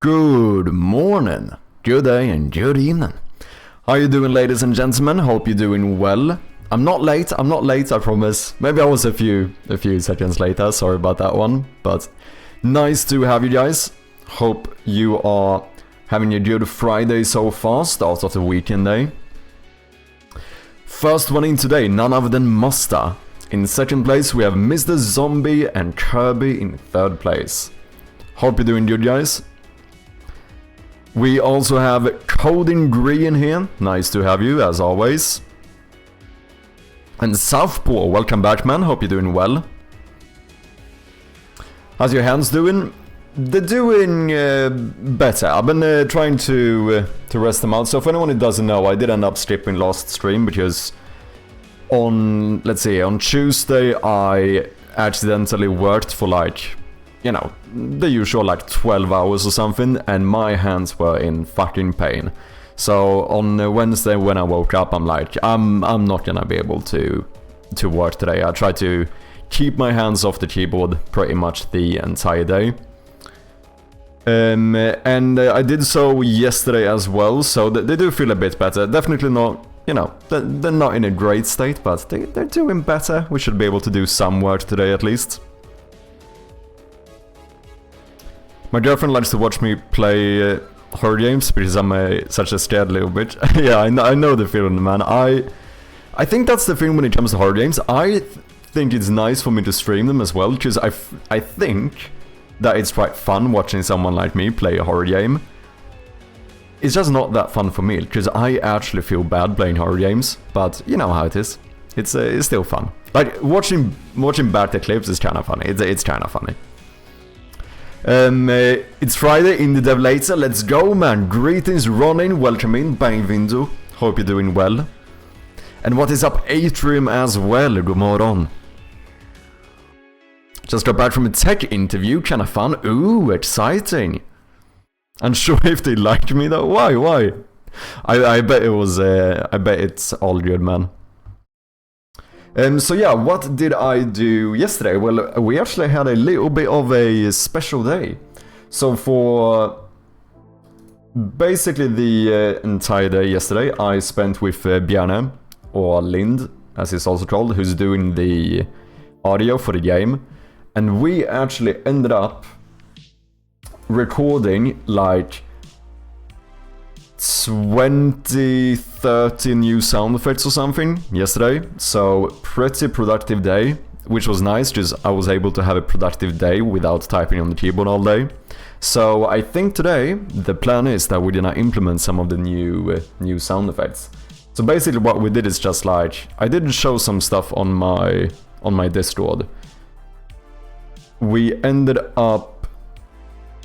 Good morning, good day and good evening. How you doing, ladies and gentlemen? Hope you're doing well. I'm not late, I promise. Maybe I was a few seconds later, sorry about that one. But nice to have you guys. Hope you are having a good Friday so far, start of the weekend day. First one in today, none other than Musta. In second place we have Mr. Zombie and Kirby in third place. Hope you're doing good, guys. We also have Coding Green here, nice to have you as always. And Southpaw, welcome back man, hope you're doing well. How's your hands doing? They're doing better. I've been trying to rest them out. So for anyone who doesn't know, I did end up skipping last stream because on Tuesday I accidentally worked for like, you know, the usual like 12 hours or something, and my hands were in fucking pain. So on Wednesday when I woke up, I'm like, I'm not gonna be able to work today. I tried to keep my hands off the keyboard pretty much the entire day. And I did so yesterday as well, so they do feel a bit better. Definitely not, you know, they're not in a great state, but they're doing better. We should be able to do some work today at least. My girlfriend likes to watch me play horror games because I'm such a scared little bitch. Yeah, I know the feeling, man. I think that's the thing when it comes to horror games. I think it's nice for me to stream them as well, because I think that it's quite fun watching someone like me play a horror game. It's just not that fun for me, because I actually feel bad playing horror games, but you know how it is. It's still fun. Like, watching back the clips is kind of funny. It's kind of funny. It's Friday in the dev later. Let's go, man. Greetings, Ronin. Welcome in. Bem-vindo. Hope you're doing well. And what is up, Atrium as well? Good morning. Just got back from a tech interview. Kind of fun. Ooh, exciting. Unsure if they liked me though. Why? I bet it was. I bet it's all good, man. So yeah, what did I do yesterday? Well, we actually had a little bit of a special day. So for basically the entire day yesterday, I spent with Bjarne, or Lind, as it's also called, who's doing the audio for the game. And we actually ended up recording like 20-30 new sound effects or something yesterday. So pretty productive day, which was nice because I was able to have a productive day without typing on the keyboard all day. So I think today the plan is that we're gonna implement some of the new sound effects. So basically what we did is just like, I did show some stuff on my Discord. We ended up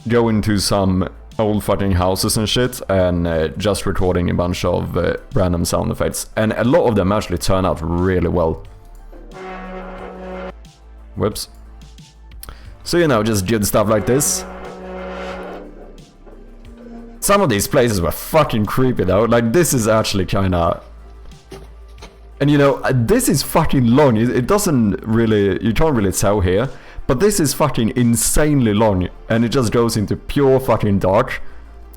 going to some old fucking houses and shit, and just recording a bunch of random sound effects, and a lot of them actually turn out really well. Whoops. So you know, just good stuff like this. Some of these places were fucking creepy though, like this is actually kinda... And you know, this is fucking long, it doesn't really, you can't really tell here. But this is fucking insanely long, and it just goes into pure fucking dark.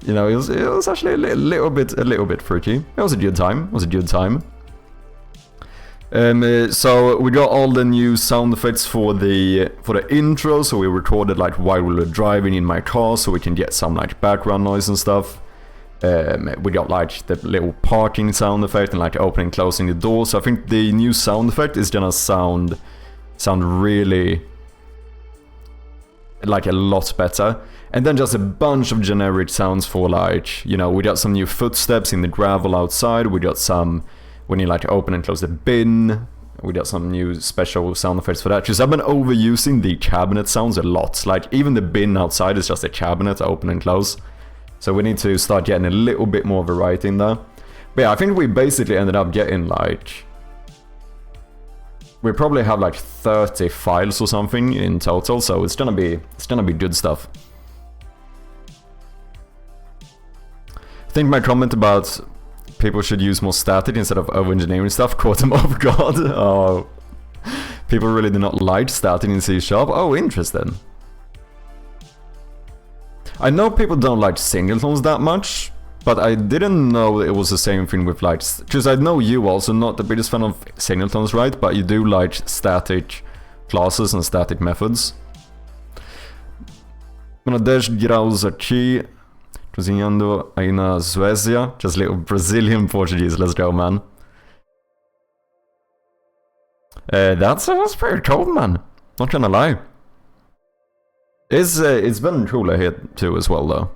You know, it was actually a little bit freaky. It was a good time. So we got all the new sound effects for the intro. So we recorded like while we were driving in my car, so we can get some like background noise and stuff. We got like the little parking sound effect and like opening, closing the door. So I think the new sound effect is gonna sound really like a lot better. And then just a bunch of generic sounds for like, you know, we got some new footsteps in the gravel outside, we got some when you like open and close the bin, we got some new special sound effects for that, because I've been overusing the cabinet sounds a lot. Like even the bin outside is just a cabinet open and close, so we need to start getting a little bit more variety in there. But yeah, I think we basically ended up getting like, we probably have like 30 files or something in total, so it's gonna be good stuff. I think my comment about people should use more static instead of over-engineering stuff caught them off guard. Oh, people really do not like static in C#. Oh, interesting. I know people don't like singletons that much, but I didn't know it was the same thing with like... Because I know you also not the biggest fan of singletons, right? But you do like static classes and static methods. Bangladesh growls aqui. Cozinhando aí na Suécia. Just little Brazilian Portuguese, let's go, man. That's pretty cool, man. Not gonna lie. It's been cooler here too as well, though.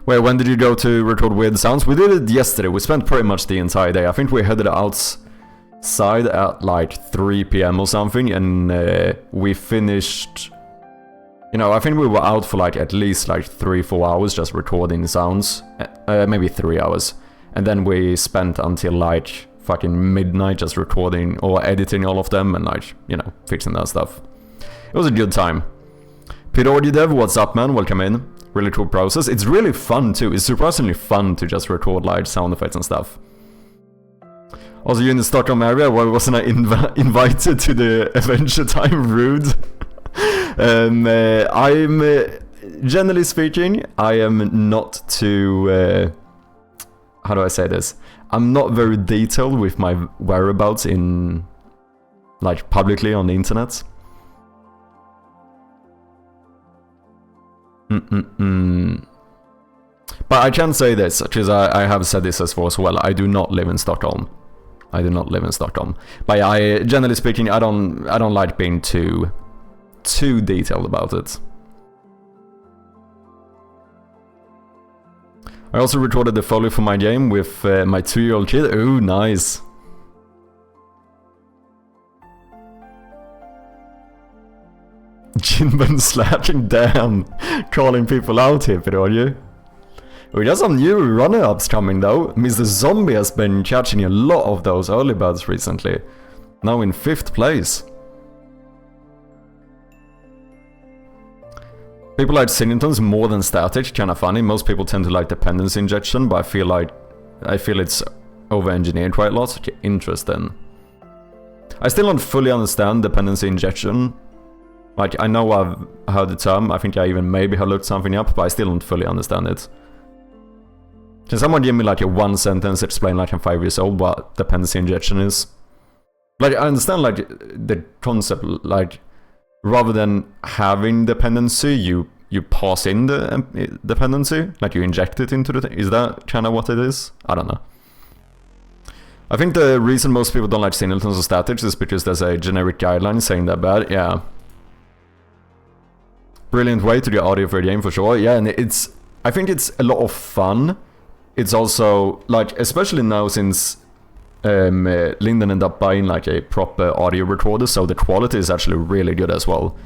Wait, when did you go to record Weird Sounds? We did it yesterday. We spent pretty much the entire day. I think we headed outside at like 3 PM or something, and we finished... You know, I think we were out for like at least like 3-4 hours just recording sounds. Maybe 3 hours. And then we spent until like fucking midnight just recording or editing all of them and like, you know, fixing that stuff. It was a good time. gamedev, what's up, man? Welcome in. Really cool process. It's really fun too. It's surprisingly fun to just record like sound effects and stuff. Also, you're in the Stockholm area. Why wasn't I invited to the Adventure Time? Rude. I'm generally speaking, I am not too how do I say this? I'm not very detailed with my whereabouts in like publicly on the internet. But I can say this because I have said this as well. I do not live in Stockholm. I do not live in Stockholm. But I generally speaking, I don't like being too detailed about it. I also recorded the Foley for my game with my 2-year-old kid. Ooh, nice. Jinben slashing, damn. Calling people out here, are you? We got some new runner-ups coming though. Mr. Zombie has been catching a lot of those early birds recently. Now in 5th place. People like singletons more than static, kinda funny. Most people tend to like dependency injection, but I feel it's over-engineered quite a lot. Interesting. I still don't fully understand dependency injection. Like, I know I've heard the term, I think I even maybe have looked something up, but I still don't fully understand it. Can someone give me like a 1 sentence explain like I'm 5 years old what dependency injection is? Like, I understand like the concept, like, rather than having dependency, you pass in the dependency, like you inject it into the thing. Is that kind of what it is? I don't know. I think the reason most people don't like singletons or statics is because there's a generic guideline saying they're bad. Yeah. Brilliant way to get audio for a game for sure. Yeah, and I think it's a lot of fun. It's also, like, especially now since Linden ended up buying like a proper audio recorder, so the quality is actually really good as well.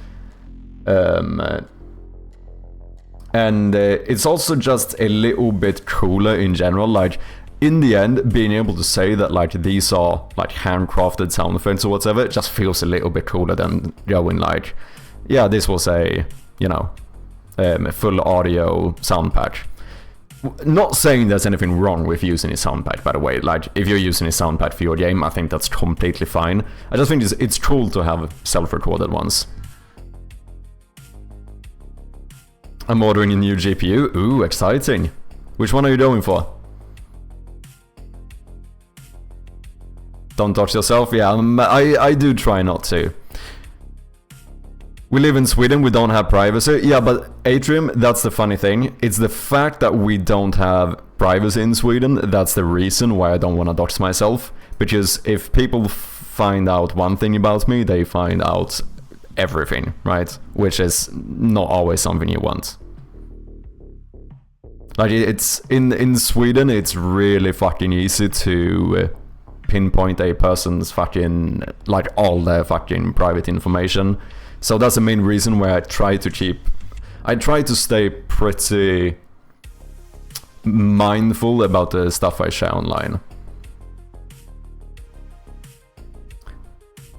And it's also just a little bit cooler in general. Like, in the end, being able to say that like these are like handcrafted sound effects or whatever, it just feels a little bit cooler than going like, yeah, this was a, you know, a full audio sound pack. Not saying there's anything wrong with using a sound pack, by the way. Like, if you're using a sound pack for your game, I think that's completely fine. I just think it's cool to have self-recorded ones. I'm ordering a new GPU. Ooh, exciting. Which one are you going for? Don't touch yourself? Yeah, I do try not to. We live in Sweden, we don't have privacy. Yeah, but Atrium, that's the funny thing. It's the fact that we don't have privacy in Sweden, that's the reason why I don't want to dox myself. Because if people find out one thing about me, they find out everything, right? Which is not always something you want. Like, it's in Sweden, it's really fucking easy to pinpoint a person's fucking, like, all their fucking private information. So that's the main reason why I try to stay pretty mindful about the stuff I share online.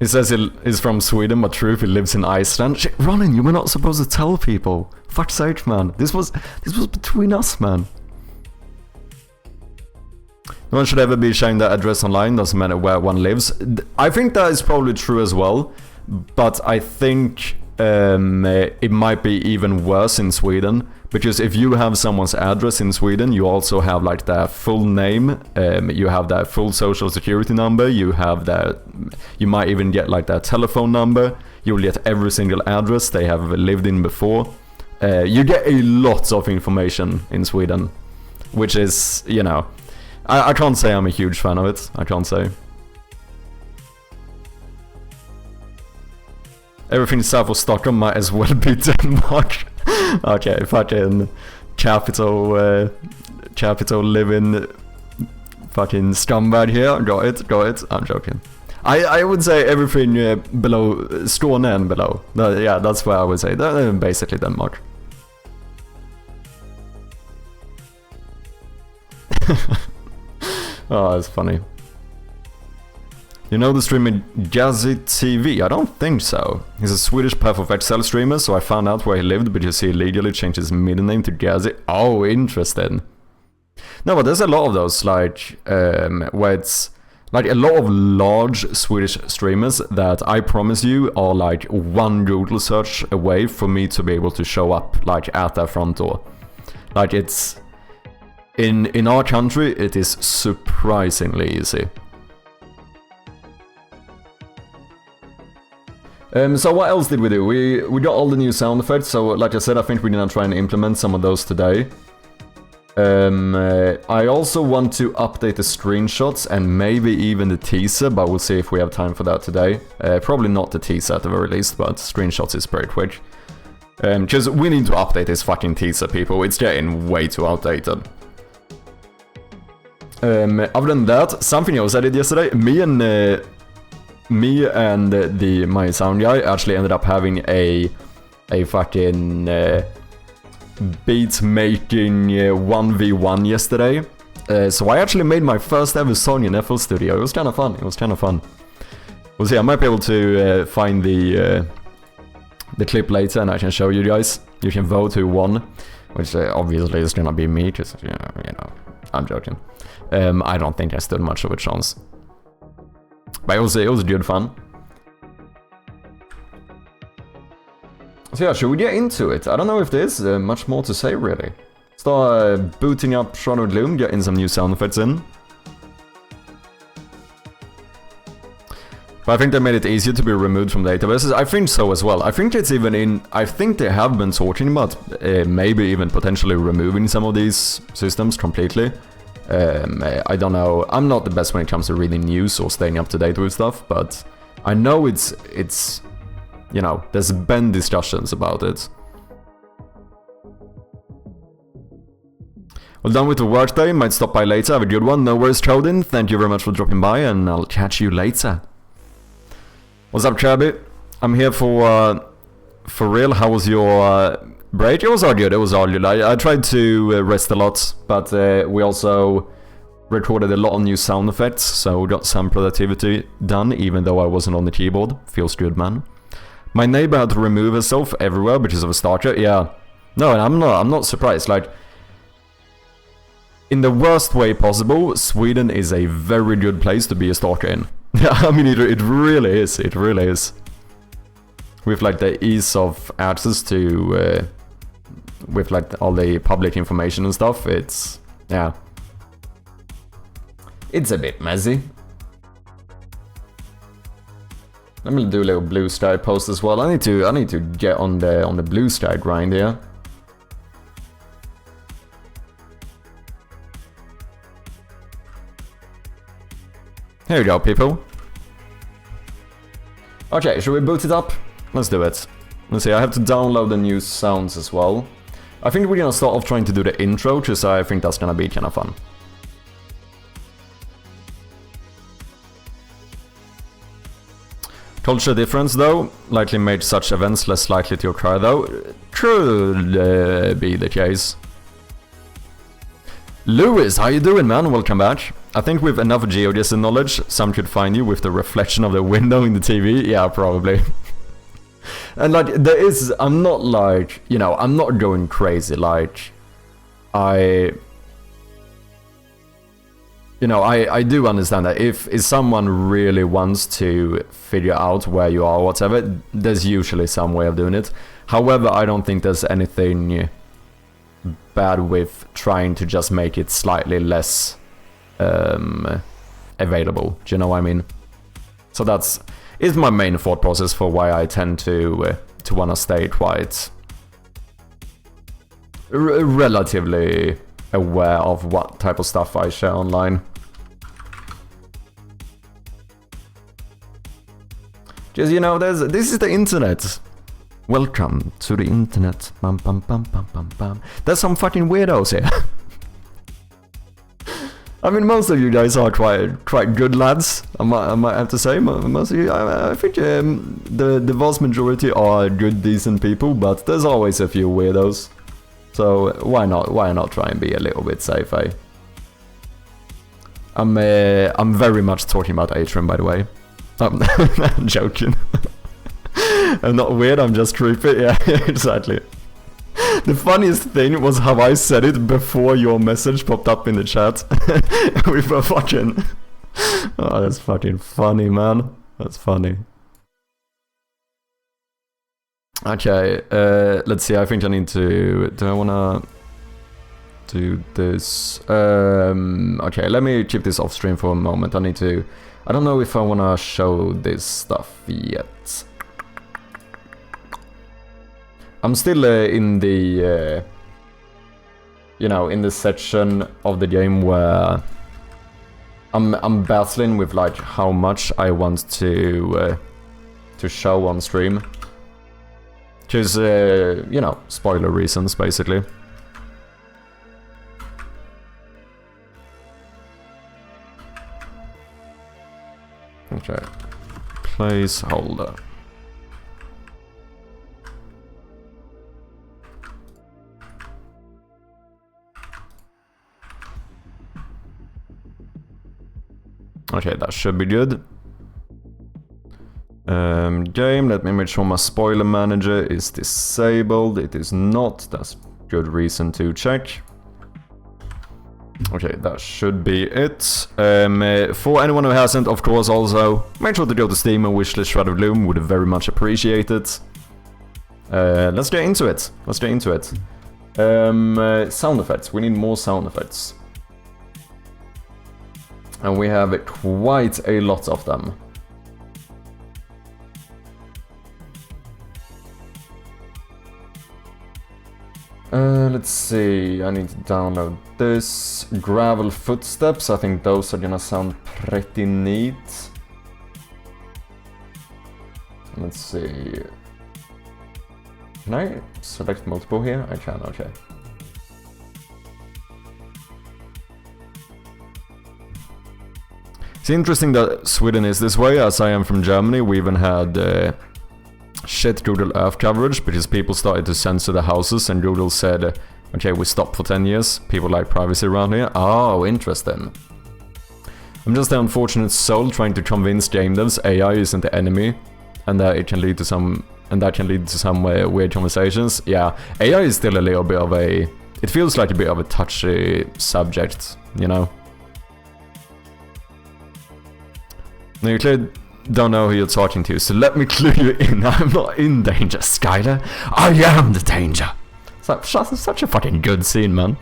It says he's from Sweden, but true, he lives in Iceland. Shit, Ronin, you were not supposed to tell people. Fuck's sake, man. This was between us, man. No one should ever be sharing their address online, doesn't matter where one lives. I think that is probably true as well, but I think it might be even worse in Sweden, because if you have someone's address in Sweden, you also have like their full name, you have their full social security number, you might even get like their telephone number, you'll get every single address they have lived in before. You get a lot of information in Sweden, which is, you know, I can't say I'm a huge fan of it, I can't say. Everything south of Stockholm might as well be Denmark. Okay, fucking capital living fucking scumbag here. Got it. I'm joking. I would say everything below Skåne and below. Yeah, that's where I would say. Basically Denmark. Oh, that's funny. You know the streamer Jazzy TV? I don't think so. He's a Swedish Path of Exile streamer, so I found out where he lived because he illegally changed his middle name to Jazzy. Oh, interesting. No, but there's a lot of those, like, where it's like a lot of large Swedish streamers that I promise you are like one Google search away for me to be able to show up, like, at their front door. Like, it's... In our country, it is surprisingly easy. So what else did we do? We got all the new sound effects, so like I said, I think we're gonna try and implement some of those today. I also want to update the screenshots and maybe even the teaser, but we'll see if we have time for that today. Probably not the teaser at the very least, but screenshots is pretty quick. Because we need to update this fucking teaser, people. It's getting way too outdated. Other than that, something else I did yesterday, me and my sound guy actually ended up having a fucking beat making 1v1 yesterday. So I actually made my first ever song in FL Studio. It was kind of fun. We'll see, I might be able to find the clip later and I can show you guys. You can vote who won, which obviously is gonna be me, because, you know, I'm joking. I don't think I stood much of a chance. But it was good fun. So yeah, should we get into it? I don't know if there's much more to say, really. Start booting up Shadow Gloom, getting some new sound effects in. But I think they made it easier to be removed from databases. I think so as well. I think it's even in... I think they have been talking about maybe even potentially removing some of these systems completely. I don't know. I'm not the best when it comes to reading news or staying up to date with stuff, but I know it's you know, there's been discussions about it. Well, done with the workday. Might stop by later. Have a good one. No worries, Chodin. Thank you very much for dropping by, and I'll catch you later. What's up, Kirby? I'm here for real. How was your break? It was all good. I tried to rest a lot, but we also recorded a lot of new sound effects, so we got some productivity done, even though I wasn't on the keyboard. Feels good, man. My neighbor had to remove herself everywhere because of a stalker. Yeah. No, and I'm not surprised. Like, in the worst way possible, Sweden is a very good place to be a stalker in. I mean, it really is. It really is. With like the ease of access to, with like all the public information and stuff, it's, yeah. It's a bit messy. Let me do a little blue sky post as well. I need to get on the blue sky grind here. Here we go, people. Okay, should we boot it up? Let's do it. Let's see, I have to download the new sounds as well. I think we're gonna start off trying to do the intro, because I think that's gonna be kind of fun. Culture difference, though, likely made such events less likely to occur, though. Could be the case. Lewis, how you doing, man? Welcome back. I think with enough GeoGuessr knowledge, some could find you with the reflection of the window in the TV. Yeah, probably. And like, there is, I'm not like, you know, I'm not going crazy, like, you know, I do understand that if someone really wants to figure out where you are or whatever, there's usually some way of doing it. However, I don't think there's anything bad with trying to just make it slightly less available. Do you know what I mean? So that's is my main thought process for why I tend to want to stay quite relatively aware of what type of stuff I share online. Just, you know, this is the internet. Welcome to the internet. Bum, bum, bum, bum, bum, bum. There's some fucking weirdos here. I mean, most of you guys are quite good lads. I might have to say, most of you. I think the vast majority are good, decent people, but there's always a few weirdos. So why not try and be a little bit safe, eh? I'm very much talking about Atrium, by the way. I'm joking. I'm not weird, I'm just creepy. Yeah, exactly. The funniest thing was how I said it before your message popped up in the chat. We were fucking... Oh, that's fucking funny, man. That's funny. Okay, let's see, I think I need to... Do I wanna... do this? Okay, let me keep this off stream for a moment. I need to... I don't know if I wanna show this stuff yet. I'm still in the... you know, in the section of the game where... I'm battling with like how much I want to show on stream. Because, you know, spoiler reasons, basically. Okay. Placeholder. Okay, that should be good. Game, let me make sure my spoiler manager is disabled. It is not. That's good reason to check. Okay, that should be it. For anyone who hasn't, of course, also make sure to go to Steam and wishlist Shroud of Gloom. Would very much appreciate it. Let's get into it. Let's get into it. Sound effects. We need more sound effects. And we have quite a lot of them. Let's see, I need to download this. Gravel footsteps, I think those are gonna sound pretty neat. Let's see. Can I select multiple here? I can, okay. It's interesting that Sweden is this way, as I am from Germany. We even had shit Google Earth coverage because people started to censor the houses and Google said, okay, we stopped for 10 years. People like privacy around here. Oh, interesting. I'm just the unfortunate soul trying to convince game devs AI isn't the enemy and that it can lead to some weird conversations. Yeah, AI is still a little bit of a... It feels like a bit of a touchy subject, you know? Now, you clearly don't know who you're talking to, so let me clue you in. I'm not in danger, Skylar. I am the danger. Such a fucking good scene, man.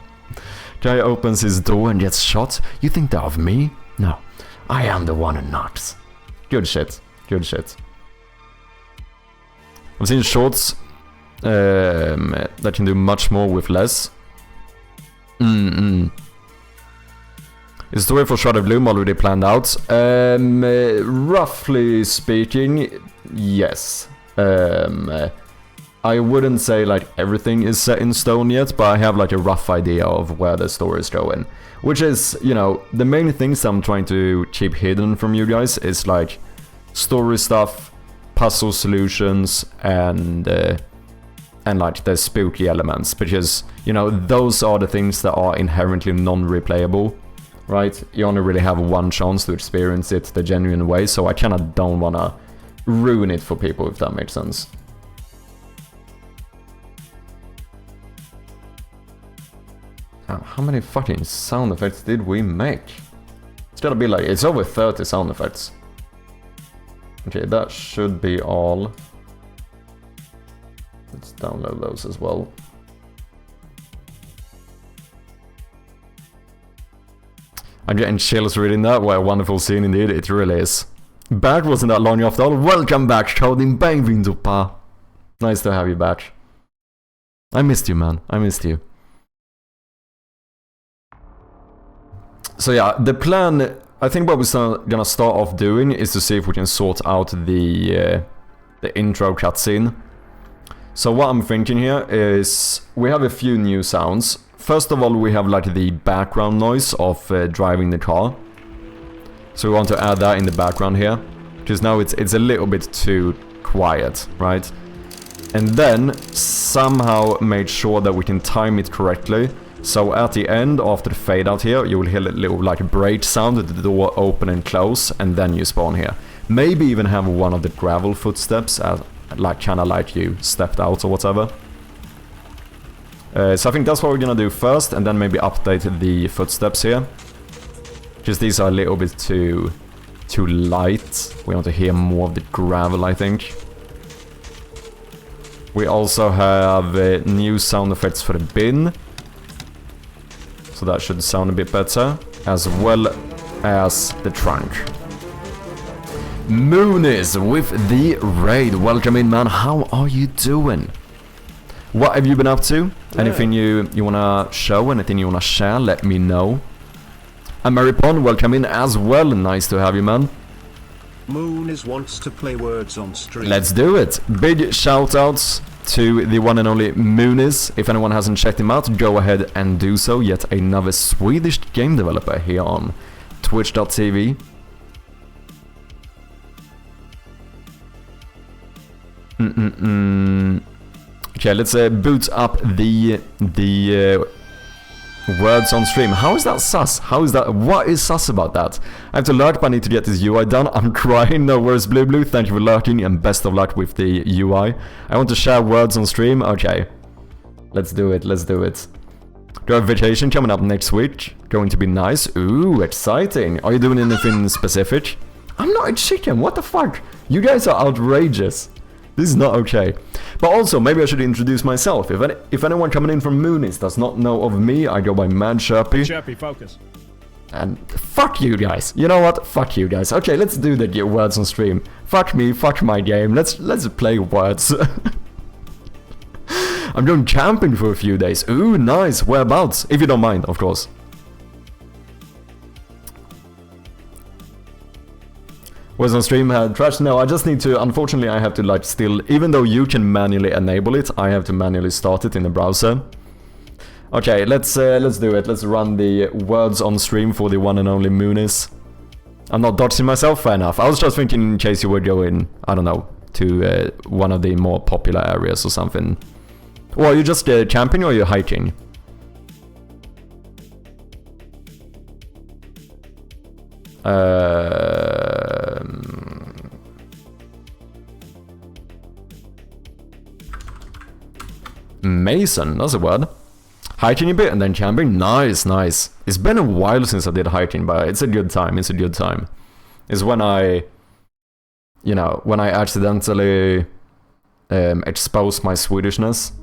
Guy opens his door and gets shot. You think that of me? No. I am the one who knocks. Good shit. Good shit. I've seen shorts that can do much more with less. Is the story for Shroud of Gloom already planned out? Roughly speaking, yes. I wouldn't say like everything is set in stone yet, but I have like a rough idea of where the story is going. Which is, you know, the main things I'm trying to keep hidden from you guys is like story stuff, puzzle solutions, and like the spooky elements. Because, you know, those are the things that are inherently non-replayable. Right, you only really have one chance to experience it the genuine way, so I kinda don't wanna ruin it for people, if that makes sense. How many fucking sound effects did we make? It's gotta be like, it's over 30 sound effects. Okay, that should be all. Let's download those as well. I'm getting chills reading that. What a wonderful scene indeed, it really is. Back wasn't that long after all. Welcome back, Shouting Bem-vindo, pa. Nice to have you back. I missed you, man. I missed you. So yeah, the plan, I think what we're gonna start off doing is to see if we can sort out the intro cutscene. So what I'm thinking here is, we have a few new sounds. First of all, we have like the background noise of driving the car. So we want to add that in the background here. Because now it's a little bit too quiet, right? And then somehow made sure that we can time it correctly. So at the end, after the fade out here, you will hear a little like brake sound, the door open and close, and then you spawn here. Maybe even have one of the gravel footsteps, like kinda like you stepped out or whatever. So I think that's what we're gonna do first, and then maybe update the footsteps here. Because these are a little bit too light. We want to hear more of the gravel, I think. We also have new sound effects for the bin. So that should sound a bit better. As well as the trunk. Moonies with the raid. Welcome in, man. How are you doing? What have you been up to? Yeah. Anything you wanna show? Anything you wanna share? Let me know. And Maripon, welcome in as well. Nice to have you, man. Moonies wants to play words on stream. Let's do it. Big shout outs to the one and only Moonies. If anyone hasn't checked him out, go ahead and do so. Yet another Swedish game developer here on Twitch.tv. Okay, let's boot up the words on stream. How is that sus? How is that? What is sus about that? I have to lurk, but I need to get this UI done. I'm crying. No worries, Blue. Thank you for lurking, and best of luck with the UI. I want to share words on stream. Okay, let's do it. Let's do it. Do I have vacation coming up next week? Going to be nice. Ooh, exciting. Are you doing anything specific? I'm not a chicken. What the fuck? You guys are outrageous. This is not okay. But also, maybe I should introduce myself. If anyone coming in from Moonies does not know of me, I go by Mad Sherpy. Sherpy, focus. And fuck you guys. You know what? Fuck you guys. Okay, let's do the words on stream. Fuck me, fuck my game. Let's play words. I'm going camping for a few days. Ooh, nice. Whereabouts? If you don't mind, of course. Was on stream had trash? No, I just need to, unfortunately I have to like still, even though you can manually enable it, I have to manually start it in the browser. Okay, let's do it. Let's run the words on stream for the one and only Moonies. I'm not doxing myself, fair enough. I was just thinking in case you would go in, I don't know, to one of the more popular areas or something. Or are you just camping or are you hiking? Mason, that's a word. Hiking a bit and then camping. Nice, nice. It's been a while since I did hiking, but it's a good time. It's a good time. It's when I, you know, when I accidentally expose my Swedishness.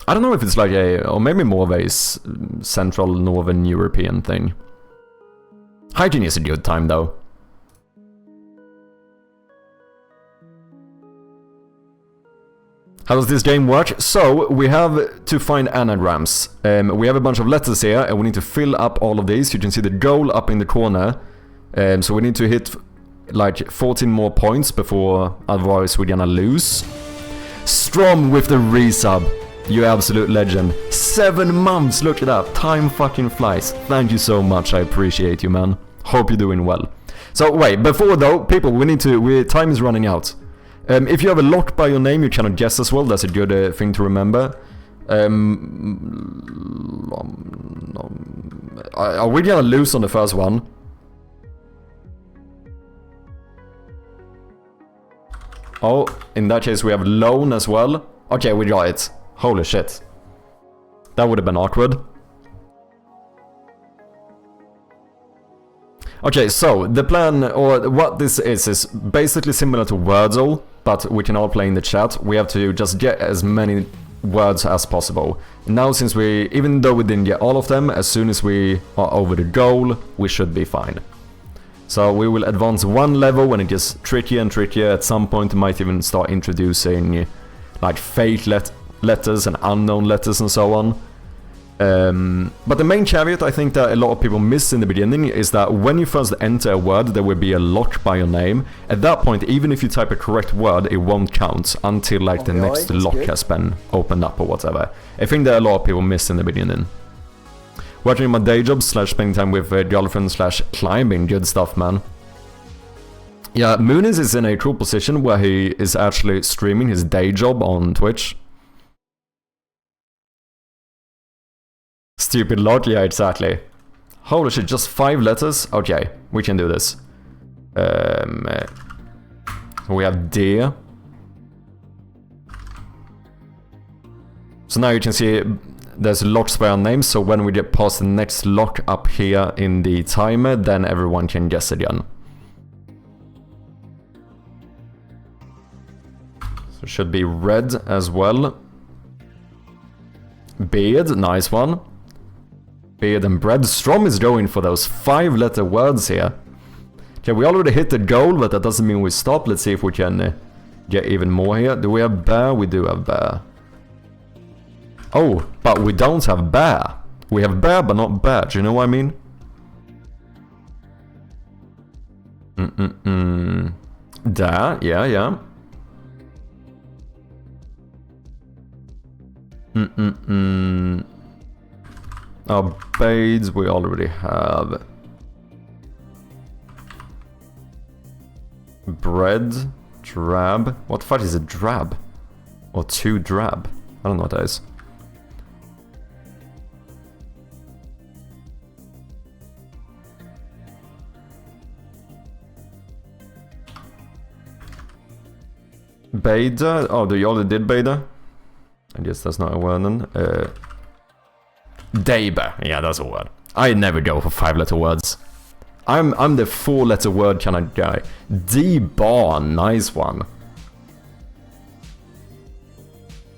I don't know if it's like a, or maybe more of a Central Northern European thing. Hiking is a good time though. How does this game work? So, we have to find anagrams. We have a bunch of letters here, and we need to fill up all of these. You can see the goal up in the corner. So we need to hit like 14 more points before, otherwise we're gonna lose. Strom with the resub. You absolute legend. 7 months, look at that. Time fucking flies. Thank you so much, I appreciate you, man. Hope you're doing well. So, wait, before though, people, time is running out. If you have a lock by your name, you cannot guess as well. That's a good thing to remember. Are we gonna lose on the first one? Oh, in that case we have loan as well. Okay, we got it. Holy shit. That would have been awkward. Okay, so the plan, or what this is basically similar to Wordle, but we can all play in the chat. We have to just get as many words as possible. Now, since even though we didn't get all of them, as soon as we are over the goal, we should be fine. So we will advance one level when it gets trickier and trickier. At some point, we might even start introducing like fake letters and unknown letters and so on. But the main caveat I think that a lot of people miss in the beginning is that when you first enter a word, there will be a lock by your name. At that point, even if you type a correct word, it won't count until like the next lock has been opened up or whatever. I think that a lot of people miss in the beginning. Working my day job / spending time with girlfriend / climbing, good stuff, man. Yeah, Moonis is in a cool position where he is actually streaming his day job on Twitch. Stupid log, yeah, exactly. Holy shit, just 5 letters? Okay, we can do this. We have D. So now you can see there's locks by our names, so when we get past the next lock up here in the timer, then everyone can guess again. So it should be red as well. Beard, nice one. Beard and bread. Strom is going for those 5-letter words here. Okay, we already hit the goal, but that doesn't mean we stop. Let's see if we can get even more here. Do we have bear? We do have bear. Oh, but we don't have bear. We have bear, but not bear. Do you know what I mean? There, yeah. Our bades we already have. Bread, drab. What the fuck is a drab? Or 2 drab? I don't know what that is. Beta? Oh, you already did beta? I guess that's not a word then. Daba. Yeah, that's a word. I never go for 5-letter words. I'm the 4-letter word kind of guy. D-bar, nice one.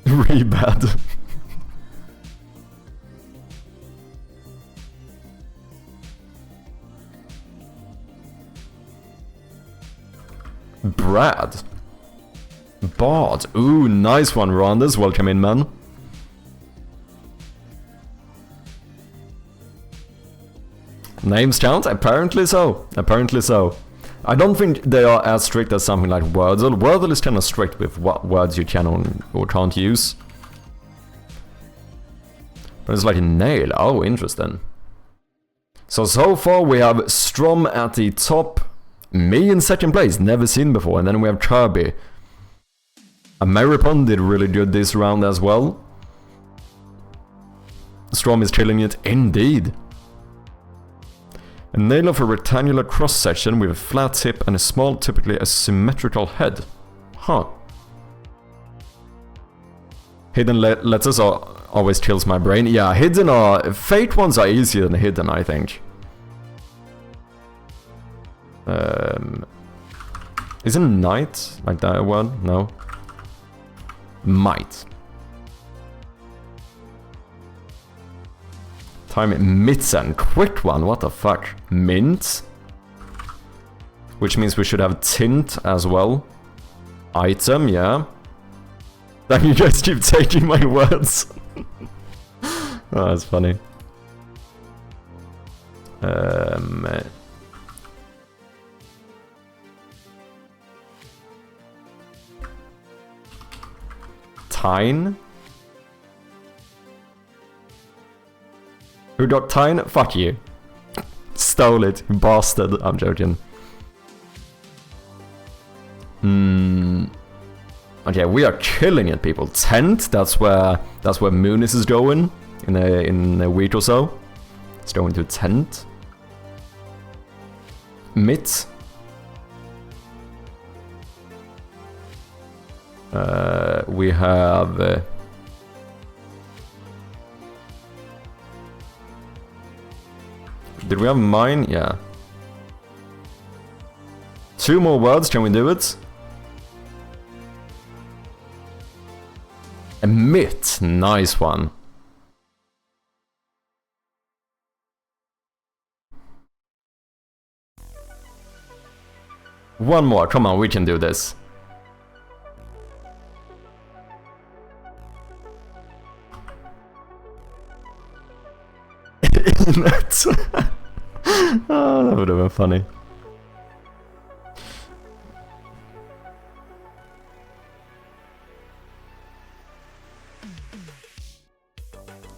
Really bad. Brad. Bard. Ooh, nice one, Ronders. Welcome in, man. Names count? Apparently so. Apparently so. I don't think they are as strict as something like Wordle. Wordle is kind of strict with what words you can or can't use. But it's like a nail. Oh, interesting. So far we have Strom at the top. Me in second place. Never seen before. And then we have Kirby. Ameripon did really good this round as well. Strom is killing it indeed. A nail of a rectangular cross-section with a flat tip and a small, typically asymmetrical head. Huh. Hidden letters always kills my brain. Yeah, hidden are... fake ones are easier than hidden, I think. Isn't night like that a word? No. Might. Time Mitten. Quick one, what the fuck? Mint? Which means we should have tint as well. Item, yeah. Then you guys keep taking my words. Oh, that's funny. Tine? Who got Tine? Fuck you. Stole it, you bastard. I'm joking. Okay, we are killing it, people. Tent, that's where Moonis is going in a week or so. It's going to tent. Mitt. We have... did we have mine? Yeah. 2 more words, can we do it? Emit, nice one. One more, come on, we can do this. Oh, that would have been funny.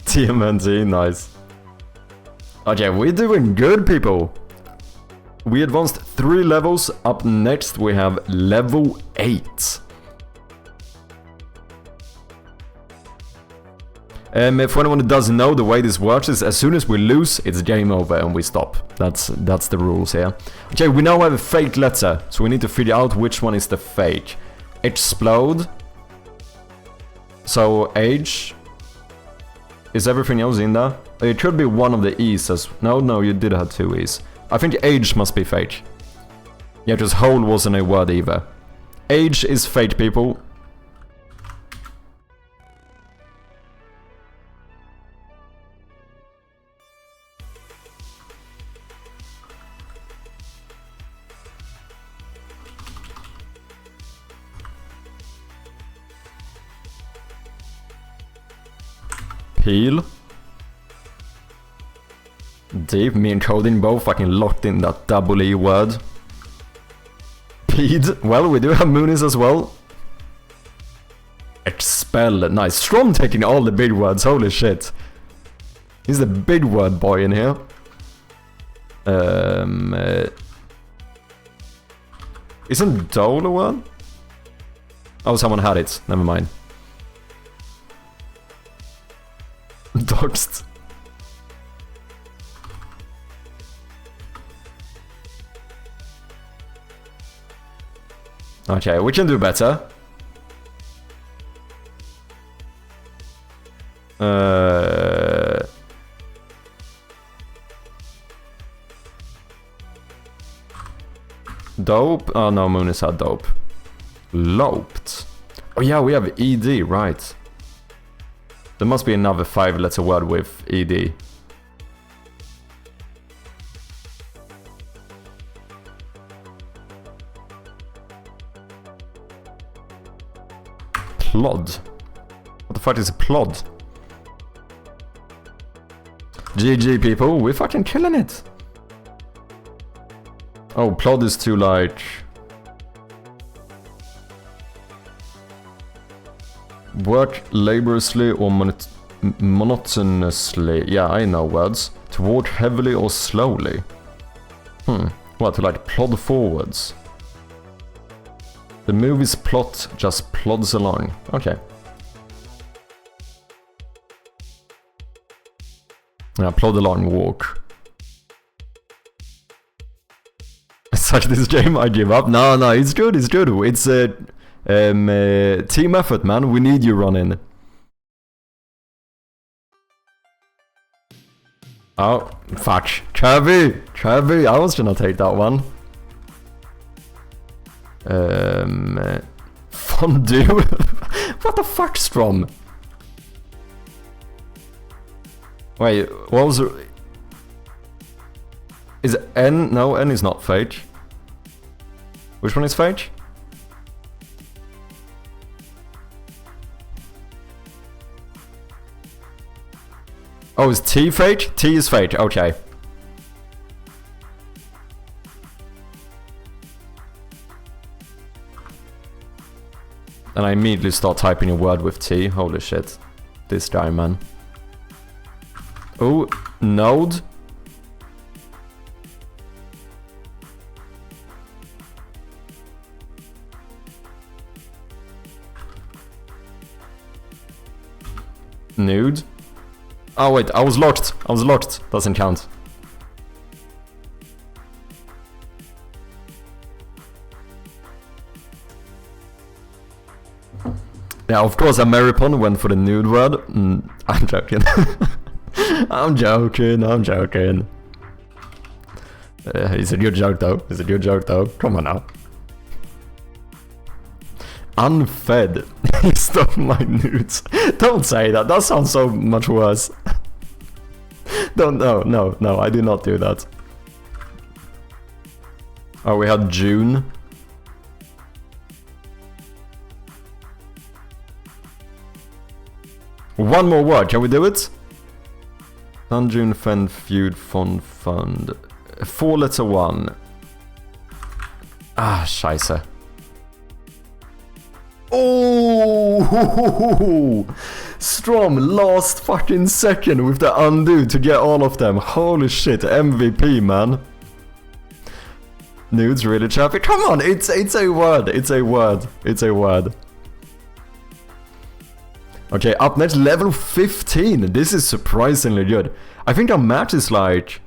TMNT, nice. Okay, we're doing good, people. We advanced 3 levels. Up next, we have level 8. For anyone who doesn't know, the way this works is as soon as we lose, it's game over and we stop. That's the rules here. Okay, we now have a fake letter, so we need to figure out which one is the fake. Explode. So, H. Is everything else in there? It could be one of the E's as... No, you did have 2 E's. I think age must be fake. Yeah, because whole wasn't a word either. Age is fake, people. Peel. Deep, me and Coding both fucking locked in that double E word. Peed. Well, we do have Moonies as well. Expel. Nice. Strom taking all the big words. Holy shit. He's the big word boy in here. Isn't Dole a word? Oh, someone had it. Never mind. Doxed. Okay, we can do better. Dope? Oh no, Moon is had dope. Loped. Oh yeah, we have ED, right. There must be another 5-letter word with ED. Plod. What the fuck is a plod? GG, people, we're fucking killing it. Oh, plod is too like... Work laboriously or monotonously. Yeah, I know words. To walk heavily or slowly. What, to like plod forwards? The movie's plot just plods along. Okay. Yeah, plod along, walk. It's like this game, I give up. No, it's good, it's good. It's a team effort, man. We need you running. Oh, fuck. Kirby, I was gonna take that one. Fondue? What the fuck, Strom? Wait, what was it? Is it N? No, N is not fake. Which one is fake? Oh, is T fake? T is fake, okay. And I immediately start typing a word with T. Holy shit. This guy, man. Oh, node. Nude. Oh wait, I was locked. Doesn't count. Yeah, of course Ameripon went for the nude word. I'm joking. I'm joking. It's a good joke though. It's a good joke though. Come on now. Unfed. He stole my nudes. Don't say that. That sounds so much worse. Don't. No. I did not do that. Oh, we had June. One more word. Can we do it? Dungeon, Fend, Feud, Fond, Fund. 4-letter one. Ah, scheisse. Oh! Strom last fucking second with the undo to get all of them. Holy shit, MVP, man. Nudes really chappy. Come on, it's a word. It's a word. It's a word. Okay, up next, level 15. This is surprisingly good. I think our match is like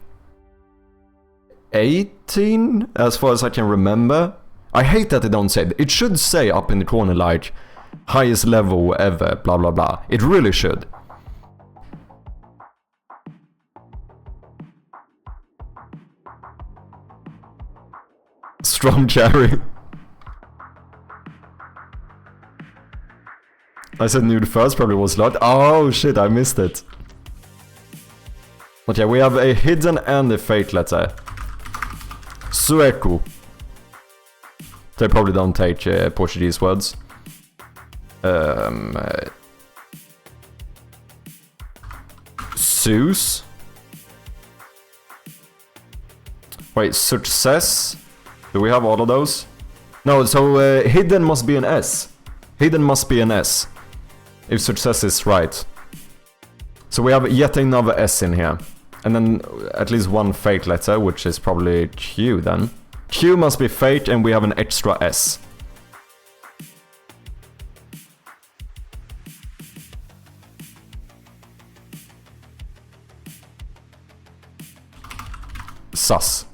18, as far as I can remember. I hate that they don't say it. It should say up in the corner like highest level ever, blah blah blah. It really should. Strong cherry. I said nude first, probably was lot. Oh shit, I missed it. Okay, we have a hidden and a fake letter. Sueco. They probably don't take Portuguese words. Zeus. Wait, success. Do we have all of those? No, so hidden must be an S. Hidden must be an S. If success is right. So we have yet another S in here. And then at least one fake letter, which is probably Q then. Q must be fake and we have an extra S. Sus.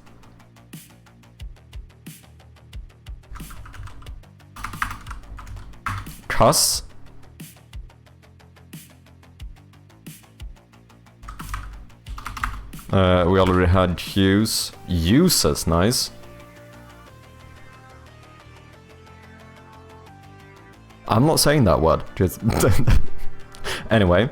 Cuss. We already had Q's. Uses, nice. I'm not saying that word. Just anyway.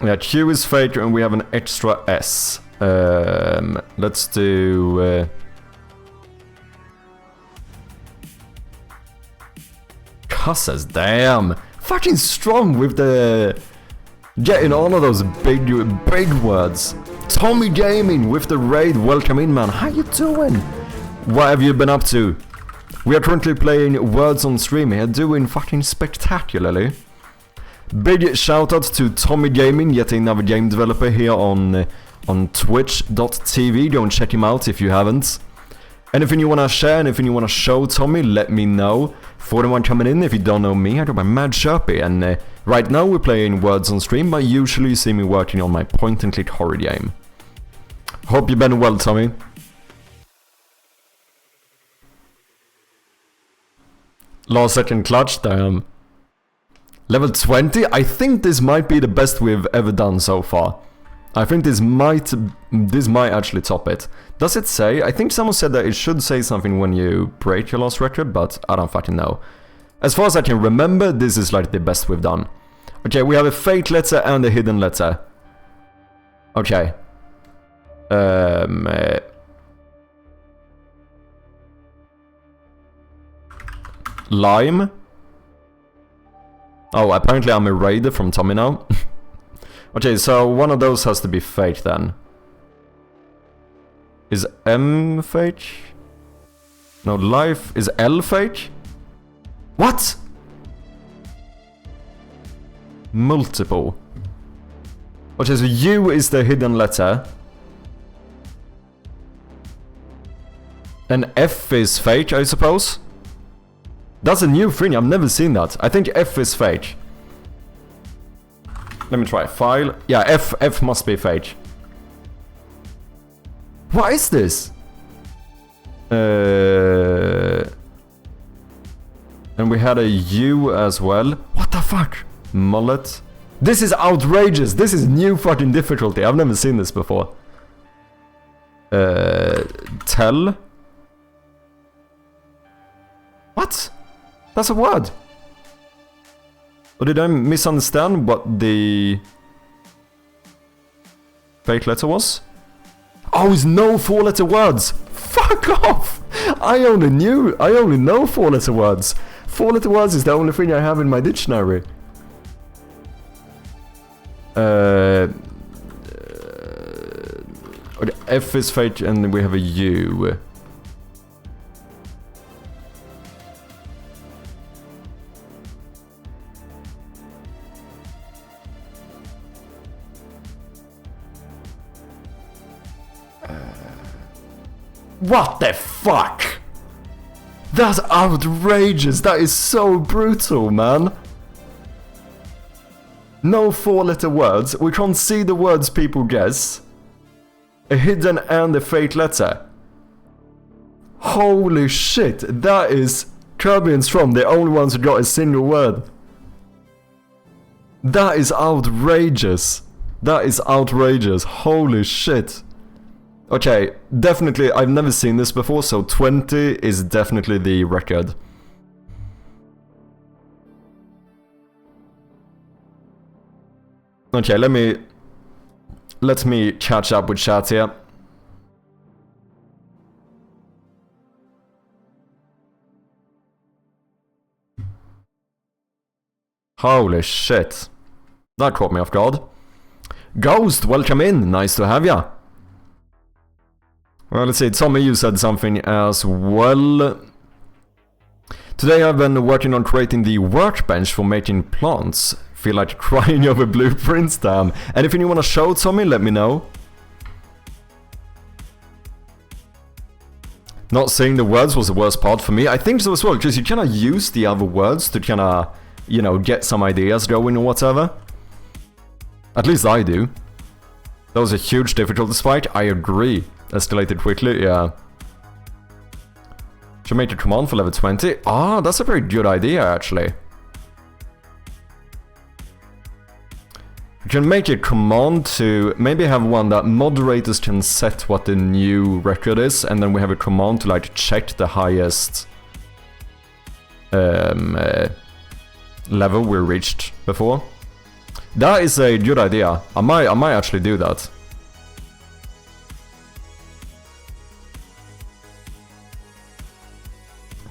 Yeah, Q is fake and we have an extra S. Let's do... cusses, damn! Fucking strong with the... getting all of those big words. Tommy Gaming with the raid, welcome in man, how you doing? What have you been up to? We are currently playing Words on Stream here, doing fucking spectacularly. Big shout out to Tommy Gaming, yet another game developer here on twitch.tv, go and check him out if you haven't. Anything you wanna share, anything you wanna show Tommy, let me know. For the one coming in, if you don't know me, I go by Mad Sherpy, and right now we're playing Words on Stream, but usually you see me working on my point-and-click horror game. Hope you've been well, Tommy. Last second clutch, damn. Level 20? I think this might be the best we've ever done so far. I think this might actually top it. Does it say? I think someone said that it should say something when you break your last record, but I don't fucking know. As far as I can remember, this is like the best we've done. Okay, we have a fake letter and a hidden letter. Okay. Lime. Oh, apparently I'm a raider from Tommy now. Okay, so one of those has to be fake then. Is M fake? No, life. Is L fake? What? Multiple. Okay, so U is the hidden letter. And F is fake, I suppose? That's a new thing, I've never seen that. I think F is fake. Let me try. File. Yeah, F must be fake. What is this? And we had a U as well. What the fuck? Mullet. This is outrageous. This is new fucking difficulty. I've never seen this before. Tell. What? That's a word. Or did I misunderstand what the fake letter was? Oh, it's no 4-letter words. Fuck off. I only know 4-letter words. 4-letter words is the only thing I have in my dictionary. Okay, F is fake and we have a U. What the fuck? That's outrageous. That is so brutal, man. No 4-letter words. We can't see the words people guess. A hidden and a fake letter. Holy shit. That is Kirby and Strom, the only ones who got a single word. That is outrageous. That is outrageous. Holy shit. Okay, definitely, I've never seen this before, so 20 is definitely the record. Okay, let me catch up with chat here. Holy shit. That caught me off guard. Ghost, welcome in, nice to have ya. Well, let's see, Tommy, you said something as well. Today I've been working on creating the workbench for making plants. Feel like crying over blueprints, damn. Anything you want to show, Tommy, let me know. Not saying the words was the worst part for me. I think so as well, because you cannot use the other words to kind of, you know, get some ideas going or whatever. At least I do. That was a huge difficulty spike, I agree. Escalated quickly, yeah. Should make a command for level 20. Ah, that's a very good idea, actually. You can make a command to maybe have one that moderators can set what the new record is, and then we have a command to like check the highest level we reached before. That is a good idea. I might actually do that.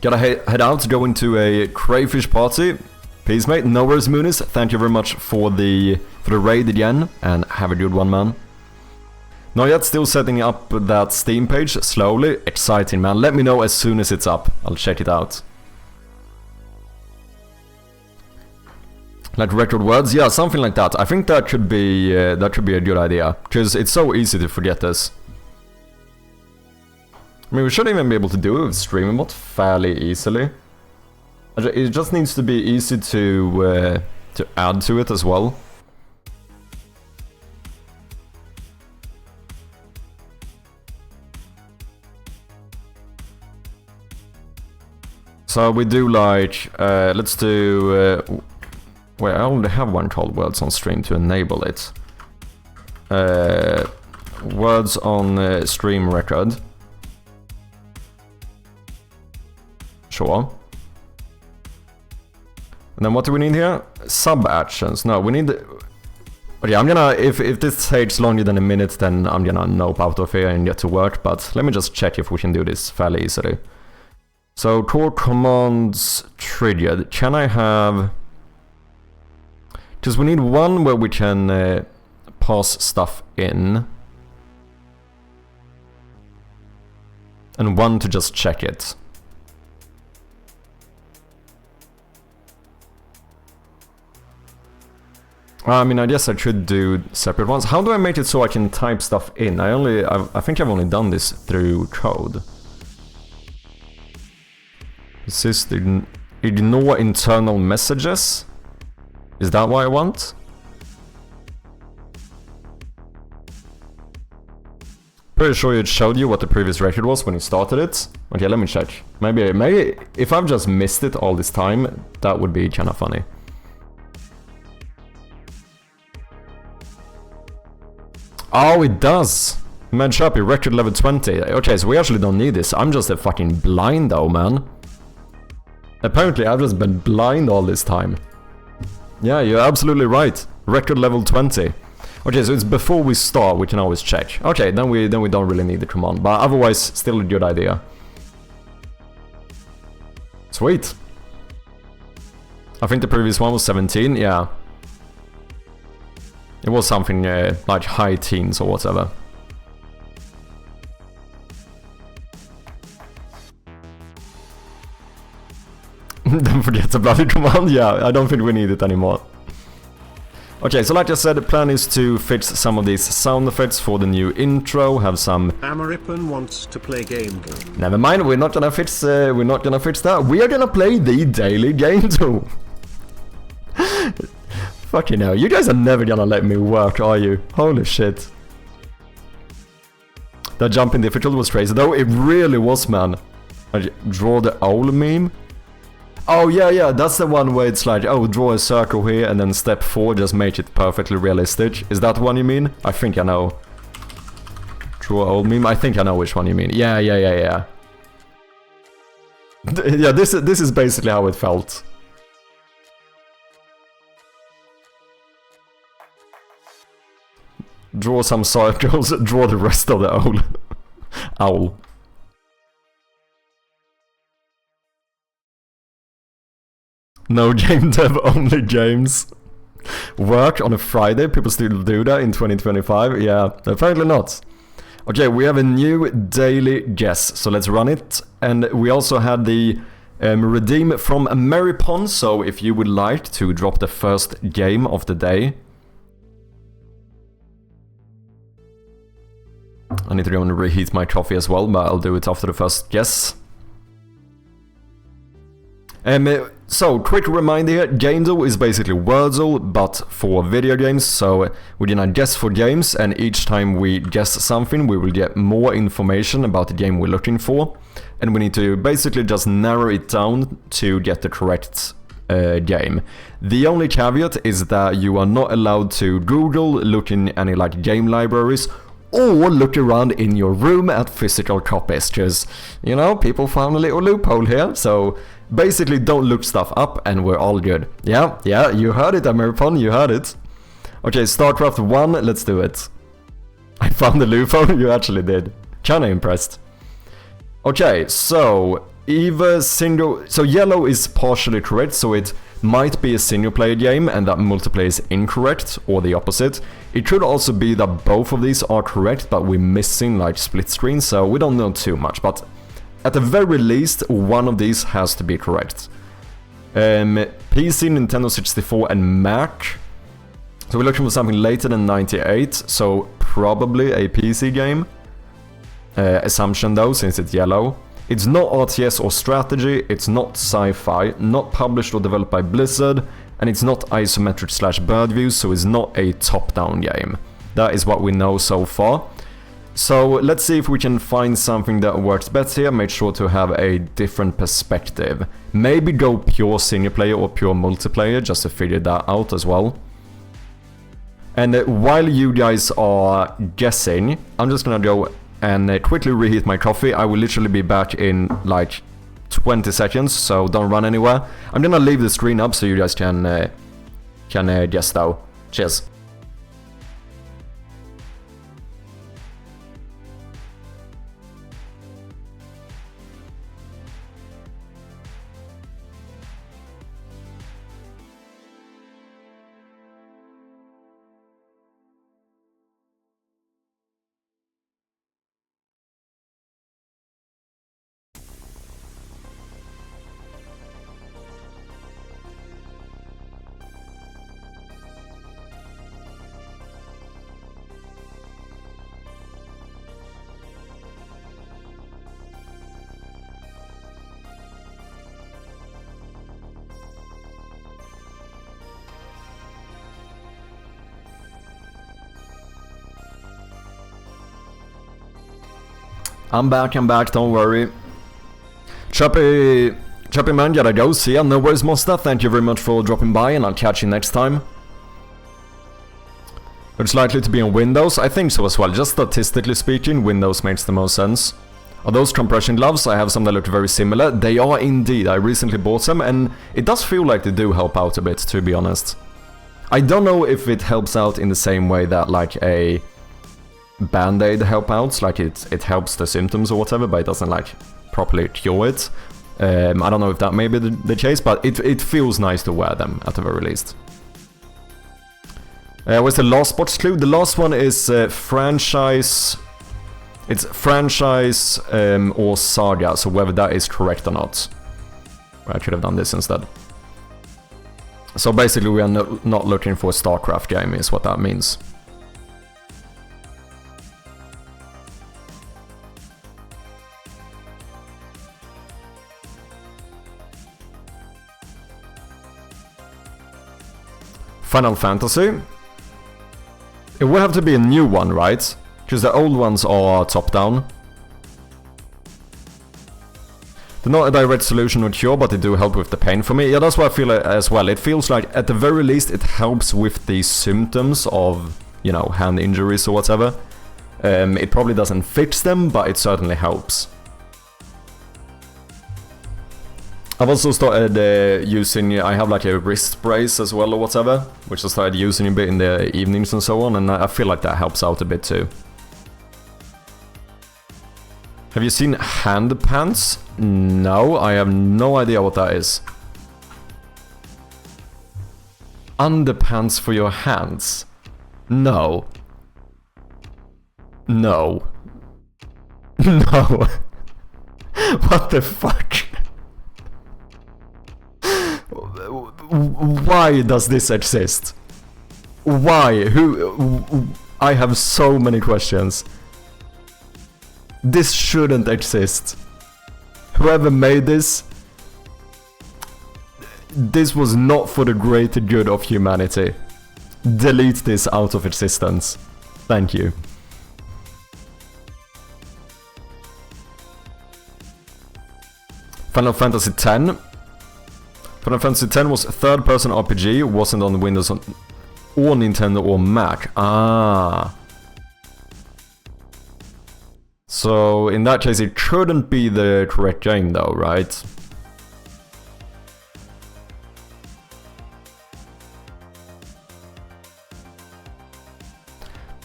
Gotta head out, go into a crayfish party. Peace, mate. No worries, Moonis. Thank you very much for the raid again, and have a good one, man. Not yet, still setting up that Steam page, slowly. Exciting, man. Let me know as soon as it's up. I'll check it out. Like record words? Yeah, something like that. I think that could be a good idea, because it's so easy to forget this. I mean, we should even be able to do it with streaming bot fairly easily. It just needs to be easy to add to it as well. So we do like, let's do, wait, I only have one called words on stream to enable it. Words on stream record. Sure. And then what do we need here? Sub actions. No, we need. Okay, I'm gonna. If this takes longer than a minute, then I'm gonna nope out of here and get to work. But let me just check if we can do this fairly easily. So core commands triggered. Can I have? Because we need one where we can pass stuff in, and one to just check it. I mean, I guess I should do separate ones. How do I make it so I can type stuff in? I think I've only done this through code. Assist ignore internal messages. Is that what I want? Pretty sure it showed you what the previous record was when you started it. Okay, let me check. Maybe if I've just missed it all this time, that would be kind of funny. Oh, it does! Man Sharpie, record level 20. Okay, so we actually don't need this. I'm just a fucking blind though, man. Apparently I've just been blind all this time. Yeah, you're absolutely right. Record level 20. Okay, so it's before we start, we can always check. Okay, then we don't really need the command, but otherwise, still a good idea. Sweet. I think the previous one was 17, yeah. It was something like high teens or whatever. Don't forget the bloody command, yeah, I don't think we need it anymore. Okay, so like I said, the plan is to fix some of these sound effects for the new intro, have some... Ameripan wants to play gamedev. Never mind, we're not gonna fix that. We are gonna play the daily game too. Fucking hell, you guys are never gonna let me work, are you? Holy shit. That jump in difficulty was crazy, though it really was, man. Draw the owl meme? Oh yeah, that's the one where it's like, oh, draw a circle here and then step 4, just make it perfectly realistic. Is that one you mean? I think I know. Draw old meme? I think I know which one you mean. Yeah. Yeah, this is basically how it felt. Draw some circles, draw the rest of the owl. Owl. No game dev, only games. Work on a Friday, people still do that in 2025? Yeah, apparently not. Okay, we have a new daily guess, so let's run it. And we also had the redeem from Ameripan, so if you would like to drop the first game of the day. I need to go and reheat my coffee as well, but I'll do it after the first guess. So, quick reminder here, gamedev is basically Wordle, but for video games, so we're gonna guess for games, and each time we guess something, we will get more information about the game we're looking for, and we need to basically just narrow it down to get the correct game. The only caveat is that you are not allowed to Google, look in any like game libraries, or look around in your room at physical copies, because, you know, people found a little loophole here, so basically don't look stuff up and we're all good. Yeah, you heard it, Ameripan, you heard it. Okay, StarCraft 1, let's do it. I found the loophole, you actually did. Kinda impressed. Okay, so either single... So yellow is partially correct, so it might be a single player game and that multiplayer is incorrect, or the opposite. It could also be that both of these are correct, but we're missing like split screen, so we don't know too much, but at the very least, one of these has to be correct. PC, Nintendo 64 and Mac. So we're looking for something later than 98, so probably a PC game. Assumption though, since it's yellow. It's not RTS or strategy, it's not sci-fi, not published or developed by Blizzard, and it's not isometric / bird view, so it's not a top-down game. That is what we know so far. So let's see if we can find something that works better here, make sure to have a different perspective. Maybe go pure single player or pure multiplayer, just to figure that out as well. And while you guys are guessing, I'm just gonna go and quickly reheat my coffee. I will literally be back in like 20 seconds, so don't run anywhere. I'm gonna leave the screen up so you guys can guess though. Cheers. I'm back, don't worry. Choppy man, gotta go, see ya, no worries Mosta, thank you very much for dropping by and I'll catch you next time. It's likely to be on Windows. I think so as well. Just statistically speaking, Windows makes the most sense. Are those compression gloves? I have some that look very similar. They are indeed. I recently bought them, and it does feel like they do help out a bit, to be honest. I don't know if it helps out in the same way that like a Band-Aid help out, like it helps the symptoms or whatever, but it doesn't like properly cure it. I don't know if that may be the case, but it feels nice to wear them at the very least. What's the last sports clue? The last one is franchise. It's franchise or saga, so whether that is correct or not. I should have done this instead. So basically we are not looking for a StarCraft game, is what that means. Final Fantasy. It would have to be a new one, right? Because the old ones are top-down. They're not a direct solution or cure, but they do help with the pain for me. Yeah, that's what I feel as well. It feels like, at the very least, it helps with the symptoms of, you know, hand injuries or whatever. It probably doesn't fix them, but it certainly helps. I've also started using, I have like a wrist brace as well or whatever, which I started using a bit in the evenings and so on, and I feel like that helps out a bit too. Have you seen hand pants? No, I have no idea what that is. Underpants for your hands? No. No. No. What the fuck? Why does this exist? Why? Who? I have so many questions. This shouldn't exist. Whoever made this was not for the greater good of humanity. Delete this out of existence. Thank you. Final Fantasy X. Final Fantasy X was a third-person RPG, wasn't on Windows or Nintendo or Mac. Ah. So, in that case, it couldn't be the correct game though, right?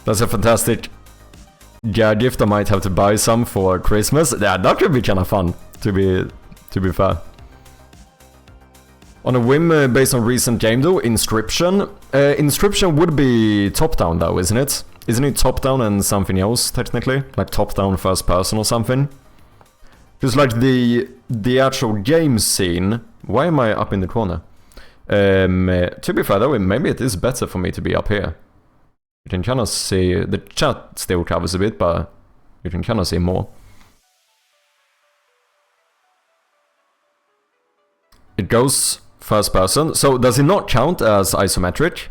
That's a fantastic gift. I might have to buy some for Christmas. Yeah, that could be kind of fun, to be fair. On a whim, based on recent game though, Inscription. Inscription would be top-down though, isn't it? Isn't it top-down and something else, technically? Like top-down first person or something? Because like the actual game scene... Why am I up in the corner? To be fair though, maybe it is better for me to be up here. You can kind of see... The chat still covers a bit, but you can kind of see more. It goes first person. So does it not count as isometric?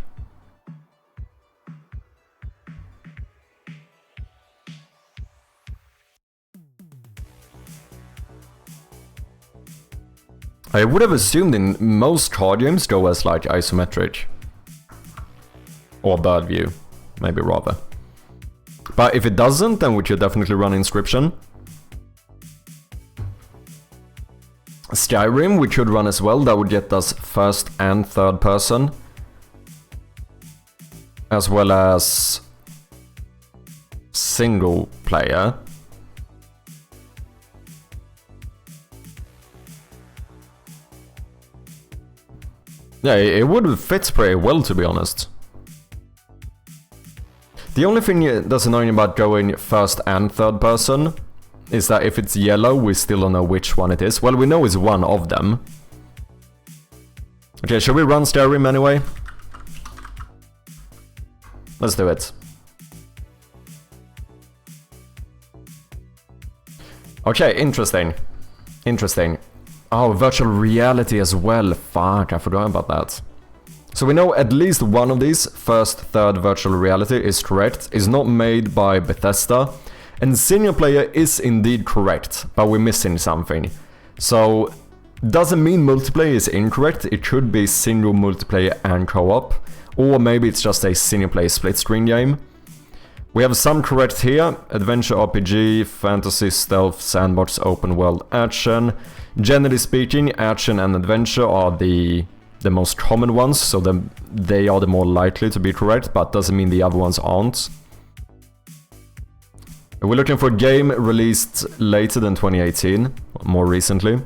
I would have assumed in most card games go as like isometric. Or bird view, maybe rather. But if it doesn't, then we should definitely run Inscription. Skyrim we could run as well, that would get us first and third person. As well as single player. Yeah, it would fit pretty well, to be honest. The only thing that's annoying about going first and third person is that if it's yellow, we still don't know which one it is. Well, we know it's one of them. Okay, shall we run Skyrim anyway? Let's do it. Okay, interesting. Interesting. Oh, virtual reality as well. Fuck, I forgot about that. So we know at least one of these, first, third virtual reality, is correct. Is not made by Bethesda. And single player is indeed correct, but we're missing something. So, doesn't mean multiplayer is incorrect. It could be single multiplayer and co-op. Or maybe it's just a single player split screen game. We have some correct here. Adventure RPG, fantasy, stealth, sandbox, open world, action. Generally speaking, action and adventure are the most common ones, so they are the more likely to be correct, but doesn't mean the other ones aren't. We're looking for a game released later than 2018, more recently.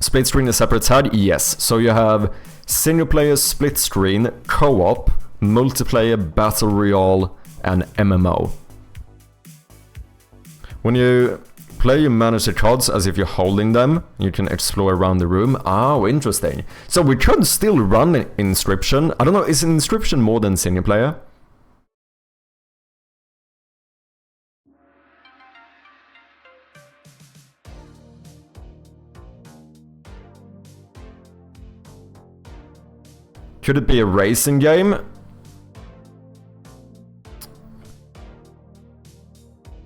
Split screen is separate tab? Yes. So you have single player, split screen, co-op, multiplayer, battle royale, and MMO. When you play, you manage the cards as if you're holding them. You can explore around the room. Oh, interesting. So we could still run Inscription. I don't know, is Inscription more than single player? Could it be a racing game?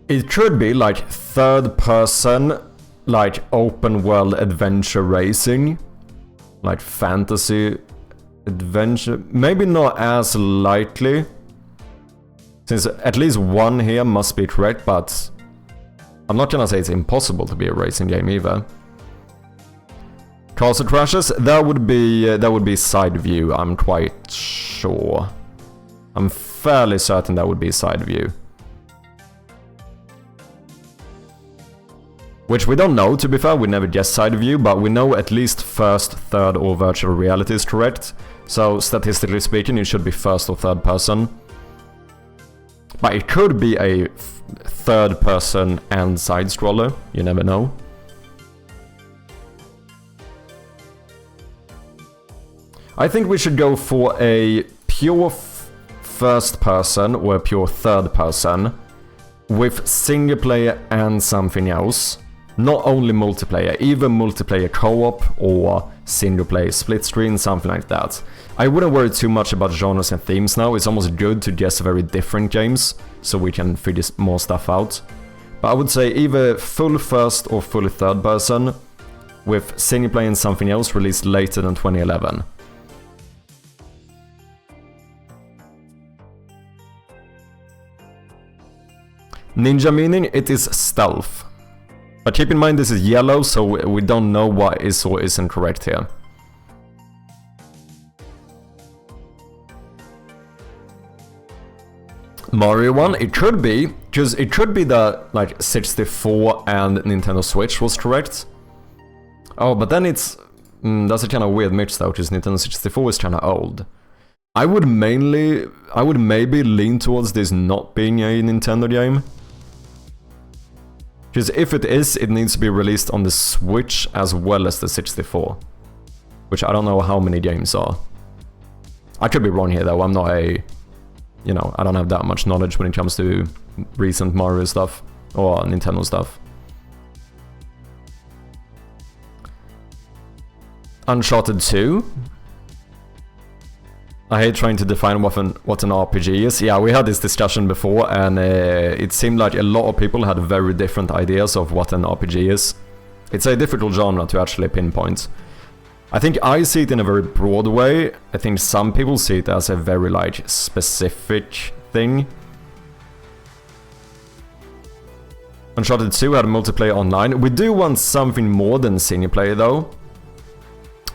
It could be like third person, like open world adventure racing, like fantasy adventure. Maybe not as likely, since at least one here must be correct, but I'm not gonna say it's impossible to be a racing game either. Castle Crashes, that would be side view, I'm quite sure. I'm fairly certain that would be side view. Which we don't know, to be fair, we never guessed side view, but we know at least first, third, or virtual reality is correct. So, statistically speaking, it should be first or third person. But it could be a third person and side scroller, you never know. I think we should go for a pure first person or a pure third person with single player and something else. Not only multiplayer, even multiplayer co-op or single player split screen, something like that. I wouldn't worry too much about genres and themes now, it's almost good to guess very different games, so we can figure more stuff out. But I would say either full first or full third person, with single player and something else released later than 2011. Ninja meaning it is stealth. But keep in mind this is yellow, so we don't know what is or isn't correct here. Mario 1, it could be, because it could be that like 64 and Nintendo Switch was correct. Oh, but then it's... that's a kind of weird mix though, because Nintendo 64 is kind of old. I would maybe lean towards this not being a Nintendo game. Because if it is, it needs to be released on the Switch as well as the 64. Which I don't know how many games are. I could be wrong here though, I'm not a... You know, I don't have that much knowledge when it comes to recent Mario stuff. Or Nintendo stuff. Uncharted 2? I hate trying to define what an RPG is. Yeah, we had this discussion before, and it seemed like a lot of people had very different ideas of what an RPG is. It's a difficult genre to actually pinpoint. I think I see it in a very broad way. I think some people see it as a very like specific thing. Uncharted 2 had multiplayer online. We do want something more than single player though.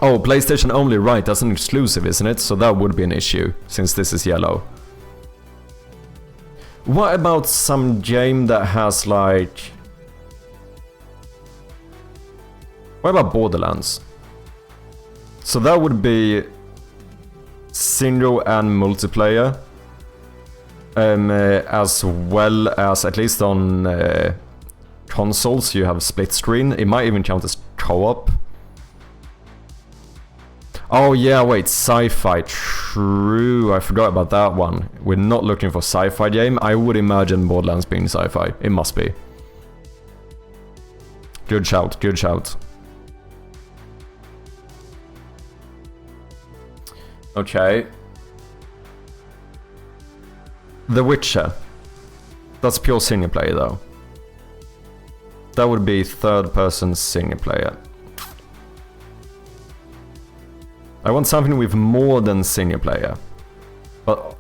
Oh, PlayStation only, right, that's an exclusive, isn't it? So that would be an issue, since this is yellow. What about some game that has like... What about Borderlands? So that would be single and multiplayer. As well as, at least on consoles, you have split screen. It might even count as co-op. Oh yeah, wait, sci-fi, true, I forgot about that one. We're not looking for sci-fi game. I would imagine Borderlands being sci-fi. It must be. Good shout, good shout. Okay. The Witcher. That's pure single player though. That would be third person single player. I want something with more than single player. But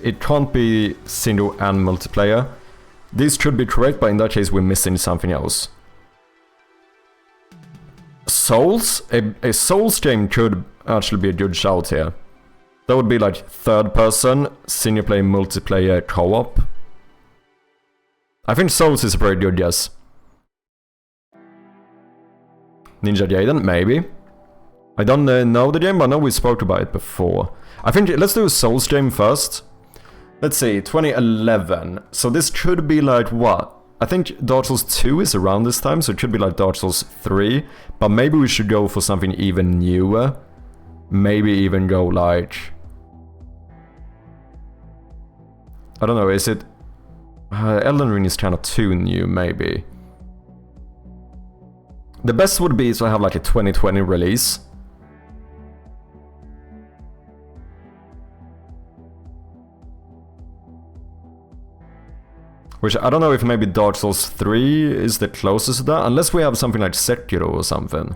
it can't be single and multiplayer. This should be correct, but in that case we're missing something else. Souls? A Souls game could actually be a good shout here. That would be like third person, single player, multiplayer, co-op. I think Souls is a very good guess. Ninja Gaiden, maybe. I don't know the game, but I know we spoke about it before. I think let's do a Souls game first. Let's see, 2011. So this could be like what? I think Dark Souls 2 is around this time, so it could be like Dark Souls 3. But maybe we should go for something even newer. Maybe even go like... I don't know, is it... Elden Ring is kind of too new, maybe. The best would be to have like a 2020 release. Which I don't know if maybe Dark Souls 3 is the closest to that, unless we have something like Sekiro or something.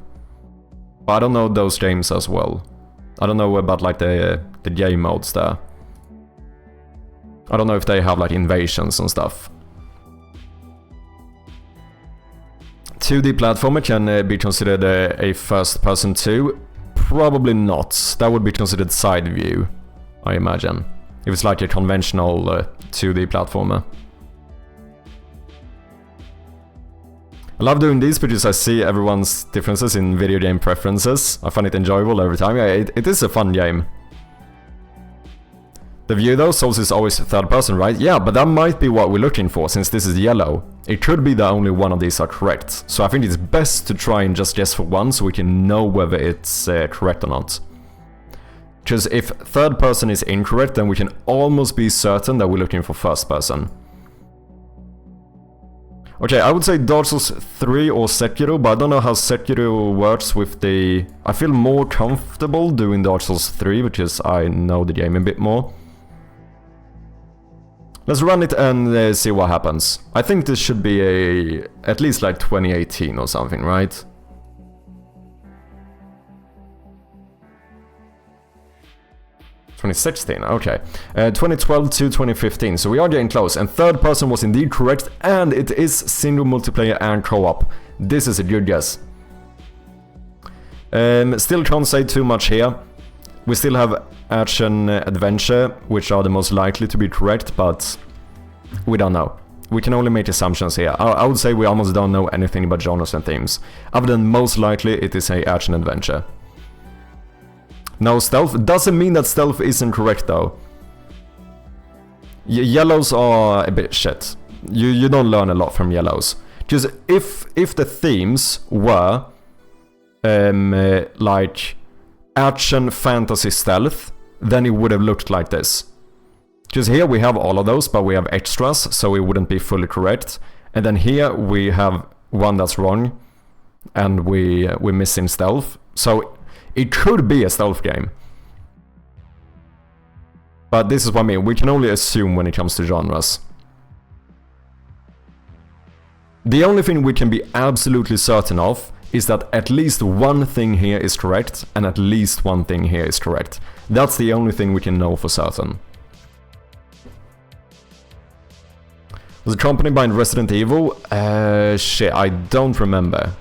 But I don't know those games as well. I don't know about like the game modes there. I don't know if they have like invasions and stuff. 2D platformer can be considered a first person too. Probably not. That would be considered side view, I imagine. If it's like a conventional 2D platformer. I love doing these because I see everyone's differences in video game preferences. I find it enjoyable every time. Yeah, it is a fun game. The view though, Souls is always third person, right? Yeah, but that might be what we're looking for, since this is yellow. It could be that only one of these are correct. So I think it's best to try and just guess for one, so we can know whether it's correct or not. Because if third person is incorrect, then we can almost be certain that we're looking for first person. Okay, I would say Dark Souls 3 or Sekiro, but I don't know how Sekiro works with the... I feel more comfortable doing Dark Souls 3, because I know the game a bit more. Let's run it and see what happens. I think this should be at least like 2018 or something, right? ...2016, okay. 2012 to 2015, so we are getting close. And third person was indeed correct, and it is single multiplayer and co-op. This is a good guess. Still can't say too much here. We still have action adventure, which are the most likely to be correct, but we don't know. We can only make assumptions here. I would say we almost don't know anything about genres and themes. Other than most likely it is a action adventure. No stealth. Doesn't mean that stealth isn't correct though. Yellows are a bit shit. You don't learn a lot from yellows. Because if the themes were like action, fantasy, stealth, then it would have looked like this. Because here we have all of those, but we have extras, so it wouldn't be fully correct. And then here we have one that's wrong, and we're missing stealth. So it could be a stealth game. But this is what I mean, we can only assume when it comes to genres. The only thing we can be absolutely certain of is that at least one thing here is correct, and at least one thing here is correct. That's the only thing we can know for certain. Was the company behind Resident Evil? Shit, I don't remember.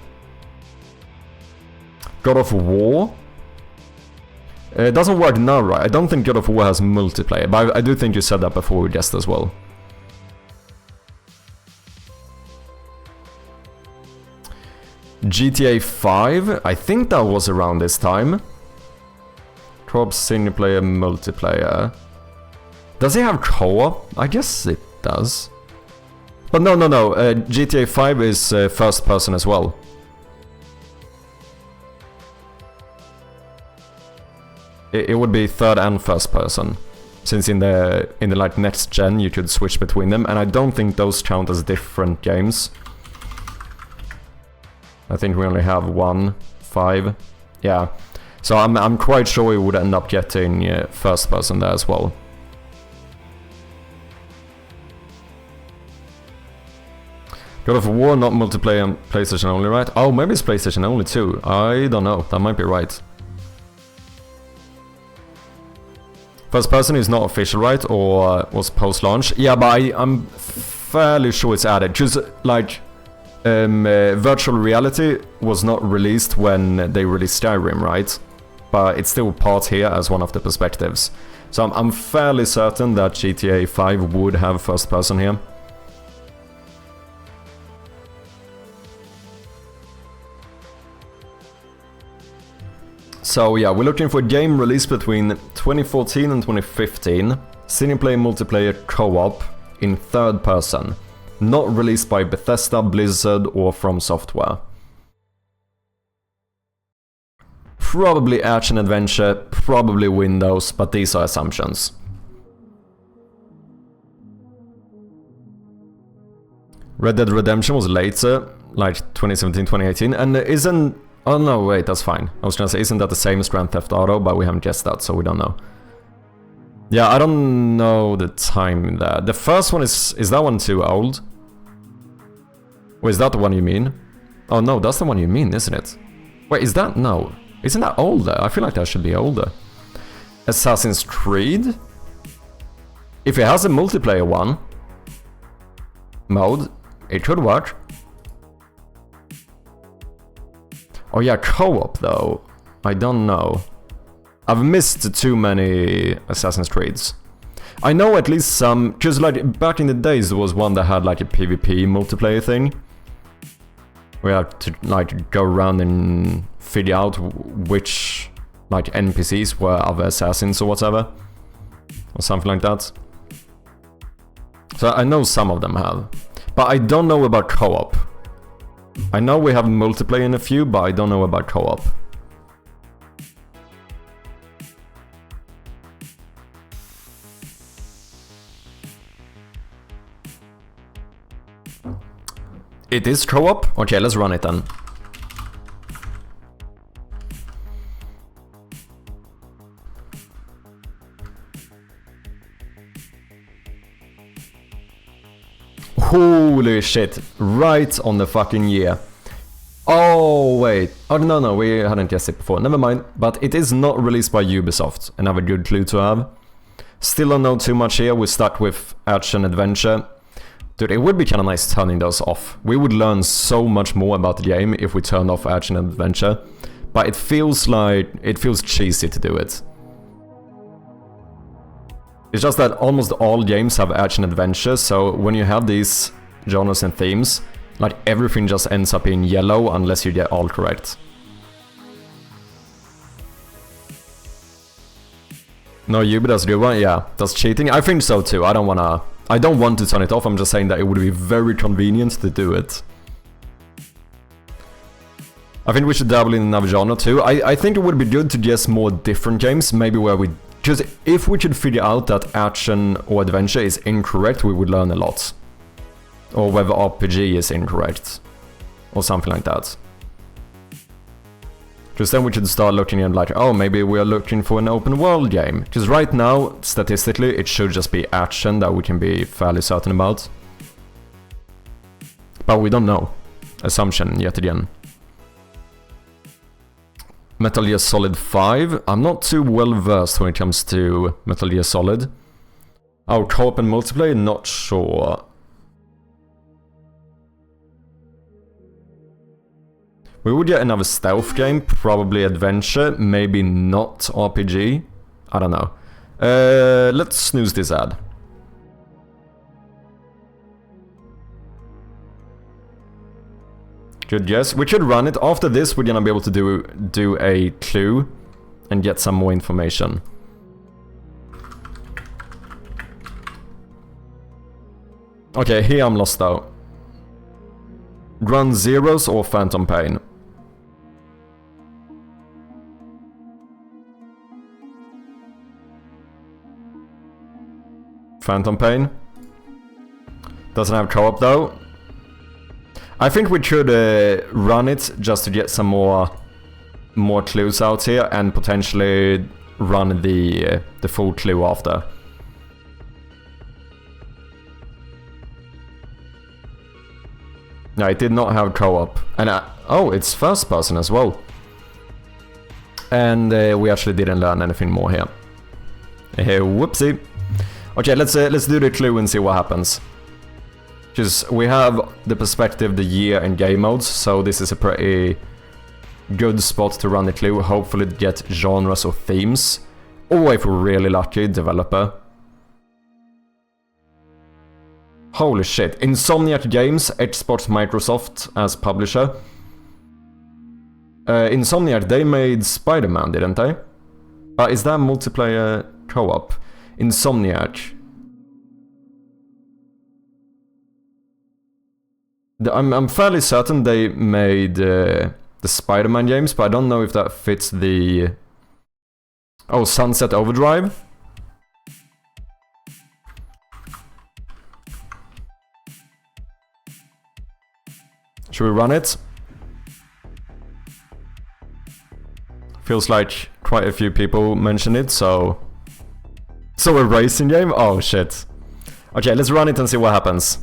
God of War? It doesn't work now, right? I don't think God of War has multiplayer, but I do think you said that before we guessed as well. GTA 5? I think that was around this time. Co-op, single player, multiplayer. Does it have co-op? I guess it does. But no. GTA 5 is first person as well. It would be third and first person, since in the like next gen you could switch between them, and I don't think those count as different games. I think we only have 5. Yeah, so I'm quite sure we would end up getting first person there as well. God of War, not multiplayer on PlayStation only, right? Oh, maybe it's PlayStation only too. I don't know. That might be right. First person is not official, right? Or was post-launch? Yeah, but I'm fairly sure it's added. Just like virtual reality was not released when they released Skyrim, right? But it's still part here as one of the perspectives. So I'm fairly certain that GTA 5 would have first person here. So yeah, we're looking for a game released between 2014 and 2015. Single-player multiplayer co-op in third person. Not released by Bethesda, Blizzard or From Software. Probably action adventure, probably Windows, but these are assumptions. Red Dead Redemption was later, like 2017, 2018, and isn't... Oh no, wait, that's fine. I was gonna say, isn't that the same as Grand Theft Auto, but we haven't guessed that, so we don't know. Yeah, I don't know the time there. The first one is that one too old? Or is that the one you mean? Oh no, that's the one you mean, isn't it? Wait, is that... No. Isn't that older? I feel like that should be older. Assassin's Creed? If it has a multiplayer one mode, it could work. Oh yeah, co-op though. I don't know. I've missed too many Assassin's Creeds. I know at least some, because like back in the days there was one that had like a PvP multiplayer thing. We had to like go around and figure out which like NPCs were other assassins or whatever. Or something like that. So I know some of them have. But I don't know about co-op. I know we have multiplayer in a few, but I don't know about co-op. It is co-op? Okay, let's run it then. Holy shit, right on the fucking year. Oh wait, oh no, we hadn't guessed it before, never mind. But it is not released by Ubisoft, another good clue to have. Still don't know too much here, we're stuck with action adventure. Dude, it would be kinda nice turning those off. We would learn so much more about the game if we turned off action adventure. But it feels cheesy to do it. It's just that almost all games have action adventure, so when you have these genres and themes, like everything just ends up in yellow unless you get all correct. No, Ubi does do one? Yeah, that's cheating. I think so too. I don't want to turn it off, I'm just saying that it would be very convenient to do it. I think we should dabble in another genre too. I think it would be good to guess more different games, maybe where we... Because if we could figure out that action or adventure is incorrect, we would learn a lot. Or whether RPG is incorrect. Or something like that. Because then we should start looking at like, oh, maybe we are looking for an open world game. Because right now, statistically, it should just be action that we can be fairly certain about. But we don't know. Assumption, yet again. Metal Gear Solid 5. I'm not too well versed when it comes to Metal Gear Solid. Oh, co-op and multiplayer? Not sure. We would get another stealth game, probably adventure, maybe not RPG. I don't know. Let's snooze this ad. Good guess. We should run it. After this, we're gonna be able to do a clue and get some more information. Okay, here I'm lost though. Ground Zeroes or Phantom Pain? Phantom Pain. Doesn't have co-op though. I think we should run it just to get some more clues out here and potentially run the full clue after. No, it did not have co-op. And oh, it's first person as well. And we actually didn't learn anything more here. Whoopsie. Okay, let's do the clue and see what happens. Because we have the perspective, the year, and game modes, so this is a pretty good spot to run the clue. Hopefully get genres or themes. Or if we're really lucky, developer. Holy shit. Insomniac Games, Xbox Microsoft as publisher. Insomniac, they made Spider-Man, didn't they? Is that multiplayer co-op? Insomniac. I'm fairly certain they made the Spider-Man games, but I don't know if that fits the... Oh, Sunset Overdrive? Should we run it? Feels like quite a few people mentioned it, so... So a racing game? Oh shit. Okay, let's run it and see what happens.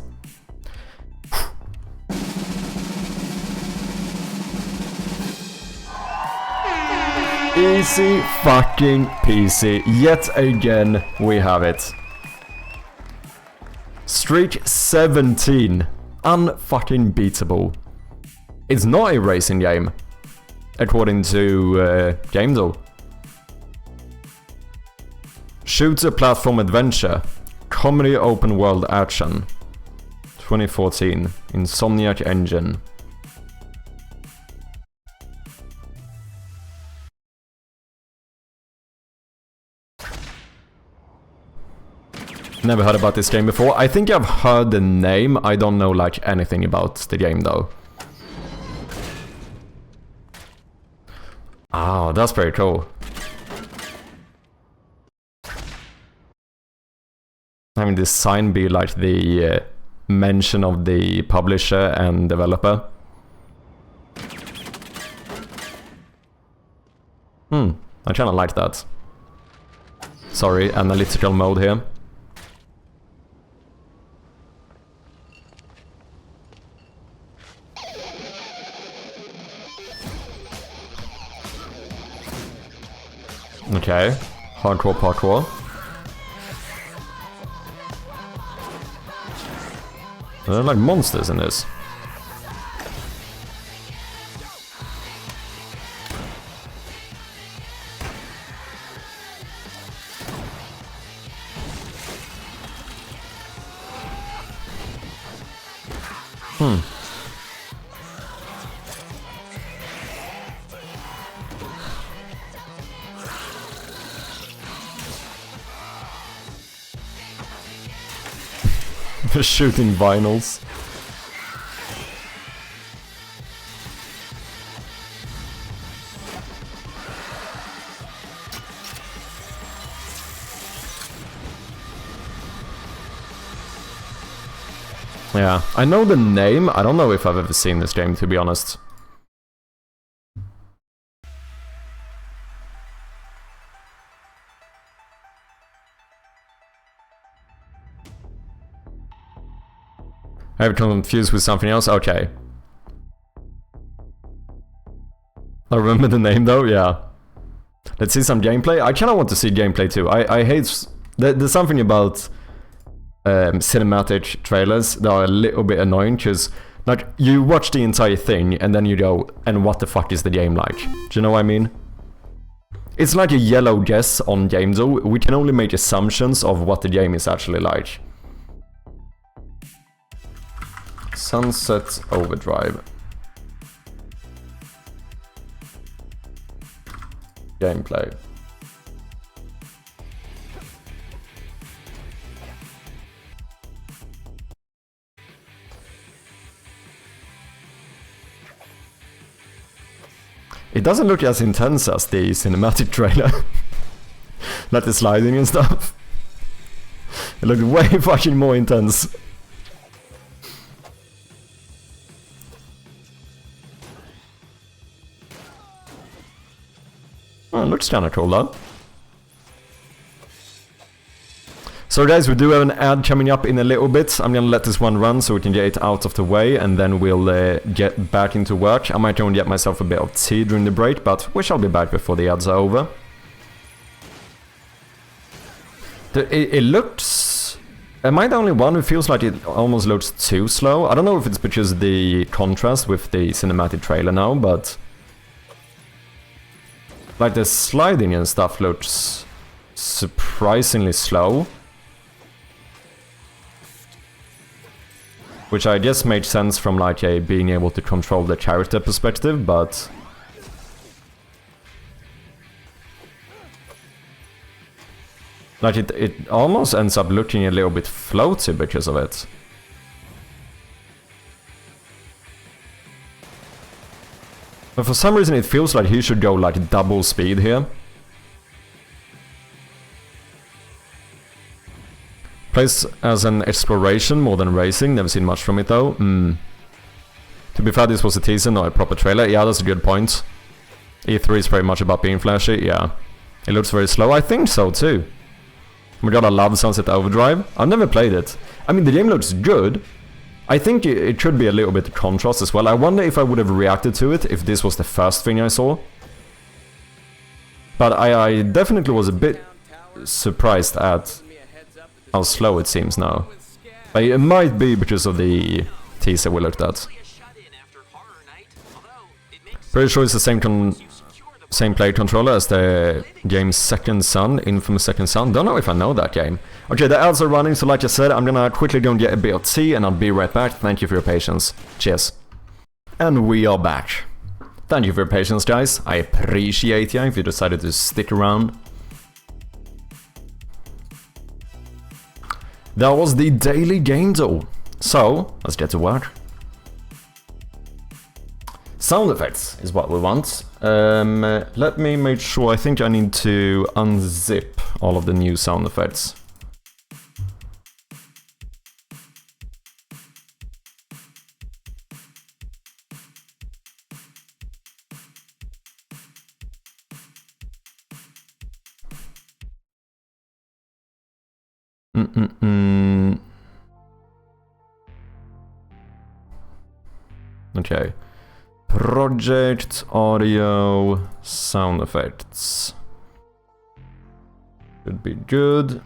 Easy fucking peasy. Yet again, we have it. Streak 17. Unfucking beatable. It's not a racing game, according to gamedev. Shooter platform adventure. Comedy open world action. 2014. Insomniac engine. Never heard about this game before. I think I've heard the name. I don't know like anything about the game though. Oh, that's pretty cool. Having this sign be like the mention of the publisher and developer. I kinda like that. Sorry, analytical mode here. Okay, hardcore parkour. There are like monsters in this. Shooting vinyls. Yeah, I know the name. I don't know if I've ever seen this game, to be honest. I have confused with something else? Okay. I remember the name though, yeah. Let's see some gameplay. I kinda want to see gameplay too. I hate... There's something about cinematic trailers that are a little bit annoying, because like, you watch the entire thing and then you go, and what the fuck is the game like? Do you know what I mean? It's like a yellow guess on gamedev. We can only make assumptions of what the game is actually like. Sunset Overdrive. Gameplay. It doesn't look as intense as the cinematic trailer. Like the sliding and stuff. It looked way fucking more intense. Oh, it looks kinda cool though. So guys, we do have an ad coming up in a little bit. I'm gonna let this one run so we can get it out of the way, and then we'll get back into work. I might go and get myself a bit of tea during the break, but we shall be back before the ads are over. It looks... Am I the only one who feels like it almost looks too slow? I don't know if it's because of the contrast with the cinematic trailer now, but... Like the sliding and stuff looks surprisingly slow. Which I guess made sense from like a being able to control the character perspective, but... Like it almost ends up looking a little bit floaty because of it. But for some reason it feels like he should go like double speed here. Plays as an exploration more than racing, never seen much from it though. To be fair, this was a teaser, not a proper trailer. Yeah, that's a good point. E3 is very much about being flashy, yeah. It looks very slow, I think so too. Oh my god, I love Sunset Overdrive. I've never played it. I mean, the game looks good. I think it should be a little bit of contrast as well. I wonder if I would have reacted to it if this was the first thing I saw. But I definitely was a bit surprised at how slow it seems now. It might be because of the teaser we looked at. Pretty sure it's the same play controller as the game's Second Son, Infamous Second Son. Don't know if I know that game. Okay, the ads are running, so like I said, I'm gonna quickly go and get a bit of tea and I'll be right back. Thank you for your patience. Cheers. And we are back. Thank you for your patience, guys. I appreciate you if you decided to stick around. That was the daily game though. So, let's get to work. Sound effects is what we want. Let me make sure, I think I need to unzip all of the new sound effects. Okay. Project, audio, sound effects. Should be good.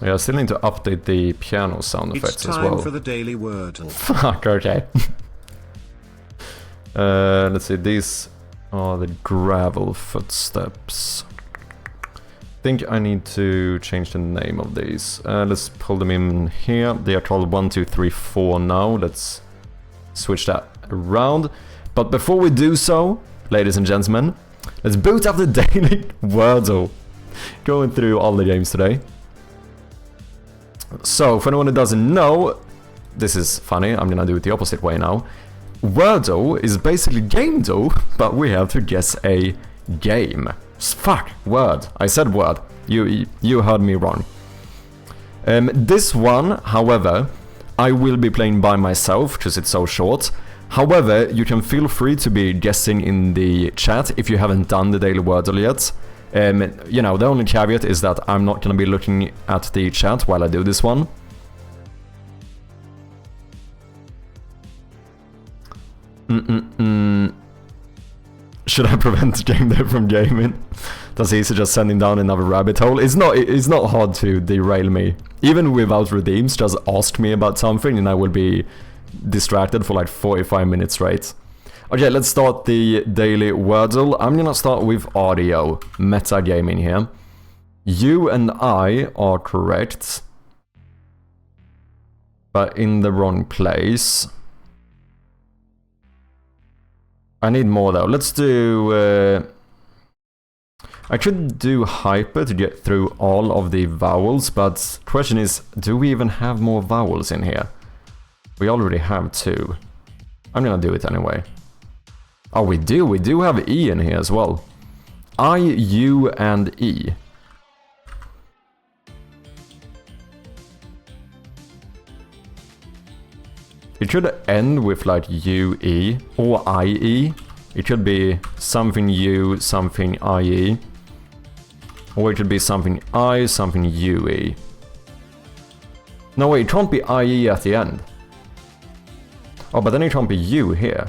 Yeah, I still need to update the piano sound effects as well. It's time for the daily Wordle. Fuck, okay. Let's see, these are the gravel footsteps. I think I need to change the name of these. Let's pull them in here. They are called 1, 2, 3, 4 now. Let's switch that around. But before we do so, ladies and gentlemen, let's boot up the daily Wordle. Going through all the games today. So, for anyone who doesn't know, this is funny, I'm gonna do it the opposite way now. Wordle is basically gamedev, but we have to guess a game. Fuck, word. I said word. You heard me wrong. This one, however, I will be playing by myself, because it's so short. However, you can feel free to be guessing in the chat if you haven't done the daily Wordle yet. You know, the only caveat is that I'm not gonna be looking at the chat while I do this one. Should I prevent gamedev from gaming? That's easy, just sending down another rabbit hole. It's not hard to derail me. Even without redeems, just ask me about something and I will be distracted for like 45 minutes straight. Okay, let's start the daily Wordle. I'm gonna start with audio. Metagaming here. You and I are correct. But in the wrong place. I need more though. Let's do... I could do hyper to get through all of the vowels, but the question is, do we even have more vowels in here? We already have 2. I'm gonna do it anyway. Oh, we do have E in here as well. I, U, and E. It should end with like UE or IE. It should be something U, something IE. Or it should be something I, something UE. No, wait, it can't be IE at the end. Oh, but then it can't be U here.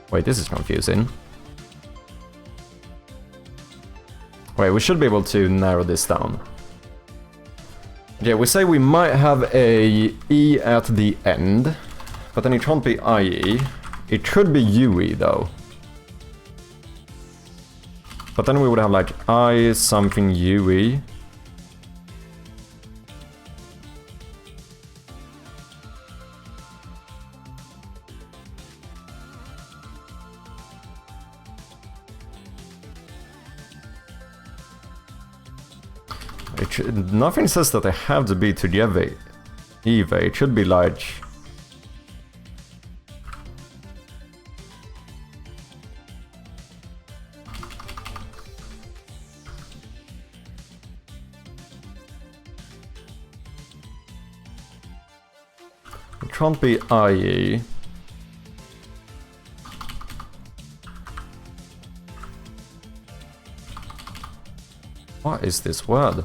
Wait, this is confusing. Wait, we should be able to narrow this down. Yeah, we say we might have a E at the end, but then it can't be IE. It could be UE though. But then we would have like I something UE. Nothing says that they have to be together either. It should be like... It can't be IE. What is this word?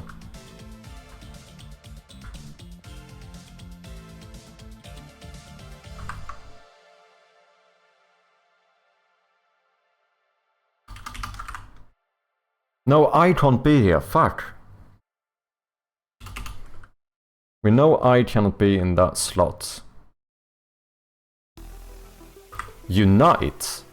No, I can't be here, fuck. We know I cannot be in that slot. Unite?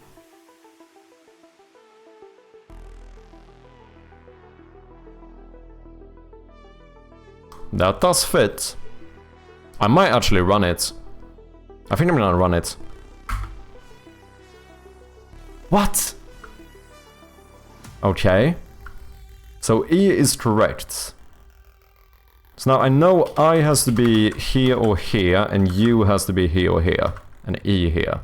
That does fit. I might actually run it. I think I'm gonna run it. What? Okay. So E is correct. So now I know I has to be here or here, and U has to be here or here, and E here.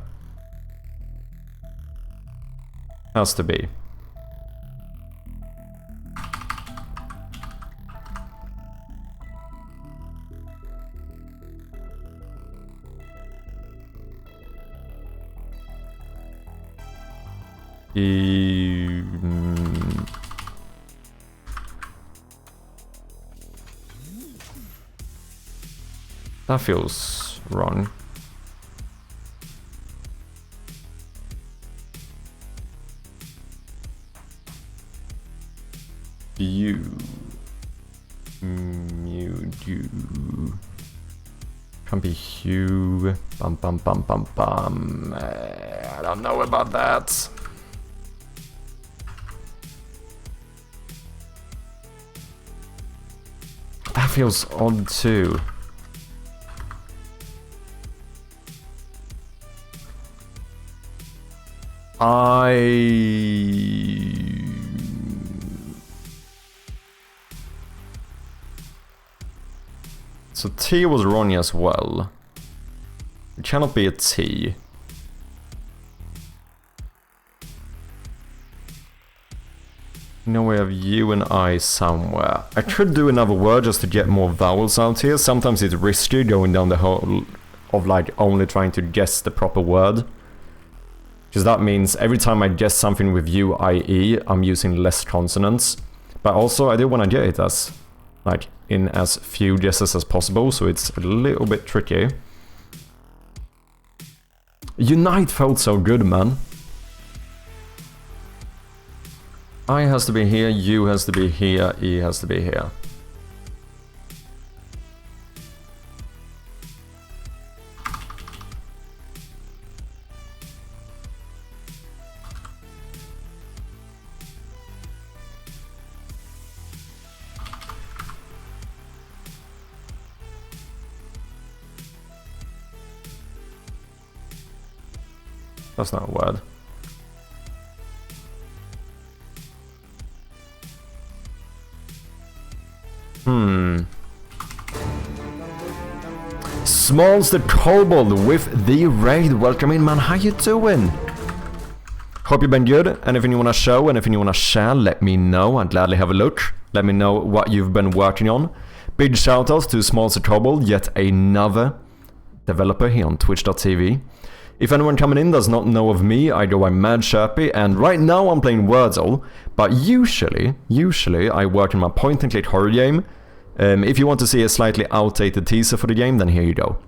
Has to be. That feels wrong. You. Can't be Hugh. Bum bum bum bum bum. I don't know about that. That feels odd too. So T was wrong as well. It cannot be a T. Now we have U and I somewhere. I could do another word just to get more vowels out here. Sometimes it's risky going down the whole of like only trying to guess the proper word. Because that means every time I guess something with U-I-E, I'm using less consonants. But also I do want to get it as, like, in as few guesses as possible, so it's a little bit tricky. Unite felt so good, man. I has to be here, U has to be here, E has to be here. That's not a word. Smalls the Kobold with the raid. Welcome in, man. How you doing? Hope you've been good. Anything you want to show, anything you want to share, let me know. I'd gladly have a look. Let me know what you've been working on. Big shoutouts to Smalls the Kobold, yet another developer here on twitch.tv. If anyone coming in does not know of me, I go by Mad Sherpy, and right now I'm playing Wordle, but usually I work in my point-and-click horror game, If you want to see a slightly outdated teaser for the game, then here you go.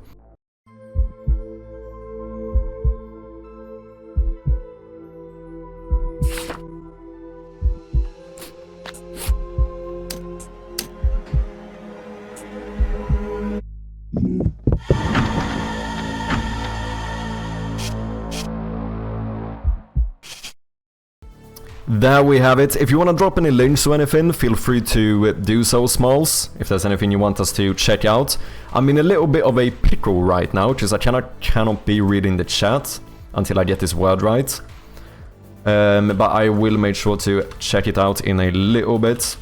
There we have it. If you want to drop any links or anything, feel free to do so, Smalls. If there's anything you want us to check out. I'm in a little bit of a pickle right now, because I cannot be reading the chat until I get this word right. But I will make sure to check it out in a little bit.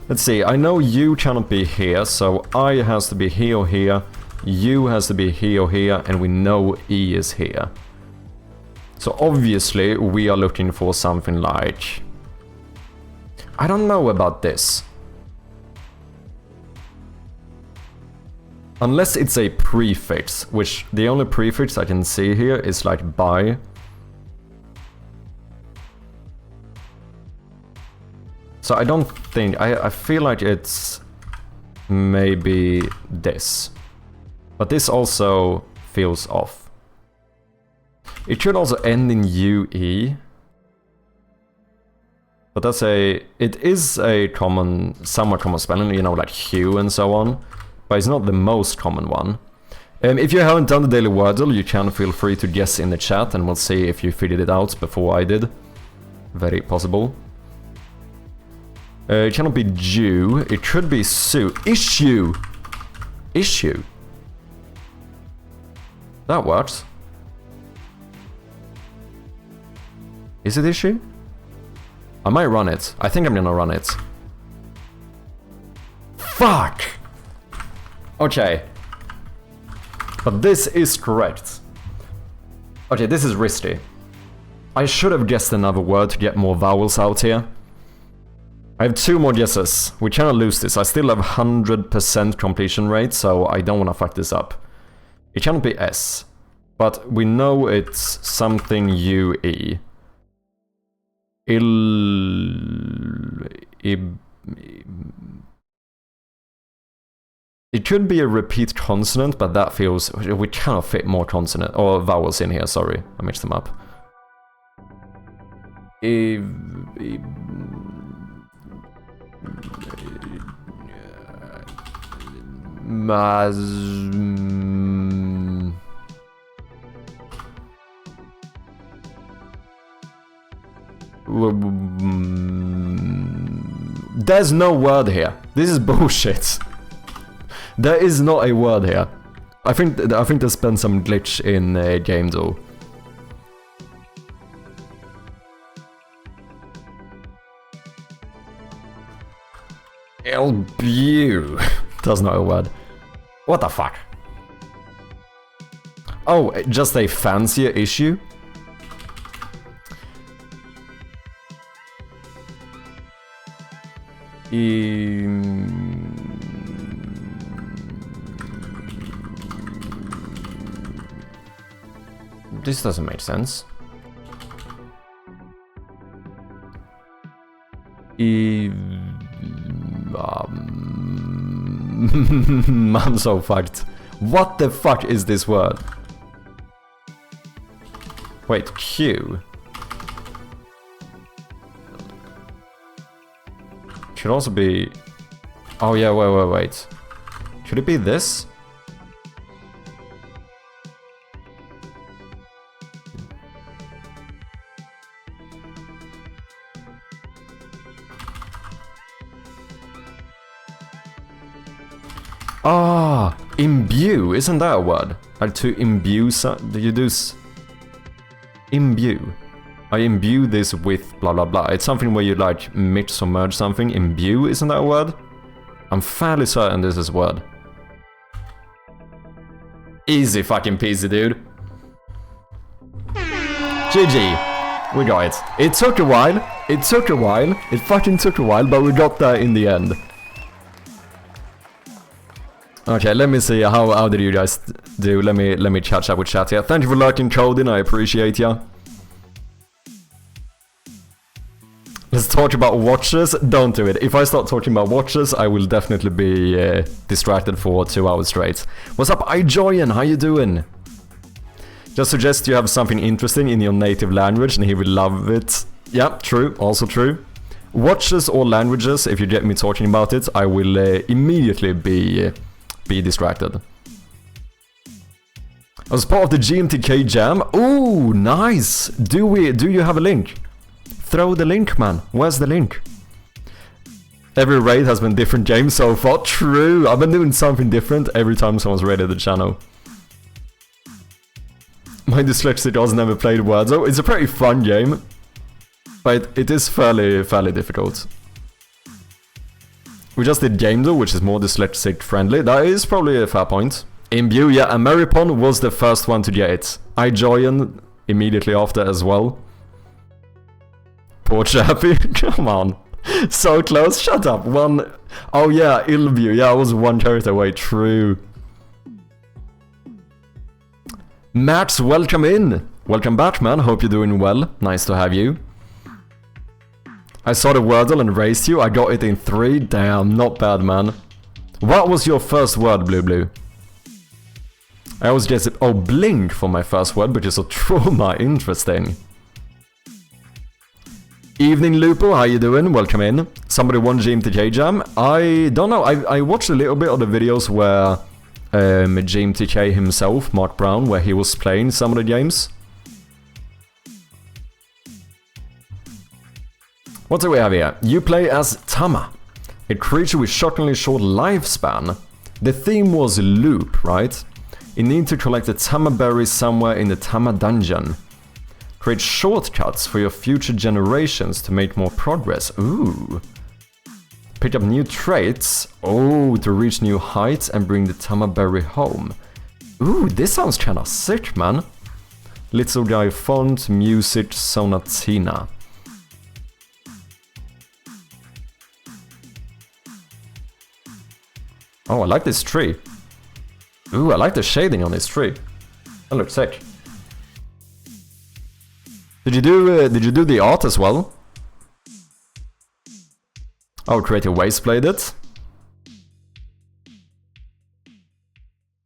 Let's see, I know you cannot be here, so I has to be here or here, you has to be here or here, and we know E is here. So obviously we are looking for something like... I don't know about this. Unless it's a prefix, which the only prefix I can see here is like by. So I don't think... I feel like it's maybe this. But this also feels off. It should also end in UE. But that's a... It is a common, somewhat common spelling, you know, like hue and so on. But it's not the most common one. If you haven't done the daily Wordle, you can feel free to guess in the chat and we'll see if you figured it out before I did. Very possible. It cannot be due. It should be sue. Issue! Issue. That works. Is it issue? I might run it. I think I'm gonna run it. Fuck! Okay. But this is correct. Okay, this is risky. I should have guessed another word to get more vowels out here. I have 2 more guesses. We cannot lose this. I still have 100% completion rate, so I don't want to fuck this up. It cannot be S. But we know it's something UE. It could be a repeat consonant, but that feels... We cannot fit more consonant or vowels in here, sorry. I mixed them up. There's no word here. This is bullshit. There is not a word here. I think there's been some glitch in gamedev. Elbew. That's not a word. What the fuck? Oh, just a fancier issue? This doesn't make sense. I'm so fucked. What the fuck is this word? Wait, Q? Should also be... Oh yeah, wait. Should it be this? Ah, imbue, isn't that a word? Like to imbue, you do imbue. I imbue this with blah blah blah. It's something where you like mix or merge something. Imbue, isn't that a word? I'm fairly certain this is a word. Easy fucking peasy, dude. GG. We got it. It took a while. It fucking took a while, but we got there in the end. Okay, let me see, how did you guys do? Let me catch up with chat here. Thank you for lurking, Codin, I appreciate ya. Let's talk about watches. Don't do it. If I start talking about watches, I will definitely be distracted for 2 hours straight. What's up, iJoyan? How you doing? Just suggest you have something interesting in your native language and he will love it. Yeah, true. Also true. Watches or languages, if you get me talking about it, I will immediately be distracted. I was part of the GMTK jam. Ooh, nice! Do you have a link? Throw the link, man. Where's the link? Every raid has been different games so far. True! I've been doing something different every time someone's raided the channel. My dyslexic has never played Words. Oh, it's a pretty fun game. But it is fairly difficult. We just did gamedev, which is more dyslexic friendly. That is probably a fair point. Imbue, yeah, Ameripon was the first one to get it. iJoyan immediately after as well. Poor Chappy, come on. So close, shut up. One... Oh yeah, Imbue, yeah, I was one character away, true. Max, welcome in. Welcome back, man, hope you're doing well. Nice to have you. I saw the Wordle and raised you, I got it in 3. Damn, not bad, man. What was your first word, Blue? I always guess it. Oh, blink for my first word, which is a trauma. Interesting. Evening, Lupo. How you doing? Welcome in. Somebody won GMTK Jam. I don't know. I watched a little bit of the videos where GMTK himself, Mark Brown, where he was playing some of the games. What do we have here? You play as Tama, a creature with shockingly short lifespan. The theme was loop, right? You need to collect a Tama berry somewhere in the Tama dungeon. Create shortcuts for your future generations to make more progress. Ooh. Pick up new traits. Oh, to reach new heights and bring the Tama berry home. Ooh, this sounds kinda sick, man. Little guy font, music, sonatina. Oh, I like this tree. Ooh, I like the shading on this tree. That looks sick. Did you do the art as well? Oh, Creative Waste played it.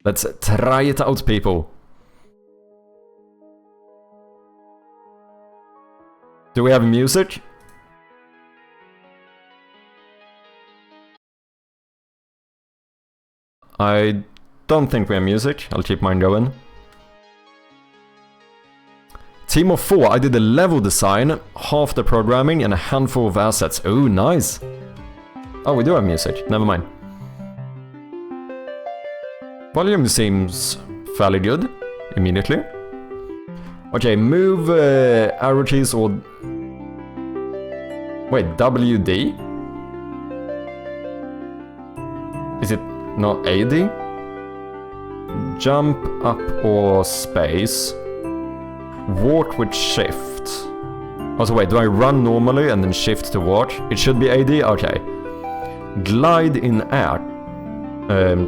Let's try it out, people. Do we have music? I don't think we have music. I'll keep mine going. Team of 4. I did the level design, half the programming, and a handful of assets. Ooh, nice. Oh, we do have music. Never mind. Volume seems fairly good. Immediately. Okay, move arrow keys or... Wait, WD? Is it not AD? Jump up or space. Walk with shift. Also wait, do I run normally and then shift to walk? It should be AD? Okay. Glide in air.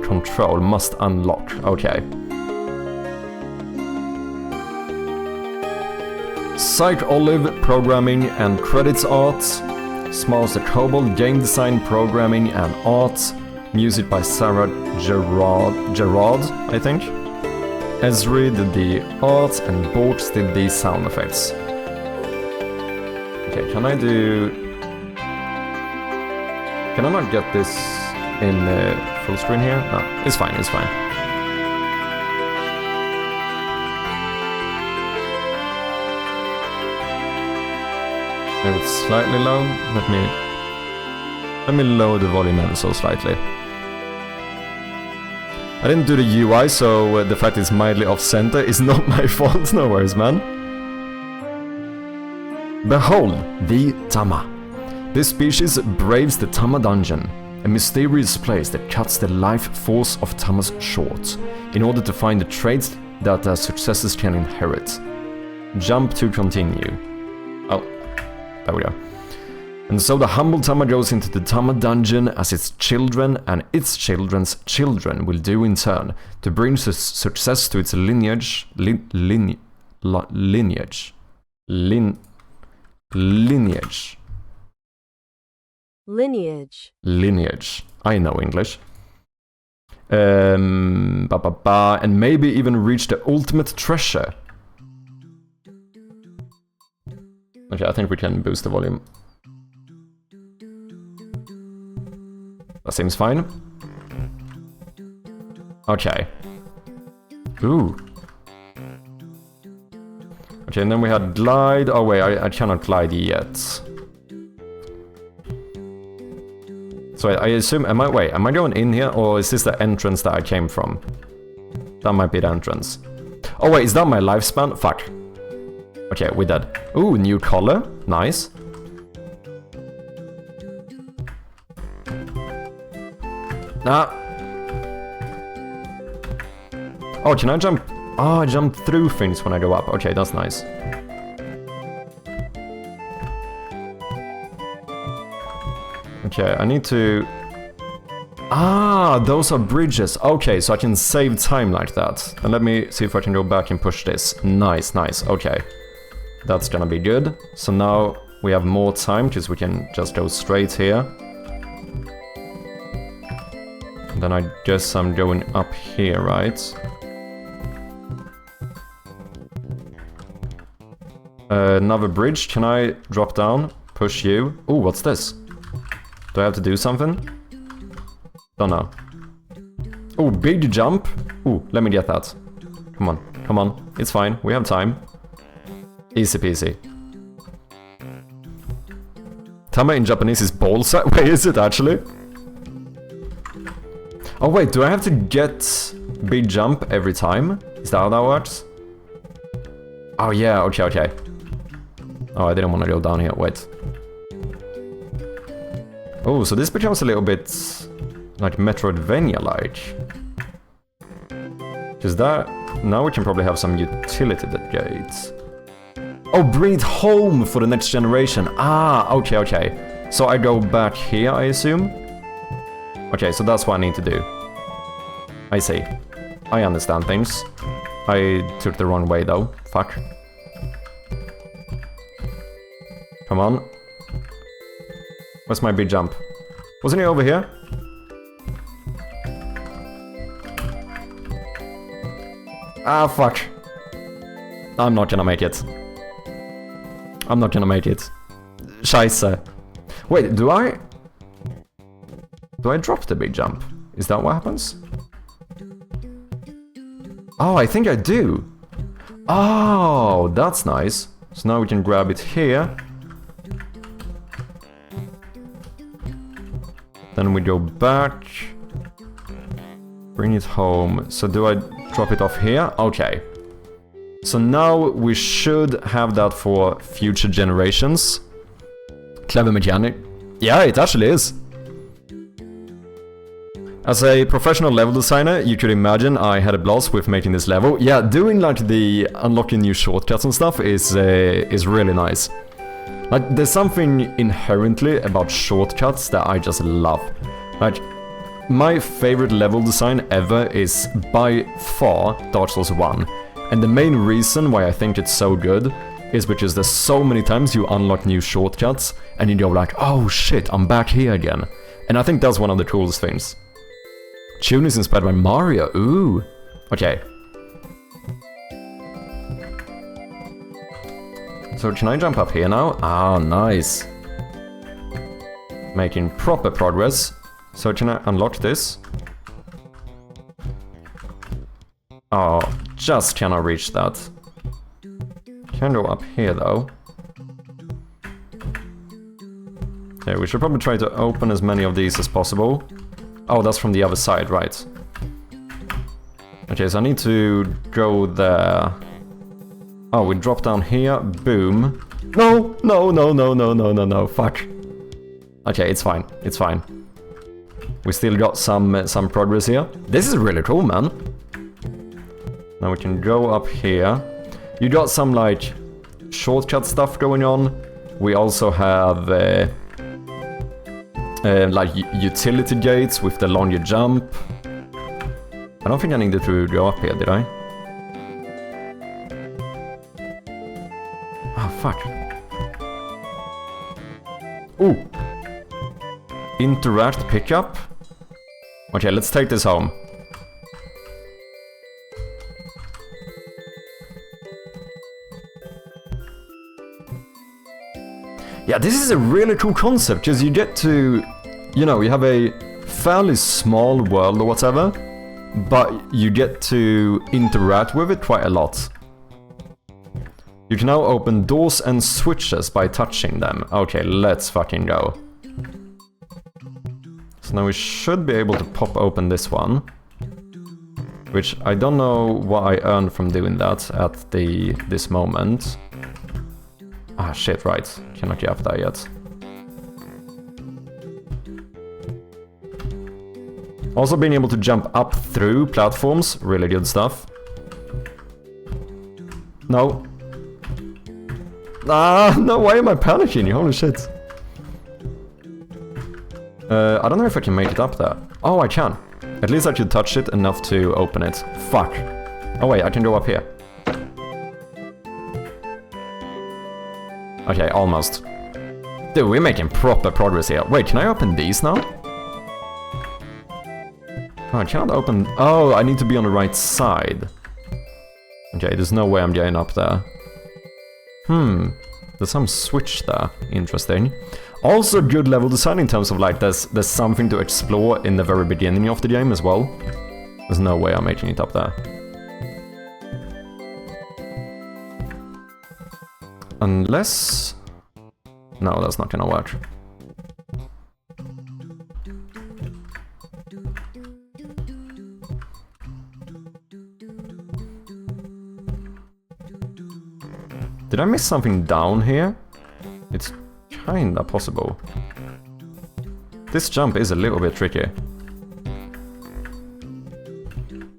Control must unlock. Okay. Psych Olive programming and credits art. Smalls the Kobold game design programming and art. Music by Sarah Gerard, I think. Esri did the art and Bortz did the sound effects. Okay, can I not get this in full screen here? No, it's fine, it's fine. Maybe it's slightly low. Let me lower the volume ever so slightly. I didn't do the UI, so the fact it's mildly off-center is not my fault, no worries, man. Behold, the Tama. This species braves the Tama dungeon, a mysterious place that cuts the life force of Tamas short, in order to find the traits that their successors can inherit. Jump to continue. Oh, there we go. And so the humble Tama goes into the Tama dungeon as its children and its children's children will do in turn to bring success to its lineage. Lineage. Lineage. Lineage. I know English. And maybe even reach the ultimate treasure. Okay, I think we can boost the volume. That seems fine. Okay. Ooh. Okay, and then we had glide. Oh wait, I cannot glide yet. So I assume, am I going in here, or is this the entrance that I came from? That might be the entrance. Oh wait, is that my lifespan? Fuck. Okay, we're dead. Ooh, new color. Nice. Ah. Oh, can I jump? Oh, I jump through things when I go up. Okay, that's nice. Okay, I need to... Ah, those are bridges. Okay, so I can save time like that. And let me see if I can go back and push this. Nice, nice. Okay. That's gonna be good. So now we have more time, because we can just go straight here. And then I guess I'm going up here, right? Another bridge. Can I drop down? Push you. Ooh, what's this? Do I have to do something? Don't know. Ooh, big jump. Ooh, let me get that. Come on, come on. It's fine. We have time. Easy peasy. Tama in Japanese is balsa. Wait, is it actually? Oh wait, do I have to get big jump every time? Is that how that works? Oh yeah, okay, okay. Oh, I didn't want to go down here, wait. Oh, so this becomes a little bit like Metroidvania-like. Because that... Now we can probably have some utility gates. Oh, bring it home for the next generation. Ah, okay, okay. So I go back here, I assume? Okay, so that's what I need to do. I see. I understand things. I took the wrong way though. Fuck. Come on. Where's my big jump? Wasn't he over here? Ah, fuck. I'm not gonna make it. I'm not gonna make it. Scheisse. Wait, do I drop the big jump? Is that what happens? Oh, I think I do. Oh, that's nice. So now we can grab it here. Then we go back. Bring it home. So do I drop it off here? Okay. So now we should have that for future generations. Clever mechanic. Yeah, it actually is. As a professional level designer, you could imagine I had a blast with making this level. Yeah, doing like the unlocking new shortcuts and stuff is really nice. Like, there's something inherently about shortcuts that I just love. Like, my favorite level design ever is by far Dark Souls 1. And the main reason why I think it's so good is because there's so many times you unlock new shortcuts and you go like, oh shit, I'm back here again. And I think that's one of the coolest things. Tune is inspired by Mario. Ooh. Okay. So can I jump up here now? Ah, nice. Making proper progress. So can I unlock this? Oh, just cannot reach that. Can go up here though. Okay, we should probably try to open as many of these as possible. Oh, that's from the other side, right. Okay, so I need to go there. Oh, we drop down here, boom. No, no, no, no, no, no, no, no, fuck. Okay, it's fine, it's fine. We still got some progress here. This is really cool, man. Now we can go up here. You got some, like, shortcut stuff going on. We also have, like, utility gates with the longer jump. I don't think I needed to go up here, did I? Oh, fuck. Ooh. Interact pickup? Okay, let's take this home. Yeah, this is a really cool concept, because you get to, you know, you have a fairly small world or whatever, but you get to interact with it quite a lot. You can now open doors and switches by touching them. Okay, let's fucking go. So now we should be able to pop open this one. Which I don't know what I earned from doing that at this moment. Ah, shit, right. Cannot get that yet. Also being able to jump up through platforms, really good stuff. No. Ah, no, why am I panicking? Holy shit. I don't know if I can make it up there. Oh, I can. At least I could touch it enough to open it. Fuck. Oh wait, I can go up here. Okay, almost. Dude, we're making proper progress here. Wait, can I open these now? Oh, I cannot open... Oh, I need to be on the right side. Okay, there's no way I'm getting up there. There's some switch there. Interesting. Also good level design in terms of like there's something to explore in the very beginning of the game as well. There's no way I'm making it up there. Unless... No, that's not gonna work. Did I miss something down here? It's kinda possible. This jump is a little bit tricky.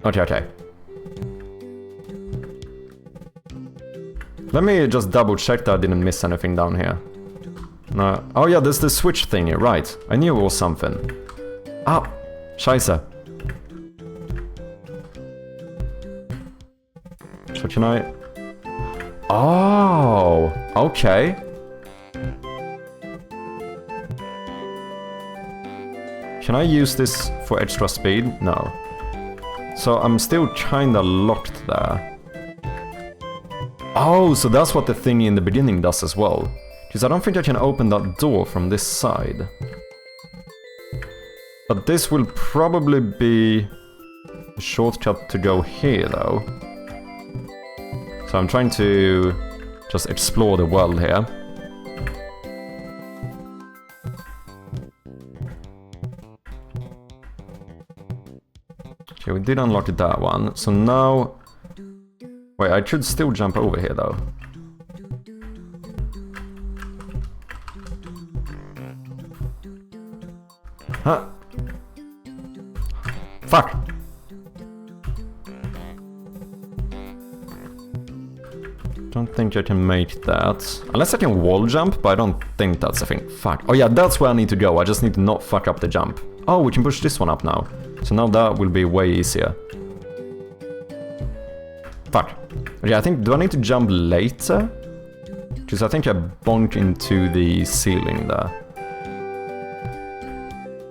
Okay, okay. Let me just double check that I didn't miss anything down here. No. Oh yeah, there's the switch thingy, right. I knew it was something. Ah! Scheisse. So can I... Oh! Okay. Can I use this for extra speed? No. So I'm still kinda locked there. Oh, so that's what the thingy in the beginning does as well. Because I don't think I can open that door from this side. But this will probably be a shortcut to go here, though. So I'm trying to just explore the world here. Okay, we did unlock that one. So now... Wait, I should still jump over here, though. Huh. Fuck! Don't think I can make that. Unless I can wall jump, but I don't think that's a thing. Fuck. Oh yeah, that's where I need to go. I just need to not fuck up the jump. Oh, we can push this one up now. So now that will be way easier. Fuck. Okay, I think... Do I need to jump later? Because I think I bonked into the ceiling there.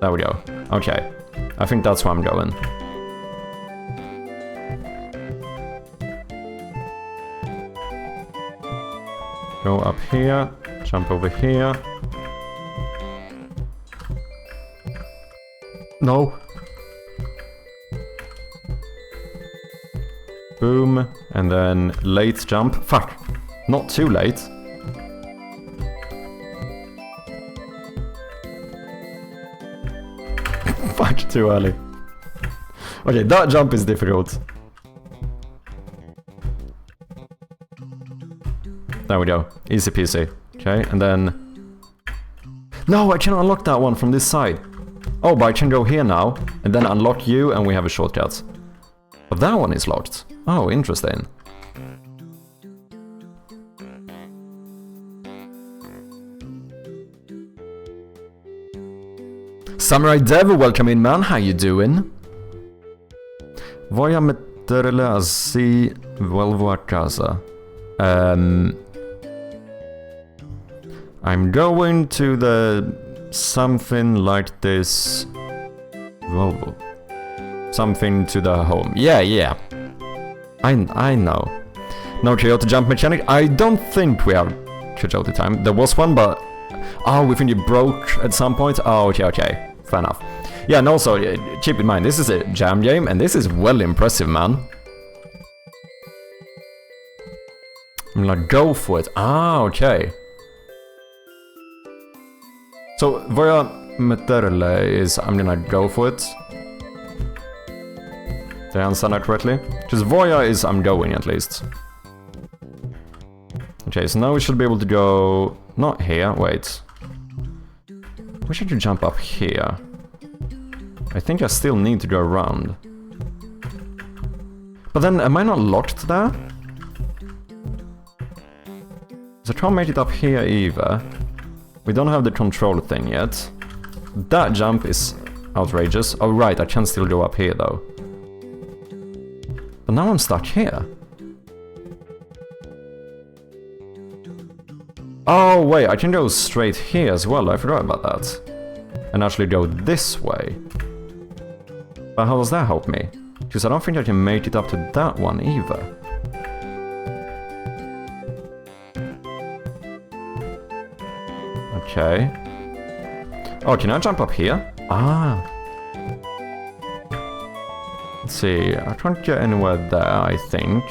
There we go. Okay. I think that's where I'm going. Go up here. Jump over here. No. Boom. And then late jump. Fuck. Not too late. Fuck, too early. Okay, that jump is difficult. There we go. Easy peasy. Okay, and then... No, I can unlock that one from this side. Oh, but I can go here now, and then unlock you, and we have a shortcut. But that one is locked. Oh, interesting. Samurai Dev, welcome in man, how you doing? Voy a meterle así, vuelvo a casa. I'm going to the something like this. Volvo. Something to the home. Yeah. I know. No Toyota jump mechanic. I don't think we have Toyota time. There was one, but... Oh, we think it broke at some point? Oh, okay. Fair enough. Yeah, and also, keep in mind, this is a jam game, and this is well impressive, man. I'm gonna go for it. Ah, okay. So, voy a meterle is I'm gonna go for it. Did I understand that correctly? Just voya is I'm going, at least. Okay, so now we should be able to go... Not here, wait. We should jump up here. I think I still need to go around. But then, am I not locked there? So I can't make it up here either. We don't have the control thing yet. That jump is outrageous. Oh right, I can still go up here though. But now I'm stuck here. Oh wait, I can go straight here as well, I forgot about that. And actually go this way. But how does that help me? Because I don't think I can make it up to that one either. Okay. Oh, can I jump up here? Ah. Let's see, I can't get anywhere there, I think.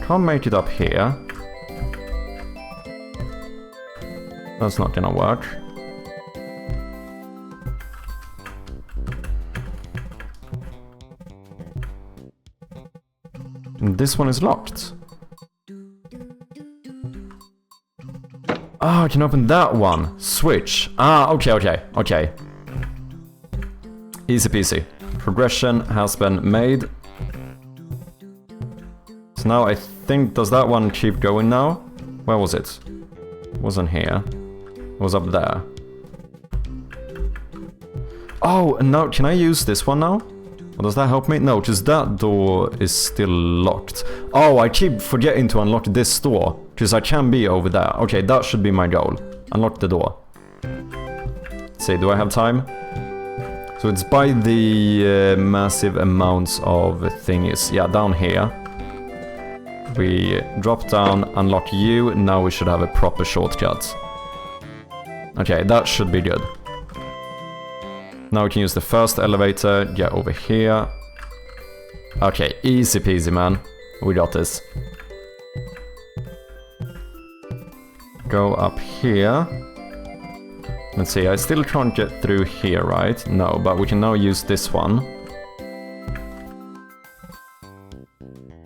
Can't make it up here. That's not gonna work. And this one is locked. Ah, I can open that one. Switch. Ah, okay. Easy peasy. Progression has been made. So now I think, does that one keep going now? Where was it? It wasn't here. It was up there. Oh, and now, can I use this one now? Or does that help me? No, just that door is still locked. Oh, I keep forgetting to unlock this door. Because I can be over there. Okay, that should be my goal. Unlock the door. Let's see, do I have time? So it's by the massive amounts of thingies. Yeah, down here. We drop down, unlock you. Now we should have a proper shortcut. Okay, that should be good. Now we can use the first elevator, get over here. Okay, easy peasy, man. We got this. Go up here. Let's see, I still can't get through here, right? No, but we can now use this one.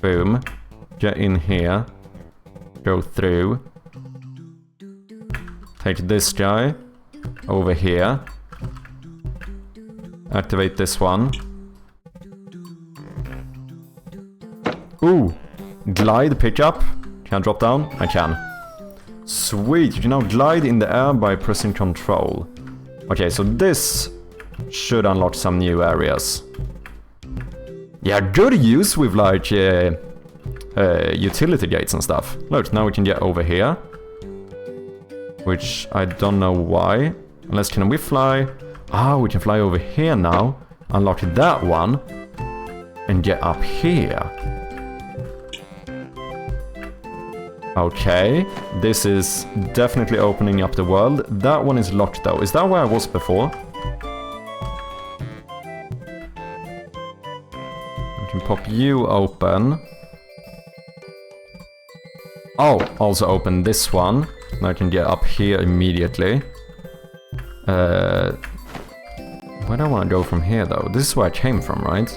Boom. Get in here. Go through. Take this guy. Over here. Activate this one. Ooh! Glide pickup. Can I drop down? I can. Sweet! You can now glide in the air by pressing control. Okay, so this should unlock some new areas. Yeah, good use with like utility gates and stuff. Look, now we can get over here. Which I don't know why. Unless, can we fly? Ah, we can fly over here now, unlock that one, and get up here. Okay, this is definitely opening up the world. That one is locked though. Is that where I was before? I can pop you open. Oh, also open this one. Now I can get up here immediately. Where do I want to go from here, though? This is where I came from, right?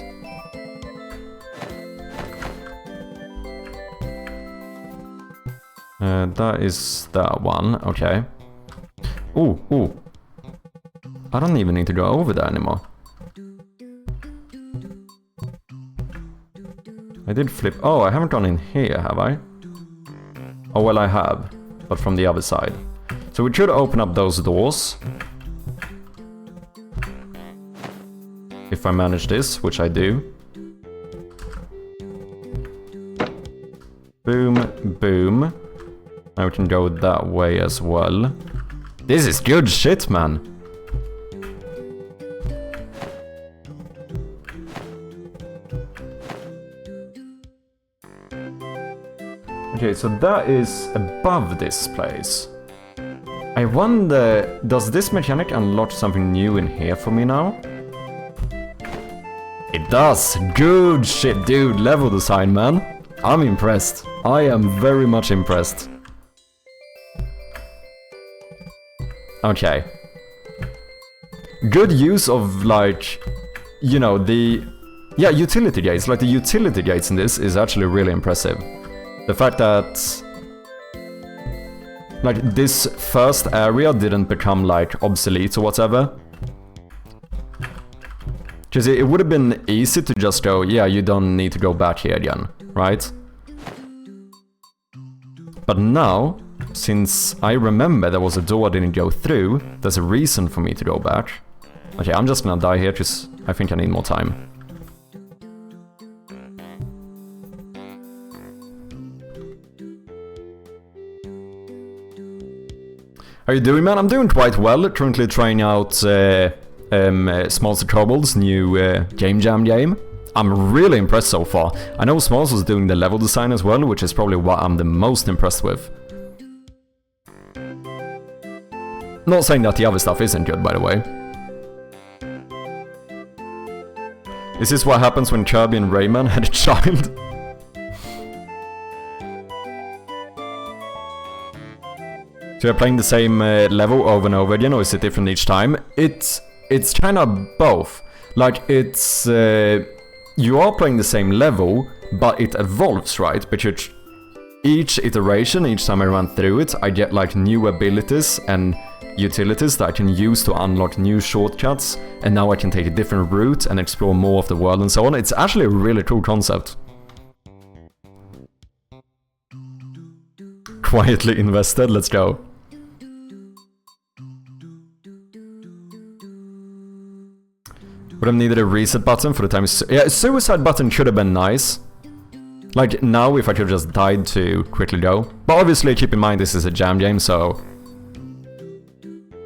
That is that one. Okay. Ooh. I don't even need to go over there anymore. I did flip... Oh, I haven't gone in here, have I? Oh, well, I have. But from the other side. So we should open up those doors. If if I manage this, which I do. Boom, boom. Now we can go that way as well. This is good shit, man. Okay, so that is above this place. I wonder, does this mechanic unlock something new in here for me now? It does! Good shit, dude. Level design, man. I'm impressed. I am very much impressed. Okay. Good use of, like, you know, the... Yeah, utility gates. Like, the utility gates in this is actually really impressive. The fact that... like, this first area didn't become, like, obsolete or whatever. Because it would have been easy to just go, yeah, you don't need to go back here again, right? But now, since I remember there was a door I didn't go through, there's a reason for me to go back. Okay, I'm just gonna die here because I think I need more time. How you doing, man? I'm doing quite well. Currently trying out Smalls the Kobold's new Game Jam game. I'm really impressed so far. I know Smalls was doing the level design as well, which is probably what I'm the most impressed with. Not saying that the other stuff isn't good, by the way. Is this what happens when Kirby and Rayman had a child? So you're playing the same level over and over again, or is it different each time? It's kind of both. Like, it's... you are playing the same level, but it evolves, right? Because each iteration, each time I run through it, I get, like, new abilities and utilities that I can use to unlock new shortcuts, and now I can take a different route and explore more of the world and so on. It's actually a really cool concept. Quietly invested, let's go. Would have needed a reset button for the time. Yeah, a suicide button should have been nice. Like, now if I could have just died to quickly go. But obviously, keep in mind this is a jam game, so...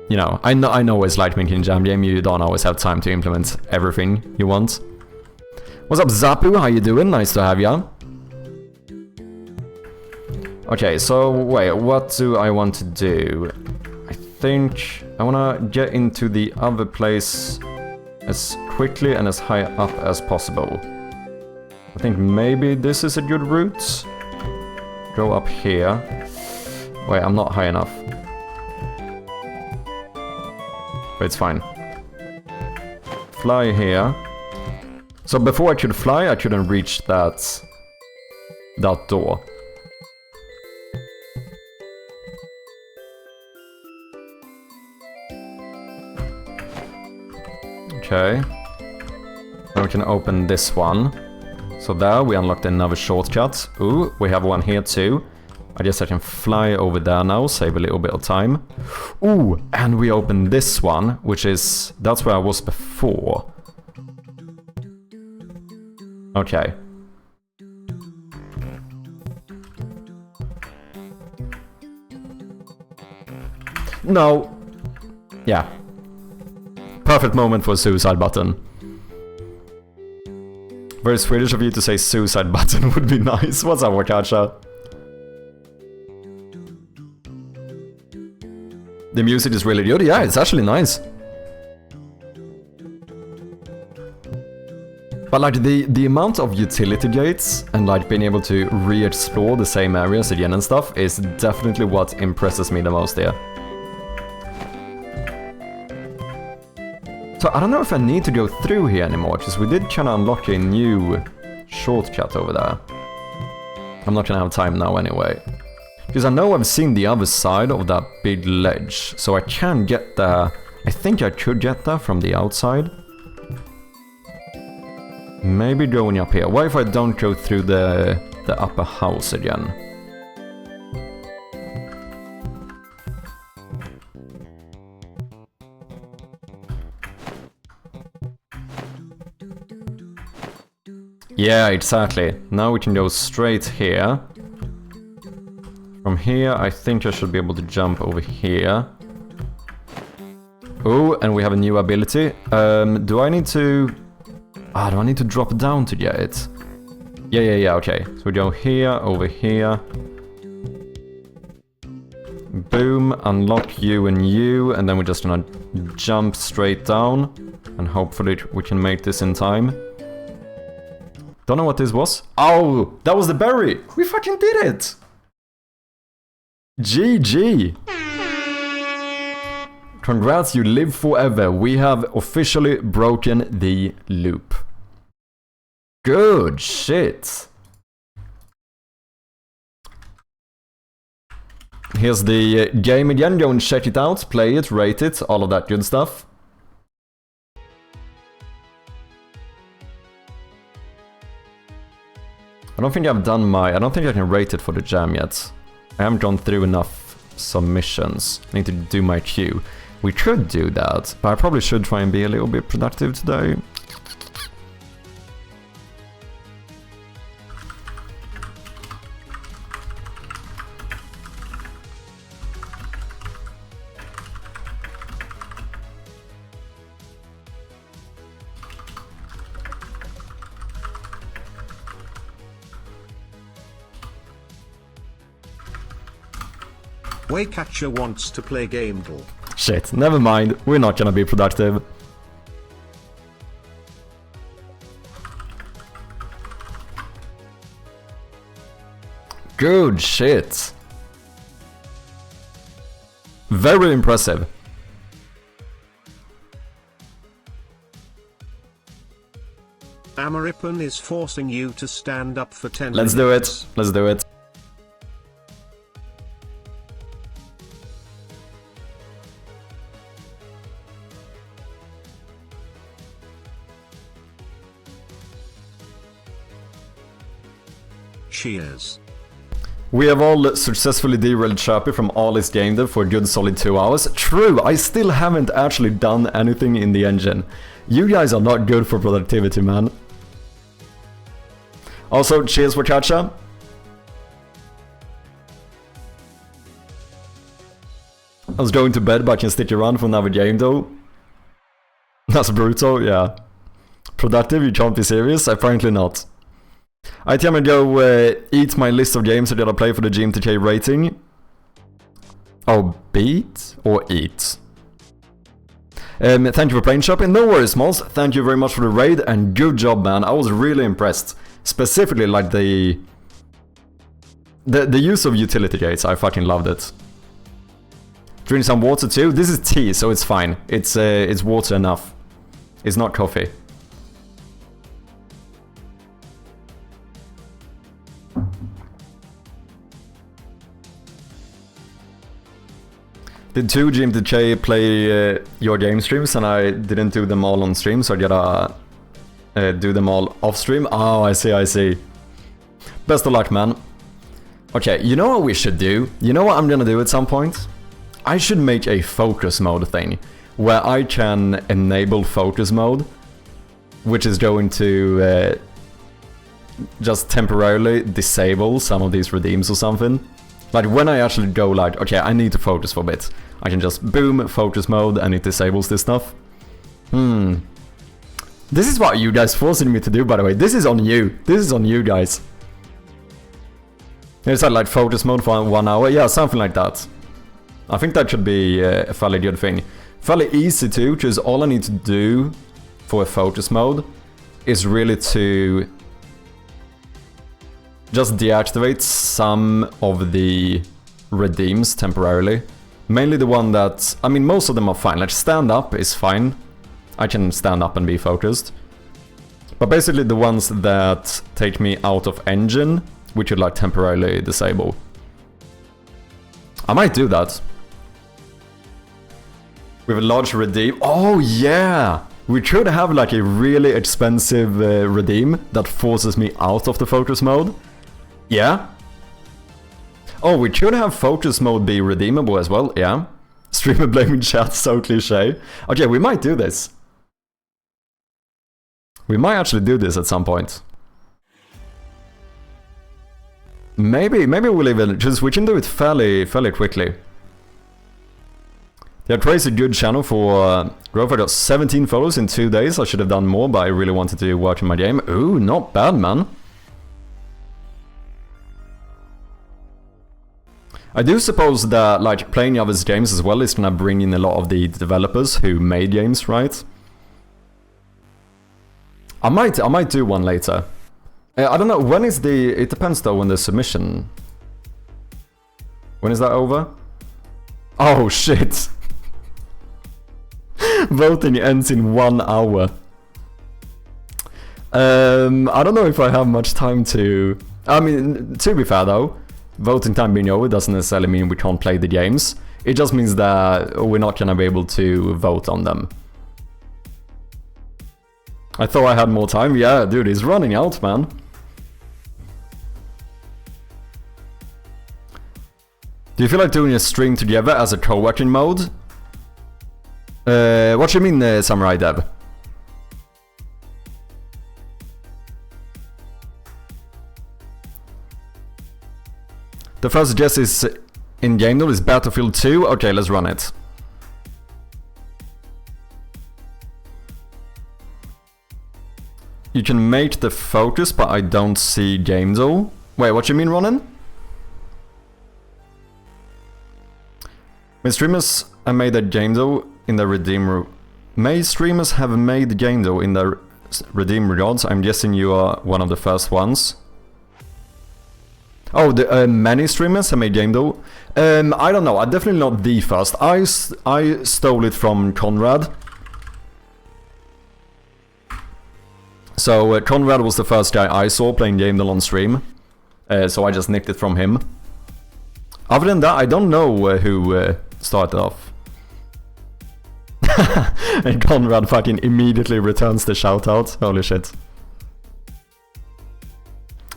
You know, I know it's like making a jam game, you don't always have time to implement everything you want. What's up, Zapu? How you doing? Nice to have ya. Okay, so wait, what do I want to do? I think I wanna get into the other place as quickly and as high up as possible. I think maybe this is a good route. Go up here. Wait, I'm not high enough. But it's fine. Fly here. So before I could fly, I couldn't reach that door. Okay. Now we can open this one. So there, we unlocked another shortcut. Ooh, we have one here too. I guess I can fly over there now, save a little bit of time. Ooh, and we open this one, which is... that's where I was before. Okay. No. Yeah. Perfect moment for a suicide button. Very Swedish of you to say suicide button would be nice. What's up, Wakacha? The music is really good. Yeah, it's actually nice. But like the amount of utility gates and like being able to re-explore the same areas again and stuff is definitely what impresses me the most here. So I don't know if I need to go through here anymore, because we did kind of unlock a new shortcut over there. I'm not gonna have time now anyway. Because I know I've seen the other side of that big ledge, so I can get there. I think I could get there from the outside. Maybe going up here. What if I don't go through the upper house again? Yeah, exactly. Now we can go straight here. From here, I think I should be able to jump over here. Oh, and we have a new ability. Do I need to... Ah, do I need to drop down to get it? Yeah, okay. So we go here, over here. Boom, unlock you, and then we're just gonna jump straight down. And hopefully we can make this in time. Don't know what this was. Oh, that was the berry! We fucking did it! GG! Congrats, you live forever. We have officially broken the loop. Good shit! Here's the game again. Go and check it out, play it, rate it, all of that good stuff. I don't think I've done my... I don't think I can rate it for the jam yet. I haven't gone through enough submissions. I need to do my queue. We could do that, but I probably should try and be a little bit productive today. Waycatcher wants to play gamedev. Shit, never mind. We're not gonna be productive. Good shit. Very impressive. Amarippan is forcing you to stand up for 10 Let's minutes. do it. Let's do it. Cheers. We have all successfully derailed Chirpy from all his gamedev for a good solid 2 hours. True, I still haven't actually done anything in the engine. You guys are not good for productivity, man. Also, cheers for Kacha. I was going to bed, but I can stick around for another game though. That's brutal, yeah. Productive, you can't be serious? Apparently not. I think I'm gonna go eat my list of games that I play for the GMTK rating. Oh, beat or eat? Thank you for playing, Shopping. No worries, Smalls. Thank you very much for the raid, and good job, man. I was really impressed. Specifically, like the use of utility gates. I fucking loved it. Drink some water too. This is tea, so it's fine. It's water enough. It's not coffee. Did 2 GMTK play your game streams, and I didn't do them all on stream, so I gotta do them all off stream? Oh, I see. Best of luck, man. Okay, you know what we should do? You know what I'm gonna do at some point? I should make a focus mode thing, where I can enable focus mode, which is going to just temporarily disable some of these redeems or something. Like when I actually go like, okay, I need to focus for a bit, I can just boom, focus mode, and it disables this stuff. This is what you guys forcing me to do, by the way. This is on you. This is on you guys. It's like focus mode for 1 hour. Yeah, something like that. I think that should be a fairly good thing. Fairly easy too, because all I need to do for a focus mode is really to just deactivate some of the redeems temporarily. Mainly the one that... I mean, most of them are fine. Like, stand up is fine. I can stand up and be focused. But basically the ones that take me out of engine, we should like temporarily disable. I might do that. With a large redeem. Oh yeah! We could have like a really expensive redeem that forces me out of the focus mode. Yeah. Oh, we could have focus mode be redeemable as well, yeah. Streamer blaming chat, so cliche. Okay, we might do this. We might actually do this at some point. Maybe we'll even just we can do it fairly quickly. Yeah, Trey's a good channel for growth. I got 17 follows in 2 days. I should have done more, but I really wanted to work in my game. Ooh, not bad, man. I do suppose that like playing others' games as well is gonna bring in a lot of the developers who made games, right? I might do one later. I don't know, when is the... It depends though when the submission... When is that over? Oh shit! Voting ends in 1 hour. I don't know if I have much time to... I mean, to be fair though, voting time being over doesn't necessarily mean we can't play the games. It just means that we're not gonna be able to vote on them. I thought I had more time. Yeah, dude, it's running out, man. Do you feel like doing a stream together as a co-working mode? What do you mean, Samurai Dev? The first guess is in game though is Battlefield 2. Okay, let's run it. You can make the focus, but I don't see game though. Wait, what you mean, Ronan? May streamers have made a game though in the Redeemer. May streamers have made game though in the Redeemer gods. I'm guessing you are one of the first ones. Oh, the many streamers have made game though. I don't know. I'm definitely not the first. I stole it from Conrad. So Conrad was the first guy I saw playing game on stream. So I just nicked it from him. Other than that, I don't know who started off. And Conrad fucking immediately returns the shoutout. Holy shit.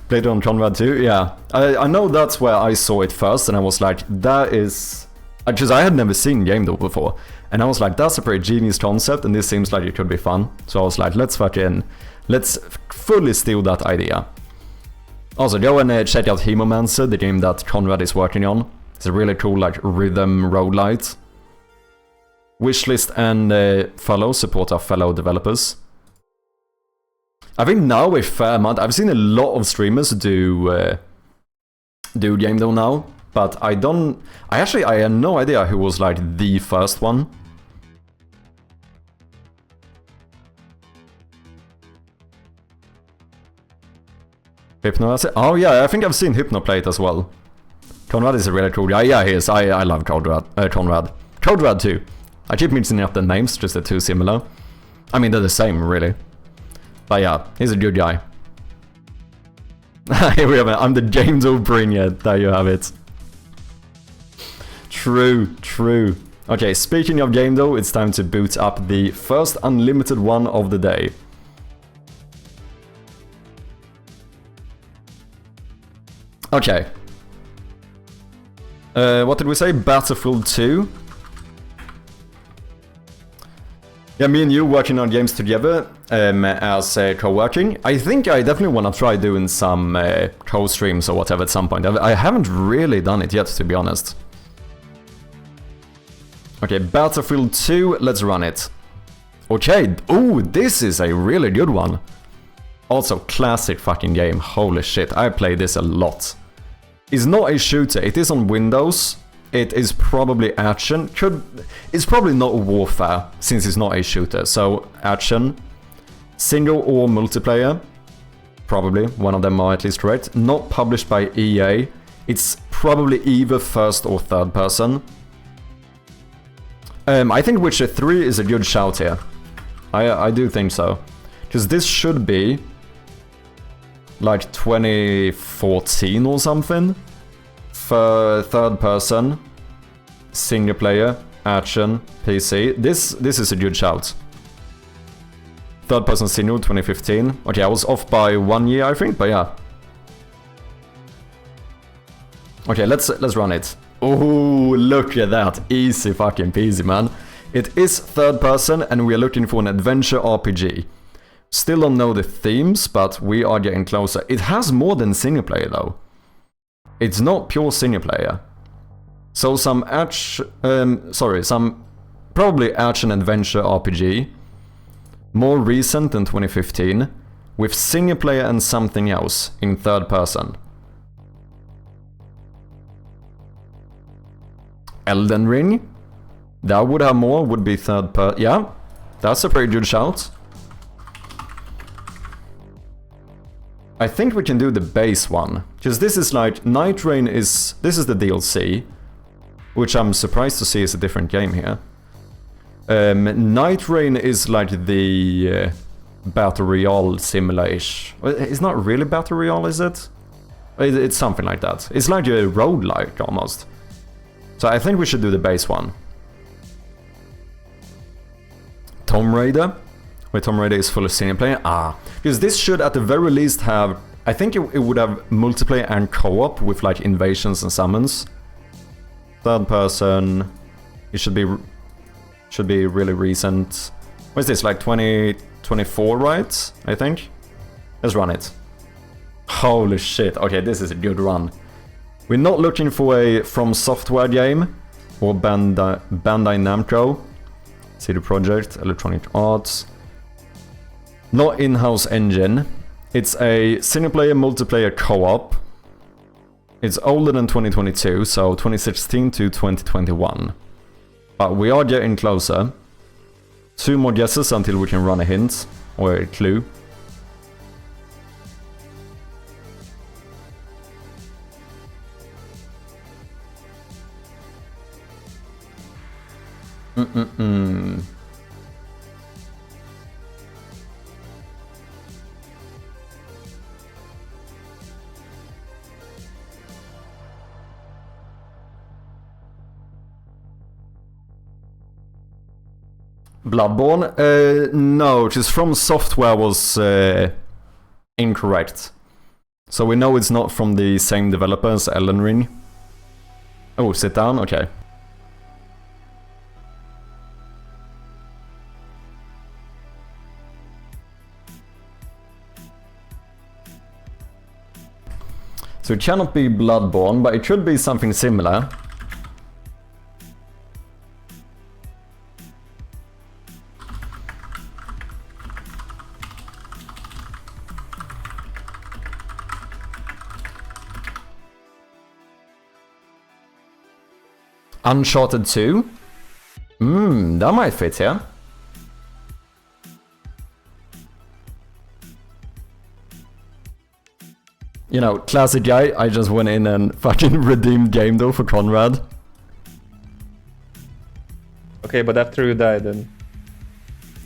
Played it on Conrad too? Yeah. I know that's where I saw it first, and I was like, that is... Because I had never seen game though before. And I was like, that's a pretty genius concept, and this seems like it could be fun. So I was like, let's fully steal that idea. Also, go and check out Hemomancer, the game that Conrad is working on. It's a really cool, like, rhythm roguelite. Wishlist and follow support our fellow developers. I think now a fair amount. I've seen a lot of streamers do game though now, but I had no idea who was like the first one. Hypno, oh yeah, I think I've seen Hypno play it as well. Conrad is a really cool guy. Yeah, he is. I love Conrad. Conrad too. I keep mixing up the names, just they're too similar. I mean, they're the same, really. But yeah, he's a good guy. Here we have it. I'm the James O'Brien. There you have it. True, true. Okay, speaking of game though, it's time to boot up the first unlimited one of the day. Okay. What did we say? Battlefield 2. Yeah, me and you working on games together as co-working. I think I definitely want to try doing some co-streams or whatever at some point. I haven't really done it yet, to be honest. Okay, Battlefield 2, let's run it. Okay, ooh, this is a really good one. Also, classic fucking game, holy shit, I play this a lot. It's not a shooter, it is on Windows. It is probably action. It's probably not warfare, since it's not a shooter. So, action. Single or multiplayer. Probably, one of them are at least correct. Not published by EA. It's probably either first or third person. I think Witcher 3 is a good shout here. I do think so. Because this should be... like 2014 or something? For third person, single player, action, PC. This is a good shout. Third person single, 2015. Okay, I was off by 1 year, I think, but yeah. Okay, let's run it. Oh, look at that. Easy fucking peasy, man. It is third person, and we are looking for an adventure RPG. Still don't know the themes, but we are getting closer. It has more than single player, though. It's not pure single player. So some probably action adventure RPG, more recent than 2015, with single player and something else in third person. Elden Ring? That would have more, would be third person. Yeah, that's a pretty good shout. I think we can do the base one, because this is like, Night Rain is, this is the DLC, which I'm surprised to see is a different game here. Night Rain is like the Battle Royale similar-ish. It's not really Battle Royale, is it? It's something like that. It's like a roguelike almost. So I think we should do the base one. Tomb Raider. Where Tomb Raider is fully single player. Because this should at the very least have... I think it would have multiplayer and co-op with like invasions and summons. Third person. It should be really recent. What is this, like 2024, right? I think? Let's run it. Holy shit, okay, this is a good run. We're not looking for a From Software game or Bandai Namco. CD Projekt, Electronic Arts. Not in-house engine. It's a single-player, multiplayer co-op. It's older than 2022, so 2016 to 2021. But we are getting closer. 2 more guesses until we can run a hint or a clue. Bloodborne? No, just From Software was incorrect. So we know it's not from the same developer as Elden Ring. Oh, sit down? Okay. So it cannot be Bloodborne, but it should be something similar. Uncharted 2? That might fit here. You know, classic guy, I just went in and fucking redeemed gamedev for Conrad. Okay, but after you die then...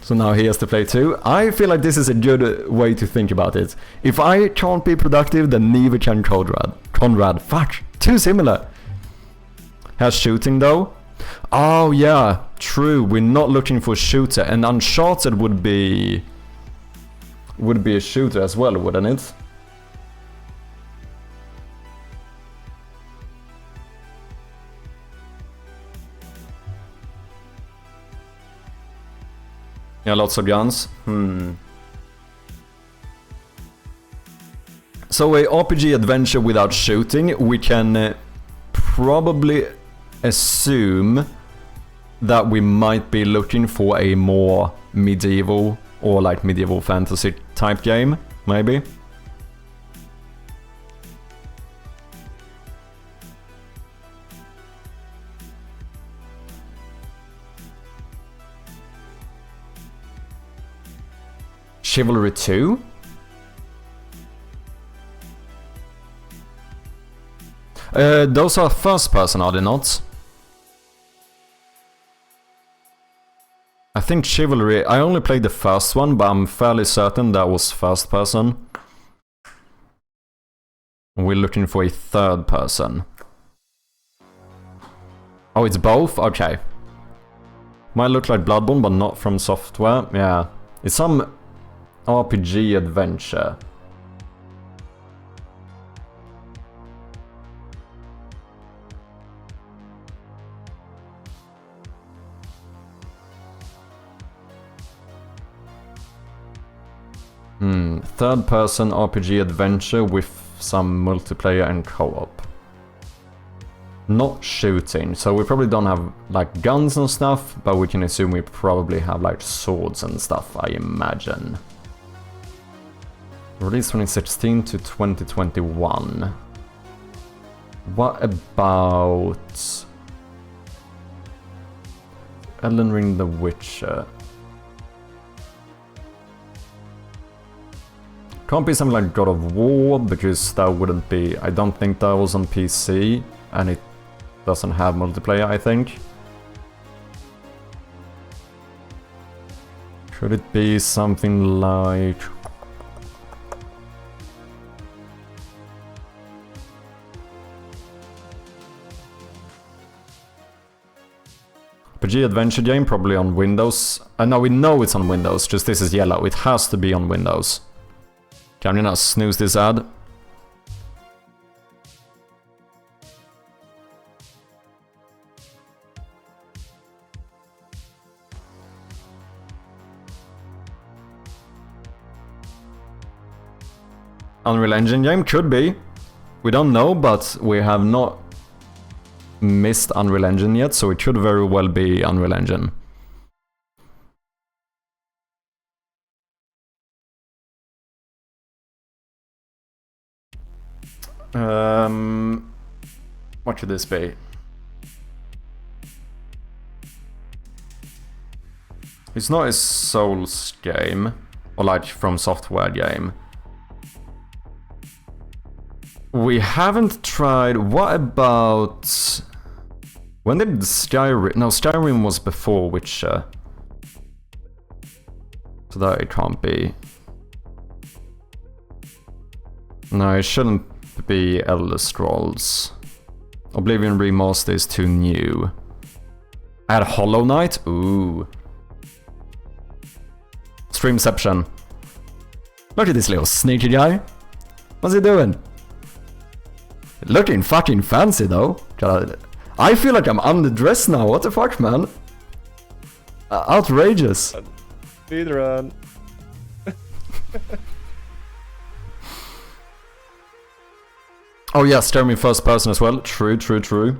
So now he has to play too. I feel like this is a good way to think about it. If I can't be productive, then neither can Conrad. Fuck, too similar. Has shooting though? Oh yeah, true. We're not looking for a shooter, and Uncharted would be a shooter as well, wouldn't it? Yeah, lots of guns. So a RPG adventure without shooting, we can probably assume that we might be looking for a more medieval or like medieval fantasy type game, maybe. Chivalry 2? Those are first person, are they not? I think Chivalry, I only played the first one, but I'm fairly certain that was first person. We're looking for a third person. Oh, it's both? Okay. Might look like Bloodborne, but not From Software. Yeah. It's some RPG adventure. Third person RPG adventure with some multiplayer and co-op. Not shooting, so we probably don't have like guns and stuff, but we can assume we probably have like swords and stuff, I imagine. Released 2016 to 2021. What about Elden Ring, The Witcher? Can't be something like God of War, because that wouldn't be... I don't think that was on PC, and it doesn't have multiplayer, I think. Could it be something like... RPG adventure game, probably on Windows. No, we know it's on Windows, just this is yellow. It has to be on Windows. Can you now snooze this ad? Unreal Engine game? Could be. We don't know, but we have not missed Unreal Engine yet, so it could very well be Unreal Engine. What should this be? It's not a Souls game, or like From Software game. We haven't tried... What about... When did Skyrim... No, Skyrim was before Witcher. So that it can't be. No, it shouldn't be Elder Scrolls. Oblivion Remaster is too new. Add Hollow Knight? Ooh. Streamception. Look at this little sneaky guy. What's he doing? Looking fucking fancy though. I feel like I'm underdressed now. What the fuck, man? Outrageous. Speedrun. Oh yeah, Skyrim first person as well. True, true, true.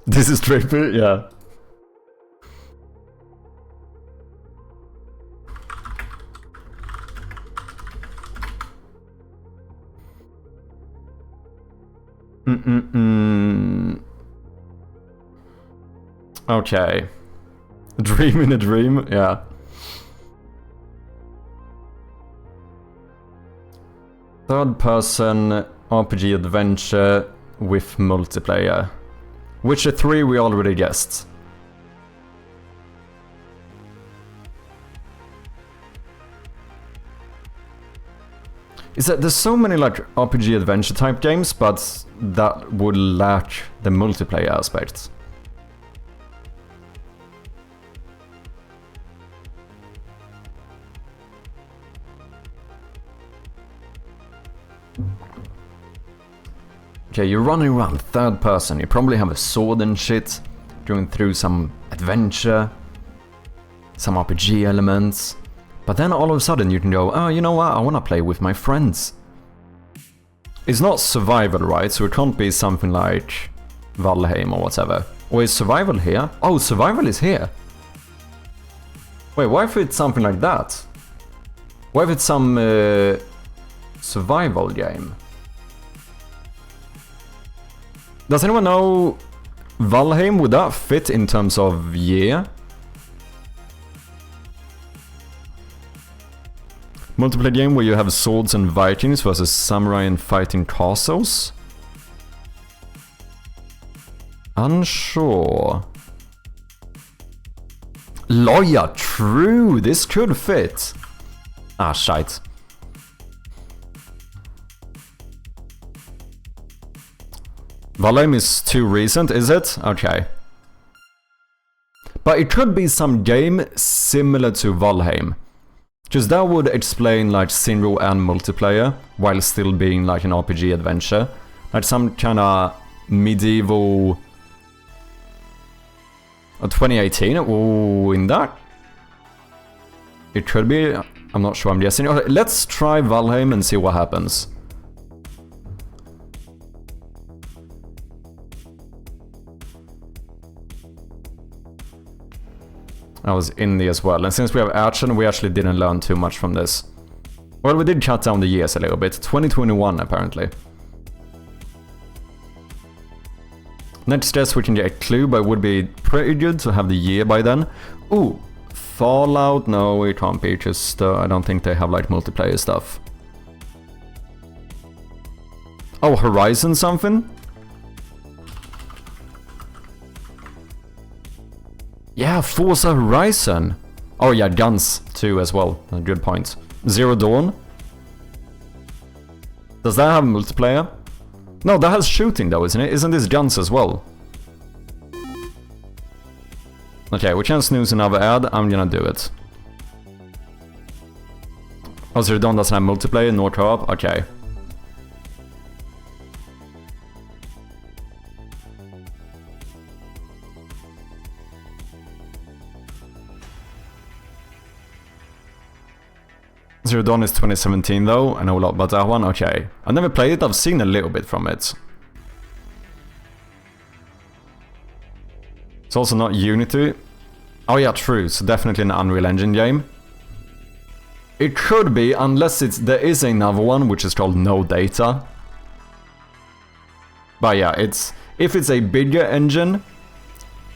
This is trippy, yeah. Okay. Dream in a dream, yeah. Third person RPG adventure with multiplayer. Witcher 3 we already guessed. Is that there's so many like RPG adventure type games, but that would lack the multiplayer aspect. Okay, you're running around third person, you probably have a sword and shit, going through some adventure, some RPG elements, but then all of a sudden you can go, oh, you know what, I wanna play with my friends. It's not survival, right? So it can't be something like Valheim or whatever. Or is survival here? Oh, survival is here. Wait, what if it's something like that? What if it's some survival game? Does anyone know Valheim? Would that fit in terms of year? Multiplayer game where you have swords and Vikings versus samurai and fighting castles? Unsure. Lawyer, true! This could fit. Ah, shite. Valheim is too recent, is it? Okay. But it could be some game similar to Valheim. Just that would explain like single and multiplayer, while still being like an RPG adventure. Like some kinda medieval... 2018? Ooh, in that? It could be I'm not sure, I'm guessing. Okay, let's try Valheim and see what happens. I was indie as well, and since we have action, we actually didn't learn too much from this. Well, we did cut down the years a little bit. 2021, apparently. Next guess we can get a clue, but it would be pretty good to have the year by then. Ooh, Fallout? No, it can't be, just I don't think they have like multiplayer stuff. Oh, Horizon something? Yeah, Forza Horizon. Oh yeah, guns too as well. Good point. Zero Dawn. Does that have multiplayer? No, that has shooting though, isn't it? Isn't this guns as well? Okay, we can snooze another ad. I'm gonna do it. Oh, Zero Dawn doesn't have multiplayer, nor co-op? Okay. Zero Dawn is 2017 though, I know a lot about that one, okay. I've never played it, I've seen a little bit from it. It's also not Unity. Oh yeah, true, so definitely an Unreal Engine game. It could be, unless there is another one which is called No Data. But yeah, if it's a bigger engine,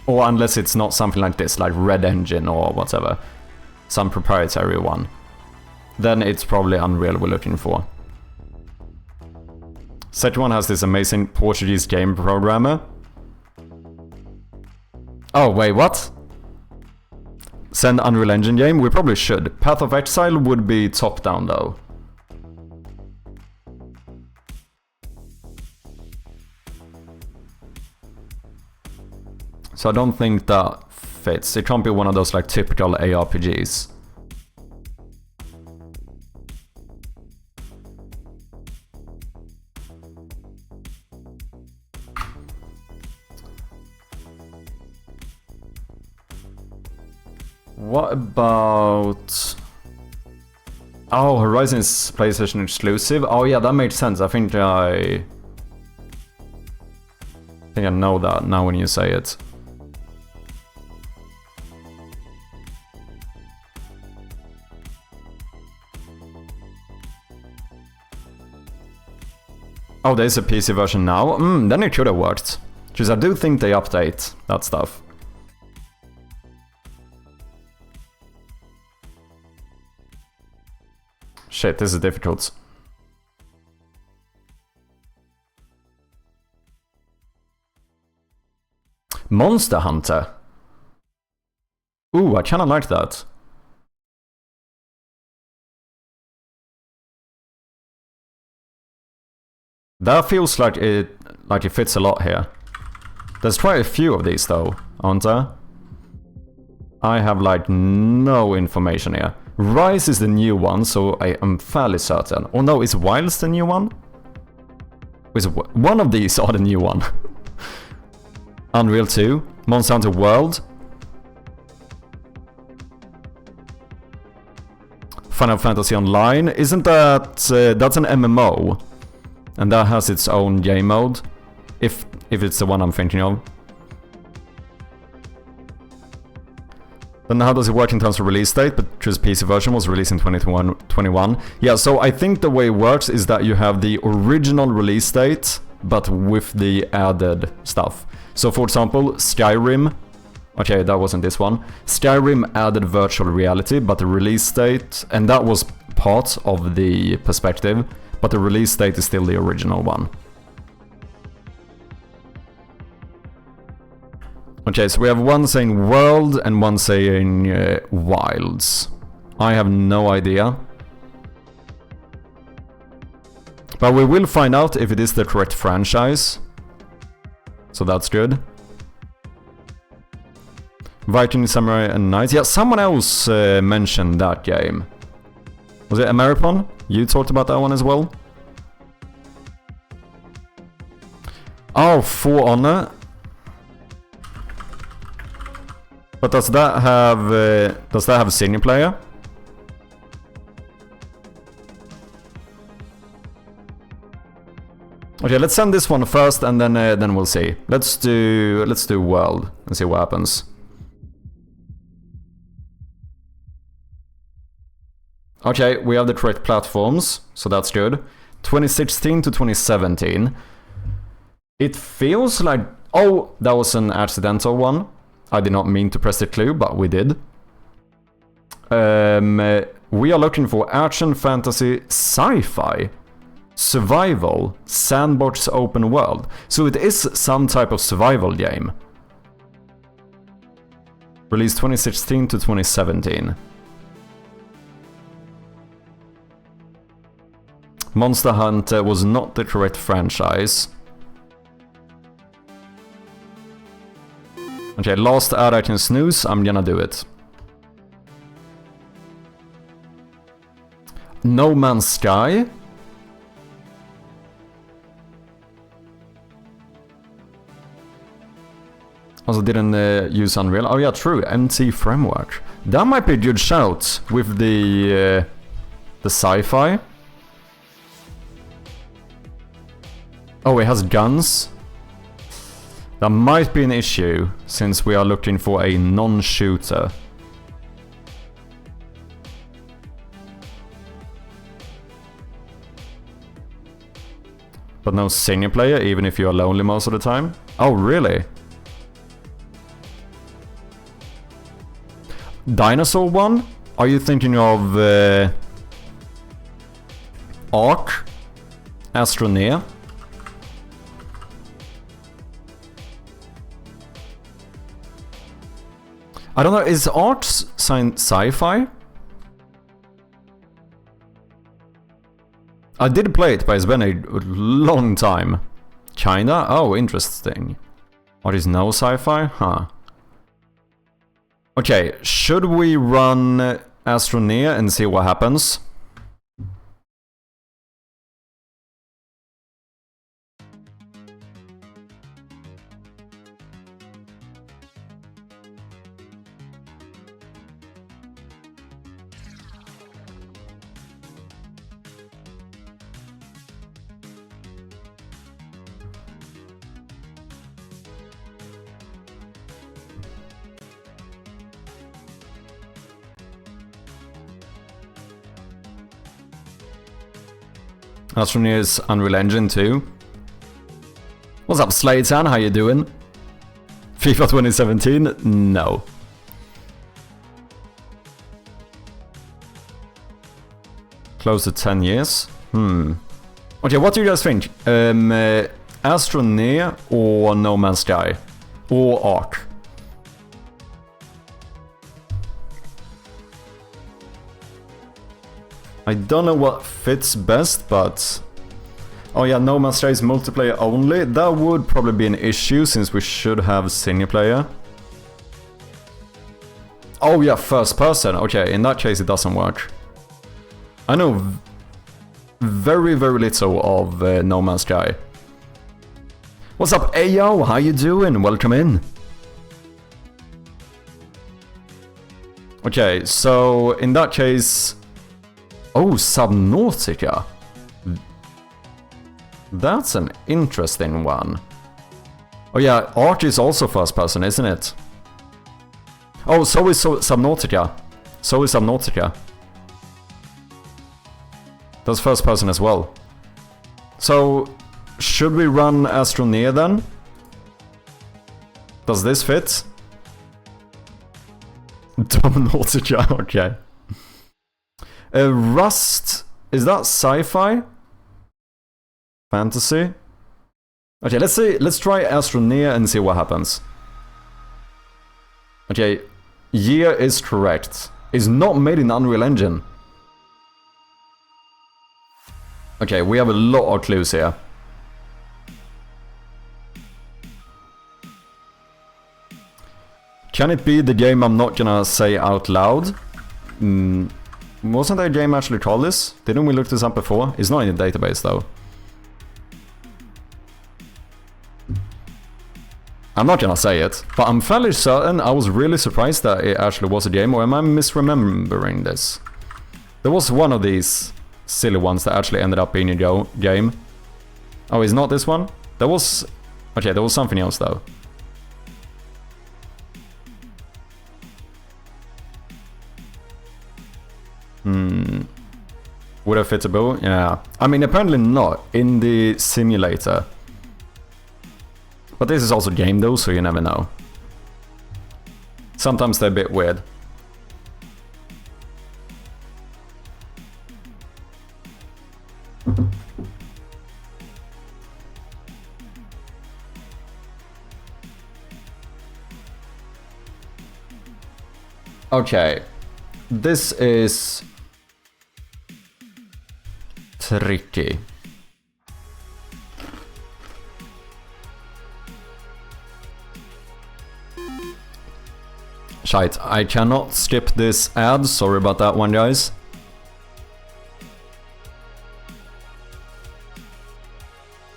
or unless it's not something like this, like Red Engine or whatever, some proprietary one, then it's probably Unreal we're looking for. Second one has this amazing Portuguese game programmer. Oh, wait, what? Send Unreal Engine game? We probably should. Path of Exile would be top-down though. So I don't think that fits. It can't be one of those like typical ARPGs. What about... Oh, Horizon is PlayStation exclusive? Oh yeah, that makes sense. I think I know that now when you say it. Oh, there's a PC version now? Then it should have worked. Because I do think they update that stuff. Shit, this is difficult. Monster Hunter. Ooh, I kinda like that. That feels like it fits a lot here. There's quite a few of these though, aren't there? I have like no information here. Rise is the new one, so I am fairly certain. Oh no, is Wilds the new one? One of these are the new one. Unreal 2, Monster Hunter World, Final Fantasy Online. Isn't that that's an MMO, and that has its own game mode, if it's the one I'm thinking of. Then how does it work in terms of release date? Because PC version was released in 2021. Yeah, so I think the way it works is that you have the original release date, but with the added stuff. So for example, Skyrim, okay, that wasn't this one. Skyrim added virtual reality, but the release date, and that was part of the perspective, but the release date is still the original one. Okay, so we have one saying World and one saying Wilds. I have no idea. But we will find out if it is the correct franchise. So that's good. Viking, Samurai and Knights. Yeah, someone else mentioned that game. Was it Ameripon? You talked about that one as well? Oh, For Honor. But does that have single player? Okay, let's send this one first, and then we'll see. Let's do world and see what happens. Okay, we have the correct platforms, so that's good. 2016 to 2017. It feels like... Oh, that was an accidental one. I did not mean to press the clue, but we did. We are looking for action, fantasy, sci-fi, survival, sandbox, open world. So it is some type of survival game. Released 2016 to 2017. Monster Hunter was not the correct franchise. Okay, last ad I can snooze, I'm gonna do it. No Man's Sky. Also didn't use Unreal. Oh yeah, true, MT Framework. That might be a good shout with the sci-fi. Oh, it has guns. That might be an issue, since we are looking for a non-shooter. But no single player, even if you are lonely most of the time? Oh, really? Dinosaur one? Are you thinking of Ark? Astroneer? I don't know, is Ark sci-fi? I did play it, but it's been a long time. China? Oh, interesting. What is no sci-fi? Huh. Okay, should we run Astroneer and see what happens? Astroneer is Unreal Engine 2. What's up, Slaytan? How you doing? FIFA 2017? No. Close to 10 years? Okay, what do you guys think? Astroneer or No Man's Sky? Or Ark? I don't know what fits best, but... Oh yeah, No Man's Sky is multiplayer only. That would probably be an issue, since we should have single player. Oh yeah, first person. Okay, in that case it doesn't work. I know very, very little of No Man's Sky. What's up, Ayo? How you doing? Welcome in. Okay, so in that case... Oh, Subnautica. That's an interesting one. Oh yeah, Ark is also first person, isn't it? Oh, so is Subnautica. So is Subnautica. That's first person as well. So, should we run Astroneer then? Does this fit? Subnautica, okay. Rust, is that sci-fi? Fantasy? Okay, let's try Astroneer and see what happens. Okay, year is correct. It's not made in Unreal Engine. Okay, we have a lot of clues here. Can it be the game I'm not gonna say out loud? Wasn't there a game actually called this? Didn't we look this up before? It's not in the database though. I'm not gonna say it, but I'm fairly certain. I was really surprised that it actually was a game, or am I misremembering this? There was one of these silly ones that actually ended up being a game. Oh, it's not this one? There was... Okay, there was something else though. Would have fit a bow? Yeah. I mean, apparently not in the simulator. But this is also game though, so you never know. Sometimes they're a bit weird. Okay. This is tricky. Shite, I cannot skip this ad, sorry about that one, guys.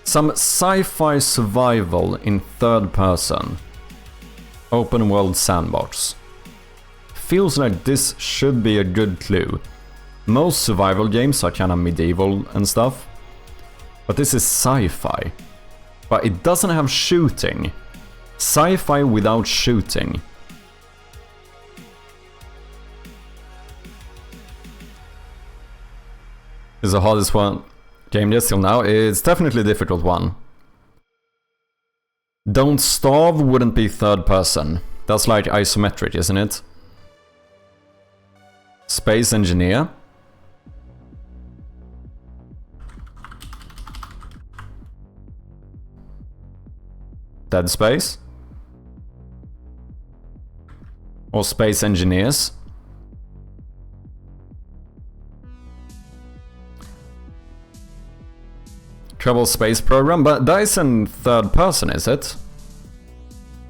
Some sci-fi survival in third person. Open world sandbox. Feels like this should be a good clue. Most survival games are kind of medieval and stuff. But this is sci-fi. But it doesn't have shooting. Sci-fi without shooting. Is the hardest one game yet till now? It's definitely a difficult one. Don't Starve wouldn't be third person. That's like isometric, isn't it? Space Engineer. Dead Space. Or Space Engineers. Kerbal Space Program, but that isn't third person, is it?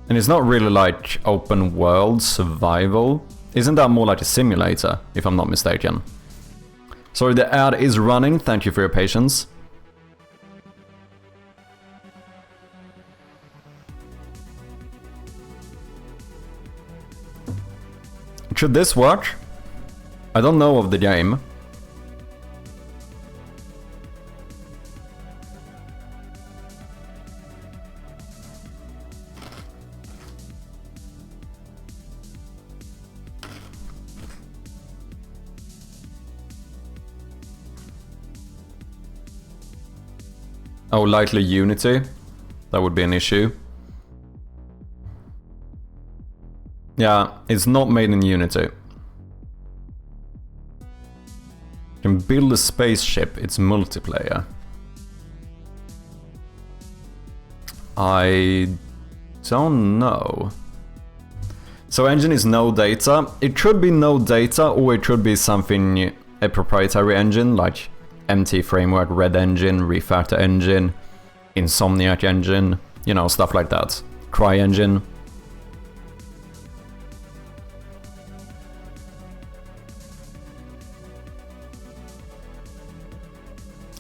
And it's not really like open world survival. Isn't that more like a simulator, if I'm not mistaken? Sorry, the ad is running, thank you for your patience. Should this work? I don't know of the game. Oh, likely Unity. That would be an issue. Yeah, it's not made in Unity. You can build a spaceship, it's multiplayer. I don't know. So engine is no data. It could be no data, or it could be something, a proprietary engine, like MT Framework, Red Engine, Refactor Engine, Insomniac Engine, you know, stuff like that. CryEngine.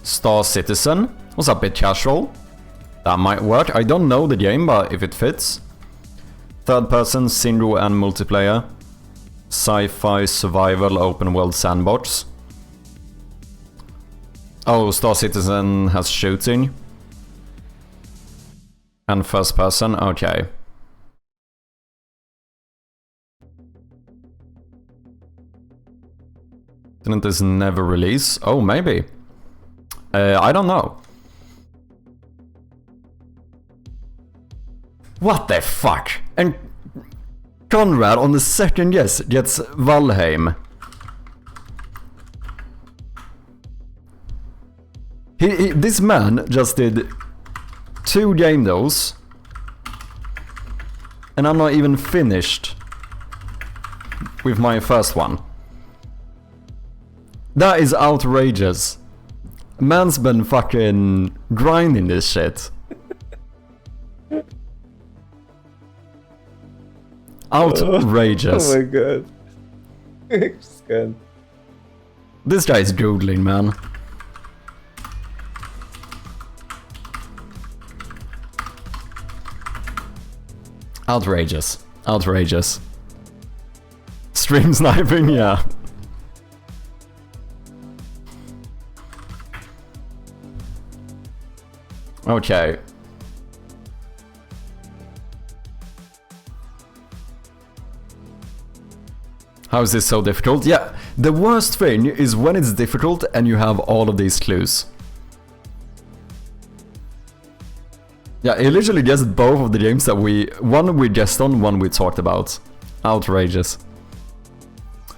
Star Citizen was a bit casual. That might work. I don't know the game, but if it fits. Third person, single and multiplayer. Sci-fi, survival, open world sandbox. Oh, Star Citizen has shooting. And first person, okay. Didn't this never release? Oh, maybe. I don't know. What the fuck? And Conrad on the second guess gets Valheim. This man just did 2 game those, and I'm not even finished with my first one. That is outrageous. Man's been fucking grinding this shit. Outrageous. Oh my god. It's good. This guy is doodling, man. Outrageous. Outrageous. Stream sniping, yeah. Okay. How is this so difficult? Yeah, the worst thing is when it's difficult and you have all of these clues. Yeah, he literally guessed both of the games that one we guessed on, one we talked about. Outrageous.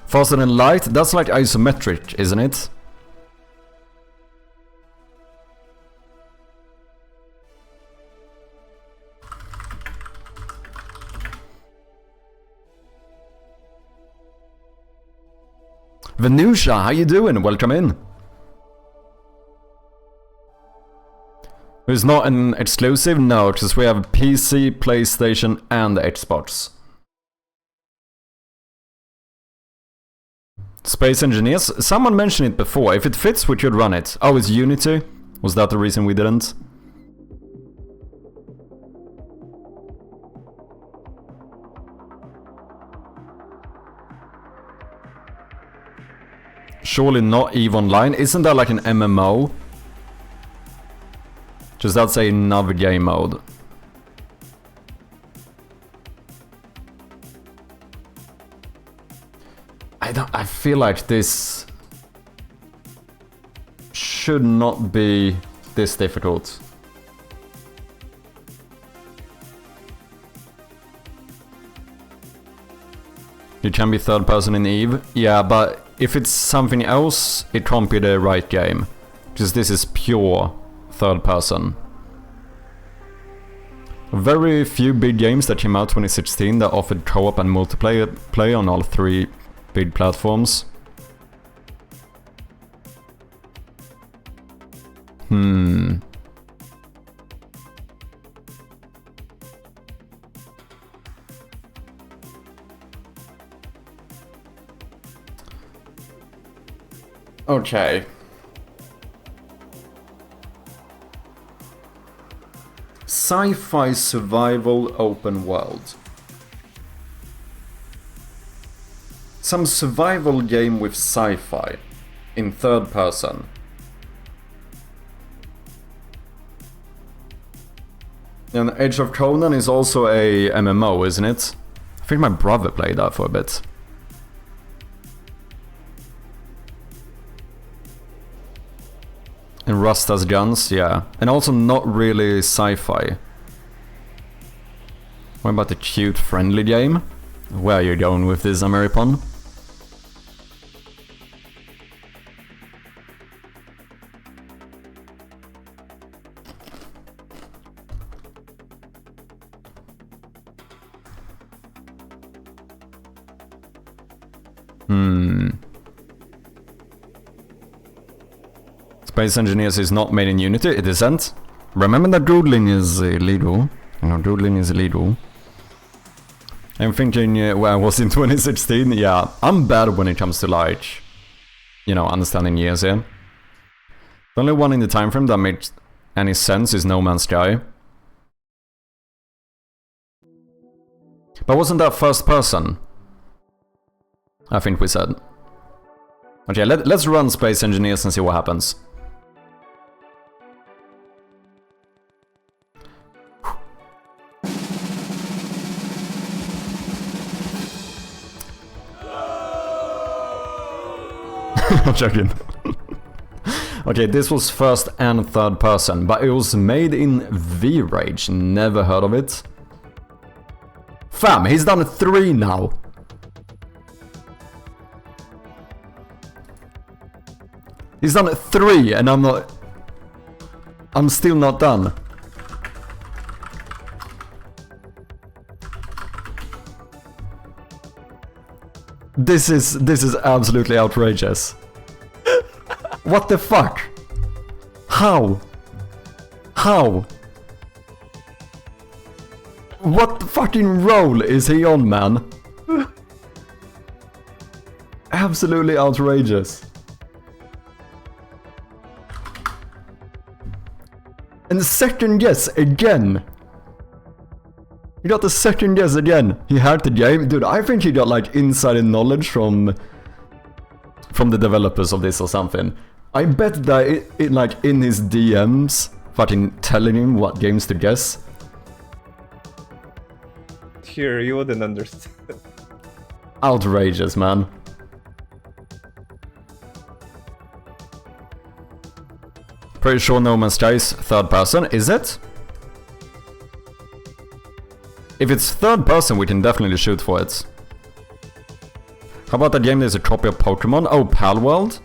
Faster than light, that's like isometric, isn't it? Venusia, how you doing? Welcome in. It's not an exclusive? No, because we have PC, PlayStation and Xbox. Space Engineers? Someone mentioned it before. If it fits, we could run it. Oh, it's Unity? Was that the reason we didn't? Surely not EVE Online. Isn't that like an MMO? Just that's another game mode. I feel like this should not be this difficult. You can be third person in EVE. Yeah, but if it's something else, it can't be the right game. Because this is pure third person. Very few big games that came out 2016 that offered co-op and multiplayer play on all three big platforms. Okay. Sci-fi survival open world. Some survival game with sci-fi in third person. And Age of Conan is also a MMO, isn't it? I think my brother played that for a bit. And Rust has guns, yeah. And also not really sci-fi. What about the cute friendly game? Where are you going with this, Ameripon? Space Engineers is not made in Unity, it isn't. Remember that doodling is illegal. You know, doodling is illegal. I'm thinking where I was in 2016, yeah, I'm bad when it comes to like, you know, understanding years here. The only one in the time frame that makes any sense is No Man's Sky. But wasn't that first person? I think we said. Okay, let's run Space Engineers and see what happens. I'm joking. Okay, this was first and third person, but it was made in V-Rage. Never heard of it. Fam, he's done 3 now. He's done 3 and I'm still not done. This is absolutely outrageous. What the fuck? How? How? What fucking role is he on, man? Absolutely outrageous. And second guess again. He got the second guess again. He hacked the game. Dude, I think he got like insider knowledge from the developers of this or something. I bet that it like in his DMs fucking telling him what games to guess. Here, you wouldn't understand. Outrageous, man. Pretty sure No Man's Sky is third person, is it? If it's third person, we can definitely shoot for it. How about that game that is a copy of Pokemon? Oh, Palworld?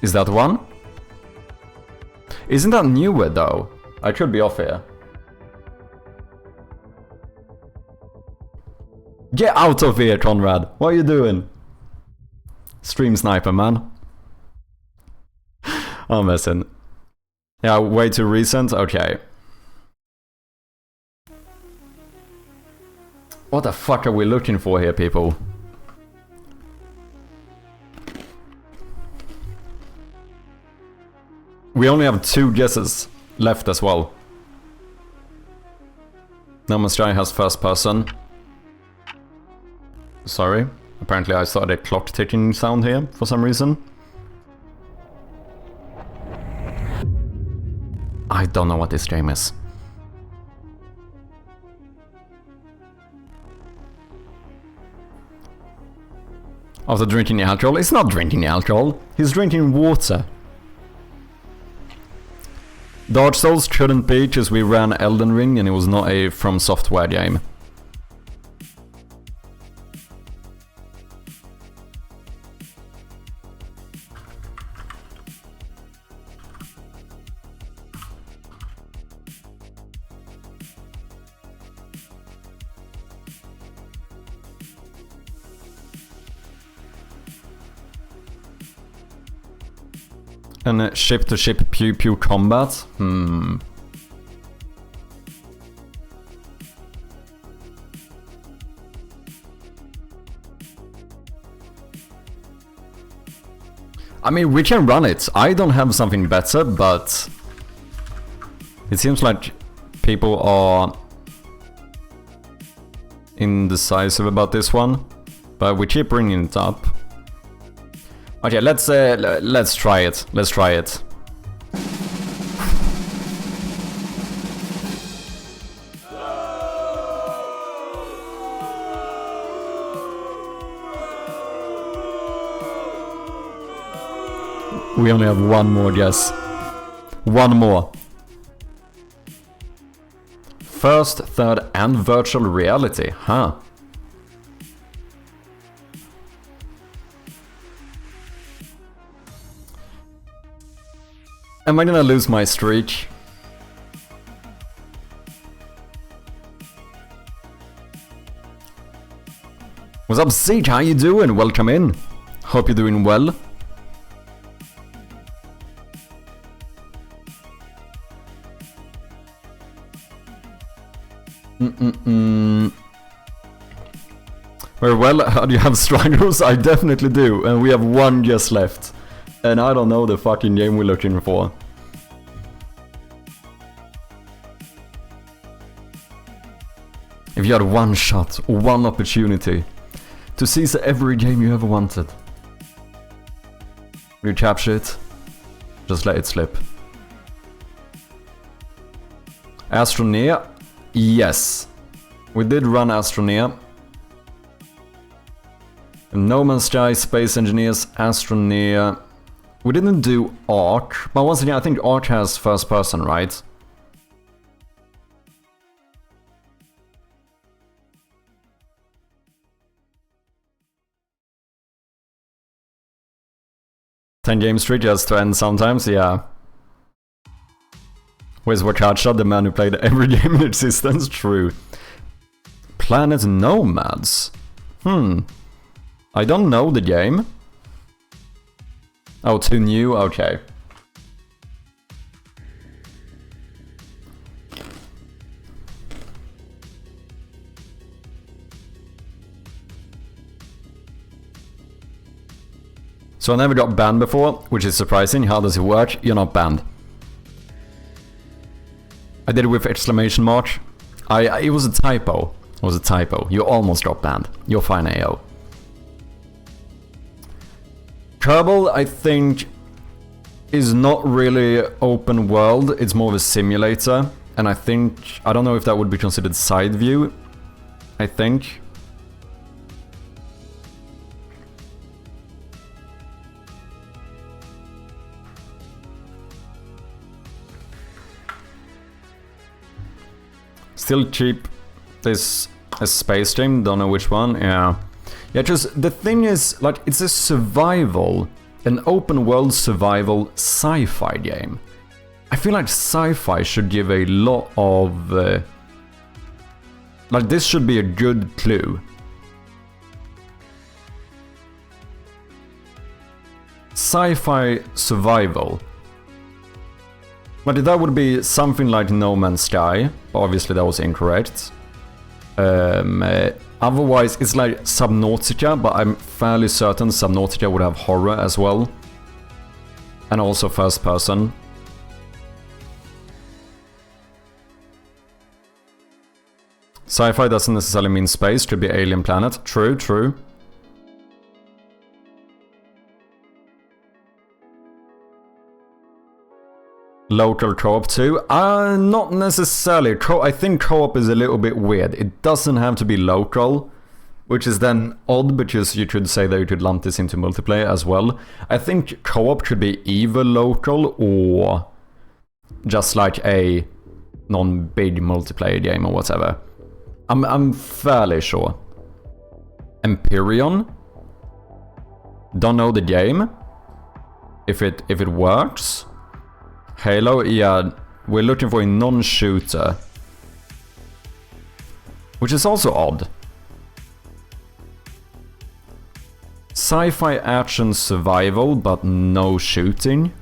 Is that one? Isn't that newer though? I could be off here. Get out of here, Conrad! What are you doing? Stream sniper, man. I'm messing. Yeah, way too recent? Okay. What the fuck are we looking for here, people? We only have 2 guesses left as well. No Man's Sky has first person. Sorry. Apparently I saw a clock ticking sound here for some reason. I don't know what this game is. After drinking the alcohol? It's not drinking the alcohol. He's drinking water. Dark Souls couldn't be because we ran Elden Ring and it was not a From Software game. And ship-to-ship pew-pew combat? I mean, we can run it. I don't have something better, but it seems like people are indecisive about this one, but we keep bringing it up. Okay, let's try it. Let's try it. We only have one more guess. One more. First, third, and virtual reality, huh? Am I gonna lose my streak? What's up, Siege? How you doing? Welcome in. Hope you're doing well. Very well. How do you have struggles? I definitely do, and we have one guess left. And I don't know the fucking game we're looking for. If you had one shot, or one opportunity to seize every game you ever wanted, you capture it, just let it slip. Astroneer? Yes. We did run Astroneer. No Man's Sky, Space Engineers, Astroneer. We didn't do Ark, but once again I think Ark has first person, right? Ten-game streak has to end sometimes, yeah. Where's Wakacha, the man who played every game in existence? True. Planet Nomads? I don't know the game. Oh, too new? Okay. So I never got banned before, which is surprising. How does it work? You're not banned. I did it with exclamation mark. It was a typo. It was a typo. You almost got banned. You're fine, AO. Kerbal, I think, is not really open world, it's more of a simulator. And I think, I don't know if that would be considered side view, I think. Still cheap. This a Space Jam, don't know which one, yeah. Yeah, just, the thing is, like, it's a survival, an open world survival sci-fi game. I feel like sci-fi should give a lot of... like, this should be a good clue. Sci-fi survival. But that would be something like No Man's Sky. Obviously that was incorrect. Otherwise it's like Subnautica, but I'm fairly certain Subnautica would have horror as well. And also first person. Sci-fi doesn't necessarily mean space, could be alien planet. True, true. Local co-op too? Not necessarily. I think co-op is a little bit weird. It doesn't have to be local, which is then odd because you could say that you could lump this into multiplayer as well. I think co-op could be either local or just like a non-big multiplayer game or whatever. I'm fairly sure. Empyrean? Don't know the game. If it works. Halo, yeah, we're looking for a non-shooter. Which is also odd. Sci-fi action survival, but no shooting.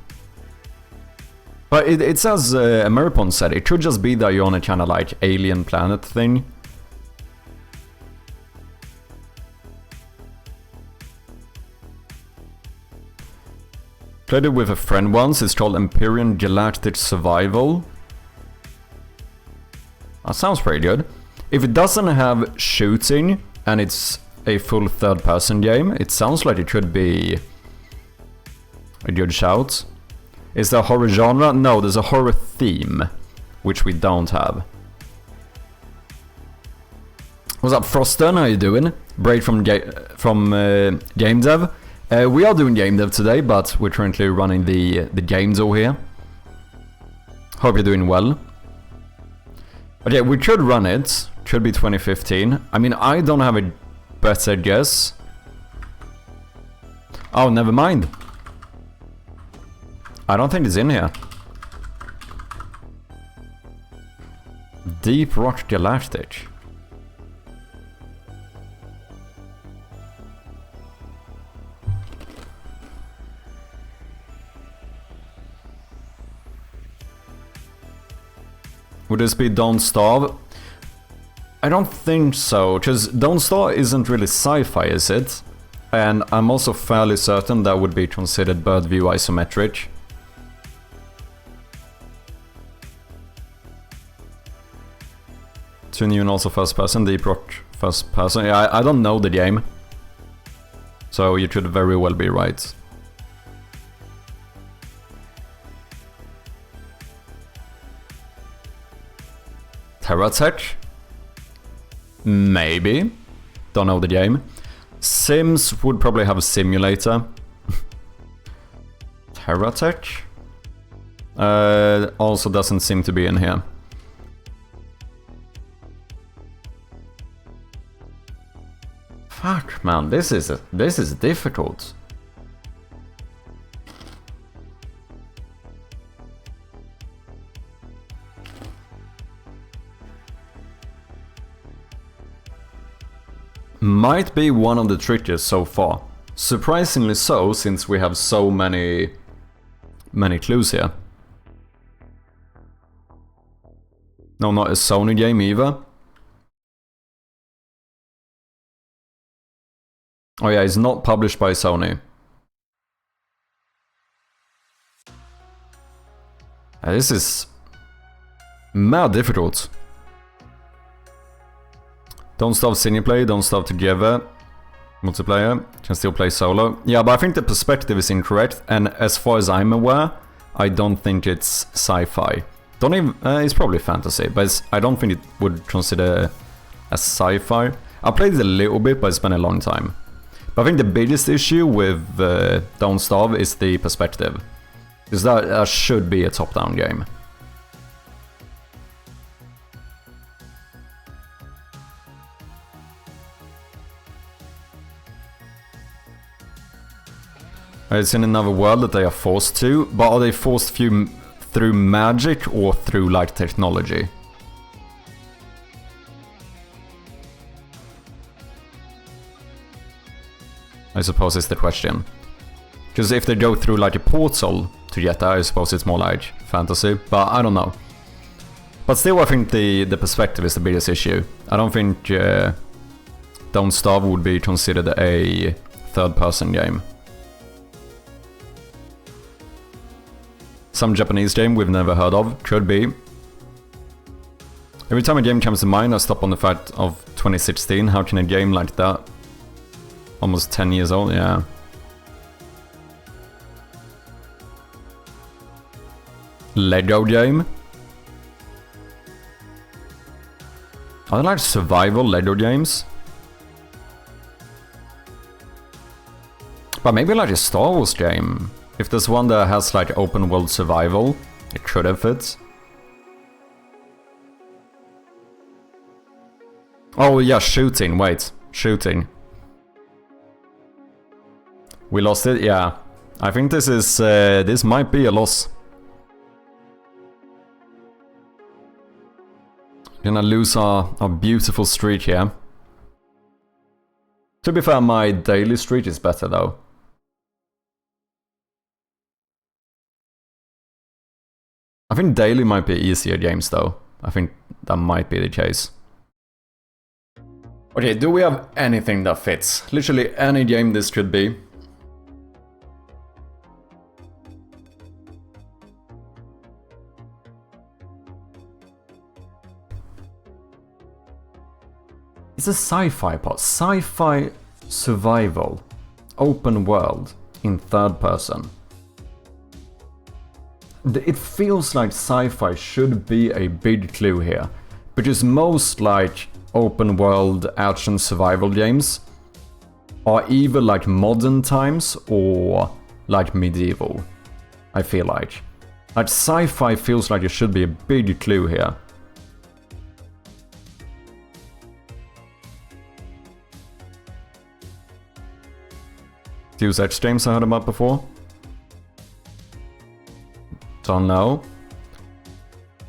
But it says, Ameripon said, it could just be that you're on a kind of like alien planet thing. Played it with a friend once, it's called Empyrean Galactic Survival. That sounds pretty good. If it doesn't have shooting, and it's a full third-person game, it sounds like it could be a good shout. Is there a horror genre? No, there's a horror theme, which we don't have. What's up, Frosten? How you doing? Break from gamedev. We are doing gamedev today, but we're currently running the games over here. Hope you're doing well. But yeah, we could run it. Could be 2015. I mean, I don't have a better guess. Oh, never mind. I don't think it's in here. Deep Rock Galactic. Would this be Don't Starve? I don't think so, because Don't Starve isn't really sci-fi, is it? And I'm also fairly certain that would be considered bird view isometric. Too new and also first person, Deep Rock first person. Yeah, I don't know the game. So you could very well be right. Terratech? Maybe. Don't know the game. Sims would probably have a simulator. Terratech? Also doesn't seem to be in here. Fuck, man, this is difficult. Might be one of the trickiest so far. Surprisingly so, since we have so many clues here. No, not a Sony game either. Oh yeah, it's not published by Sony. This is mad difficult. Don't Starve single play, Don't Starve together. Multiplayer, can still play solo. Yeah, but I think the perspective is incorrect, and as far as I'm aware, I don't think it's sci-fi. Don't even, it's probably fantasy, but I don't think it would consider as sci-fi. I played it a little bit, but it's been a long time. But I think the biggest issue with Don't Starve is the perspective. Because that should be a top-down game. It's in another world that they are forced to, but are they forced through magic or through like technology? I suppose is the question. Because if they go through like a portal to get there, I suppose it's more like fantasy, but I don't know. But still, I think the perspective is the biggest issue. I don't think Don't Starve would be considered a third-person game. Some Japanese game we've never heard of, could be. Every time a game comes to mind, I stop on the fact of 2016. How can a game like that, almost 10 years old, yeah. Lego game? Are there like survival Lego games? But maybe like a Star Wars game. If there's one that has like open world survival, it could have fit. Oh yeah, shooting, wait. Shooting. We lost it? Yeah. I think this is, this might be a loss. Gonna lose our beautiful streak here. To be fair, my daily streak is better though. I think daily might be easier games though. I think that might be the case. Okay, do we have anything that fits? Literally any game this could be. It's a sci-fi part. Sci-fi survival. Open world in third person. It feels like sci-fi should be a big clue here, because most like open world action survival games are either like modern times or like medieval, I feel like. Like sci-fi feels like it should be a big clue here. Deus Ex games I heard about before? Don't know.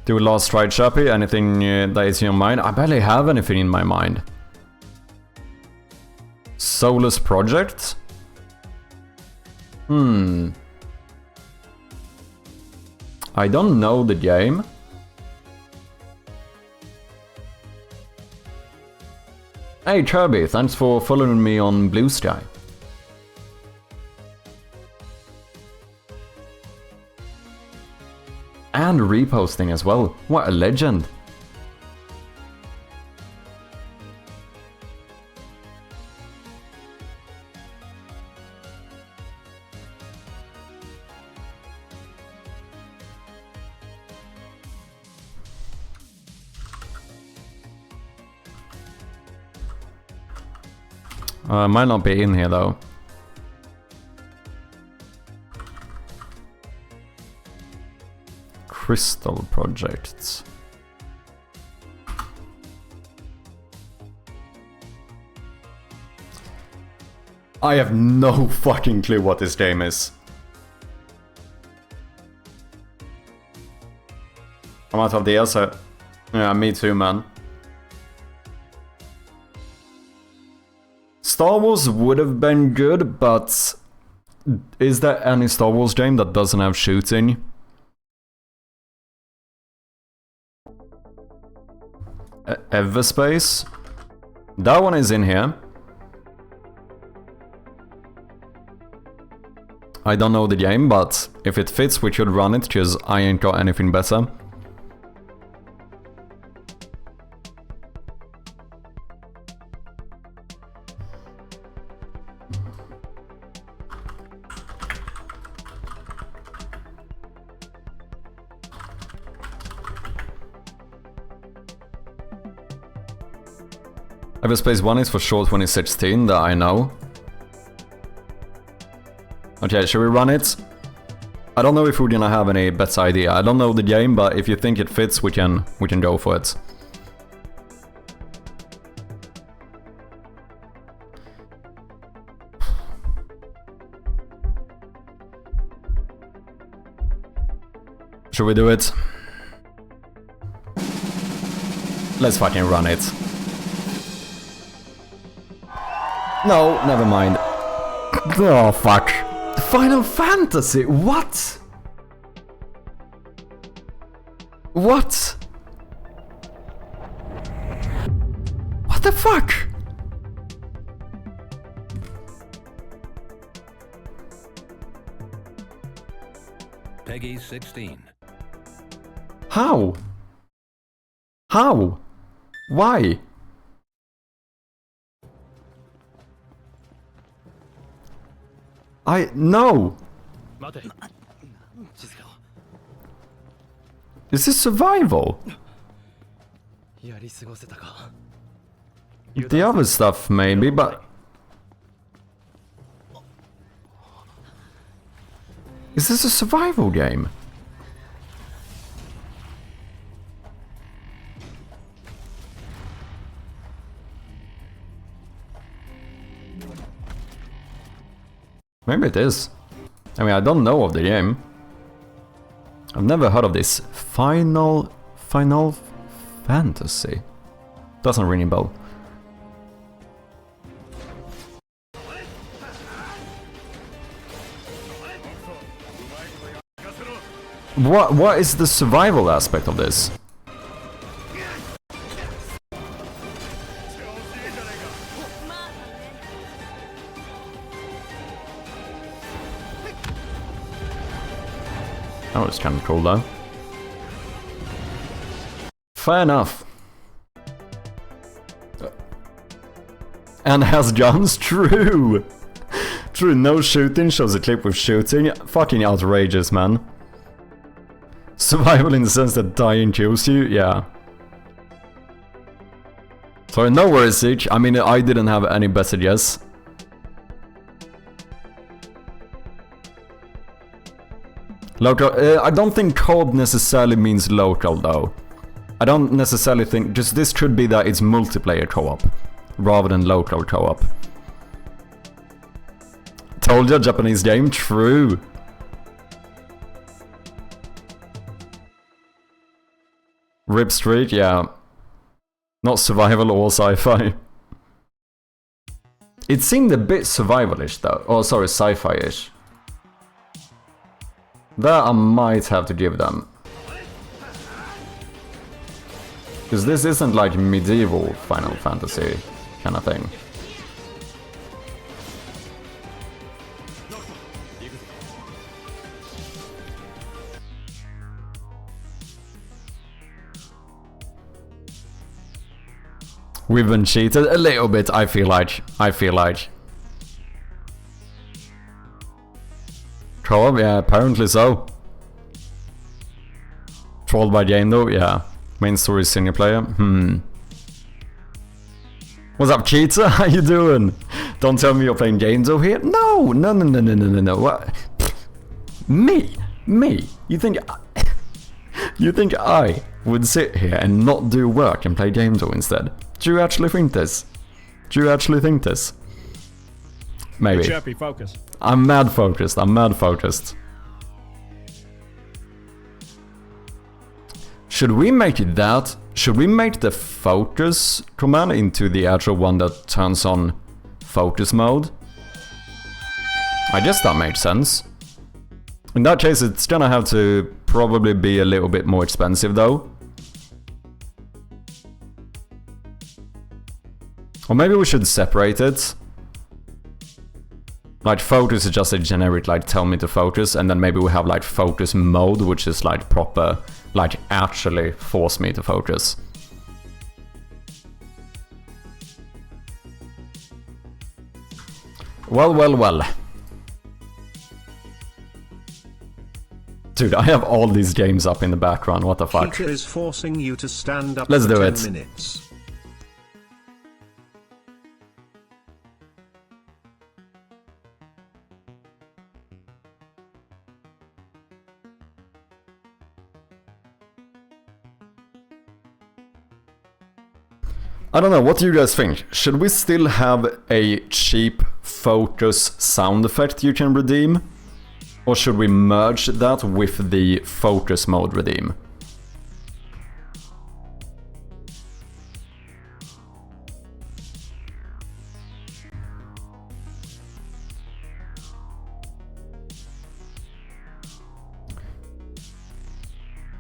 Do a last try, Chappy? Anything that is in your mind? I barely have anything in my mind. Solus Project? I don't know the game. Hey Kirby, thanks for following me on Blue Sky. And reposting as well. What a legend. Might not be in here though. Crystal projects. I have no fucking clue what this game is. I'm out of the answer. Yeah, me too, man. Star Wars would have been good, but is there any Star Wars game that doesn't have shooting? Everspace? That one is in here. I don't know the game, but if it fits we should run it, because I ain't got anything better. Hyperspace 1 is for sure 2016, that I know. Okay, should we run it? I don't know if we're gonna have any better idea. I don't know the game, but if you think it fits, we can go for it. Should we do it? Let's fucking run it. No, never mind. Oh, fuck. Final Fantasy? What? What? What the fuck? Peggy 16. How? How? Why? No! Is this survival? The other stuff maybe, but... Is this a survival game? Maybe it is. I mean, I don't know of the game. I've never heard of this. Final Fantasy. Doesn't ring a bell. What is the survival aspect of this? That was kind of cool though. Fair enough. And has guns? True! True, no shooting, shows a clip with shooting. Fucking outrageous, man. Survival in the sense that dying kills you? Yeah. Sorry, no worries, Siege. I mean, I didn't have any better guess. Local, I don't think co-op necessarily means local though. I don't necessarily think, just this could be that it's multiplayer co-op, rather than local co-op. Told you, Japanese game, true. Rip Street, yeah. Not survival or sci-fi. It seemed a bit survival-ish though, oh sorry, sci-fi-ish. That I might have to give them. Because this isn't like medieval Final Fantasy kind of thing. We've been cheated a little bit, I feel like. Co-op? Yeah, apparently so. Trolled by game though? Yeah. Main story single player? What's up, cheater? How you doing? Don't tell me you're playing games over here? No! What? Me? You think I would sit here and not do work and play games instead? Do you actually think this? Maybe. Chappy, focus. I'm mad focused. Should we make that? Should we make the focus command into the actual one that turns on focus mode? I guess that makes sense. In that case, it's gonna have to probably be a little bit more expensive though. Or maybe we should separate it. Like focus is just a generic like tell me to focus, and then maybe we have like focus mode, which is like proper, like actually force me to focus. Well. Dude, I have all these games up in the background, what the fuck? Teacher is forcing you to stand up Let's for do 10 it. minutes. I don't know, what do you guys think? Should we still have a cheap focus sound effect you can redeem? Or should we merge that with the focus mode redeem?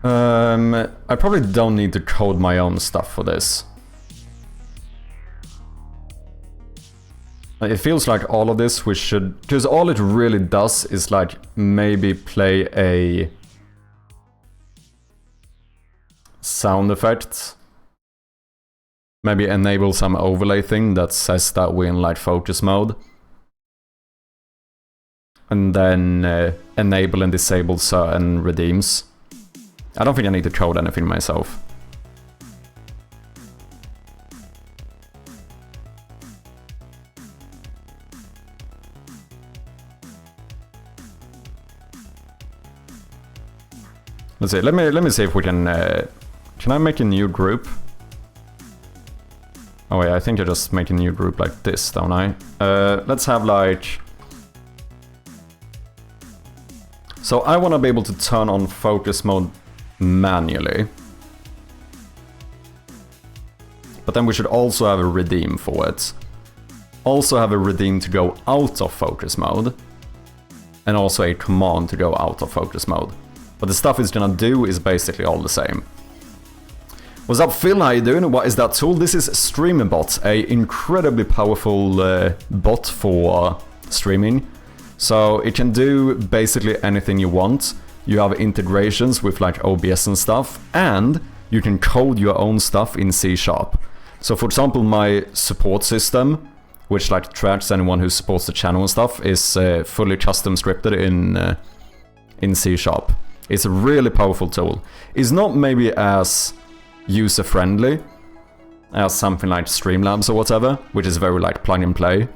I probably don't need to code my own stuff for this. It feels like all of this we should... because all it really does is like maybe play a sound effect. Maybe enable some overlay thing that says that we're in light focus mode. And then enable and disable certain redeems. I don't think I need to code anything myself. Let's see. Let me see if we can. Can I make a new group? Oh wait, I think I just make a new group like this, don't I? Let's have like. So I want to be able to turn on focus mode manually. But then we should also have a redeem for it. Also have a redeem to go out of focus mode. And also a command to go out of focus mode. But the stuff it's gonna do is basically all the same. What's up, Phil? How you doing? What is that tool? This is StreamerBot, a incredibly powerful bot for streaming. So it can do basically anything you want. You have integrations with like OBS and stuff, and you can code your own stuff in C#. So for example, my support system, which like tracks anyone who supports the channel and stuff, is fully custom scripted in C#. It's a really powerful tool. It's not maybe as user-friendly as something like Streamlabs or whatever, which is very like plug and play,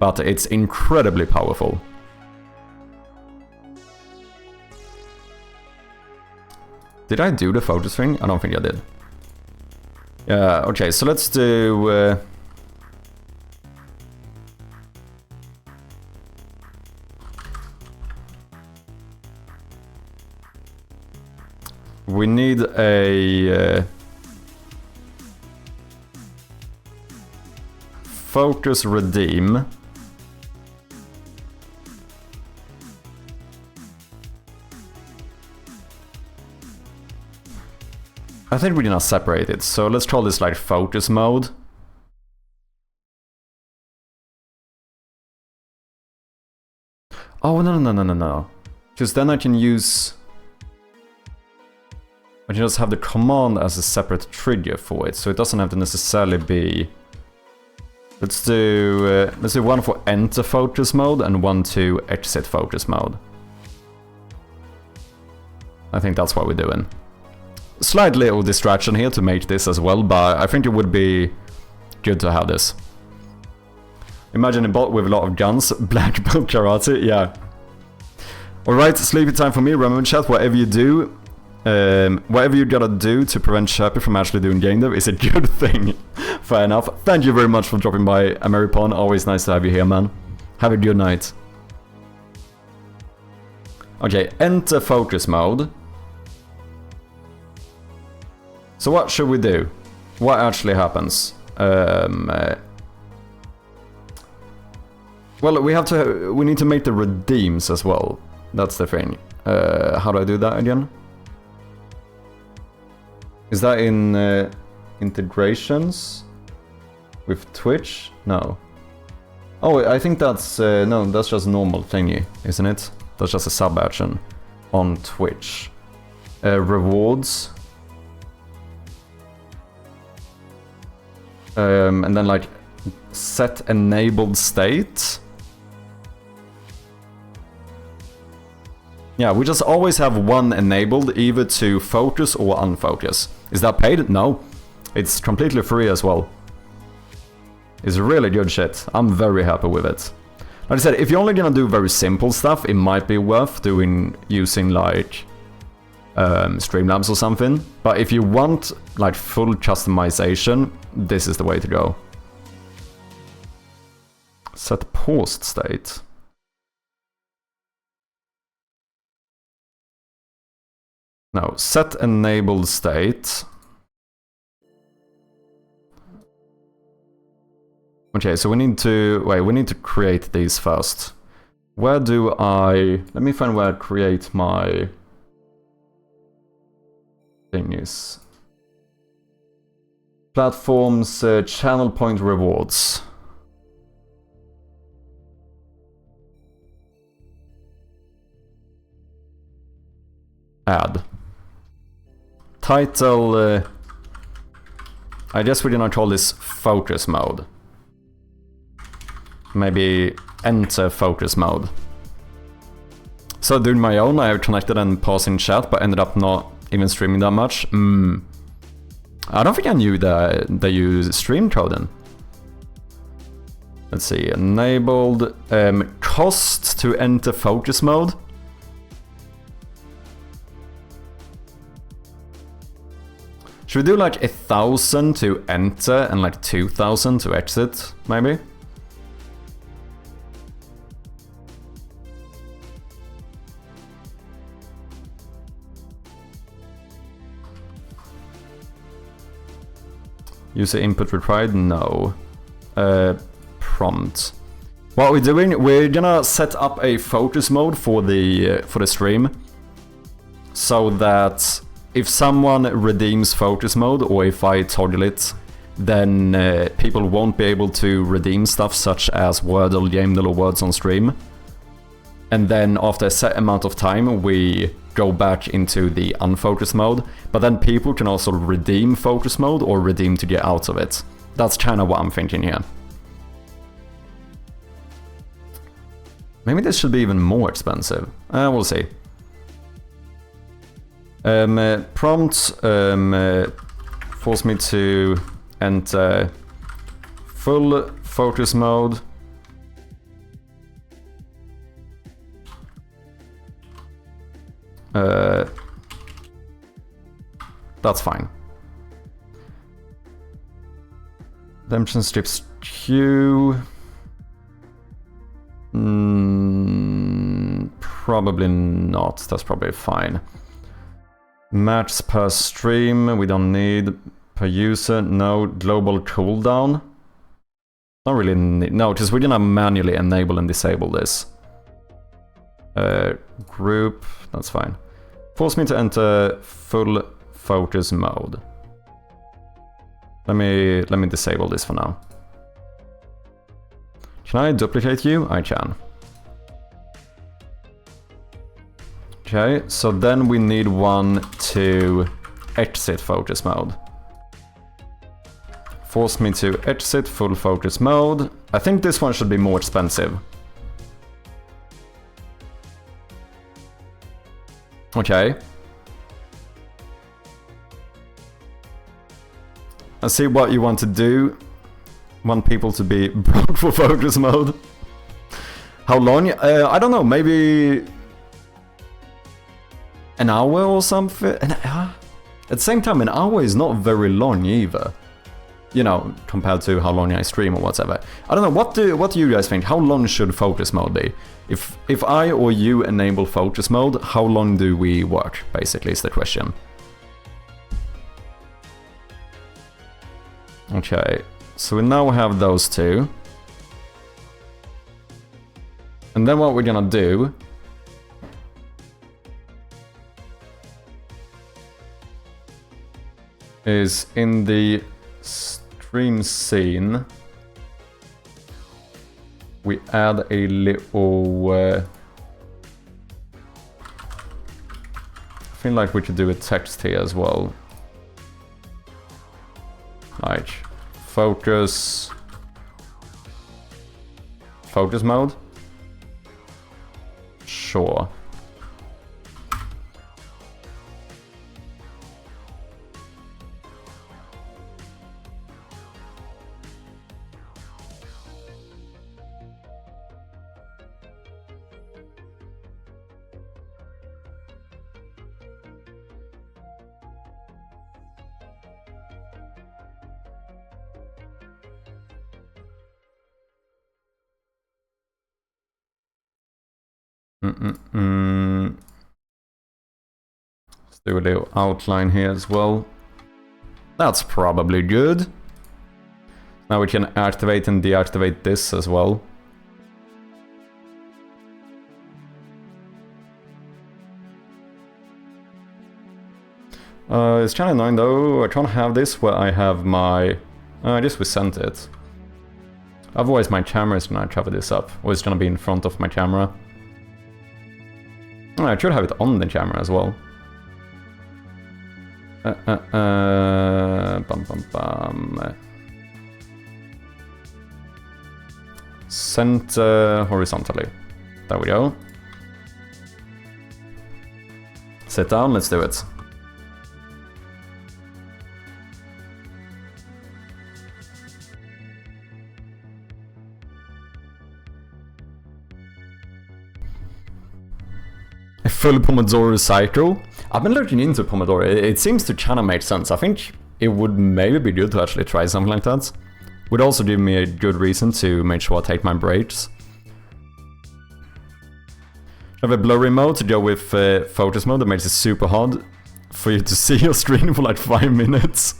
but it's incredibly powerful. Did I do the photos thing? I don't think I did. Yeah, okay, so let's do... we need a... focus redeem. I think we're gonna separate it, so let's call this like focus mode. Oh, no. Because then I can use... I can just have the command as a separate trigger for it, so it doesn't have to necessarily be... Let's do one for enter focus mode and one to exit focus mode. I think that's what we're doing. Slight little distraction here to make this as well, but I think it would be good to have this. Imagine a bot with a lot of guns, black belt karate, yeah. Alright, sleepy time for me. Remember chat, whatever you do, whatever you gotta do to prevent Sherpy from actually doing game dev is a good thing. Fair enough. Thank you very much for dropping by, Ameripon. Always nice to have you here, man. Have a good night. Okay, enter focus mode. So what should we do? What actually happens? Well, we need to make the redeems as well. That's the thing. How do I do that again? Is that in integrations with Twitch? No. Oh, I think that's no, that's just normal thingy, isn't it? That's just a sub action on Twitch. Rewards. And then like set enabled state. Yeah, we just always have one enabled, either to focus or unfocus. Is that paid? No. It's completely free as well. It's really good shit. I'm very happy with it. Like I said, if you're only gonna do very simple stuff, it might be worth using like Streamlabs or something. But if you want like full customization, this is the way to go. Set paused state. No, set enabled state. Okay, so we need to create these first. Where do I... Let me find where I create my thingies. Platforms, channel point rewards. Add. Title, I guess we're gonna call this focus mode. Maybe enter focus mode. So doing my own, I have connected and paused in chat, but ended up not even streaming that much. I don't think I knew that you stream coding. Let's see, enabled cost to enter focus mode. Should we do like 1,000 to enter and like 2,000 to exit, maybe? User input required? No. Prompt. What we're doing, we're gonna set up a focus mode for the stream, so that if someone redeems focus mode, or if I toggle it, then people won't be able to redeem stuff such as Wordle, gamedev, or words on stream. And then after a set amount of time, we go back into the unfocused mode. But then people can also redeem focus mode or redeem to get out of it. That's kind of what I'm thinking here. Maybe this should be even more expensive. We'll see. Prompt force me to enter full focus mode. That's fine. Dimension strips queue. Probably not. That's probably fine. Match per stream. We don't need per user. No global cooldown. Not really. No, because we're gonna manually enable and disable this. Group. That's fine. Force me to enter full focus mode. Let me disable this for now. Can I duplicate you? I can. Okay, so then we need one to exit focus mode. Force me to exit full focus mode. I think this one should be more expensive. Okay. I see what you want to do. Want people to be broke for focus mode. How long? I don't know, maybe an hour or something? At the same time, an hour is not very long either. You know, compared to how long I stream or whatever. I don't know, what do you guys think? How long should focus mode be? If I or you enable focus mode, how long do we work, basically, is the question. Okay, so we now have those two. And then what we're gonna do is in the stream scene, we add a little... I feel like we could do a text here as well. Like, focus mode? Sure. Let's do a little outline here as well. That's probably good. Now we can activate and deactivate this as well. It's kind of annoying though. I can't have this where I have my... I just resent it. Otherwise my camera is gonna cover this up. Or it's gonna be in front of my camera. I should have it on the camera as well. Center horizontally. There we go. Sit down, let's do it. A full Pomodoro cycle. I've been looking into Pomodoro. It seems to kind of make sense. I think it would maybe be good to actually try something like that. Would also give me a good reason to make sure I take my breaks. I have a blurry mode to go with focus mode that makes it super hard for you to see your screen for like 5 minutes.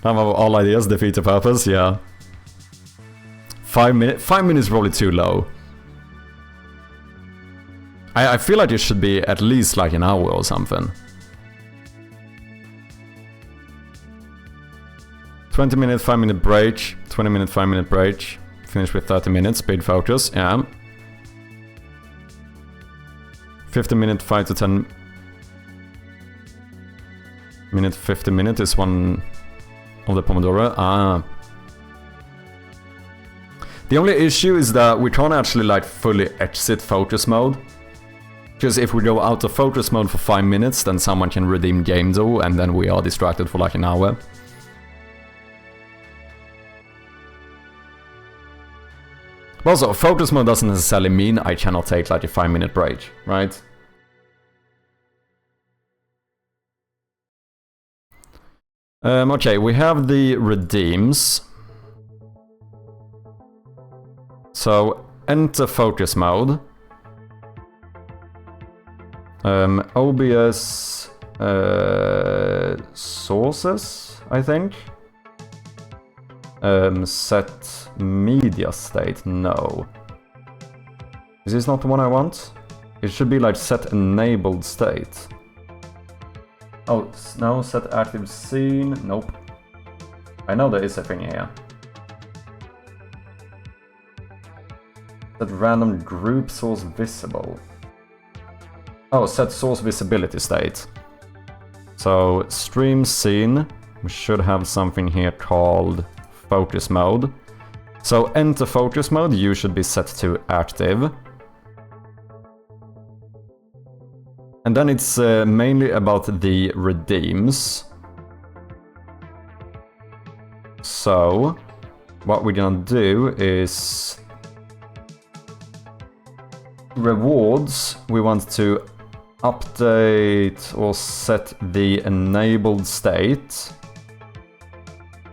All ideas defeat the purpose, yeah. 5 minutes is probably too low. I feel like it should be at least like an hour or something. 20 minute, 5 minute break, 20 minute, 5 minute break, finish with 30 minutes, speed focus, yeah. 50 minute, 5 to 10 minute, 50 minute is one of the Pomodoro. Ah. The only issue is that we can't actually like fully exit focus mode. Because if we go out of focus mode for 5 minutes, then someone can redeem gamedev, and then we are distracted for like an hour. Also, focus mode doesn't necessarily mean I cannot take like a 5 minute break, right? Okay, we have the redeems. So, enter focus mode. OBS sources, I think. Set media state, no. Is this not the one I want? It should be like set enabled state. Oh, no, set active scene, nope. I know there is a thing here. Set random group source visible. Oh, set source visibility state. So, stream scene, we should have something here called focus mode. So, enter focus mode, you should be set to active. And then it's mainly about the redeems. So, what we're gonna do is... rewards, we want to update or set the enabled state.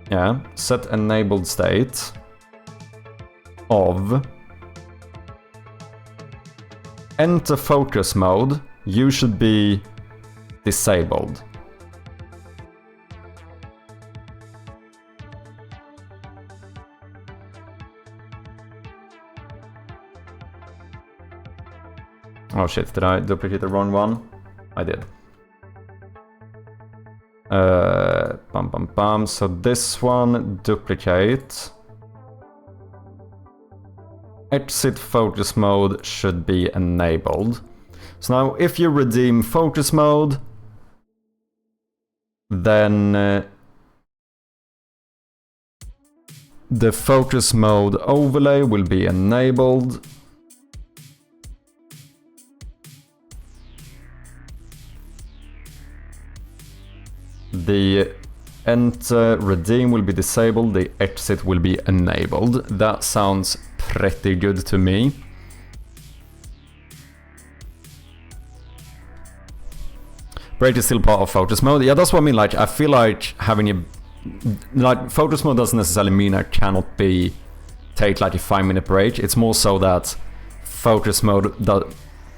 Yeah, set enabled state of enter focus mode. You should be disabled. Oh shit, did I duplicate the wrong one? I did. So this one, duplicate. Exit focus mode should be enabled. So now if you redeem focus mode, then the focus mode overlay will be enabled. The enter redeem will be disabled, the exit will be enabled. That sounds pretty good to me. Break is still part of focus mode. Yeah, that's what I mean. Like, I feel like having a... like, focus mode doesn't necessarily mean I cannot be take like a 5-minute break. It's more so that focus mode that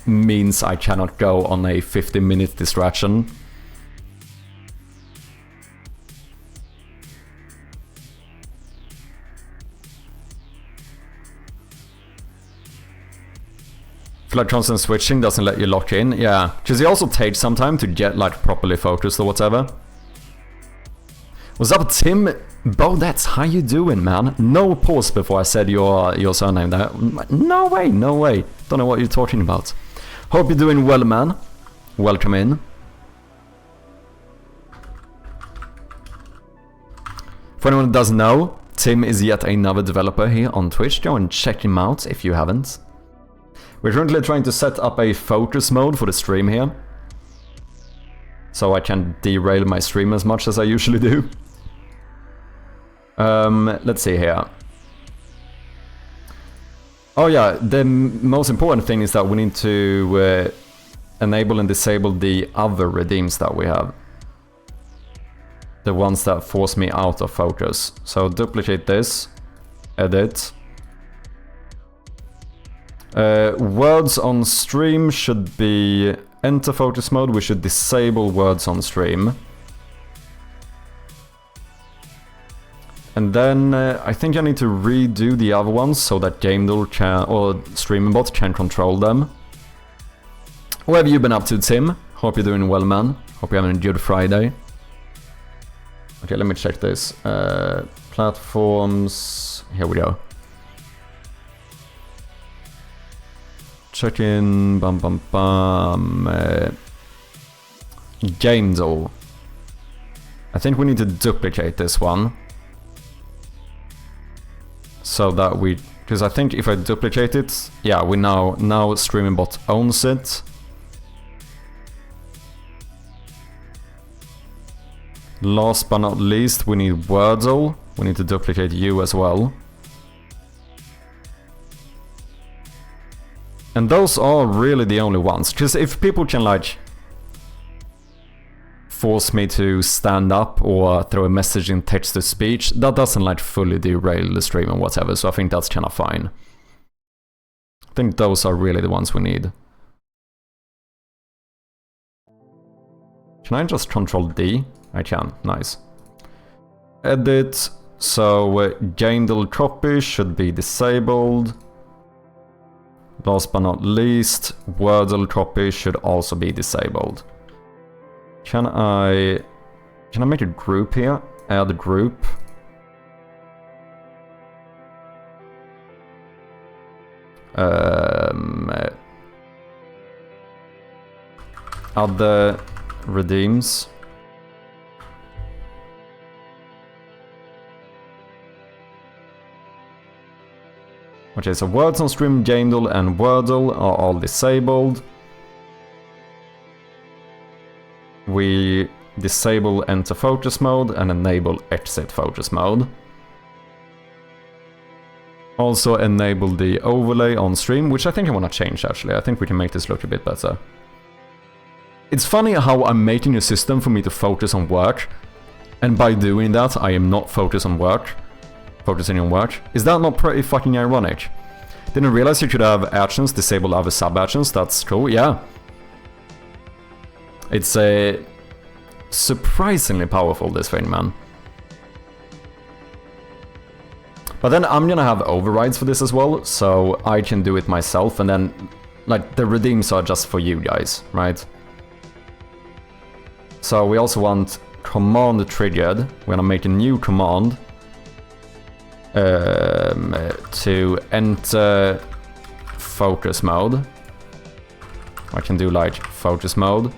means I cannot go on a 50-minute distraction. Feel like constant switching doesn't let you lock in. Yeah, because it also takes some time to get like properly focused or whatever. What's up, Tim? Bodets, how you doing, man? No pause before I said your surname there. No way, no way. Don't know what you're talking about. Hope you're doing well, man. Welcome in. For anyone who doesn't know, Tim is yet another developer here on Twitch. Go and check him out if you haven't. We're currently trying to set up a focus mode for the stream here, so I can derail my stream as much as I usually do. Let's see here. Oh yeah, the most important thing is that we need to enable and disable the other redeems that we have. The ones that force me out of focus. So duplicate this, edit. Words on stream should be enter focus mode. We should disable words on stream. And then I think I need to redo the other ones so that gamedev can, or StreamingBot can control them. What have you been up to, Tim? Hope you're doing well, man. Hope you're having a good Friday. Okay, let me check this. Platforms. Here we go. Check in. Bum bum bum. gamedev. I think we need to duplicate this one. So that we, because I think if I duplicate it, yeah, we now StreamingBot owns it. Last but not least, we need Wordle. We need to duplicate you as well. And those are really the only ones, because if people can like force me to stand up or throw a message in text to speech, that doesn't like fully derail the stream and whatever, so I think that's kind of fine. I think those are really the ones we need. Can I just control D? I can, nice. Edit, so gamedev copy should be disabled. Last but not least, Wordle copy should also be disabled. Can I make a group here? Add a group. Other redeems. Okay, so words on stream, gamedev and Wordle are all disabled. We disable enter focus mode and enable exit focus mode. Also enable the overlay on stream, which I think I want to change actually. I think we can make this look a bit better. It's funny how I'm making a system for me to focus on work, and by doing that I am not focusing on work. Is that not pretty fucking ironic? Didn't realize you could have actions disable other sub-actions. That's cool, yeah. It's a surprisingly powerful, this thing, man. But then I'm gonna have overrides for this as well, so I can do it myself, and then, like, the redeems are just for you guys, right? So we also want command triggered. We're gonna make a new command to enter focus mode. I can do like focus mode.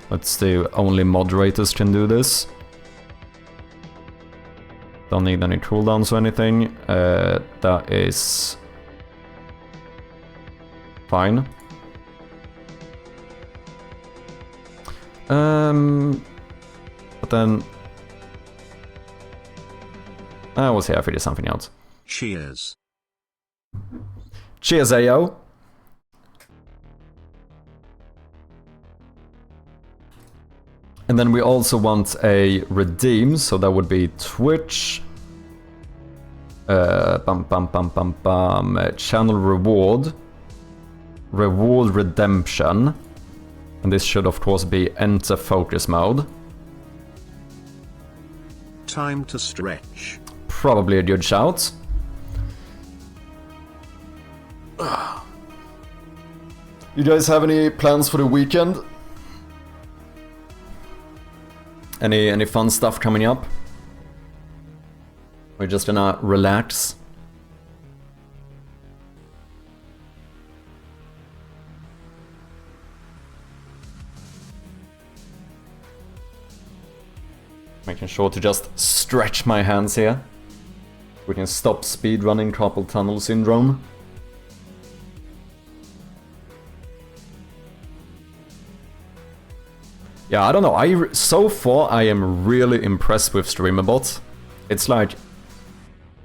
Let's do only moderators can do this. Don't need any cooldowns or anything. That is fine. But then I will see if it is something else. Cheers. Cheers, Ayo. And then we also want a redeem, so that would be Twitch. Channel reward. Reward redemption. And this should of course be enter focus mode. Time to stretch. Probably a good shout. You guys have any plans for the weekend? Any fun stuff coming up? We're just gonna relax. Making sure to just stretch my hands here. We can stop speedrunning carpal tunnel syndrome. Yeah, I don't know. So far I am really impressed with StreamerBot. It's like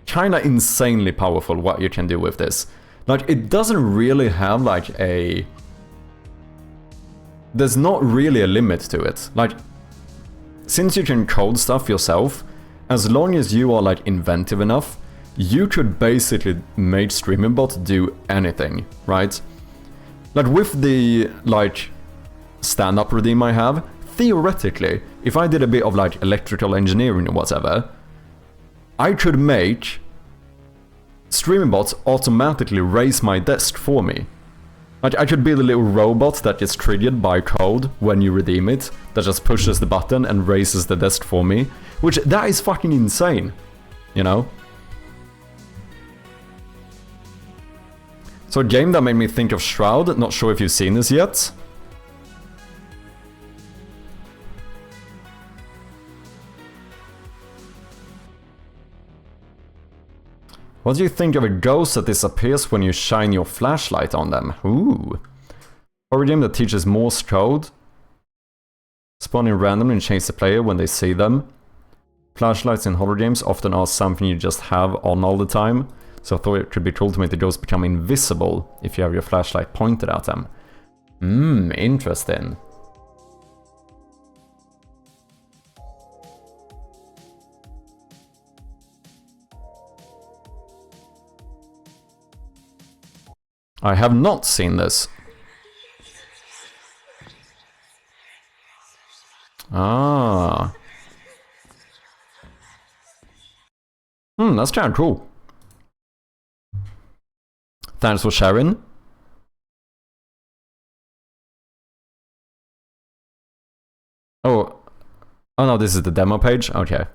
kinda insanely powerful what you can do with this. Like, it doesn't really have like a... There's not really a limit to it. Like, since you can code stuff yourself, as long as you are like inventive enough, you could basically make StreamerBot do anything, right? Like with the like stand-up redeem I have, theoretically, if I did a bit of like electrical engineering or whatever, I could make StreamerBot automatically raise my desk for me. Like, I could build a little robot that gets triggered by code when you redeem it, that just pushes the button and raises the desk for me, which, that is fucking insane, you know? So a game that made me think of Shroud, not sure if you've seen this yet. What do you think of a ghost that disappears when you shine your flashlight on them? Ooh. Horror game that teaches Morse code. Spawning randomly and chase the player when they see them. Flashlights in horror games often are something you just have on all the time. So I thought it could be cool to make the ghosts become invisible if you have your flashlight pointed at them. Interesting. I have not seen this. Ah. That's kind of cool. Thanks for sharing. Oh no, this is the demo page? Okay.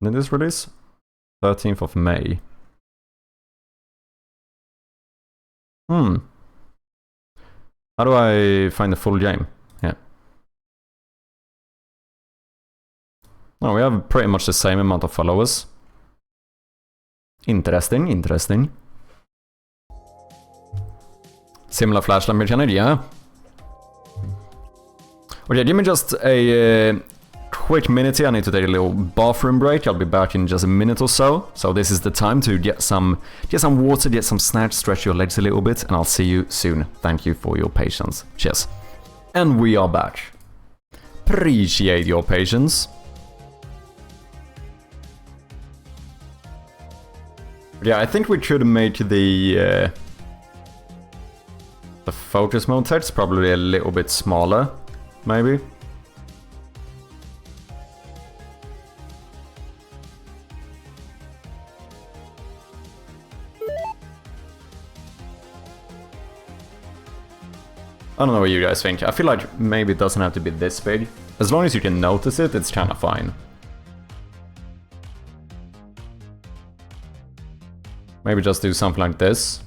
When did this release? 13th of May. How do I find the full game? Yeah. Oh, we have pretty much the same amount of followers. Interesting, interesting. Similar flashlight mechanic, yeah. Okay, give me just a quick minute here. I need to take a little bathroom break. I'll be back in just a minute or so. So this is the time to get some water, get some snacks, stretch your legs a little bit, and I'll see you soon. Thank you for your patience. Cheers. And we are back. Appreciate your patience. Yeah, I think we could make the focus mode text probably a little bit smaller, maybe. I don't know what you guys think. I feel like maybe it doesn't have to be this big. As long as you can notice it, it's kind of fine. Maybe just do something like this.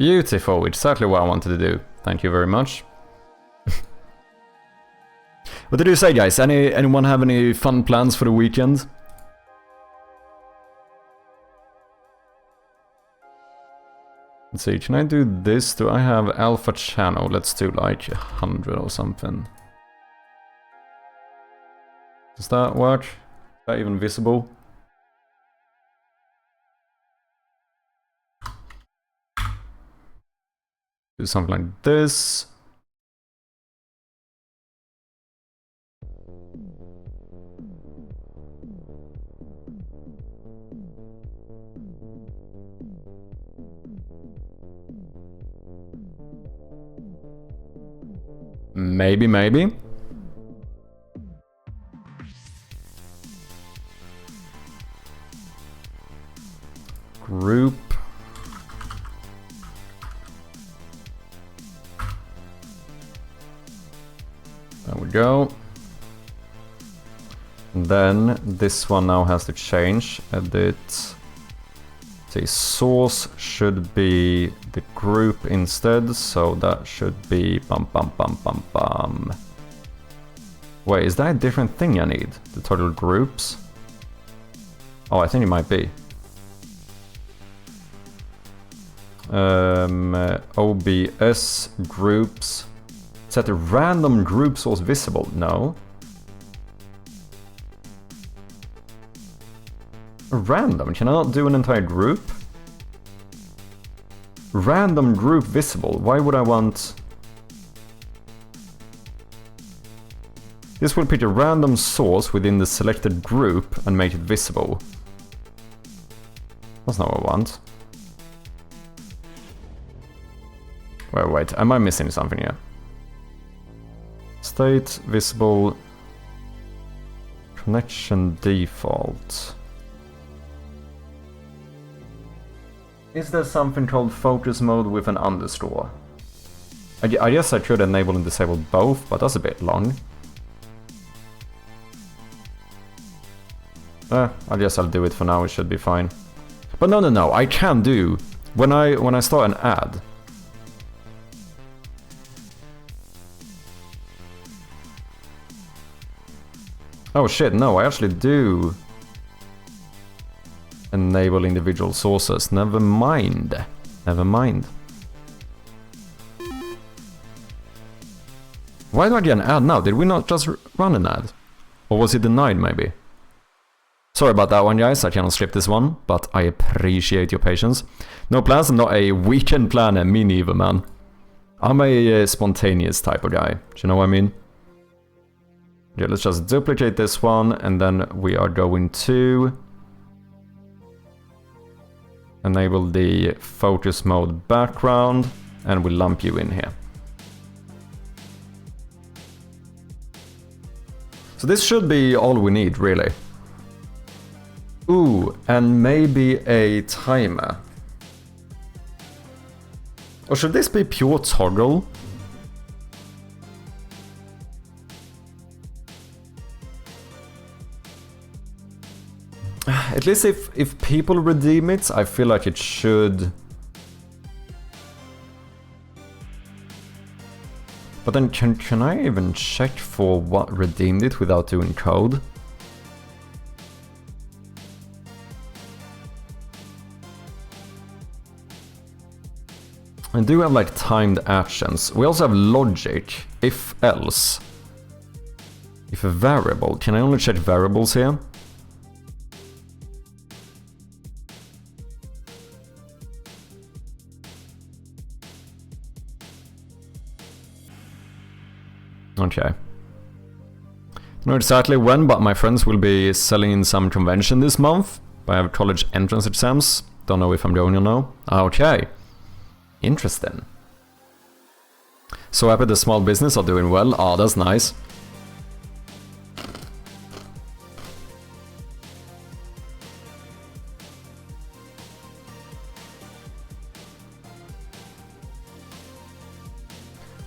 Beautiful, exactly what I wanted to do. Thank you very much. What did you say, guys? Anyone have any fun plans for the weekend? Let's see, can I do this? Do I have alpha channel? Let's do like 100 or something. Does that work? Is that even visible? Do something like this. Maybe. Group. There we go. And then this one now has to change. Edit. The source should be the group instead, so that should be bum. Wait, is that a different thing I need? The total groups? Oh, I think it might be. OBS groups. Set a random group source visible. No. Random? Can I not do an entire group? Random group visible. Why would I want... This will pick a random source within the selected group and make it visible. That's not what I want. Wait, am I missing something here? State, visible, connection default. Is there something called focus mode with an underscore? I guess I could enable and disable both, but that's a bit long. I guess I'll do it for now, it should be fine. But no, I can do, when I start an ad. Oh shit, no, I actually do enable individual sources. Never mind. Why do I get an ad now? Did we not just run an ad? Or was it denied maybe? Sorry about that one, guys. I cannot strip this one, but I appreciate your patience. No plans, I'm not a weekend planner, me neither, man. I'm a spontaneous type of guy. Do you know what I mean? Okay, let's just duplicate this one, and then we are going to enable the focus mode background, and we'll lump you in here. So this should be all we need, really. Ooh, and maybe a timer. Or should this be pure toggle? At least if people redeem it, I feel like it should. But then can I even check for what redeemed it without doing code? I do have like timed actions. We also have logic, if else. If a variable, can I only check variables here? Okay. Not exactly when, but my friends will be selling in some convention this month. I have college entrance exams. Don't know if I'm going or no. Okay. Interesting. So happy the small business are doing well. Oh, that's nice.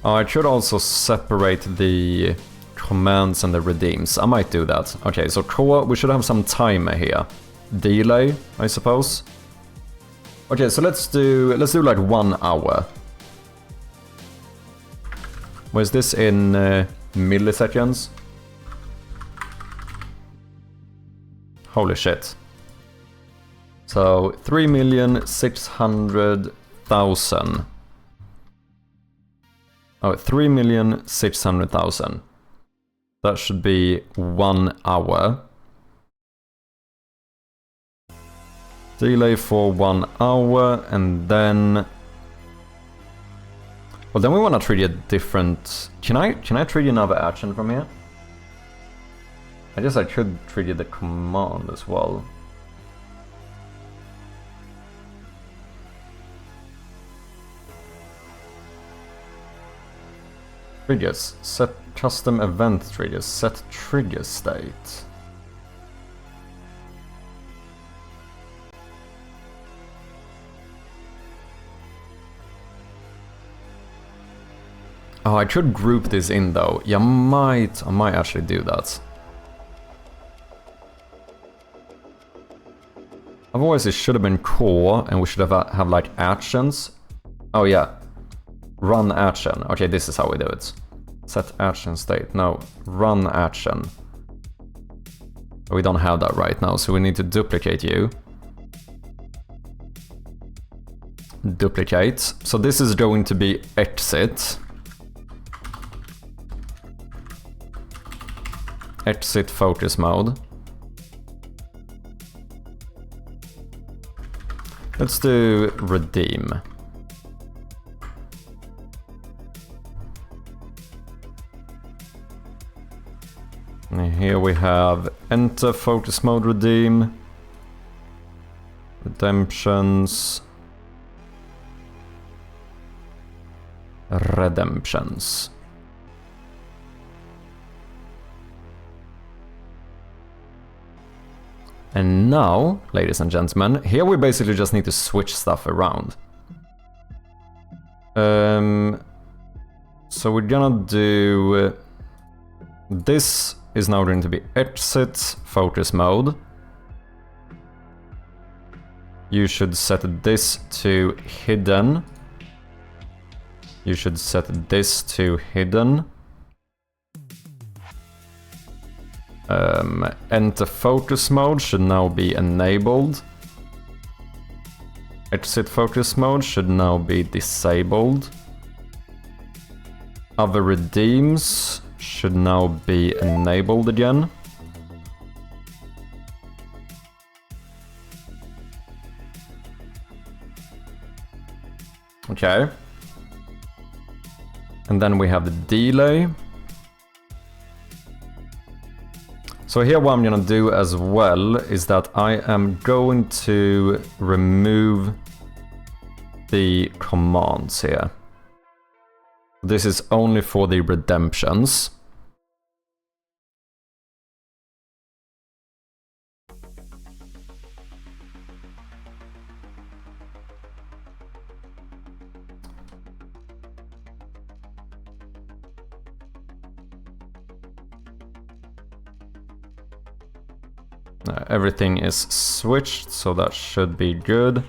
I should also separate the commands and the redeems. I might do that. Okay, so core, we should have some timer here. Delay, I suppose. Okay, so let's do like 1 hour. Was this in milliseconds? Holy shit. So 3,600,000. Oh, 3,600,000. That should be 1 hour. Delay for 1 hour, and then... Well, then we want to trigger a different... Can I trigger another action from here? I guess I could trigger the command as well. Triggers. Set custom event triggers. Set trigger state. Oh, I could group this in though. Yeah, I might actually do that. Otherwise it should have been core and we should have like actions. Oh yeah. Run action. Okay, this is how we do it. Set action state. No, run action. We don't have that right now, so we need to duplicate you. Duplicate. So this is going to be exit. Exit focus mode. Let's do redeem. And here we have enter focus mode redeem. Redemptions. Redemptions. And now, ladies and gentlemen, here we basically just need to switch stuff around. So we're gonna do... this is now going to be exit focus mode. You should set this to hidden. You should set this to hidden. Enter focus mode should now be enabled. Exit focus mode should now be disabled. Other redeems should now be enabled again. Okay. And then we have the delay. So here what I'm gonna do as well is that I am going to remove the commands here. This is only for the redemptions. Everything is switched, so that should be good.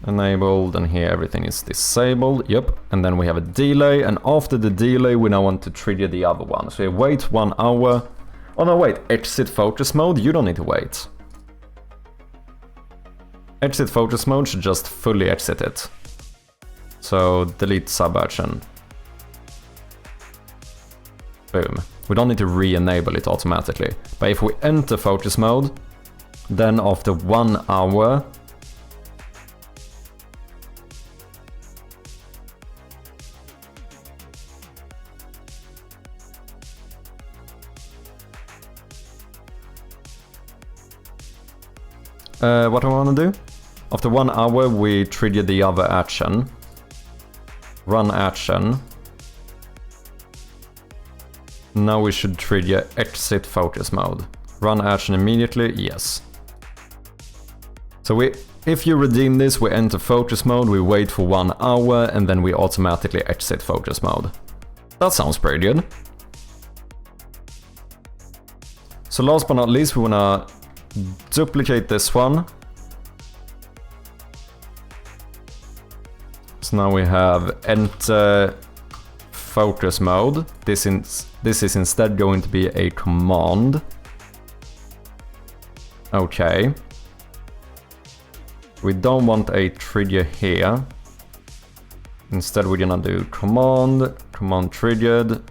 Enabled, and here everything is disabled. Yep, and then we have a delay, and after the delay we now want to trigger the other one. So we wait 1 hour. Oh no, wait, exit focus mode, you don't need to wait. Exit focus mode should just fully exit it. So delete sub action. Boom. We don't need to re-enable it automatically. But if we enter focus mode, then after 1 hour, what do I want to do? After 1 hour, we trigger the other action. Run action. Now we should trigger exit focus mode. Run action immediately, yes. So if you redeem this, we enter focus mode, we wait for 1 hour, and then we automatically exit focus mode. That sounds pretty good. So last but not least, we wanna duplicate this one. So now we have enter focus mode. This is instead going to be a command. Okay. We don't want a trigger here. Instead we're gonna do command triggered.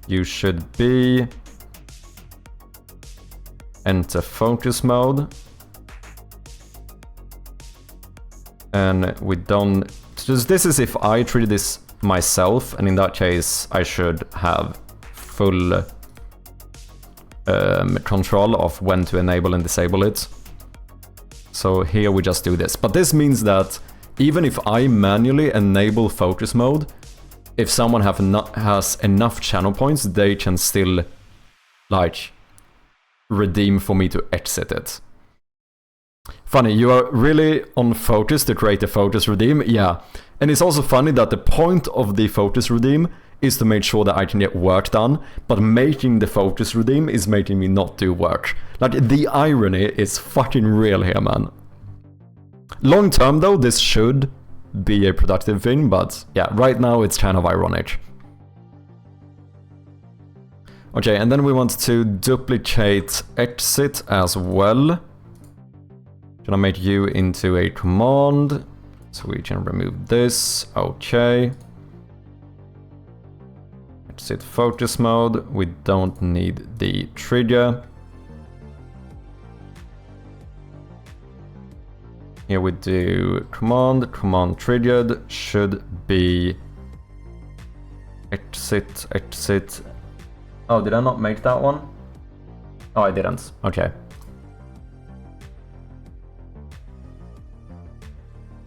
You should be enter focus mode. And we don't... Just this is if I trigger this myself, and in that case I should have full control of when to enable and disable it. So here we just do this. But this means that even if I manually enable focus mode, if someone has enough channel points, they can still, like, redeem for me to exit it. Funny, you are really on focus to create a focus redeem? Yeah. And it's also funny that the point of the focus redeem is to make sure that I can get work done, but making the focus redeem is making me not do work. Like, the irony is fucking real here, man. Long term though, this should be a productive thing, but yeah, right now it's kind of ironic. Okay, and then we want to duplicate exit as well. Gonna make you into a command, so we can remove this. Okay. Exit focus mode. We don't need the trigger. Here we do command triggered should be exit. Oh, did I not make that one? Oh, I didn't. Okay.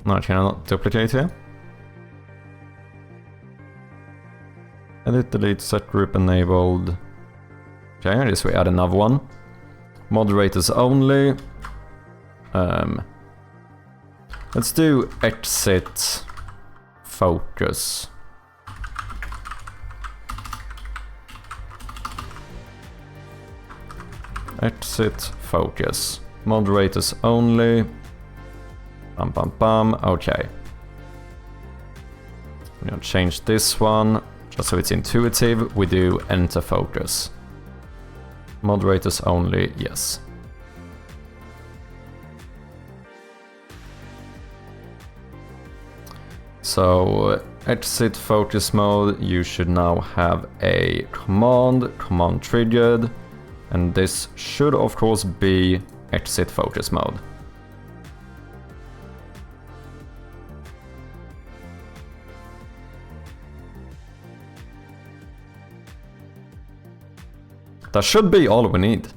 No, can I not duplicate here? Edit, delete, set group enabled. Okay, I guess we add another one. Moderators only. Let's do exit focus. Exit focus. Moderators only. Bam bam bam. Okay. I'm gonna change this one just so it's intuitive. We do enter focus. Moderators only, yes. So exit focus mode, you should now have a command triggered, and this should of course be exit focus mode. That should be all we need.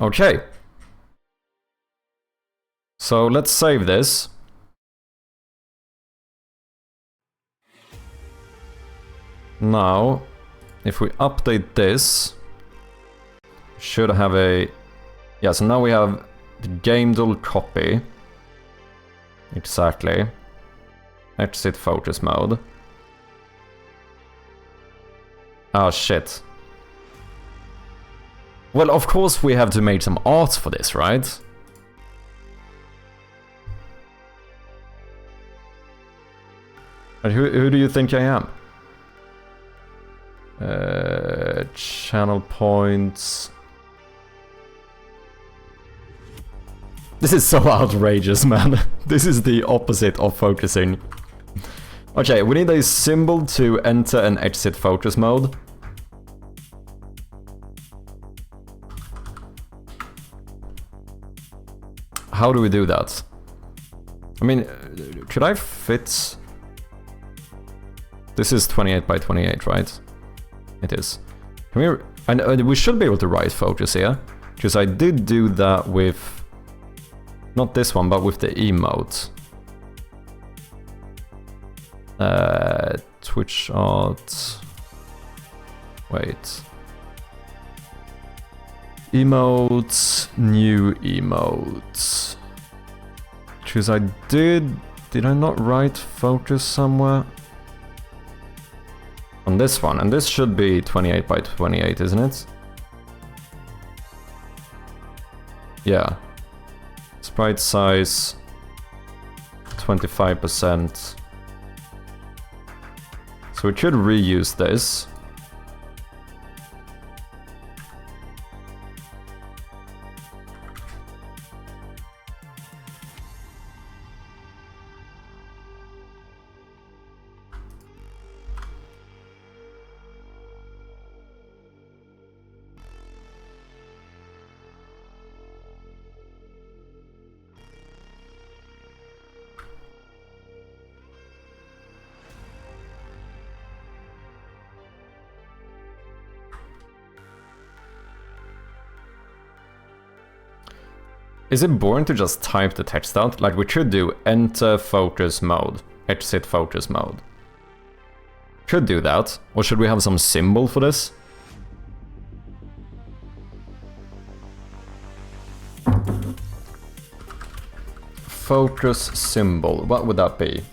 Okay. So let's save this. Now, if we update this, should have a... Yeah, so now we have the gamedev copy. Exactly. Exit focus mode. Oh shit. Well, of course we have to make some art for this, right? But who do you think I am? Channel points. This is so outrageous, man. This is the opposite of focusing. Okay, we need a symbol to enter and exit focus mode. How do we do that? I mean, could I fit... This is 28 by 28, right? It is. Can we... And we should be able to right focus here, because I did do that with... Not this one, but with the emote. Twitch art... Wait... Emotes, new emotes. Because I did I not write focus somewhere? On this one, and this should be 28 by 28, isn't it? Yeah. Sprite size 25%. So we should reuse this. Is it boring to just type the text out? Like, we should do enter focus mode, exit focus mode. Should do that. Or should we have some symbol for this? Focus symbol, what would that be?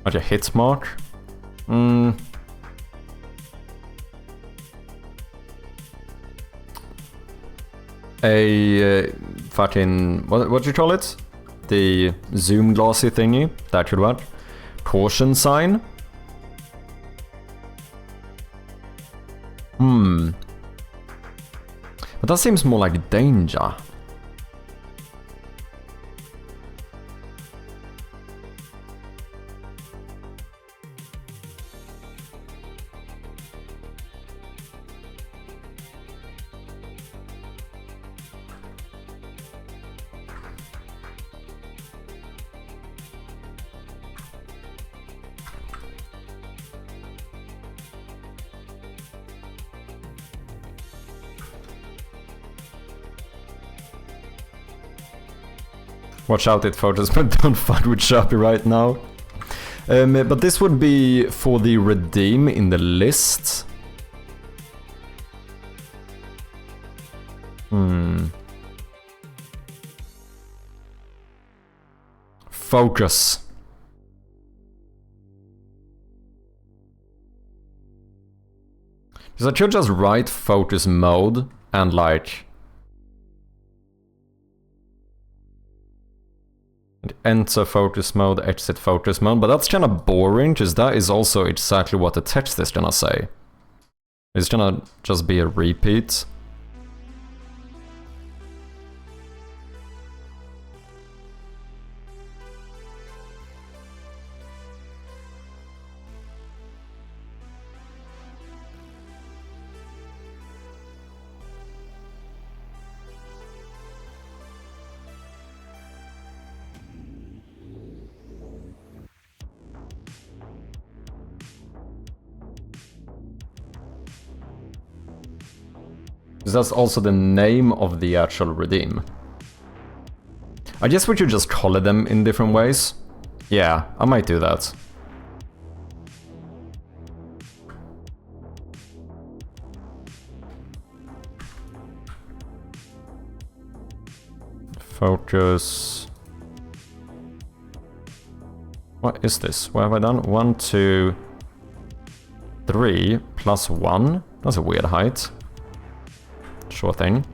Like a hit mark? A fucking what do you call it? The zoom glassy thingy. That should work. Caution sign. But that seems more like danger. Watch out, it photos, but don't fight with Sharpie right now. But this would be for the redeem in the list. Focus. Because I should just write focus mode and like... enter focus mode, exit focus mode, but that's kind of boring, because that is also exactly what the text is gonna say. It's gonna just be a repeat. That's also the name of the actual redeem. I guess we should just color them in different ways. Yeah, I might do that. Focus. What is this? What have I done? 1, 2, 3 plus 1. That's a weird height. Sure thing.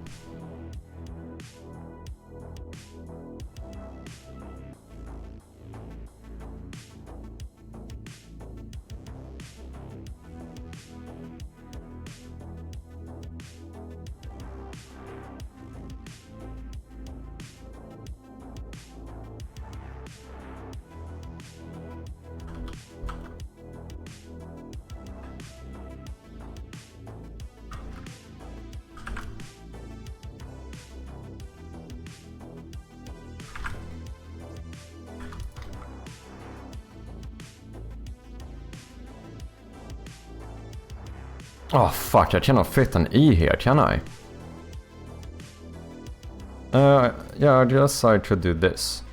Oh fuck, I cannot fit an E here, can I? Yeah, I guess I could do this.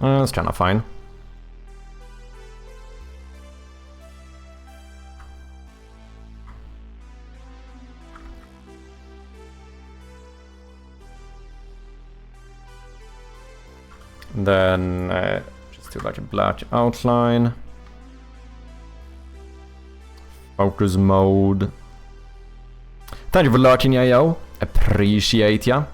It's kind of fine. Then just do like a black outline. Focus mode. Thank you for lurking, yo. Appreciate ya.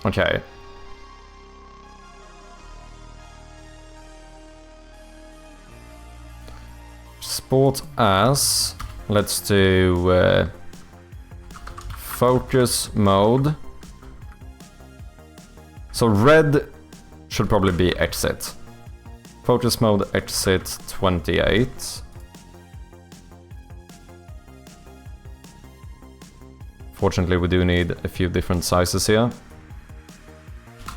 Okay. Sport as. Let's do focus mode. So red should probably be exit. Focus mode exit 28. Fortunately, we do need a few different sizes here.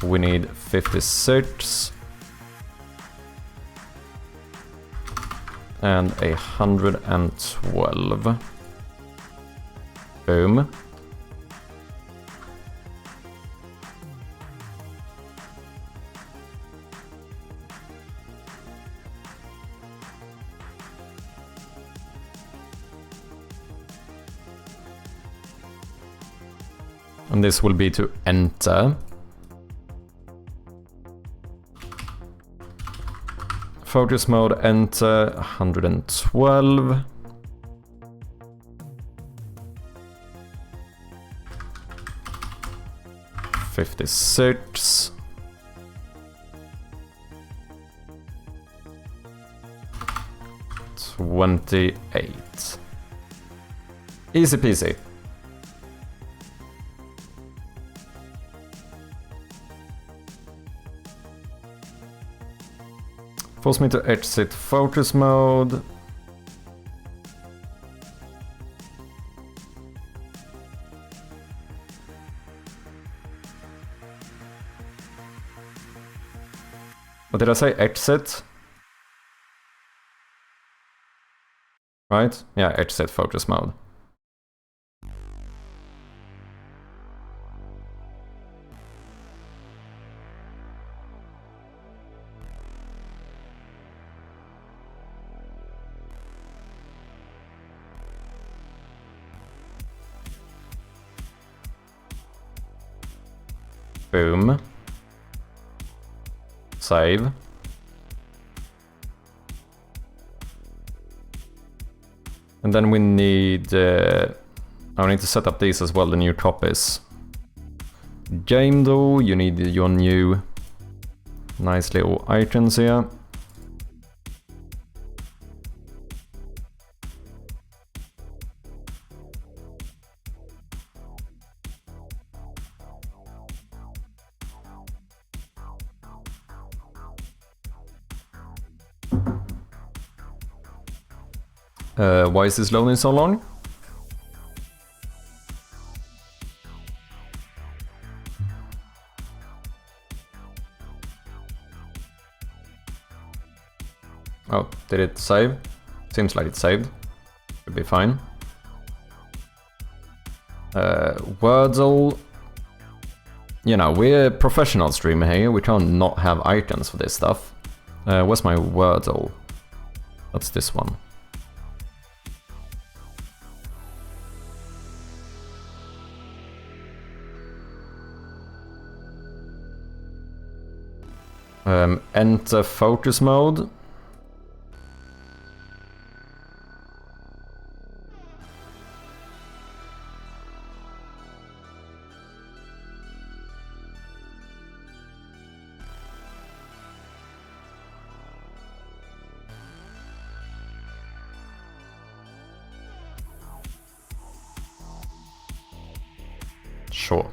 We need 56 and 112. Boom. And this will be to enter. Focus mode, enter 112. $56. $28. Easy peasy. Force me to exit focus mode. What did I say? Exit? Right? Yeah, exit focus mode. Boom. Save. And then we need... I need to set up these as well, the new copies. gamedev, you need your new nice little icons here. Why is this loading so long? Oh, did it save? Seems like it saved. Should be fine. Wordle. You know, we're a professional streamer here. We can't not have icons for this stuff. Where's my Wordle? That's this one. Enter focus mode. Sure.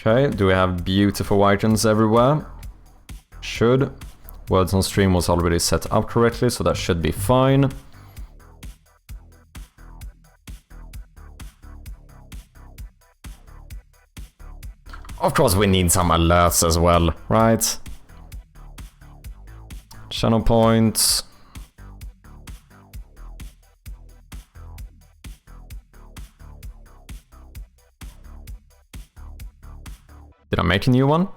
Okay, do we have beautiful items everywhere? Should. Words on stream was already set up correctly, so that should be fine. Of course we need some alerts as well, right? Channel points. Did I make a new one?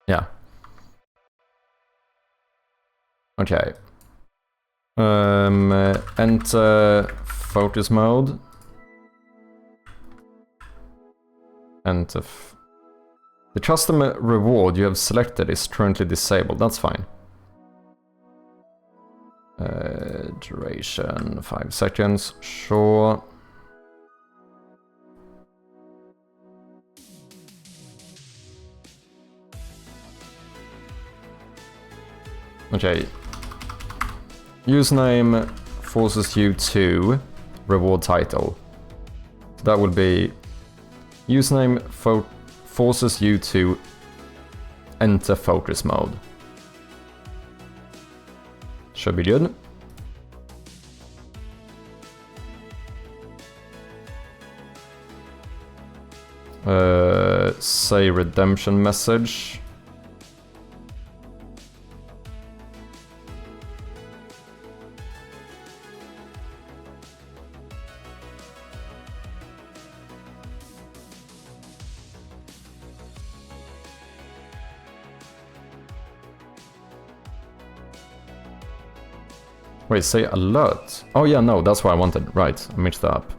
Yeah. Okay. Enter focus mode. Enter. The custom reward you have selected is currently disabled. That's fine. Duration 5 seconds. Sure. Okay. Username forces you to reward title. That would be username forces you to enter focus mode. Should be good. Say redemption message. Wait, say alert. Oh yeah, no, that's what I wanted. Right, I mixed that up.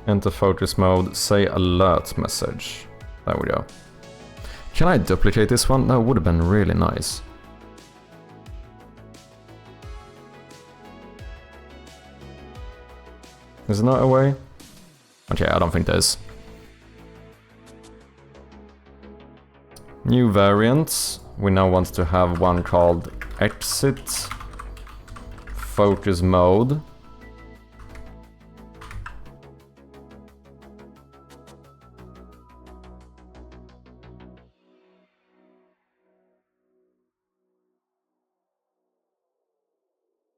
Enter focus mode, say alert message. There we go. Can I duplicate this one? That would have been really nice. Is there not a way? Okay, I don't think there is. New variants. We now want to have one called exit focus mode.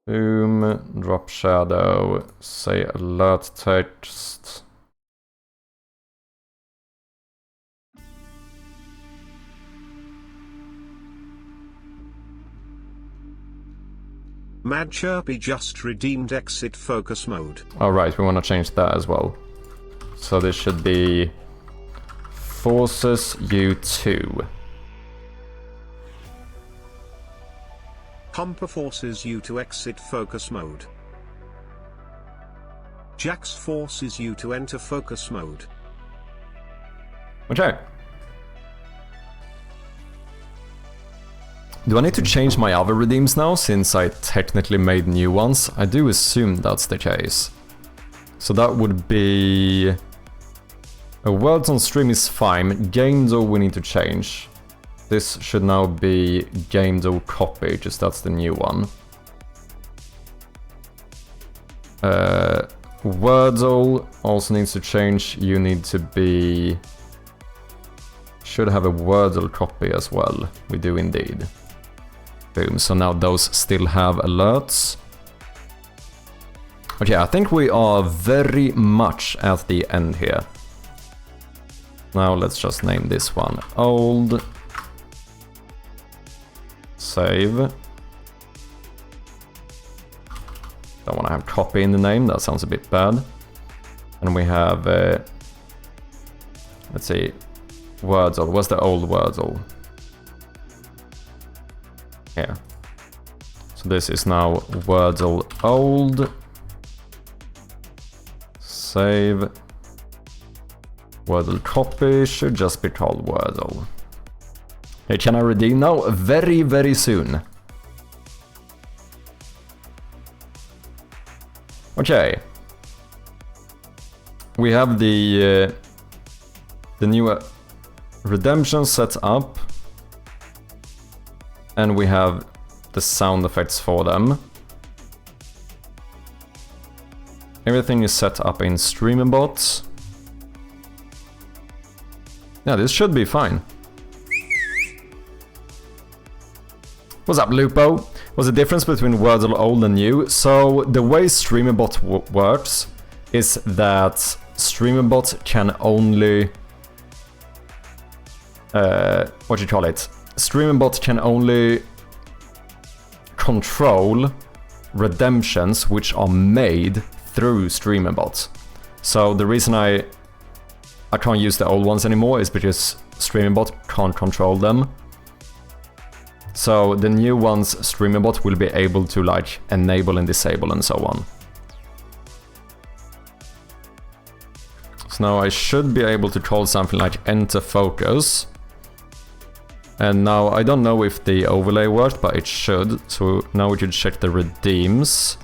Boom, drop shadow, say alert text. Mad Chirpy just redeemed exit focus mode. Alright, we want to change that as well. So this should be forces you to. Compa forces you to exit focus mode. Jax forces you to enter focus mode. Okay. Do I need to change my other redeems now, since I technically made new ones? I do assume that's the case. So that would be... words on stream is fine, game door we need to change. This should now be game door copy, just that's the new one. Wordle also needs to change, you need to be... Should have a Wordle copy as well, we do indeed. Boom, so now those still have alerts. Okay, I think we are very much at the end here. Now let's just name this one old. Save. Don't want to have copy in the name, that sounds a bit bad. And we have, let's see, Wordle. What's the old Wordle? Here. So this is now Wordle old. Save. Wordle copy should just be called Wordle. Okay, can I redeem now? Very, very soon. Okay. We have the new redemption set up. And we have the sound effects for them. Everything is set up in StreamerBot. Yeah, this should be fine. What's up, Lupo? What's the difference between Wordle old and new? So the way StreamerBot works is that StreamerBot can only... StreamerBot can only control redemptions which are made through StreamerBot. So the reason I can't use the old ones anymore is because StreamerBot can't control them. So the new ones, StreamerBot will be able to like enable and disable and so on. So now I should be able to call something like enter focus. And now I don't know if the overlay worked, but it should. So now we should check the redeems.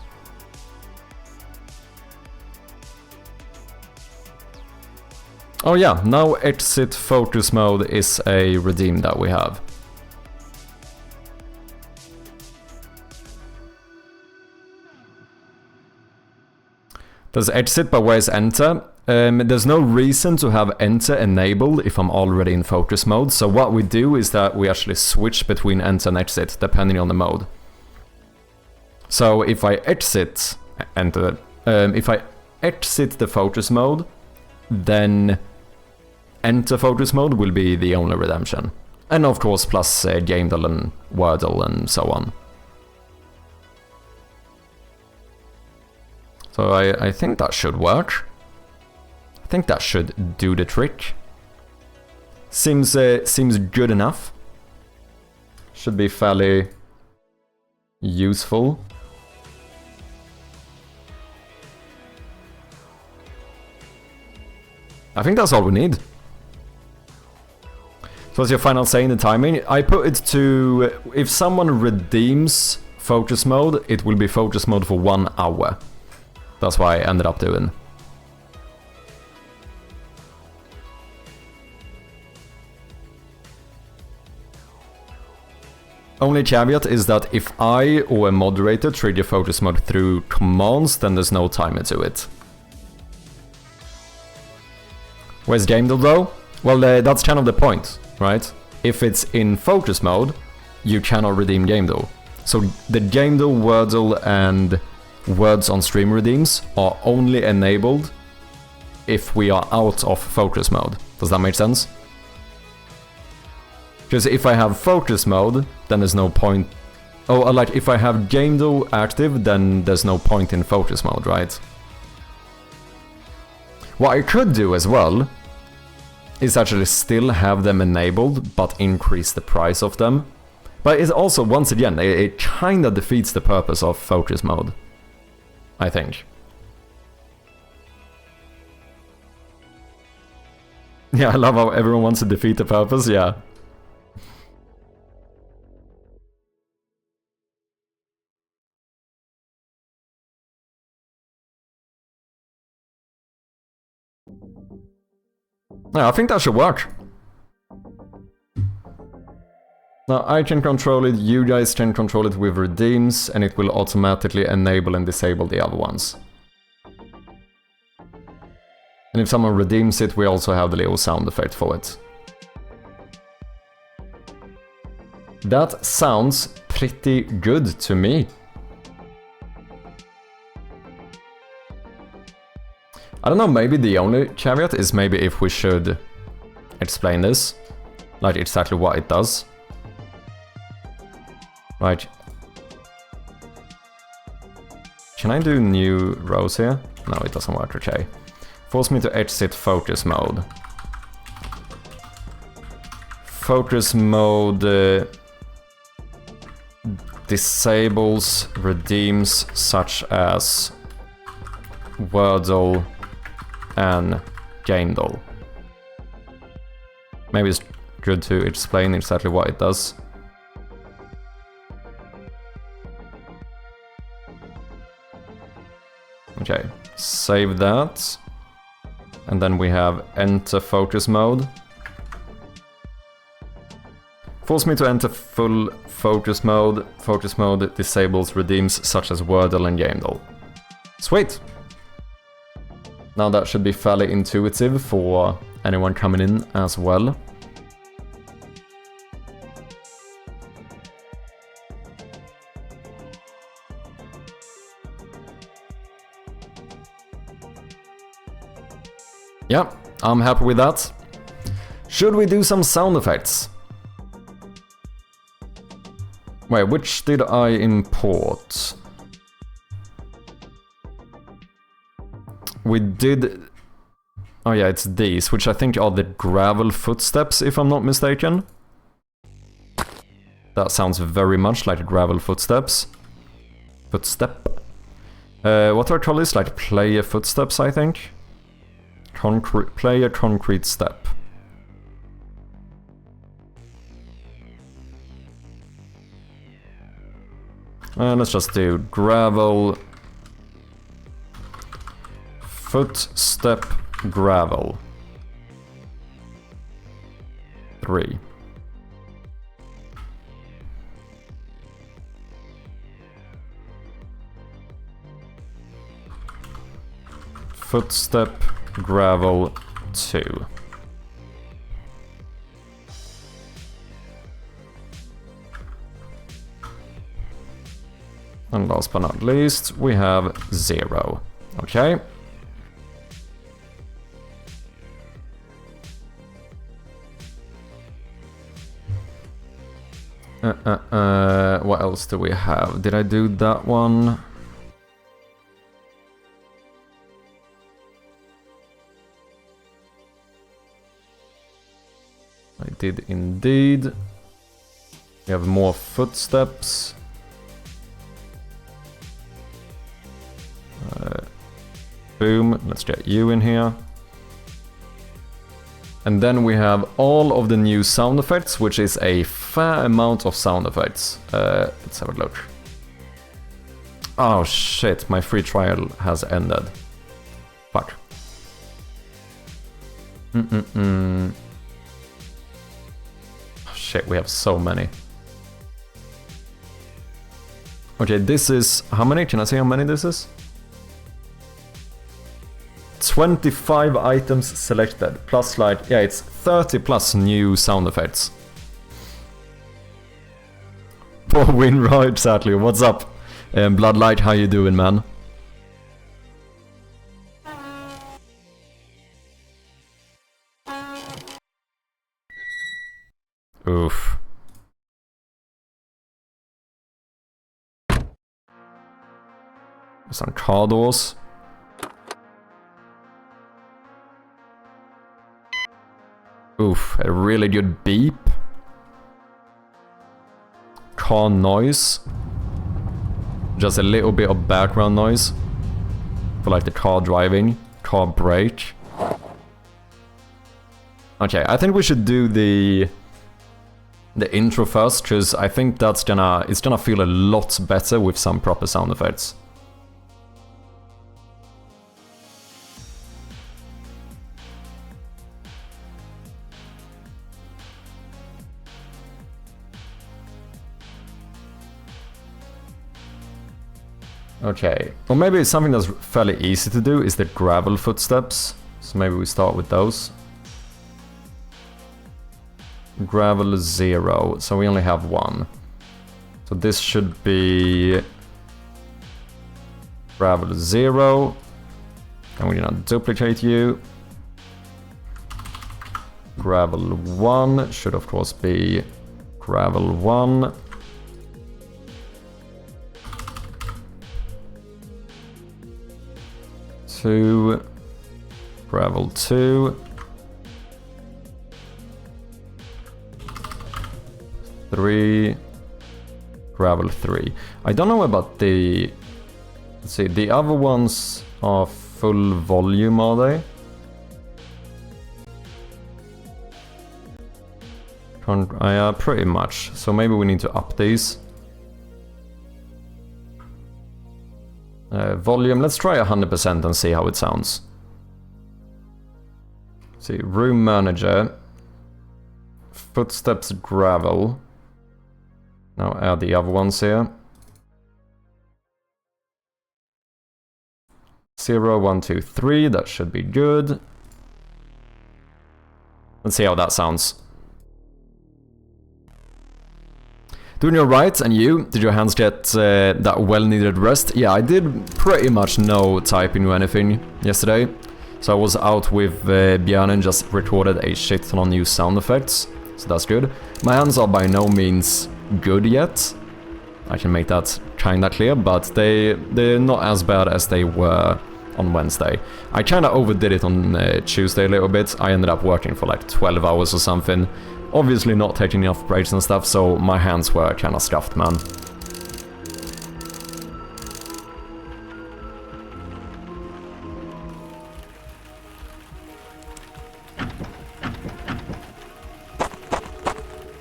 Oh yeah, now exit focus mode is a redeem that we have. There's exit, but where's enter? There's no reason to have enter enabled if I'm already in focus mode. So what we do is that we actually switch between enter and exit depending on the mode. So if I exit enter, if I exit the focus mode, then enter focus mode will be the only redemption. And of course plus gamedev and Wordle and so on. So I think that should work. I think that should do the trick. Seems good enough. Should be fairly useful. I think that's all we need. So what's your final say in the timing? I put it to, if someone redeems focus mode, it will be focus mode for 1 hour. That's why I ended up doing. Only caveat is that if I or a moderator trigger focus mode through commands, then there's no timer to it. Where's gamedev though? Well, that's kind of the point, right? If it's in focus mode, you cannot redeem gamedev. So the gamedev, Wordle and words on stream redeems are only enabled if we are out of focus mode. Does that make sense? Because if I have focus mode, then there's no point. Oh, like if I have gamedev active, then there's no point in focus mode, right? What I could do as well is actually still have them enabled, but increase the price of them. But it's also, once again, it kinda defeats the purpose of focus mode, I think. Yeah, I love how everyone wants to defeat the purpose, yeah. Yeah, I think that should work. Now I can control it, you guys can control it with redeems, and it will automatically enable and disable the other ones. And if someone redeems it, we also have the little sound effect for it. That sounds pretty good to me. I don't know, maybe the only caveat is maybe if we should explain this, like exactly what it does. Right. Can I do new rows here? No, it doesn't work, okay. Force me to exit focus mode. Focus mode disables redeems such as Wordle and gamedev. Maybe it's good to explain exactly what it does. Okay, save that. And then we have enter focus mode. Force me to enter full focus mode. Focus mode disables redeems such as Wordle and gamedev. Sweet! Now that should be fairly intuitive for anyone coming in as well. Yeah, I'm happy with that. Should we do some sound effects? Wait, which did I import? We did... Oh yeah, it's these, which I think are the gravel footsteps, if I'm not mistaken. That sounds very much like the gravel footsteps. Footstep. What do I call this? Like player footsteps, I think? Player concrete step. Let's just do gravel footstep gravel 3. Footstep gravel 2. And last but not least, we have 0. Okay. What else do we have? Did I do that one? I did indeed. We have more footsteps. Boom, let's get you in here. And then we have all of the new sound effects, which is a fair amount of sound effects. Let's have a look. Oh shit, my free trial has ended. Fuck. Oh, shit, we have so many. Okay, this is... How many? Can I say how many this is? 25 items selected, plus like, yeah, it's 30 plus new sound effects. For Winra, exactly. What's up? Bloodlight, how you doing, man? Oof. Some car doors. Oof, a really good beep. Car noise. Just a little bit of background noise. For like the car driving. Car brake. Okay, I think we should do the intro first, because I think it's gonna feel a lot better with some proper sound effects. Okay, or maybe something that's fairly easy to do is the gravel footsteps. So maybe we start with those. Gravel 0, so we only have 1. So this should be gravel 0. And we're gonna duplicate you. Gravel 1 should of course be gravel 1. Two, gravel 2, 3, gravel 3. I don't know about the... Let's see, the other ones are full volume, are they? Yeah, pretty much. So maybe we need to up these. Volume, let's try 100% and see how it sounds. See, room manager. Footsteps gravel. Now add the other ones here. 0, 1, 2, 3, that should be good. Let's see how that sounds. Doing alright, and you? Did your hands get that well-needed rest? Yeah, I did pretty much no typing or anything yesterday. So I was out with Björn and just recorded a shit ton of new sound effects. So that's good. My hands are by no means good yet. I can make that kinda clear, but they're not as bad as they were on Wednesday. I kinda overdid it on Tuesday a little bit. I ended up working for like 12 hours or something. Obviously not taking enough breaks and stuff, so my hands were kinda scuffed, man.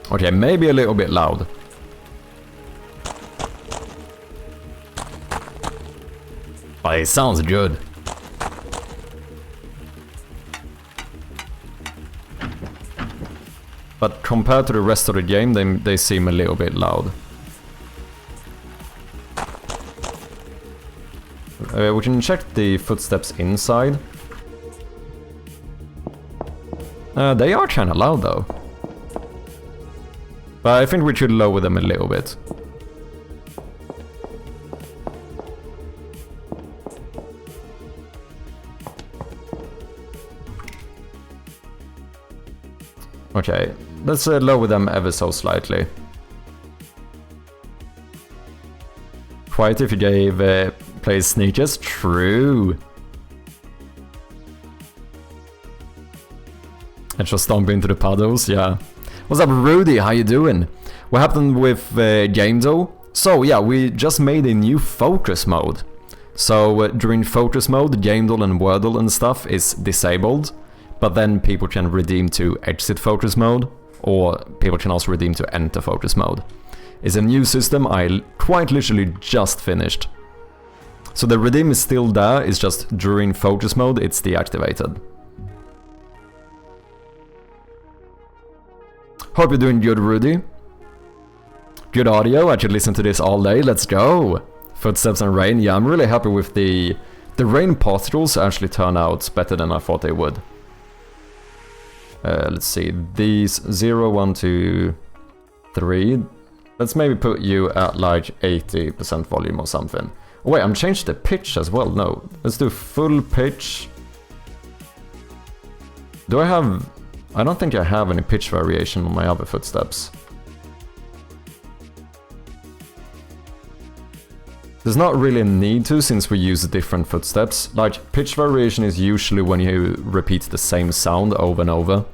Okay, maybe a little bit loud. But it sounds good. But compared to the rest of the game, they seem a little bit loud. We can check the footsteps inside. They are kinda loud though. But I think we should lower them a little bit. Okay, let's lower them ever so slightly. Quite if you gave players sneakers, true. And just stomp into the puddles, yeah. What's up, Rudy? How you doing? What happened with gamedev? So yeah, we just made a new focus mode. So during focus mode, gamedev and wordle and stuff is disabled. But then people can redeem to exit focus mode, or people can also redeem to enter focus mode. It's a new system I quite literally just finished. So the redeem is still there, it's just during focus mode it's deactivated. Hope you're doing good, Rudy. Good audio, I should listen to this all day, let's go! Footsteps and rain, yeah, I'm really happy with the rain particles actually turn out better than I thought they would. Let's see, these 0, 1, 2, 3. Let's maybe put you at like 80% volume or something. Oh, wait, I'm changed the pitch as well. No, let's do full pitch. Do I have... I don't think I have any pitch variation on my other footsteps. There's not really a need to, since we use different footsteps. Like, pitch variation is usually when you repeat the same sound over and over.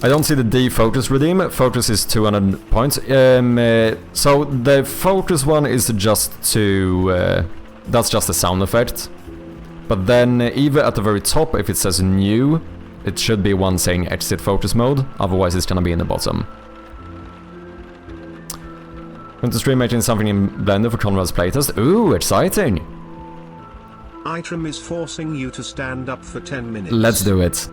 I don't see the defocus redeem. Focus is 200 points. So the focus one is just to... that's just a sound effect. But then either at the very top, if it says new, it should be one saying exit focus mode. Otherwise it's gonna be in the bottom. Going to stream making something in Blender for Conrad's playtest. Ooh, exciting! Item is forcing you to stand up for 10 minutes. Let's do it.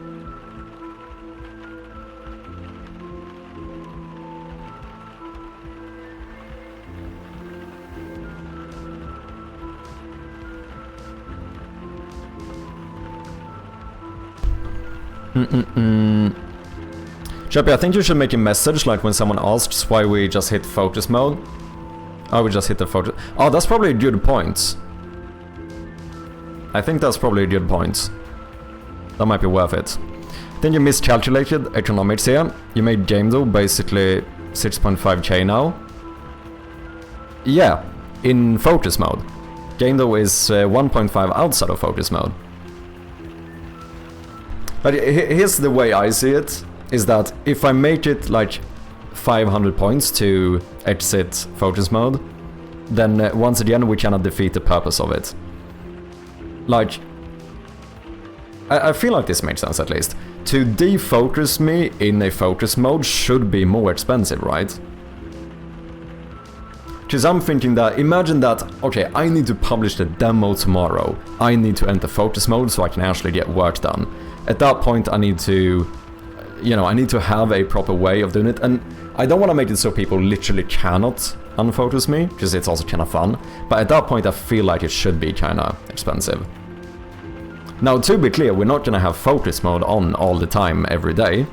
Chappy, I think you should make a message like when someone asks why we just hit focus mode. Oh, we just hit the focus. Oh, that's probably a good point. I think that's probably a good point. That might be worth it. Then you miscalculated economics here. You made gamedev basically 6.5k now. Yeah, in focus mode. Gamedev is 1.5 outside of focus mode. But here's the way I see it, is that if I make it like 500 points to exit focus mode, then once again we cannot defeat the purpose of it. Like, I feel like this makes sense at least. To defocus me in a focus mode should be more expensive, right? Because I'm thinking that, imagine that, okay, I need to publish the demo tomorrow. I need to enter focus mode so I can actually get work done. At that point I need to, you know, I need to have a proper way of doing it, and I don't want to make it so people literally cannot unfocus me, because it's also kind of fun. But at that point I feel like it should be kind of expensive. Now, to be clear, we're not gonna have focus mode on all the time, every day.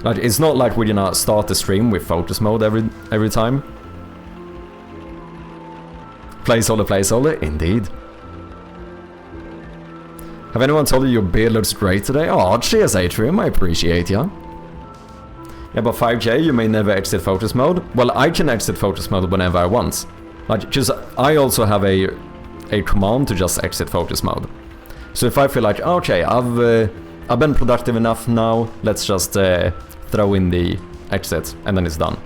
Like, it's not like we're gonna start the stream with focus mode every time. Placeholder, placeholder, indeed. Have anyone told you your beard looks great today? Oh, cheers, Atrium, I appreciate ya. Yeah, but 5K, you may never exit focus mode. Well, I can exit focus mode whenever I want. Like, just I also have a command to just exit focus mode. So if I feel like, okay, I've been productive enough now, let's just throw in the exit, and then it's done.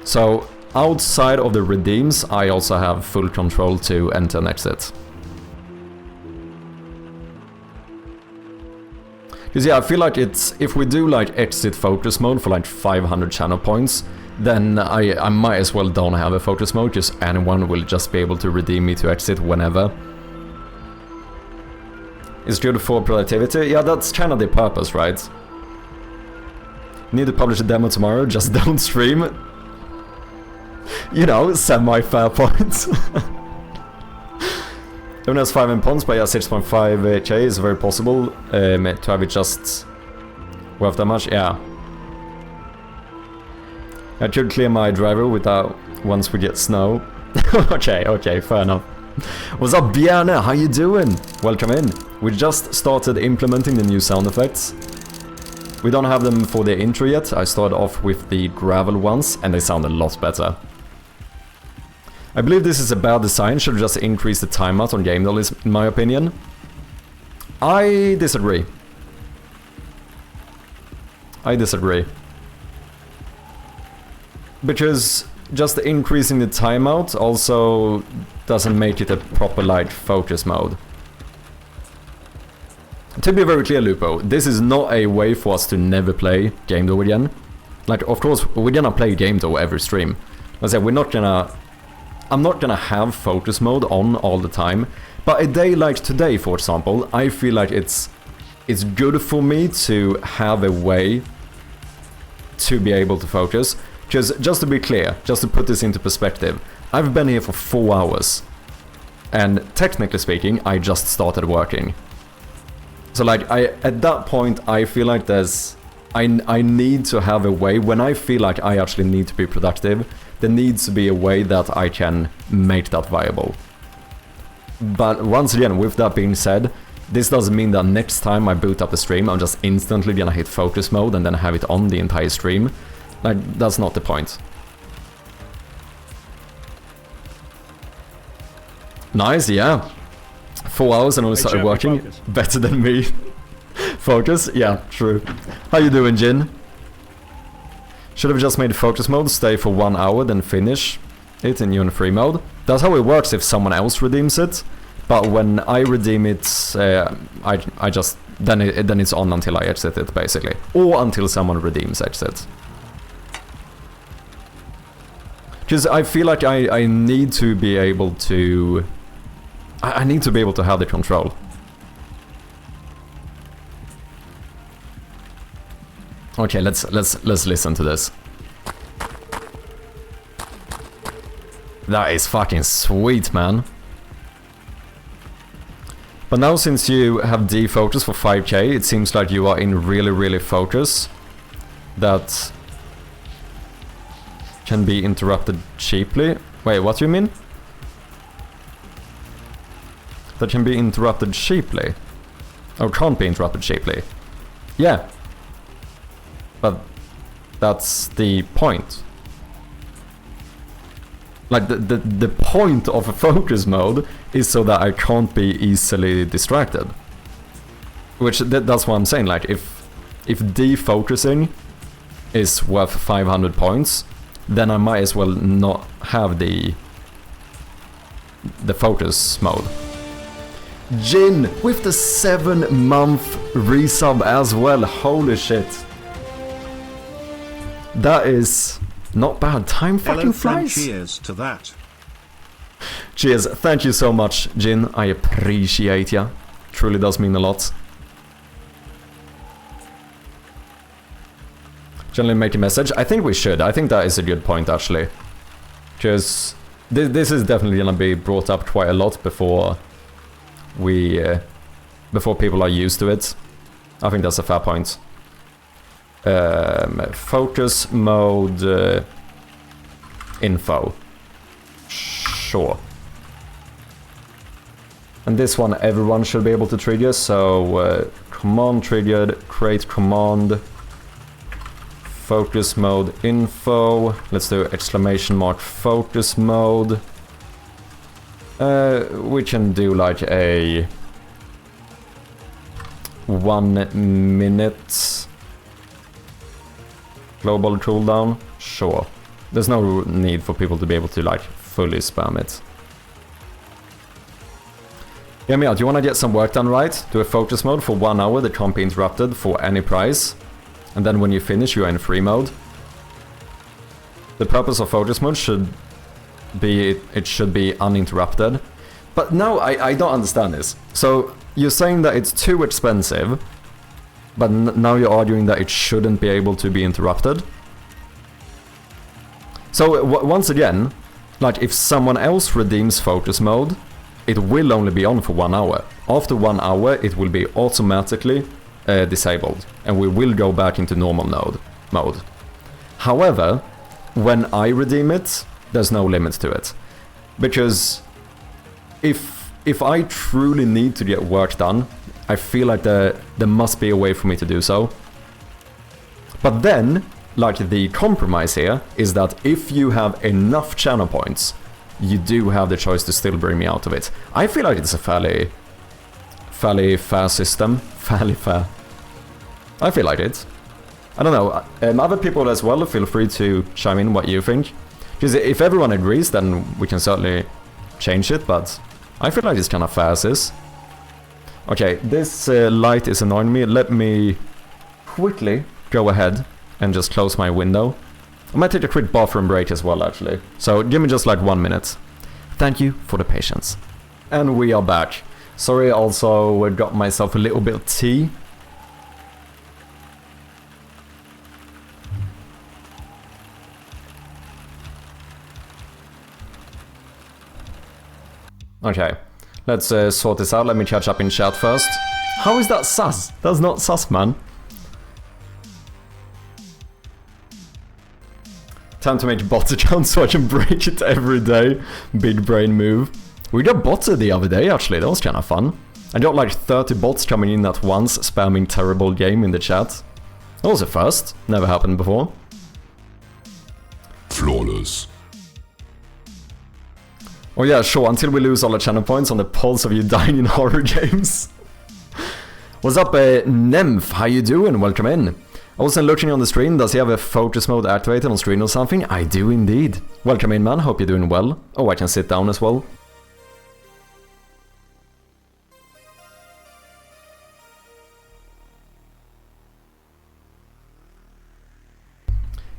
So outside of the redeems, I also have full control to enter and exit. Because yeah, I feel like it's, if we do like exit focus mode for like 500 channel points, then I might as well don't have a focus mode, because anyone will just be able to redeem me to exit whenever. It's good for productivity? Yeah, that's kind of the purpose, right? Need to publish a demo tomorrow, just don't stream. You know, semi-fair points. Everyone has 5 in points, but yeah, 6.5k is very possible to have it just worth that much, yeah. I should clear my driver without once we get snow. okay, fair enough. What's up, Bjarne? How you doing? Welcome in. We just started implementing the new sound effects. We don't have them for the intro yet. I started off with the gravel ones, and they sound a lot better. I believe this is a bad design, should just increase the timeout on gamedev, in my opinion. I disagree. Because just increasing the timeout also doesn't make it a proper like focus mode. To be very clear, Lupo, this is not a way for us to never play gamedev again. Like, of course, we're gonna play gamedev every stream. Let's say I'm not gonna have focus mode on all the time, but a day like today, for example, I feel like it's good for me to have a way to be able to focus. Because, just to be clear, just to put this into perspective, I've been here for 4 hours, and technically speaking, I just started working. So like, at that point, I feel like I need to have a way, when I feel like I actually need to be productive, there needs to be a way that I can make that viable. But once again, with that being said, this doesn't mean that next time I boot up the stream, I'm just instantly gonna hit focus mode and then have it on the entire stream. Like, that's not the point. Nice, yeah. 4 hours and only started working. Focus. Better than me. Focus? Yeah, true. How you doing, Jin? Should have just made focus mode, stay for 1 hour, then finish it in free mode. That's how it works if someone else redeems it. But when I redeem it, I just then it's on until I exit it, basically, or until someone redeems exit. Because I feel like I need to be able to. I need to be able to have the control. Okay, let's listen to this. That is fucking sweet, man. But now, since you have defocus for 5k, it seems like you are in really focus. That can be interrupted cheaply. Wait, what do you mean? That can be interrupted cheaply? Or can't be interrupted cheaply? Yeah. But that's the point. Like, the point of a focus mode is so that I can't be easily distracted. Which, that's what I'm saying, like, if defocusing is worth 500 points, then I might as well not have the focus mode. Jin with the 7-month resub as well, holy shit. That is not bad. Time fucking flies. Cheers to that. Cheers. Thank you so much, Jin. I appreciate ya. Truly does mean a lot. Generally make a message. I think we should. I think that is a good point, actually. Because this is definitely gonna be brought up quite a lot before before people are used to it. I think that's a fair point. Focus mode info. Sure. And this one everyone should be able to trigger, so command triggered, create command, focus mode info. Let's do exclamation mark focus mode. We can do like a 1 minute global cooldown. Sure. There's no need for people to be able to like fully spam it. Hear me out, you want to get some work done right? Do a focus mode for 1 hour that can't be interrupted for any price. And then when you finish, you are in free mode. The purpose of focus mode should be, it should be uninterrupted. But no, I don't understand this. So, you're saying that it's too expensive, but now you're arguing that it shouldn't be able to be interrupted? So, once again, like if someone else redeems focus mode, it will only be on for 1 hour. After 1 hour, it will be automatically disabled, and we will go back into normal mode. However, when I redeem it, there's no limit to it. Because if I truly need to get work done, I feel like there must be a way for me to do so. But then, like the compromise here, is that if you have enough channel points, you do have the choice to still bring me out of it. I feel like it's a fairly fair system. Fairly fair. I feel like it. I don't know. Other people as well, feel free to chime in what you think. Because if everyone agrees, then we can certainly change it, but I feel like it's kind of fair as is. Okay, this light is annoying me. Let me quickly go ahead and just close my window. I might take a quick bathroom break as well, actually. So give me just like 1 minute. Thank you for the patience. And we are back. Sorry, also got myself a little bit of tea. Okay, let's sort this out. Let me catch up in chat first. How is that sus? That's not sus, man. Time to make a bot account so I can break it every day. Big brain move. We got botted the other day, actually. That was kind of fun. I got like 30 bots coming in at once, spamming terrible game in the chat. That was a first. Never happened before. Flawless. Oh yeah, sure, until we lose all the channel points on the pulse of you dying in horror games. What's up, Nymph? How you doing? Welcome in. I wasn't looking on the screen. Does he have a focus mode activated on screen or something? I do indeed. Welcome in, man. Hope you're doing well. Oh, I can sit down as well.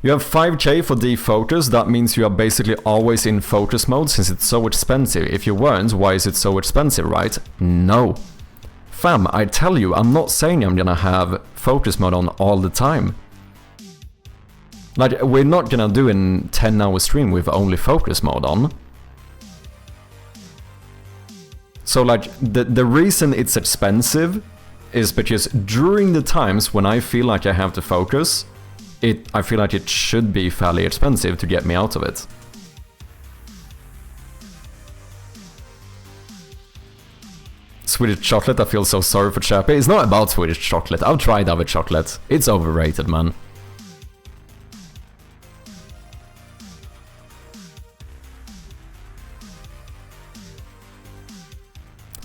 You have 5k for defocus, that means you are basically always in focus mode since it's so expensive. If you weren't, why is it so expensive, right? No. Fam, I tell you, I'm not saying I'm gonna have focus mode on all the time. Like, we're not gonna do a 10-hour stream with only focus mode on. So like, the reason it's expensive is because during the times when I feel like I have to focus, I feel like it should be fairly expensive to get me out of it. Swedish chocolate, I feel so sorry for Chappie. It's not about Swedish chocolate. I've tried other chocolate. It's overrated, man.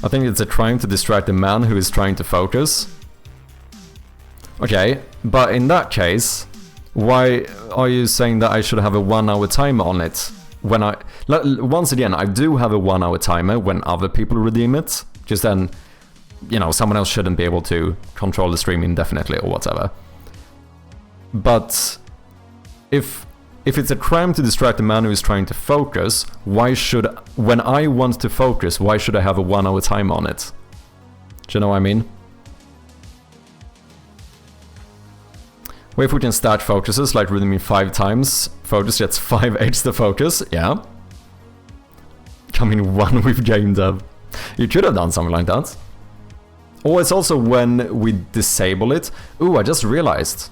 I think it's a crime to distract a man who is trying to focus. Okay, but in that case, why are you saying that I should have a 1-hour timer on it? When once again, I do have a 1-hour timer when other people redeem it. Just then, you know, someone else shouldn't be able to control the stream indefinitely or whatever. But if it's a crime to distract a man who is trying to focus, when I want to focus, why should I have a 1-hour timer on it? Do you know what I mean? Or if we can stack focuses, like redeeming 5 times, focus gets 5 extra focus, yeah. Coming 1 with game dev. You could have done something like that. Or it's also when we disable it. Ooh, I just realized.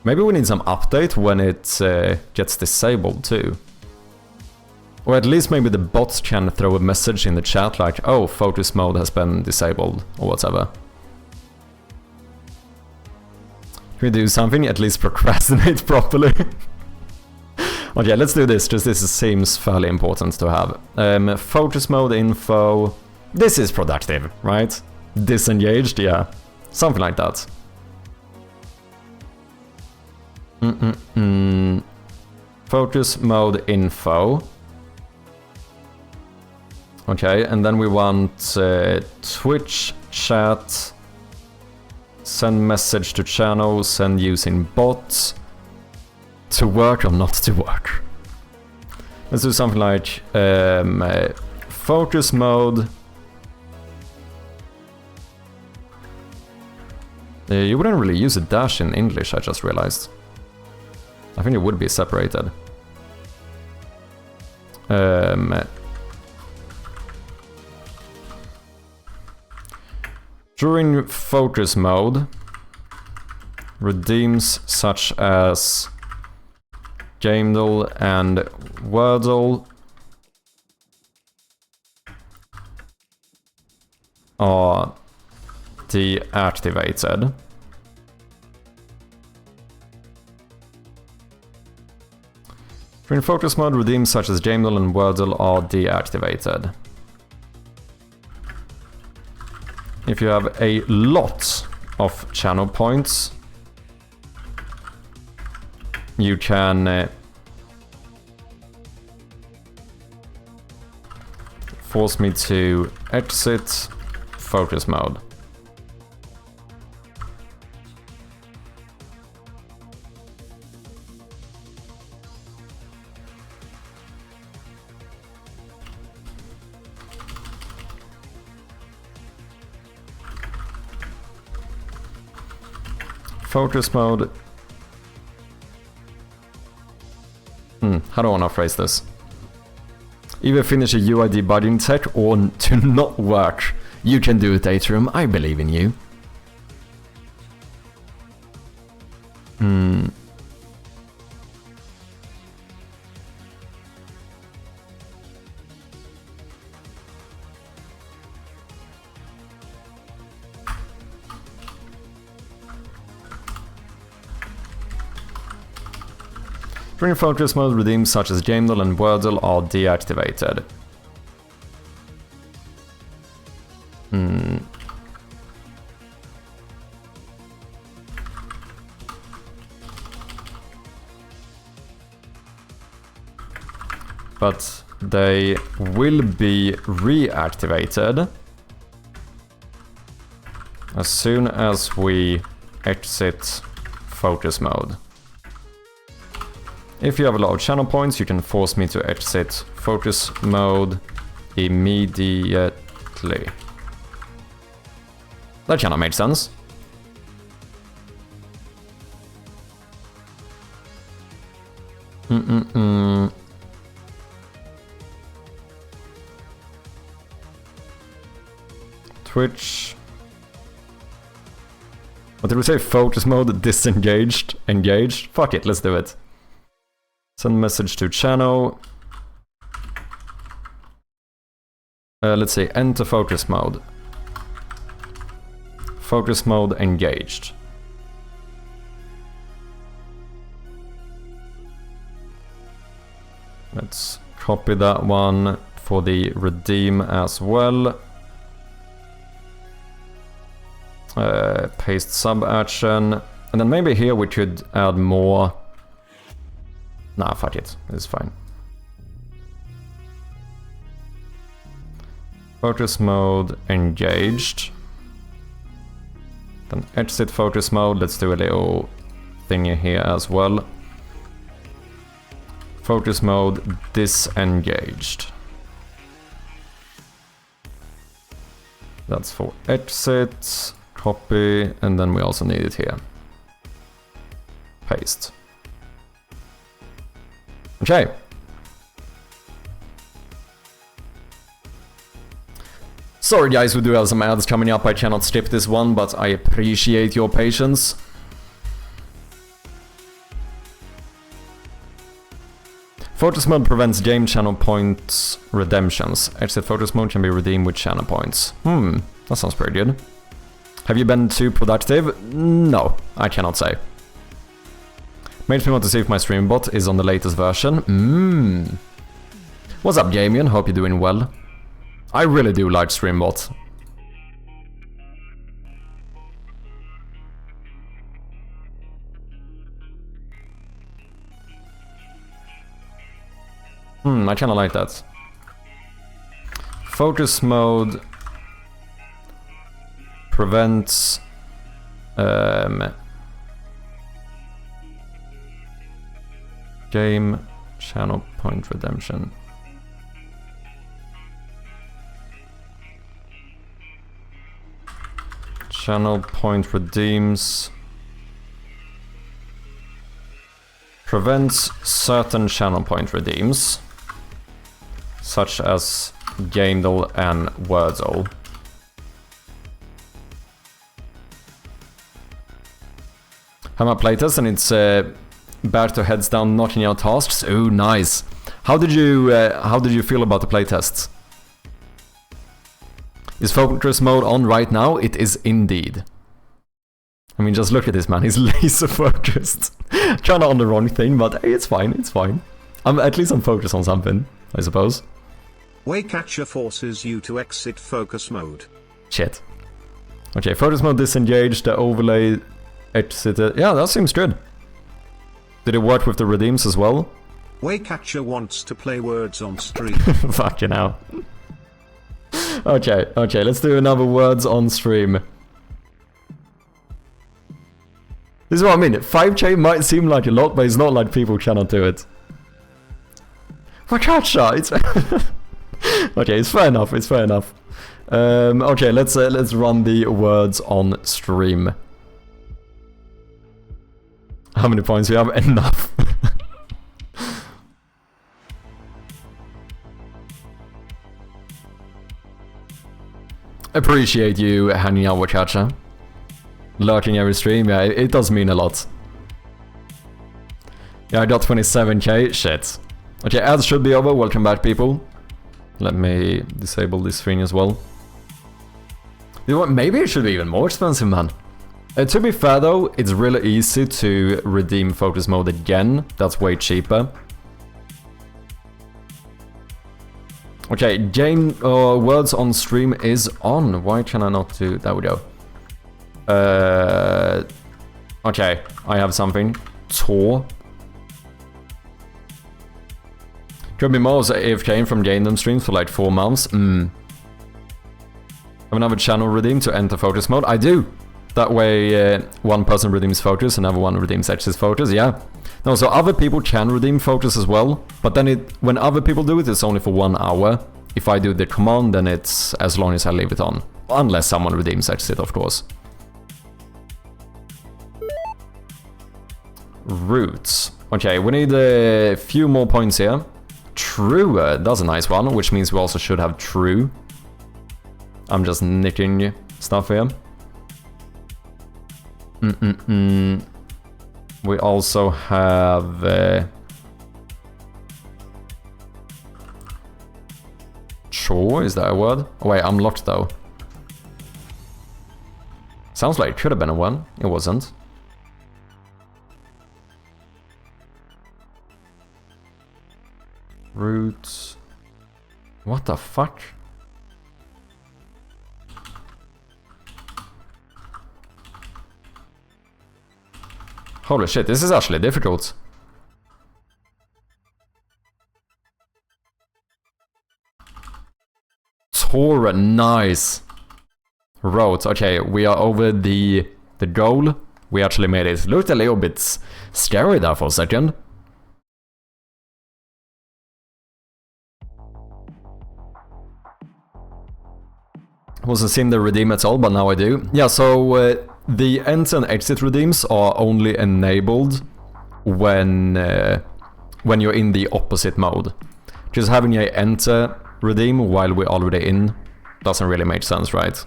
Maybe we need some update when it gets disabled too. Or at least maybe the bots can throw a message in the chat like, oh, focus mode has been disabled, or whatever. Can we do something? At least procrastinate properly. Okay, let's do this, just this seems fairly important to have. Focus mode info. This is productive, right? Disengaged, yeah. Something like that. Focus mode info. Okay, and then we want Twitch chat, send message to channel, send using bots, to work or not to work. Let's do something like focus mode. You wouldn't really use a dash in English, I just realized. I think it would be separated. During focus mode, redeems such as gamedev and wordle are deactivated. During focus mode, redeems such as gamedev and wordle are deactivated. If you have a lot of channel points, you can force me to exit focus mode. Focus mode. How do I want to phrase this? Either finish a UI debugging tech or to not work. You can do it, Atrium. I believe in you. During focus mode, redeems such as gamedev and wordle are deactivated. But they will be reactivated as soon as we exit focus mode. If you have a lot of channel points, you can force me to exit focus mode immediately. That kind of makes sense. Twitch. What did we say? Focus mode, disengaged, engaged? Fuck it, let's do it. Send message to channel. Let's say enter focus mode. Focus mode engaged. Let's copy that one for the redeem as well. Paste sub action. And then maybe here we could add more. Nah, fuck it. It's fine. Focus mode engaged. Then exit focus mode. Let's do a little thingy here as well. Focus mode disengaged. That's for exit. Copy. And then we also need it here. Paste. Okay. Sorry guys, we do have some ads coming up, I cannot skip this one, but I appreciate your patience. Photos mode prevents game channel points redemptions. Exit photos mode can be redeemed with channel points. That sounds pretty good. Have you been too productive? No, I cannot say. Makes me want to see if my stream bot is on the latest version. What's up, Gamian? Hope you're doing well. I really do like Streambot. I kinda like that. Focus mode prevents game channel point redemption. Channel point redeems. Prevents certain channel point redeems, such as Gamedev and Wordle. I'm a playtest and it's back to heads down knocking out tasks. Ooh, nice. How did you feel about the playtests? Is focus mode on right now? It is indeed. I mean, just look at this man, he's laser focused. Kinda on the wrong thing, but hey, it's fine, it's fine. At least I'm focused on something, I suppose. Waycatcher forces you to exit focus mode. Shit. Okay, focus mode disengaged, the overlay exited. Yeah, that seems good. Did it work with the redeems as well? Waycatcher wants to play words on stream. Fucking hell. Okay, let's do another words on stream. This is what I mean, 5k might seem like a lot, but it's not like people cannot do it. Waycatcher, it's... Okay, it's fair enough, it's fair enough. Okay, let's run the words on stream. How many points do we have? Enough. Appreciate you hanging out with Chacha. Lurking every stream, yeah, it does mean a lot. Yeah, I got 27k, shit. Okay, ads should be over, welcome back people. Let me disable this thing as well. You know what, maybe it should be even more expensive, man. To be fair though, it's really easy to redeem focus mode again, that's way cheaper. Okay, game words on stream is on. Why can I not do... There we go. Okay, I have something. Tour. Could be more AFK from gamedev streams for like 4 months. Have another channel redeem to enter focus mode? I do! That way one person redeems focus, another one redeems exit focus, yeah. No, so other people can redeem focus as well, but then when other people do it, it's only for 1 hour. If I do the command, then it's as long as I leave it on. Unless someone redeems exit, of course. Roots. Okay, we need a few more points here. True, that's a nice one, which means we also should have true. I'm just nicking stuff here. We also have... Chore, is that a word? Oh wait, I'm locked though. Sounds like it could have been a one, it wasn't. Roots... What the fuck? Holy shit, this is actually difficult. Torah, nice. Roads, okay, we are over the goal. We actually made it. Looked a little bit scary there for a second. Wasn't seeing the redeem at all, but now I do. Yeah, so the enter and exit redeems are only enabled when you're in the opposite mode. Just having a enter redeem while we're already in doesn't really make sense, right?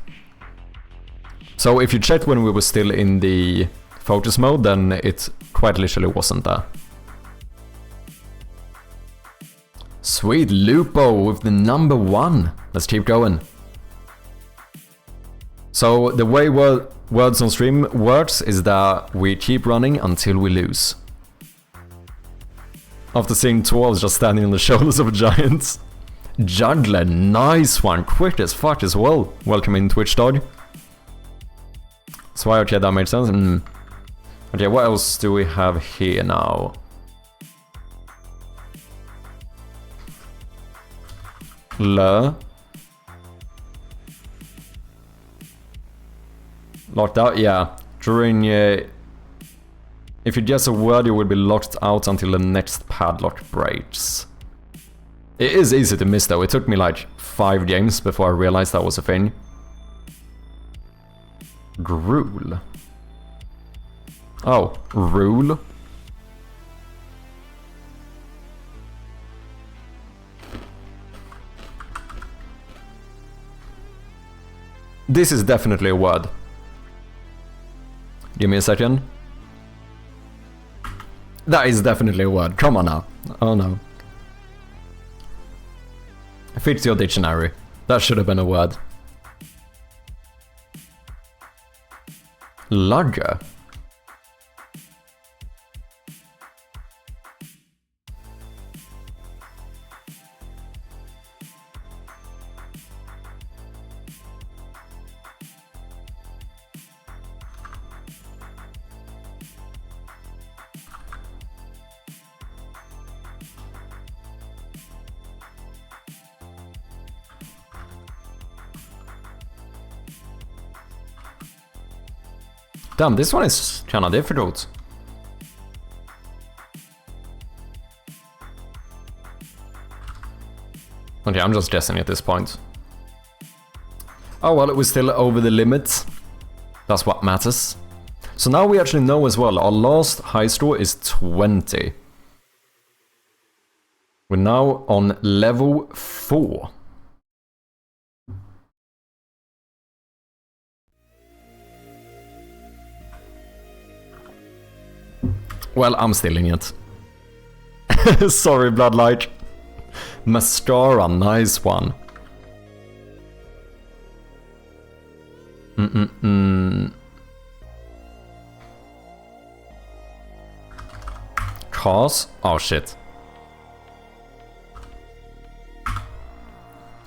So if you checked when we were still in the focus mode, then it quite literally wasn't there. Sweet Lupo with the number 1. Let's keep going. So the way words on stream works is that we keep running until we lose. After seeing dwarves just standing on the shoulders of giants. Juggler, nice one, quick as fuck as well. Welcome in, Twitch dog. So okay, that made sense. Okay, what else do we have here now? Locked out, yeah. During if you guess a word, you will be locked out until the next padlock breaks. It is easy to miss though. It took me like 5 games before I realized that was a thing. Gruel. Oh, rule. This is definitely a word. Give me a second. That is definitely a word. Come on now. Oh no. Fix your dictionary. That should have been a word. Lugger. Damn, this one is kinda difficult. Okay, I'm just guessing at this point. Oh well, it was still over the limit. That's what matters. So now we actually know as well, our last high score is 20. We're now on level 4. Well, I'm stealing it. Sorry, Bloodlight. Mascara, nice one. Cars? Oh shit.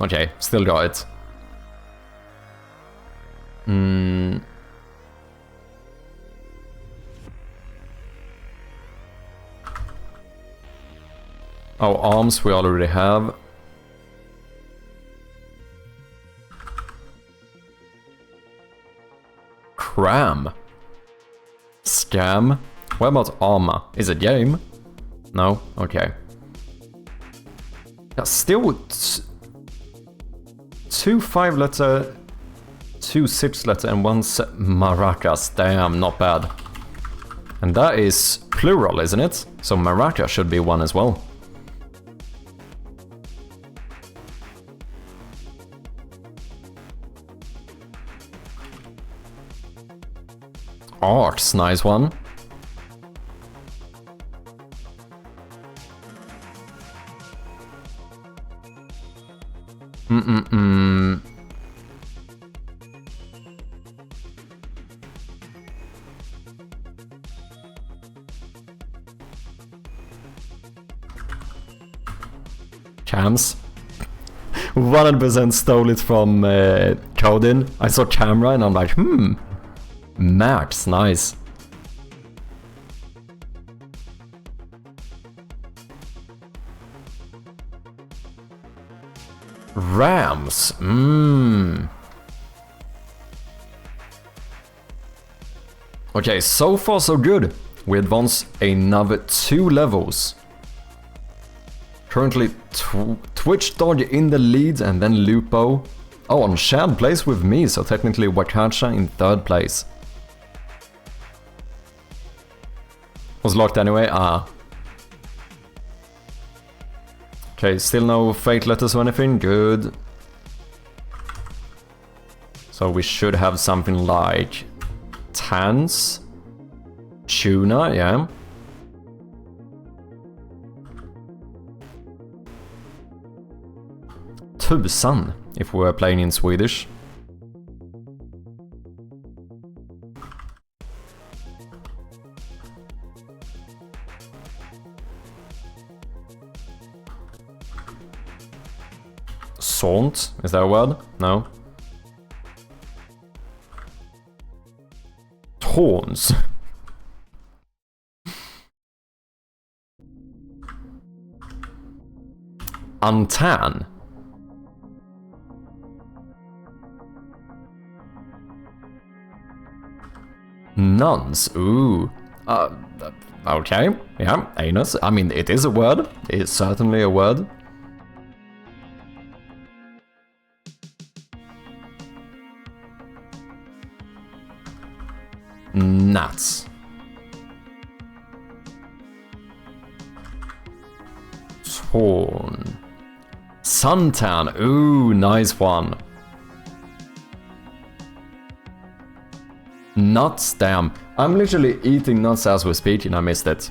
Okay, still got it. Oh, arms we already have. Cram. Scam. What about armor? Is it game? No? Okay. Yeah, still 2 5-letter, 2 6-letter, and 1 maracas. Damn, not bad. And that is plural, isn't it? So maraca should be 1 as well. Arts, nice one. Cams. 100% stole it from Codin. I saw camera and I'm like, Max, nice. Rams, Okay, so far so good. We advance another 2 levels. Currently Twitch Dog in the lead and then Lupo. Oh, on shared place with me, so technically Wakacha in 3rd place. Was locked anyway? Ah. Okay, still no fake letters or anything, good. So we should have something like Tans, Tuna, yeah. Tusan, if we're playing in Swedish. Sånt, is that a word? No. Horns. Antan. Nuns. Ooh. Okay. Yeah, anus. I mean, it is a word. It's certainly a word. Nuts. Torn. Suntan. Ooh, nice one. Nuts, damn. I'm literally eating nuts as we speak and I missed it.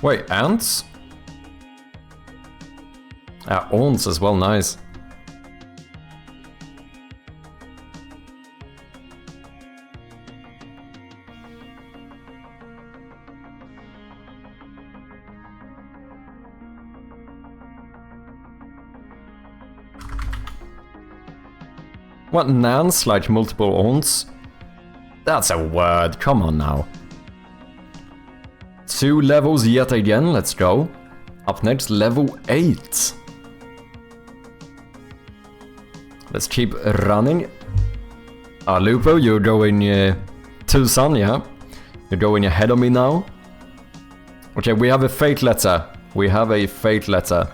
Wait, ants? Aunts as well, nice. What, nans like multiple aunts? That's a word, come on now. 2 levels yet again, let's go. Up next, level 8. Let's keep running. Lupo, you're going Tucson, yeah? You're going ahead of me now. Okay, we have a fake letter. We have a fake letter.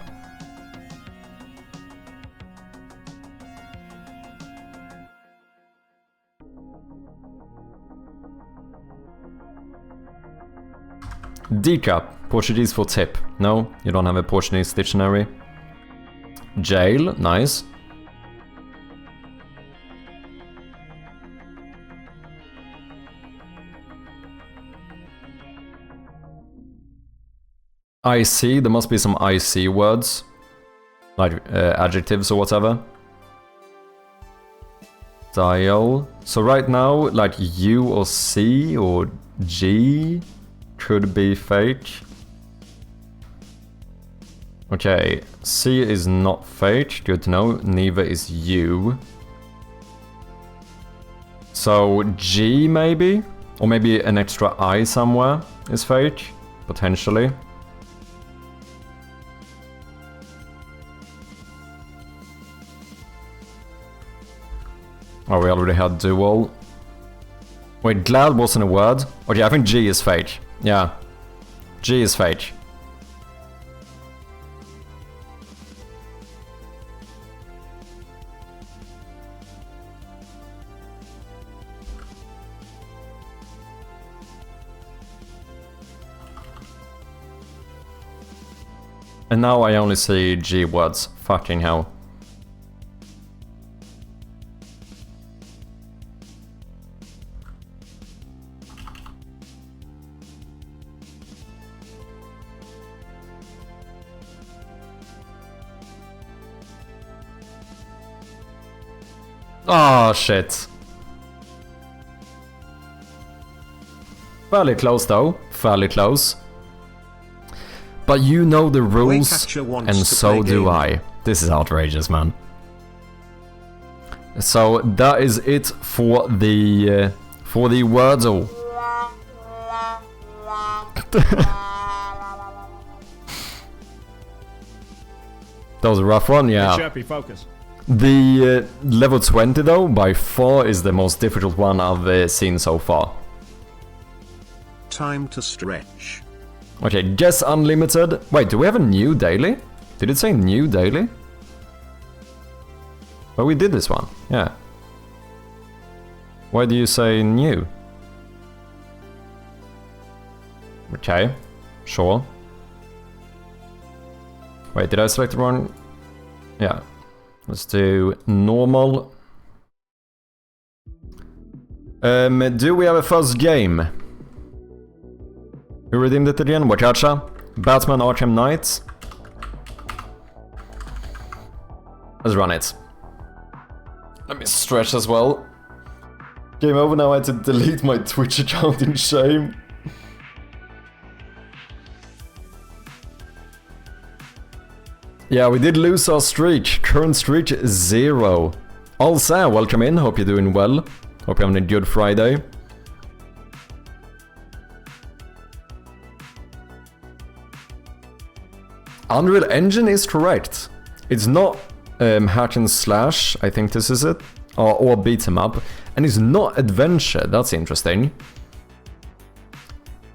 Decap, Portuguese for tip. No, you don't have a Portuguese dictionary. Jail, nice. IC, there must be some IC words. Like adjectives or whatever. Dial. So right now, like U or C or G could be fake. Okay, C is not fake, good to know, neither is U. So G maybe? Or maybe an extra I somewhere is fake, potentially. Oh, we already had dual. Wait, glad wasn't a word? Okay, I think G is fake. Yeah. G is fake. And now I only see G words. Fucking hell. Oh shit. Fairly close though, fairly close. But you know the rules, and so do I. This is outrageous, man. So that is it for the Wordle. That was a rough one, yeah. Chirpy, focus. The level 20 though, by far is the most difficult one I've seen so far. Time to stretch. Okay, guess unlimited. Wait, do we have a new daily? Did it say new daily? But we did this one, yeah. Why do you say new? Okay, sure. Wait, did I select the wrong? Yeah. Let's do normal. Do we have a first game? Who redeemed it again? Wakacha? Batman Arkham Knight? Let's run it. Let me stretch as well. Game over now, I had to delete my Twitch account in shame. Yeah, we did lose our streak. Current streak is 0. Also, welcome in. Hope you're doing well. Hope you're having a good Friday. Unreal Engine is correct. It's not hack and slash, I think this is it. Or beat 'em up. And it's not adventure, that's interesting.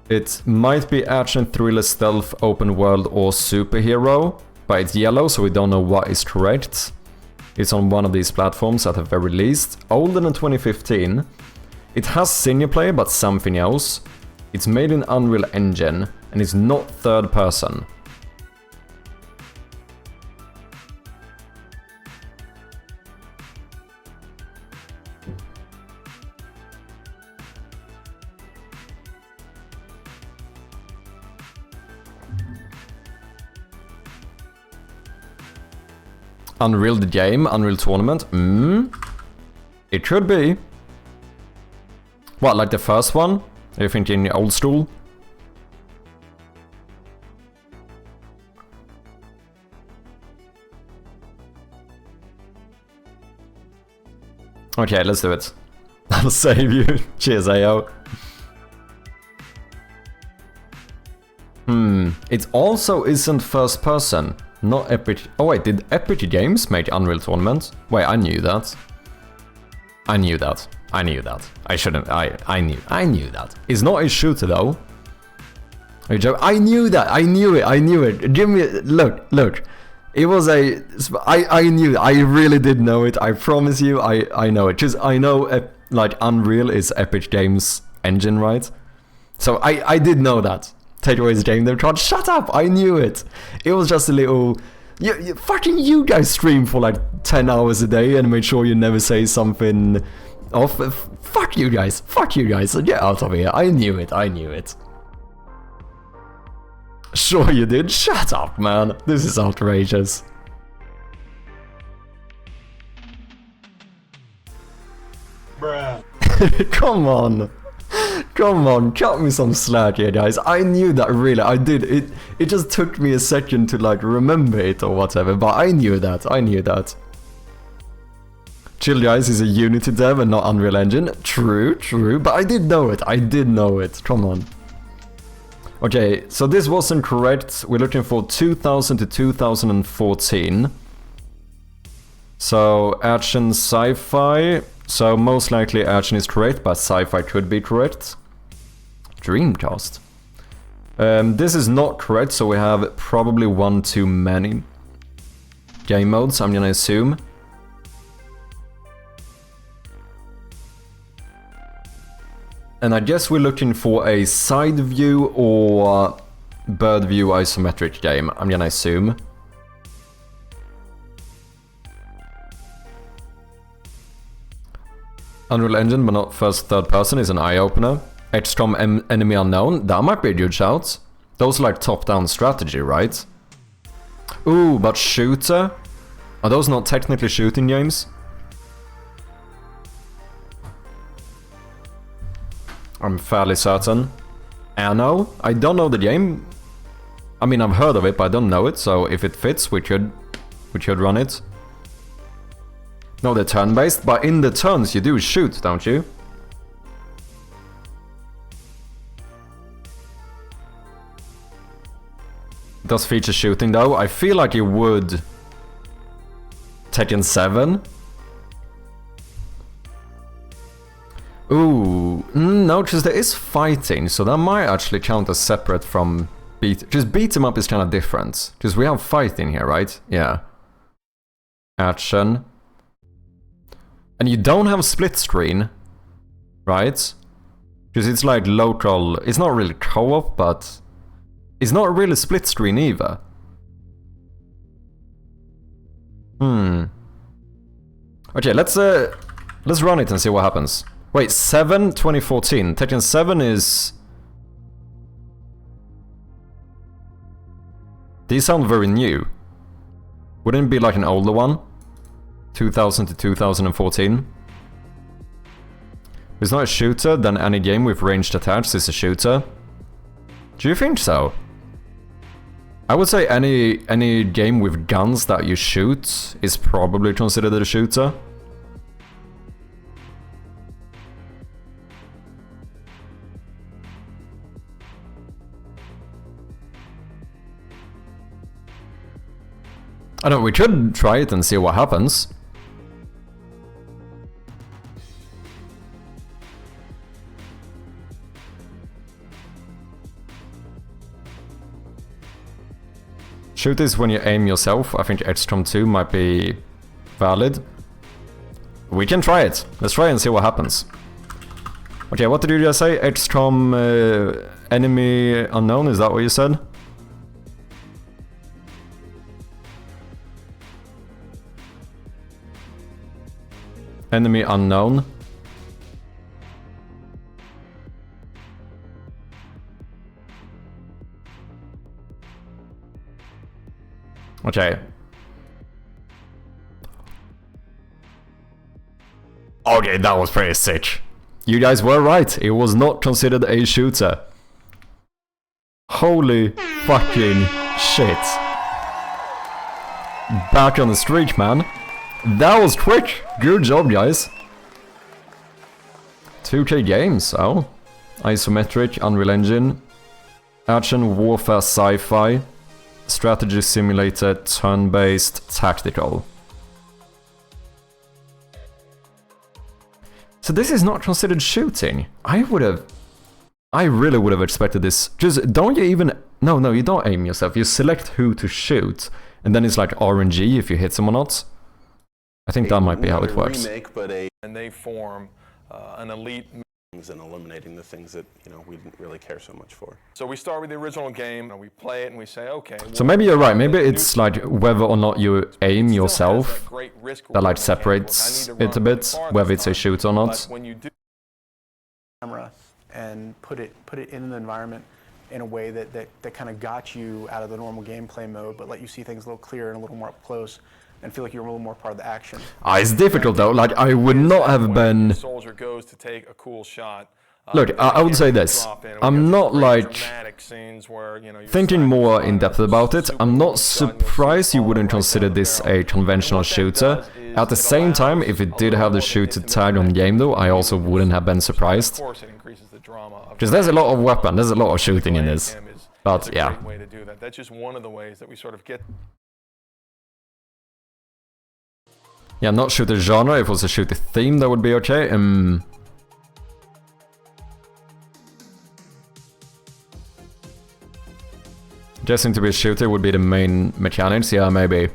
It might be action, thriller, stealth, open world, or superhero. But it's yellow, so we don't know what is correct. It's on one of these platforms at the very least. Older than 2015. It has single player, but something else. It's made in Unreal Engine, and it's not third person. Unreal the game, Unreal Tournament. It could be. What, like the first one? Are you thinking old school? Okay, let's do it. I'll save you. Cheers, AO. It also isn't first person. Not Epic. Oh wait, did Epic Games make Unreal Tournament? Wait, I knew that. I knew that. I shouldn't. I knew that. It's not a shooter though. I knew that. I knew it. Give me. Look. It was a. I knew. I really did know it. I promise you. I know it. Cause I know like Unreal is Epic Games engine, right? So I did know that. Take away his game, they're trying to shut up. I knew it. It was just a little. Fucking you guys stream for like 10 hours a day and make sure you never say something off. Fuck you guys. So get out of here. I knew it. Sure you did. Shut up, man. This is outrageous. Bruh. Come on, cut me some slack here, guys. I knew that, really, I did. It just took me a second to, like, remember it or whatever, but I knew that. Chill, guys, is a Unity dev and not Unreal Engine. True, but I did know it. Come on. Okay, so this wasn't correct. We're looking for 2000 to 2014. So, action, sci-fi. So, most likely action is correct, but sci-fi could be correct. Dreamcast. This is not correct, so we have probably one too many game modes, I'm gonna assume. And I guess we're looking for a side view or bird view isometric game, I'm gonna assume. Unreal Engine, but not first third person, is an eye-opener. XCOM Enemy Unknown, that might be a good shout. Those are like top-down strategy, right? Ooh, but shooter? Are those not technically shooting games? I'm fairly certain. Anno? I don't know the game. I mean, I've heard of it, but I don't know it, so if it fits, we could run it. No, they're turn-based, but in the turns you do shoot, don't you? It does feature shooting though. I feel like it would. Tekken 7? Ooh, no, because there is fighting, so that might actually count as separate from because beat 'em up is kind of different. Because we have fighting here, right? Yeah. Action. And you don't have split screen, right? Because it's like local... It's not really co-op, but... It's not really split screen either. Okay, let's run it and see what happens. Wait, 7, 2014. Tekken 7 is... These sound very new. Wouldn't it be like an older one? 2000 to 2014. If it's not a shooter, then any game with ranged attacks is a shooter. Do you think so? I would say any game with guns that you shoot is probably considered a shooter. I don't know, we could try it and see what happens. Shoot is when you aim yourself. I think XCOM 2 might be valid. We can try it. Let's try and see what happens. Okay, what did you just say? XCOM enemy unknown, is that what you said? Enemy unknown. Okay. Okay, that was pretty sick. You guys were right. It was not considered a shooter. Holy fucking shit. Back on the streak, man. That was quick! Good job, guys! 2K games, oh. Isometric, Unreal Engine. Action, warfare, sci-fi. Strategy simulator, turn-based, tactical. So this is not considered shooting. I really would have expected this. Just, don't you even... No, you don't aim yourself. You select who to shoot. And then it's like RNG if you hit them or not. I think that might be how it works. And they form an elite and eliminating the things that we didn't really care so much for. So we start with the original game and we play it and we say, okay. So maybe you're right. Maybe it's like whether or not you aim yourself that like separates it a bit, whether it's a shoot or not. When you do camera and put it in the environment in a way that kind of got you out of the normal gameplay mode, but let you see things a little clearer and a little more up close. And feel like you're a little more part of the action. It's difficult though, like I would not have been... Soldier goes to take a cool shot. Look, I would say this, I'm not like thinking more in depth about it, I'm not surprised you wouldn't consider this a conventional shooter. At the same time, if it did have the shooter tag on game though, I also wouldn't have been surprised. Because there's a lot of weapon, there's a lot of shooting in this. But yeah. That's just one of the ways that we sort of get... Yeah, not shooter genre, if it was a shooter theme that would be okay. Guessing to be a shooter would be the main mechanics, yeah, maybe.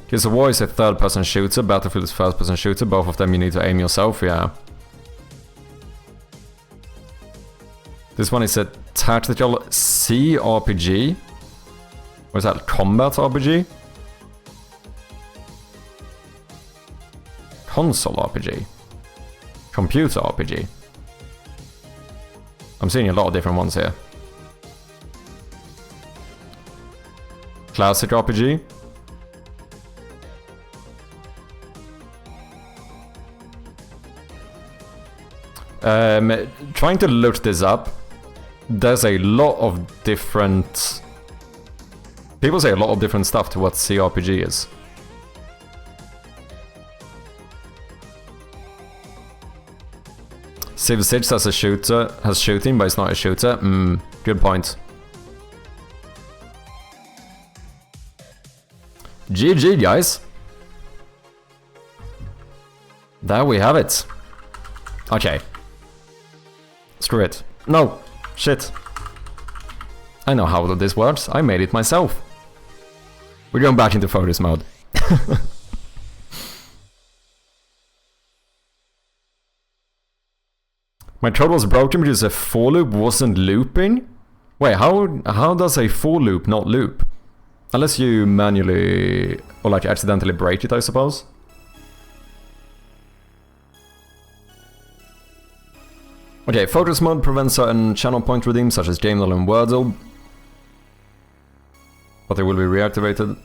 Gears of War is a third-person shooter, Battlefield is first-person shooter, both of them you need to aim yourself, yeah. This one is a tactical C-RPG. Or is that combat RPG? Console RPG. Computer RPG. I'm seeing a lot of different ones here. Classic RPG. Trying to look this up. There's a lot of different... People say a lot of different stuff to what CRPG is. Civ 6 as a shooter, has shooting, but it's not a shooter. Good point. GG, guys. There we have it. Okay. Screw it. No. Shit. I know how this works. I made it myself. We're going back into focus mode. My code was broken because a for loop wasn't looping? Wait, how does a for loop not loop? Unless you manually, or like accidentally break it, I suppose. Okay, focus mode prevents certain channel point redeems such as gamedev and wordle, but they will be reactivated.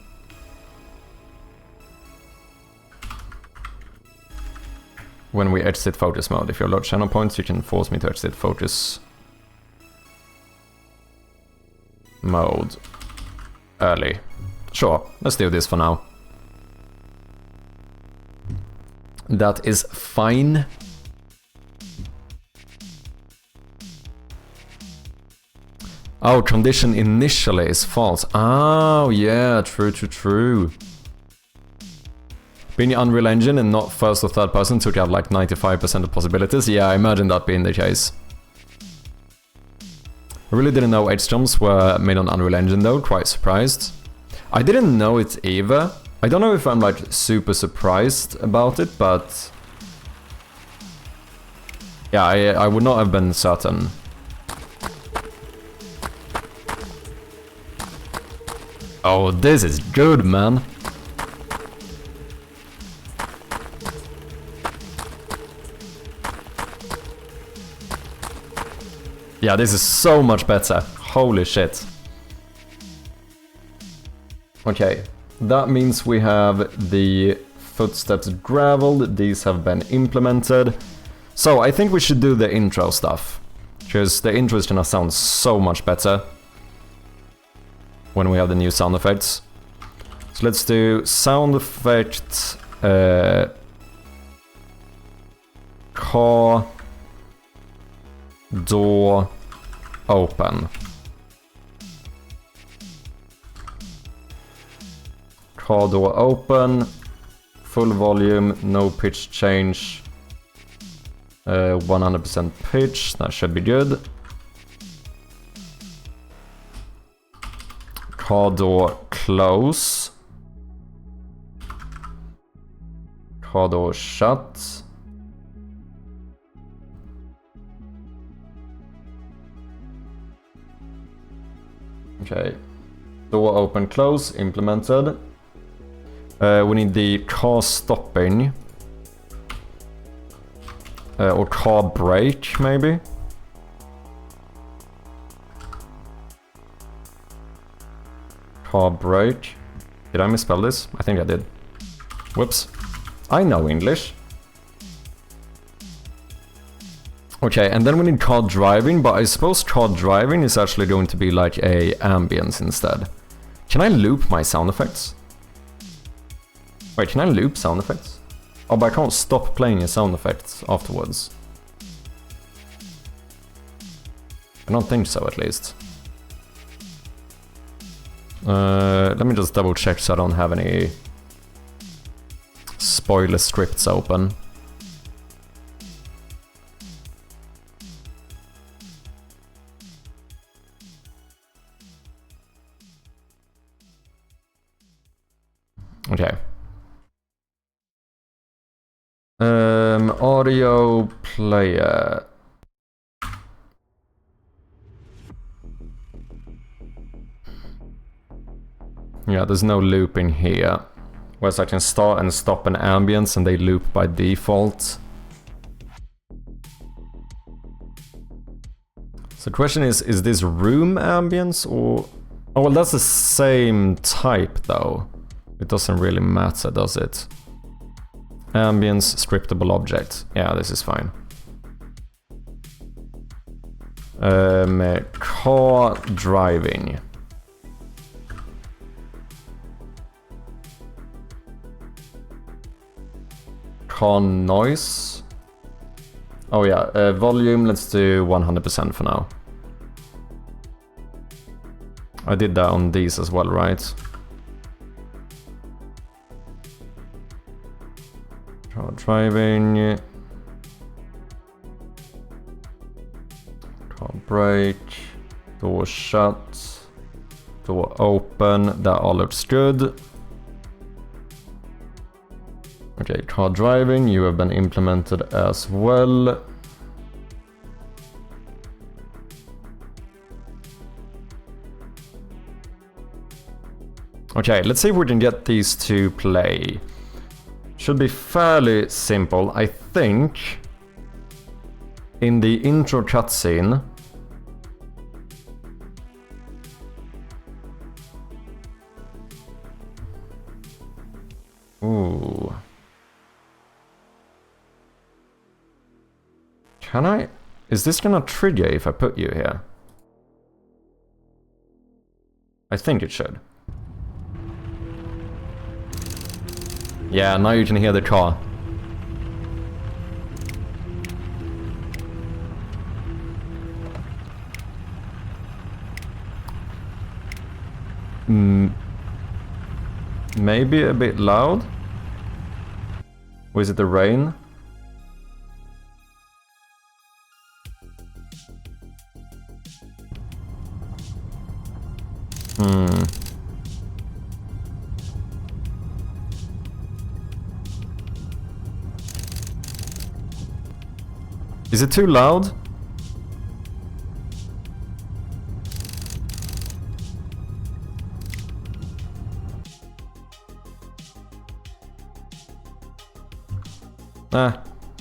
When we exit focus mode. If you load channel points, you can force me to exit focus mode early. Sure, let's do this for now. That is fine. Oh, condition initially is false. Oh, yeah, true. Being Unreal Engine and not first or third person took out like 95% of possibilities. Yeah, I imagine that being the case. I really didn't know H-jumps were made on Unreal Engine though, quite surprised. I didn't know it either. I don't know if I'm like super surprised about it, but... yeah, I would not have been certain. Oh, this is good, man. Yeah, this is so much better. Holy shit. Okay, that means we have the footsteps graveled. These have been implemented. So I think we should do the intro stuff, because the intro is gonna sound so much better when we have the new sound effects. So let's do sound effect car door open. Car door open, full volume, no pitch change, 100% pitch, that should be good. Car door close. Car door shut. Okay. Door open close implemented. We need the car stopping. Or car brake maybe. Car brake. Did I misspell this? I think I did. Whoops. I know English. Okay, and then we need car driving, but I suppose car driving is actually going to be like a ambience instead. Can I loop my sound effects? Wait, can I loop sound effects? Oh, but I can't stop playing your sound effects afterwards. I don't think so, at least. Let me just double check so I don't have any spoiler scripts open. Okay. Audio player. Yeah, there's no looping here. Whereas I can start and stop an ambience and they loop by default. So the question is this room ambience or... oh, well, that's the same type though. It doesn't really matter, does it? Ambience, scriptable object. Yeah, this is fine. Car driving. Car noise. Oh yeah, volume, let's do 100% for now. I did that on these as well, right? Car driving. Car brake. Door shut. Door open. That all looks good. Okay, car driving, you have been implemented as well. Okay, let's see if we can get these to play. Should be fairly simple, I think. In the intro cutscene. Ooh. Can I? Is this gonna trigger if I put you here? I think it should. Yeah, now you can hear the car. Maybe a bit loud? Or is it the rain? Is it too loud?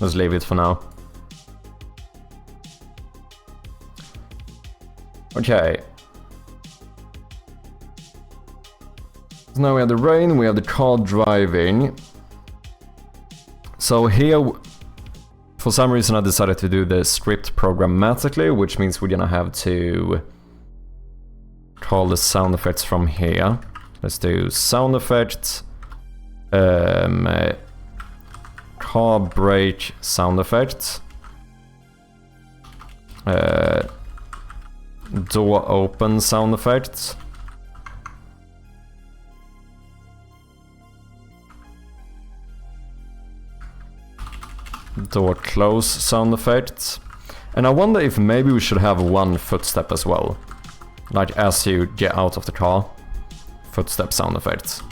Let's leave it for now. Okay. So now we have the rain, we have the car driving. So here, for some reason I decided to do the script programmatically, which means we're gonna have to call the sound effects from here. Let's do sound effects, car brake sound effects, door open sound effects, door close sound effects. And I wonder if maybe we should have one footstep as well. Like as you get out of the car. Footstep sound effects.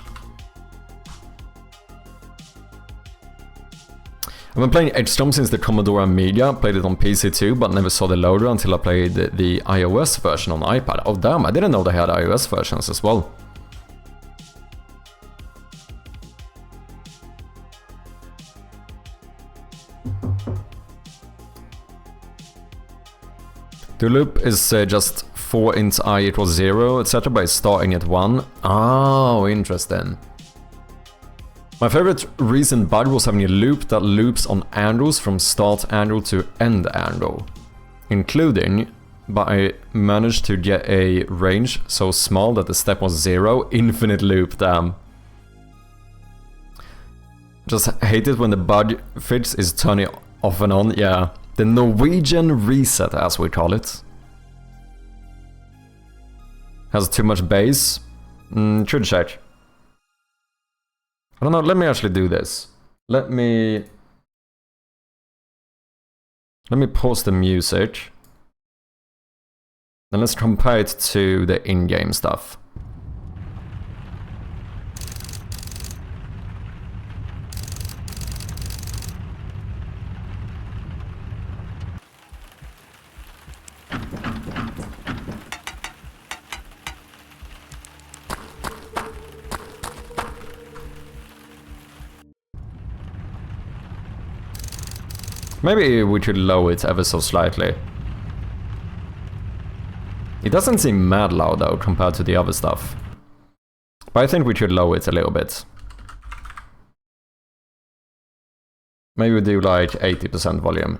I've been playing Edgestone since the Commodore Amiga, played it on PC too, but never saw the loader until I played the iOS version on iPad. Oh damn, I didn't know they had iOS versions as well. The loop is just 4 int I equals 0, etc. by starting at 1. Oh, interesting. My favorite recent bug was having a loop that loops on angles from start angle to end angle. Including, but I managed to get a range so small that the step was 0, infinite loop, damn. Just hate it when the bug fix is turning off and on, yeah. The Norwegian reset, as we call it. Has too much bass? Should check. I don't know, let me actually do this. Let me pause the music. Then let's compare it to the in-game stuff. Maybe we should lower it ever so slightly. It doesn't seem mad loud though, compared to the other stuff. But I think we should lower it a little bit. Maybe we do like 80% volume.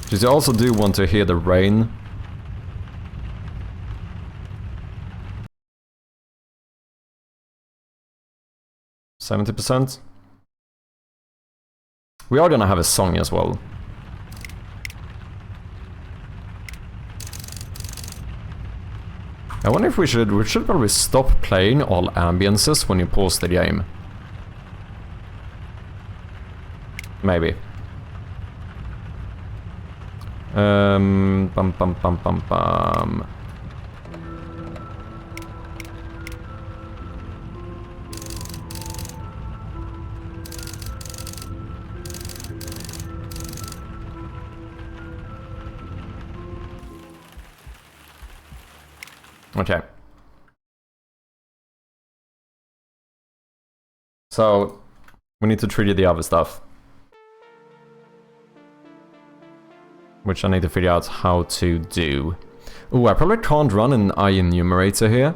Because you also do want to hear the rain. 70%. We are gonna have a song as well. I wonder if we should probably stop playing all ambiances when you pause the game. Maybe. Bum bum bum bum bum. Okay. So, we need to trigger the other stuff. Which I need to figure out how to do. Ooh, I probably can't run an I enumerator here.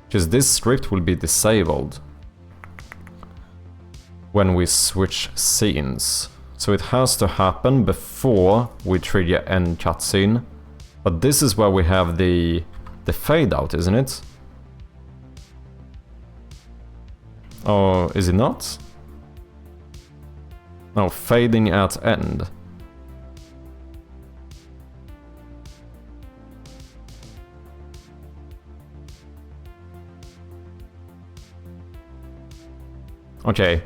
Because this script will be disabled when we switch scenes. So it has to happen before we trigger end cutscene. But this is where we have the fade out, isn't it? Or is it not? No, fading at end. Okay.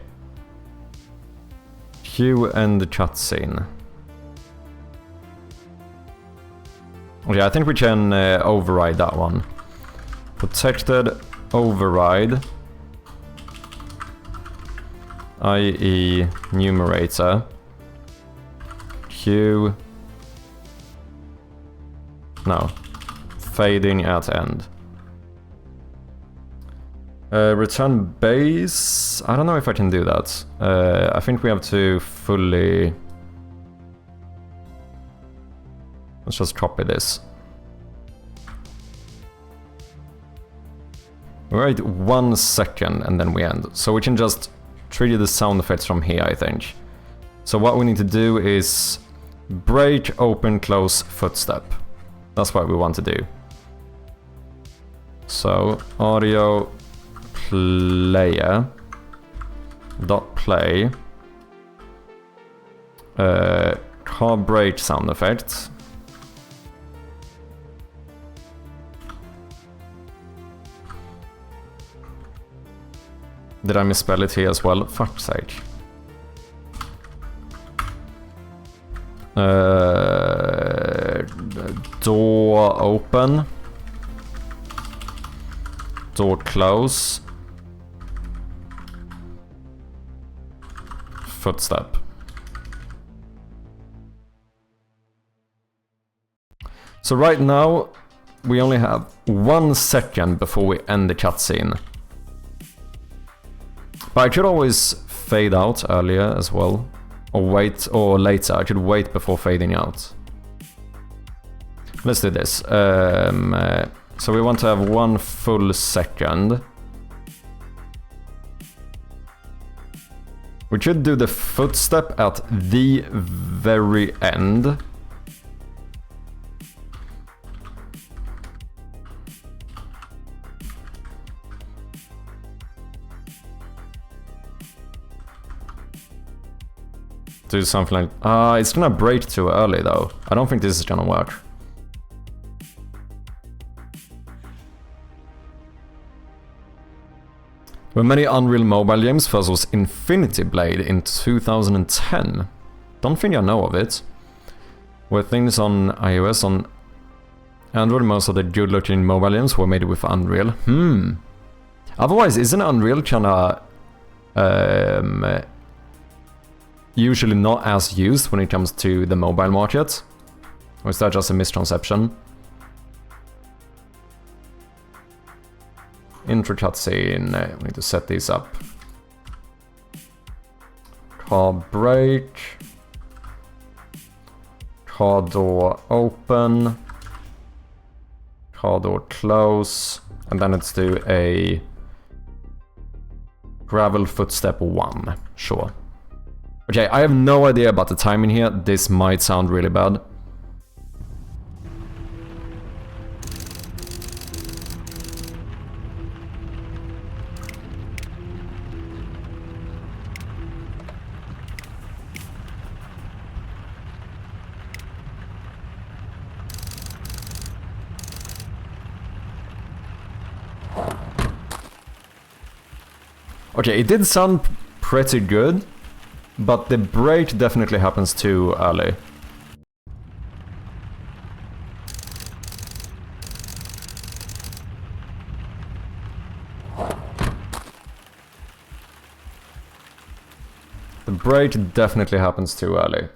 Cue and the cutscene. Okay, I think we can override that one. Protected override. IE numerator. Cue. No. Fading at end. Return base. I don't know if I can do that. I think we have to fully... Let's just copy this. Wait 1 second and then we end. So we can just trigger the sound effects from here, I think. So what we need to do is break, open, close, footstep. That's what we want to do. So audio player dot play car brake sound effect. Did I misspell it here as well? Fuck's sake. Door open. Door close. Footstep. So right now we only have 1 second before we end the cutscene. But I could always fade out earlier as well. Or wait, or later. I could wait before fading out. Let's do this. So we want to have 1 full second. We should do the footstep at the very end. Do something like... it's gonna break too early though. I don't think this is gonna work. When many Unreal mobile games, first was Infinity Blade in 2010. Don't think I know of it. Were things on iOS, on Android, most of the good-looking mobile games were made with Unreal. Otherwise, isn't Unreal kinda... usually not as used when it comes to the mobile market? Or is that just a misconception? Intro cutscene, we need to set these up. Car brake. Car door open. Car door close. And then let's do a gravel footstep 1, sure. Okay, I have no idea about the timing here. This might sound really bad. Okay, it did sound pretty good. But the break definitely happens too early. The break definitely happens too early.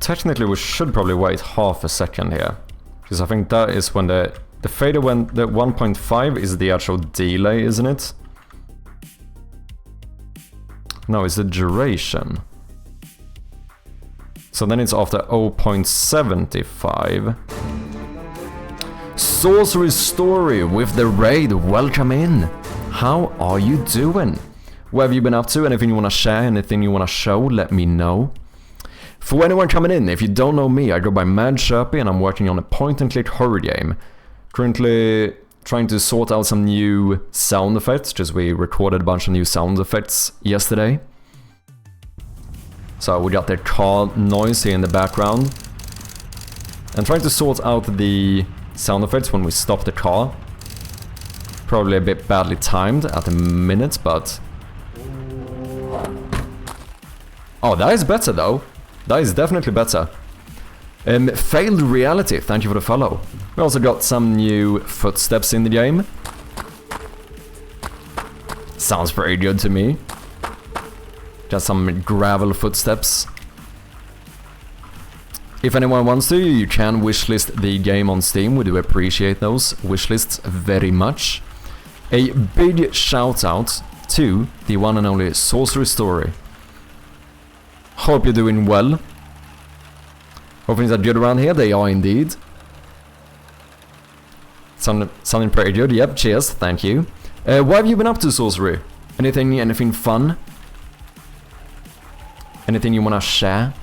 technically we should probably wait half a second here. Because I think that is when the fader went, the 1.5 is the actual delay, isn't it? No, it's the duration. So then it's after 0.75. Sorcery Story with the raid, welcome in! How are you doing? What have you been up to? Anything you want to share? Anything you want to show? Let me know. For anyone coming in, if you don't know me, I go by Mad Sherpy and I'm working on a point-and-click horror game. Currently trying to sort out some new sound effects, because we recorded a bunch of new sound effects yesterday. So we got the car noise here in the background. And trying to sort out the sound effects when we stop the car. Probably a bit badly timed at the minute, but... Oh, that is better though. That is definitely better. Failed Reality, thank you for the follow. We also got some new footsteps in the game. Sounds pretty good to me. Just some gravel footsteps. If anyone wants to, you can wishlist the game on Steam. We do appreciate those wishlists very much. A big shout out to the one and only Sorcery Story. Hope you're doing well. Hope things are good around here. They are indeed. Sounding pretty good. Yep, cheers. Thank you. What have you been up to, Sorcery? Anything fun? Anything you want to share?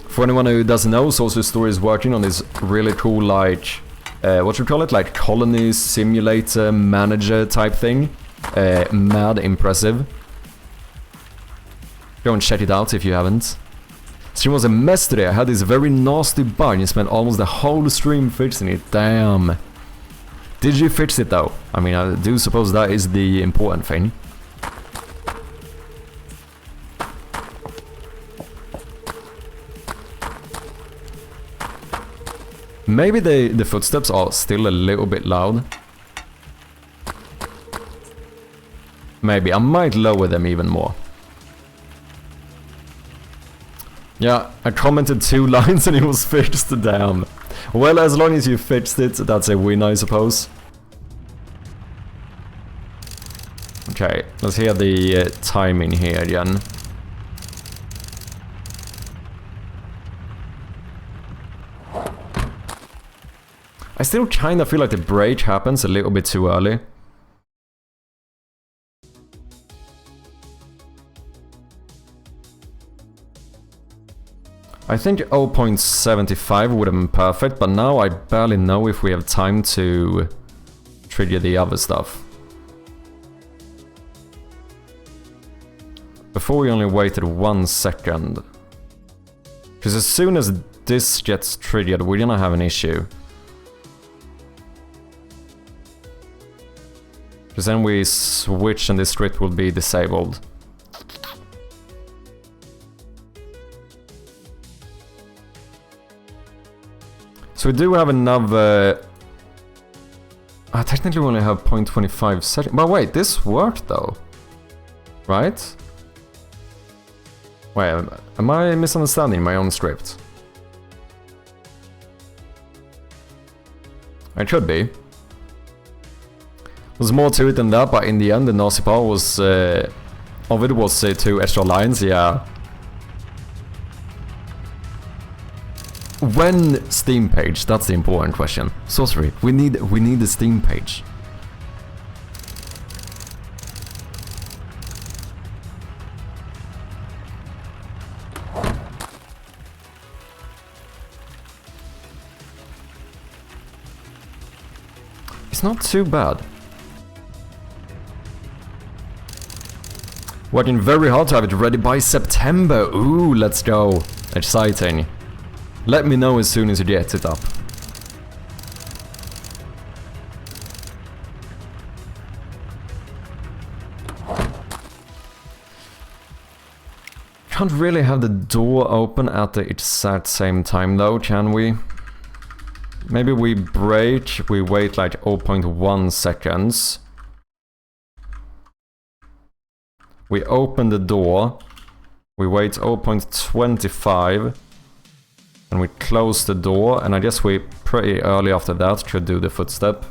For anyone who doesn't know, Sorcery Story is working on this really cool, like, what should we call it? Like colony simulator manager type thing. Mad impressive. Go and check it out if you haven't. Stream was a mess today. I had this very nasty bug and spent almost the whole stream fixing it. Damn. Did you fix it though? I mean, I do suppose that is the important thing. Maybe the footsteps are still a little bit loud. Maybe. I might lower them even more. Yeah, I commented 2 lines and it was fixed, damn. Well, as long as you fixed it, that's a win, I suppose. Okay, let's hear the timing here again. I still kinda feel like the break happens a little bit too early. I think 0.75 would have been perfect, but now I barely know if we have time to trigger the other stuff. Before we only waited 1 second. Because as soon as this gets triggered, we're gonna have an issue. Because then we switch and this script will be disabled. So we do have another... technically we only have 0.25 seconds. But wait, this worked though. Right? Wait, am I misunderstanding my own script? It could be. There's more to it than that, but in the end the nasty part was... of it was 2 extra lines, yeah. When Steam page? That's the important question. Sorcery, we need the Steam page. It's not too bad. Working very hard to have it ready by September. Ooh, let's go. Exciting. Let me know as soon as you get it up. Can't really have the door open at the exact same time though, can we? Maybe we break, we wait like 0.1 seconds. We open the door. We wait 0.25 and we close the door, and I guess we pretty early after that should do the footstep.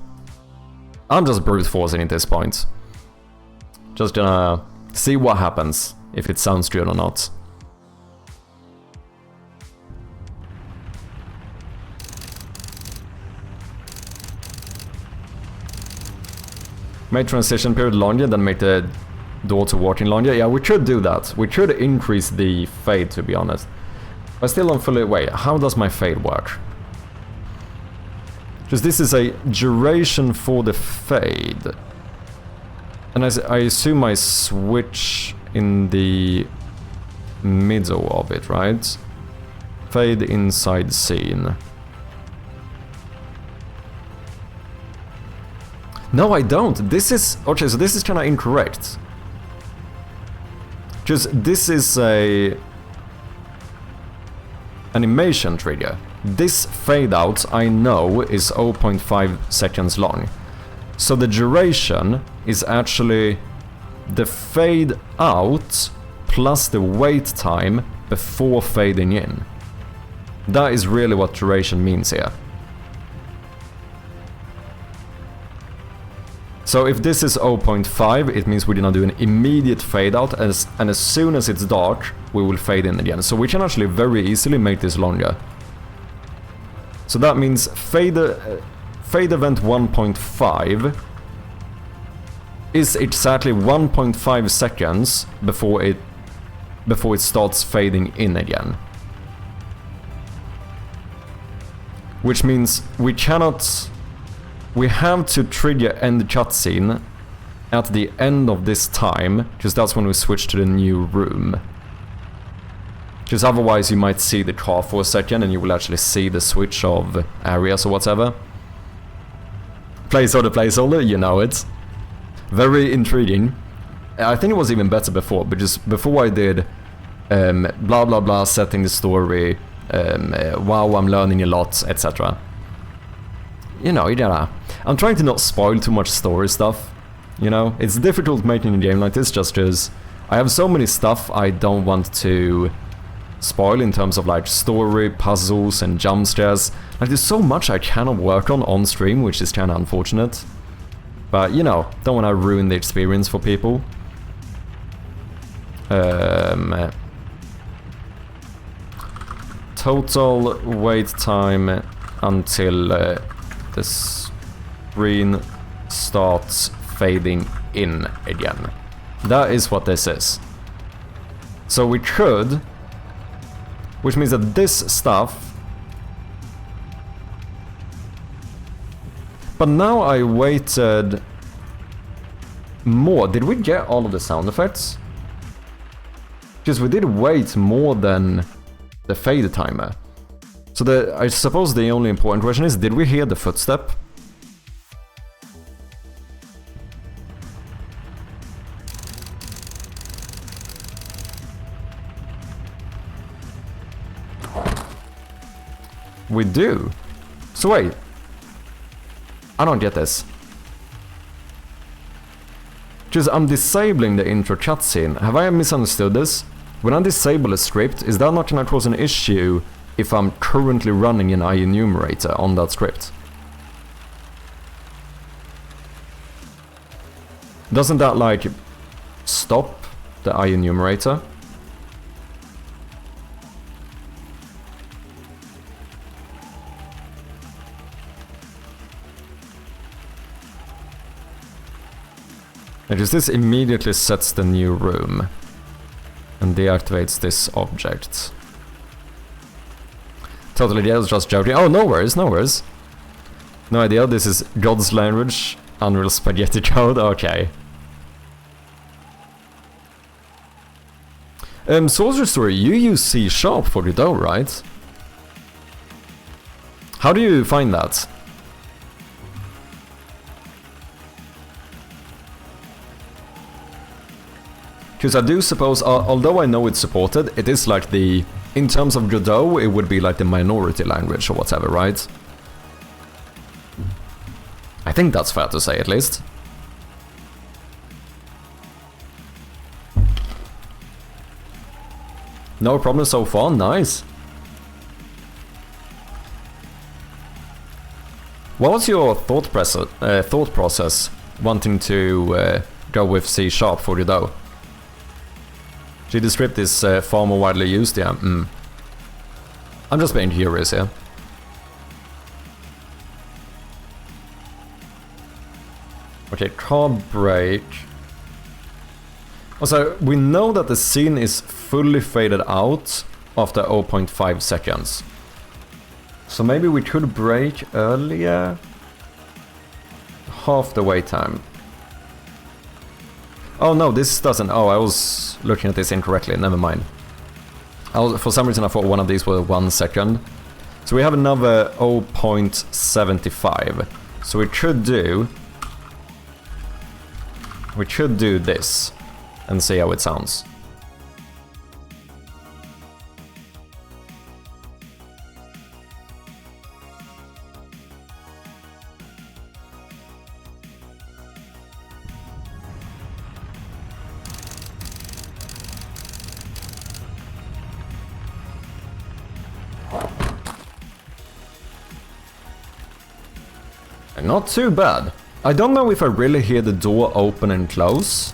I'm just brute forcing at this point. Just gonna see what happens, if it sounds good or not. Make transition period longer, then make the door to walking longer. Yeah, we should do that. We should increase the fade, to be honest. I still don't fully... Wait, how does my fade work? Because this is a duration for the fade. And I assume I switch in the middle of it, right? Fade inside scene. No, I don't. This is... Okay, so this is kind of incorrect. Because this is a... animation trigger. This fade out, I know, is 0.5 seconds long. So the duration is actually the fade out plus the wait time before fading in. That is really what duration means here. So if this is 0.5, it means we're gonna do an immediate fade out, and as soon as it's dark, we will fade in again. So we can actually very easily make this longer. So that means fade event 1.5 is exactly 1.5 seconds before it starts fading in again. Which means we have to trigger end cutscene at the end of this time, because that's when we switch to the new room. Because otherwise you might see the car for a second and you will actually see the switch of areas or whatever. Placeholder, placeholder, you know it. Very intriguing. I think it was even better before, because before I did blah blah blah, setting the story, wow, I'm learning a lot, etc. You know, I'm trying to not spoil too much story stuff, you know? It's difficult making a game like this just because I have so many stuff I don't want to spoil in terms of like story, puzzles and jump scares. Like there's so much I cannot work on stream, which is kinda unfortunate. But, you know, don't want to ruin the experience for people. Total wait time until the screen starts fading in again. That is what this is. So we could, which means that this stuff... But now I waited more. Did we get all of the sound effects? Because we did wait more than the fade timer. So I suppose the only important question is, did we hear the footstep? We do. So wait. I don't get this. Because I'm disabling the intro cutscene. Have I misunderstood this? When I disable a script, is that not gonna cause an issue if I'm currently running an IEnumerator on that script? Doesn't that, like, stop the IEnumerator? Because this immediately sets the new room and deactivates this object. Totally, yeah, I was just joking. Oh, no worries, no worries. No idea, this is God's language, Unreal Spaghetti code, okay. Sorcerer Story, you use C# for Godot, right? How do you find that? Because I do suppose, although I know it's supported, it is like the... In terms of Godot, it would be like the minority language or whatever, right? I think that's fair to say, at least. No problem so far, nice. What was your thought process wanting to go with C# for you though? GDScript is far more widely used, yeah. I'm just being curious here. Okay, car brake. Also, we know that the scene is fully faded out after 0.5 seconds. So maybe we could brake earlier. Half the wait time. Oh no, this doesn't. Oh, I was looking at this incorrectly. Never mind. For some reason I thought one of these was 1 second. So we have another 0.75. So we could do this and see how it sounds. Not too bad. I don't know if I really hear the door open and close.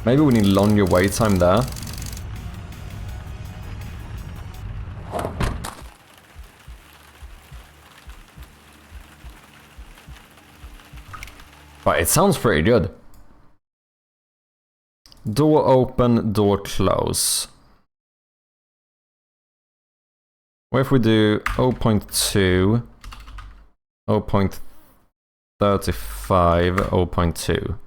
Maybe we need longer wait time there. But it sounds pretty good. Door open, door close. What if we do 0.2, 0.35, 0.2?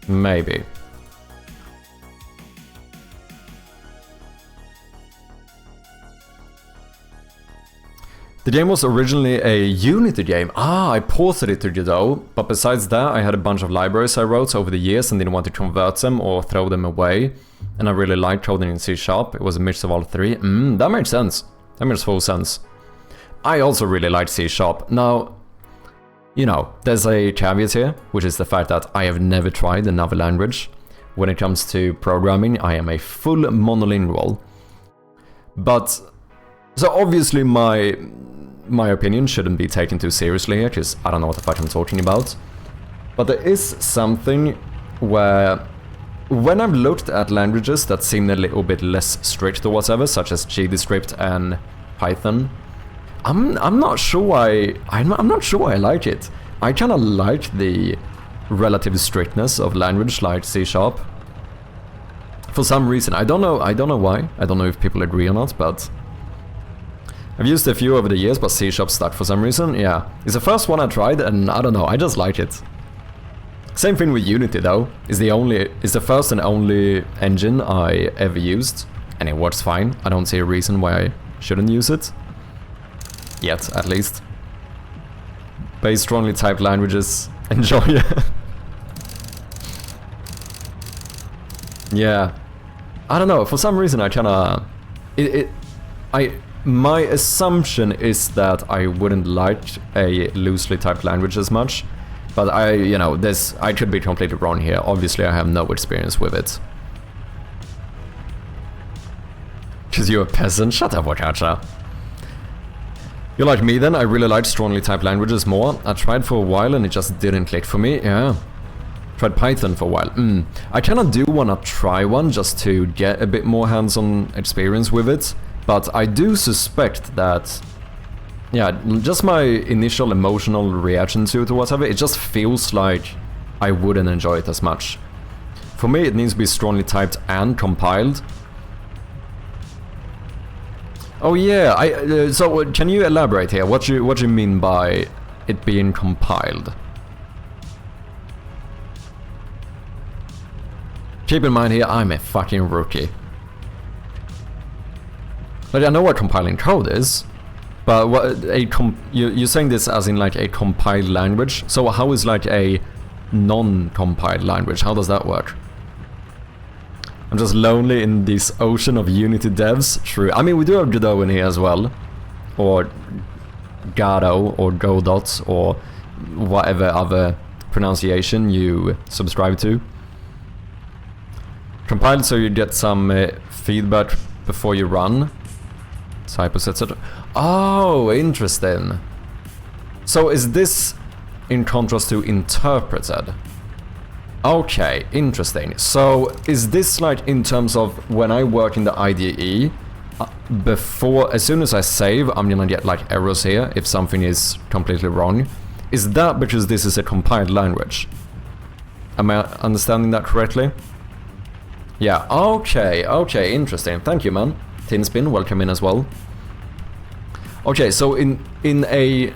Maybe. The game was originally a Unity game. Ah, I ported it to you though, but besides that I had a bunch of libraries I wrote over the years and didn't want to convert them or throw them away. And I really liked coding in C#. It was a mix of all three. That makes sense. That makes full sense. I also really liked C#. Now, you know, there's a caveat here, which is the fact that I have never tried another language. When it comes to programming, I am a full monolingual. But, so obviously my opinion shouldn't be taken too seriously here, because I don't know what the fuck I'm talking about. But there is something where, when I've looked at languages that seem a little bit less strict or whatever, such as GDScript and Python, I'm not sure why I'm not sure why I like it. I kind of like the relative strictness of language like C#. For some reason, I don't know why. I don't know if people agree or not, but I've used a few over the years, but C# stuck for some reason. Yeah, it's the first one I tried, and I don't know, I just like it. Same thing with Unity though. It's the first and only engine I ever used, and it works fine. I don't see a reason why I shouldn't use it. Yet, at least. Base strongly typed languages. Enjoy it. Yeah. I don't know, for some reason I kinda... My assumption is that I wouldn't like a loosely typed language as much. But I could be completely wrong here. Obviously I have no experience with it. Cause you're a peasant? Shut up, Wakacha. You're like me then, I really liked strongly typed languages more. I tried for a while and it just didn't click for me, yeah. Tried Python for a while. I kinda do wanna try one just to get a bit more hands-on experience with it. But I do suspect that, yeah, just my initial emotional reaction to it or whatever, it just feels like I wouldn't enjoy it as much. For me it needs to be strongly typed and compiled. Oh yeah, so can you elaborate here? What you mean by it being compiled? Keep in mind here, I'm a fucking rookie. Like, I know what compiling code is, but you're saying this as in like a compiled language? So how is like a non-compiled language? How does that work? I'm just lonely in this ocean of Unity devs. True. I mean, we do have Godot in here as well. Or Godot or Godot or whatever other pronunciation you subscribe to. Compiled so you get some feedback before you run. Typos, etc. Oh, interesting. So is this in contrast to interpreted? Okay, interesting. So is this like in terms of when I work in the IDE, before, as soon as I save, I'm gonna get like errors here if something is completely wrong. Is that because this is a compiled language? Am I understanding that correctly? Yeah, okay, interesting. Thank you, man. Tinspin, welcome in as well. Okay, so in a...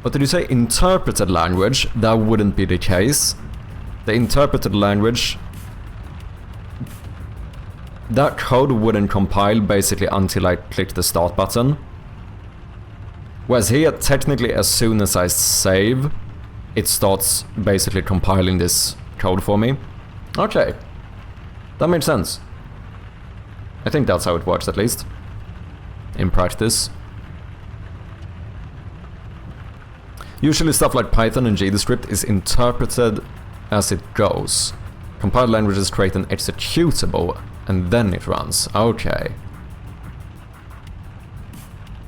What did you say? Interpreted language, that wouldn't be the case. The interpreted language... That code wouldn't compile basically until I click the start button. Whereas here, technically as soon as I save, it starts basically compiling this code for me. Okay. That makes sense. I think that's how it works at least. In practice. Usually stuff like Python and JavaScript is interpreted as it goes. Compiled languages create an executable and then it runs. Okay.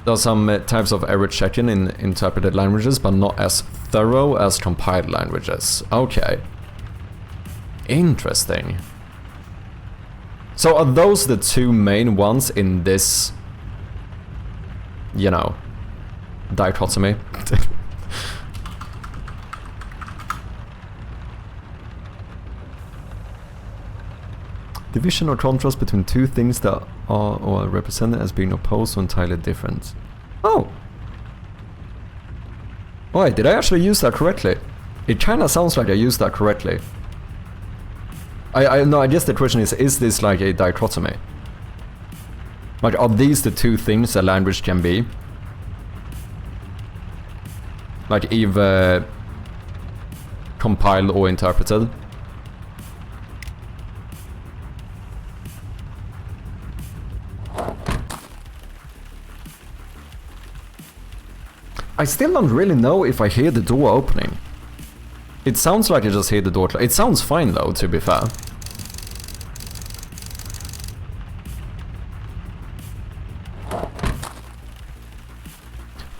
There are some types of error checking in interpreted languages, but not as thorough as compiled languages. Okay. Interesting. So are those the two main ones in this, you know, dichotomy? Division or contrast between two things that are or are represented as being opposed or entirely different. Oh! Wait, did I actually use that correctly? It kinda sounds like I used that correctly. No, I guess the question is this like a dichotomy? Like, are these the two things a language can be? Like, either compiled or interpreted? I still don't really know if I hear the door opening. It sounds like I just hear the door. It sounds fine though, to be fair.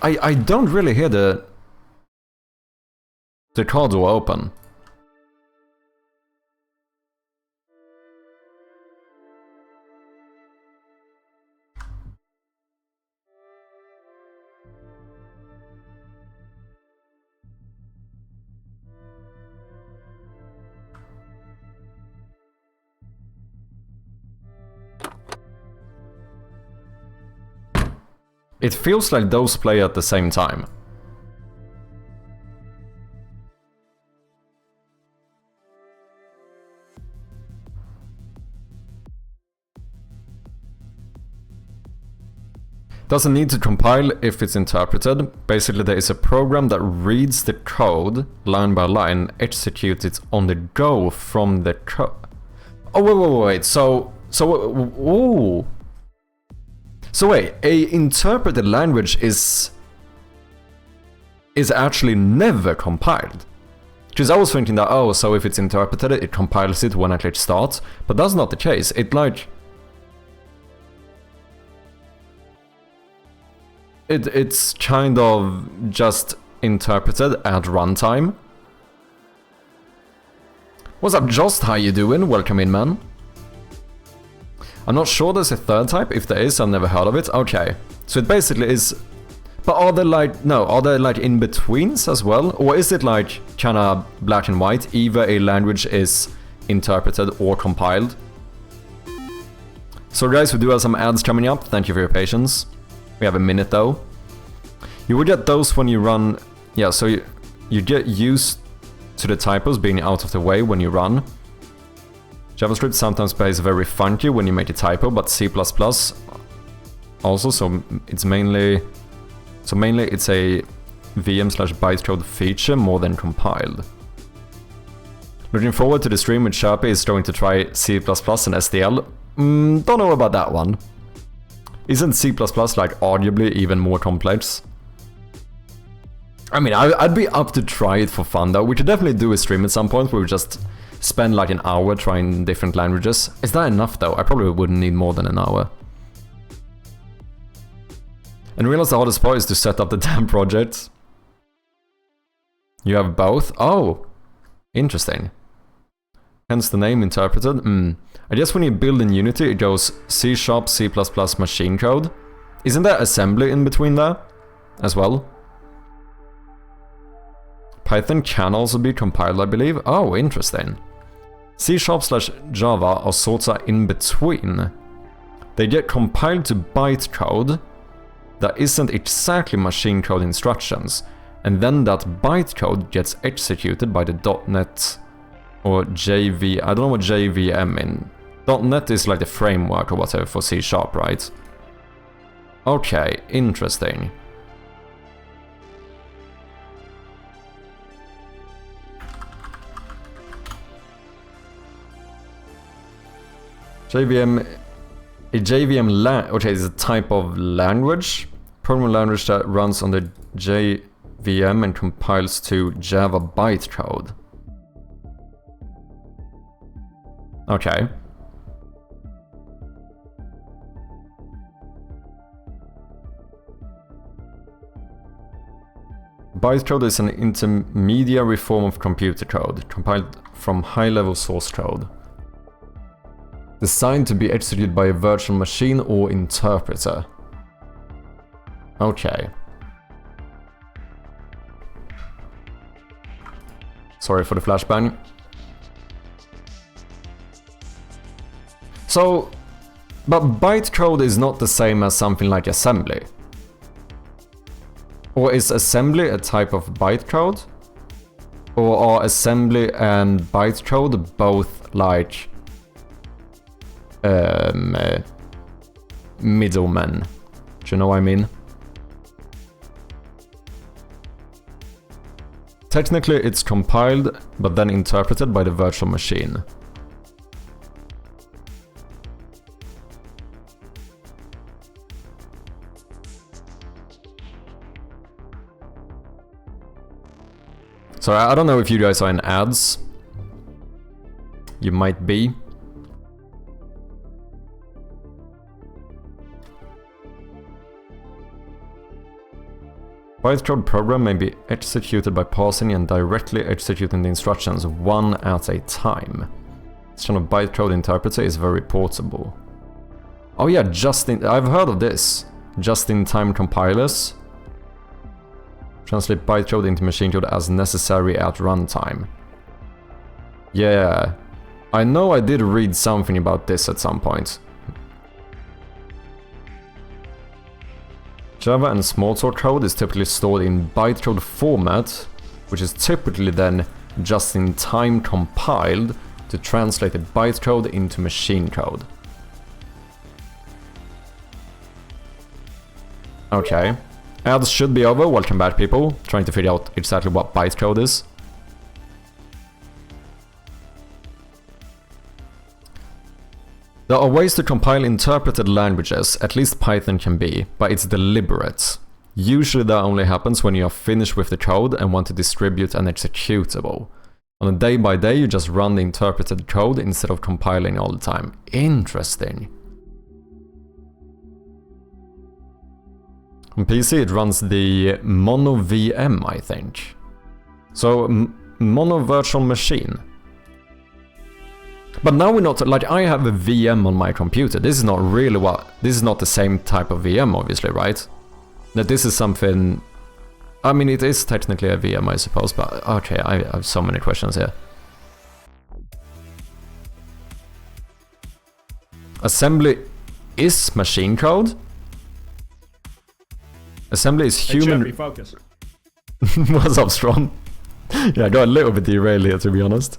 I don't really hear the car door open. It feels like those play at the same time. Doesn't need to compile if it's interpreted. Basically there is a program that reads the code line by line, executes it on the go from the code. Oh wait, so ooh. So wait, a interpreted language is actually never compiled. Because I was thinking that, oh, so if it's interpreted, it compiles it when I click start, but that's not the case. It's kind of just interpreted at runtime. What's up, Jost? How you doing? Welcome in, man. I'm not sure there's a third type. If there is, I've never heard of it. Okay. So it basically is... But are there like... No, are there like in-betweens as well? Or is it like kinda black and white? Either a language is interpreted or compiled? So guys, we do have some ads coming up. Thank you for your patience. We have a minute though. You will get those when you run... Yeah, so you get used to the typos being out of the way when you run. JavaScript sometimes plays very funky when you make a typo, but C++ also, so it's mainly it's a VM/bytecode feature more than compiled. Looking forward to the stream with Sharpie is going to try C++ and SDL. Don't know about that one. Isn't C++ like arguably even more complex? I mean, I'd be up to try it for fun though. We could definitely do a stream at some point where we just spend like an hour trying different languages. Is that enough though? I probably wouldn't need more than an hour. And realize the hardest part is to set up the damn project. You have both? Oh, interesting. Hence the name interpreted. I guess when you build in Unity, it goes C#, C++, machine code. Isn't there assembly in between there as well? Python can also be compiled, I believe. Oh, interesting. C#/Java are sorts of in between. They get compiled to bytecode that isn't exactly machine code instructions, and then that bytecode gets executed by the .NET or JV. I don't know what JVM in. .NET is like the framework or whatever for C#, right? Okay, interesting. Okay, is a type of language. Programming language that runs on the JVM and compiles to Java bytecode. Okay. Bytecode is an intermediary form of computer code, compiled from high-level source code. Designed to be executed by a virtual machine or interpreter. Okay. Sorry for the flashbang. So, but bytecode is not the same as something like assembly. Or is assembly a type of bytecode? Or are assembly and bytecode both like middlemen? Do you know what I mean? Technically it's compiled, but then interpreted by the virtual machine. So I don't know if you guys are in ads. You might be. Bytecode program may be executed by parsing and directly executing the instructions one at a time. This kind of bytecode interpreter is very portable. Oh yeah, I've heard of this. Just-in-time compilers. Translate bytecode into machine code as necessary at runtime. Yeah, I know I did read something about this at some point. Java and Smalltalk code is typically stored in bytecode format, which is typically then just-in-time compiled to translate the bytecode into machine code. Okay. Ads should be over. Welcome back, people. Trying to figure out exactly what bytecode is. There are ways to compile interpreted languages, at least Python can be, but it's deliberate. Usually that only happens when you are finished with the code and want to distribute an executable. On a day by day, you just run the interpreted code instead of compiling all the time. Interesting. On PC it runs the Mono VM, I think. So, Mono Virtual Machine. But now we're not, like, I have a VM on my computer. This is not really this is not the same type of VM, obviously, right? That this is something, I mean, it is technically a VM, I suppose, but okay, I have so many questions here. Assembly is machine code? Assembly is human. Hey, focus. What's up, Strong? Yeah, I got a little bit derailed here, to be honest.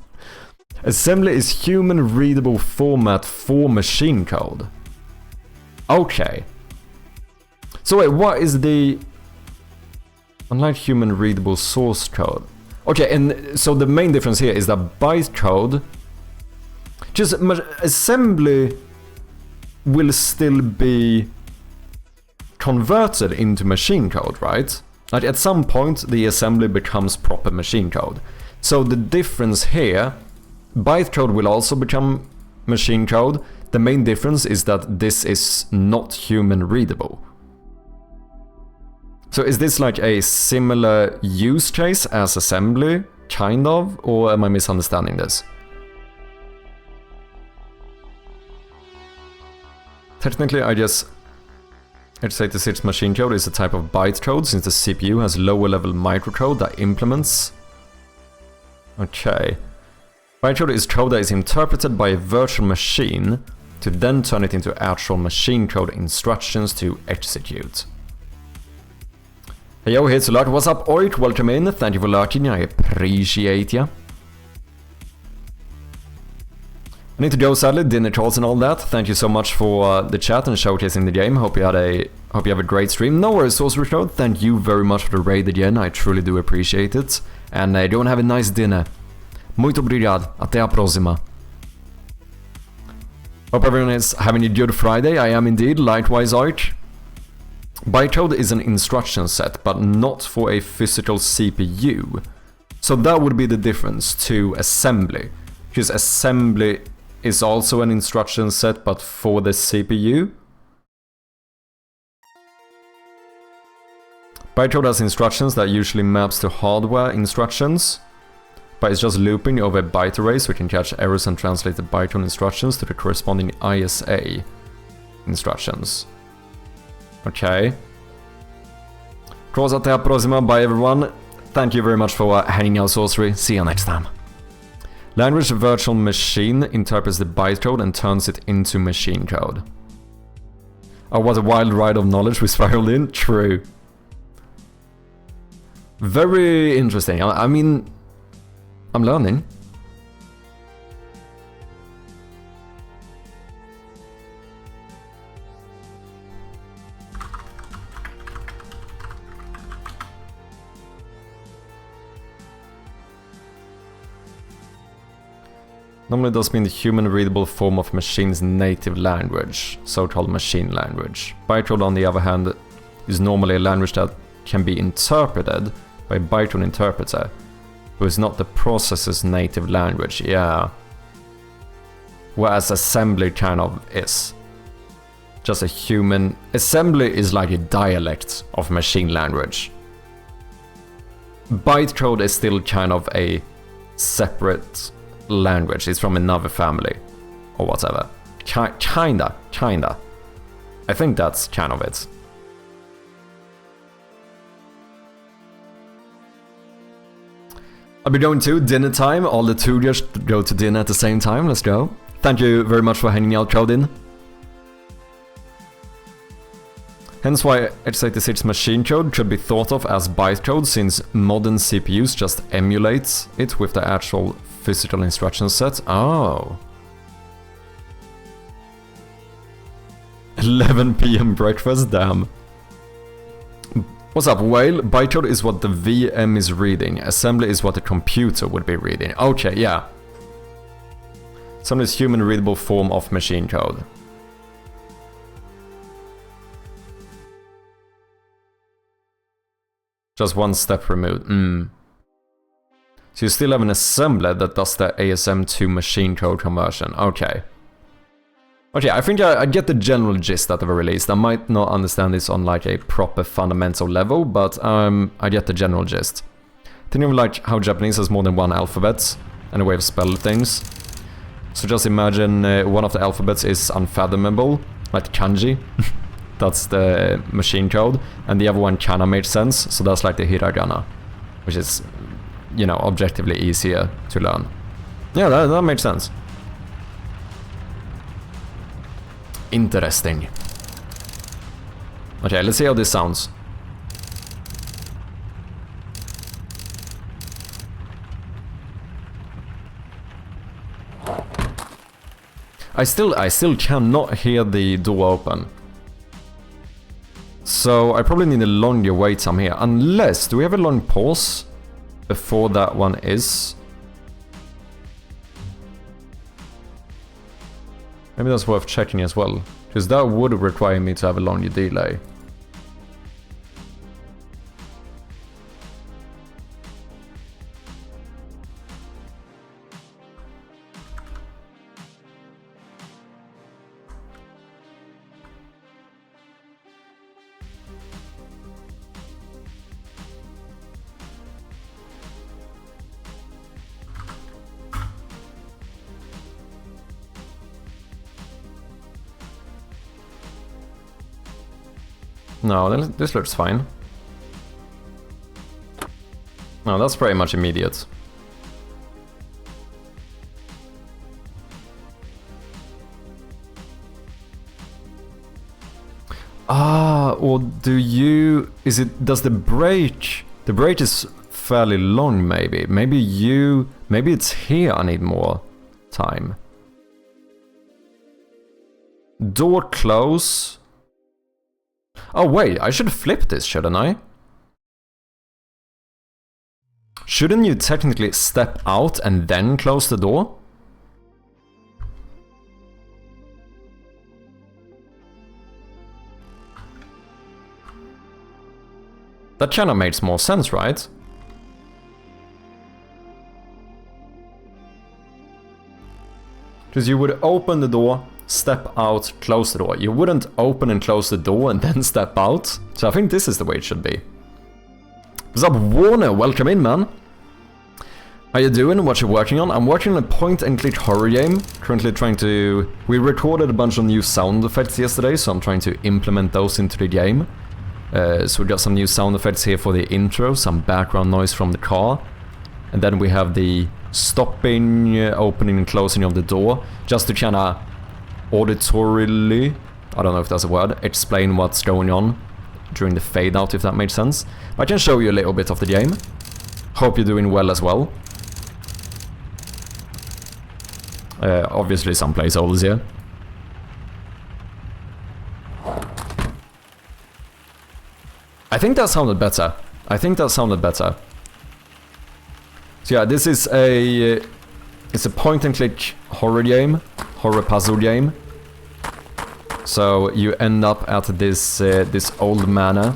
Assembly is human readable format for machine code. Okay. So wait, what is the... Unlike human readable source code. Okay, and so the main difference here is that bytecode... Just assembly will still be converted into machine code, right? Like at some point the assembly becomes proper machine code. So the difference here, bytecode will also become machine code. The main difference is that this is not human readable. So is this like a similar use case as assembly, kind of, or am I misunderstanding this? Technically, I guess x86 machine code is a type of bytecode since the CPU has lower level microcode that implements. Okay. Bytecode is code that is interpreted by a virtual machine to then turn it into actual machine code instructions to execute. Hey yo, here's a lot. What's up, Oik? Welcome in. Thank you for lurking. I appreciate ya. I need to go, sadly. Dinner calls and all that. Thank you so much for the chat and showcasing the game. Hope you have a great stream. No worries, Sorcerer Code. Thank you very much for the raid again. I truly do appreciate it. And go and have a nice dinner. Muito obrigado. Até a próxima. Hope everyone is having a good Friday. I am indeed. Likewise, Oik. Bytecode is an instruction set, but not for a physical CPU. So that would be the difference to assembly. Because assembly is also an instruction set, but for the CPU. Bytecode has instructions that usually maps to hardware instructions, but it's just looping over a byte array, so we can catch errors and translate the bytecode instructions to the corresponding ISA instructions. Okay. Cross at the próxima. Bye everyone. Thank you very much for hanging out, Sorcery. See you next time. Language virtual machine interprets the bytecode and turns it into machine code. Oh, what a wild ride of knowledge we spiraled in. True. Very interesting. I mean, I'm learning. Normally does mean the human-readable form of machine's native language, so-called machine language. Bytecode, on the other hand, is normally a language that can be interpreted by a bytecode interpreter, who is not the processor's native language, yeah. Whereas assembly kind of is. Just a human... Assembly is like a dialect of machine language. Bytecode is still kind of a separate language. It's from another family or whatever. Kinda. I think that's kind of it. I'll be going to dinner time. All the two just go to dinner at the same time. Let's go. Thank you very much for hanging out, Claudine. Hence why x86 machine code should be thought of as bytecode, since modern CPUs just emulate it with the actual physical instruction set. Oh. 11 PM breakfast, damn. What's up, Whale? Bytecode is what the VM is reading. Assembly is what the computer would be reading. Okay, yeah. Assembly is human readable form of machine code. Just one step removed. So you still have an assembler that does the ASM to machine code conversion. Okay. Okay, I think I get the general gist at the very least. I might not understand this on like a proper fundamental level, but I get the general gist. Think of like how Japanese has more than one alphabet and a way of spelling things. So just imagine one of the alphabets is unfathomable, like kanji. That's the machine code, and the other one kinda makes sense, so that's like the hiragana, which is, you know, objectively easier to learn. Yeah, that makes sense. Interesting. Okay, let's see how this sounds. I still cannot hear the door open. So I probably need a longer wait time here, unless, do we have a long pause before that one is? Maybe that's worth checking as well, because that would require me to have a longer delay. No, this looks fine. No, that's pretty much immediate. Ah, or do you... does the break... The break is fairly long, maybe. Maybe it's here I need more time. Door close. Oh wait, I should flip this, shouldn't I? Shouldn't you technically step out and then close the door? That kind of makes more sense, right? Because you would open the door, step out, close the door. You wouldn't open and close the door and then step out. So I think this is the way it should be. What's up, Warner? Welcome in, man. How you doing? What you working on? I'm working on a point-and-click horror game. Currently trying to... We recorded a bunch of new sound effects yesterday, so I'm trying to implement those into the game. So we got some new sound effects here for the intro, some background noise from the car. And then we have the stopping, opening and closing of the door, just to kinda auditorily, I don't know if that's a word, explain what's going on during the fade out, if that makes sense. I can show you a little bit of the game. Hope you're doing well as well. Obviously some placeholders here. I think that sounded better. So yeah, this is a... It's a point-and-click horror game. Horror puzzle game. So you end up at this this old manor.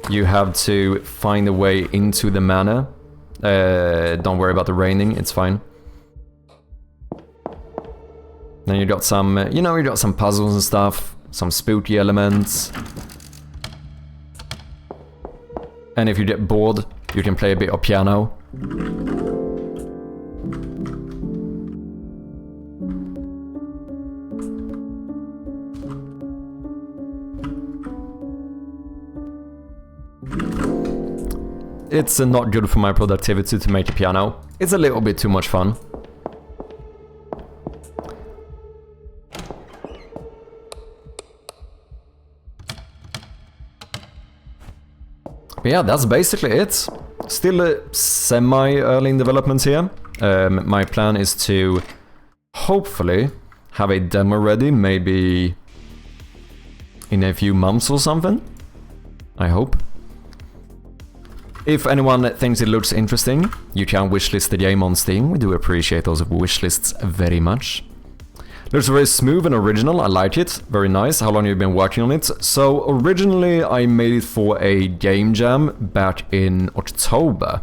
You have to find a way into the manor. Don't worry about the raining, it's fine. Then you got some, you know, you got some puzzles and stuff. Some spooky elements. And if you get bored, you can play a bit of piano. It's not good for my productivity to make a piano. It's a little bit too much fun. But yeah, that's basically it. Still semi-early in development here. My plan is to hopefully have a demo ready, maybe in a few months or something. I hope. If anyone thinks it looks interesting, you can wishlist the game on Steam. We do appreciate those wishlists very much. Looks very smooth and original, I like it, very nice. How long have you been working on it? So originally I made it for a game jam back in October.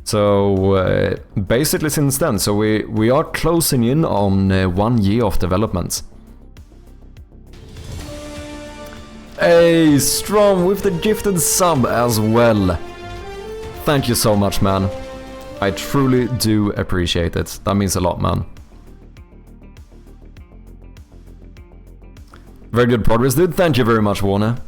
So basically since then, so we are closing in on 1 year of development. Hey, Strom with the gifted sub as well. Thank you so much, man. I truly do appreciate it. That means a lot, man. Very good progress, dude. Thank you very much, Warner.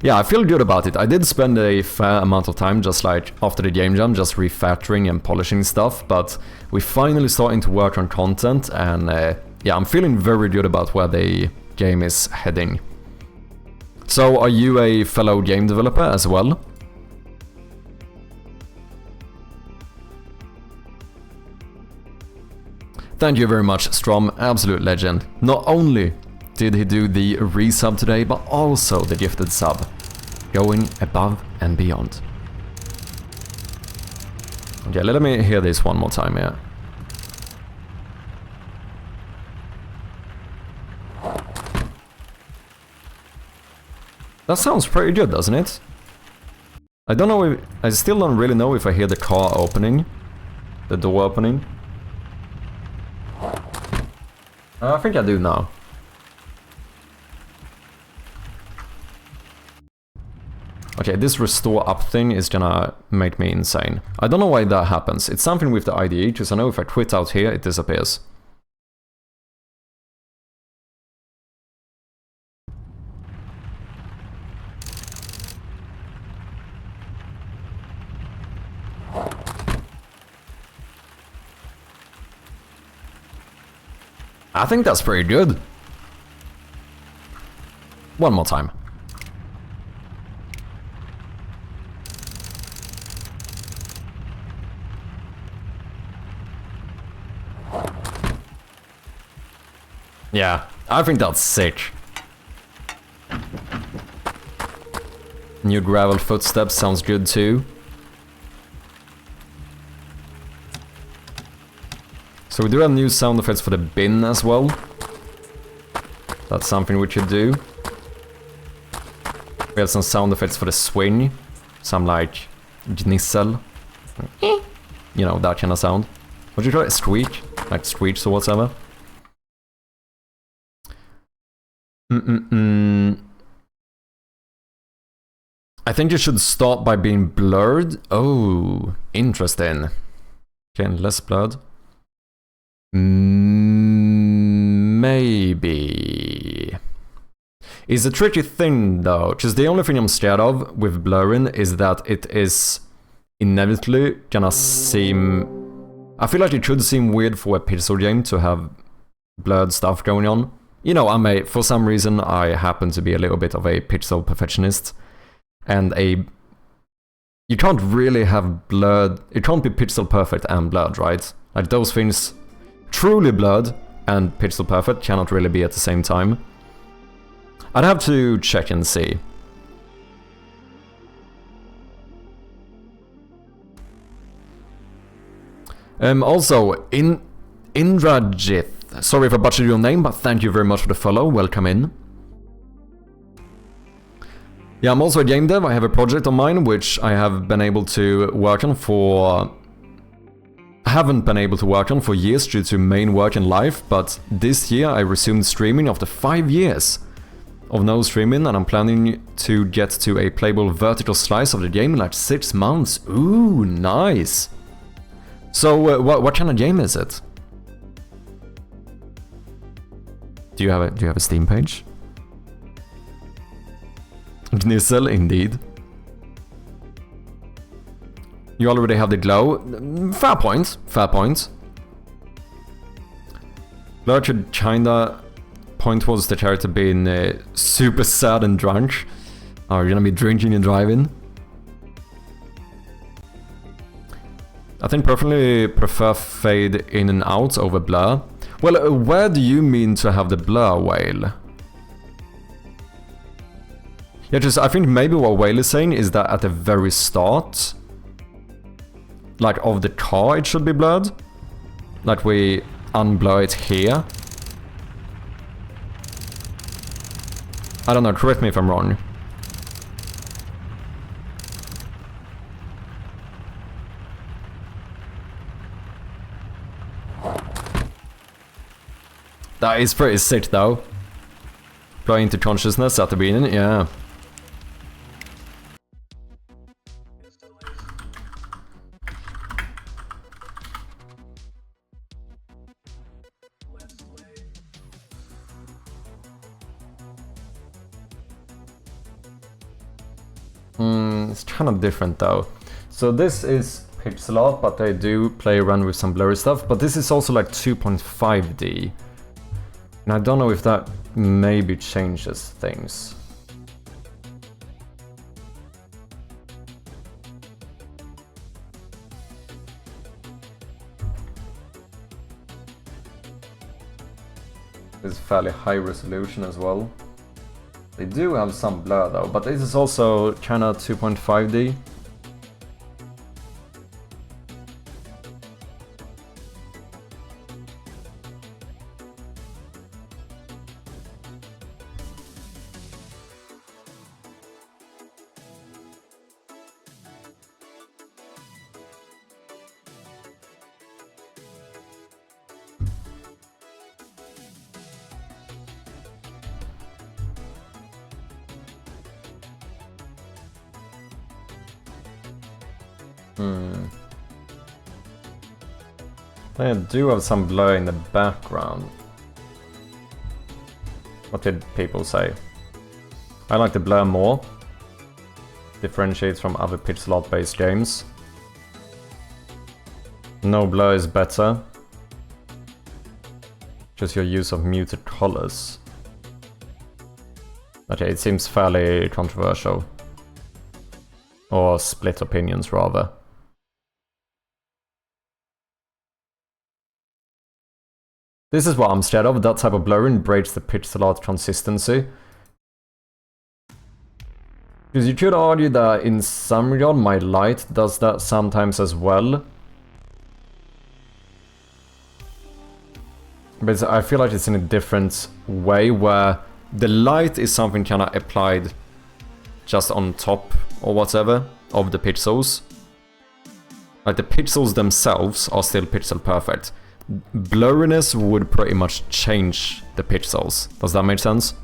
Yeah, I feel good about it. I did spend a fair amount of time just like after the game jam, just refactoring and polishing stuff, but we're finally starting to work on content, and yeah, I'm feeling very good about where the game is heading. So, are you a fellow game developer as well? Thank you very much, Strom, absolute legend. Not only did he do the resub today, but also the gifted sub. Going above and beyond. Okay, let me hear this one more time here. That sounds pretty good, doesn't it? I don't know if... I still don't really know if I hear the car opening. The door opening. I think I do now. Okay, this restore up thing is gonna make me insane. I don't know why that happens. It's something with the IDE, because I know if I quit out here, it disappears. I think that's pretty good. One more time. Yeah, I think that's sick. New gravel footsteps sounds good too. So we do have new sound effects for the bin as well. That's something we should do. We have some sound effects for the swing. Some like gnissel. You know, that kind of sound. What do you call it? Squeak? Like screech or whatever. I think you should start by being blurred. Oh, interesting. Okay, less blurred. Maybe. It's a tricky thing though, because the only thing I'm scared of with blurring is that it is inevitably gonna seem... I feel like it could seem weird for a pixel game to have blurred stuff going on. You know, for some reason I happen to be a little bit of a pixel perfectionist. And you can't really have blurred... It can't be pixel perfect and blurred, right? Like those things... Truly blurred and pixel perfect cannot really be at the same time. I'd have to check and see. Also, Indrajit, sorry if I butchered your name, but thank you very much for the follow, welcome in. Yeah, I'm also a game dev, I have a project on mine which I have been able to work on for... haven't been able to work on for years due to main work in life, but this year I resumed streaming after 5 years of no streaming, and I'm planning to get to a playable vertical slice of the game in like 6 months. Ooh, nice! So, what kind of game is it? Do you have a Steam page? Gnissel, indeed. You already have the glow. Fair point, fair point. Blur should kinda point towards the character being super sad and drunk. Are you gonna be drinking and driving? I think personally prefer fade in and out over blur. Well, where do you mean to have the blur, Whale? Yeah, just I think maybe what Whale is saying is that at the very start, like of the car, it should be blurred. Like we unblur it here. I don't know, correct me if I'm wrong. That is pretty sick though. Blur into consciousness at the beginning, yeah. It's kind of different though. So this is pixel art, but they do play around with some blurry stuff. But this is also like 2.5D. And I don't know if that maybe changes things. It's fairly high resolution as well. They do have some blur though, but this is also kinda 2.5D. I do have some blur in the background. What did people say? I like the blur more. Differentiates from other pixel art based games. No blur is better. Just your use of muted colors. Okay, it seems fairly controversial. Or split opinions, rather. This is what I'm scared of. That type of blurring breaks the pixel art consistency. Because you could argue that in some regard my light does that sometimes as well. But I feel like it's in a different way where the light is something kind of applied just on top or whatever of the pixels. Like the pixels themselves are still pixel perfect. Blurriness would pretty much change the pixels. Does that make sense?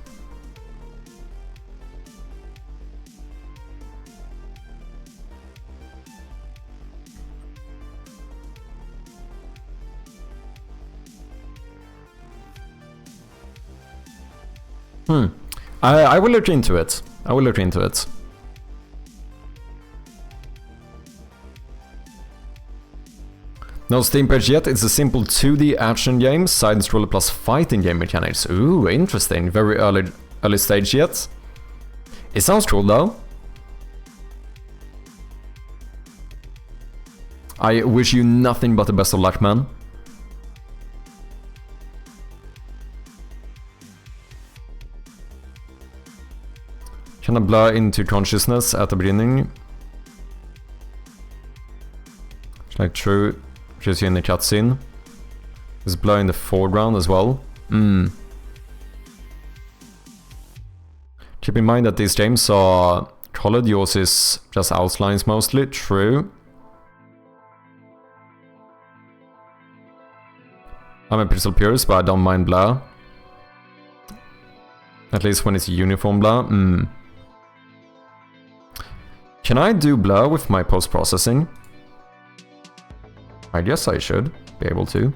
I will look into it. I will look into it. No Steam page yet, it's a simple 2D action game, side-scroller plus fighting game mechanics. Ooh, interesting. Very early stage yet. It sounds cool though. I wish you nothing but the best of luck, man. Can I blur into consciousness at the beginning? Like true, just in the cutscene. Is blur in the foreground as well? Keep in mind that these games are colored, yours is just outlines mostly, true. I'm a pixel purist, but I don't mind blur. At least when it's uniform blur, Can I do blur with my post-processing? I guess I should be able to.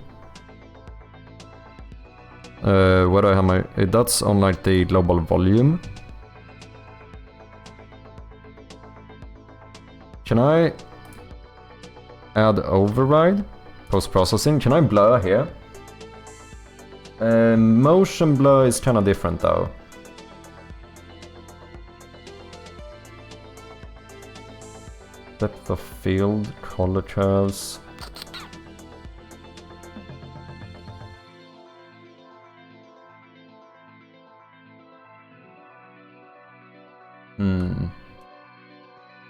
Where do I have my... That's on like the global volume. Can I add override? Post-processing? Can I blur here? Motion blur is kind of different though. Depth of field, color curves.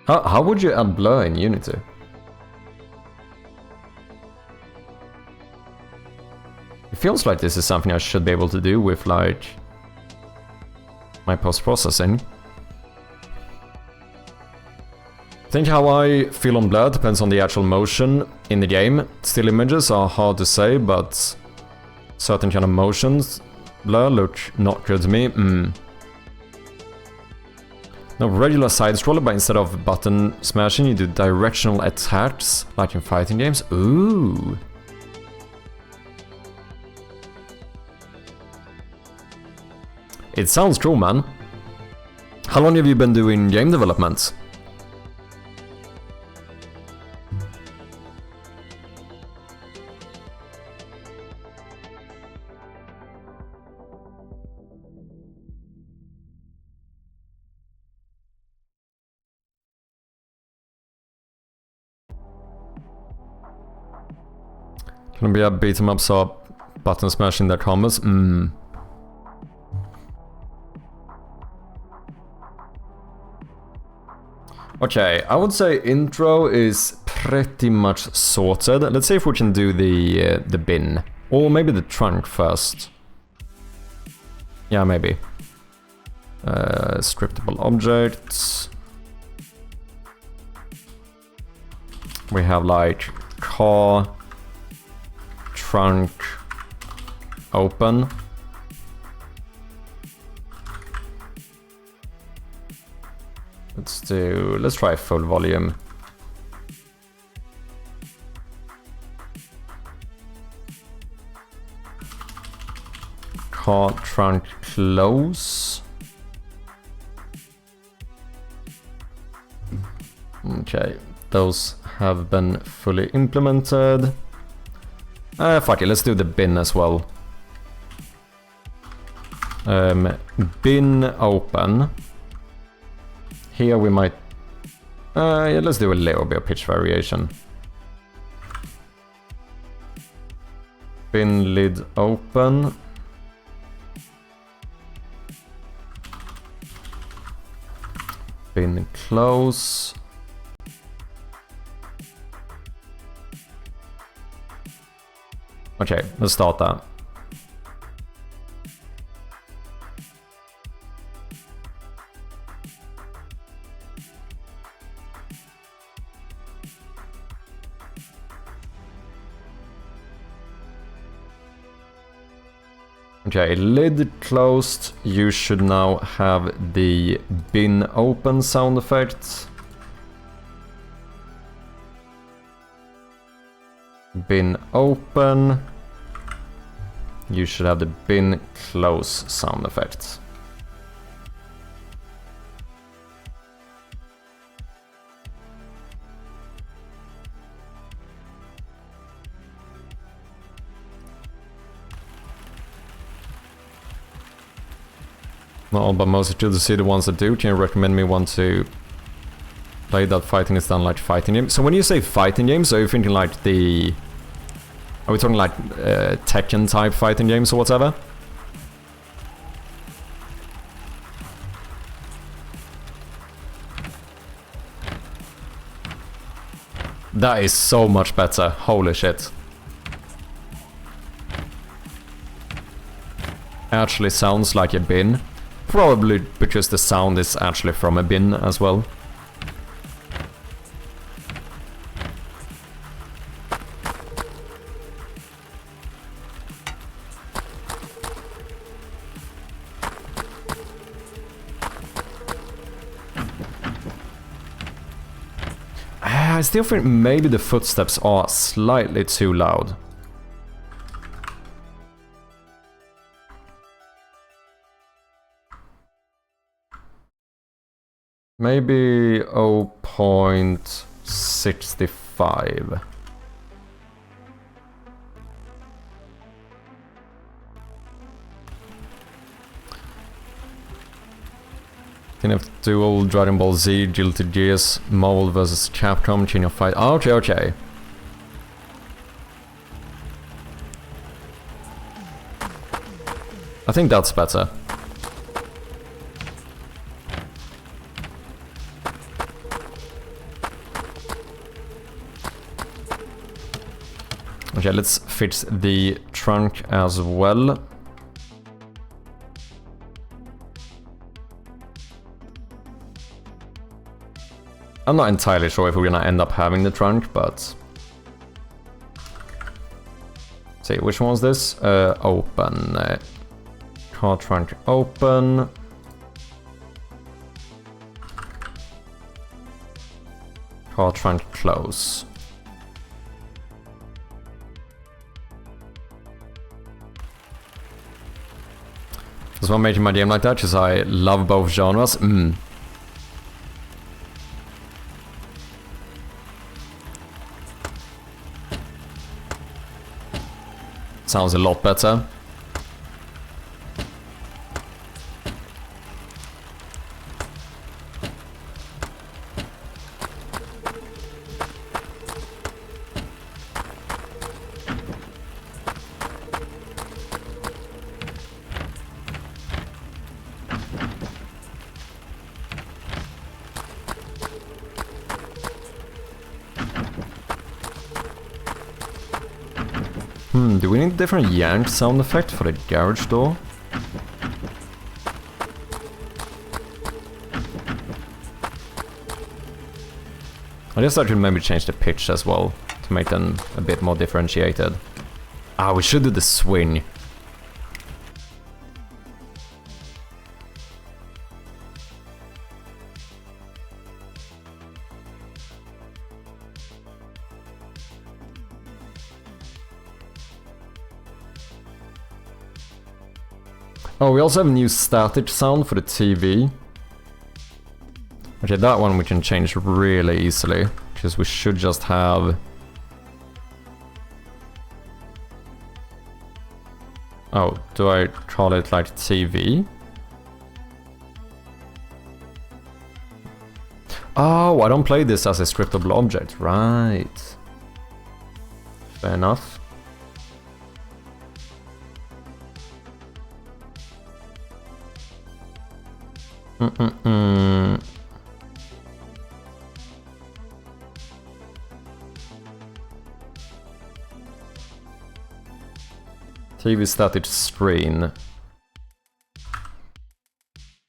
How would you add blur in Unity? It feels like this is something I should be able to do with like my post-processing. I think how I feel on blur depends on the actual motion in the game. Still images are hard to say, but certain kind of motions blur look not good to me. No, regular side scroller, but instead of button smashing, you do directional attacks like in fighting games. Ooh. It sounds cool, man. How long have you been doing game development? Can be a beat 'em up, so button smashing their combos? Okay, I would say intro is pretty much sorted. Let's see if we can do the bin. Or maybe the trunk first. Yeah, maybe. Scriptable objects. We have like car, trunk, open. Let's try full volume. Car, trunk, close. Okay, those have been fully implemented. Fuck it, let's do the bin as well. Bin open. Here we might... yeah, let's do a little bit of pitch variation. Bin lid open. Bin close. Okay, let's start that. Okay, lid closed. You should now have the bin open sound effect. Bin open. You should have the bin close sound effect. Not all, but mostly to see the ones that do. Can you recommend me one to play that fighting is done like fighting game? So when you say fighting games, are you thinking like the... Are we talking like Tekken type fighting games or whatever? That is so much better. Holy shit. Actually sounds like a bin. Probably because the sound is actually from a bin as well. I still think maybe the footsteps are slightly too loud. Maybe 0.65. Can have dual Dragon Ball Z, Guilty Gears, Marvel vs. Capcom, Chain of Fight. Oh, okay, okay. I think that's better. Okay, let's fix the trunk as well. I'm not entirely sure if we're gonna end up having the trunk, but... See, which one's this? Open. Car trunk open. Car trunk close. That's why I'm making my game like that, because I love both genres. Sounds a lot better. Do we need a different yank sound effect for the garage door? I guess I should maybe change the pitch as well to make them a bit more differentiated. Ah, we should do the swing. Oh, we also have a new static sound for the TV. Okay, that one we can change really easily, because we should just have... Oh, do I call it like TV? Oh, I don't play this as a scriptable object, right. Fair enough. TV static screen.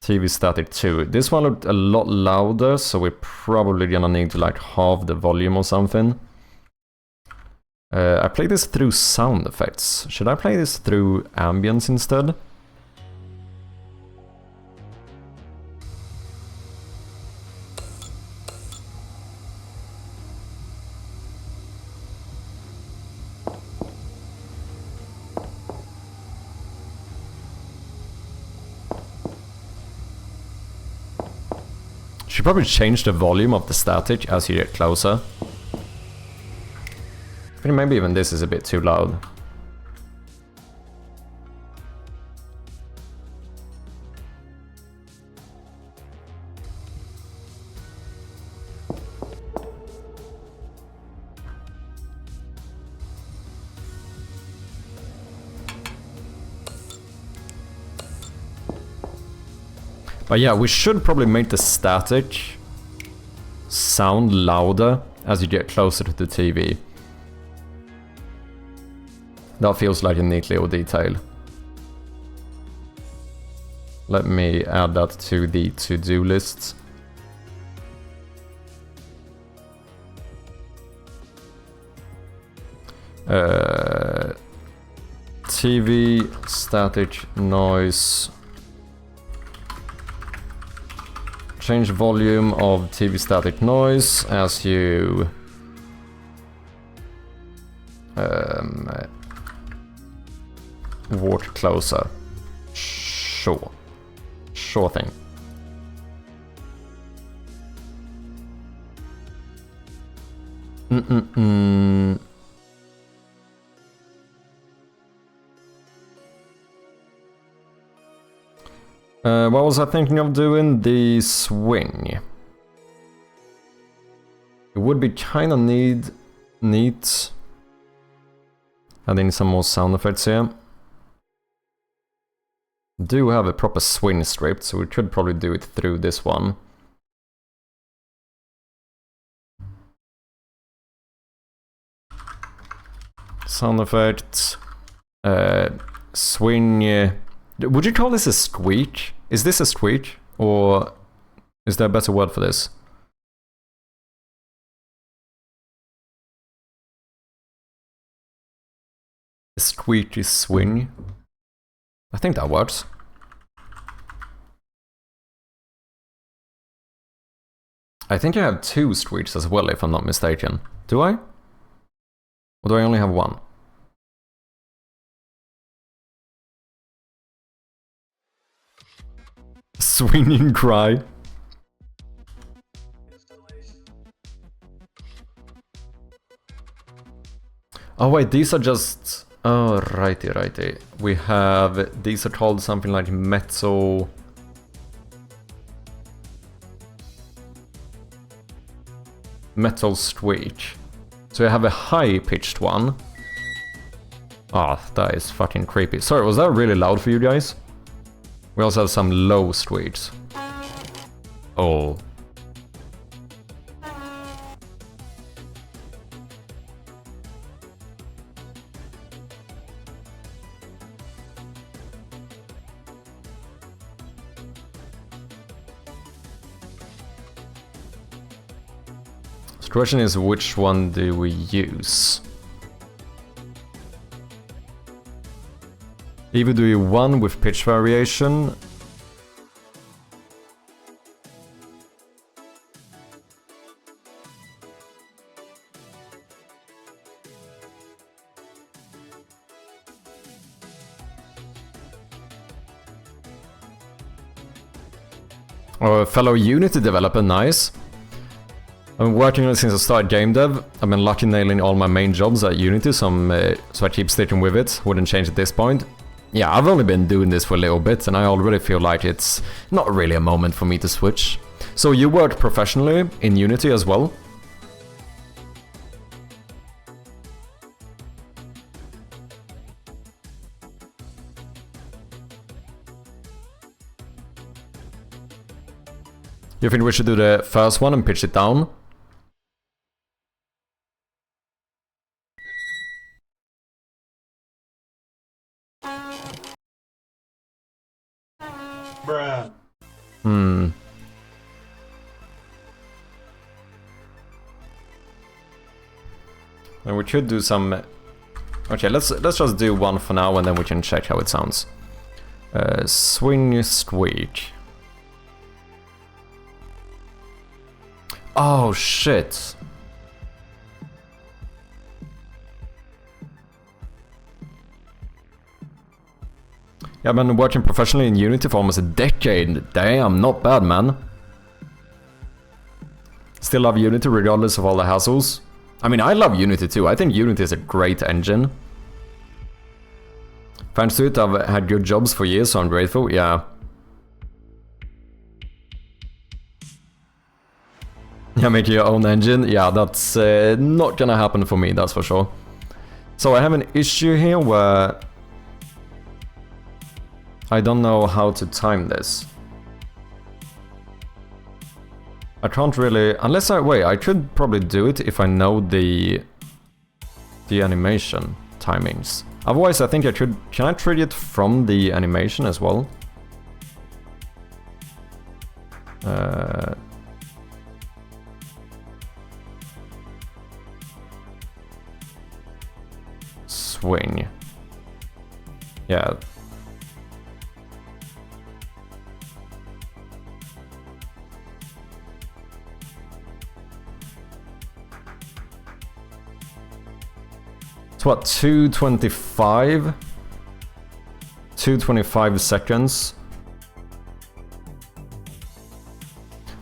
TV static 2. This one looked a lot louder, so we're probably gonna need to like halve the volume or something. I play this through sound effects. Should I play this through ambience instead? Should probably change the volume of the static as you get closer. I think maybe even this is a bit too loud. But yeah, we should probably make the static sound louder as you get closer to the TV. That feels like a neat little detail. Let me add that to the to-do list. TV static noise. Change volume of TV static noise as you walk closer. Sure. Sure thing. What was I thinking of doing? The swing. It would be kind of neat adding some more sound effects here. Do have a proper swing script, so we could probably do it through this one. Sound effects. Swing. Would you call this a squeak? Is this a squeak? Or is there a better word for this? A squeaky swing. I think that works. I think I have two squeaks as well, if I'm not mistaken. Do I? Or do I only have one? Swinging cry. Oh wait, these are just... Oh, righty. We have... These are called something like metal... Metal squeak. So we have a high-pitched one. Ah, that is fucking creepy. Sorry, was that really loud for you guys? We also have some low squeaks. Oh. The question is, which one do we use? Either do one with pitch variation, or a fellow Unity developer, nice. I've been working on it since I started game dev. I've been lucky nailing all my main jobs at Unity, so I keep sticking with it. Wouldn't change at this point. Yeah, I've only been doing this for a little bit and I already feel like it's not really a moment for me to switch. So you work professionally in Unity as well? You think we should do the first one and pitch it down? Bruh. Hmm. And we could do some... Okay, let's just do one for now and then we can check how it sounds. Swing squeak. Oh shit. Yeah, I've been working professionally in Unity for almost a decade. Damn, not bad, man. Still love Unity regardless of all the hassles. I mean, I love Unity too. I think Unity is a great engine. Thanks to it, I've had good jobs for years, so I'm grateful. Yeah. Yeah, make your own engine. Yeah, that's not gonna happen for me, that's for sure. So I have an issue here where I don't know how to time this. I can't really, unless I, wait, I could probably do it if I know the animation timings. Otherwise I think I could, can I trigger it from the animation as well? Swing. Yeah. It's what, 225? 225 seconds.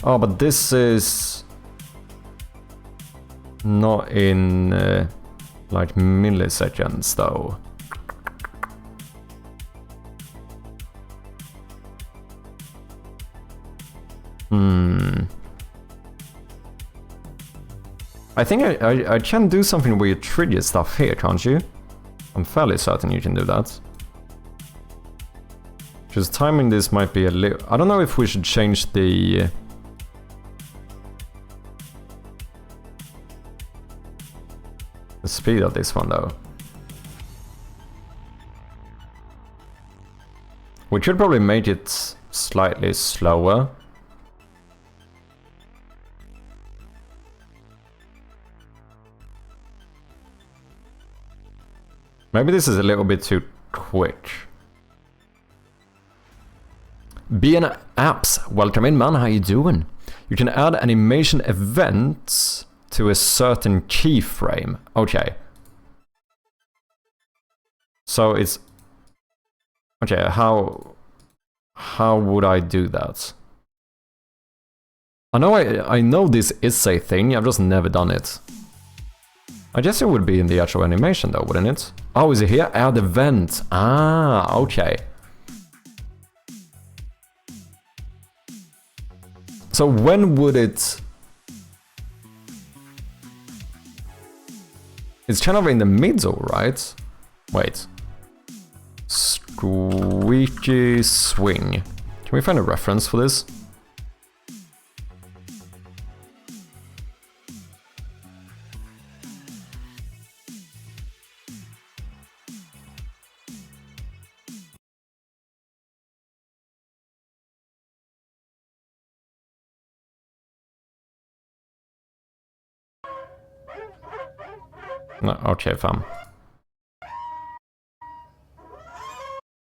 Oh, but this is not in like milliseconds though. I think I can do something where you trigger stuff here, can't you? I'm fairly certain you can do that. Just timing this might be a little... I don't know if we should change the speed of this one though. We should probably make it slightly slower. Maybe this is a little bit too quick. BN Apps, welcome in man, how you doing? You can add animation events to a certain keyframe. Okay. So it's... Okay, how would I do that? I know this is a thing, I've just never done it. I guess it would be in the actual animation though, wouldn't it? Oh, is it here? Add event. Ah, okay. So when would it... It's kind of in the middle, right? Wait. Squeaky swing. Can we find a reference for this? No, okay, fam.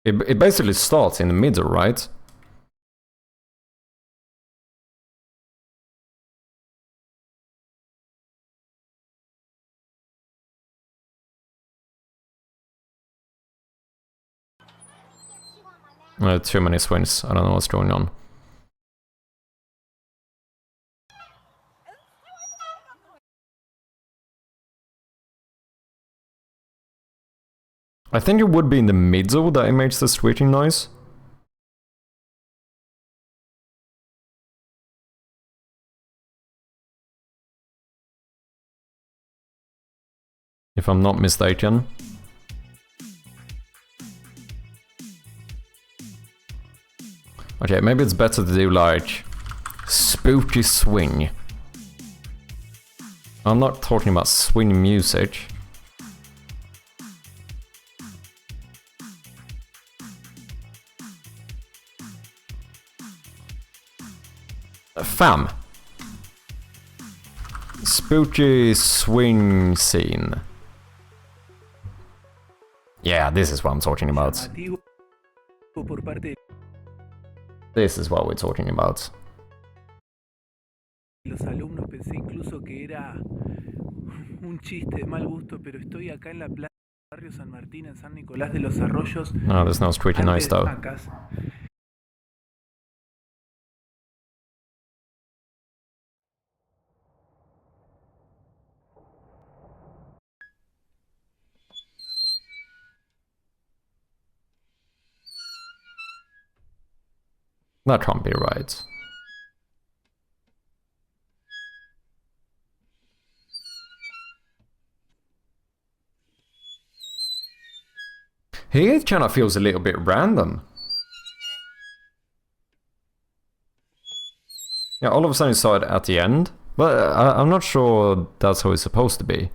It basically starts in the middle, right? Too many swings. I don't know what's going on. I think it would be in the middle that it makes the switching noise. If I'm not mistaken. Okay, maybe it's better to do like spooky swing. I'm not talking about swing music. Fam. Spooky swing scene. Yeah, this is what I'm talking about. This is what we're talking about. Los alumnos pensé incluso que era un chiste de mal gusto, pero estoy acá en la plaza del barrio San Martín, en San Nicolás de los Arroyos. No, there's no squeaky noise though. That can't be right. Here it kind of feels a little bit random. Yeah, all of a sudden it started at the end, but I'm not sure that's how it's supposed to be.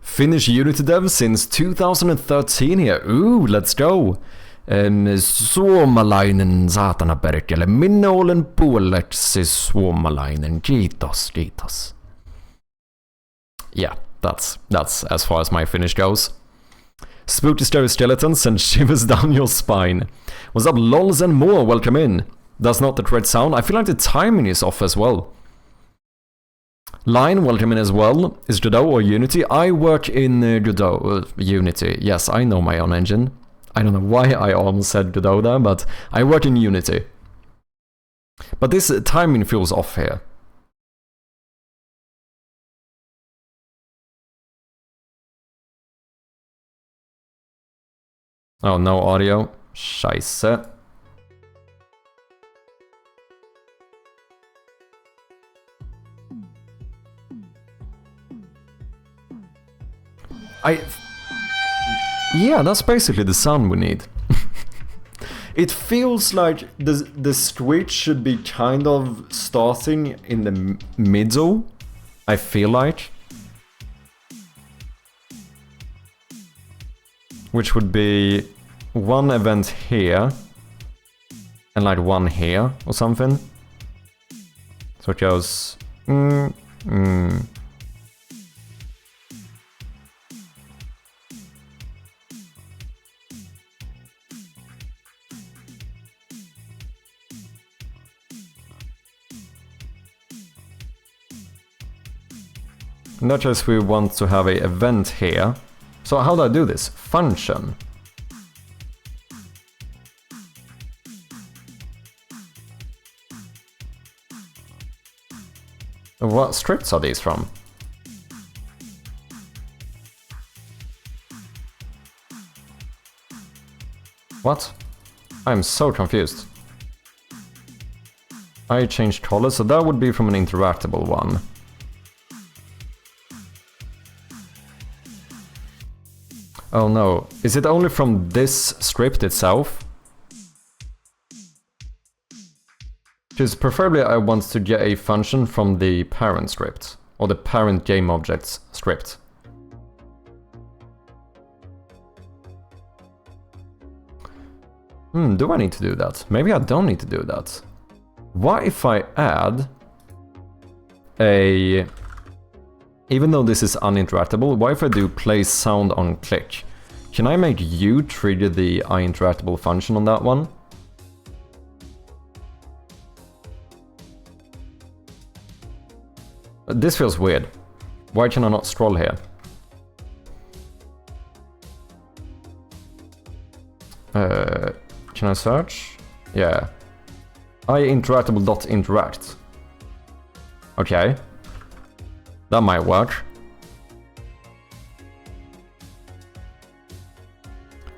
Finnish Unity dev since 2013 here. Ooh, let's go! Suomalainen saatana perkele. Minä olen puoleksi suomalainen. Kiitos, kiitos. Yeah, that's as far as my Finnish goes. Spooky scary skeletons send shivers down your spine. What's up, lols and more? Welcome in. That's not the correct sound. I feel like the timing is off as well. Line, welcome in as well. Is Godot or Unity? I work in Godot, Unity. Yes, I know my own engine. I don't know why I almost said Godot there, but I work in Unity. But this timing feels off here. Oh, no audio. Scheisse. Yeah, that's basically the sound we need. It feels like the switch should be kind of starting in the middle, I feel like. Which would be one event here, and like one here, or something. So it goes... Not just we want to have a event here. So how do I do this? Function. What scripts are these from? What? I'm so confused. I changed color, so that would be from an interactable one. Oh no, is it only from this script itself? Because preferably I want to get a function from the parent script, or the parent game objects script. Do I need to do that? Maybe I don't need to do that. What if I add a... Even though this is uninteractable, what if I do play sound on click? Can I make you trigger the uninteractable function on that one? This feels weird. Why can I not scroll here? Can I search? Yeah. interactable.interact. Okay. That might work.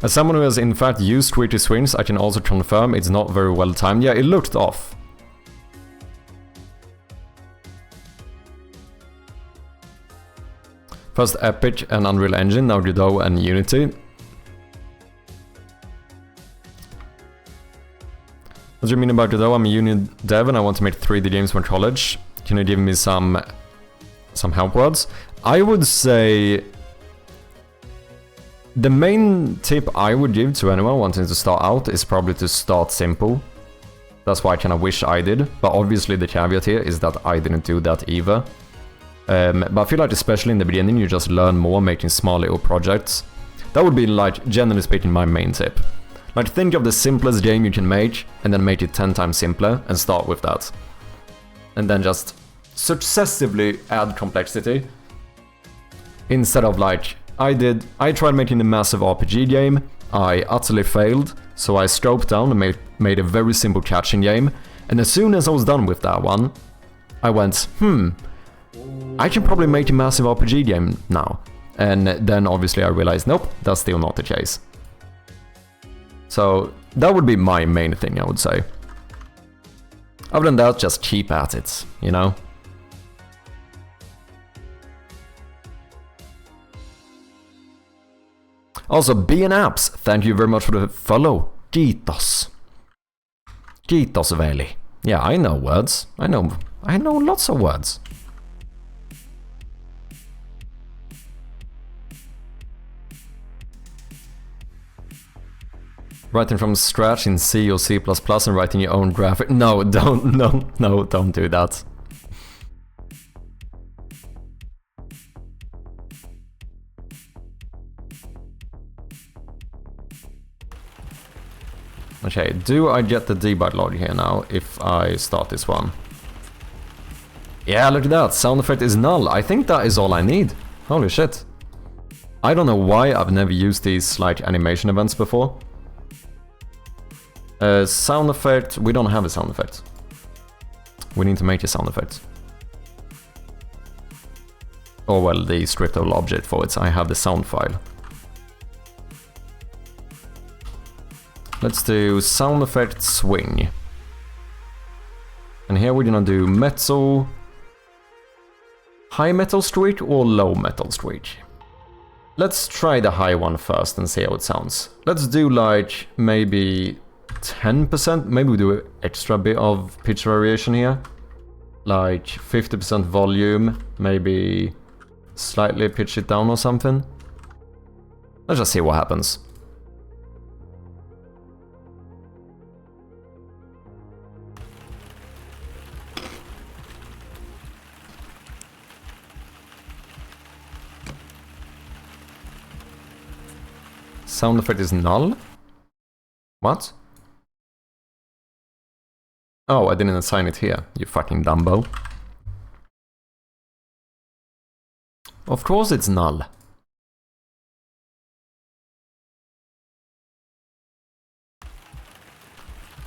As someone who has in fact used tweety swings, I can also confirm it's not very well timed. Yeah, it looked off. First Epic and Unreal Engine, now Godot and Unity. What do you mean about Godot? I'm a uni dev and I want to make 3D games from college. Can you give me some help words? I would say the main tip I would give to anyone wanting to start out is probably to start simple. That's why I kind of wish I did, but obviously the caveat here is that I didn't do that either. But I feel like especially in the beginning you just learn more making small little projects. That would be like, generally speaking, my main tip. Like think of the simplest game you can make and then make it 10 times simpler and start with that. And then just successively add complexity. Instead of like, I tried making a massive RPG game, I utterly failed, so I scoped down and made a very simple catching game, and as soon as I was done with that one, I went, I can probably make a massive RPG game now. And then obviously I realized, nope, that's still not the case. So that would be my main thing, I would say. Other than that, just keep at it, you know? Also, BN Apps, thank you very much for the follow. Kiitos. Kiitos, Veli. Yeah, I know words. I know lots of words. Writing from scratch in C or C++ and writing your own graphic. No, don't do that. Okay, do I get the debug log here now if I start this one? Yeah, look at that. Sound effect is null. I think that is all I need. Holy shit. I don't know why I've never used these like animation events before. Sound effect. We don't have a sound effect. We need to make a sound effect. Or well, the scriptable object for it. I have the sound file. Let's do sound effect swing. And here we're gonna do metal, high metal streak or low metal streak. Let's try the high one first and see how it sounds. Let's do like maybe 10%, maybe we do an extra bit of pitch variation here. Like 50% volume, maybe slightly pitch it down or something. Let's just see what happens. Sound effect is null? What? Oh, I didn't assign it here, you fucking Dumbo. Of course it's null.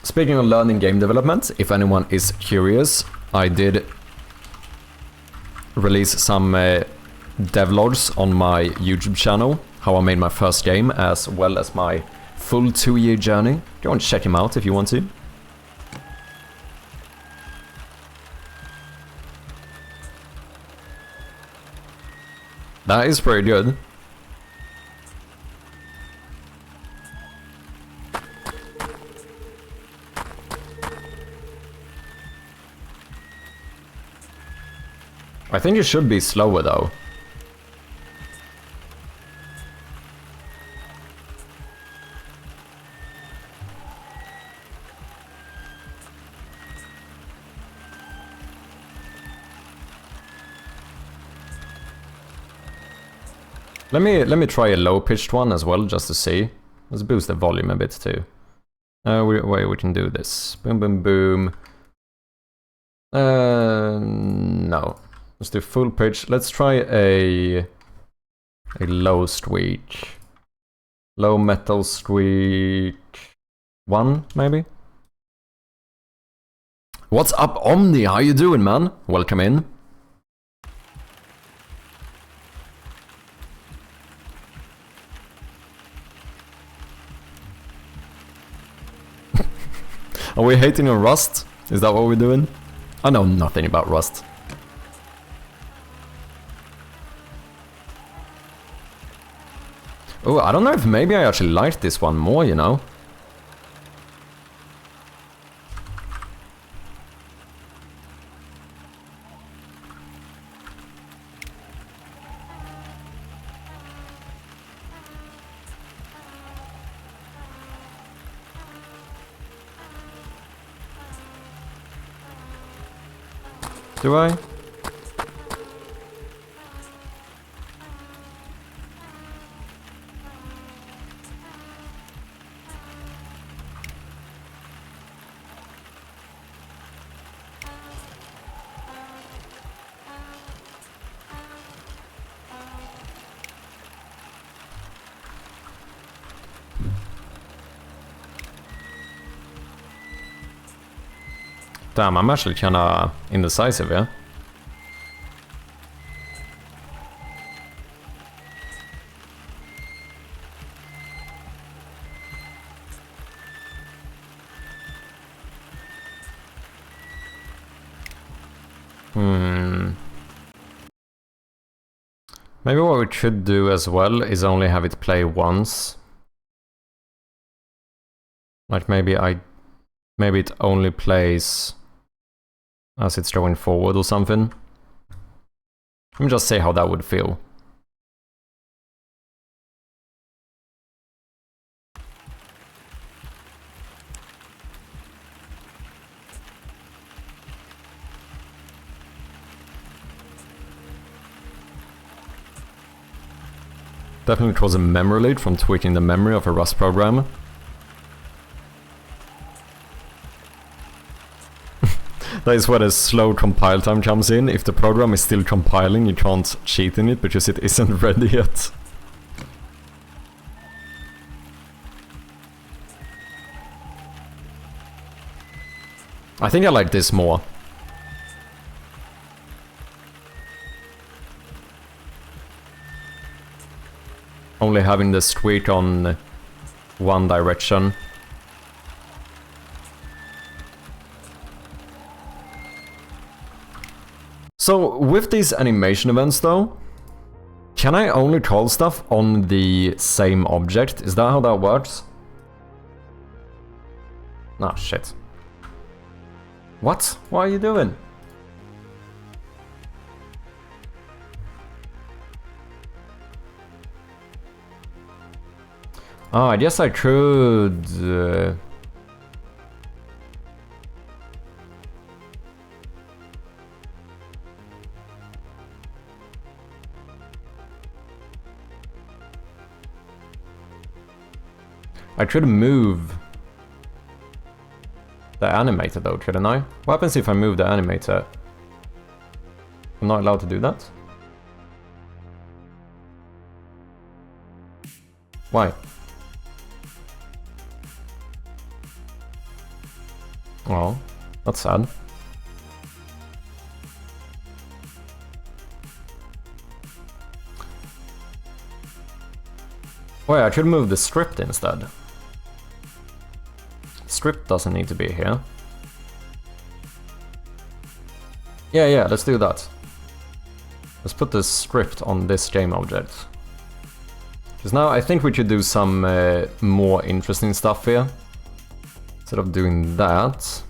Speaking of learning game development, if anyone is curious, I did release some devlogs on my YouTube channel, how I made my first game, as well as my full 2-year journey. Go and check him out if you want to. That is pretty good. I think it should be slower though. Let me try a low-pitched one as well, just to see. Let's boost the volume a bit too. Wait, we can do this. Boom, boom, boom. No. Let's do full pitch. Let's try a low streak. Low metal streak 1, maybe? What's up, Omni? How you doing, man? Welcome in. Are we hating on Rust? Is that what we're doing? I know nothing about Rust. Oh, I don't know if maybe I actually liked this one more, you know? Do I? Damn, I'm actually kinda indecisive, yeah? Maybe what we should do as well is only have it play once. Like maybe it only plays as it's going forward or something. Let me just say how that would feel. Definitely cause a memory leak from tweaking the memory of a Rust program. That is where the slow compile time comes in. If the program is still compiling, you can't cheat in it because it isn't ready yet. I think I like this more. Only having the streak on one direction. So, with these animation events though, can I only call stuff on the same object? Is that how that works? Ah, shit. What? What are you doing? Oh, I guess I could... I could move the animator though, couldn't I? What happens if I move the animator? I'm not allowed to do that? Why? Oh, that's sad. Wait, I should move the script instead. Script doesn't need to be here. Yeah, let's do that. Let's put the script on this game object. Because now I think we should do some more interesting stuff here. Instead of doing that,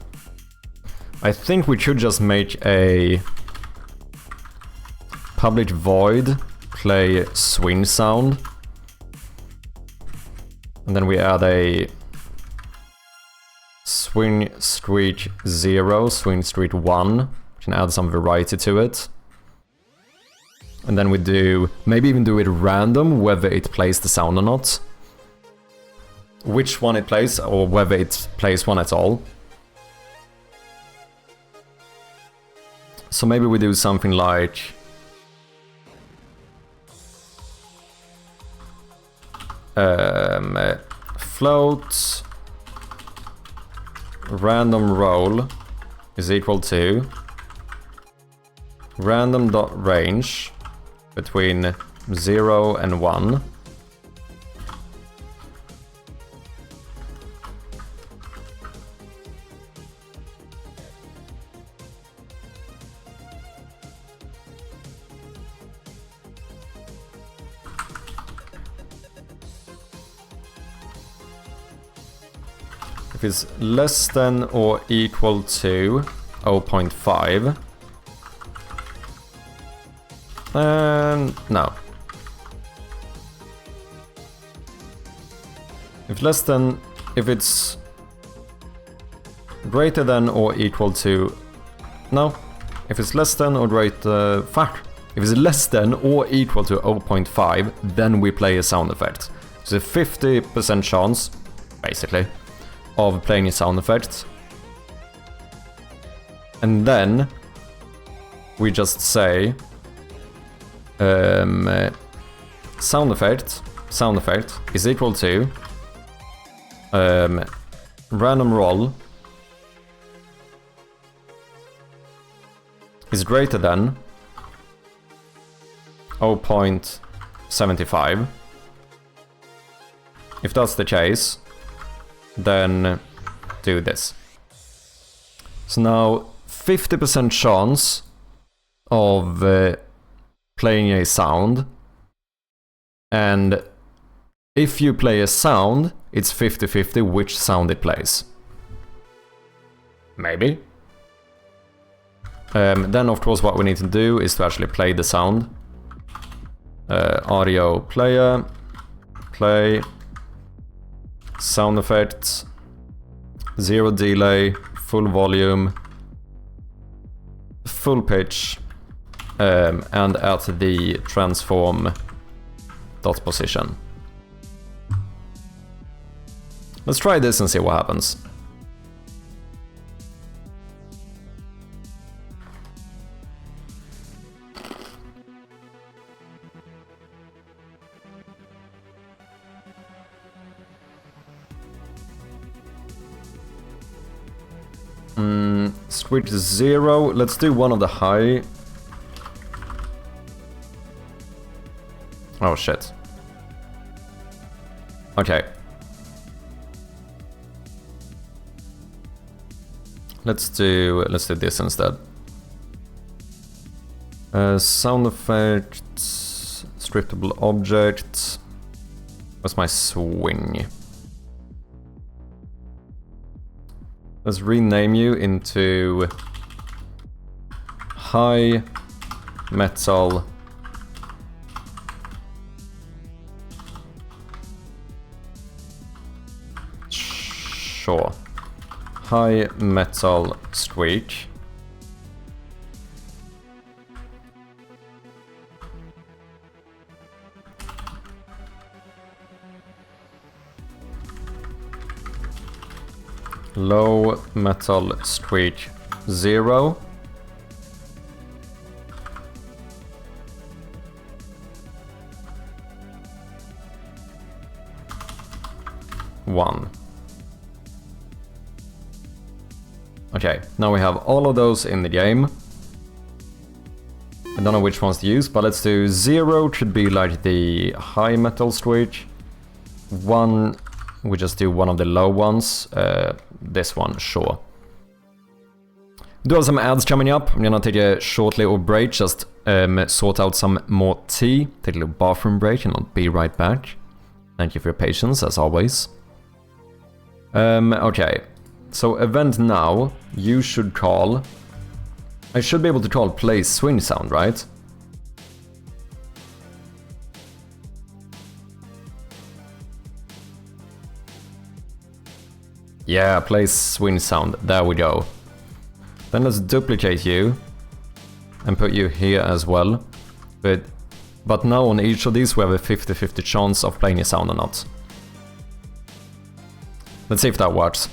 I think we should just make a public void play swing sound. And then we add a swing streak 0, swing streak 1. We can add some variety to it. And then we do, maybe even do it random, whether it plays the sound or not. Which one it plays, or whether it plays one at all. So maybe we do something like... float random roll is equal to random.range between 0 and 1. If it's less than or equal to 0.5, no. If it's greater than or equal to, no. If it's less than or greater, If it's less than or equal to 0.5, then we play a sound effect. So a 50% chance, basically, of playing a sound effect. And then we just say sound effect is equal to random roll is greater than 0.75. If that's the case, then do this. So now 50% chance of playing a sound, and if you play a sound, it's 50-50 which sound it plays. Maybe. Then of course what we need to do is to actually play the sound. Audio player, play, sound effects, 0 delay, full volume, full pitch, and at the transform dot position. Let's try this and see what happens. Switch 0. Let's do one of the high. Oh shit. Okay. Let's do this instead. Sound effects, scriptable objects. What's my swing? Let's rename you into high metal sure. High metal squeak. Low metal squeak 0. One. Okay, now we have all of those in the game. I don't know which ones to use, but let's do 0 should be like the high metal squeak. 1, we just do one of the low ones. This one, sure. Do have some ads coming up. I'm gonna take a short little break, just sort out some more tea, take a little bathroom break, and I'll be right back. Thank you for your patience, as always. Okay, so event now, you should call... I should be able to call play swing sound, right? Yeah, play swing sound, there we go. Then let's duplicate you and put you here as well. But now on each of these we have a 50-50 chance of playing a sound or not. Let's see if that works.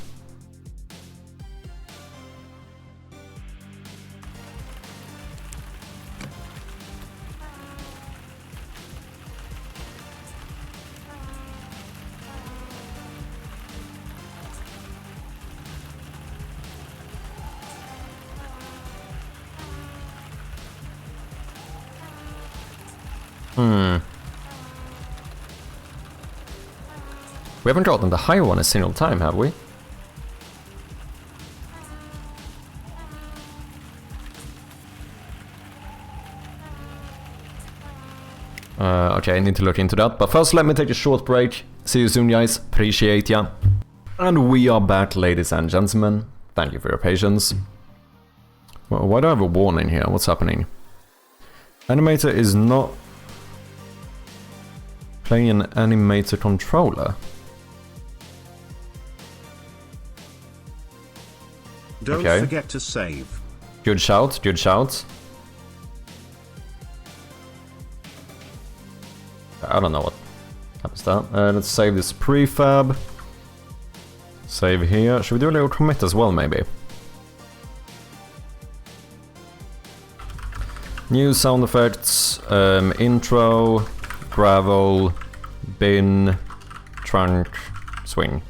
We haven't gotten the high one a single time, have we? Okay, I need to look into that. But first, let me take a short break. See you soon, guys. Appreciate ya. And we are back, ladies and gentlemen. Thank you for your patience. Well, why do I have a warning here? What's happening? Animator is not playing an animator controller. Don't forget to save. Good shout, good shout. I don't know what happens there. Let's save this prefab. Save here. Should we do a little commit as well, maybe? New sound effects, intro, gravel, bin, trunk, swing.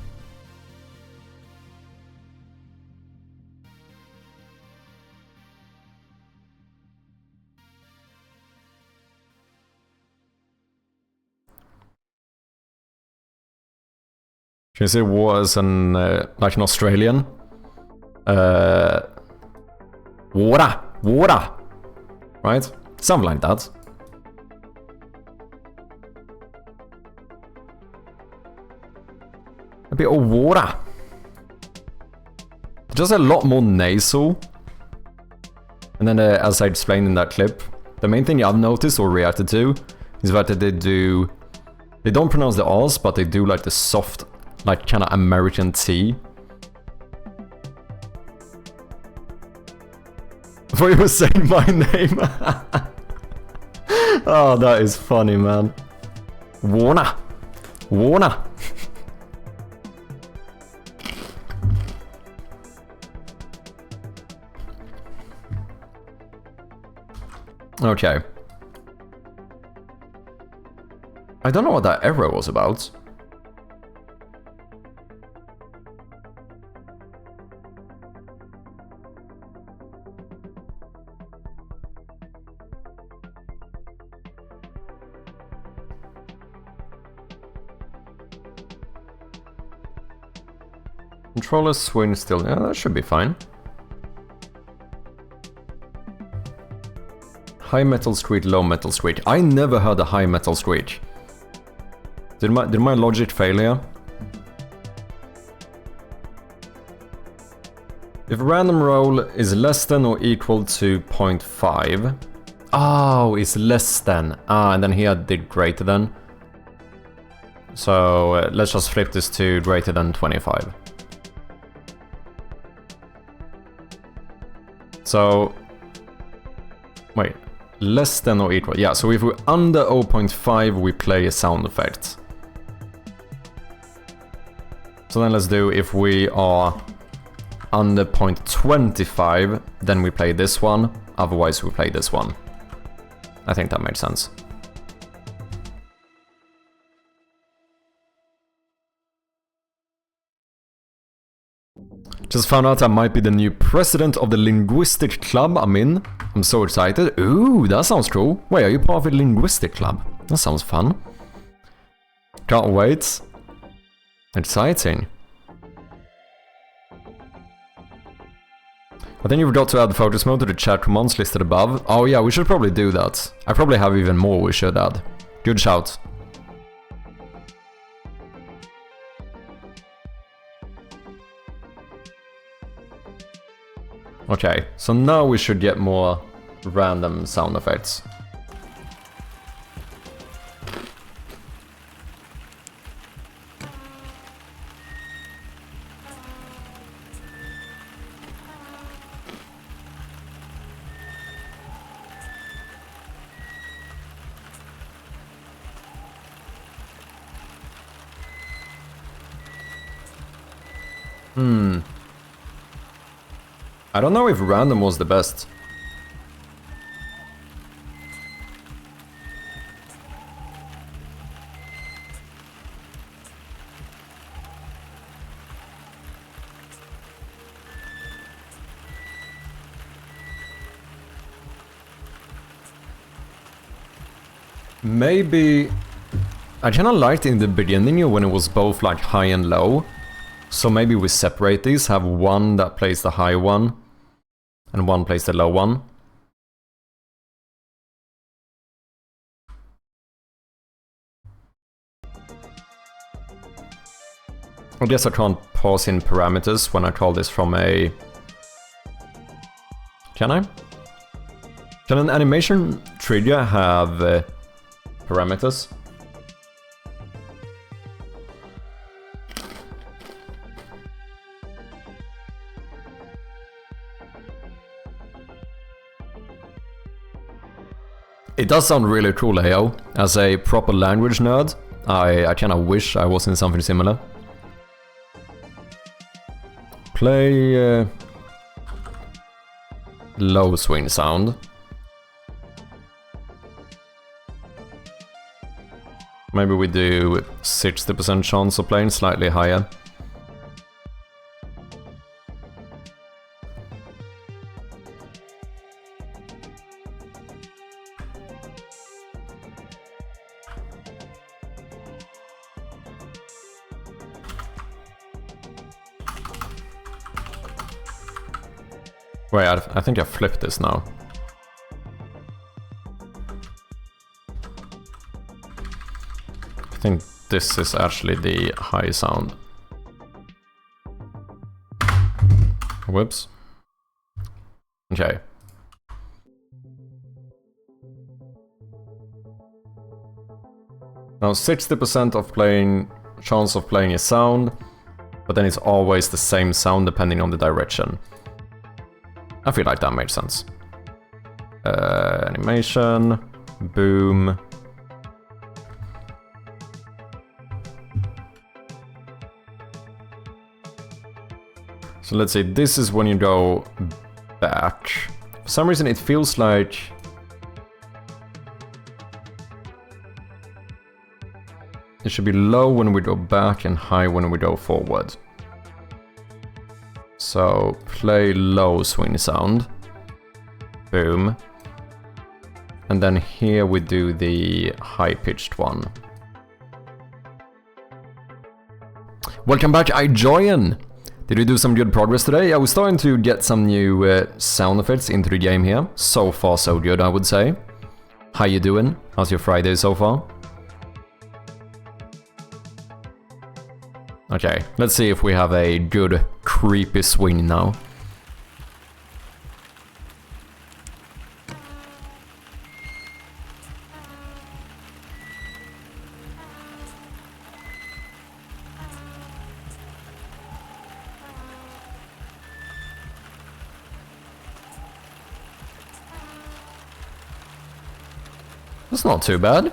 Can you see war as an, like an Australian? Water! Water! Right? Something like that. A bit of water. Just a lot more nasal. And then, as I explained in that clip, the main thing I've noticed or reacted to is that they don't pronounce the R's, but they do like the soft, like kind of American T. I thought you were saying my name. Oh, that is funny, man. Warner. Warner. Okay. I don't know what that error was about. Controller swing still, yeah, that should be fine. High metal screech, low metal screech. I never heard a high metal screech. Did my logic fail here? If random roll is less than or equal to 0.5. Oh, it's less than. Ah, and then here I did greater than. So let's just flip this to greater than 25. So, wait, less than or equal. Yeah, so if we're under 0.5, we play a sound effect. So then let's do, if we are under 0.25, then we play this one, otherwise we play this one. I think that makes sense. Just found out I might be the new president of the linguistic club I'm in. I'm so excited. Ooh, that sounds cool. Wait, are you part of the linguistic club? That sounds fun. Can't wait. Exciting. I think you forgot to add the focus mode to the chat commands listed above. Oh yeah, we should probably do that. I probably have even more we should add. Good shout. Okay, so now we should get more random sound effects. I don't know if random was the best. maybe... I kinda liked in the beginning when it was both like high and low. So maybe we separate these, have one that plays the high one, and one plays the low one. I guess I can't pass in parameters when I call this from a... Can I? Can an animation trigger have parameters? It does sound really cool, AO. As a proper language nerd, I kinda wish I was in something similar. Play low swing sound. Maybe we do 60% chance of playing slightly higher. Wait, I think I flipped this now. I think this is actually the high sound. Whoops. Okay. Now 60% of playing chance of playing a sound, but then it's always the same sound depending on the direction. I feel like that makes sense. Animation, boom. So let's say this is when you go back. For some reason it feels like it should be low when we go back and high when we go forward. So play low swing sound. Boom. And then here we do the high-pitched one. Welcome back, iJoyan! Did we do some good progress today? Yeah, we're starting to get some new sound effects into the game here. So far so good, I would say. How you doing? How's your Friday so far? Okay, let's see if we have a good creepy swing now. That's not too bad.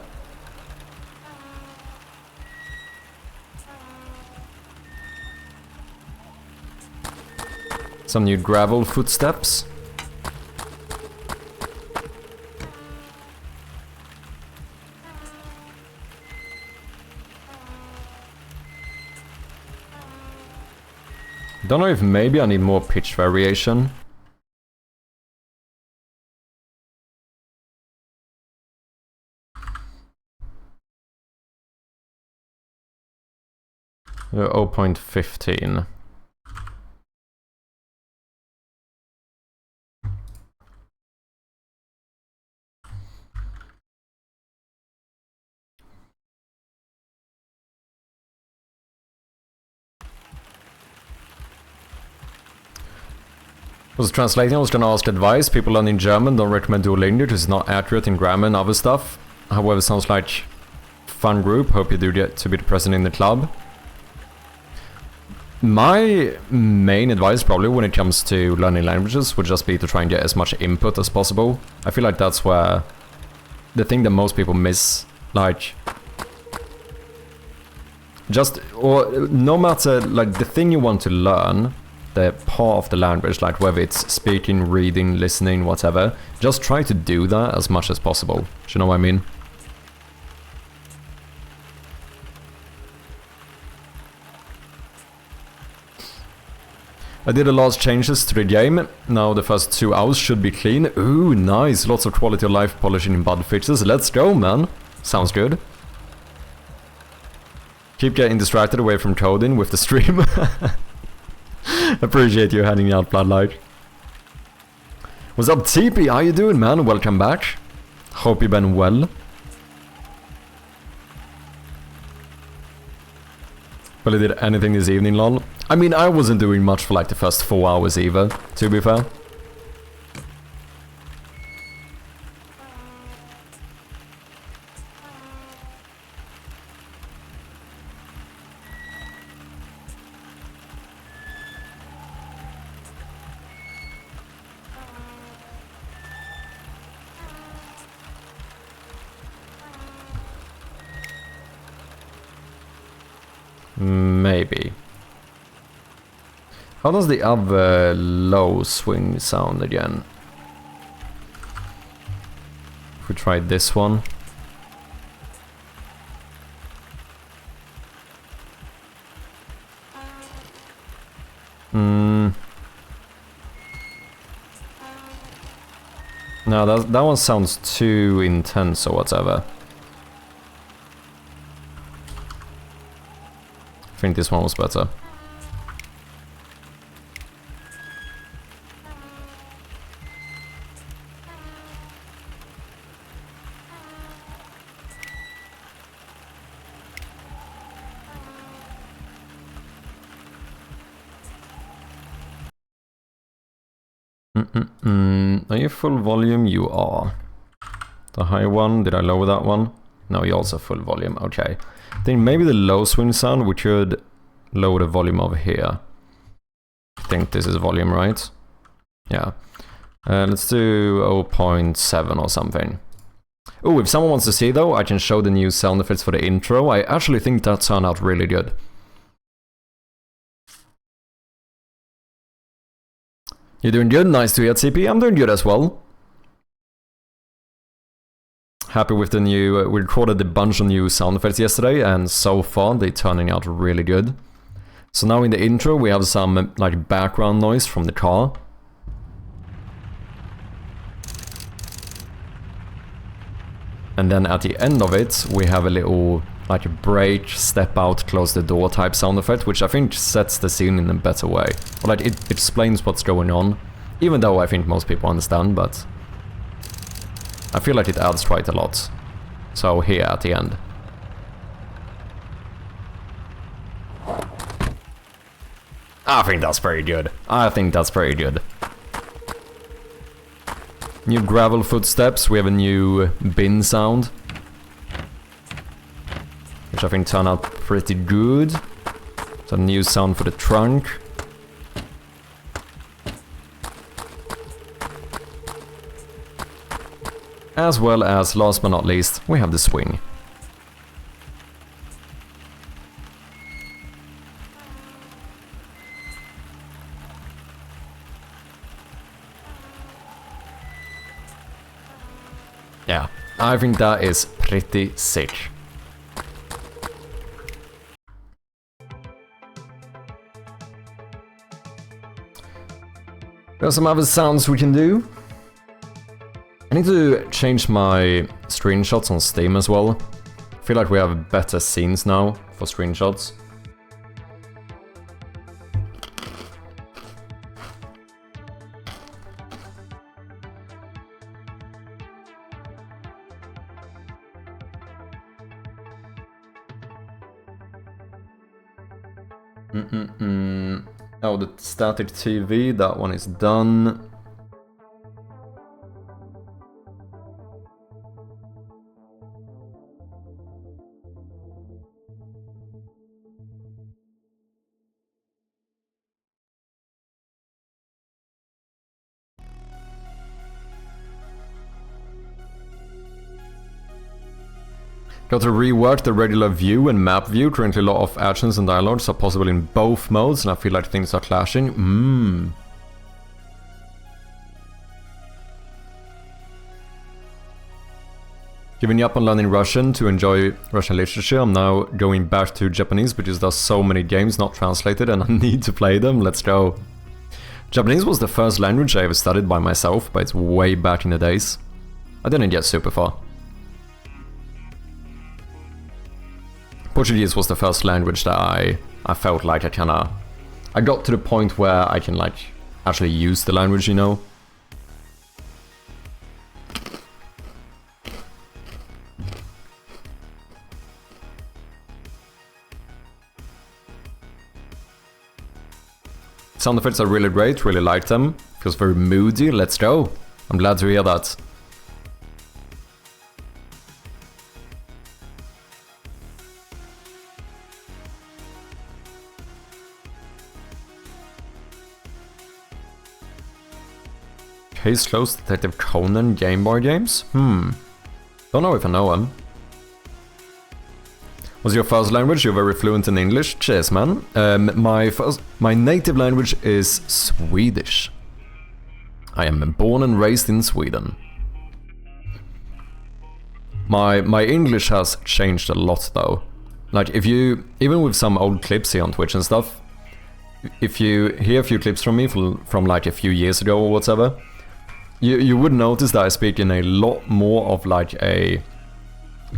Some new gravel footsteps. Don't know if maybe I need more pitch variation. Uh, 0.15. Was translating, I was gonna ask advice. People learning German don't recommend Duolingo because it's not accurate in grammar and other stuff. However, sounds like fun group. Hope you do get to be the president in the club. My main advice probably when it comes to learning languages would just be to try and get as much input as possible. I feel like that's where the thing that most people miss, like just, or no matter, like the thing you want to learn, the part of the language, like whether it's speaking, reading, listening, whatever, just try to do that as much as possible. Do you know what I mean? I did a lot of changes to the game. Now the first 2 hours should be clean. Ooh, nice. Lots of quality of life polishing and bug fixes. Let's go, man. Sounds good. Keep getting distracted away from coding with the stream. Appreciate you handing out Bloodlight. What's up, TP? How you doing, man? Welcome back. Hope you've been well. Well, did anything this evening, lol? I mean, I wasn't doing much for like the first 4 hours either, to be fair. Maybe. How does the other low swing sound again? If we try this one. No, that one sounds too intense or whatever. I think this one was better. Are you full volume? You are. The high one, did I lower that one? No, you're also full volume, okay. Then maybe the low swing sound, we should lower the volume over here. I think this is volume, right? Yeah. Let's do 0.7 or something. Oh, if someone wants to see though, I can show the new sound effects for the intro. I actually think that turned out really good. You're doing good? Nice to hear, TP. I'm doing good as well. Happy with the new... we recorded a bunch of new sound effects yesterday, and so far they're turning out really good. So now in the intro we have some like background noise from the car. And then at the end of it we have a little like brake, step out, close the door type sound effect, which I think sets the scene in a better way. Or like it explains what's going on, even though I think most people understand, but I feel like it adds quite a lot. So here at the end. I think that's pretty good. I think that's pretty good. New gravel footsteps, we have a new bin sound. Which I think turned out pretty good. So new sound for the trunk. As well as, last but not least, we have the swing. Yeah, I think that is pretty sick. There are some other sounds we can do. I need to change my screenshots on Steam as well. I feel like we have better scenes now for screenshots. Oh, the static TV, that one is done. Got to rework the regular view and map view. Currently a lot of actions and dialogues are possible in both modes, and I feel like things are clashing. Giving up on learning Russian to enjoy Russian literature. I'm now going back to Japanese because there's so many games not translated and I need to play them. Let's go. Japanese was the first language I ever studied by myself, but it's way back in the days. I didn't get super far. Portuguese was the first language that I felt like I got to the point where I can like actually use the language, you know? Sound effects are really great, really like them. Feels very moody, let's go. I'm glad to hear that. Case closed, Detective Conan Game Boy games? Don't know if I know them. What's your first language? You're very fluent in English. Cheers, man. My native language is Swedish. I am born and raised in Sweden. My English has changed a lot though. Like if you, even with some old clips here on Twitch and stuff, if you hear a few clips from me from like a few years ago or whatever, you would notice that I speak in a lot more of like a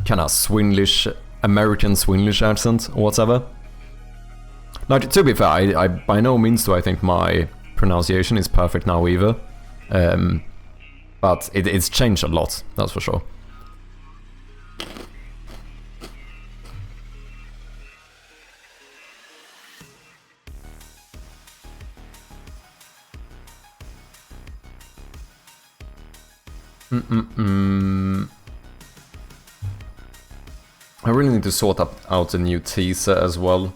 kind of Swedish, American Swedish accent or whatever. Like, to be fair, I by no means do I think my pronunciation is perfect now either. But it's changed a lot, that's for sure. I really need to sort out a new teaser as well.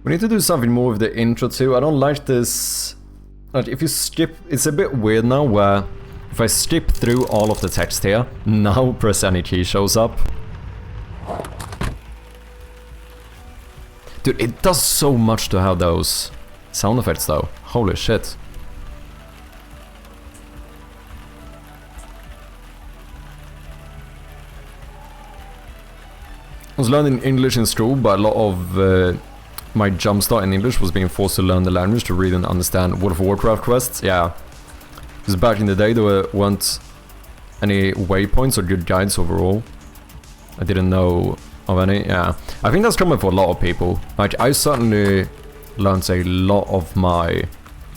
We need to do something more with the intro too. I don't like this. Like if you skip, it's a bit weird now where if I skip through all of the text here, now press any key shows up. Dude, it does so much to have those sound effects though. Holy shit. I was learning English in school, but a lot of my jumpstart in English was being forced to learn the language to read and understand World of Warcraft quests. Yeah, because back in the day there weren't any waypoints or good guides overall. I didn't know of any. Yeah, I think that's common for a lot of people. Like I certainly learned a lot of my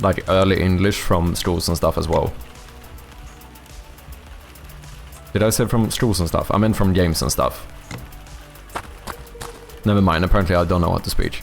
like early English from schools and stuff as well. Did I say from schools and stuff? I meant from games and stuff. Never mind, apparently I don't know how to speak.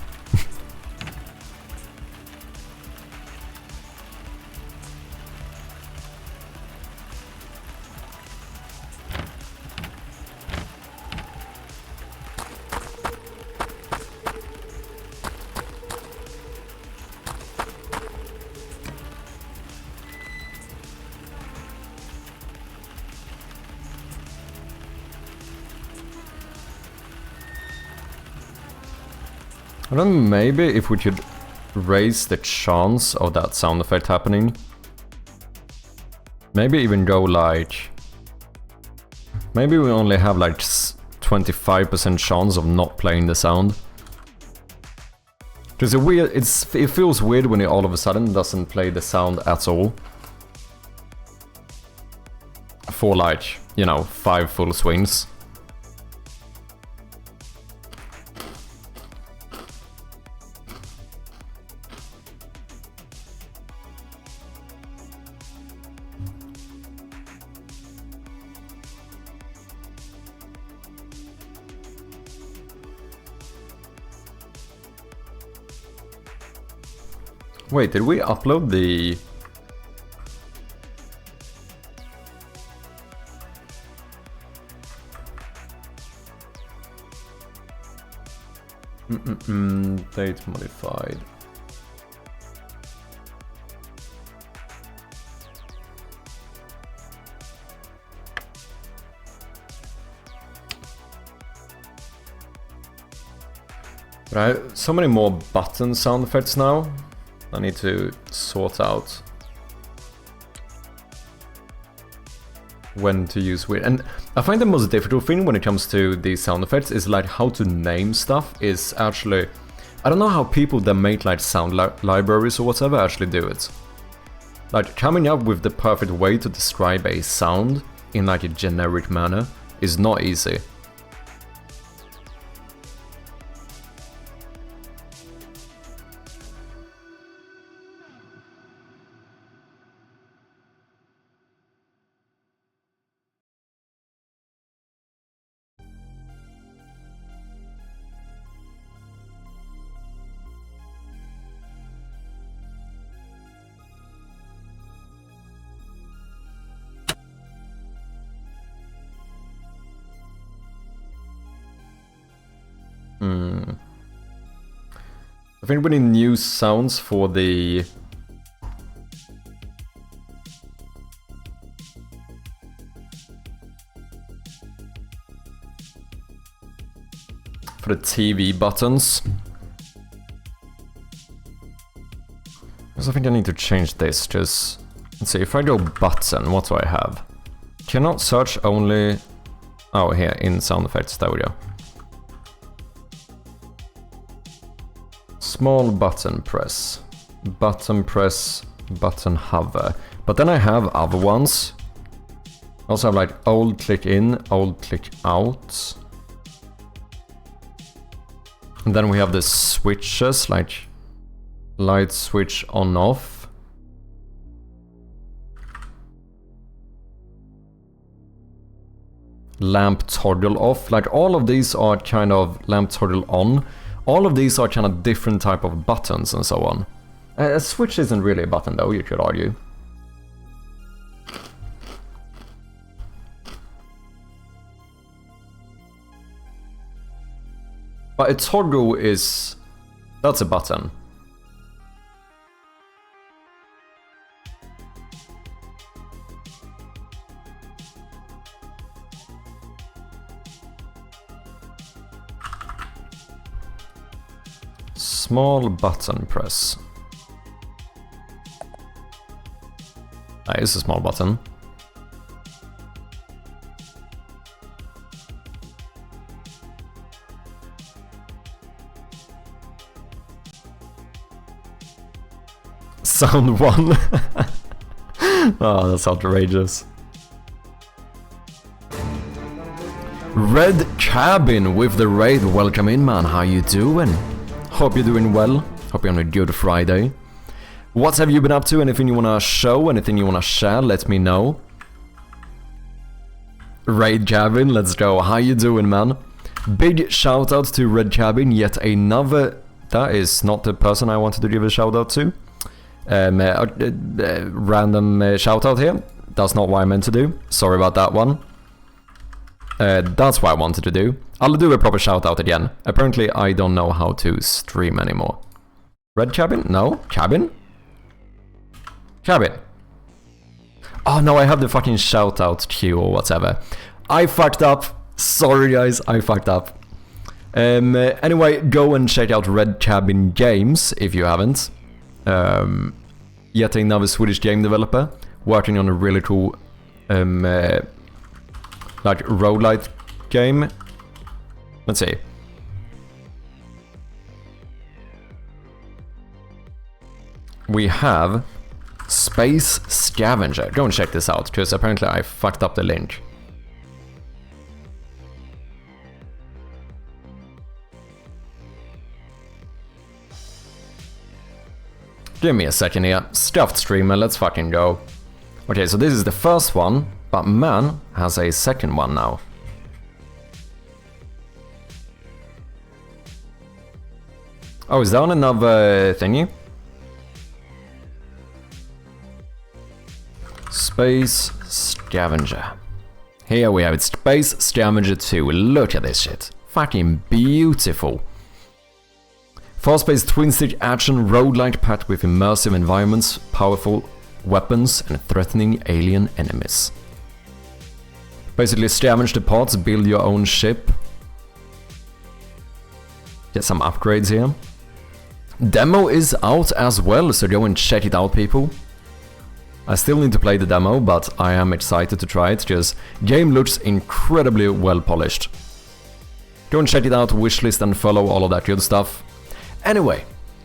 I don't know, maybe if we could raise the chance of that sound effect happening. Maybe even go like... Maybe we only have like 25% chance of not playing the sound. Because it feels weird when it all of a sudden doesn't play the sound at all. For like, you know, 5 full swings. Wait, did we upload the... Date modified. Right, so many more button sound effects now. I need to sort out. when to use which. And I find the most difficult thing when it comes to these sound effects is like how to name stuff is actually... I don't know how people that make like sound libraries or whatever actually do it. Like coming up with the perfect way to describe a sound in like a generic manner is not easy. I think we need new sounds for the... for the TV buttons. Because I think I need to change this, just... Let's see, if I go button, what do I have? Cannot search only... Oh, here, in sound effects, there we go. Small button press, button hover. But then I have other ones. I also have like old click in, old click out. And then we have the switches, like light switch on off. Lamp toggle off, like all of these are kind of lamp toggle on. All of these are kind of different type of buttons and so on. A switch isn't really a button though, you could argue. But a toggle is... that's a button. Small button press. That is a small button. Sound 1. Oh, that's outrageous. Red Cabin with the raid. Welcome in, man. How you doing? Hope you're doing well. Hope you're on a good Friday. What have you been up to? Anything you wanna show? Anything you wanna share? Let me know. Raid Cabin, let's go. How you doing, man? Big shout out to Red Cabin. Yet another... That is not the person I wanted to give a shout out to. Random shout out here. That's not what I meant to do. Sorry about that one. That's what I wanted to do. I'll do a proper shout out again. Apparently I don't know how to stream anymore. Red Cabin? No? Cabin? Cabin. Oh no, I have the fucking shout out queue or whatever. I fucked up. Sorry guys, I fucked up. Anyway, go and check out Red Cabin Games if you haven't. Yet another Swedish game developer working on a really cool like roguelite game. Let's see. We have Space Scavenger. Go and check this out, because apparently I fucked up the link. Give me a second here. Stuffed streamer, let's fucking go. Okay, so this is the first one, but man has a second one now. Oh, is that on another thingy? Space Scavenger. Here we have it, Space Scavenger 2. Look at this shit. Fucking beautiful. Fast-paced twin-stick action roguelike packed with immersive environments, powerful weapons and threatening alien enemies. Basically scavenge the parts, build your own ship. Get some upgrades here. Demo is out as well, so go and check it out, people. I still need to play the demo, but I am excited to try it, because game looks incredibly well polished. Go and check it out, wishlist and follow, all of that good stuff. Anyway,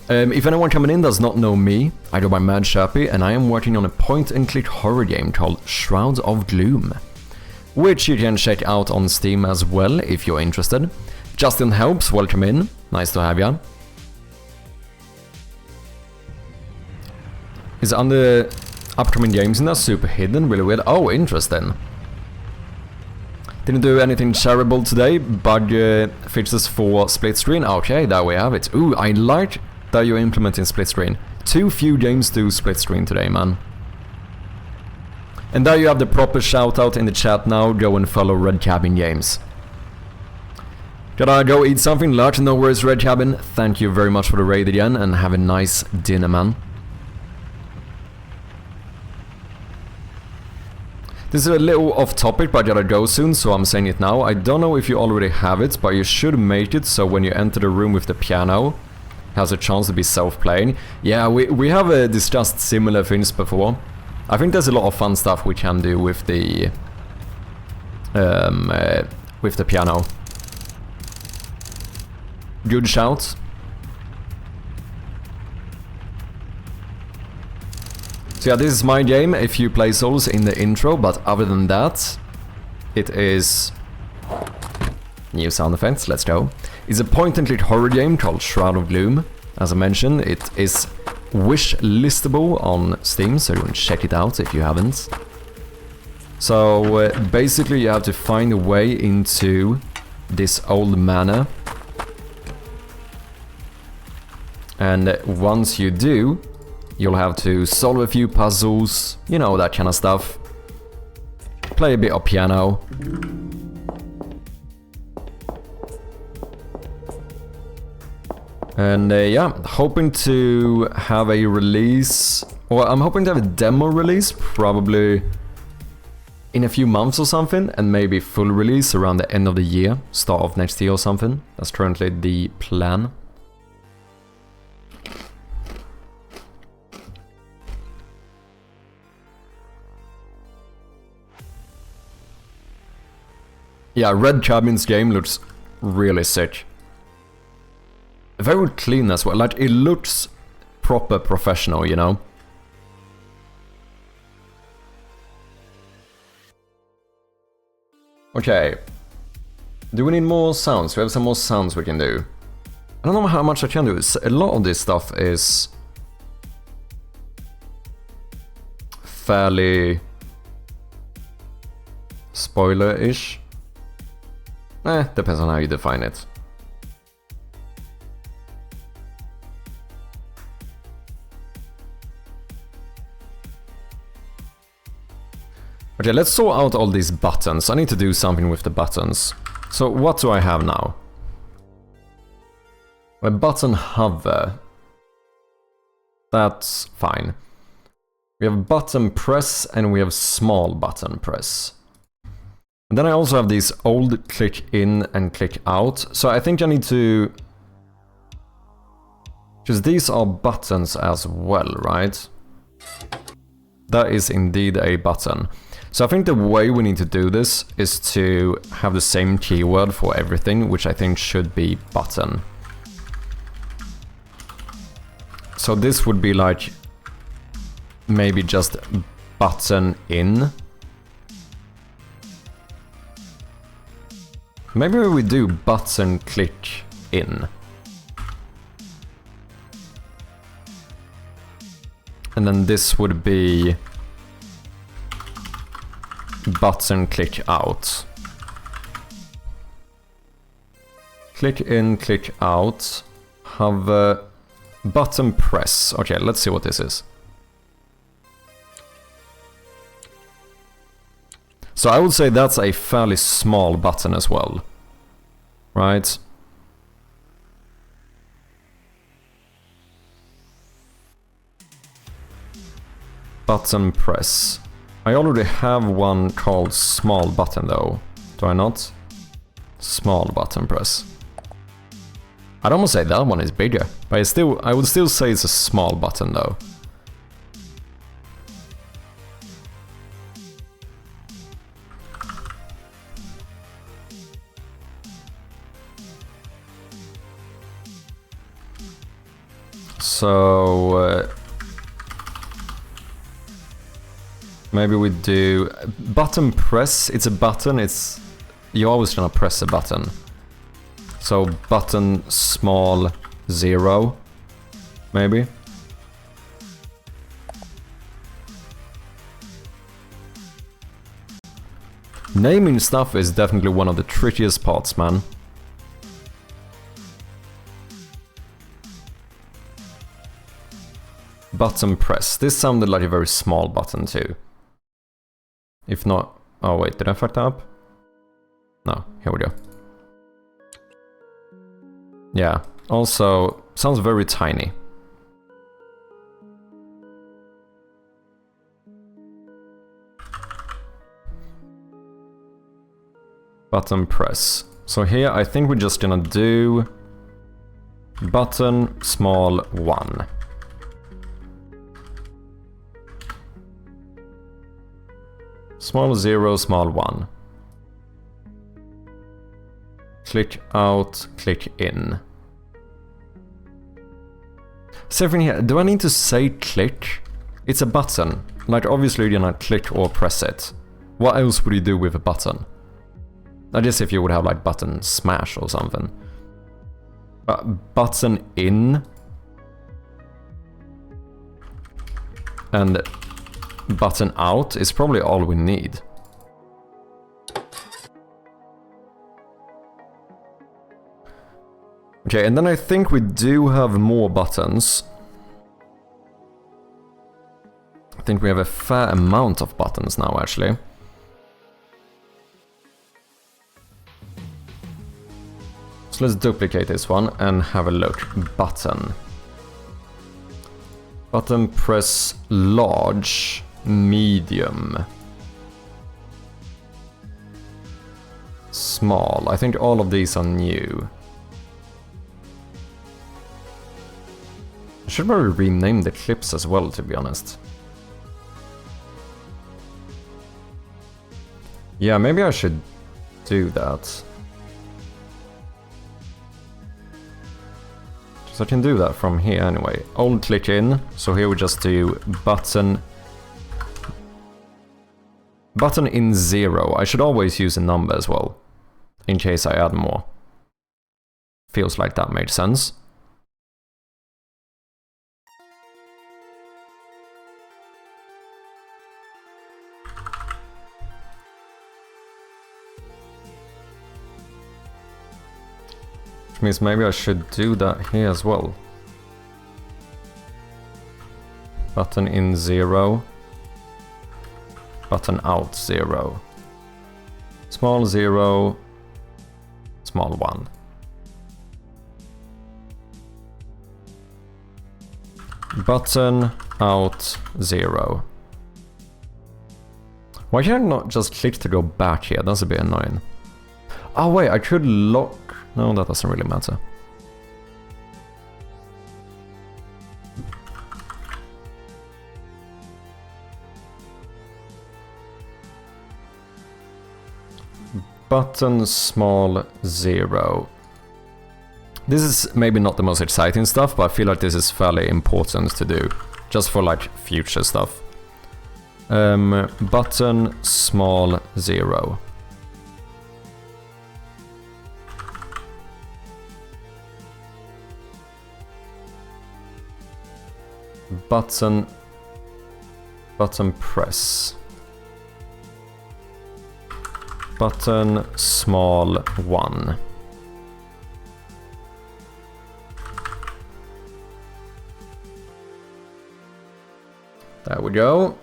if anyone coming in does not know me, I go by Mad Sharpie, and I am working on a point-and-click horror game called Shroud of Gloom, which you can check out on Steam as well if you're interested. Justin Helps, welcome in, nice to have ya. Is under upcoming games in there super hidden, really weird. Oh, interesting. Didn't do anything shareable today, bug fixes for split screen. Okay, there we have it. Ooh, I like that you're implementing split screen. Too few games do split screen today, man. And there you have the proper shout out in the chat now. Go and follow Red Cabin Games. Gotta go eat something. Large no worries, Red Cabin. Thank you very much for the raid again, and have a nice dinner, man. This is a little off topic, but I gotta go soon, so I'm saying it now. I don't know if you already have it, but you should make it so when you enter the room with the piano, it has a chance to be self-playing. Yeah, we have discussed similar things before. I think there's a lot of fun stuff we can do with the piano. Good shout. So yeah, this is my game, a few play souls in the intro, but other than that, it is... New sound effects, let's go. It's a point-and-click horror game called Shroud of Gloom. As I mentioned, it is wish-listable on Steam, so you can check it out if you haven't. So basically you have to find a way into this old manor. And once you do, you'll have to solve a few puzzles, you know, that kind of stuff. Play a bit of piano. And yeah, hoping to have a release, or I'm hoping to have a demo release, probably in a few months or something, and maybe full release around the end of the year, start of next year or something. That's currently the plan. Yeah, Red Cabin's game looks really sick. Very clean as well, like it looks proper professional, you know? Okay. Do we need more sounds? We have some more sounds we can do. I don't know how much I can do. A lot of this stuff is fairly spoiler-ish. Depends on how you define it. Okay, let's sort out all these buttons. I need to do something with the buttons. So what do I have now? A button hover. That's fine. We have button press and we have small button press. And then I also have these old click in and click out. So I think I need to... because these are buttons as well, right? That is indeed a button. So I think the way we need to do this is to have the same keyword for everything, which I think should be button. So this would be like maybe just button in. Maybe we do button click in. And then this would be button click out. Click in, click out. Have button press. Okay, let's see what this is. So I would say that's a fairly small button as well, right? Button press. I already have one called small button though, do I not? Small button press. I'd almost say that one is bigger, but I would still say it's a small button though. So maybe we do button press. It's a button. It's you're always gonna press a button. So button small 0, maybe. Naming stuff is definitely one of the trickiest parts, man. Button press. This sounded like a very small button too. If not... Oh wait, did I fuck that up? No, here we go. Yeah, also sounds very tiny. Button press. So here I think we're just gonna do button small 1. Small 0, small 1. Click out, click in. Same thing here, do I need to say click? It's a button. Like obviously you're gonna click or press it. What else would you do with a button? I guess if you would have like button smash or something. Button in. And button out is probably all we need. Okay, and then I think we do have more buttons. I think we have a fair amount of buttons now, actually. So let's duplicate this one and have a look. Button. Button press large, medium, small. I think all of these are new. I should probably rename the clips as well, to be honest. Yeah, maybe I should do that. So I can do that from here anyway. Old click in, so here we just do button in 0. I should always use a number as well, in case I add more. Feels like that made sense. Which means maybe I should do that here as well. Button in 0. Button out 0. Small 0. Small 1. Button out 0. Why can I not just click to go back here? That's a bit annoying. Oh wait, I could lock... No, that doesn't really matter. Button small 0. This is maybe not the most exciting stuff, but I feel like this is fairly important to do. Just for like future stuff. Button small 0. Button press. Button small 1. There we go.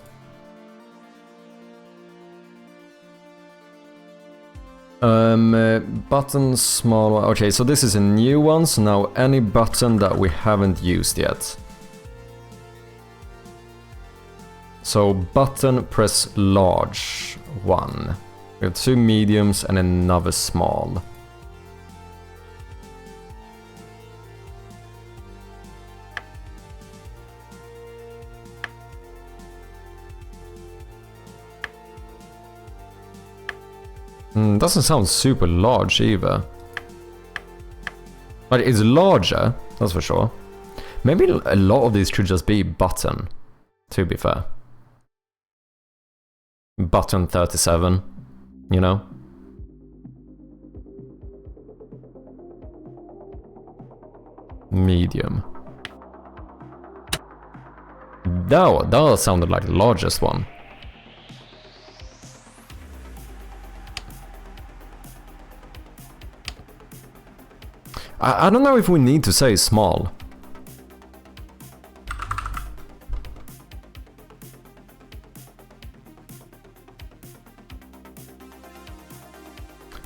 Button small... Okay, so this is a new one, so now any button that we haven't used yet. So button press large 1. We have 2 mediums and another small. Doesn't sound super large either. But it's larger, that's for sure. Maybe a lot of these should just be button, to be fair. Button 37, you know? Medium. That sounded like the largest one. I don't know if we need to say small.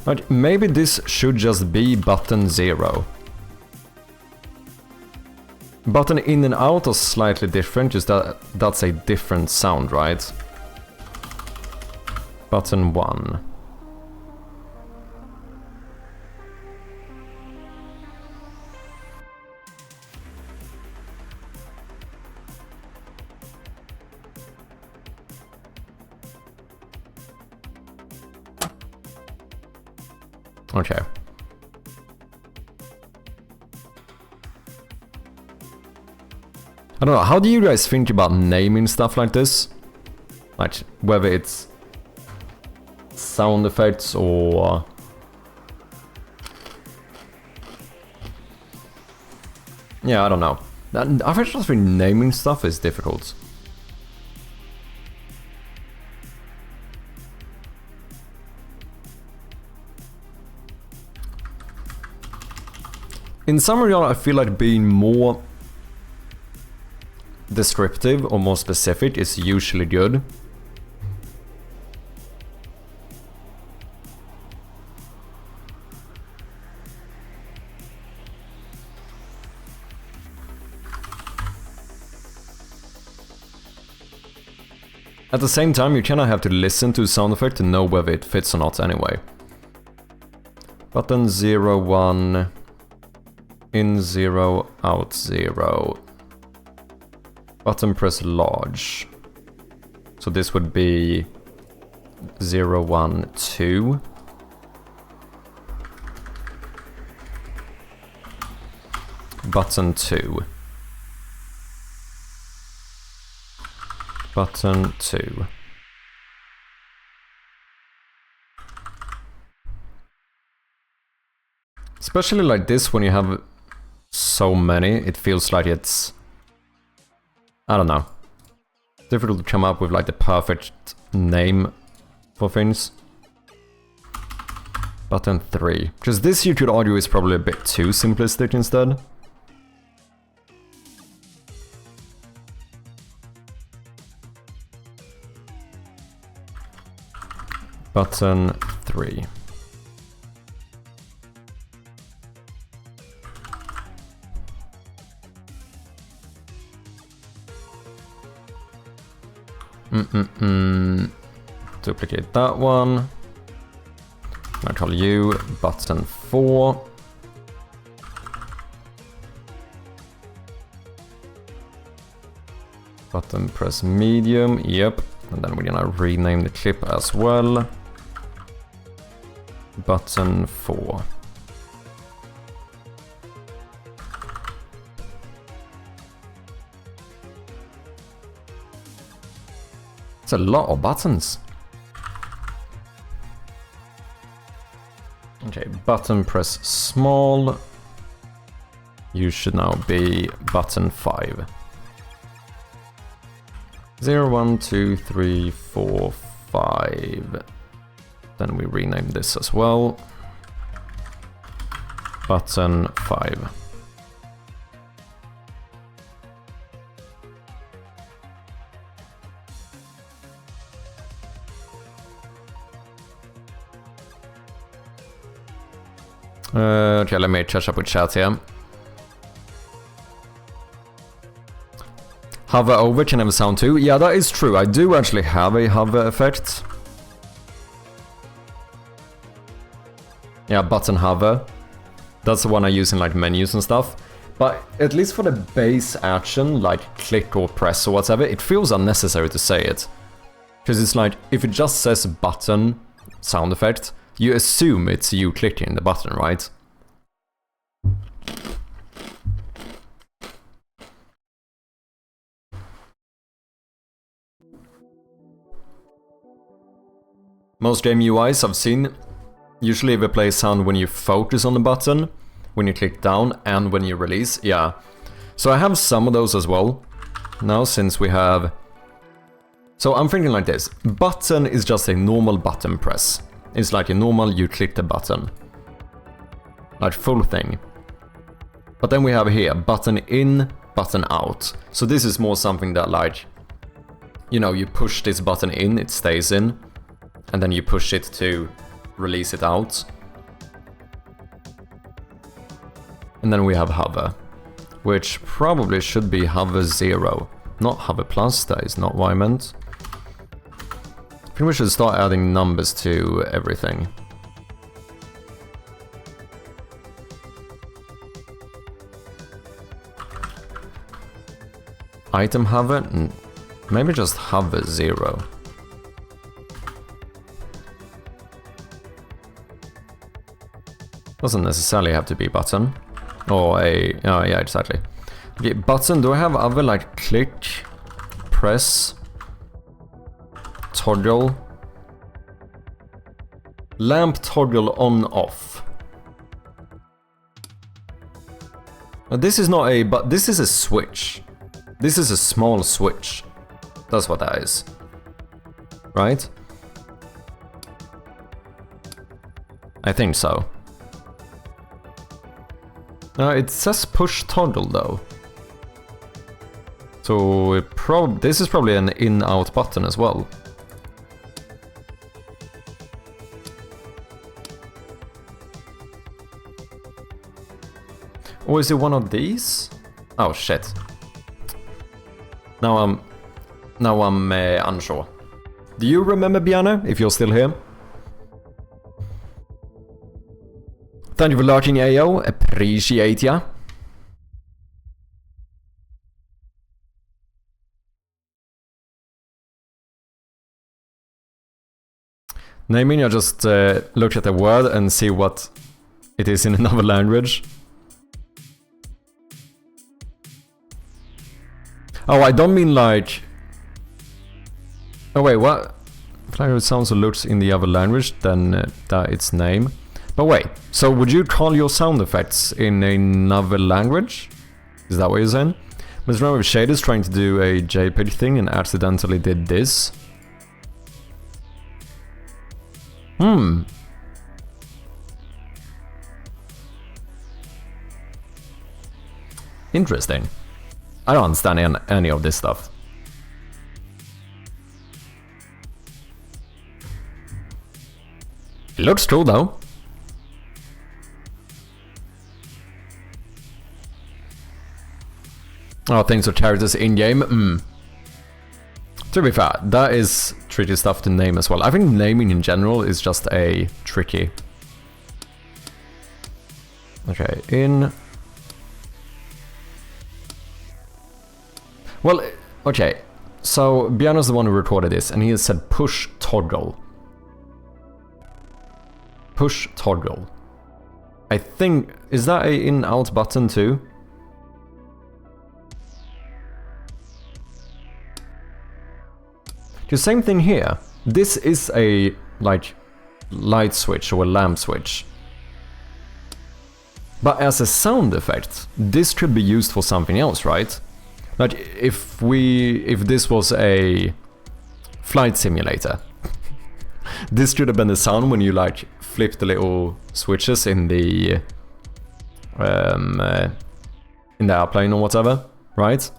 But maybe this should just be button 0. Button in and out are slightly different, just that's a different sound, right? Button 1. Okay. I don't know, how do you guys think about naming stuff like this? Like, whether it's sound effects or... Yeah, I don't know. I just think naming stuff is difficult. In some regard, I feel like being more descriptive or more specific is usually good. At the same time, you kind of have to listen to the sound effect to know whether it fits or not anyway. Button 0, 1... In 0, out 0. Button press large. So this would be 0, 1, 2. Button 2. Button 2. Especially like this, when you have so many, it feels like it's... I don't know. Difficult to come up with like the perfect name for things. Button 3. Because this you could argue is probably a bit too simplistic instead. Button 3. Duplicate that one. I call you button 4. Button press medium, yep. And then we're gonna rename the clip as well. Button 4. It's a lot of buttons. Okay, button press small. You should now be button 5. 0, 1, 2, 3, 4, 5. Then we rename this as well. Button 5. Okay, let me catch up with chat here. Hover over can have a sound too. Yeah, that is true. I do actually have a hover effect. Yeah, button hover. That's the one I use in like menus and stuff. But at least for the base action, like click or press or whatever, it feels unnecessary to say it. Because it's like, if it just says button sound effect, you assume it's you clicking the button, right? Most game UIs I've seen usually they play sound when you focus on the button, when you click down, and when you release. Yeah. So I have some of those as well. Now, since we have... So I'm thinking like this. Button is just a normal button press. It's like a normal, you click the button. Like full thing. But then we have here, button in, button out. So this is more something that like, you know, you push this button in, it stays in. And then you push it to release it out. And then we have hover, which probably should be hover 0. Not hover plus, that is not what I meant. I think we should start adding numbers to everything. Item hover? Maybe just hover 0. Doesn't necessarily have to be button. Or a... oh yeah, exactly. Okay, button, do I have other like click, press, toggle, lamp toggle on off? Now, this is not a... but this is a switch. This is a small switch. That's what that is. Right? I think so. It says push toggle though. So this is probably an in-out button as well. Or is it one of these? Oh shit. Now I'm unsure. Do you remember, Bjarne, if you're still here? Thank you for lurking, AO. Appreciate ya. Naming, I just look at the word and see what it is in another language. Oh, I don't mean like... oh wait, what? If sounds looks in the other language, then that its name. But wait, so would you call your sound effects in another language? Is that what you're saying? But remember, Shade is trying to do a JPEG thing and accidentally did this. Interesting. I don't understand any of this stuff. It looks cool though. Oh, things are characters in-game? To be fair, that is tricky stuff to name as well. I think naming in general is just a tricky... okay, in... well, okay, so Bjarne's the one who recorded this, and he has said push toggle. Push toggle. I think... is that a in-out button too? The same thing here. This is a, like, light switch or a lamp switch. But as a sound effect, this could be used for something else, right? Like, if this was a flight simulator, this could have been the sound when you, like, flip the little switches in the airplane or whatever, right?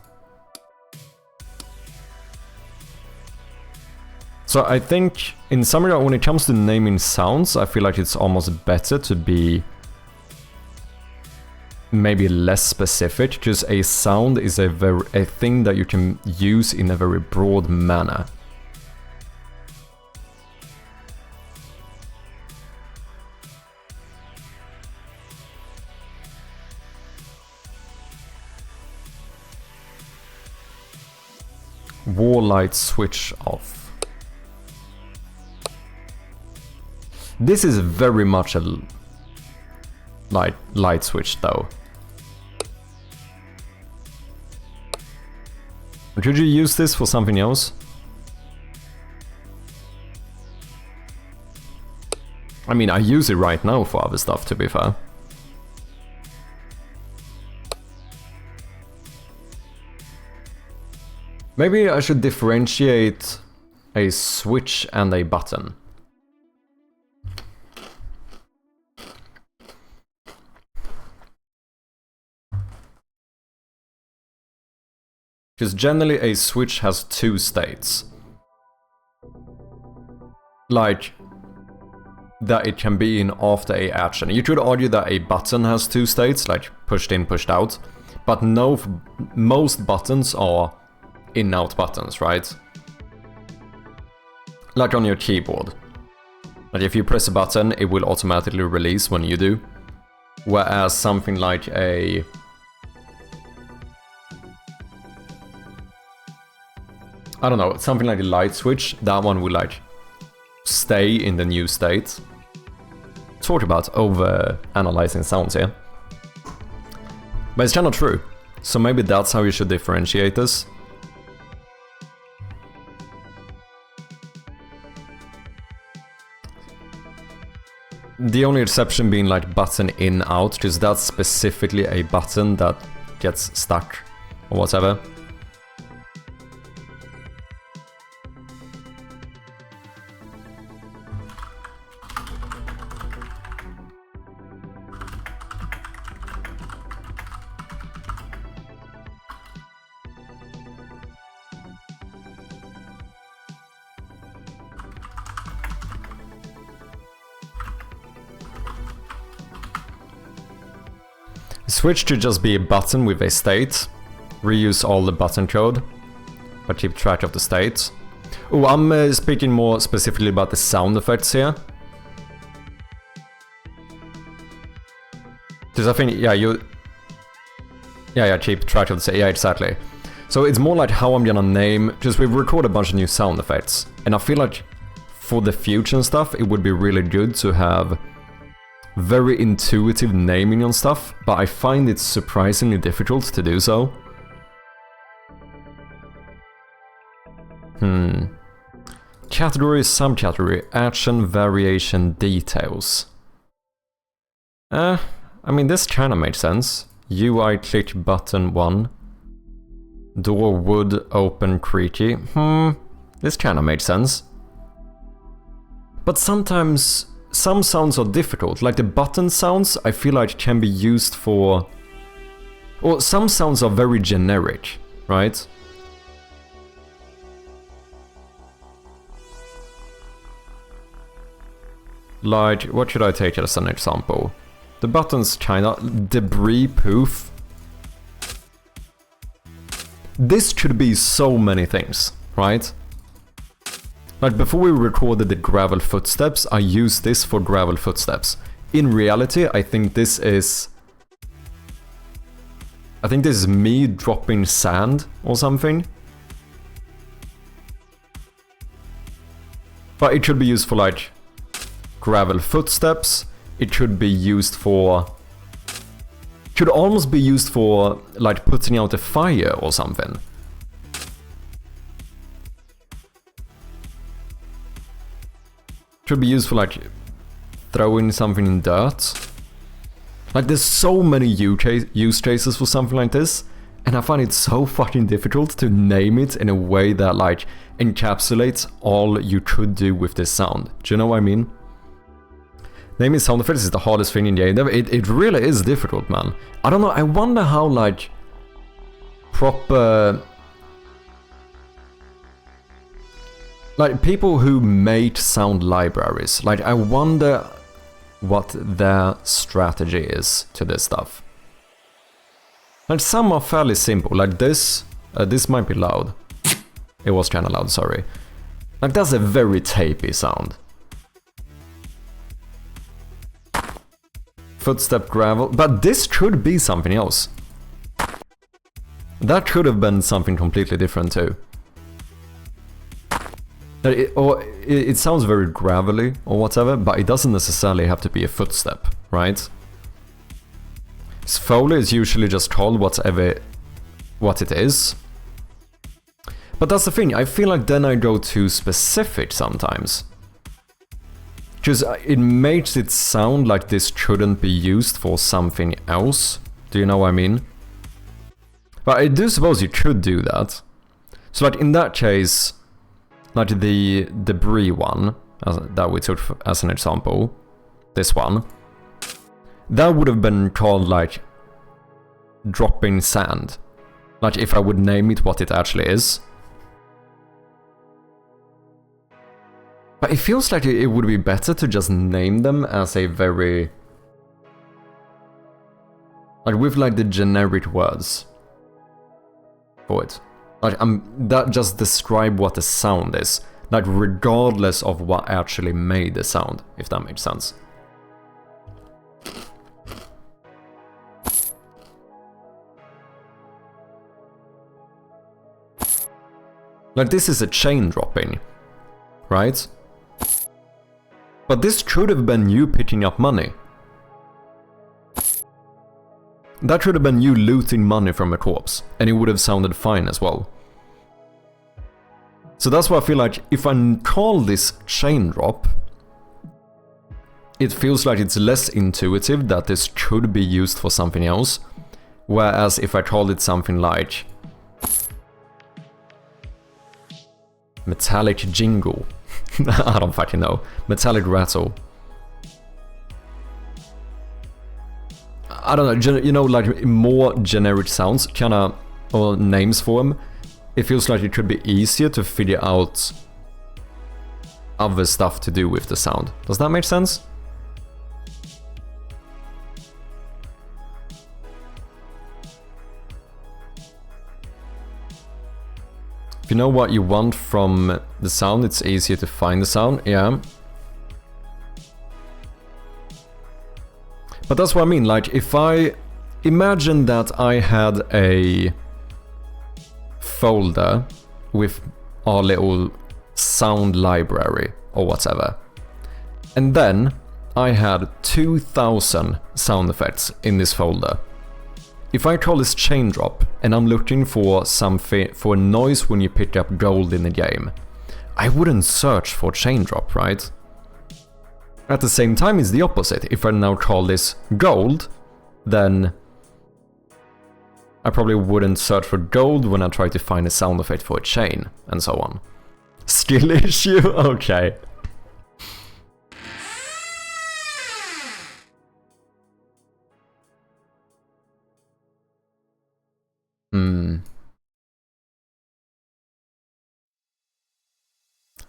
So I think, in summary, when it comes to naming sounds, I feel like it's almost better to be maybe less specific, because a sound is a thing that you can use in a very broad manner. Wall light switch off. This is very much a light switch though. Could you use this for something else? I mean, I use it right now for other stuff, to be fair. Maybe I should differentiate a switch and a button. Because generally a switch has two states. Like, that it can be in after a action. You could argue that a button has two states, like pushed in, pushed out. But no, most buttons are in-out buttons, right? Like on your keyboard. Like if you press a button, it will automatically release when you do. Whereas something like a... I don't know, something like a light switch, that one will like stay in the new state. Talk about over-analyzing sounds here. But it's kind of true. So maybe that's how you should differentiate this. The only exception being like button in out, because that's specifically a button that gets stuck or whatever. Switch to just be a button with a state. Reuse all the button code, but keep track of the states. Oh, I'm speaking more specifically about the sound effects here. Because I think, yeah, keep track of the state, yeah, exactly. So it's more like how I'm gonna name, because we've recorded a bunch of new sound effects, and I feel like for the future and stuff, it would be really good to have very intuitive naming on stuff, but I find it surprisingly difficult to do so. Category, subcategory, action, variation, details. I mean, this kinda makes sense. UI click button 1. Door wood open creaky. This kinda makes sense. But sometimes some sounds are difficult, like the button sounds I feel like can be used for... Or some sounds are very generic, right? Like, what should I take as an example? The button's kinda... Debris poof. This could be so many things, right? Like before we recorded the gravel footsteps, I used this for gravel footsteps. In reality, I think this is me dropping sand or something. But it could be used for like gravel footsteps. It could be used for... Could almost be used for like putting out a fire or something. Could be used for like throwing something in dirt. Like there's so many use cases for something like this, and I find it so fucking difficult to name it in a way that like encapsulates all you could do with this sound. Do you know what I mean? Naming sound effects is the hardest thing in gamedev. It really is difficult, man. I don't know, I wonder how like proper... Like, people who made sound libraries, like, I wonder what their strategy is to this stuff. Like, some are fairly simple, like this might be loud. It was kinda loud, sorry. Like, that's a very tapey sound. Footstep gravel, but this could be something else. That could have been something completely different too. It sounds very gravelly or whatever, but it doesn't necessarily have to be a footstep, right? Foley is usually just called what it is. But that's the thing, I feel like then I go too specific sometimes. Because it makes it sound like this couldn't be used for something else. Do you know what I mean? But I do suppose you could do that. So like in that case, like the debris one, that we took as an example, this one, that would have been called like dropping sand. Like if I would name it what it actually is. But it feels like it would be better to just name them as a very... like with like the generic words for it. Like that just describe what the sound is. Like regardless of what actually made the sound, if that makes sense. Like this is a chain dropping, right? But this could have been you picking up money. That could have been you looting money from a corpse, and it would have sounded fine as well. So that's why I feel like if I call this chain drop, it feels like it's less intuitive that this could be used for something else. Whereas if I called it something like metallic jingle, I don't fucking know, metallic rattle. I don't know, you know, like more generic sounds, kinda, or names for them. It feels like it could be easier to figure out other stuff to do with the sound. Does that make sense? If you know what you want from the sound, it's easier to find the sound, yeah. But that's what I mean, like if I imagine that I had a folder with our little sound library or whatever, and then I had 2000 sound effects in this folder. If I call this chain drop and I'm looking for something, for a noise when you pick up gold in the game, I wouldn't search for chain drop, right? At the same time, it's the opposite. If I now call this gold, then I probably wouldn't search for gold when I try to find a sound effect for a chain, and so on. Skill issue? Okay.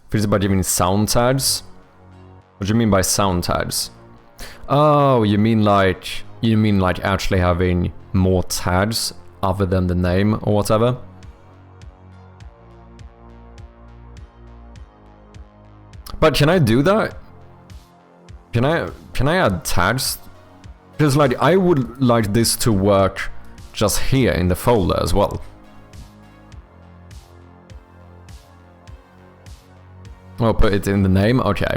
Feels about giving sound tags? What do you mean by sound tags? Oh, you mean like actually having more tags other than the name or whatever? But can I do that? Can I add tags? Because like I would like this to work just here in the folder as well. Oh, put it in the name? Okay.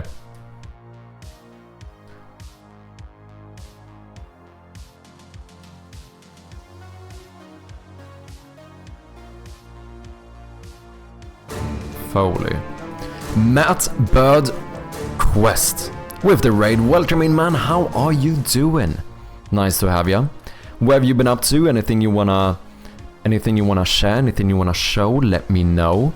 Foley. Matt Bird Quest. With the raid, welcome in, man. How are you doing? Nice to have you. Where have you been up to? Anything you wanna share? Anything you wanna show? Let me know.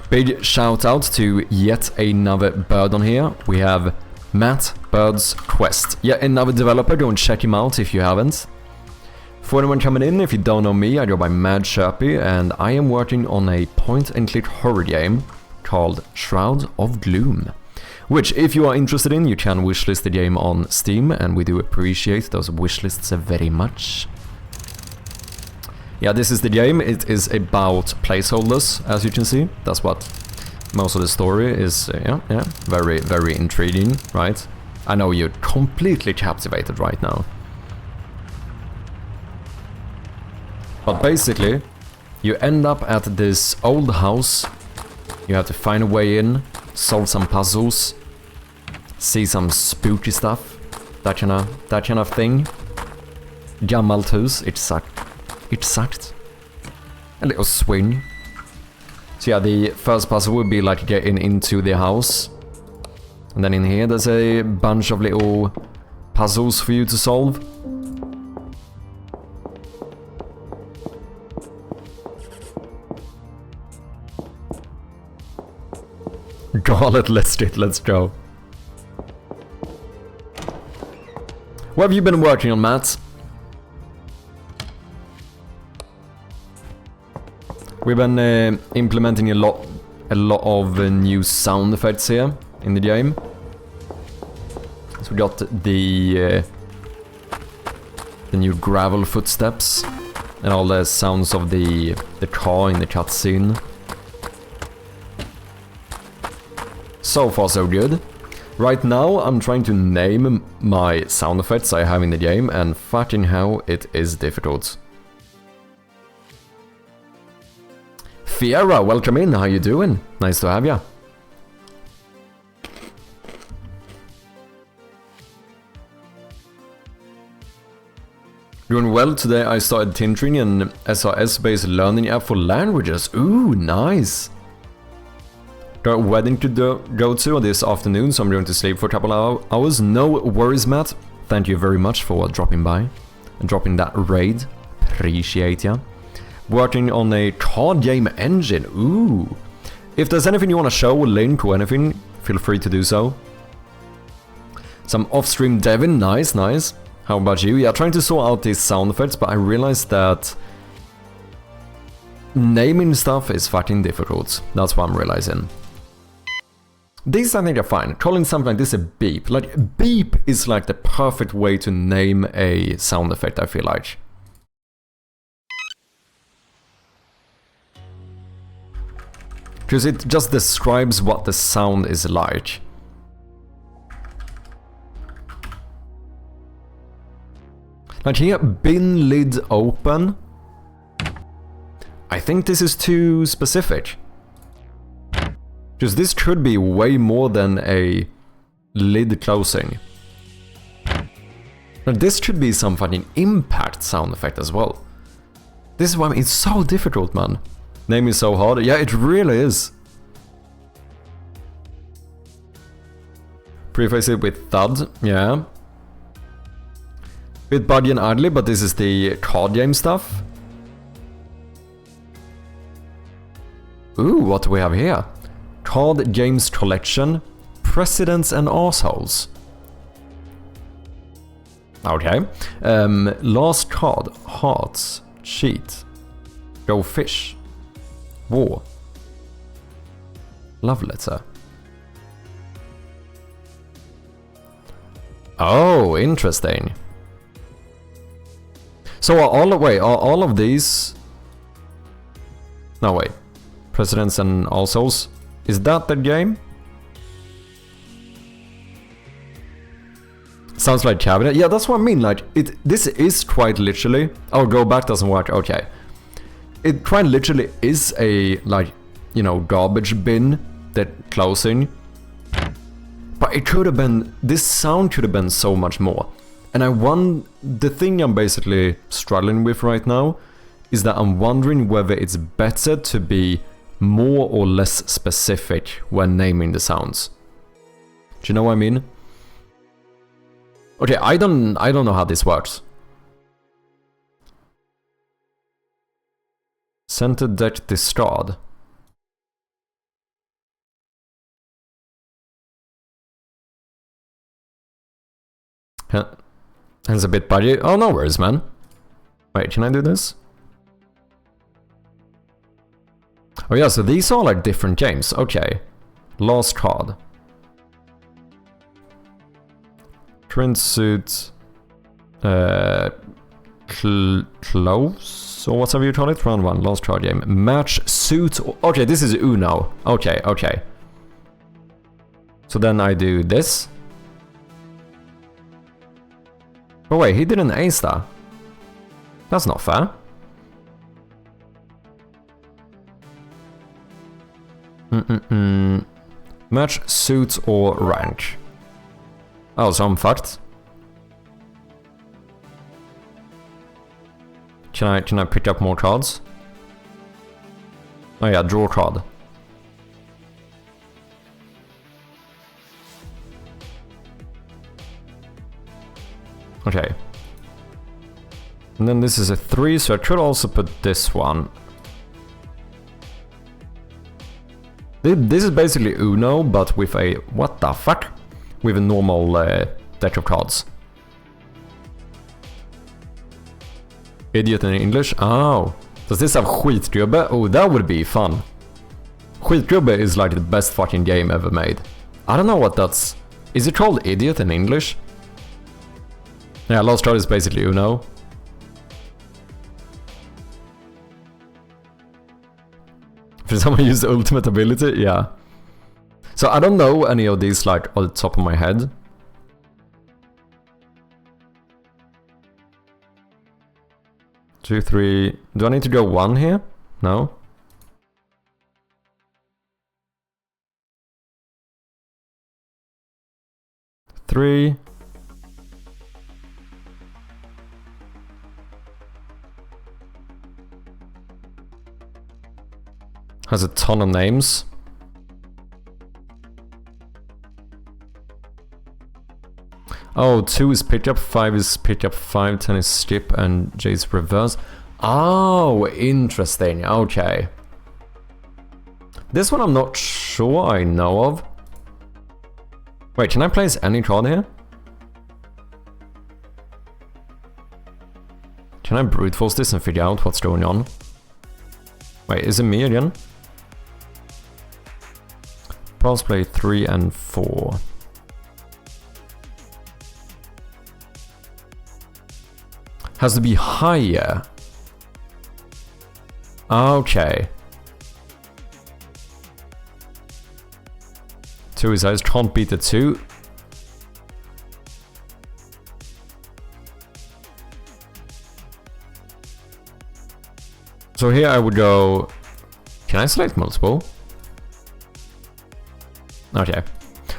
Big shout out to yet another bird on here. We have Matt Bird's Quest. Yet another developer. Go and check him out if you haven't. For anyone coming in, if you don't know me, I go by Mad Sherpy, and I am working on a point-and-click horror game called Shroud of Gloom. Which, if you are interested in, you can wishlist the game on Steam, and we do appreciate those wishlists very much. Yeah, this is the game. It is about placeholders, as you can see. That's what most of the story is. Yeah, very, very intriguing, right? I know you're completely captivated right now. But basically, you end up at this old house. You have to find a way in, solve some puzzles, see some spooky stuff, that kind of thing. Gammalt hus, it sucked. A little swing. So yeah, the first puzzle would be like getting into the house. And then in here there's a bunch of little puzzles for you to solve. Garlet, let's go. What have you been working on, Matt? We've been implementing a lot of new sound effects here in the game. So we got the new gravel footsteps and all the sounds of the car in the cutscene. So far so good. Right now I'm trying to name my sound effects I have in the game, and fucking hell, it is difficult. Fiera, welcome in, how you doing? Nice to have ya. Doing well. Today I started tinkering an SRS-based learning app for languages. Ooh, nice. Got a wedding to go to this afternoon, so I'm going to sleep for a couple of hours. No worries, Matt. Thank you very much for dropping by and dropping that raid. Appreciate ya. Working on a card game engine. Ooh. If there's anything you want to show, link or anything, feel free to do so. Some off-stream devin. Nice, nice. How about you? Yeah, trying to sort out these sound effects, but I realized that naming stuff is fucking difficult. That's what I'm realizing. These I think are fine. Calling something like this a beep. Like, beep is like the perfect way to name a sound effect, I feel like. Because it just describes what the sound is like. Like here, bin lid open. I think this is too specific. Because this could be way more than a lid closing. Now this should be some fucking impact sound effect as well. This is why it's so difficult, man. Name is so hard. Yeah, it really is. Preface it with thud, yeah. Bit buggy and ugly, but this is the card game stuff. Ooh, what do we have here? Card Games Collection, Presidents and Arseholes. Okay. Last card, Hearts, Cheat, Go Fish, War, Love Letter. Oh, interesting. So are all of these... No, wait. Presidents and Arseholes. Is that the game? Sounds like cabinet. Yeah, that's what I mean. Like, this is quite literally... Oh, go back doesn't work. Okay. It quite literally is a, like, you know, garbage bin that closing. But it could have been... This sound could have been so much more. And the thing I'm basically struggling with right now is that I'm wondering whether it's better to be more or less specific when naming the sounds. Do you know what I mean? Okay, I don't know how this works. Center deck discard. It's a bit buggy. Oh, no worries, man. Wait, can I do this? Oh yeah, so these are like different games. Okay. Last card. Print suit. Close? Or whatever you call it? Round 1. Last card game. Match suit. Okay, this is Uno. Okay, okay. So then I do this. Oh wait, he didn't ace that. That's not fair. Match, suit, or rank. Oh, so I'm fucked. Can I pick up more cards? Oh yeah, draw card. And then this is a 3, so I could also put this one. This is basically Uno, but with a... what the fuck? With a normal deck of cards. Idiot in English? Oh. Does this have skitgubbe? Oh, that would be fun. Skitgubbe is like the best fucking game ever made. I don't know what that's... Is it called Idiot in English? Yeah, Lost Card is basically Uno. Did someone use the ultimate ability? Yeah. So I don't know any of these like on the top of my head. Two, 3... Do I need to go 1 here? No? Three. Has a ton of names. Oh, 2 is pick up, 5 is pick up, 5, 10 is skip, and J is reverse. Oh, interesting. Okay. This one I'm not sure I know of. Wait, can I place any card here? Can I brute force this and figure out what's going on? Wait, is it me again? Pulse play 3 and 4. Has to be higher. Okay. 2 is eyes, can't beat the 2. So here I would go... Can I select multiple? Okay.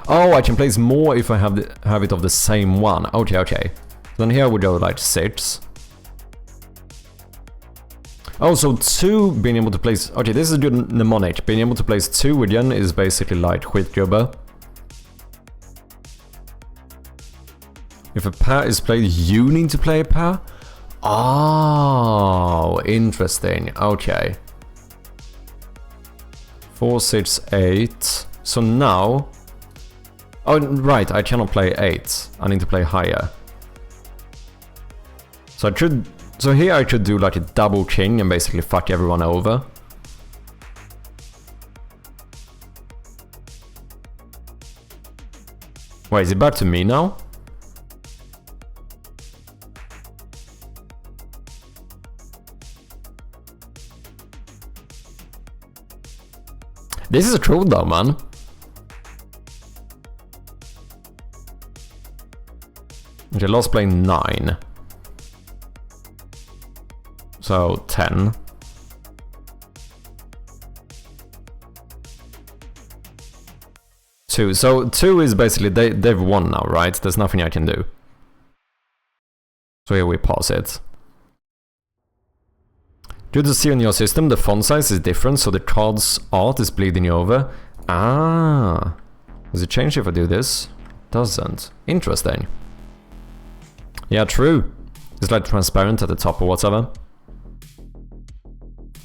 Oh, I can place more if I have it of the same one. Okay, okay. Then here I would go like 6. Oh, so 2 being able to place... Okay, this is good mnemonic. Being able to place 2 again is basically like skitgubbe. If a pair is played, you need to play a pair? Oh, interesting. Okay. 4, 6, 8. So now... Oh, right, I cannot play 8. I need to play higher. So I should... So here I could do like a double king and basically fuck everyone over. Wait, is it back to me now? This is true though, man. Okay, lost play 9. So 10. Two. So 2 is basically they've won now, right? There's nothing I can do. So here we pause it. Good to see on your system, the font size is different, so the card's art is bleeding over. Ah, does it change if I do this? Doesn't. Interesting. Yeah, true. It's like transparent at the top or whatever.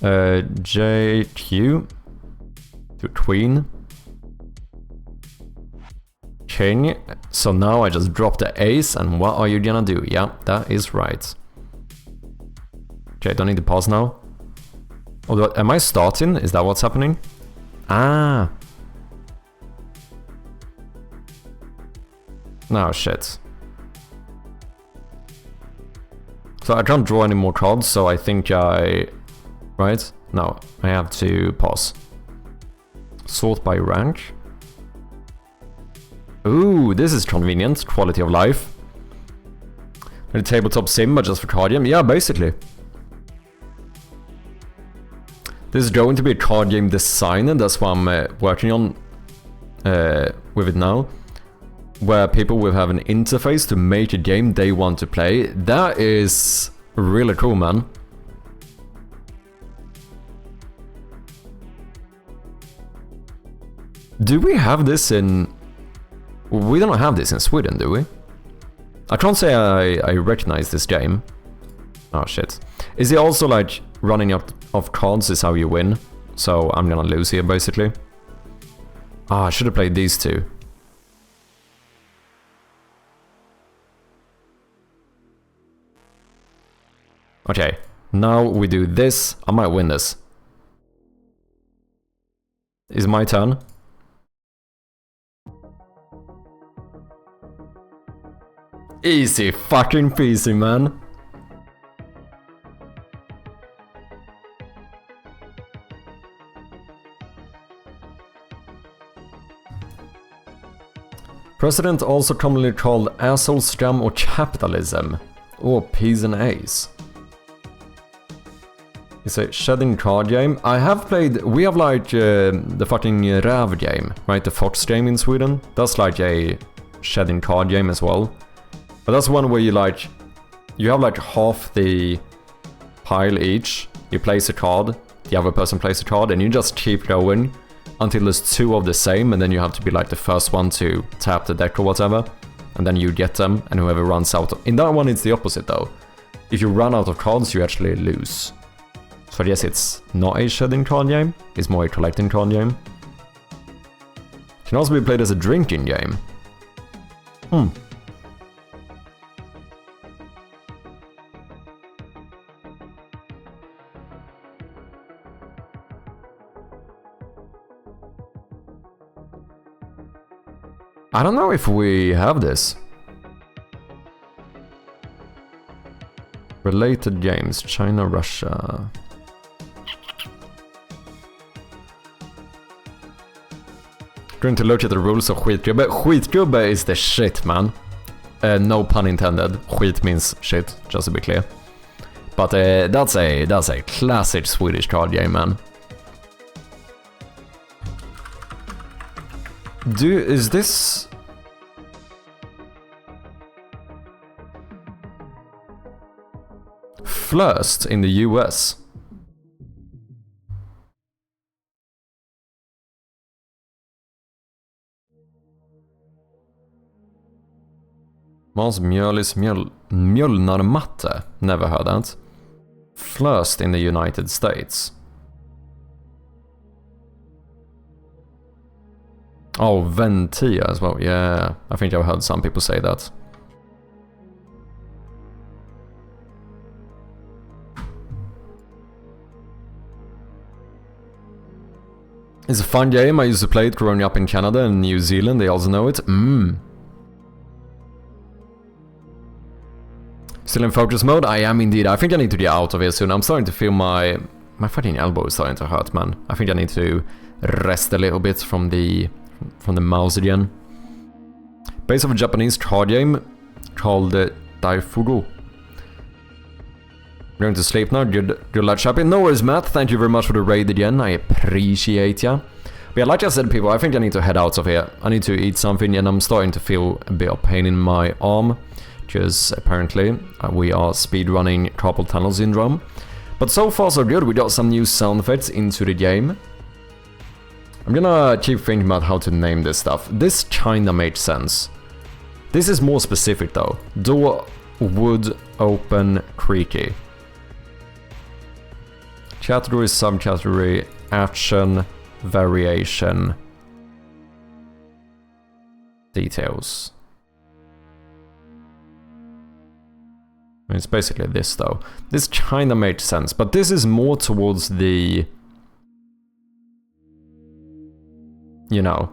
JQ to queen. King. So now I just drop the ace, and what are you gonna do? Yeah, that is right. Okay, don't need to pause now. Although, am I starting? Is that what's happening? Ah. No, shit. So I can't draw any more cards, so I think I... Right? No, I have to pause. Sort by rank. Ooh, this is convenient. Quality of life. A tabletop sim, but just for card game? Yeah, basically. This is going to be a card game design, and that's what I'm working on with it now. Where people will have an interface to make a game they want to play. That is really cool, man. Do we have this in... We don't have this in Sweden, do we? I can't say I recognize this game. Oh shit. Is it also like running out of cards is how you win? So I'm gonna lose here basically. Ah, I should have played these two. Okay, now we do this. I might win this. Is my turn? Easy fucking peasy, man. President also commonly called asshole, scum or capitalism. Or peas and A's. It's a shedding card game. I have played, we have like the fucking Rav game, right? The Fox game in Sweden. That's like a shedding card game as well. But that's one where you like, you have like half the pile each. You place a card, the other person plays a card, and you just keep going until there's two of the same, and then you have to be like the first one to tap the deck or whatever. And then you get them, and whoever runs out. In that one, it's the opposite though. If you run out of cards, you actually lose. So I guess it's not a shedding card game, it's more a collecting card game. Can also be played as a drinking game. I don't know if we have this. Related games, China, Russia. Going to look at the rules of skitgubbe. Skitgubbe is the shit, man. No pun intended. Skit means shit, just to be clear. But that's a classic Swedish card game, man. Is this... First in the US? Mars Mjölis Mjölnarmatte. Never heard that. First in the United States. Oh, Ventia as well. Yeah, I think I've heard some people say that. It's a fun game. I used to play it growing up in Canada and New Zealand. They also know it. Still in focus mode? I am indeed. I think I need to get out of here soon. I'm starting to feel my fucking elbow is starting to hurt, man. I think I need to rest a little bit from the mouse again. Based off a Japanese card game called Daifugu. I'm going to sleep now. Good luck, Chappy. No worries, Matt. Thank you very much for the raid again. I appreciate ya. But yeah, like I said, people, I think I need to head out of here. I need to eat something, and I'm starting to feel a bit of pain in my arm. Because apparently we are speedrunning carpal tunnel syndrome. But so far so good. We got some new sound effects into the game. I'm gonna keep thinking about how to name this stuff. This kinda makes sense. This is more specific though. Door, wood, open, creaky. Category, subcategory, action, variation, details. It's basically this though. This kinda makes sense, but this is more towards the... You know,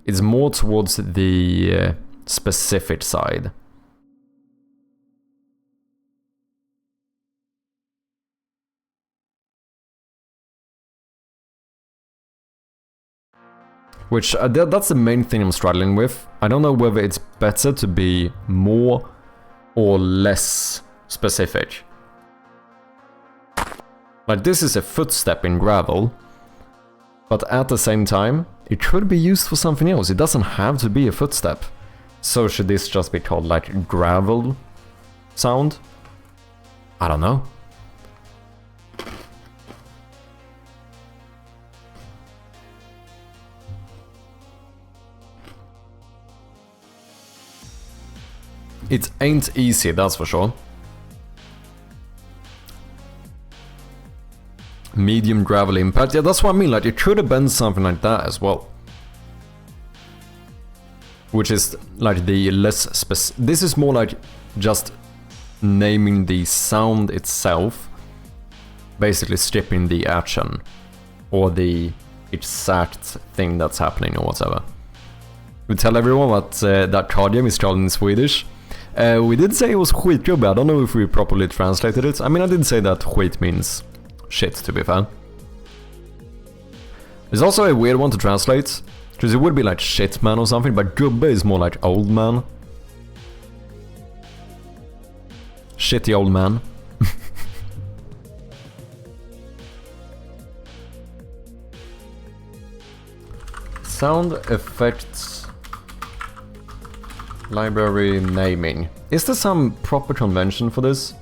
it's more towards the specific side. Which, that's the main thing I'm struggling with. I don't know whether it's better to be more or less specific. Like, this is a footstep in gravel, but at the same time, it could be used for something else. It doesn't have to be a footstep. So should this just be called, like, gravel sound? I don't know. It ain't easy, that's for sure. Medium gravel impact. Yeah, that's what I mean. Like, it could have been something like that as well. Which is like the less this is more like just naming the sound itself, basically skipping the action or the exact thing that's happening or whatever. We tell everyone what that card game is called in Swedish. We did say it was skitgubbe. I don't know if we properly translated it. I mean, I did say that skit means shit, to be fair. It's also a weird one to translate, because it would be like shit man or something, but gubbe is more like old man. Shitty old man. Sound effects library naming. Is there some proper convention for this?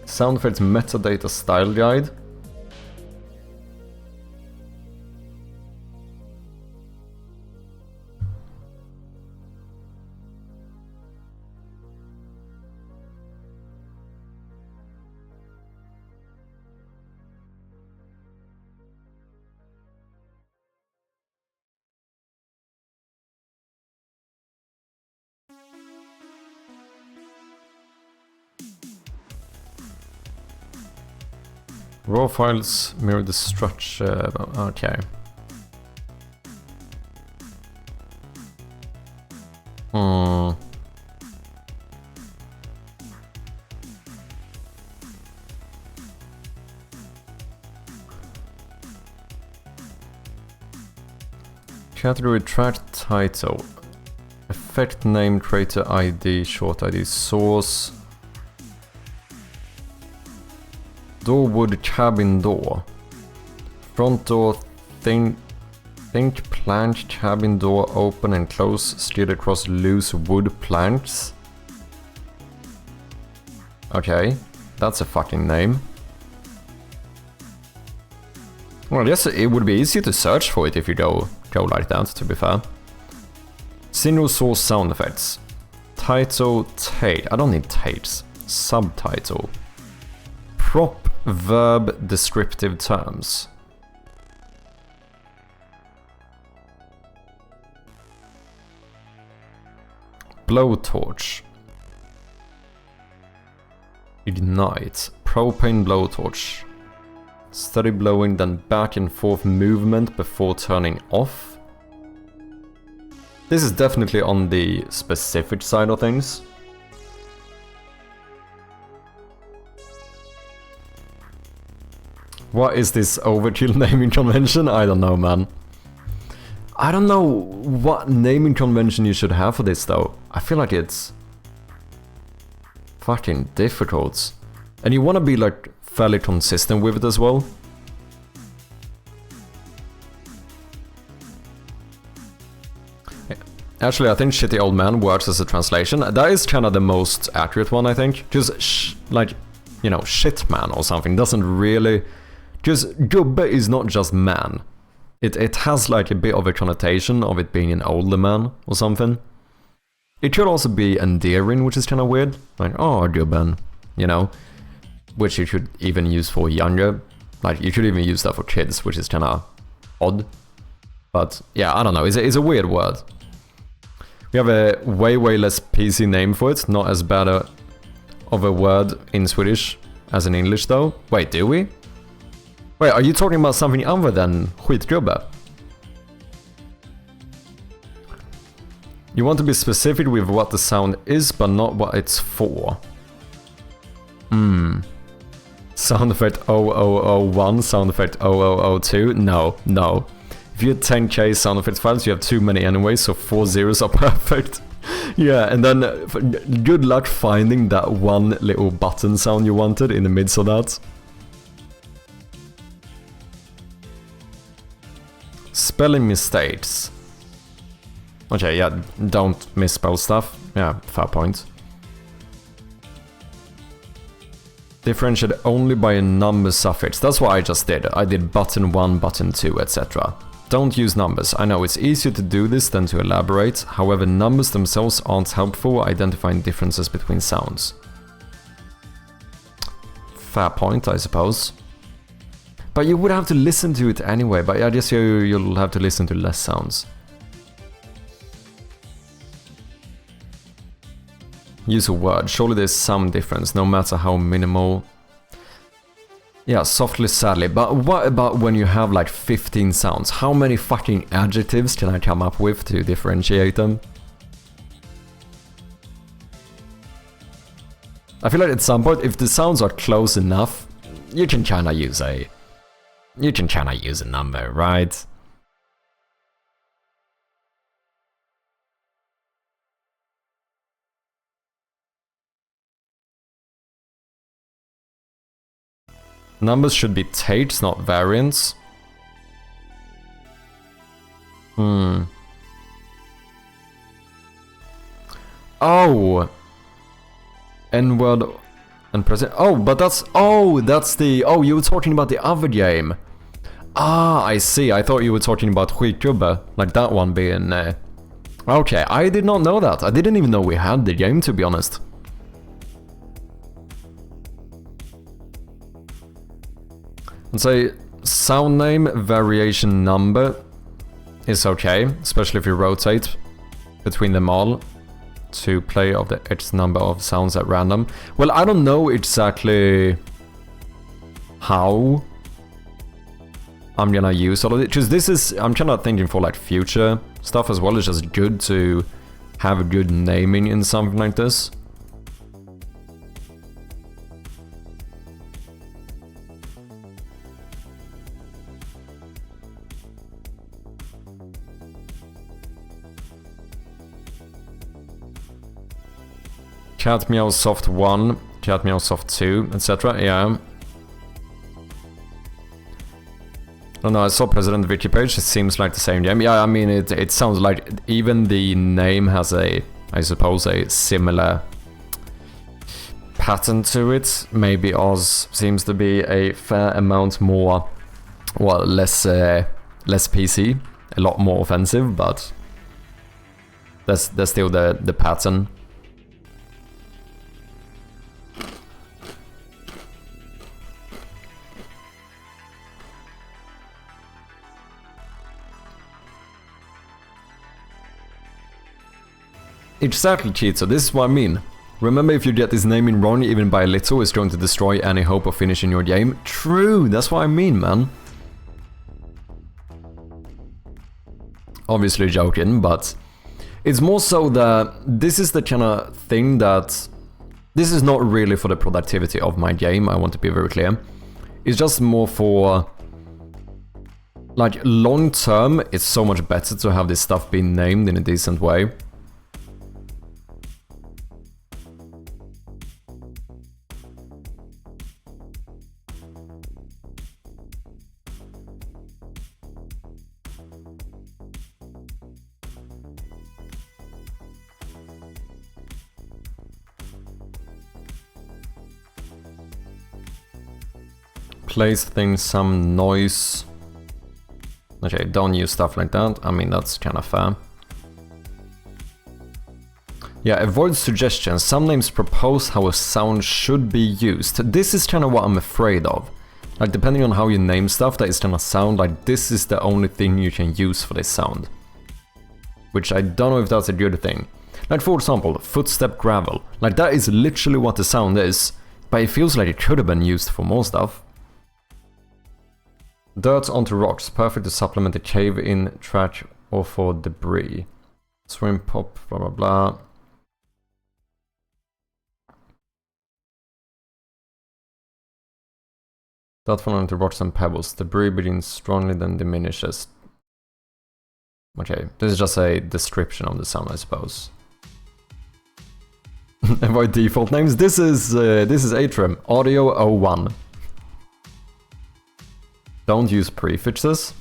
Sound effects metadata style guide. Raw files mirror the structure. Okay. Category track title. Effect name, creator ID, short ID, source. Door wood cabin door. Front door think plank cabin door open and close steered across loose wood planks. Okay, that's a fucking name. Well, I guess it would be easy to search for it if you go like that, to be fair. Single source sound effects. Title tape. I don't need tapes. Subtitle. Prop verb descriptive terms. Blowtorch. Ignite. Propane blowtorch. Steady blowing, then back and forth movement before turning off. This is definitely on the specific side of things. What is this overkill naming convention? I don't know, man. I don't know what naming convention you should have for this, though. I feel like it's fucking difficult. And you want to be, like, fairly consistent with it as well. Actually, I think Shitty Old Man works as a translation. That is kind of the most accurate one, I think. Because, like, you know, shit man or something doesn't really... Because gubbe is not just man. It has like a bit of a connotation of it being an older man or something. It could also be endearing, which is kind of weird. Like, oh, gubben, you know? Which you could even use for younger. Like, you could even use that for kids, which is kind of odd. But, yeah, I don't know. It's a weird word. We have a way less PC name for it. Not as bad of a word in Swedish as in English, though. Wait, do we? Wait, are you talking about something other than skitgubbe? You want to be specific with what the sound is, but not what it's for. Sound effect 0001, sound effect 0002. No. If you had 10k sound effects files, you have too many anyway, so 4 zeros are perfect. Yeah, and then good luck finding that one little button sound you wanted in the midst of that. Spelling mistakes. Okay, yeah, don't misspell stuff. Yeah, fair point. Differentiate only by a number suffix. That's what I just did. I did button 1, button 2, etc. Don't use numbers. I know it's easier to do this than to elaborate. However, numbers themselves aren't helpful identifying differences between sounds. Fair point, I suppose. But you would have to listen to it anyway, but I guess you'll have to listen to less sounds. Use a word. Surely there's some difference, no matter how minimal. Yeah, softly, sadly. But what about when you have like 15 sounds? How many fucking adjectives can I come up with to differentiate them? I feel like at some point, if the sounds are close enough, you can kinda use a number, right? Numbers should be tails, not variants. Oh! N-word and present. Oh, but that's the. Oh, you were talking about the other game. Ah, I see. I thought you were talking about Skitgubbe, like that one being. Okay, I did not know that. I didn't even know we had the game, to be honest. And say sound name variation number is okay, especially if you rotate between them all to play of the X number of sounds at random. Well, I don't know exactly how I'm gonna use all of it, because this is, I'm kind of thinking for like future stuff as well. It's just good to have a good naming in something like this. Cat Meow Soft 1, Cat Meow Soft 2, etc. Yeah. I don't know, I saw President Wiki page, it seems like the same game. Yeah, I mean, it sounds like even the name has a, I suppose, a similar pattern to it. Maybe Oz seems to be a fair amount more, well, less PC, a lot more offensive, but that's still the pattern. Exactly, cheat, so this is what I mean. Remember, if you get this naming wrong even by a little, it's going to destroy any hope of finishing your game. True, that's what I mean, man. Obviously joking, but it's more so that this is the kind of thing that... This is not really for the productivity of my game, I want to be very clear. It's just more for... Like, long term, it's so much better to have this stuff being named in a decent way. Place things some noise. Okay, don't use stuff like that. I mean, that's kind of fair. Yeah, avoid suggestions. Some names propose how a sound should be used. This is kind of what I'm afraid of. Like, depending on how you name stuff, that is gonna sound like this is the only thing you can use for this sound. Which I don't know if that's a good thing. Like, for example, footstep gravel. Like, that is literally what the sound is, but it feels like it could have been used for more stuff. Dirt onto rocks, perfect to supplement a cave-in track or for debris. Swim, pop, blah blah blah. Dirt falling onto rocks and pebbles. Debris begins strongly, then diminishes. Okay, this is just a description of the sound, I suppose. Avoid default names. This is Atrium, Audio 01. Don't use prefixes.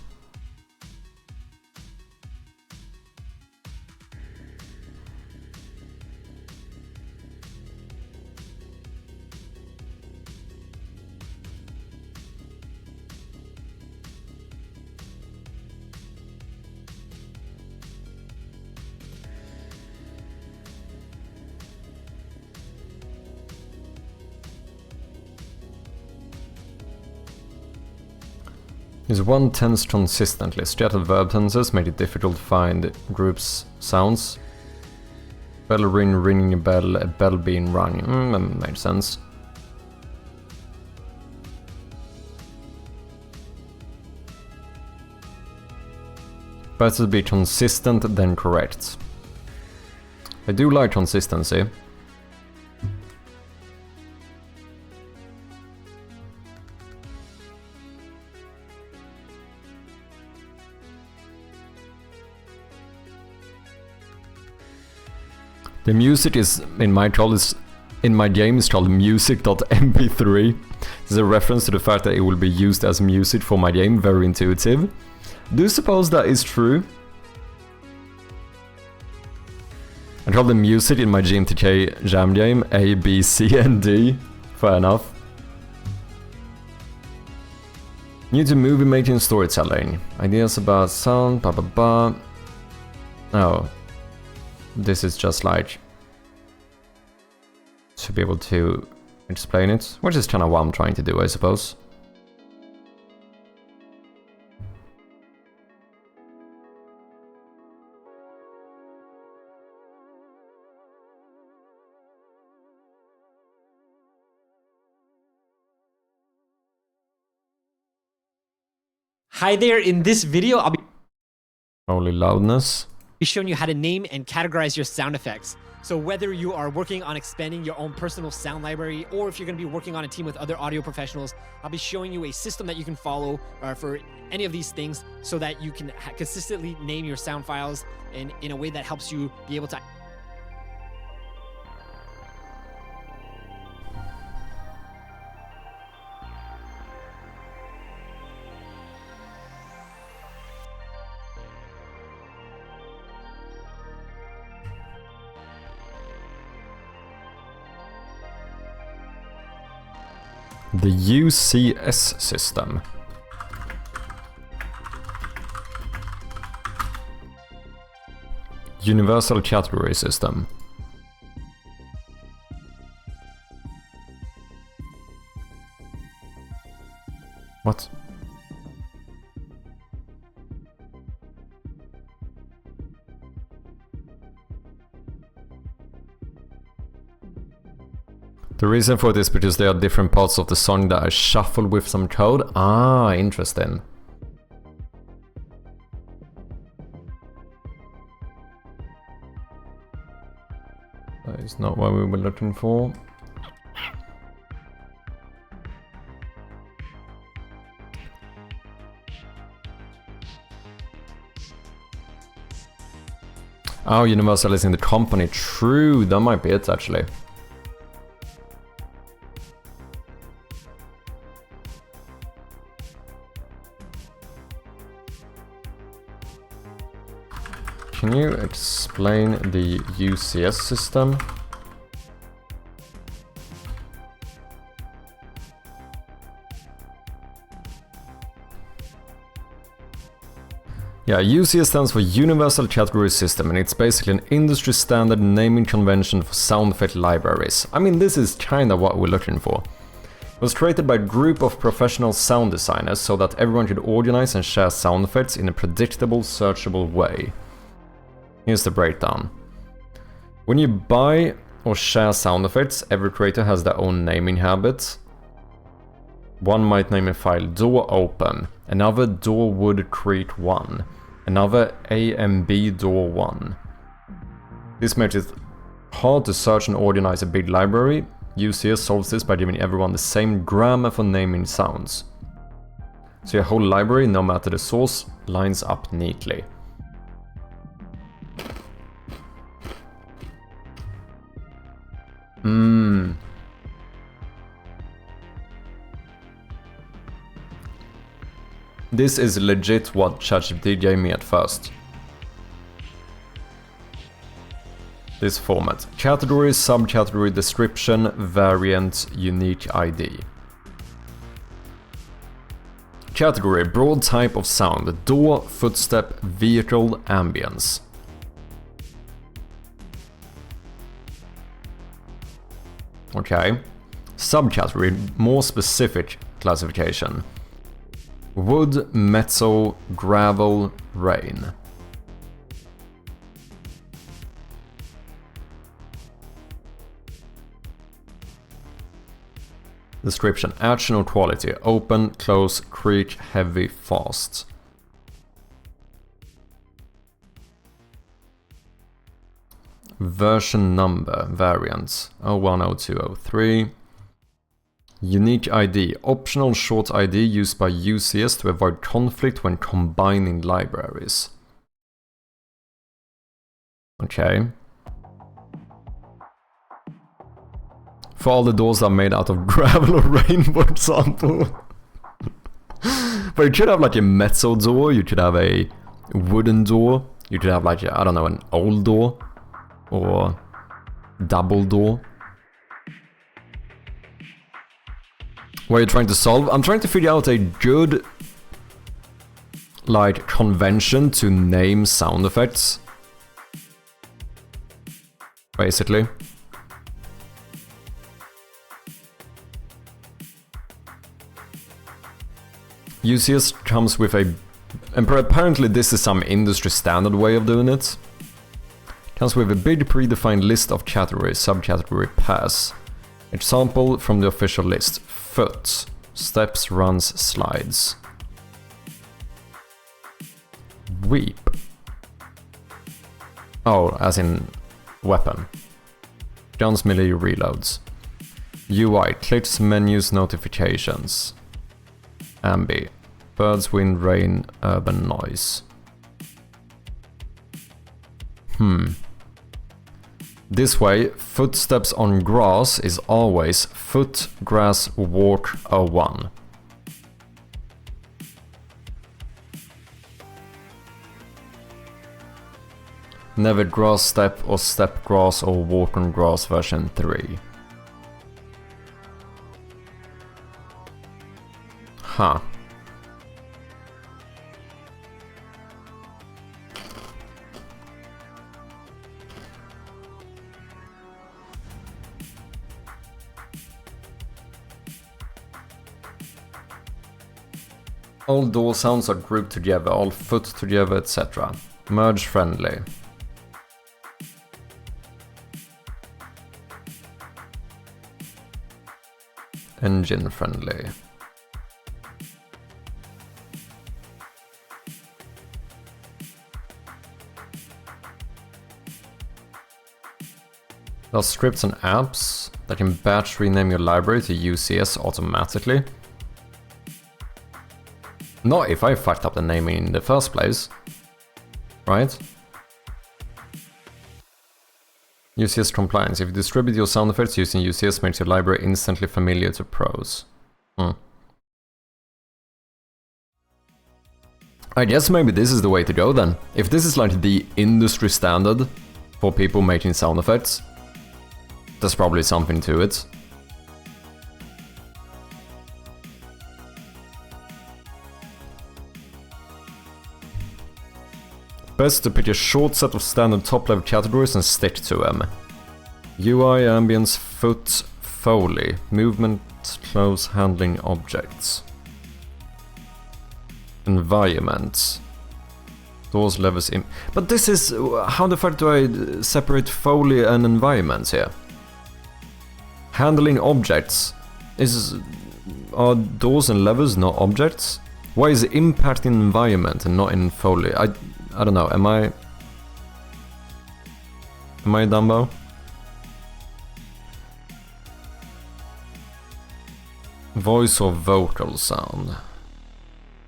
Use one tense consistently. Scattered verb tenses make it difficult to find groups sounds. Bell ring, ringing a bell being rung. That makes sense. Better to be consistent than correct. I do like consistency. The music is in my game is called music.mp3. This is a reference to the fact that it will be used as music for my game, very intuitive. Do you suppose that is true? I call the music in my GMTK jam game A, B, C, and D. Fair enough. New to movie making, storytelling. Ideas about sound, blah blah blah. Oh. This is just like to be able to explain it, which is kind of what I'm trying to do, I suppose. Hi there, in this video I'll be Only loudness. showing you how to name and categorize your sound effects. So whether you are working on expanding your own personal sound library, or if you're going to be working on a team with other audio professionals, I'll be showing you a system that you can follow for any of these things so that you can consistently name your sound files in a way that helps you be able to... The UCS system. Universal Category System. What? The reason for this is because there are different parts of the song that are shuffled with some code. Ah, interesting. That is not what we were looking for. Oh, Universal is in the company. True, that might be it actually. Can you explain the UCS system? Yeah, UCS stands for Universal Category System, and it's basically an industry standard naming convention for sound effect libraries. I mean, this is kinda what we're looking for. It was created by a group of professional sound designers so that everyone could organize and share sound effects in a predictable, searchable way. Here's the breakdown. When you buy or share sound effects, every creator has their own naming habits. One might name a file door open, another door would create 1, another AMB door 1. This makes it hard to search and organize a big library. UCS solves this by giving everyone the same grammar for naming sounds. So your whole library, no matter the source, lines up neatly. This is legit what ChatGPT gave me at first. This format. Category, subcategory, description, variant, unique ID. Category, broad type of sound, door, footstep, vehicle, ambience. Okay. Subcategory, more specific classification. Wood, metal, gravel, rain. Description: action or quality: open, close, creak, heavy, fast. Version number, variants: 010203. Unique ID: optional short ID used by UCS to avoid conflict when combining libraries. Okay. For all the doors that are made out of gravel or rain, for example. But you could have like a metal door, you could have a wooden door, you could have like, I don't know, an old door. Or double door. What are you trying to solve? I'm trying to figure out a good, like, convention to name sound effects. Basically. UCS comes with a... and apparently this is some industry standard way of doing it. Comes with a big predefined list of categories, subcategory pass. Example from the official list: foot, steps, runs, slides. Weep. Oh, as in weapon. Guns, melee, reloads. UI: clicks, menus, notifications. Ambi: birds, wind, rain, urban noise. This way, footsteps on grass is always foot, grass, walk, 01. Never grass step or step grass or walk on grass version 3. Huh. All door sounds are grouped together, all foot together, etc. Merge friendly. Engine friendly. There are scripts and apps that can batch rename your library to UCS automatically. Not if I fucked up the naming in the first place, right? UCS compliance. If you distribute your sound effects using UCS, makes your library instantly familiar to pros. I guess maybe this is the way to go then. If this is like the industry standard for people making sound effects, there's probably something to it. Best to pick a short set of standard top-level categories and stick to them. UI, ambience, foot, foley, movement, close, handling objects. Environment. Doors, levers, in... But this is... how the fuck do I separate foley and environment here? Handling objects. Are doors and levers not objects? Why is it impact in environment and not in foley? I don't know, am I Dumbo? Voice or vocal sound.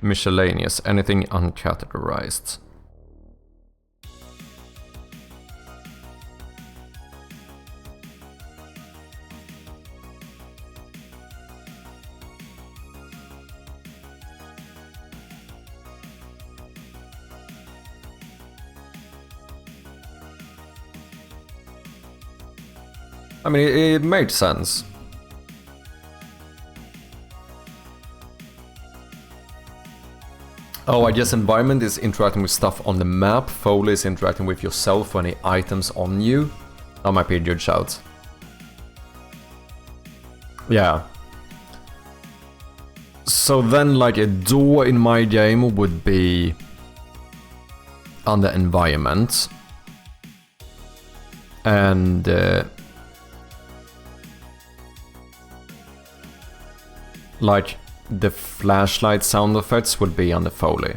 Miscellaneous, anything uncategorized. I mean, it made sense. Oh, I guess environment is interacting with stuff on the map, foley is interacting with yourself or any items on you. That might be a good shout. Yeah. So then, like, a door in my game would be under environment. And like, the flashlight sound effects would be under Foley.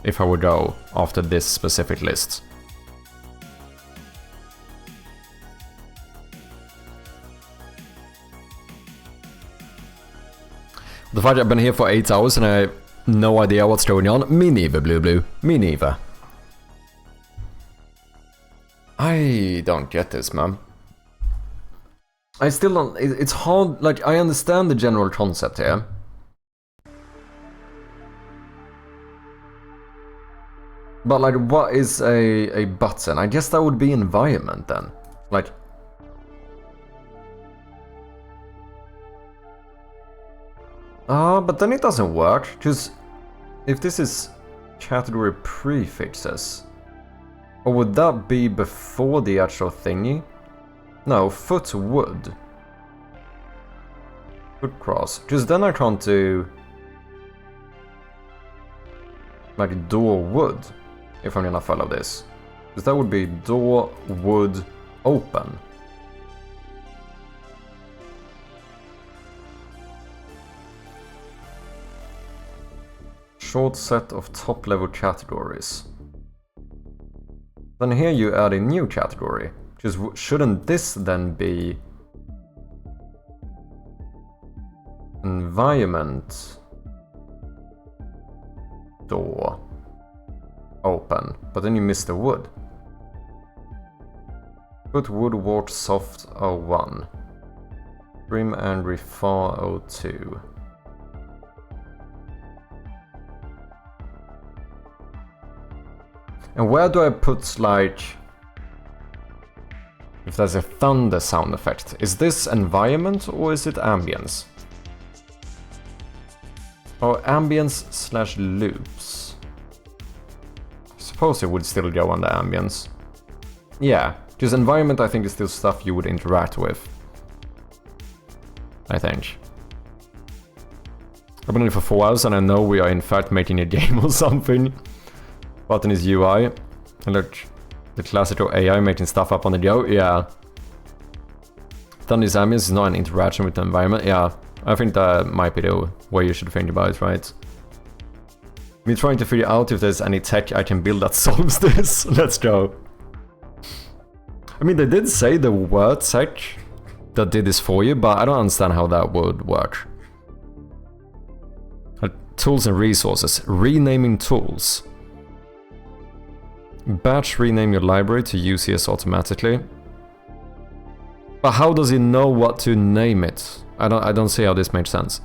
If I would go after this specific list. The fact I've been here for 8 hours and I have no idea what's going on. Me neither, Blue Blue. Me neither. I don't get this, man. I still don't... It's hard... Like, I understand the general concept here. But, like, what is a button? I guess that would be environment, then. Like... but then it doesn't work, because if this is category prefixes, or would that be before the actual thingy? No, foot would. Foot cross, because then I can't do like door would, if I'm gonna follow this. Because that would be door would open. Short set of top level categories. Then here you add a new category. Just shouldn't this then be environment door open, but then you miss the wood. Put wood watch soft 01. Grim angry far 02. And where do I put, like, if there's a thunder sound effect? Is this environment or is it ambience? Oh, ambience slash loops. I suppose it would still go under ambience. Yeah, because environment I think is still stuff you would interact with. I think. I've been in it for 4 hours and I know we are in fact making a game or something. Button is UI. And look, the classical AI making stuff up on the go. Yeah. Thunder is ambience is not an interaction with the environment. Yeah, I think that might be the way you should think about it, right? Me trying to figure out if there's any tech I can build that solves this. Let's go. I mean, they did say there were tech that did this for you, but I don't understand how that would work. Tools and resources. Renaming tools. Batch rename your library to UCS automatically. But how does he know what to name it? I don't see how this makes sense.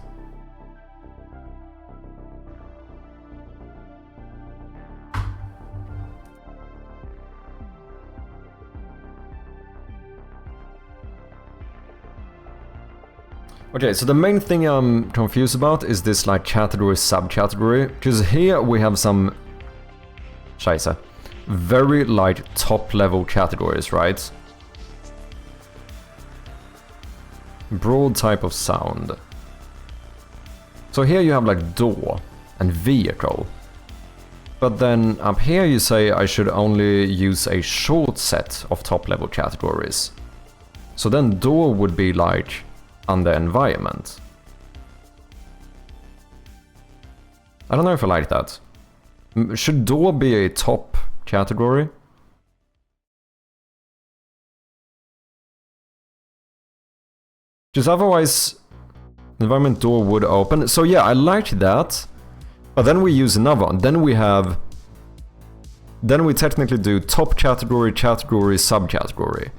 Okay, so the main thing I'm confused about is this like category subcategory, because here we have some Scheiße. Very like top level categories, right? Broad type of sound. So here you have like door and vehicle. But then up here you say I should only use a short set of top level categories. So then door would be like under environment. I don't know if I like that. Should door be a top category? Because otherwise environment door would open. So yeah, I liked that. But then we use another one. Then we technically do top category, category, subcategory.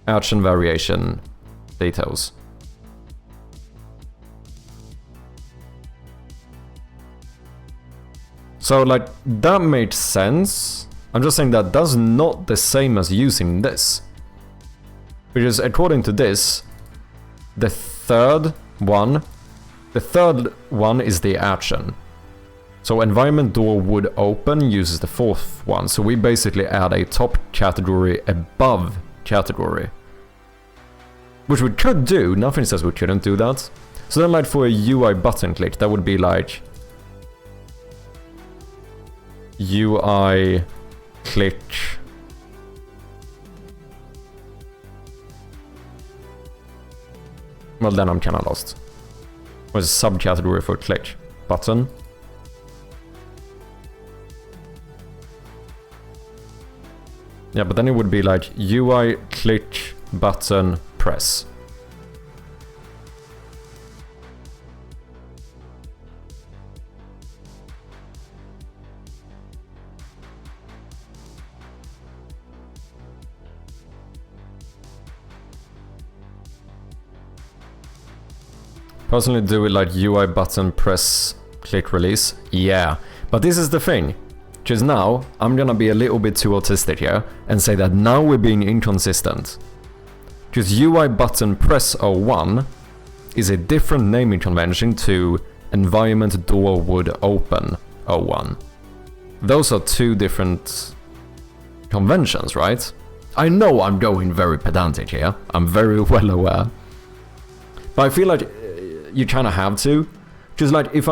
Action variation details. So like that makes sense. I'm just saying that that's not the same as using this. Because according to this, the third one is the action. So environment door would open uses the fourth one. So we basically add a top category above category. which we could do, nothing says we couldn't do that. So then like for a UI button click, that would be like UI click well then I'm kinda lost. What's a subcategory for click? Button? Yeah, but then it would be like UI click button press. Personally do it like UI button press click release. Yeah, but this is the thing. Because now I'm gonna be a little bit too autistic here and say that now we're being inconsistent. Because UI button press 01 is a different naming convention to environment door would open 01. Those are two different conventions, right? I know I'm going very pedantic here. I'm very well aware. But I feel like you kind of have to. Because like if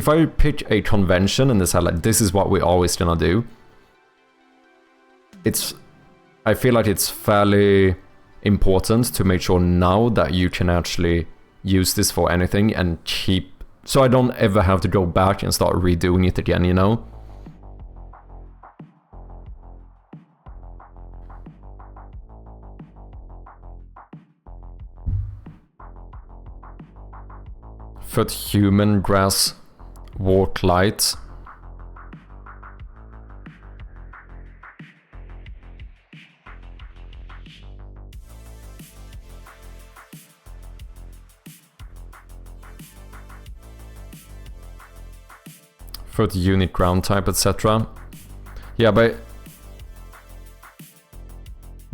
I pick a convention and decide like this is what we're always gonna do, I feel like it's fairly important to make sure now that you can actually use this for anything and keep, so I don't ever have to go back and start redoing it again, you know? Foot human grass walk light. Foot unit ground type, etc. Yeah, but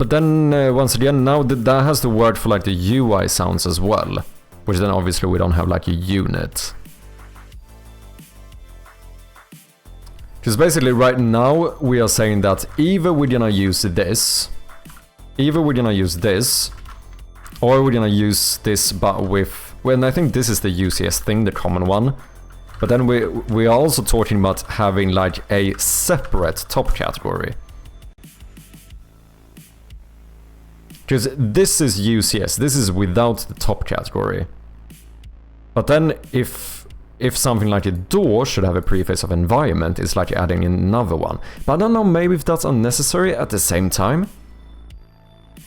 then once again, now that has the word for like the UI sounds as well. Which then obviously we don't have like a unit. Because basically right now we are saying that either we're gonna use this, or we're gonna use this but with, well, I think this is the UCS thing, the common one. But then we are also talking about having like a separate top category. Because this is UCS, this is without the top category. But then if something like a door should have a prefix of environment, it's like adding another one. But I don't know, maybe if that's unnecessary at the same time.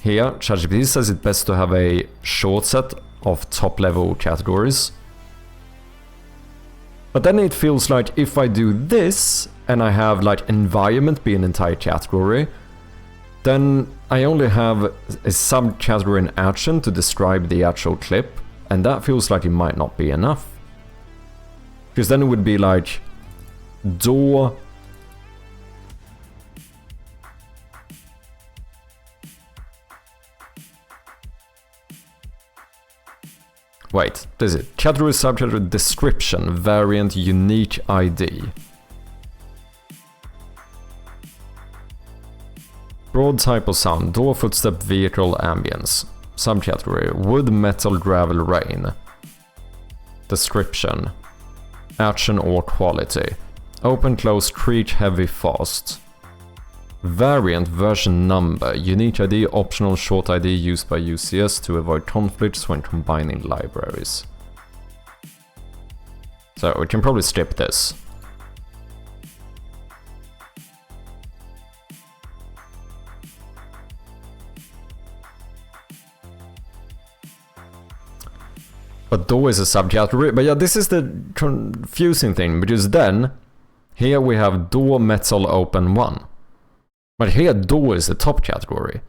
Here, ChatGPT says it's best to have a short set of top level categories. But then it feels like if I do this and I have like environment be an entire category, then I only have a subcategory in action to describe the actual clip. And that feels like it might not be enough. Because then it would be like door. Wait, this is it. Category, subcategory, description, variant, unique ID. Broad type of sound, door, footstep, vehicle, ambience. Subcategory, wood, metal, gravel, rain. Description, action or quality. Open, close, creak, heavy, fast. Variant, version number, unique ID, optional short ID used by UCS to avoid conflicts when combining libraries. So we can probably skip this. But door is a subcategory, but yeah, this is the confusing thing, because then, here we have door, metal, open 1. But here door is the top category.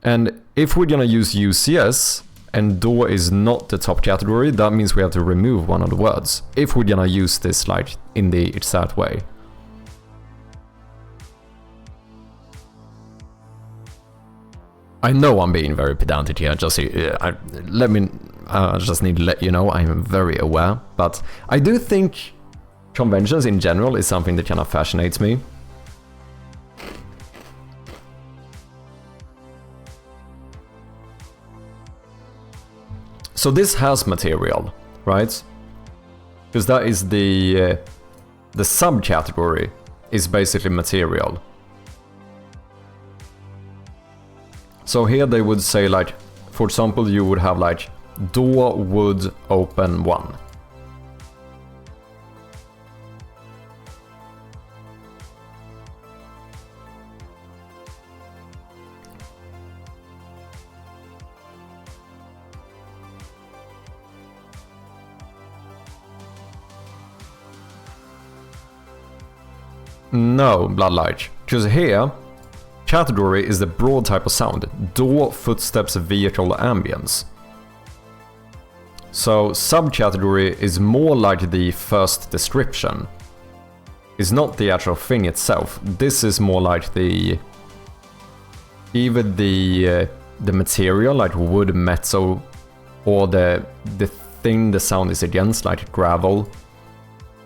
And if we're gonna use UCS, and door is not the top category, that means we have to remove one of the words, if we're gonna use this like in the exact way. I know I'm being very pedantic here, just I just need to let you know I'm very aware, but I do think conventions in general is something that kind of fascinates me. So this has material, right? Because that is the subcategory is basically material. So here they would say like, for example, you would have like door would open 1. No, Bloodlight. Because here, category is the broad type of sound. Door, footsteps, vehicle, ambience. So subcategory is more like the first description. It's not the actual thing itself. This is more like the... either the material, like wood, metal, or the thing the sound is against, like gravel.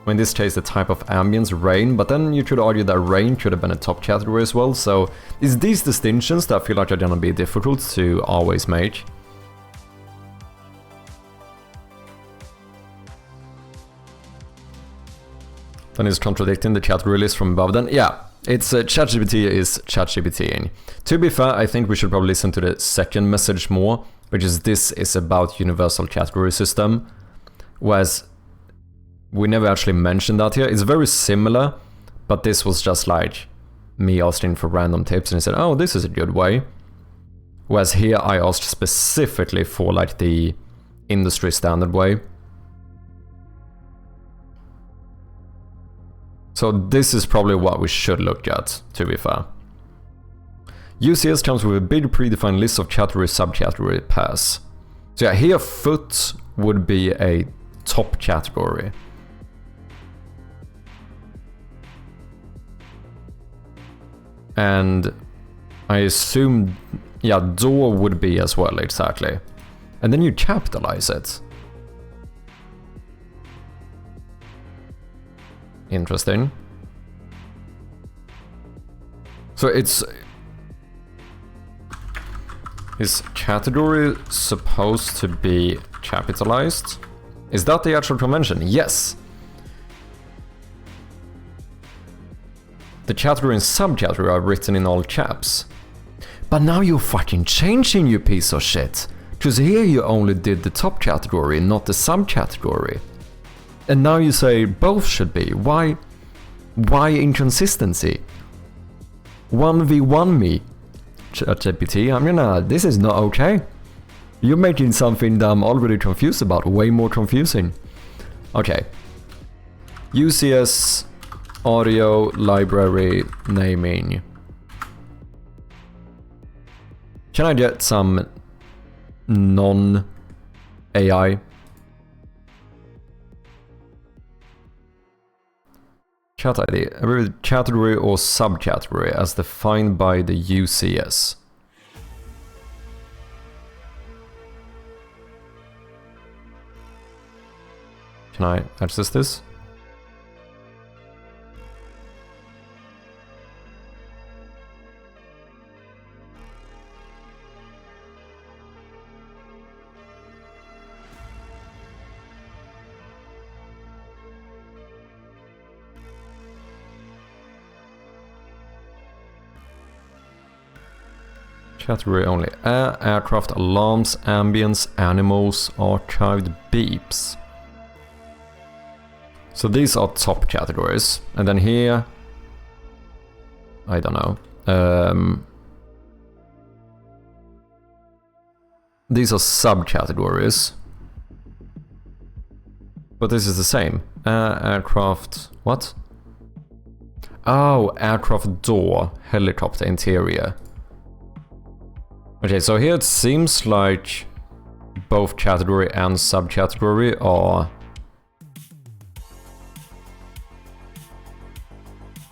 In this case, the type of ambience, rain, but then you could argue that rain could have been a top category as well, so it's these distinctions that I feel like are gonna be difficult to always make. Then it's contradicting the category list from above, then yeah, it's ChatGPT is ChatGPTing. To be fair, I think we should probably listen to the second message more, which is this is about universal category system, whereas we never actually mentioned that here. It's very similar, but this was just like me asking for random tips and he said, oh, this is a good way. Whereas here I asked specifically for like the industry standard way. So this is probably what we should look at, to be fair. UCS comes with a big predefined list of category subcategory pairs. So yeah, here foot would be a top category. And I assume, yeah, door would be as well, exactly. And then you capitalize it. Interesting. So is category supposed to be capitalized? Is that the actual convention? Yes. The category and subcategory are written in all caps. But now you're fucking changing, you piece of shit. Because here you only did the top category, not the subcategory. And now you say both should be. Why inconsistency? 1v1 me, ChatGPT. I'm gonna... This is not okay. You're making something that I'm already confused about way more confusing. Okay. UCS... Audio library naming. Can I get some non-AI? Chat ID. Every category or subcategory as defined by the UCS. Can I access this? Category only. Air, aircraft, alarms, ambience, animals, archived beeps. So these are top categories. And then here... I don't know. These are subcategories. But this is the same. Aircraft... What? Oh, aircraft door, helicopter interior. Okay, so here it seems like both category and subcategory are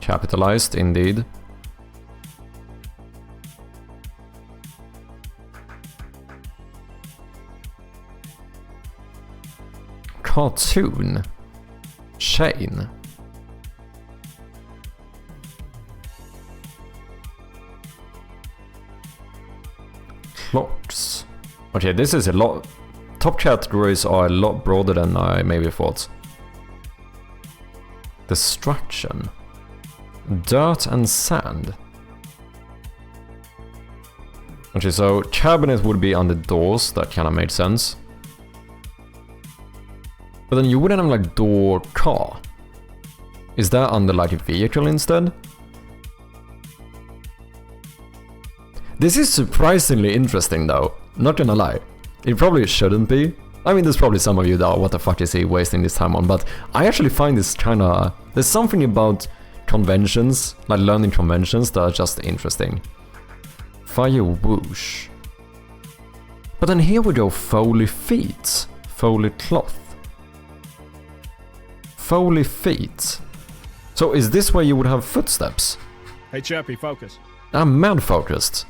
capitalized, indeed. Cartoon. Chain. Clocks. Okay, this is a lot. top categories are a lot broader than I maybe thought. Destruction. Dirt and sand. Okay, so cabinet would be under doors, that kind of made sense. But then you wouldn't have like door car. Is that under like a vehicle instead? This is surprisingly interesting though, not gonna lie. It probably shouldn't be. I mean, there's probably some of you that are, what the fuck is he wasting this time on, but I actually find this kinda... There's something about conventions, like learning conventions, that are just interesting. Fire whoosh. But then here we go, Foley feet. Foley cloth. Foley feet. So is this where you would have footsteps? Hey, Chappie, focus. I'm mad focused.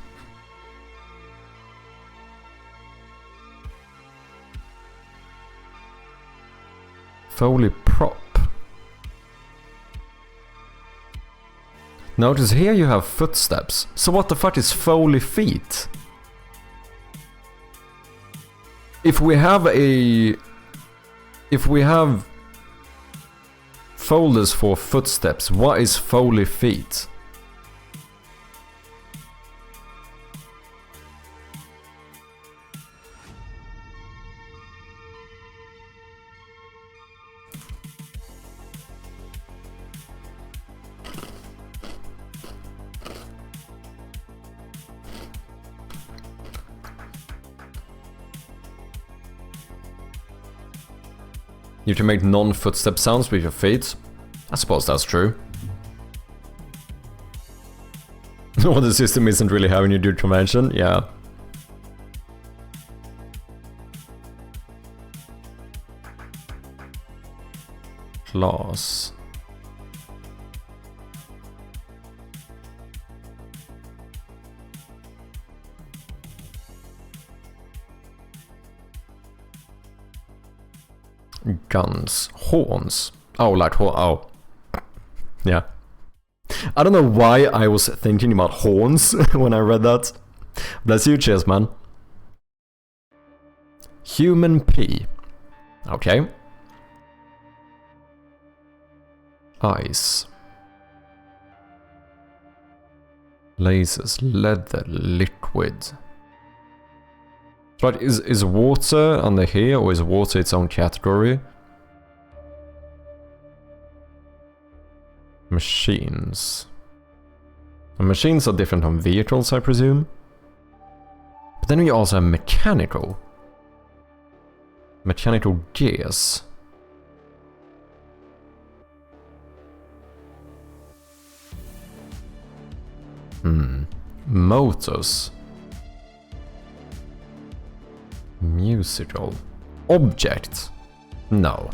Foley prop. Notice here you have footsteps. So what the fuck is Foley feet? If we have folders for footsteps, what is Foley feet? You can make non-footstep sounds with your feet. I suppose that's true. Or the system isn't really having you do convention, yeah. Class. Guns. Horns. Oh, like oh. Yeah. I don't know why I was thinking about horns when I read that. Bless you, cheers, man. Human pee. Okay. Ice. Lasers. Leather. Liquid. But is water under here, or is water its own category? Machines. And machines are different from vehicles, I presume. But then we also have mechanical. Mechanical gears. Motors. Musical. Object. No.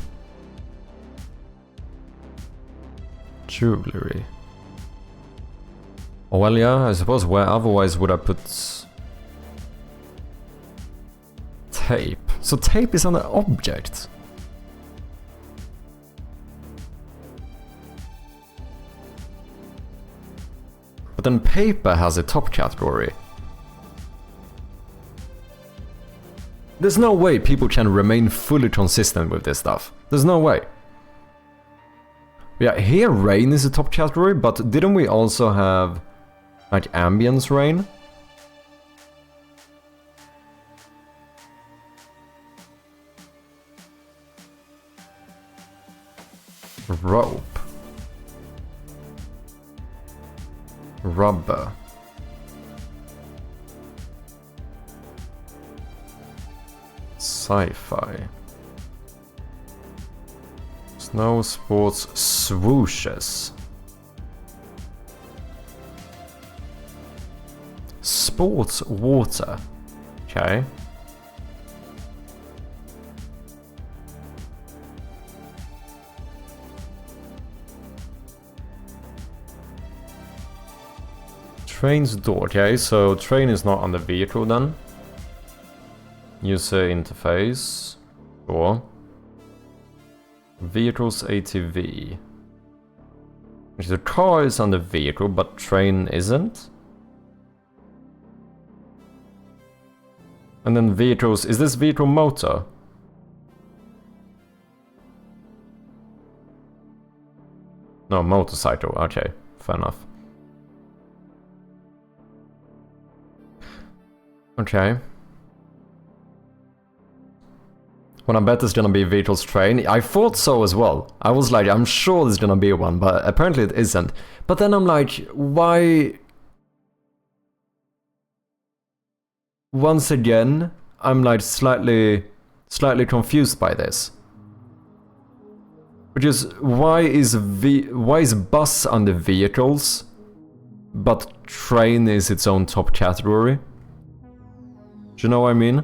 Jewelry. Oh, well, yeah, I suppose where otherwise would I put... Tape. So tape is an object. But then paper has a top category. There's no way people can remain fully consistent with this stuff. There's no way. Yeah, here rain is a top category, but didn't we also have like ambience rain? Rope. Rubber. Sci-fi. Snow sports swooshes. Sports water. Okay. Train's door. Okay, so train is not on the vehicle then. User interface. Sure. Vehicles ATV. The car is on the vehicle, but train isn't. And then vehicles, is this vehicle motor? No, motorcycle, okay, fair enough. Okay. Well, I bet there's gonna be vehicles train. I thought so as well. I was like, I'm sure there's gonna be one, but apparently it isn't. But then I'm like, why? Once again, I'm like slightly confused by this. Which is, why is bus under vehicles, but train is its own top category? Do you know what I mean?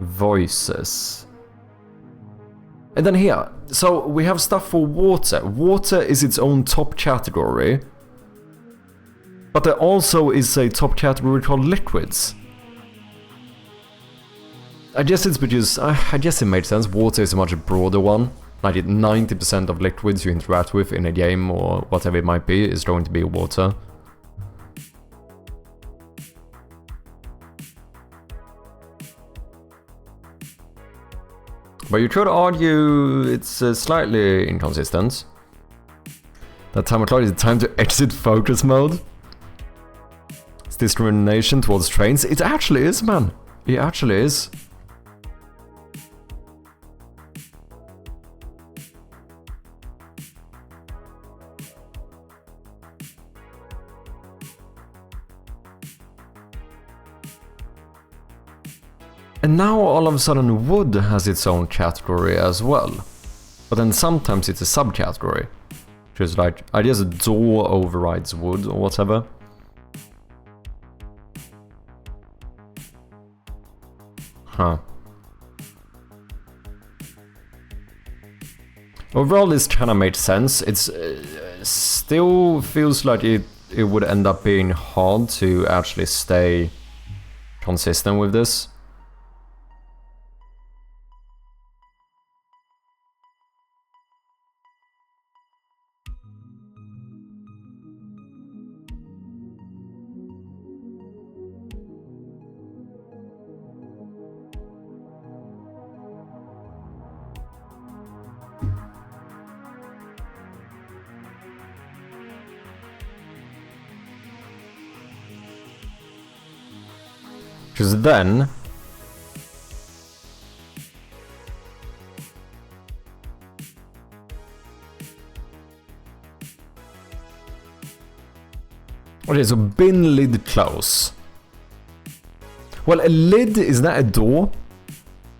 Voices. And then here, so we have stuff for water. Water is its own top category. But there also is a top category called liquids. I guess it's because, I guess it made sense. Water is a much broader one. Like 90% of liquids you interact with in a game or whatever it might be is going to be water. But you could argue it's slightly inconsistent. That time o'clock is time to exit focus mode. It's discrimination towards trains. It actually is, man. It actually is. And now all of a sudden wood has its own category as well. But then sometimes it's a subcategory. Which is like, I guess a door overrides wood or whatever. Huh. Overall this kinda made sense. It's still feels like it would end up being hard to actually stay consistent with this. Because then... Okay, so bin lid close. Well, a lid, is that a door?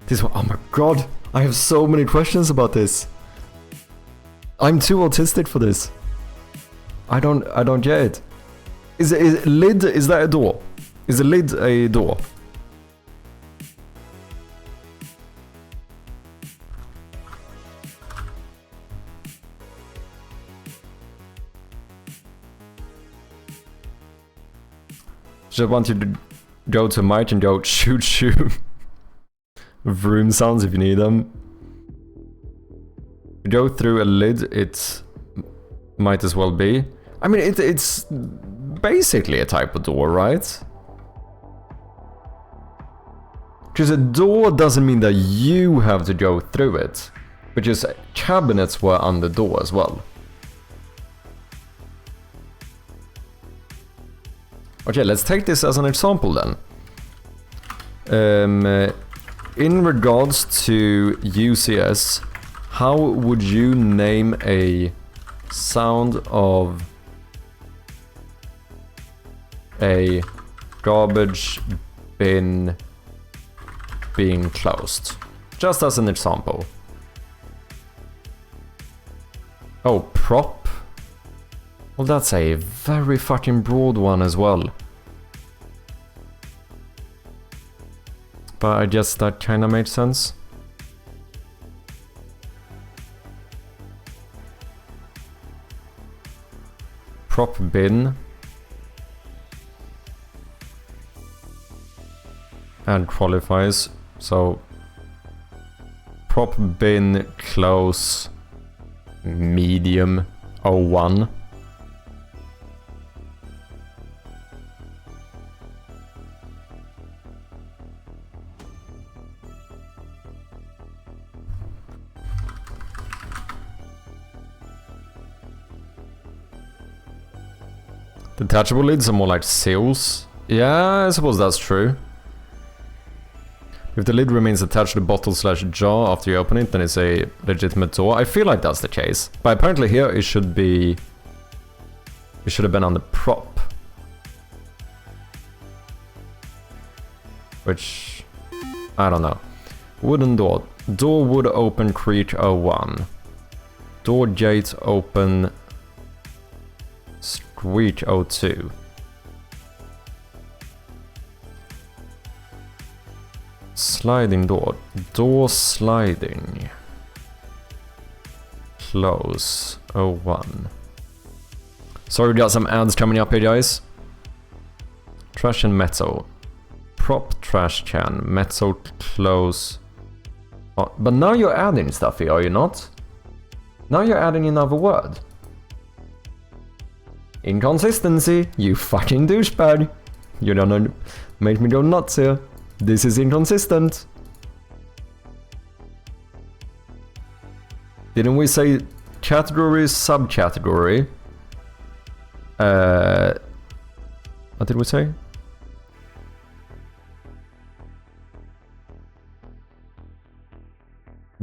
This one, oh my god, I have so many questions about this. I'm too autistic for this. I don't get it. Is lid, is that a door? Is a lid a door? Just want you to go to Mike and go shoot shoot. Vroom sounds if you need them. Go through a lid, it might as well be. I mean, it's basically a type of door, right? Because a door doesn't mean that you have to go through it. Because cabinets were on the door as well. Okay, let's take this as an example then. In regards to UCS, how would you name a sound of a garbage bin being closed? Just as an example. Oh, prop? Well, that's a very fucking broad one as well. But I guess that kinda made sense. Prop bin. And qualifies. So prop bin close medium 01. Detachable lids are more like seals. Yeah, I suppose that's true. If the lid remains attached to the bottle/jar after you open it, then it's a legitimate door. I feel like that's the case. But apparently here it should be... It should have been on the prop. Which... I don't know. Wooden door. Door would open Creech 01. Door gate open... Screech 02. Sliding door. Door sliding. Close 01. Sorry, we got some ads coming up here, guys. Trash and metal. Prop trash can. Metal close. Oh, but now you're adding stuff here, are you not? Now you're adding another word. Inconsistency, you fucking douchebag. You don't know, make me go nuts here. This is inconsistent. Didn't we say category, subcategory? What did we say?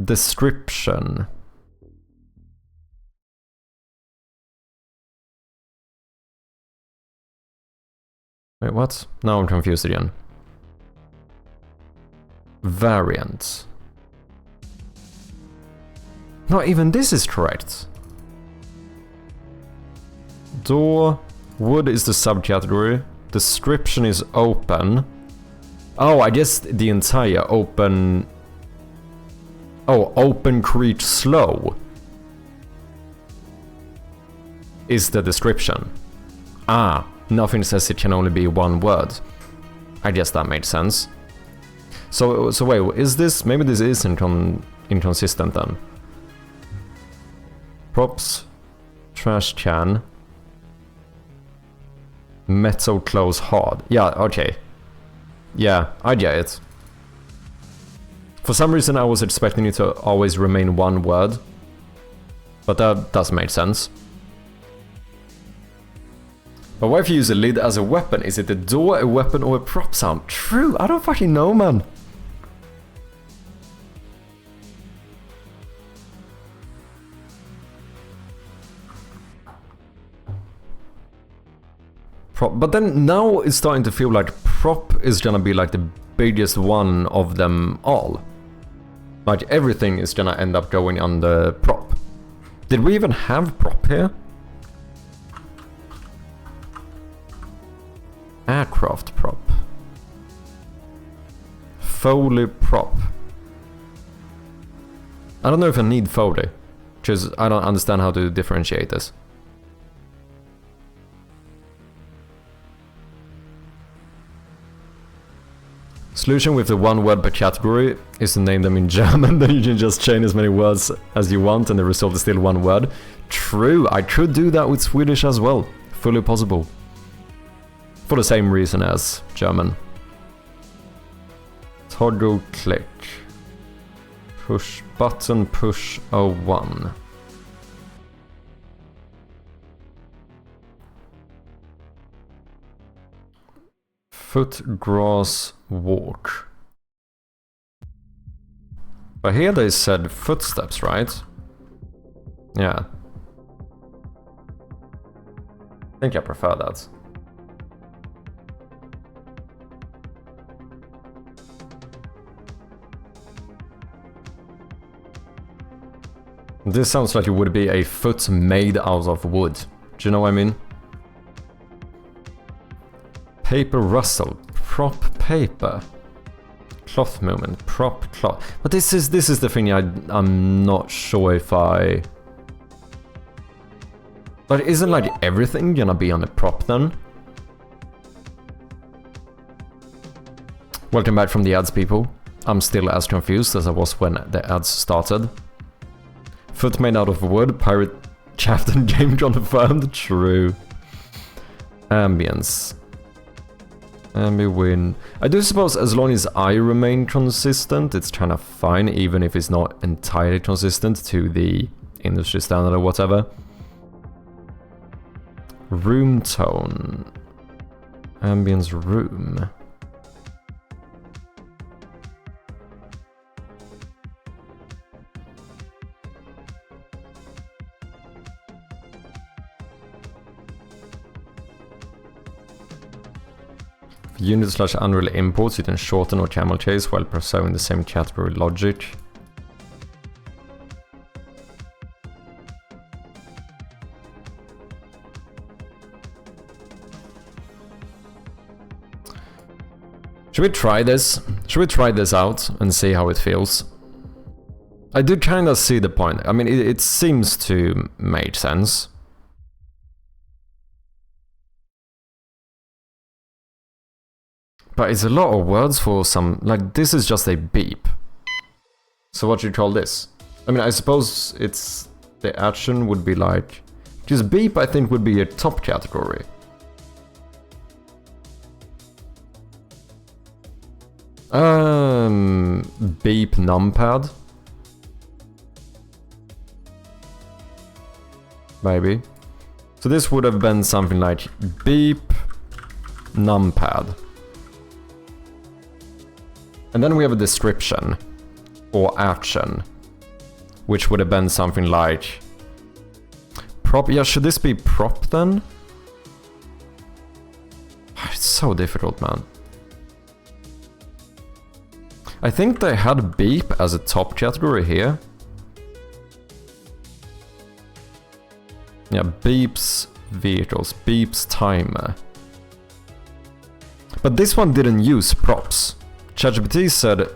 Description. Wait, what? Now I'm confused again. Variant. No, even this is correct. Door. Wood is the subcategory. Description is open. Oh, I guess the entire open... Oh, open Creech slow is the description. Ah, nothing says it can only be one word. I guess that made sense. So wait, is this... Maybe this is inconsistent then. Props, trash can, metal close hard. Yeah, okay. Yeah, I get it. For some reason I was expecting it to always remain one word. But that does make sense. But what if you use a lid as a weapon? Is it a door, a weapon, or a prop sound? True, I don't fucking know, man. Prop, but then now it's starting to feel like prop is gonna be like the biggest one of them all. Like everything is gonna end up going on the prop. Did we even have prop here? Aircraft prop. Foley prop. I don't know if I need Foley, because I don't understand how to differentiate this. Solution with the one word per category is to name them in German, then you can just chain as many words as you want and the result is still one word. True, I could do that with Swedish as well. Fully possible. For the same reason as German. Toggle click. Push button push 01. Foot grass walk. But here they said footsteps, right? Yeah. I think I prefer that. This sounds like it would be a foot made out of wood. Do you know what I mean? Paper rustle, prop paper, cloth movement, prop cloth. But this is the thing I'm not sure if I... But isn't like everything gonna be on a prop then? Welcome back from the ads, people. I'm still as confused as I was when the ads started. Foot made out of wood, pirate captain game confirmed, true. Ambience. Ambi-win. I do suppose as long as I remain consistent, it's kind of fine, even if it's not entirely consistent to the industry standard or whatever. Room tone. Ambience room. Unity/Unreal imports, you can shorten or camel chase while preserving the same category logic. Should we try this? Should we try this out and see how it feels? I do kind of see the point. I mean, it seems to make sense. But it's a lot of words for some... Like, this is just a beep. So what do you call this? I mean, I suppose it's... The action would be like... Just beep, I think, would be a top category. Beep numpad. Maybe. So this would have been something like beep numpad. And then we have a description or action, which would have been something like prop. Yeah, should this be prop then? It's so difficult, man. I think they had beep as a top category here. Yeah, beeps vehicles, beeps timer. But this one didn't use props. ChatGPT said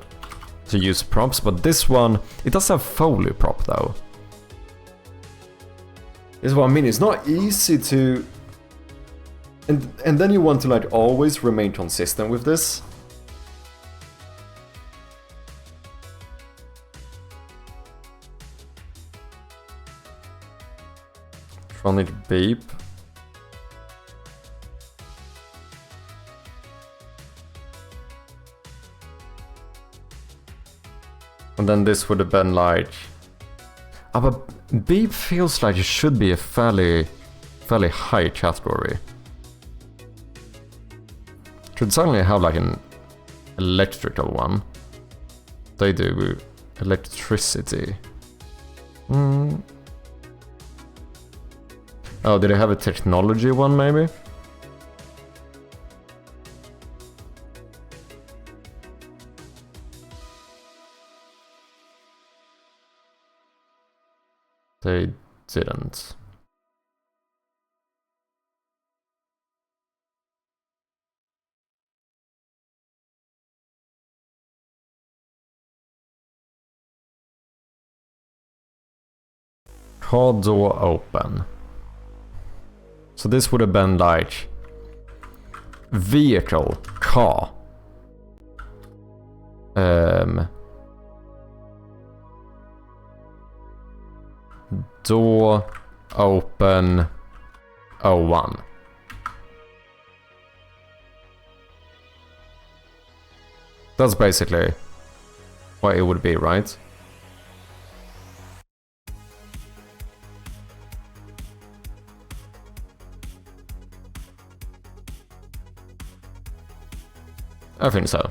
to use props, but this one, it does have Foley prop though. This is what I mean, it's not easy to... And then you want to like always remain consistent with this. Tronic beep. And then this would have been like... but beep feels like it should be a fairly high category. Should certainly have like an electrical one. They do electricity. Oh, did they have a technology one maybe? They didn't. Car door open. So this would have been like vehicle, car. Door open 01. That's basically what it would be, right? I think so.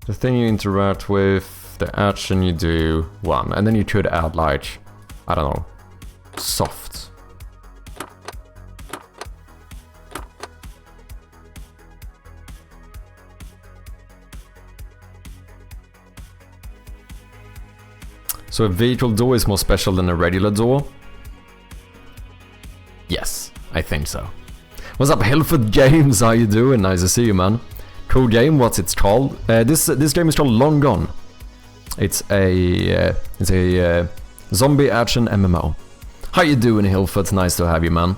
The thing you interact with, the action you do, 1. And then you could add like, I don't know, soft. So a vehicle door is more special than a regular door? Yes, I think so. What's up, Hilford Games? How you doing? Nice to see you, man. Cool game. What's it called? This game is called Long Gone. It's a zombie action MMO. How you doing, Hilford? Nice to have you, man.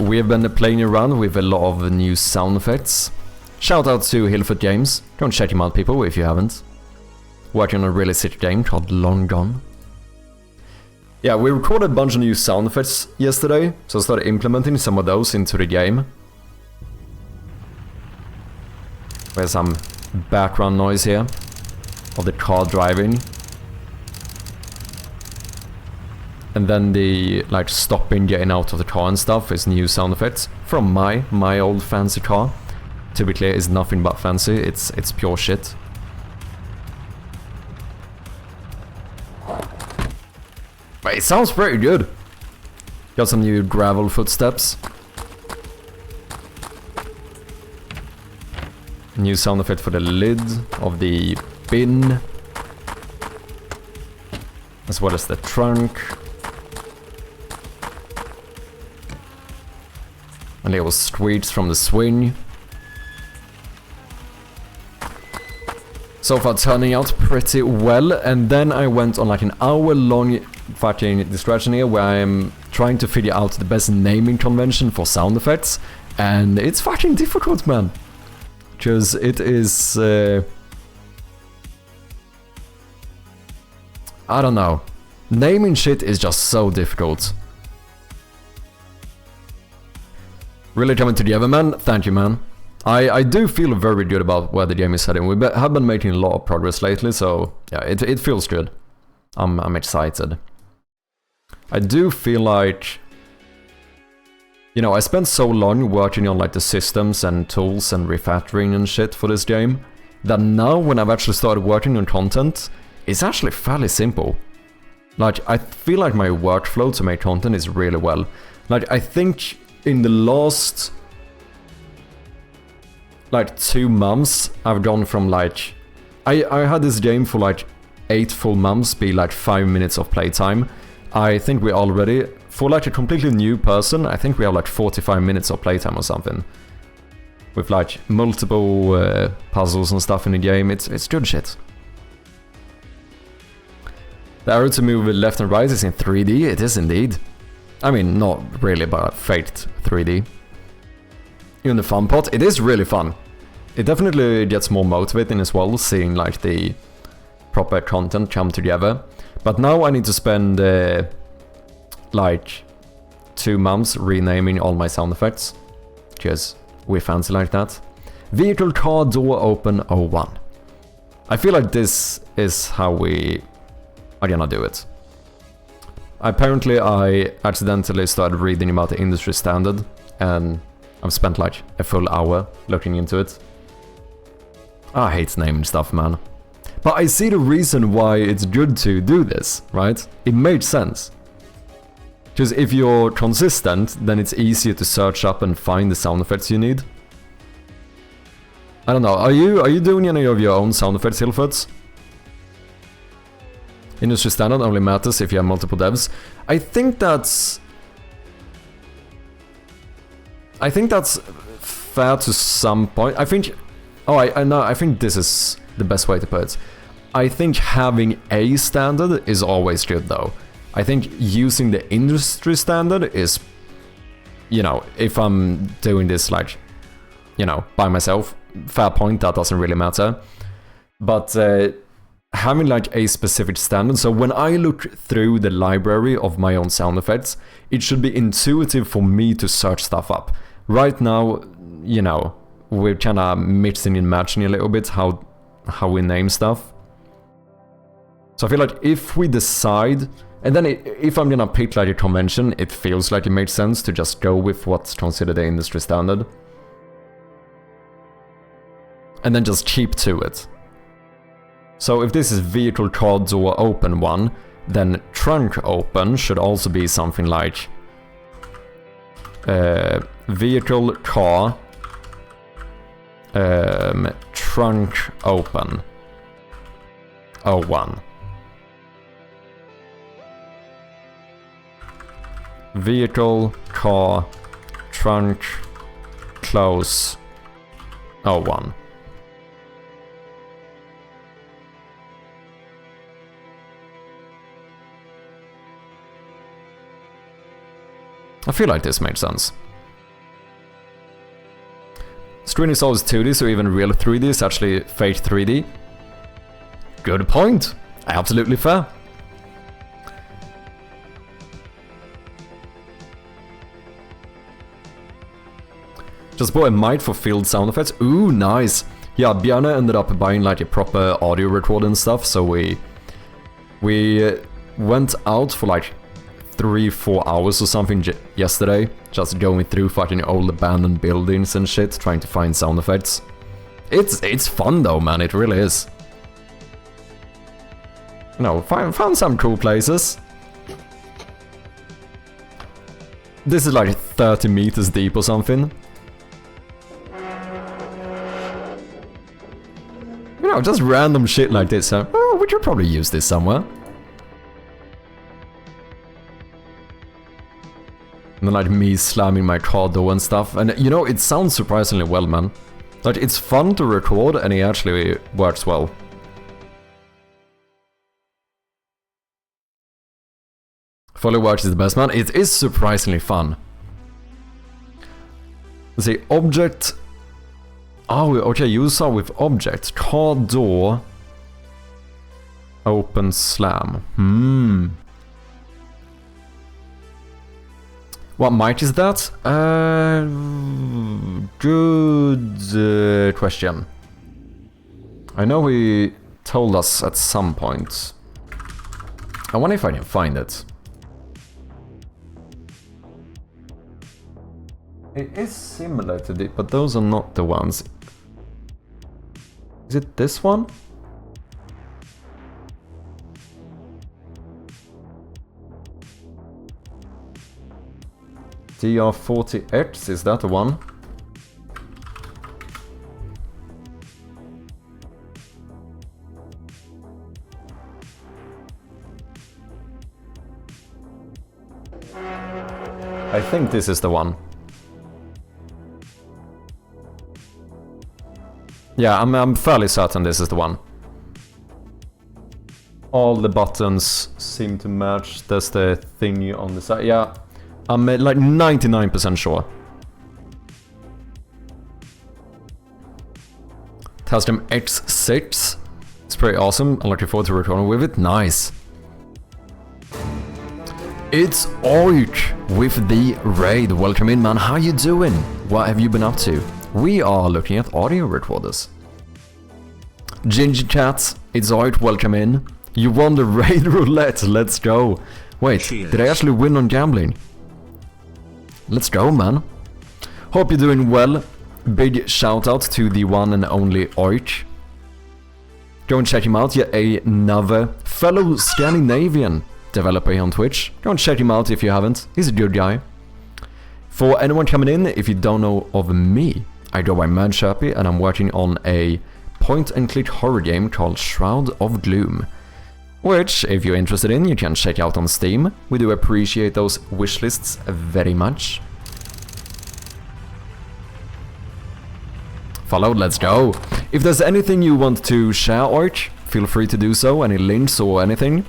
We have been playing around with a lot of new sound effects. Shout out to Hilford Games. Go and check him out, people, if you haven't. Working on a really sick game called Long Gone. Yeah, we recorded a bunch of new sound effects yesterday, so I started implementing some of those into the game. There's some background noise here of the car driving. And then the like stopping, getting out of the car and stuff is new sound effects from my old fancy car. To be clear, is nothing but fancy. It's pure shit. But it sounds pretty good. Got some new gravel footsteps. New sound effect for the lid of the bin. As well as the trunk. And little squeaks from the swing. So far turning out pretty well, and then I went on like an hour-long fucking distraction here where I'm trying to figure out the best naming convention for sound effects, and it's fucking difficult, man. Because it is... I don't know. Naming shit is just so difficult. Really coming together, man. Thank you, man. I do feel very good about where the game is heading. We have been making a lot of progress lately, so yeah, it feels good. I'm excited. I do feel like, you know, I spent so long working on like the systems and tools and refactoring and shit for this game, that now when I've actually started working on content, it's actually fairly simple. Like, I feel like my workflow to make content is really well. Like, I think in the last like 2 months, I've gone from like... I had this game for like 8 full months, be like 5 minutes of playtime. I think we already, for like a completely new person, I think we have like 45 minutes of playtime or something. With like multiple puzzles and stuff in the game, it's good shit. The arrow to move left and right is in 3D, it is indeed. I mean, not really, but faked 3D. In the fun part, it is really fun. It definitely gets more motivating as well, seeing like the proper content come together. But now I need to spend like 2 months renaming all my sound effects, because we fancy like that. Vehicle car door open 01. I feel like this is how we are gonna do it. Apparently I accidentally started reading about the industry standard, and I've spent like a full hour looking into it. I hate naming stuff, man. But I see the reason why it's good to do this, right? It makes sense. Because if you're consistent, then it's easier to search up and find the sound effects you need. I don't know, are you doing any of your own sound effects, Hilferts? Industry standard only matters if you have multiple devs. I think that's fair to some point. I think... Oh, I know, I think this is the best way to put it. I think having a standard is always good, though. I think using the industry standard is... You know, if I'm doing this, like, you know, by myself, fair point, that doesn't really matter. But having, like, a specific standard, so when I look through the library of my own sound effects, it should be intuitive for me to search stuff up. Right now, you know, we're kind of mixing and matching a little bit how we name stuff. So I feel like if we decide, and then if I'm gonna pick like a convention, it feels like it makes sense to just go with what's considered the industry standard. And then just keep to it. So if this is vehicle car door open 1, then trunk open should also be something like vehicle car trunk open 01. Vehicle car trunk close 01. I feel like this makes sense. Screen is always 2D, so even real 3D is actually fake 3D. Good point. Absolutely fair. Just bought a mic for field sound effects. Ooh, nice. Yeah, Bjarne ended up buying like a proper audio recorder and stuff, so we went out for like 3-4 hours or something yesterday, just going through fucking old abandoned buildings and shit, trying to find sound effects. It's fun though, man, it really is. You know, found some cool places. This is like 30 meters deep or something. You know, just random shit like this. Oh, we could probably use this somewhere. And then like me slamming my car door and stuff. And you know, it sounds surprisingly well, man. Like, it's fun to record and it actually works well. Fully works is the best, man. It is surprisingly fun. Let's see, object... Oh, okay, you saw with object. Car door... Open slam. What mic is that? Good question. I know he told us at some point. I wonder if I can find it. It is similar to this, but those are not the ones. Is it this one? DR40X, is that the one? I think this is the one. Yeah, I'm fairly certain this is the one. All the buttons seem to match. There's the thingy on the side. Yeah, I'm like 99% sure. Tascam X6. It's pretty awesome. I'm looking forward to recording with it. Nice. It's Oik with the raid. Welcome in, man. How you doing? What have you been up to? We are looking at audio recorders. Ginger Cats, it's Oik. Welcome in. You won the raid roulette. Let's go. Wait, Cheers. Did I actually win on gambling? Let's go, man. Hope you're doing well. Big shout out to the one and only Oik. Go and check him out. You're another fellow Scandinavian developer here on Twitch. Go and check him out if you haven't. He's a good guy. For anyone coming in, if you don't know of me, I go by Madchappy and I'm working on a point-and-click horror game called Shroud of Gloom, which, if you're interested in, you can check out on Steam. We do appreciate those wishlists very much. Follow, let's go. If there's anything you want to share, Oik, feel free to do so. Any links or anything,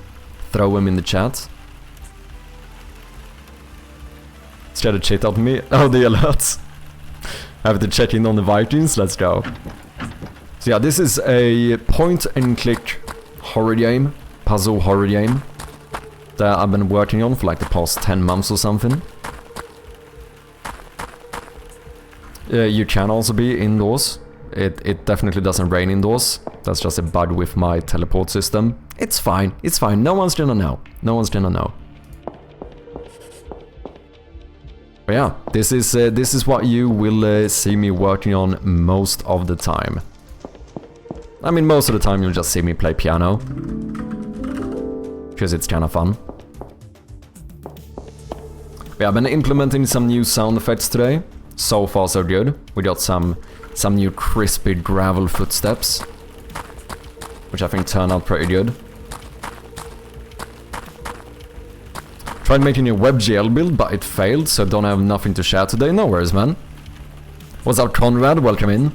throw them in the chat. Scared the shit out of me. Oh, the alerts. I have to check in on the Vikings, let's go. So yeah, this is a point-and-click horror game, puzzle horror game, that I've been working on for like the past 10 months or something. You can also be indoors. It definitely doesn't rain indoors. That's just a bug with my teleport system. It's fine, it's fine. No one's gonna know. No one's gonna know. But yeah, this is what you will see me working on most of the time. I mean, most of the time you'll just see me play piano, because it's kind of fun. Yeah, I've been implementing some new sound effects today. So far so good. We got some new crispy gravel footsteps, which I think turned out pretty good. Tried making a WebGL build, but it failed, so don't have nothing to share today. No worries, man. What's up, Conrad? Welcome in.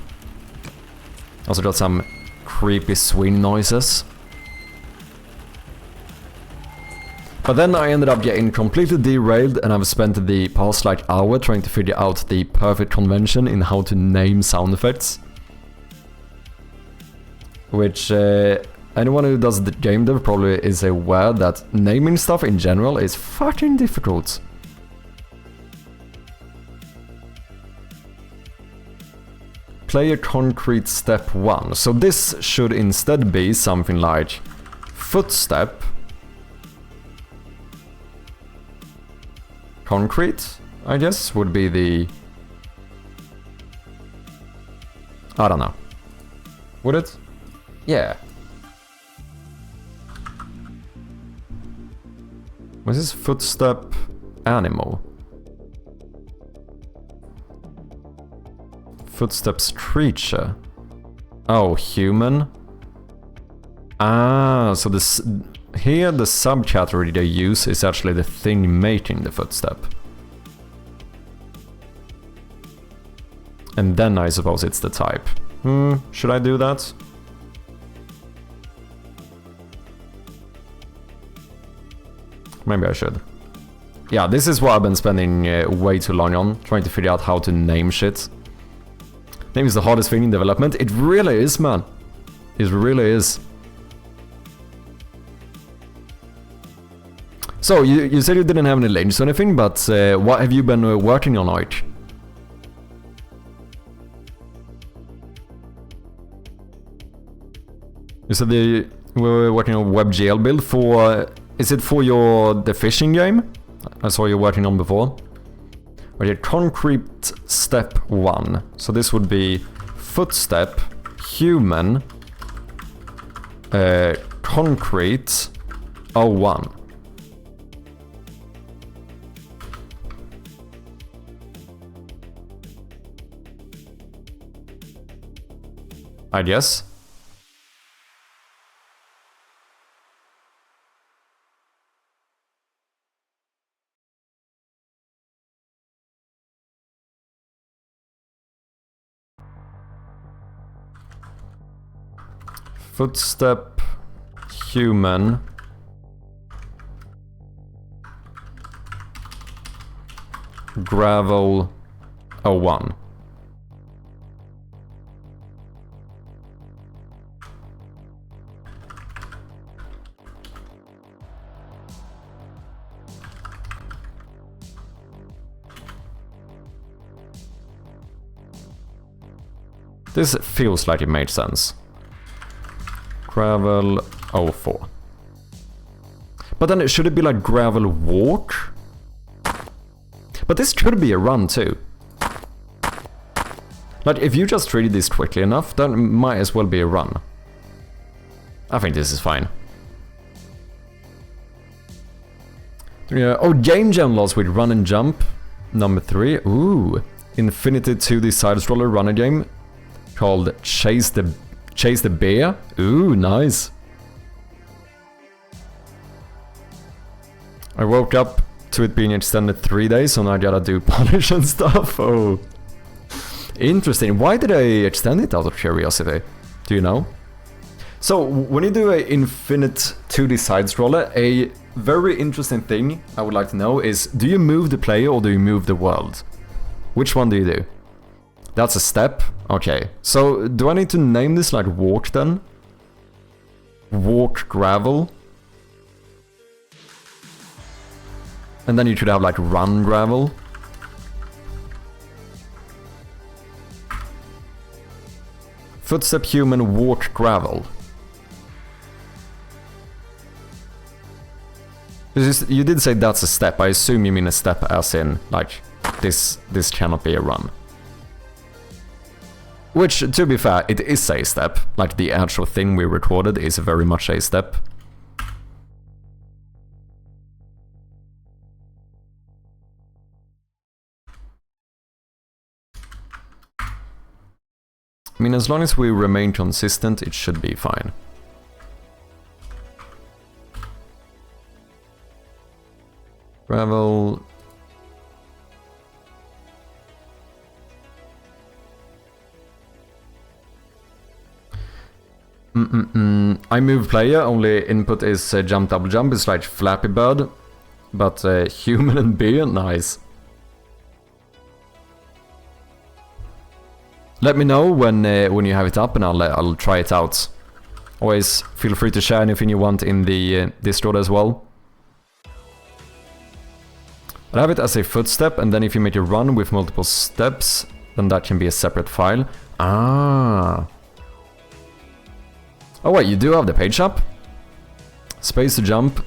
Also got some creepy swing noises. But then I ended up getting completely derailed, and I've spent the past like hour trying to figure out the perfect convention in how to name sound effects. Which anyone who does the game dev probably is aware that naming stuff in general is fucking difficult. Play a concrete step 1. So this should instead be something like footstep. concrete, I guess, would be the... I don't know. Would it? Yeah. Was this footstep animal? Footsteps creature. Oh, human. Ah, so this here the subcategory they use is actually the thing making the footstep. And then I suppose it's the type. Should I do that? Maybe I should. Yeah, this is what I've been spending way too long on, trying to figure out how to name shit. Name is the hardest thing in development. It really is, man. It really is. So, you said you didn't have any links or anything, but what have you been working on, Art? You said we were working on WebGL build for... is it for the fishing game? I saw you working on before. Okay, concrete step 1. So this would be footstep, human, concrete, 01. I guess. Footstep, human, gravel, 01. This feels like it made sense. Gravel 04. But then should it be like gravel walk? But this could be a run too. Like if you just treated this quickly enough, then it might as well be a run. I think this is fine. Yeah. Oh, game jam lost with run and jump. Number 3. Ooh. Infinity 2D side-scroller runner game called Chase the Bear? Ooh, nice. I woke up to it being extended 3 days, so now I gotta do polish and stuff. Oh. Interesting. Why did I extend it out of curiosity? Do you know? So, when you do an infinite 2D side-scroller, a very interesting thing I would like to know is, do you move the player or do you move the world? Which one do you do? That's a step? Okay. So, do I need to name this like walk then? Walk gravel? And then you could have like run gravel? Footstep human walk gravel. You did say that's a step. I assume you mean a step as in like this cannot be a run. Which, to be fair, it is a step. Like, the actual thing we recorded is very much a step. I mean, as long as we remain consistent, it should be fine. Gravel... I move player, only input is jump double jump, it's like Flappy Bird, but human and bear, nice. Let me know when you have it up and I'll try it out. Always feel free to share anything you want in the Discord as well. I have it as a footstep, and then if you make a run with multiple steps, then that can be a separate file. Ah. Oh wait, you do have the page up? Space to jump.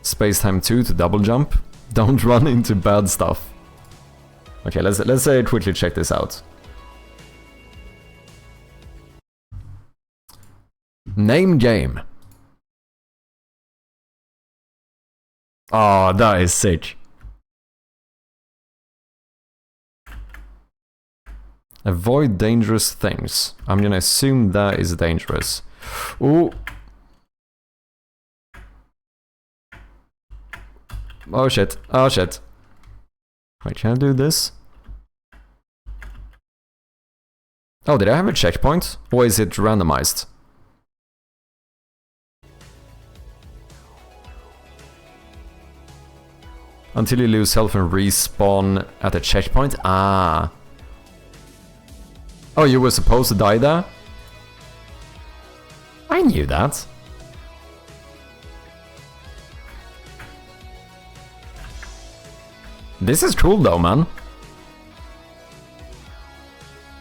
Space time 2 to double jump. Don't run into bad stuff. Okay, let's quickly check this out. Name game. Oh, that is sick. Avoid dangerous things. I'm gonna assume that is dangerous. Ooh. Oh shit. Oh shit. Wait, can I do this? Oh, did I have a checkpoint? Or is it randomized? Until you lose health and respawn at a checkpoint? Ah. Oh, you were supposed to die there? I knew that. This is cool though, man.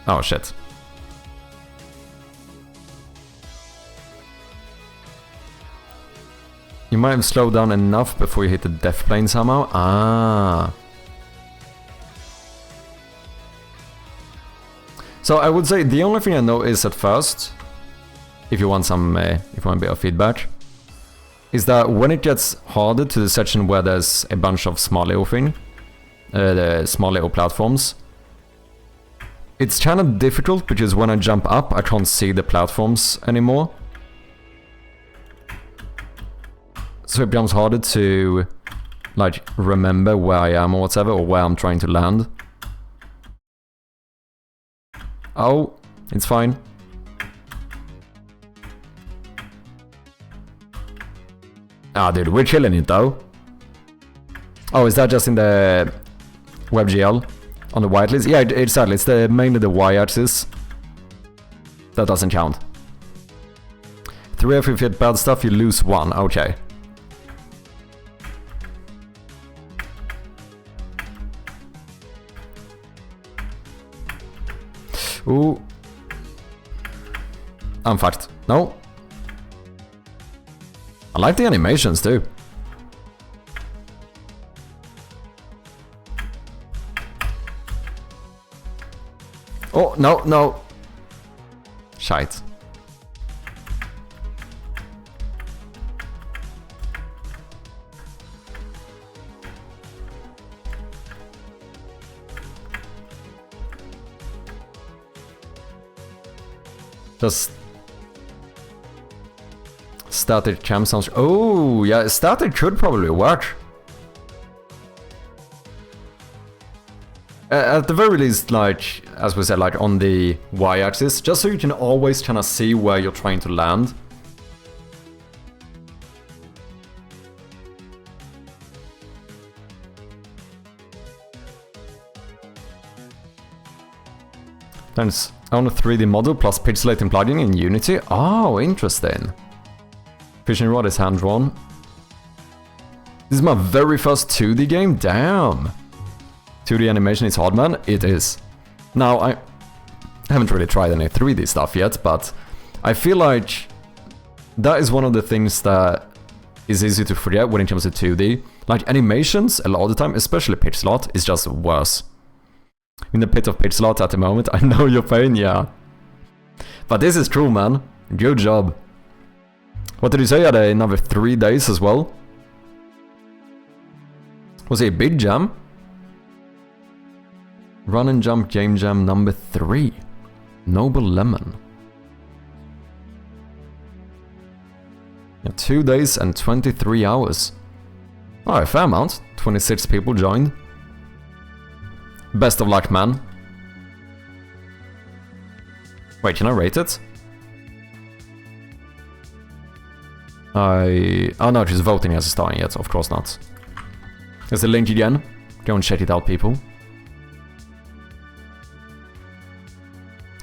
Oh shit. You might have slowed down enough before you hit the death plane somehow. Ah. So I would say the only thing I know is at first, if you want some, if you want a bit of feedback, is that when it gets harder to the section where there's a bunch of small little thing, the small little platforms, it's kind of difficult because when I jump up, I can't see the platforms anymore. So it becomes harder to, like, remember where I am or whatever, or where I'm trying to land. Oh, it's fine. Ah, dude, we're killing it though. Oh, is that just in the WebGL? On the whitelist? Yeah, exactly. It's mainly the y-axis. That doesn't count. 3 if you hit bad stuff, you lose 1. Okay. Ooh. I'm fucked. No. I like the animations too. Oh, no, no. Shite. Just static cam sounds. Oh, yeah, static could probably work. At the very least, like, as we said, like on the y-axis, just so you can always kind of see where you're trying to land. Thanks. On a 3D model plus pixelating plugin in Unity. Oh, interesting. Fishing rod is hand-drawn. This is my very first 2D game? Damn! 2D animation is hard, man. It is. Now, I haven't really tried any 3D stuff yet, but I feel like that is one of the things that is easy to forget when it comes to 2D. Like, animations, a lot of the time, especially pixel art, is just worse. In the pit of pixel art at the moment, I know your pain, yeah. But this is true, man. Good job. What did you say? Had another 3 days as well? Was it a big jam? Run and jump game jam number 3. Noble Lemon. Yeah, 2 days and 23 hours. Oh, a fair amount. 26 people joined. Best of luck, man. Wait, can I rate it? Oh no, she's voting as a starting yet, of course not. There's the link again. Go and check it out, people.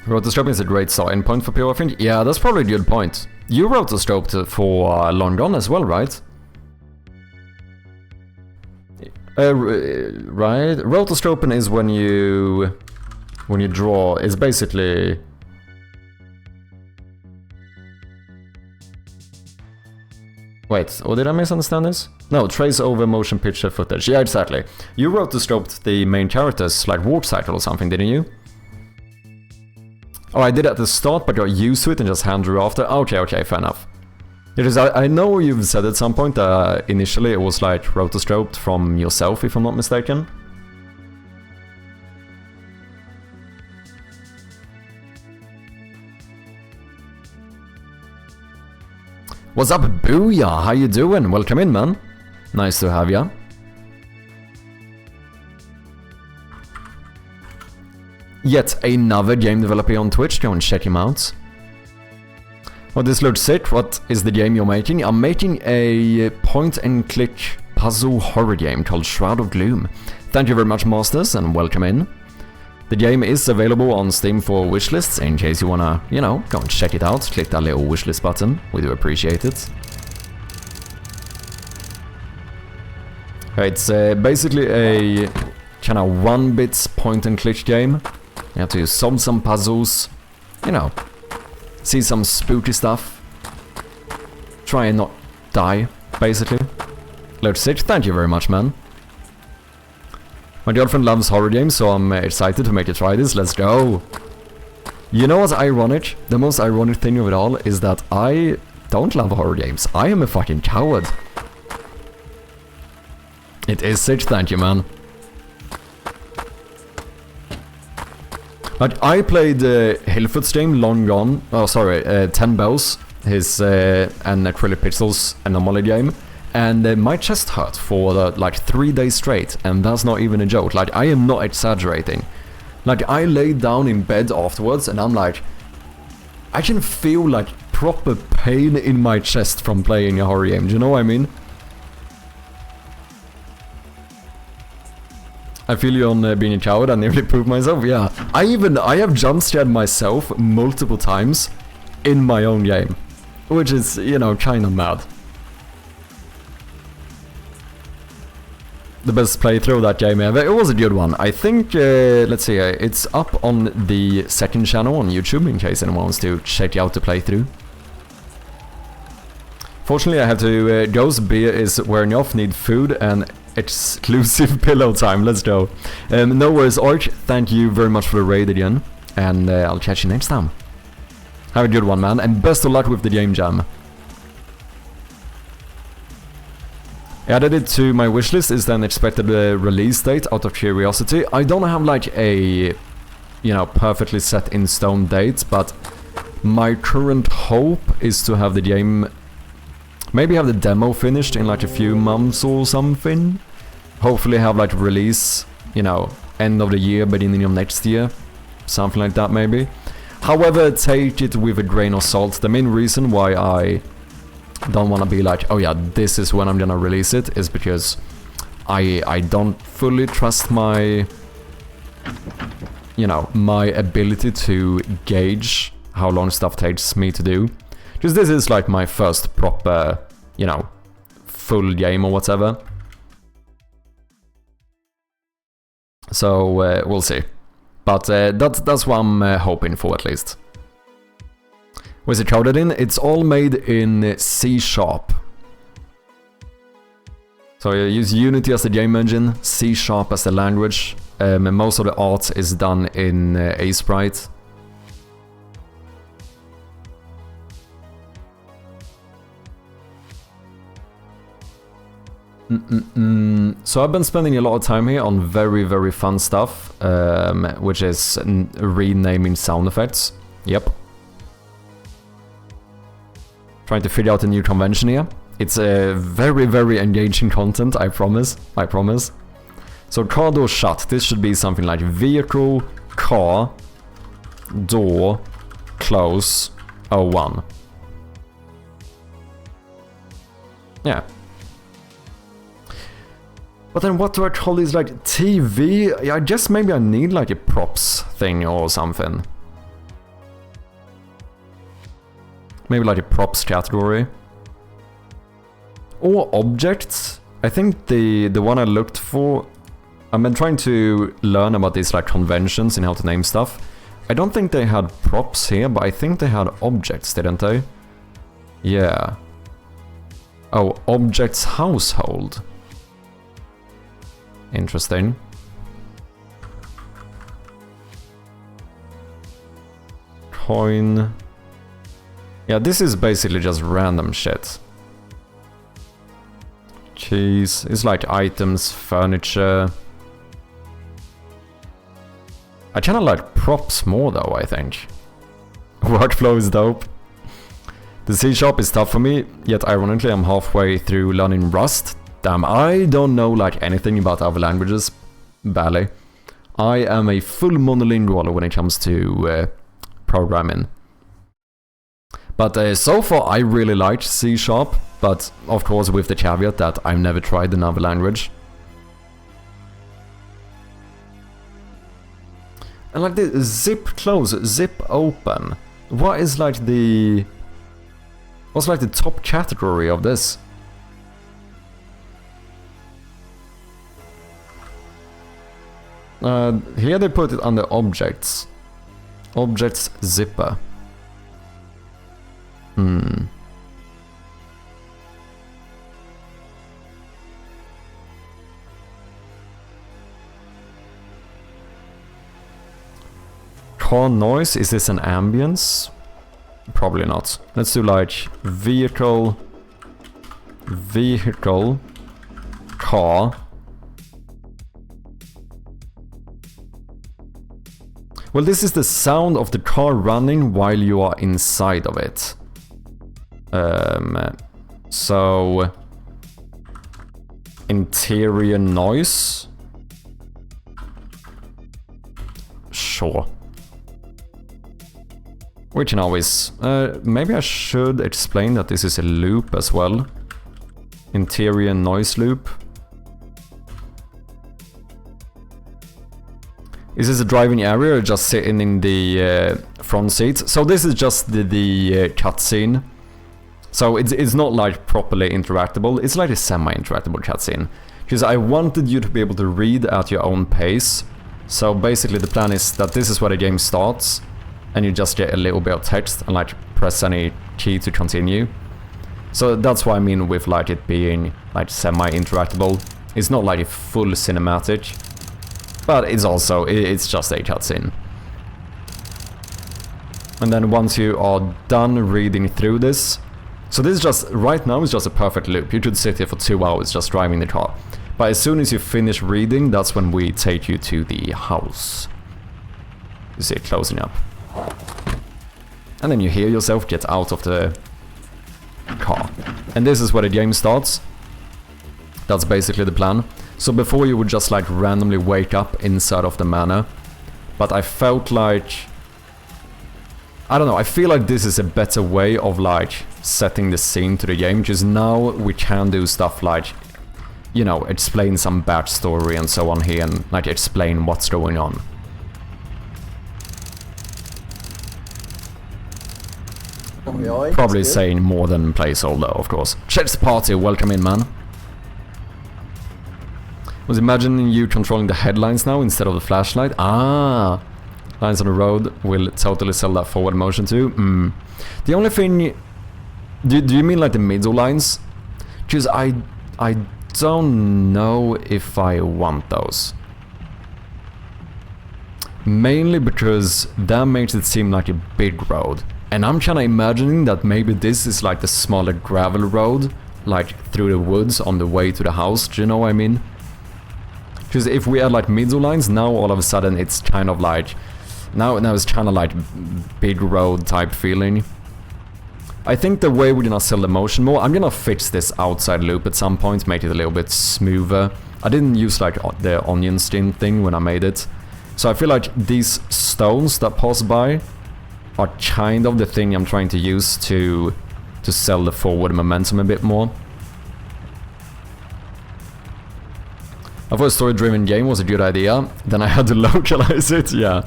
Rotoscoping is a great starting point for people, I think. Yeah, that's probably a good point. You rotoscoped for Long Gone as well, right? Right. Rotoscoping is when you draw. It's basically Wait, or did I misunderstand this? No, trace over motion picture footage. Yeah, exactly. You rotoscoped the main character's like warp cycle or something, didn't you? Oh, I did at the start, but got used to it and just hand drew after. Okay, okay, fair enough. Because I know you've said at some point that initially it was like rotoscoped from yourself, if I'm not mistaken. What's up, Booyah? How you doing? Welcome in, man. Nice to have ya. Yet another game developer on Twitch. Go and check him out. Well, this looks sick. What is the game you're making? I'm making a point-and-click puzzle horror game called Shroud of Gloom. Thank you very much, Masters, and welcome in. The game is available on Steam for wishlists, in case you wanna, you know, go and check it out. Click that little wishlist button. We do appreciate it. It's basically a kind of one-bit point-and-click game. You have to solve some puzzles, you know, see some spooky stuff, try and not die, basically. Looks sick. Thank you very much, man. My girlfriend loves horror games, so I'm excited to make her try this. Let's go! You know what's ironic? The most ironic thing of it all is that I don't love horror games. I am a fucking coward. It is sick, thank you, man. Like, I played Hillfoot's game, Long Gone. Oh, sorry, 10 Bells, his and Acrylic Pixels Anomaly game. And my chest hurt for like 3 days straight, and that's not even a joke. Like, I am not exaggerating. Like, I laid down in bed afterwards, and I'm like, I can feel like proper pain in my chest from playing a horror game. Do you know what I mean? I feel you on being a coward. I nearly pooped myself. Yeah, I have jump scared myself multiple times in my own game, which is, you know, kind of mad. The best playthrough of that game ever. It was a good one. I think, let's see, it's up on the second channel on YouTube in case anyone wants to check out the playthrough. Fortunately, I have to go. Beer is wearing off. Need food and exclusive pillow time. Let's go. No worries, Orc. Thank you very much for the raid again, and I'll catch you next time. Have a good one, man, and best of luck with the game jam. I added it to my wishlist. Is then expected release date out of curiosity. I don't have like a, you know, perfectly set in stone date, but my current hope is to have the game, maybe have the demo finished in like a few months or something. Hopefully have like release, you know, end of the year, beginning of next year. Something like that maybe. However, take it with a grain of salt. The main reason why I don't want to be like, oh yeah, this is when I'm gonna release it, is because I don't fully trust my, you know, my ability to gauge how long stuff takes me to do. Because this is like my first proper, you know, full game or whatever. So we'll see. But that's what I'm hoping for, at least. Was it coded in? It's all made in C#. So you use Unity as the game engine, C# as the language. And most of the art is done in A-Sprite. So I've been spending a lot of time here on very, very fun stuff, which is renaming sound effects. Yep. Trying to figure out a new convention here. It's a very, very engaging content, I promise. I promise. So car door shut. This should be something like vehicle, car, door, close, 01. Yeah. But then what do I call these, like, TV? I guess maybe I need like a props thing or something. Maybe like a props category. Or objects. I think the one I looked for... I've been trying to learn about these like conventions and how to name stuff. I don't think they had props here, but I think they had objects, didn't they? Yeah. Oh, objects household. Interesting. Coin. Yeah, this is basically just random shit. Cheese. It's like items, furniture. I kinda like props more though, I think. Workflow is dope. The C# is tough for me, yet ironically I'm halfway through learning Rust. Damn, I don't know like anything about other languages. Barely. I am a full monolingual when it comes to programming. But so far I really liked C#, but of course with the caveat that I've never tried another language. And like the zip close, zip open. What is like the... What's like the top category of this? Here they put it under objects. Objects zipper. Car noise, is this an ambience? Probably not. Let's do like vehicle, car. Well, this is the sound of the car running while you are inside of it. So interior noise. Sure. We can always... maybe I should explain that this is a loop as well. Interior noise loop. Is this a driving area or just sitting in the front seat? So this is just the cutscene. So it's not like properly interactable. It's like a semi-interactable cutscene. Because I wanted you to be able to read at your own pace. So basically the plan is that this is where the game starts. And you just get a little bit of text and like press any key to continue. So that's what I mean with like it being like semi-interactable. It's not like a full cinematic, but it's also, it's just a cutscene. And then once you are done reading through this, so this is just, right now it's just a perfect loop. You could sit here for 2 hours just driving the car. But as soon as you finish reading, that's when we take you to the house. You see it closing up. And then you hear yourself get out of the car. And this is where the game starts. That's basically the plan. So before you would just like randomly wake up inside of the manor. But I felt like... I don't know, I feel like this is a better way of like setting the scene to the game. Because now we can do stuff like, you know, explain some backstory and so on here. And like explain what's going on. Probably saying more than placeholder, of course. Chet's party, welcome in, man. Was imagining you controlling the headlines now instead of the flashlight. Ah, lines on the road will totally sell that forward motion too. The only thing... Do you mean like the middle lines? Because I don't know if I want those. Mainly because that makes it seem like a big road. And I'm kinda imagining that maybe this is like the smaller gravel road, like through the woods on the way to the house, do you know what I mean? Because if we add like middle lines, now all of a sudden it's kind of like... Now it's kinda like big road type feeling. I think the way we're gonna sell the motion more, I'm gonna fix this outside loop at some point, make it a little bit smoother. I didn't use like the onion skin thing when I made it. So I feel like these stones that pass by are kind of the thing I'm trying to use to sell the forward momentum a bit more. I thought a story-driven game was a good idea, then I had to localize it, yeah.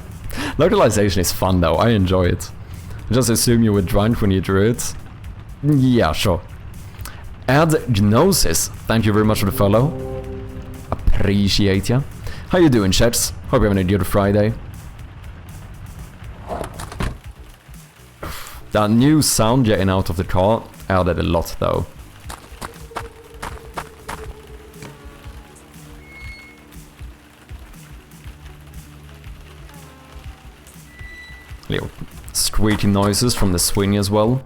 Localization is fun though, I enjoy it. Just assume you were drunk when you drew it. Yeah, sure. Add Gnosis, thank you very much for the follow. Appreciate ya. How you doing, chats? Hope you're having a good Friday. That new sound getting out of the car added a lot though. Little squeaky noises from the swing as well.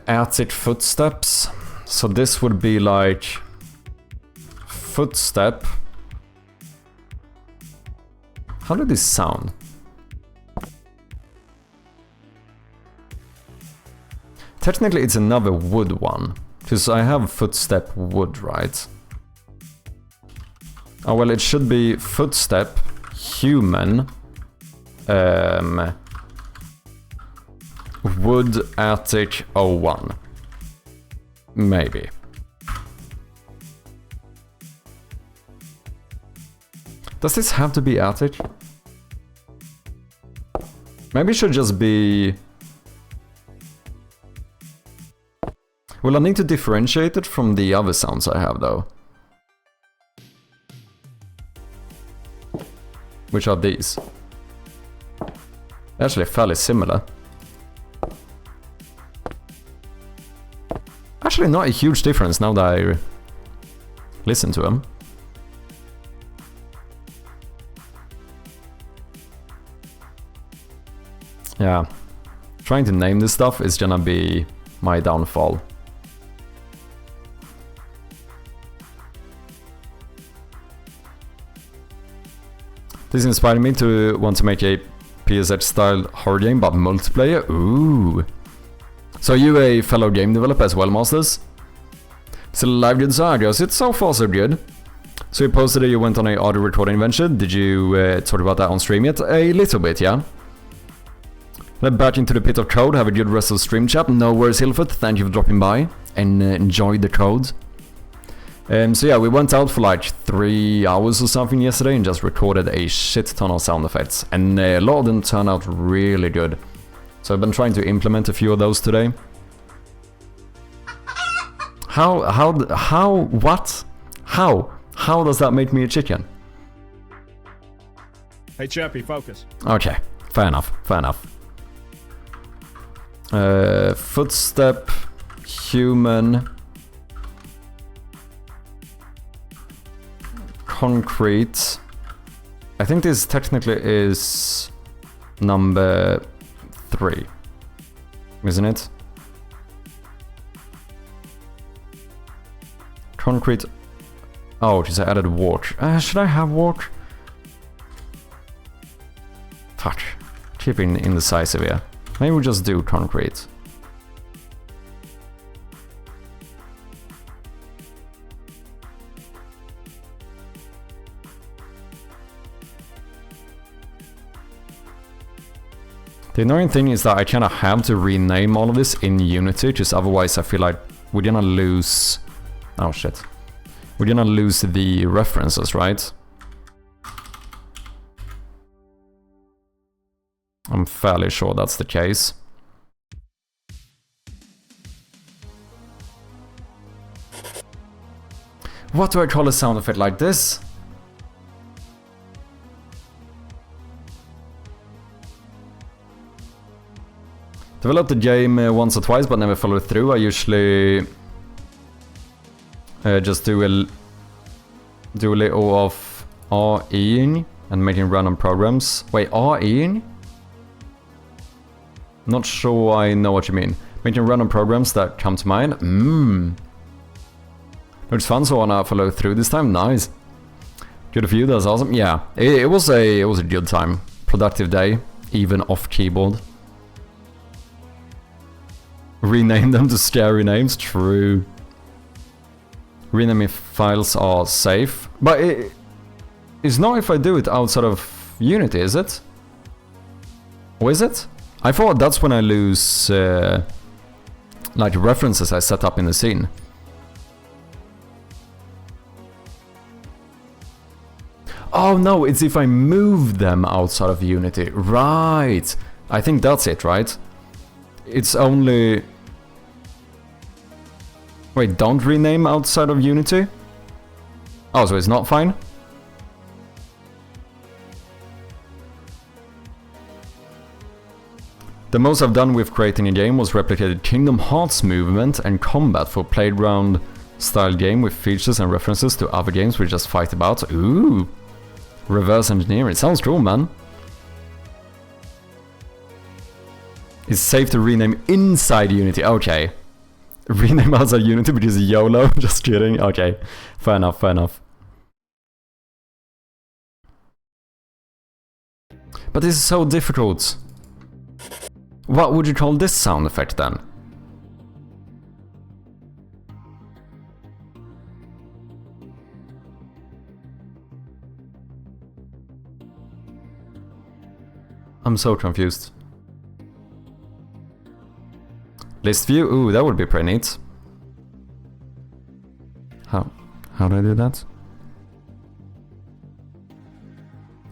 At footsteps. So this would be like footstep. How did this sound? Technically it's another wood one, because I have footstep wood, right? Oh well, it should be footstep human wood attic 01. Maybe. Does this have to be attic? Maybe it should just be... Well, I need to differentiate it from the other sounds I have, though. Which are these? Actually fairly similar. Actually not a huge difference now that I listen to them. Yeah, trying to name this stuff is gonna be my downfall. This inspired me to want to make a PSH-style horror game, but multiplayer? Ooh. So you a fellow game developer as well, Masters? Still alive, good side, yes, it's so far so good. So you posted that you went on a audio recording venture. Did you talk about that on stream yet? A little bit, yeah. Back into the pit of code, have a good rest of the stream chat. No worries, Hilford, thank you for dropping by and enjoy the code. So yeah, we went out for like 3 hours or something yesterday and just recorded a shit ton of sound effects. And a lot of them turned out really good. So I've been trying to implement a few of those today. What? How does that make me a chicken? Hey, Chappie, focus. Okay, fair enough, fair enough. Footstep, human, concrete. I think this technically is number 3, isn't it? Concrete. Oh, because I added walk. Should I have walk? Fuck. Keeping indecisive here. Maybe we'll just do concrete. The annoying thing is that I kind of have to rename all of this in Unity, because otherwise I feel like we're gonna lose... Oh shit. We're gonna lose the references, right? I'm fairly sure that's the case. What do I call a sound effect like this? Developed the game once or twice but never followed through. I usually just do a little of REing and making random programs. Wait, REing? Not sure I know what you mean. Making random programs that come to mind. Looks fun, so I wanna follow through this time. Nice. Good of you, that's awesome. Yeah, it was a good time. Productive day, even off keyboard. Rename them to scary names, true. Renaming files are safe, but it's not if I do it outside of Unity, is it? Or is it? I thought that's when I lose like references I set up in the scene. Oh no, it's if I move them outside of Unity. Right. I think that's it, right? It's only... Wait, don't rename outside of Unity? Oh, so it's not fine? The most I've done with creating a game was replicated Kingdom Hearts movement and combat for Playground style game with features and references to other games we just fight about. Ooh! Reverse engineering. Sounds cool, man. It's safe to rename inside Unity. Okay. Rename outside Unity, which is YOLO. Just kidding. Okay. Fair enough, fair enough. But this is so difficult. What would you call this sound effect then? I'm so confused. List view? Ooh, that would be pretty neat. How do I do that?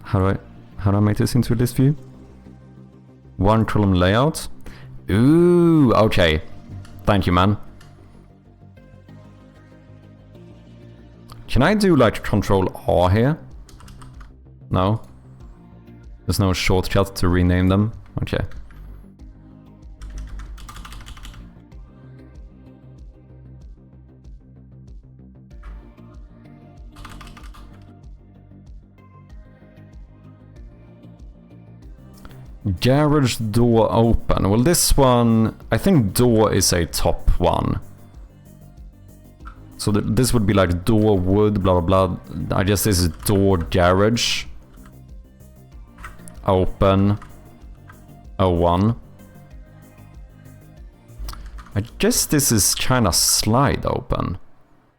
How do I make this into a list view? One column layout? Ooh, okay. Thank you, man. Can I do like Control R here? No? There's no shortcut to rename them? Okay. Garage door open. Well, this one, I think door is a top one. So this would be like door wood, blah blah blah. I guess this is door garage. Open. 01. I guess this is kinda slide open.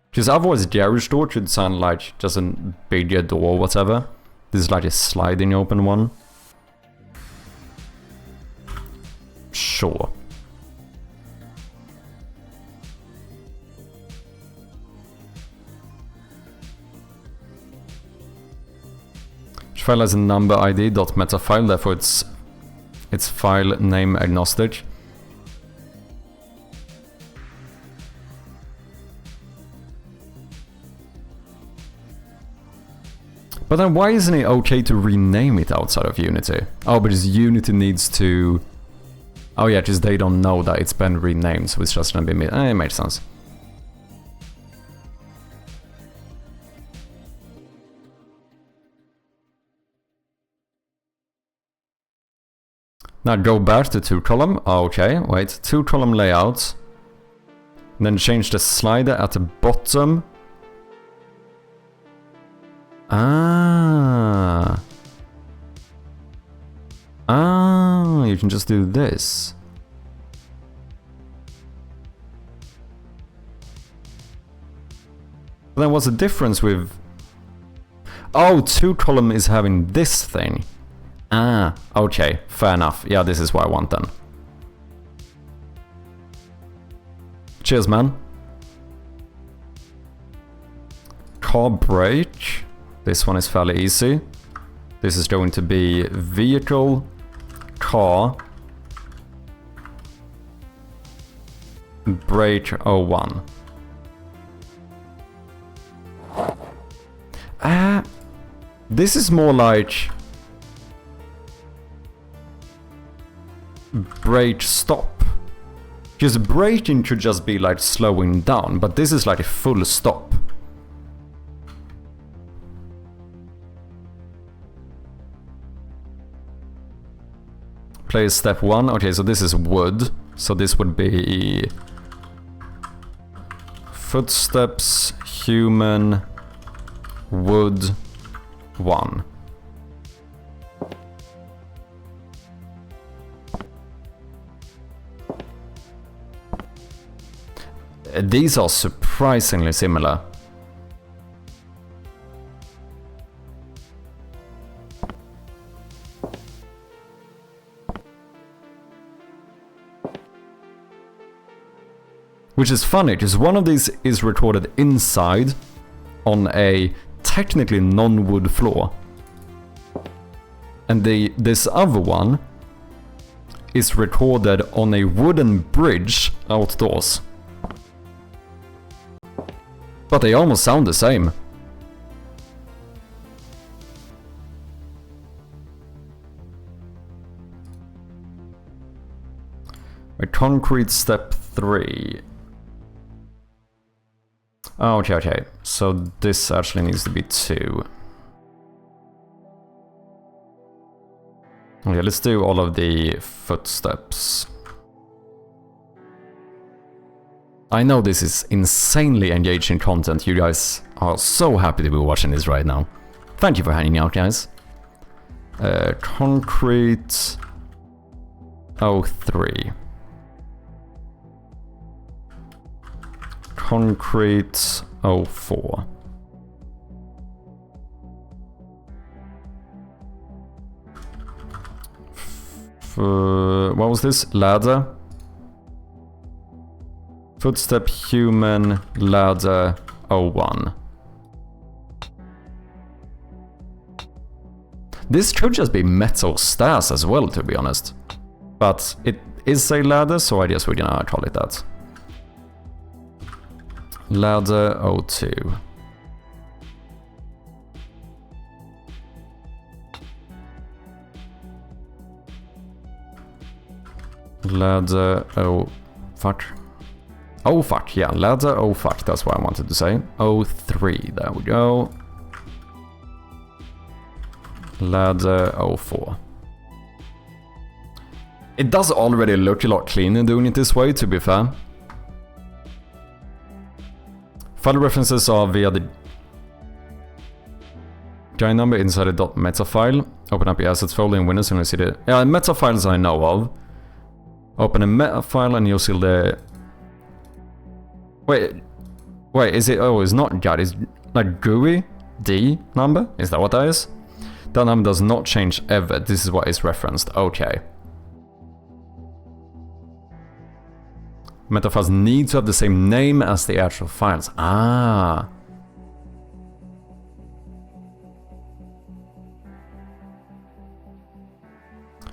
Because otherwise garage door should sound like just a bigger door or whatever. This is like a sliding open one. Sure. Each file has a number ID .meta file, therefore it's file name agnostic. But then why isn't it okay to rename it outside of Unity? Oh, because Unity needs to... Oh yeah, because they don't know that it's been renamed, so it's just gonna be... it makes sense. Now go back to 2-column. Okay, wait, 2-column layout. And then change the slider at the bottom. Ah. Ah, you can just do this. But then what's the difference with... Oh, 2-column is having this thing. Ah, okay, fair enough. Yeah, this is what I want then. Cheers, man. Car brake. This one is fairly easy. This is going to be vehicle, car, brake 01. This is more like brake stop. Because braking could just be like slowing down, but this is like a full stop. Play step 1. Okay, so this is wood. So this would be footsteps, human, wood, 1. These are surprisingly similar. Which is funny, because one of these is recorded inside on a technically non-wood floor. And this other one is recorded on a wooden bridge outdoors. But they almost sound the same. A concrete step 3. Oh, okay. So this actually needs to be 2. Okay, let's do all of the footsteps. I know this is insanely engaging content. You guys are so happy to be watching this right now. Thank you for hanging out, guys. Concrete 03. Concrete 04. What was this? Ladder? Footstep human ladder 01. This could just be metal stairs as well, to be honest. But it is a ladder, so I guess we're gonna call it that. Ladder 02. Ladder oh fuck. Oh fuck, yeah, ladder oh fuck, that's what I wanted to say. 03, there we go. Ladder 04. It does already look a lot cleaner doing it this way, to be fair. File references are via the guide number inside the .meta file. Open up your assets folder in Windows and you'll see the meta files I know of. Open a meta file and you'll see the... Wait, is it... Oh, it's not GUID, it's like GUI D number? Is that what that is? That number does not change ever. This is what is referenced. Okay. Meta files need to have the same name as the actual files. Ah.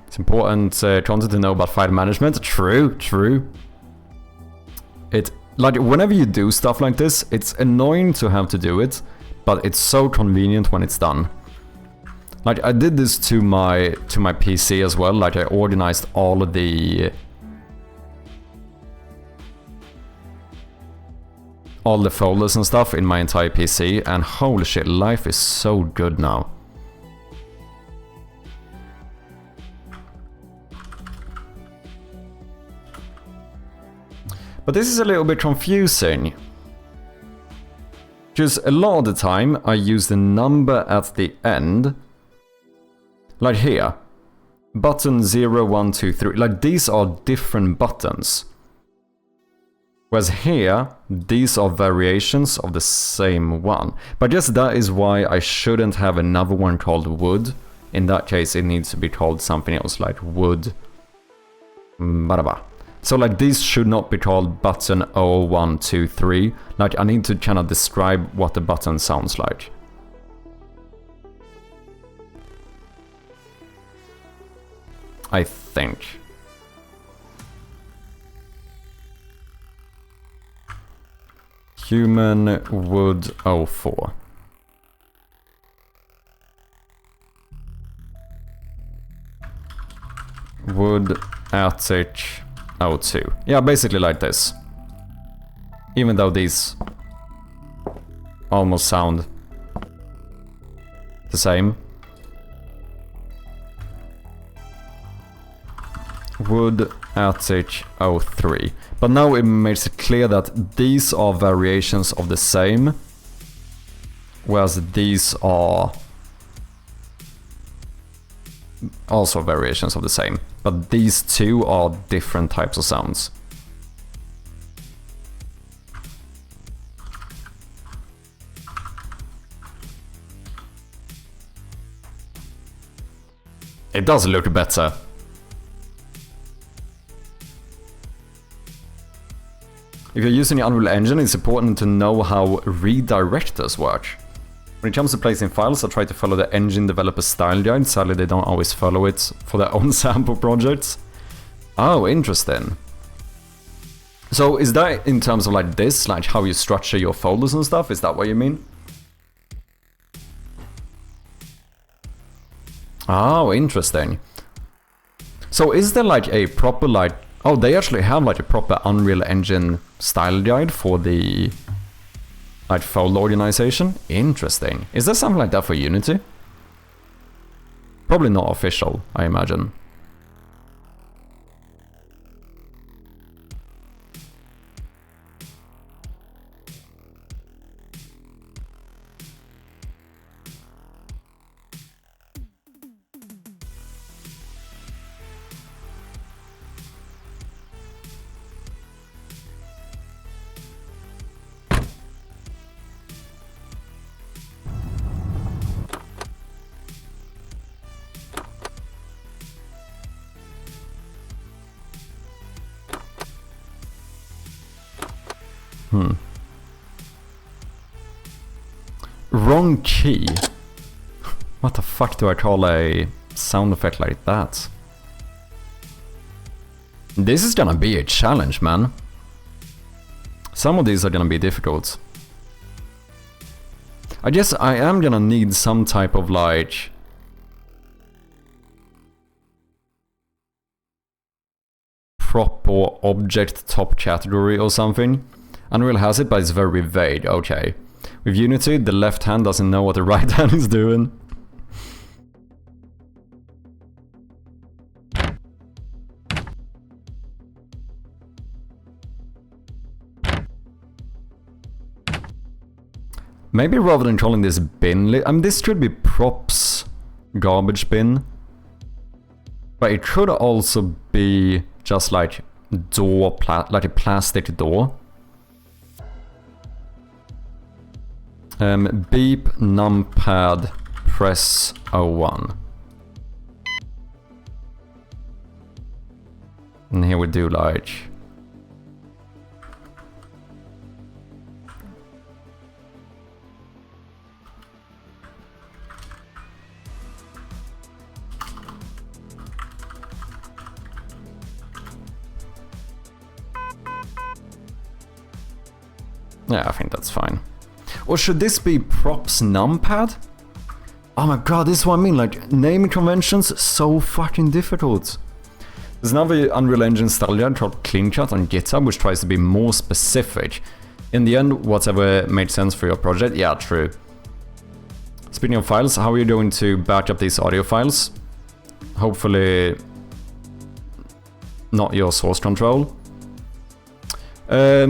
It's important content to know about file management. True. Like, whenever you do stuff like this, it's annoying to have to do it, but it's so convenient when it's done. Like, I did this to my PC as well. Like, I organized all of the folders and stuff in my entire PC, and holy shit, life is so good now. But this is a little bit confusing. Because a lot of the time I use the number at the end. Like here. Button 0, 1, 2, 3. Like, these are different buttons. Whereas here, these are variations of the same one. But I guess that is why I shouldn't have another one called wood. In that case, it needs to be called something else, like wood. Baraba. So, like, these should not be called button 0, 1, 2, 3. Like, I need to kind of describe what the button sounds like. I think. Human wood 04. Wood attic 02. Yeah, basically like this. Even though these almost sound the same. Wood attic 03. But now it makes it clear that these are variations of the same, whereas these are also variations of the same. But these two are different types of sounds. It does look better. If you're using the Unreal Engine, it's important to know how redirectors work. When it comes to placing files, I try to follow the engine developer style guide. Sadly, they don't always follow it for their own sample projects. Oh, interesting. So is that in terms of like this, like how you structure your folders and stuff? Is that what you mean? Oh, interesting. So is there like a proper like... Oh, they actually have like a proper Unreal Engine style guide for the Like fold organization? Interesting. Is there something like that for Unity? Probably not official, I imagine. Wrong key? What the fuck do I call a sound effect like that? This is gonna be a challenge, man. Some of these are gonna be difficult. I guess I am gonna need some type of like... prop or object top category or something. Unreal has it, but it's very vague. Okay. With Unity, the left hand doesn't know what the right hand is doing. Maybe rather than calling this bin, this should be props garbage bin. But it could also be just like door, like a plastic door. Beep numpad press 01. And here we do like... Yeah, I think that's fine. Or should this be props numpad? Oh my god, this is what I mean, like, naming conventions, so fucking difficult. There's another Unreal Engine style guide called Clean Cut on GitHub, which tries to be more specific. In the end, whatever made sense for your project, yeah, true. Speaking of files, how are you going to back up these audio files? Hopefully not your source control.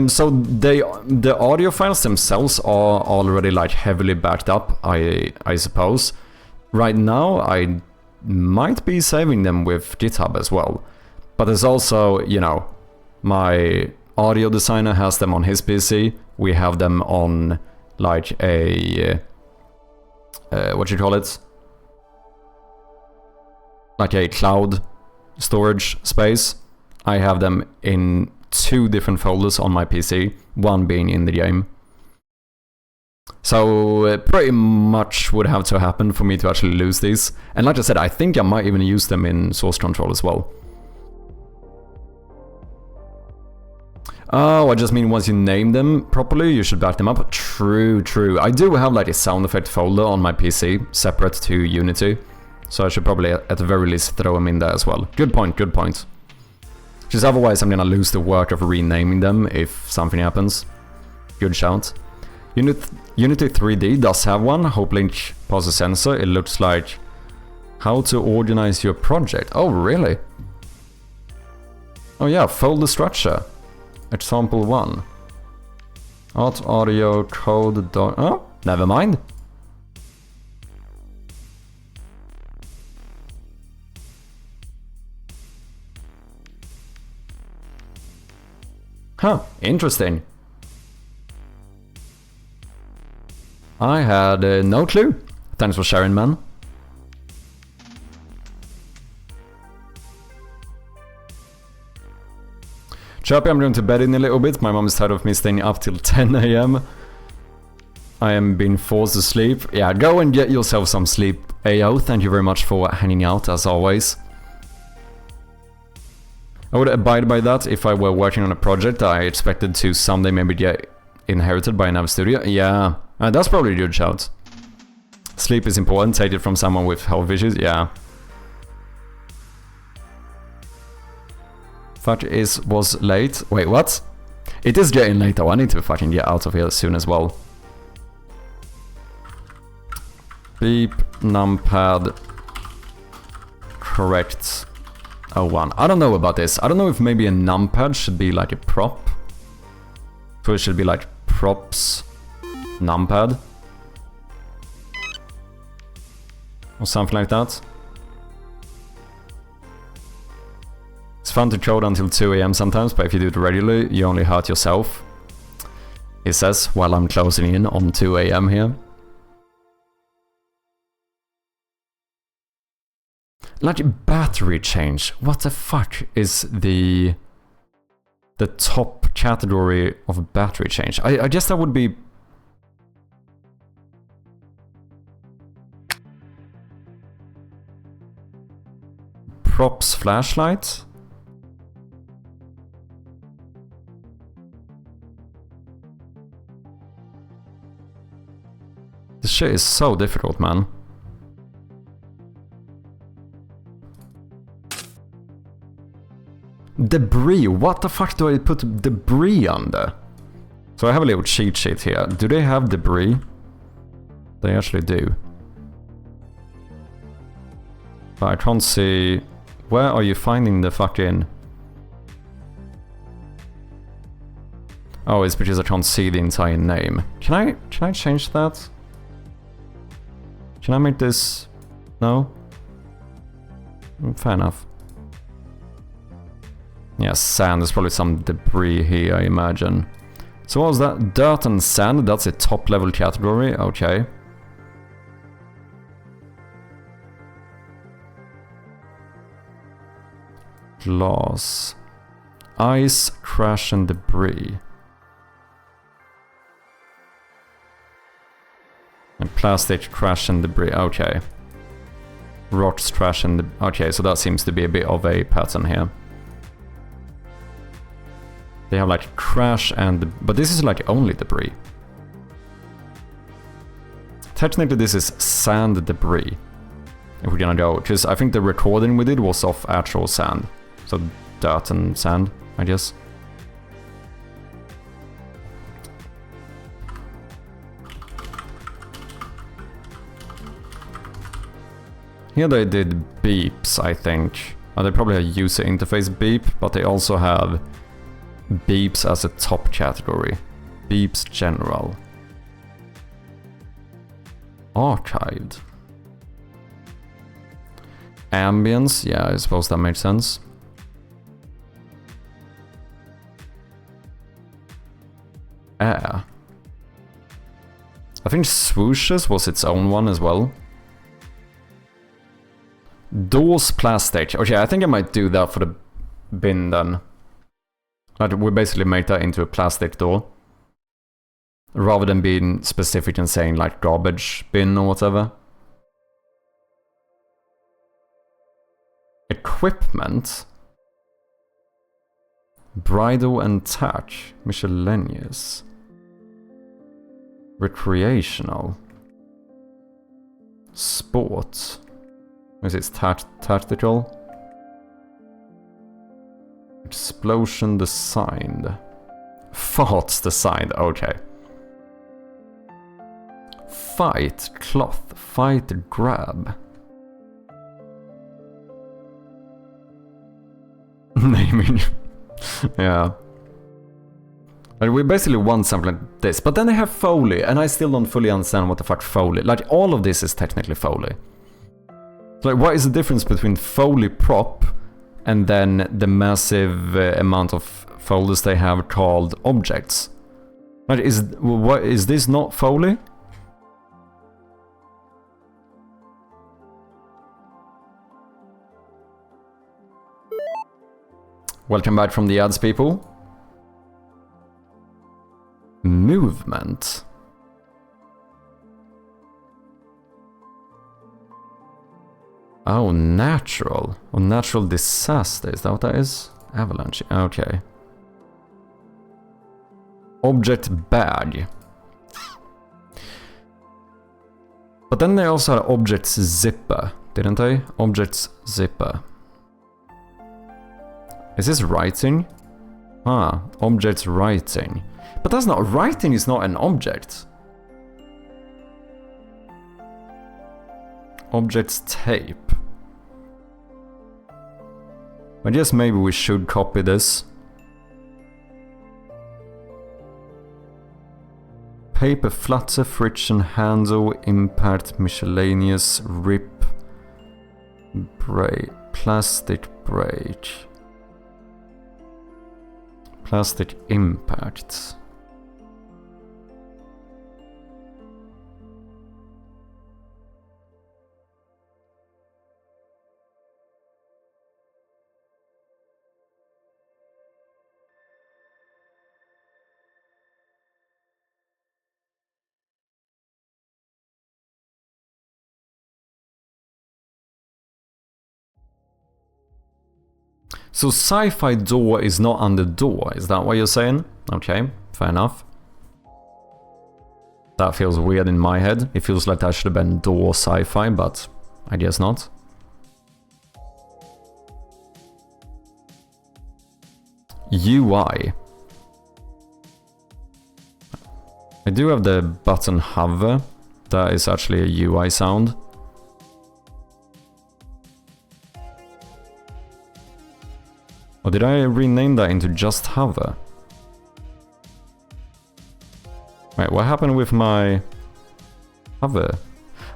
So the audio files themselves are already like heavily backed up, I suppose. Right now I might be saving them with GitHub as well. But there's also, you know, my audio designer has them on his PC. We have them on like a what you call it? Like a cloud storage space. I have them in 2 different folders on my PC, one being in the game. So it pretty much would have to happen for me to actually lose these. And like I said, I think I might even use them in source control as well. Oh, I just mean once you name them properly, you should back them up. True, true. I do have like a sound effect folder on my PC, separate to Unity. So I should probably at the very least throw them in there as well. Good point, good point. Because otherwise I'm gonna lose the work of renaming them if something happens. Good shout. Unity 3D does have one, HopeLink Parser Sensor. It looks like how to organize your project. Oh, really? Oh yeah, folder structure. Example 1. Art, audio, code, oh, never mind. Huh, interesting. I had no clue. Thanks for sharing, man. Chirpy, I'm going to bed in a little bit. My mom is tired of me staying up till 10 AM. I am being forced to sleep. Yeah, go and get yourself some sleep. AO, thank you very much for hanging out, as always. I would abide by that if I were working on a project I expected to someday maybe get inherited by another studio. Yeah, that's probably a good shout. Sleep is important, take it from someone with health issues, yeah. Fuck was late. Wait, what? It is getting late though, I need to fucking get out of here soon as well. beep numpad correct 01. I don't know about this. I don't know if maybe a numpad should be like a prop. So it should be like props numpad. Or something like that. It's fun to code until 2 AM sometimes, but if you do it regularly, you only hurt yourself. It says while I'm closing in on 2 AM here. Like battery change. What the fuck is the top category of battery change? I guess that would be props flashlight. This shit is so difficult, man. Debris. What the fuck do I put debris under? So I have a little cheat sheet here. Do they have debris? They actually do. But I can't see... Where are you finding the fucking... Oh, it's because I can't see the entire name. Can I change that? Can I make this... No? Fair enough. Yeah, sand. There's probably some debris here, I imagine. So what was that? Dirt and sand, that's a top level category, okay. Glass. Ice, crash and debris. And plastic, crash and debris, okay. Rocks, trash and... Okay, so that seems to be a bit of a pattern here. They have like crash and... But this is like only debris. Technically this is sand debris. If we're gonna go... Because I think the recording we did was off actual sand. So dirt and sand, I guess. Here they did beeps, I think. They probably have user interface beep, but they also have beeps as a top category. Beeps general. Archived. Ambience, yeah, I suppose that makes sense. Air. I think swooshes was its own one as well. Doors plastic. Okay, I think I might do that for the bin then. Like, we basically make that into a plastic door. Rather than being specific and saying like garbage bin or whatever. Equipment. Bridle and tack. Miscellaneous. Recreational. Sports. Is it tactical? Explosion designed. Farts designed, okay. Fight, cloth, fight, grab. Naming. Yeah. Like, we basically want something like this, but then they have Foley, and I still don't fully understand what the fuck Foley. Like, all of this is technically Foley. So, like, what is the difference between Foley prop and then the massive amount of folders they have called objects? Like, is this not Foley? Welcome back from the ads, people. Movement. Oh, natural. Oh, natural disaster. Is that what that is? Avalanche. Okay. Object bag. But then they also had objects zipper, didn't they? Objects zipper. Is this writing? Ah, objects writing. But that's not... Writing is not an object. objects tape. I guess maybe we should copy this. Paper, flutter, friction, handle, impact, miscellaneous, rip, break, plastic break, plastic impact. So sci-fi door is not under door, is that what you're saying? Okay, fair enough. That feels weird in my head. It feels like that should have been door sci-fi, but I guess not. UI. I do have the button hover. That is actually a UI sound. Or did I rename that into just hover? Wait, what happened with my hover?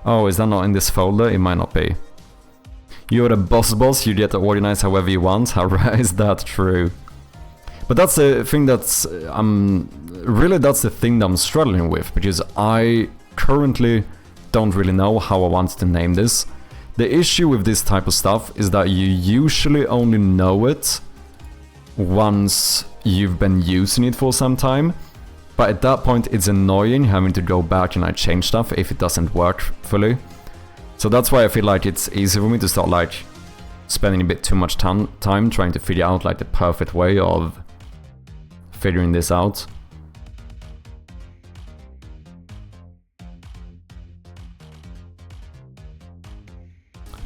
Oh, is that not in this folder? It might not be. You're the boss, you get to organize however you want. How rare is that true? But that's the thing that's... really that's the thing that I'm struggling with, because I currently don't really know how I want to name this. The issue with this type of stuff is that you usually only know it once you've been using it for some time, but at that point it's annoying having to go back and change stuff if it doesn't work fully. So that's why I feel like it's easy for me to start spending a bit too much time trying to figure out the perfect way of figuring this out.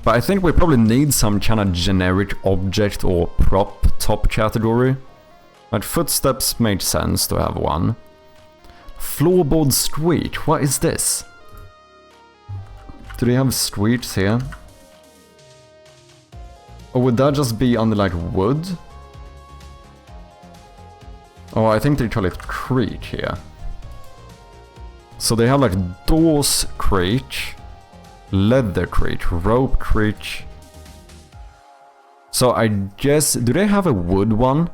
But I think we probably need some kind of generic object or prop top category. Like footsteps made sense to have one. Floorboard screech, what is this? Do they have screech here? Or would that just be under wood? Oh, I think they call it creak here. So they have doors creak, leather creak, rope creak. So I guess, do they have a wood one?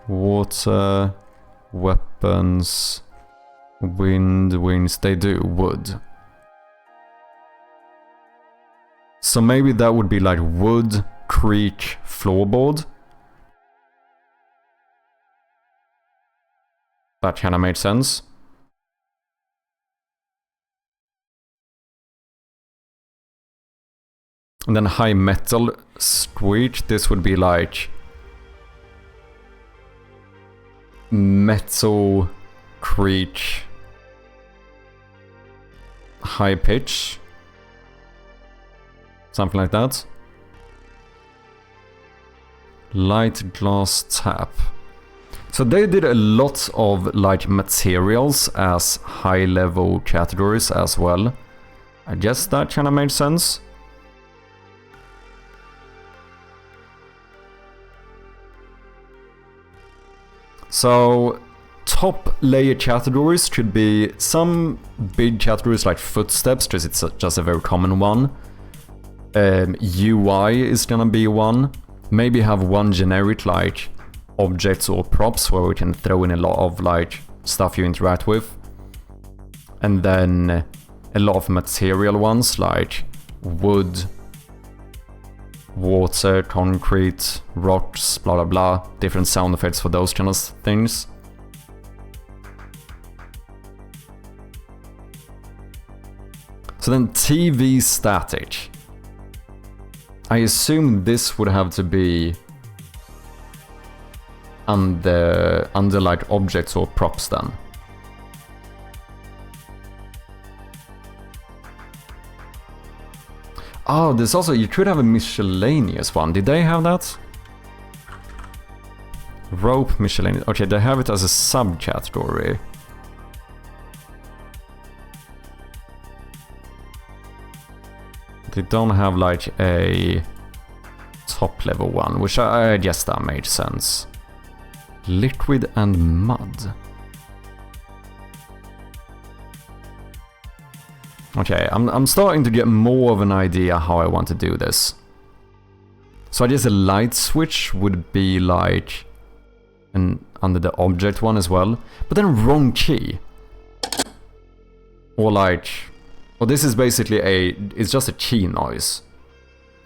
Water, weapons, wind, wings, they do wood. So maybe that would be wood, creak, floorboard. That kinda made sense. And then high metal screech, this would be metal creak, high pitch, something like that. Light glass tap. So they did a lot of materials as high level categories as well. I guess that kind of made sense. So top layer categories could be some big categories like footsteps, because it's just a very common one. UI is gonna be one. Maybe have one generic objects or props where we can throw in a lot of stuff you interact with. And then a lot of material ones like wood, water, concrete, rocks, blah blah blah, different sound effects for those kind of things. So then TV static. I assume this would have to be under objects or props then. Oh, there's also, you could have a miscellaneous one. Did they have that? Rope miscellaneous. Okay, they have it as a subcategory. They don't have like a top level one, which I guess that made sense. Liquid and mud. Okay, I'm starting to get more of an idea how I want to do this. So I guess a light switch would be like under the object one as well, but then wrong key. Or like, well, this is basically it's just a key noise.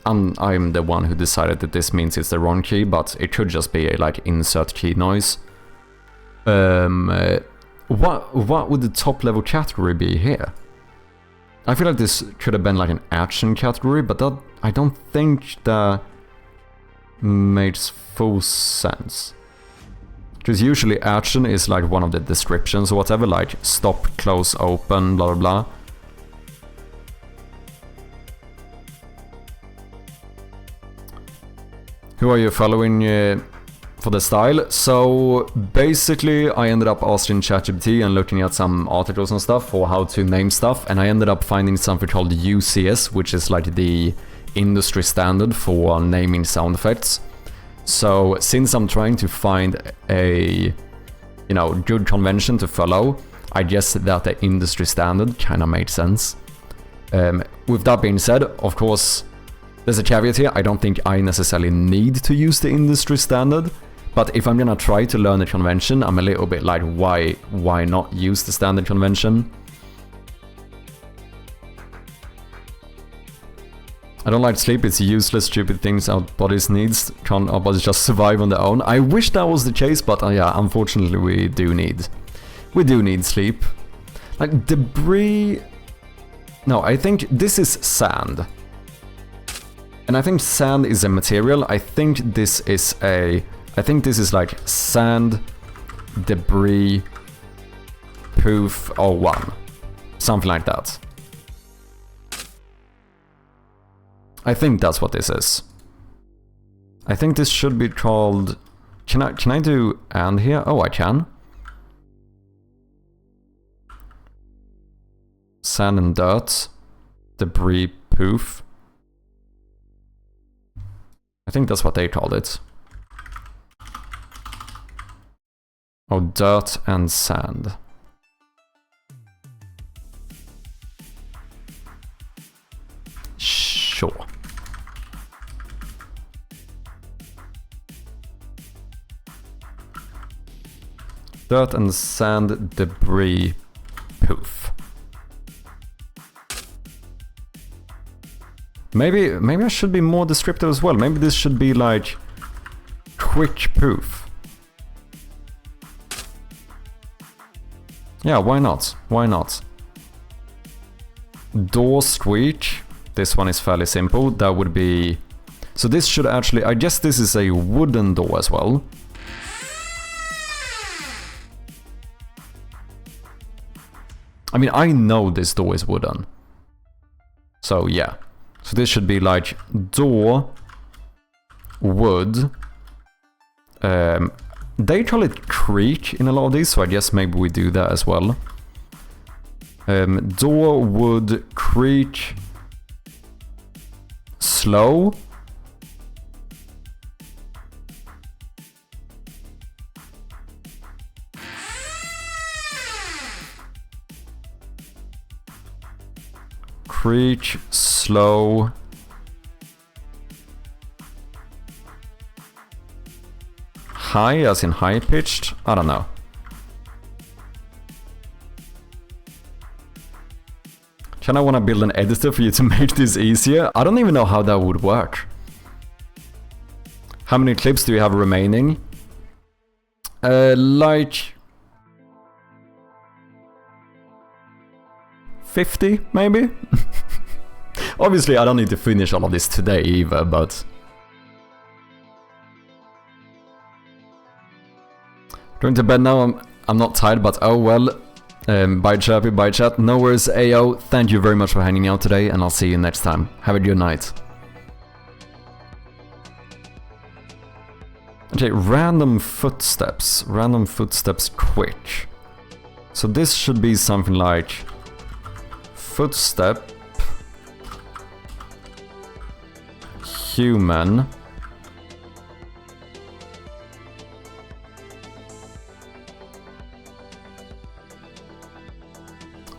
I'm the one who decided that this means it's the wrong key, but it could just be a like insert key noise. What would the top level category be here? I feel like this could have been like an action category, but that I don't think that makes full sense. Because usually action is like one of the descriptions or whatever, like stop, close, open, blah blah blah. Who are you following for the style? So basically I ended up asking ChatGPT and looking at some articles and stuff for how to name stuff, and I ended up finding something called UCS, which is like the industry standard for naming sound effects. So since I'm trying to find a, you know, good convention to follow, I guess that the industry standard kind of made sense. With that being said, of course, there's a caveat here. I don't think I necessarily need to use the industry standard, but if I'm gonna try to learn a convention, I'm a little bit like, why not use the standard convention? I don't like sleep, it's useless, stupid things our bodies needs. Can't our bodies just survive on their own? I wish that was the case, but yeah, unfortunately we do need sleep. Like debris... No, I think this is sand. And I think sand is a material. I think this is like sand, debris, proof, or one. Something like that. I think that's what this is. I think this should be called... Can I do and here? Oh, I can. Sand and dirt. Debris, poof. I think that's what they called it. Oh, dirt and sand. Sure. Dirt and sand, debris, poof. Maybe I should be more descriptive as well. Maybe this should be like quick poof. Yeah, why not? Why not? Door squeak. This one is fairly simple. That would be... So this should actually... I guess this is a wooden door as well. I mean, I know this door is wooden. So yeah. So this should be like door, wood. They call it creak in a lot of these, so I guess maybe we do that as well. Door, wood, creak, slow. Creak, slow. High, as in high pitched? I don't know. Can I want to build an editor for you to make this easier? I don't even know how that would work. How many clips do you have remaining? Like... 50, maybe? Obviously, I don't need to finish all of this today either, but... Going to bed now, I'm not tired, but oh well. Bye Chirpy, bye chat. No worries, AO. Thank you very much for hanging out today, and I'll see you next time. Have a good night. Okay, random footsteps twitch. So this should be something like footstep human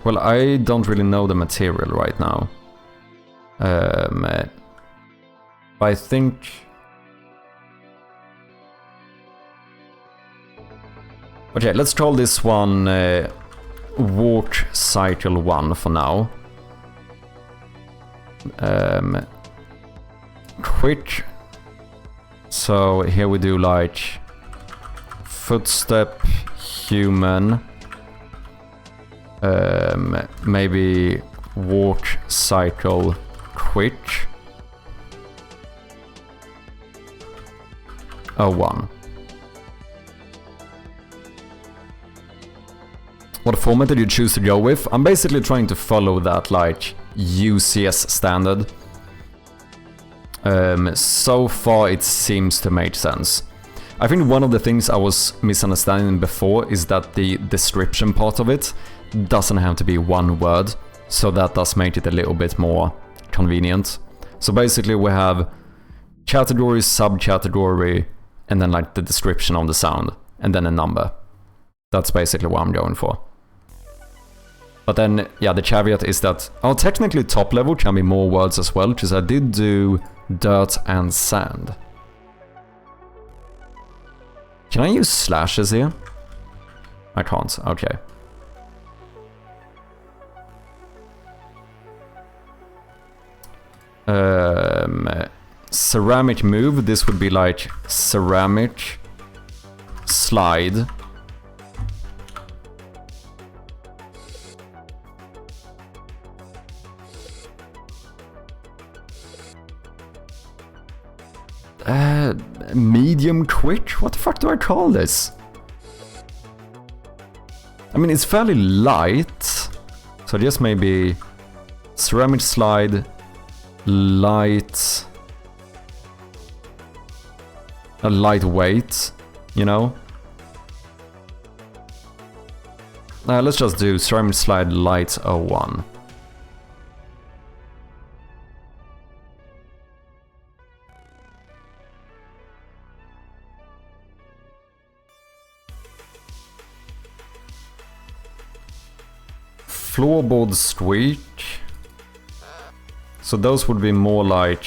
well, I don't really know the material right now. I think okay, let's call this one walk cycle 1 for now. Quick. So here we do like footstep human. Maybe walk cycle quick. 1. What format did you choose to go with? I'm basically trying to follow that like UCS standard. So far it seems to make sense. I think one of the things I was misunderstanding before is that the description part of it doesn't have to be one word, so that does make it a little bit more convenient. So basically we have category, subcategory, and then like the description of the sound, and then a number. That's basically what I'm going for. But then, yeah, the caveat is that, technically top level can be more words as well, because I did do dirt and sand. Can I use slashes here? I can't, okay. Ceramic move, this would be like ceramic slide. Medium quick? What the fuck do I call this? I mean, it's fairly light, so just maybe ceramic slide, light, a lightweight, you know? Let's just do ceramic slide light 01. Floorboard squeak. So those would be more like,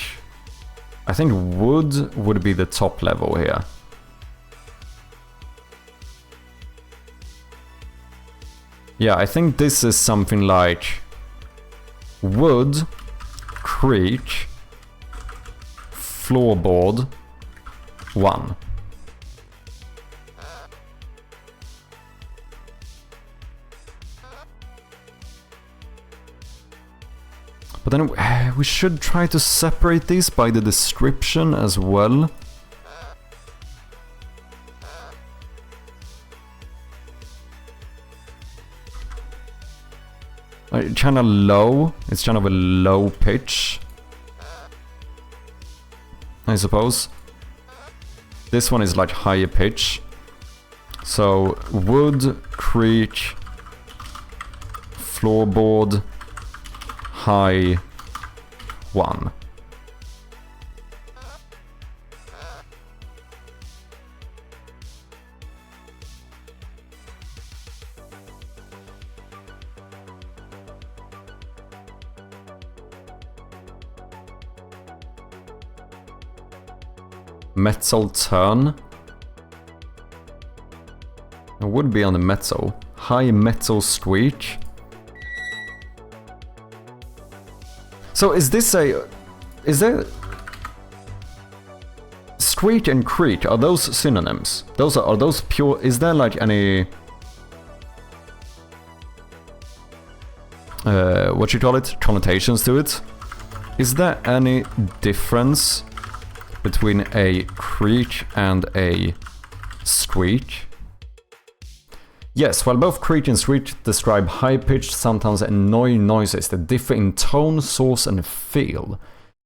I think wood would be the top level here. Yeah, I think this is something like wood, creak, floorboard, 1. But then we should try to separate these by the description as well. Kind of low. It's kind of a low pitch, I suppose. This one is like higher pitch. So wood, creak, floorboard, high 1. Metal turn. It would be on the metal. High metal squeak. So is this a... is there... Squeak and creak, are those synonyms? Are those pure... is there like any... what you call it? Connotations to it? Is there any difference between a creak and a squeak? Yes, while both creak and squeak describe high-pitched, sometimes annoying noises that differ in tone, source and feel.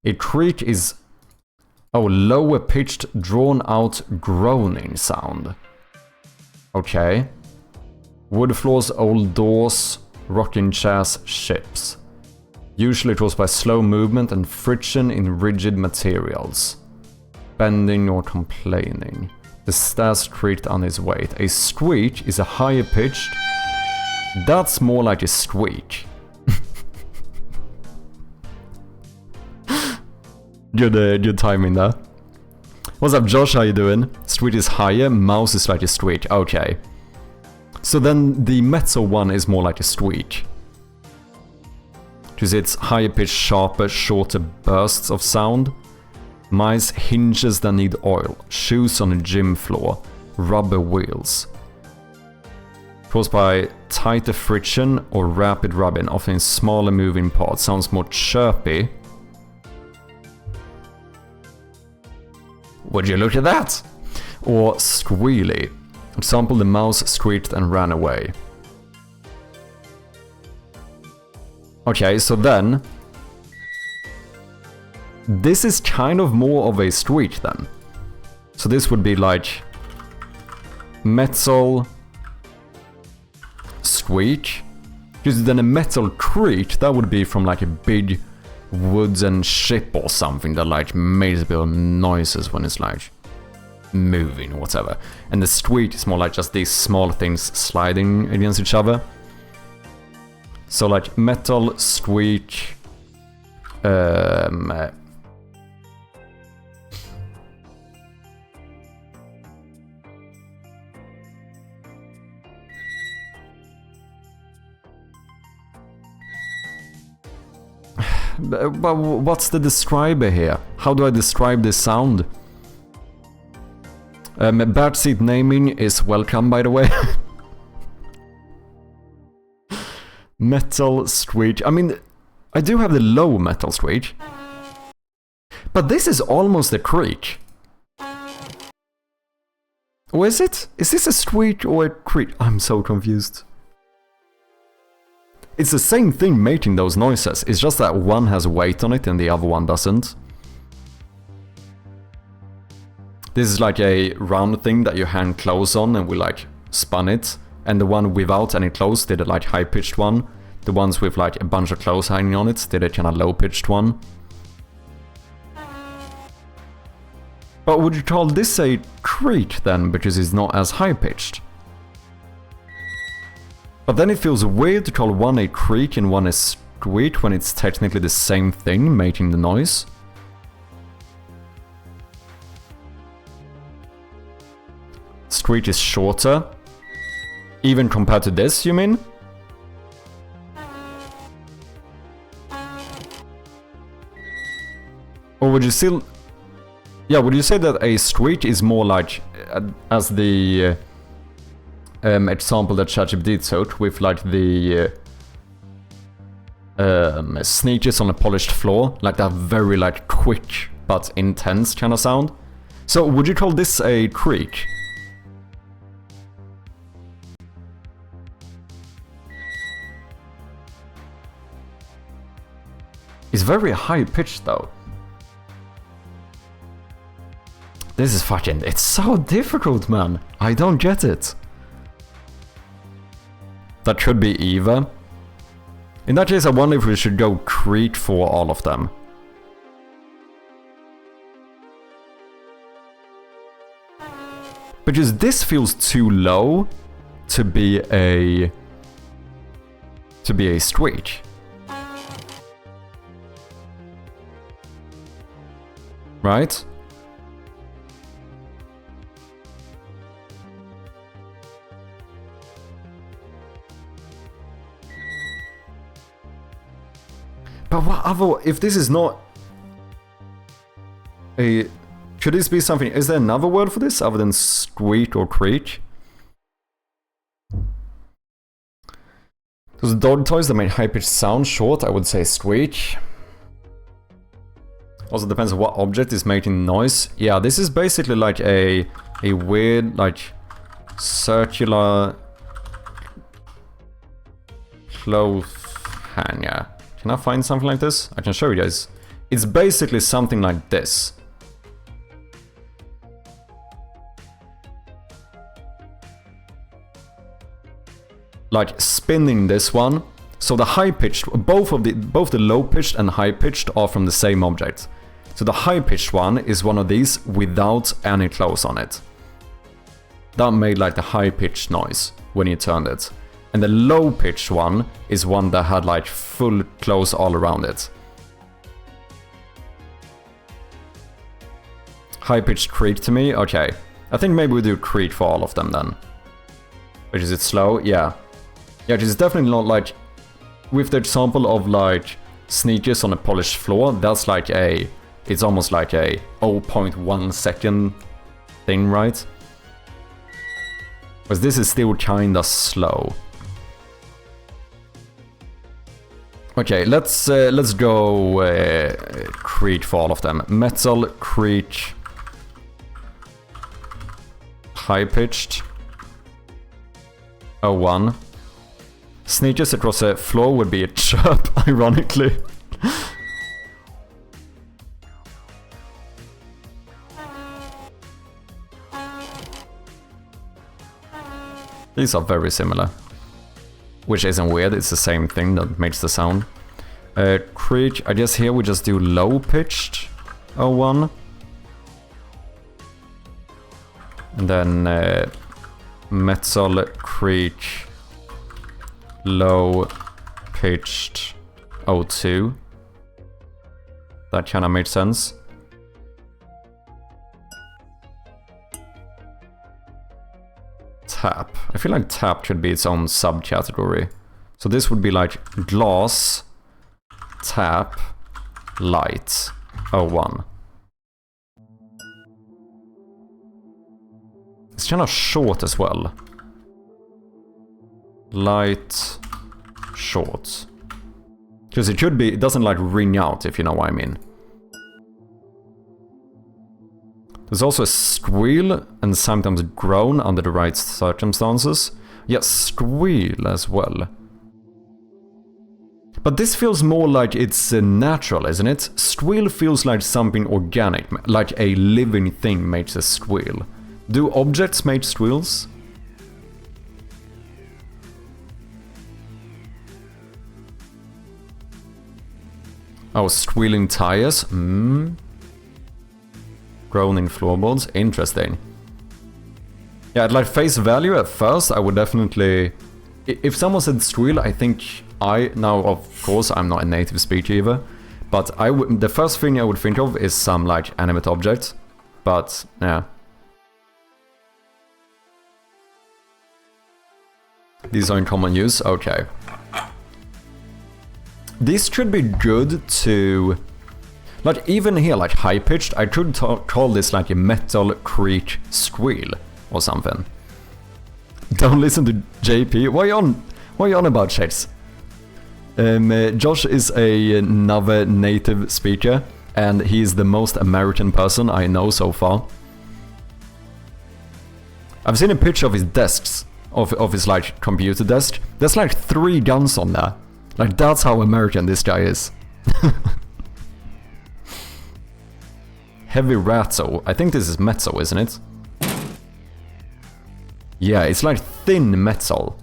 A creak is Oh, lower pitched, drawn out groaning sound. Okay. Wood floors, old doors, rocking chairs, ships. Usually caused by slow movement and friction in rigid materials. Bending or complaining. The stairs creaked on his weight. A squeak is a higher pitched. That's more like a squeak. Good timing there. What's up, Josh? How you doing? Squeak is higher, mouse is like a squeak. Okay. So then the metal one is more like a squeak. Because it's higher pitched, sharper, shorter bursts of sound. Mice, hinges that need oil. Shoes on a gym floor. Rubber wheels. Caused by tighter friction or rapid rubbing, often in smaller moving parts. Sounds more chirpy. Would you look at that? Or squealy. Example, the mouse squeaked and ran away. Okay, so then... this is kind of more of a squeak then. So this would be like... metal... squeak. Because then a metal creak, that would be from like a big wooden ship or something that like makes a bit of noises when it's like moving or whatever. And the squeak is more like just these small things sliding against each other. So like metal, squeak, but what's the describer here? How do I describe this sound? Bad seat naming is welcome, by the way. Metal squeak. I mean, I do have the low metal squeak. But this is almost a creak. Or is it? Is this a squeak or a creak? I'm so confused. It's the same thing making those noises, it's just that one has weight on it and the other one doesn't. This is like a round thing that you hand close on and we like spun it. And the one without any close did a like high-pitched one. The ones with like a bunch of clothes hanging on it did a kind of low-pitched one. But would you call this a creak then, because it's not as high-pitched? But then it feels weird to call one a creak and one a squeak when it's technically the same thing making the noise. Squeak is shorter. Even compared to this, you mean? Or would you still... yeah, would you say that a squeak is more like, as the example that ChatGPT took, with like the sneakers on a polished floor, like that very like quick but intense kind of sound? So would you call this a creak? It's very high pitched though. This is fucking... it's so difficult, man. I don't get it. That could be either. In that case, I wonder if we should go creak for all of them. Because this feels too low to be a squeak. Right? But what other... if this is not a... could this be something... is there another word for this other than squeak or creak? Those dog toys that make high-pitched sound short, I would say squeak. Also depends on what object is making noise. Yeah, this is basically like a weird, like, circular cloth hanger. Can I find something like this? I can show you guys. It's basically something like this. like spinning this one. So the high-pitched, both the low-pitched and high-pitched are from the same object. So the high-pitched one is one of these without any close on it. That made like the high-pitched noise when you turned it. And the low-pitched one is one that had like full close all around it. High-pitched creak to me? Okay. I think maybe we do creak for all of them then. Which is it slow? Yeah. Yeah, it's definitely not like... With the example of like sneakers on a polished floor, that's like a... It's almost like a 0.1 second thing, right? Because this is still kinda slow. Okay, let's go creak for all of them. Metal, creak, high-pitched, 01. Sneakers across a floor would be a chirp, ironically. These are very similar. Which isn't weird, it's the same thing that makes the sound. Creak, I guess here we just do low-pitched 01. And then metal, creak, low-pitched 02. That kinda made sense. Tap. I feel like tap should be its own subcategory. So this would be like glass, tap, light, 01. It's kind of short as well. Light, short. Because it should be, it doesn't like ring out, if you know what I mean. There's also a squeal and sometimes groan under the right circumstances. Yeah, squeal as well. But this feels more like it's natural, isn't it? Squeal feels like something organic, like a living thing makes a squeal. Do objects make squeals? Oh, squealing tires? Groaning floorboards? Interesting. Yeah, at like face value at first, I would definitely... If someone said squeal, I think now of course I'm not a native speaker either, but the first thing I would think of is some like animate object, but yeah. These are in common use, okay. This should be good to... Like even here, like high-pitched, I could call this like a metal creak squeal or something. Don't listen to JP. What are you on about, Shades? Josh is another native speaker, and he is the most American person I know so far. I've seen a picture of his desks, of his like computer desk. There's like 3 guns on there. Like that's how American this guy is. Heavy ratso. I think this is metal, isn't it? Yeah, it's like thin metal.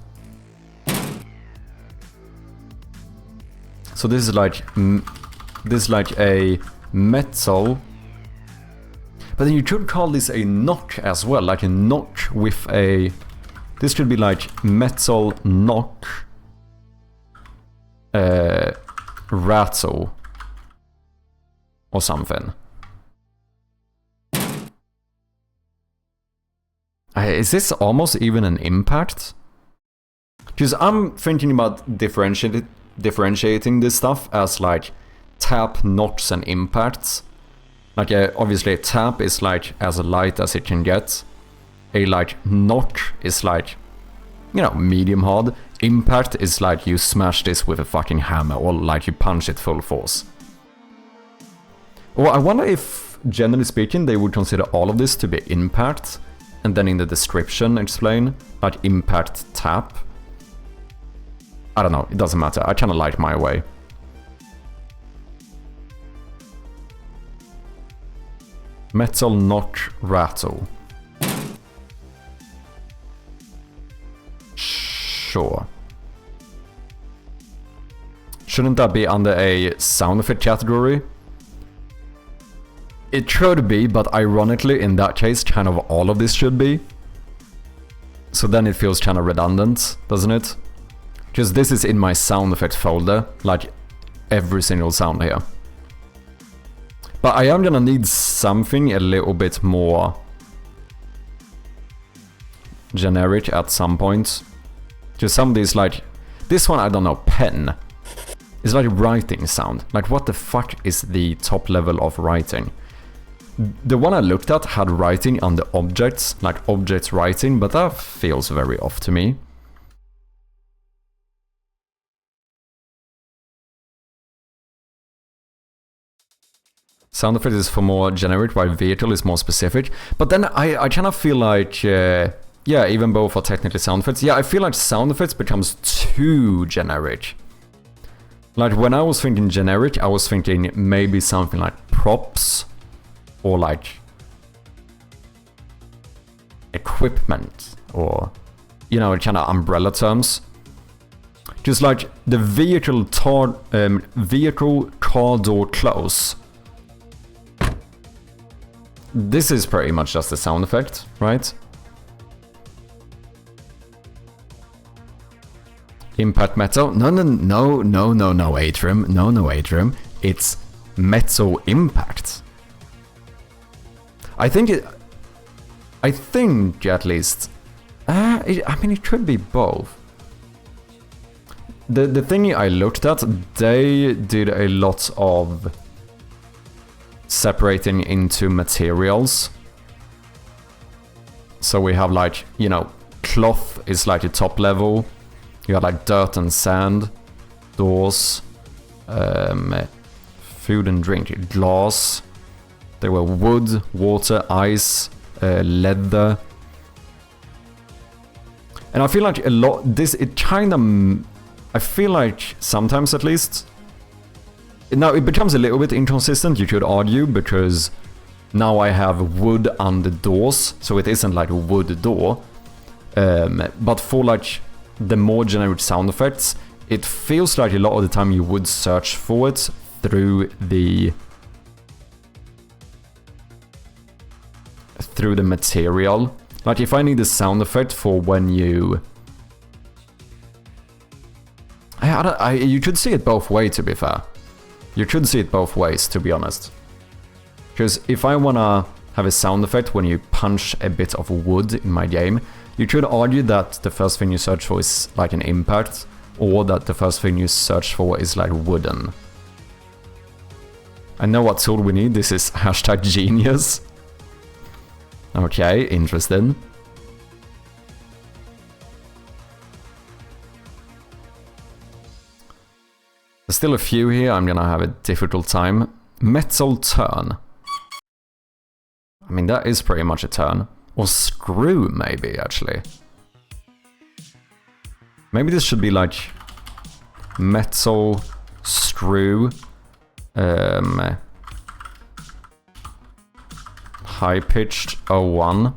So this is like a metal. But then you could call this a knock as well, like a knock with a... This should be like metal knock rattle or something. Is this almost even an impact? Because I'm thinking about differentiating this stuff as like tap, knocks and impacts. Like obviously a tap is like as light as it can get. A like knock is like, you know, medium hard. Impact is like you smash this with a fucking hammer or like you punch it full force. Well, I wonder if, generally speaking, they would consider all of this to be impact, and then in the description explain, like impact tap. I don't know, it doesn't matter, I kinda like my way. Metal knock rattle. Sure. Shouldn't that be under a sound effect category? It should be, but ironically, in that case, kind of all of this should be. So then it feels kind of redundant, doesn't it? Because this is in my sound effect folder, like every single sound here. But I am gonna need something a little bit more generic at some point. Because some of these, like, this one, I don't know, pen. It's like writing sound. Like, what the fuck is the top level of writing? The one I looked at had writing under objects, like objects writing, but that feels very off to me. Sound effect is for more generic, while vehicle is more specific. But then I kind of feel like, yeah, even both are technically sound effects. Yeah, I feel like sound effects becomes too generic. Like, when I was thinking generic, I was thinking maybe something like props, or like equipment, or, you know, kind of umbrella terms. Just like the vehicle car door close. This is pretty much just a sound effect, right? Impact metal? No, Atrium. No, Atrium. It's metal impact. I think at least... I mean, it could be both. The thing I looked at, they did a lot of separating into materials. So we have, like, you know, cloth is like the top level. You have like dirt and sand, doors, food and drink, glass. There were wood, water, ice, leather. And I feel like a lot, it kind of, I feel like sometimes at least, now it becomes a little bit inconsistent, you could argue, because now I have wood under doors, so it isn't like a wood door. But for like the more generic sound effects, it feels like a lot of the time you would search for it through the material. Like, if I need a sound effect for when you... you could see it both ways, to be fair. You could see it both ways, to be honest. Because if I wanna have a sound effect when you punch a bit of wood in my game, you could argue that the first thing you search for is like an impact, or that the first thing you search for is like wooden. I know what tool we need, this is #genius. Okay, interesting. There's still a few here, I'm gonna have a difficult time. Metal turn. I mean, that is pretty much a turn. Or screw, maybe, actually. Maybe this should be like metal screw. High-pitched 01.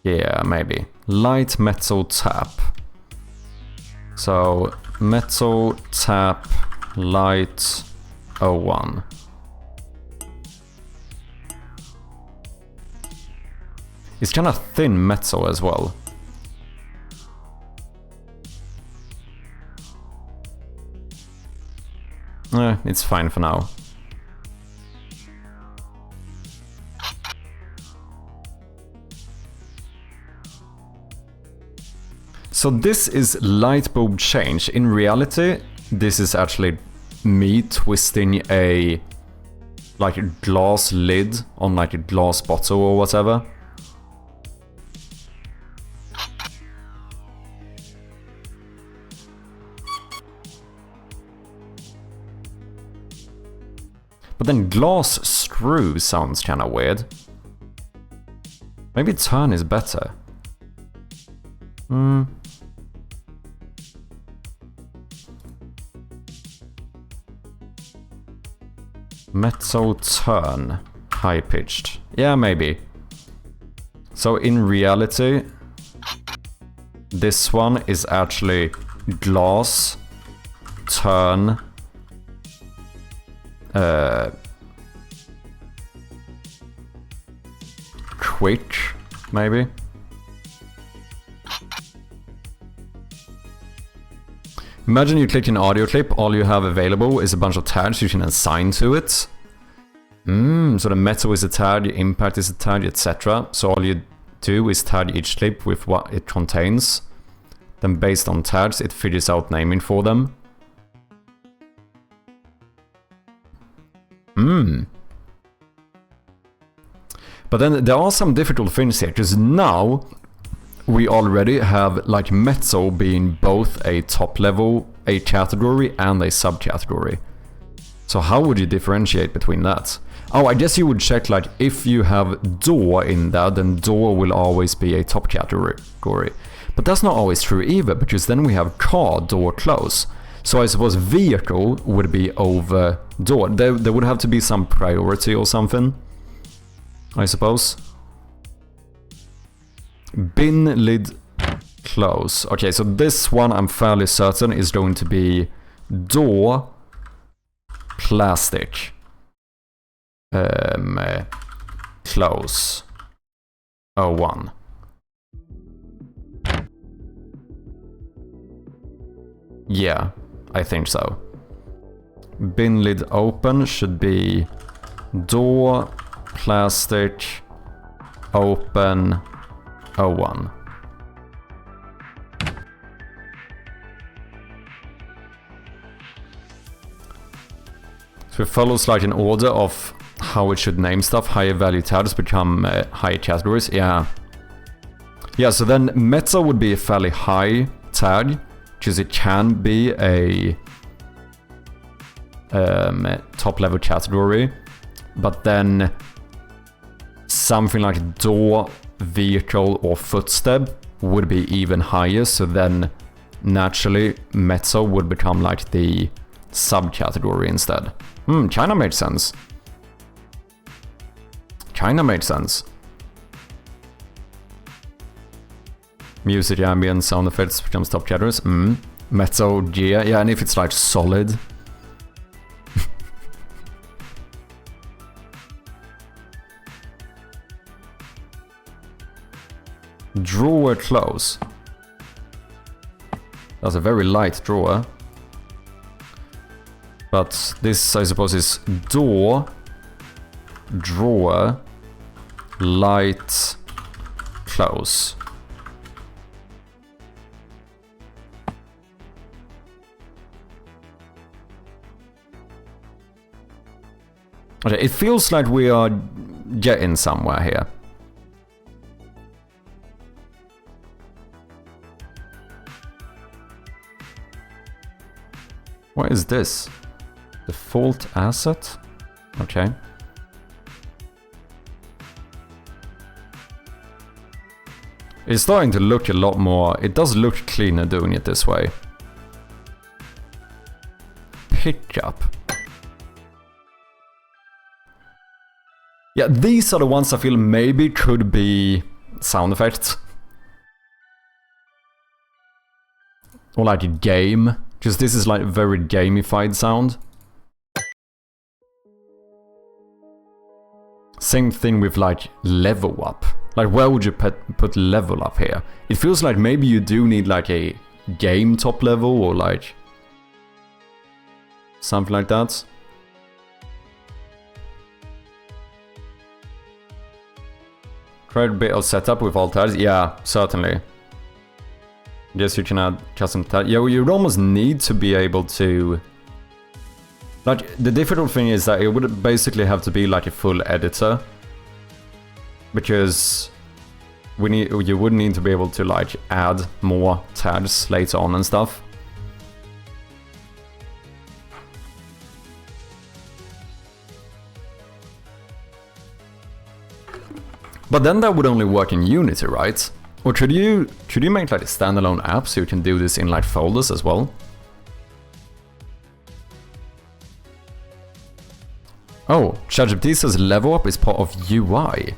Yeah, maybe. Light metal tap. So, metal tap light 01. It's kind of thin metal as well. It's fine for now. So this is light bulb change. In reality, this is actually me twisting a like a glass lid on like a glass bottle or whatever. But then glass screw sounds kinda weird. Maybe turn is better. Metal turn. High pitched. Yeah, maybe. So in reality, this one is actually glass, turn, Twitch, maybe? Imagine you click an audio clip, all you have available is a bunch of tags you can assign to it. So the metal is a tag, the impact is a tag, etc. So all you do is tag each clip with what it contains. Then based on tags, it figures out naming for them. But then there are some difficult things here, because now we already have like metal being both a top level, a category, and a subcategory. So how would you differentiate between that? Oh, I guess you would check like if you have door in there, then door will always be a top category. But that's not always true either, because then we have car, door, close. So I suppose vehicle would be over door. There would have to be some priority or something, I suppose. Bin, lid, close. Okay, so this one I'm fairly certain is going to be door, plastic, close, 01. Yeah, I think so. Bin lid open should be door, plastic, open, 01. So it follows like an order of how it should name stuff. Higher value tags become higher categories. Yeah. Yeah, so then metal would be a fairly high tag, because it can be a top level category. But then something like door, vehicle, or footstep would be even higher. So then naturally metal would become like the subcategory instead. Kinda made sense. Kinda made sense. Music, ambient, sound effects becomes top categories. Metal, yeah, and if it's like solid. Drawer close. That's a very light drawer. But this, I suppose, is door, drawer, light, close. Okay, it feels like we are getting somewhere here. What is this? Default asset? Okay. It's starting to look a lot more... It does look cleaner doing it this way. Pickup. Yeah, these are the ones I feel maybe could be sound effects. Or like a game. Because this is like very gamified sound. Same thing with like level up. Like where would you put level up here? It feels like maybe you do need like a game top level or like something like that. Quite a bit of setup with all tags. Yeah, certainly. Guess you can add custom tags. Yeah, well, you'd almost need to be able to... Like, the difficult thing is that it would basically have to be like a full editor. Because you would need to be able to like add more tags later on and stuff. But then that would only work in Unity, right? Or could you make like a standalone app so you can do this in like folders as well? Oh, ChatGPT says level up is part of UI.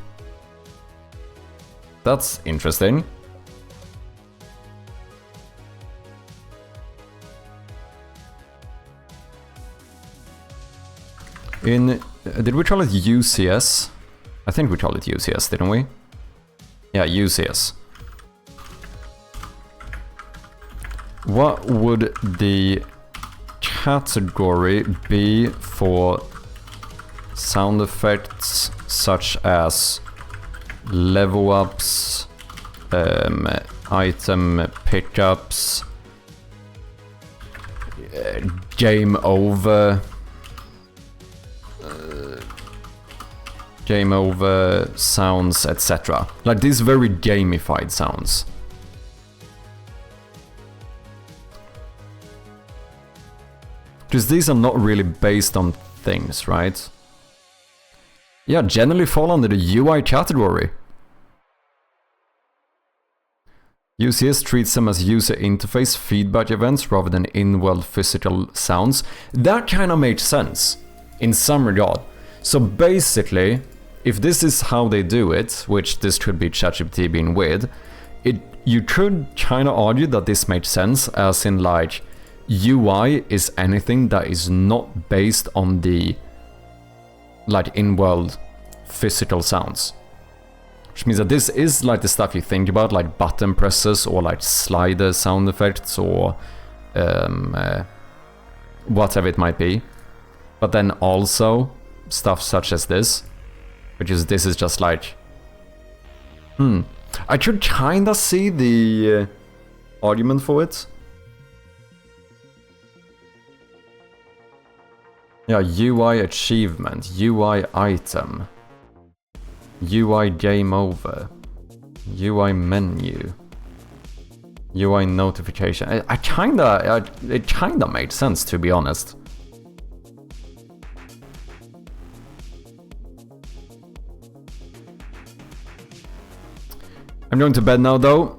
That's interesting. Did we call it UCS? I think we called it UCS, didn't we? Yeah, UCS. What would the category be for sound effects such as level ups, item pickups, game over, sounds, etc. Like these very gamified sounds. Because these are not really based on things, right? Yeah, generally fall under the UI category. UCS treats them as user interface feedback events rather than in-world physical sounds. That kind of makes sense in some regard. So basically, if this is how they do it, which this could be ChatGPT being weird, you could kind of argue that this makes sense, as in like UI is anything that is not based on the like in-world physical sounds. Which means that this is like the stuff you think about, like button presses or like slider sound effects or whatever it might be. But then also stuff such as this, which is this is just like, I could kinda see the argument for it. Yeah, UI achievement, UI item, UI game over, UI menu, UI notification. It kinda made sense, to be honest. I'm going to bed now though.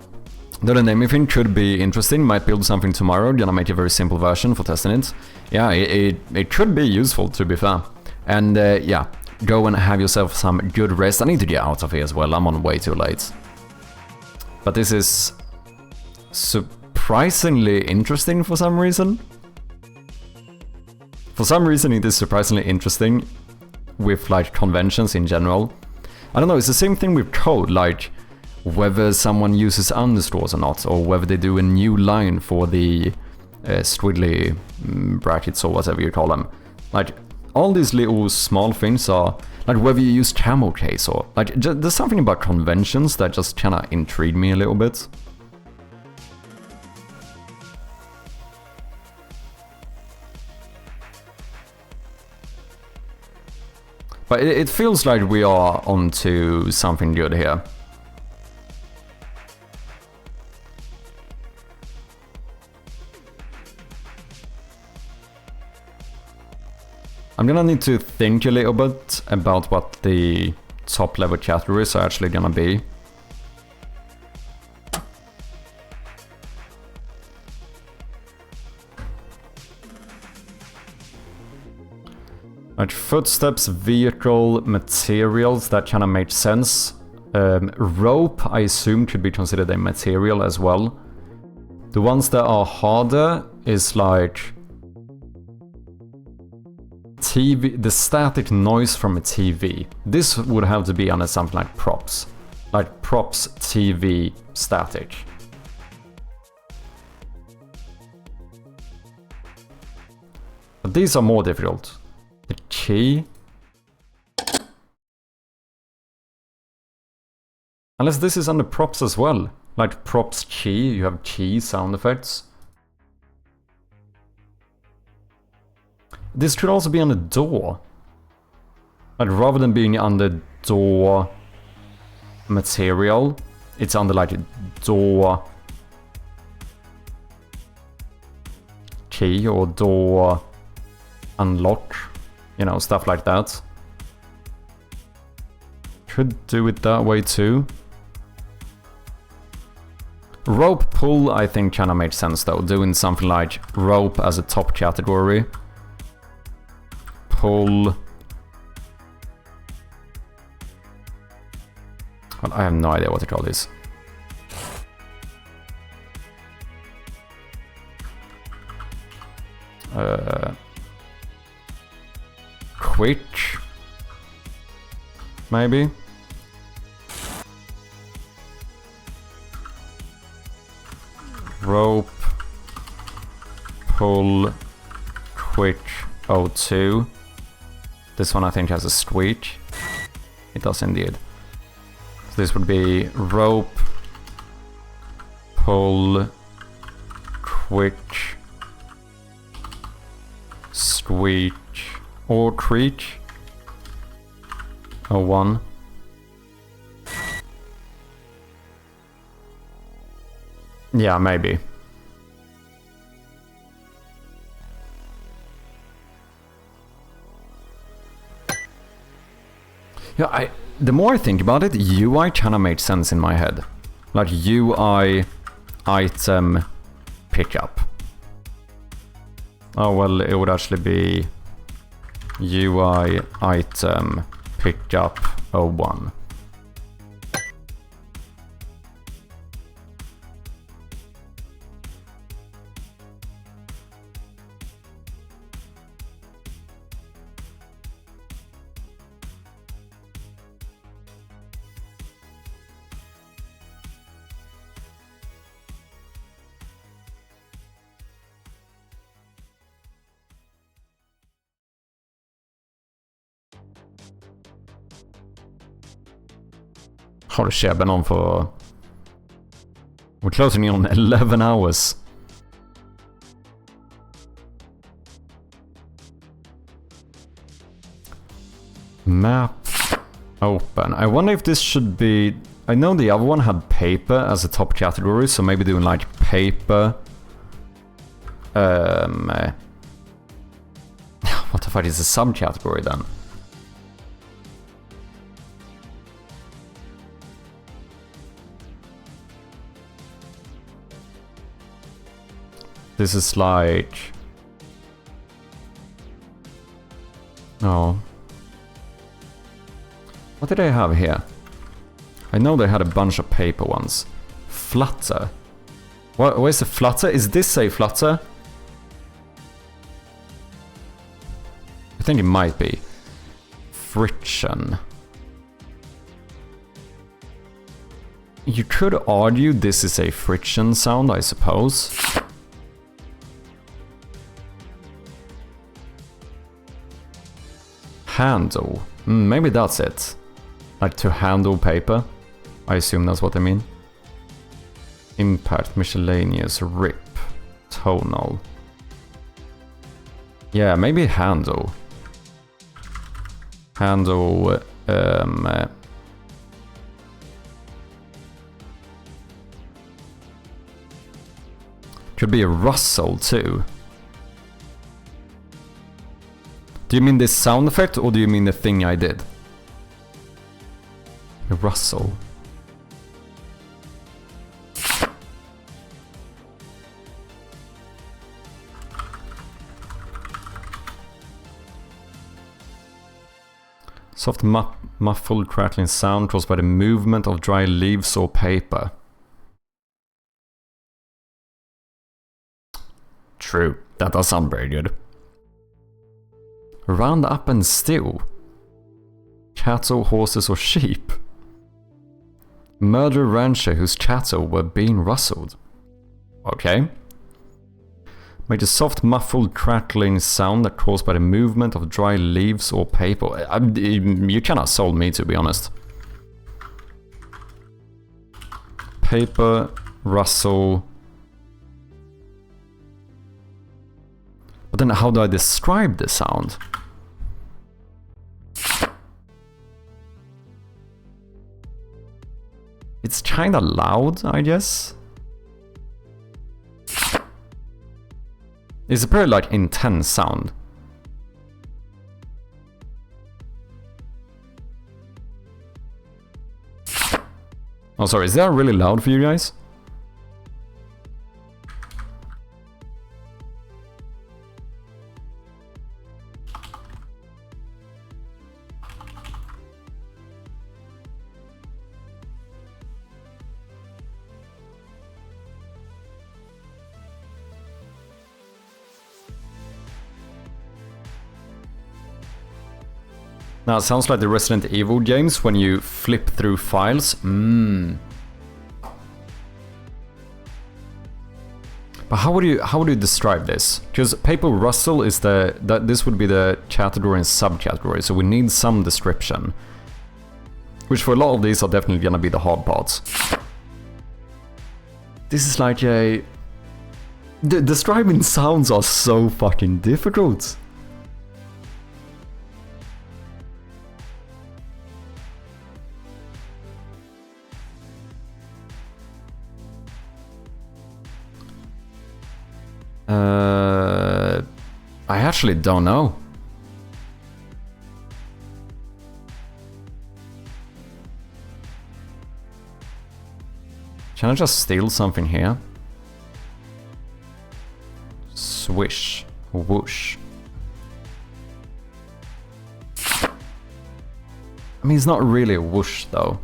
Though the naming thing could be interesting, might build something tomorrow, gonna make a very simple version for testing it. Yeah, it could be useful, to be fair. And yeah, go and have yourself some good rest. I need to get out of here as well, I'm on way too late. But this is surprisingly interesting for some reason. For some reason it is surprisingly interesting with like conventions in general. I don't know, it's the same thing with code, like whether someone uses underscores or not, or whether they do a new line for the squiggly brackets or whatever you call them. Like, all these little small things are, like whether you use camel case or, like, there's something about conventions that just kinda intrigue me a little bit. But it feels like we are onto something good here. I'm gonna need to think a little bit about what the top level categories are actually gonna be. Like footsteps, vehicle, materials, that kind of makes sense. Rope, I assume, could be considered a material as well. The ones that are harder is like TV, the static noise from a TV. This would have to be under something like props. Like props, TV, static. But these are more difficult. The key. Unless this is under props as well. Like props key, you have key sound effects. This could also be on the door. Like rather than being under door material, it's under like door key or door unlock, you know, stuff like that. Could do it that way too. Rope pull I think kinda makes sense though, doing something like rope as a top category. Pull. Well, I have no idea what to call this. twitch. Maybe. Rope, pull, twitch, O2. This one I think has a screech. It does indeed. So this would be rope, pull, twitch, screech, or creech. O1. Yeah, maybe. Yeah, the more I think about it, UI kinda made sense in my head. Like UI item pickup. Oh well, it would actually be UI item pickup 01. Holy shit, I've been on for... We're closing in on 11 hours. Map open. I wonder if this should be... I know the other one had paper as a top category, so maybe doing like paper... What the fuck is a subcategory then? This is like... Oh. What did I have here? I know they had a bunch of paper ones. Flutter. Where's the flutter? Is this a flutter? I think it might be. Friction. You could argue this is a friction sound, I suppose. Handle. Maybe that's it. Like to handle paper. I assume that's what I mean. Impact, miscellaneous, rip, tonal. Yeah, maybe handle. Handle, could be a rustle too. Do you mean this sound effect, or do you mean the thing I did? A rustle. Soft muffled crackling sound caused by the movement of dry leaves or paper. True, that does sound very good. Round up and still. Cattle, horses or sheep. Murder a rancher whose cattle were being rustled. Okay. Made a soft muffled crackling sound that caused by the movement of dry leaves or paper. You cannot sold me, to be honest. Paper, rustle. But then how do I describe the sound? It's kinda loud, I guess. It's a pretty like intense sound. Oh, sorry, is that really loud for you guys? Now, it sounds like the Resident Evil games when you flip through files. But how would you describe this? Because paper rustle is this would be the category and subcategory, so we need some description. Which for a lot of these are definitely gonna be the hard parts. This is like a... Describing sounds are so fucking difficult. I actually don't know. Can I just steal something here? Swish. Whoosh. I mean, it's not really a whoosh though.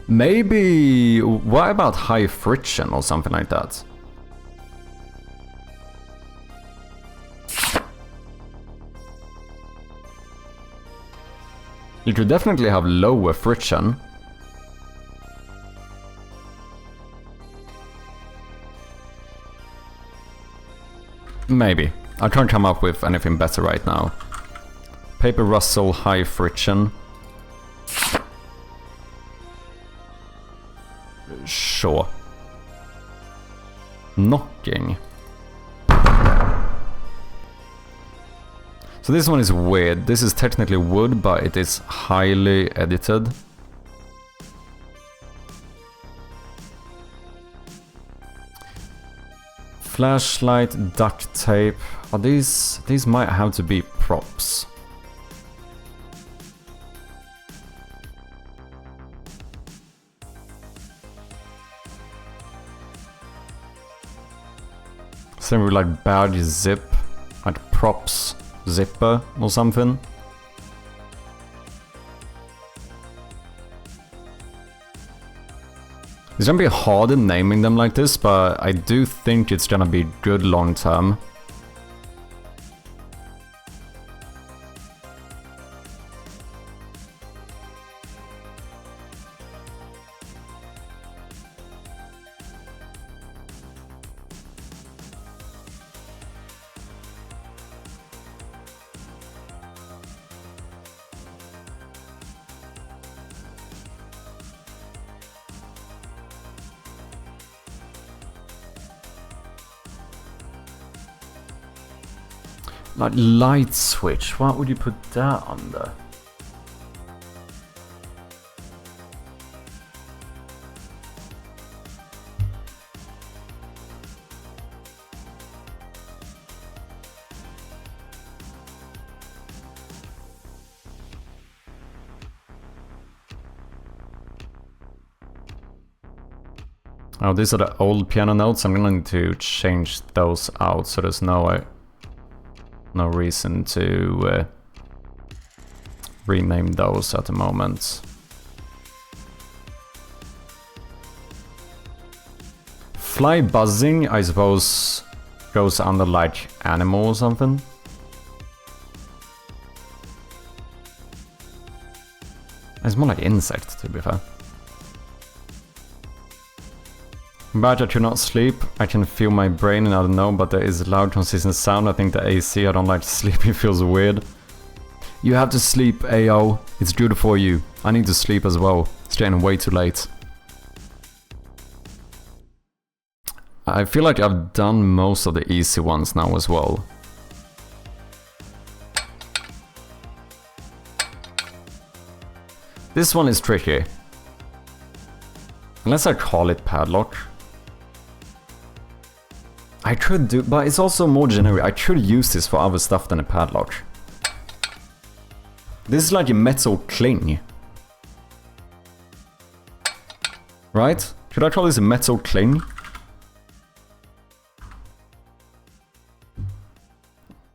Maybe... what about high friction or something like that? You could definitely have lower friction. Maybe. I can't come up with anything better right now. Paper rustle, high friction. Sure. Knocking. So this one is weird. This is technically wood, but it is highly edited. Flashlight, duct tape. Are these might have to be props. Same with like badge zip, like props zipper or something. It's gonna be hard in naming them like this, but I do think it's gonna be good long term. Like light switch, what would you put that under? Oh, these are the old piano notes. I'm gonna need to change those out so there's no reason to rename those at the moment. Fly buzzing, I suppose, goes under like animal or something. It's more like insect, to be fair. But I cannot sleep. I can feel my brain and I don't know, but there is a loud consistent sound. I think the AC, I don't like to sleep, it feels weird. You have to sleep, AO. It's good for you. I need to sleep as well. It's getting way too late. I feel like I've done most of the easy ones now as well. This one is tricky. Unless I call it padlock. I could do, but it's also more generic. I could use this for other stuff than a padlock. This is like a metal cling. Right? Should I call this a metal cling?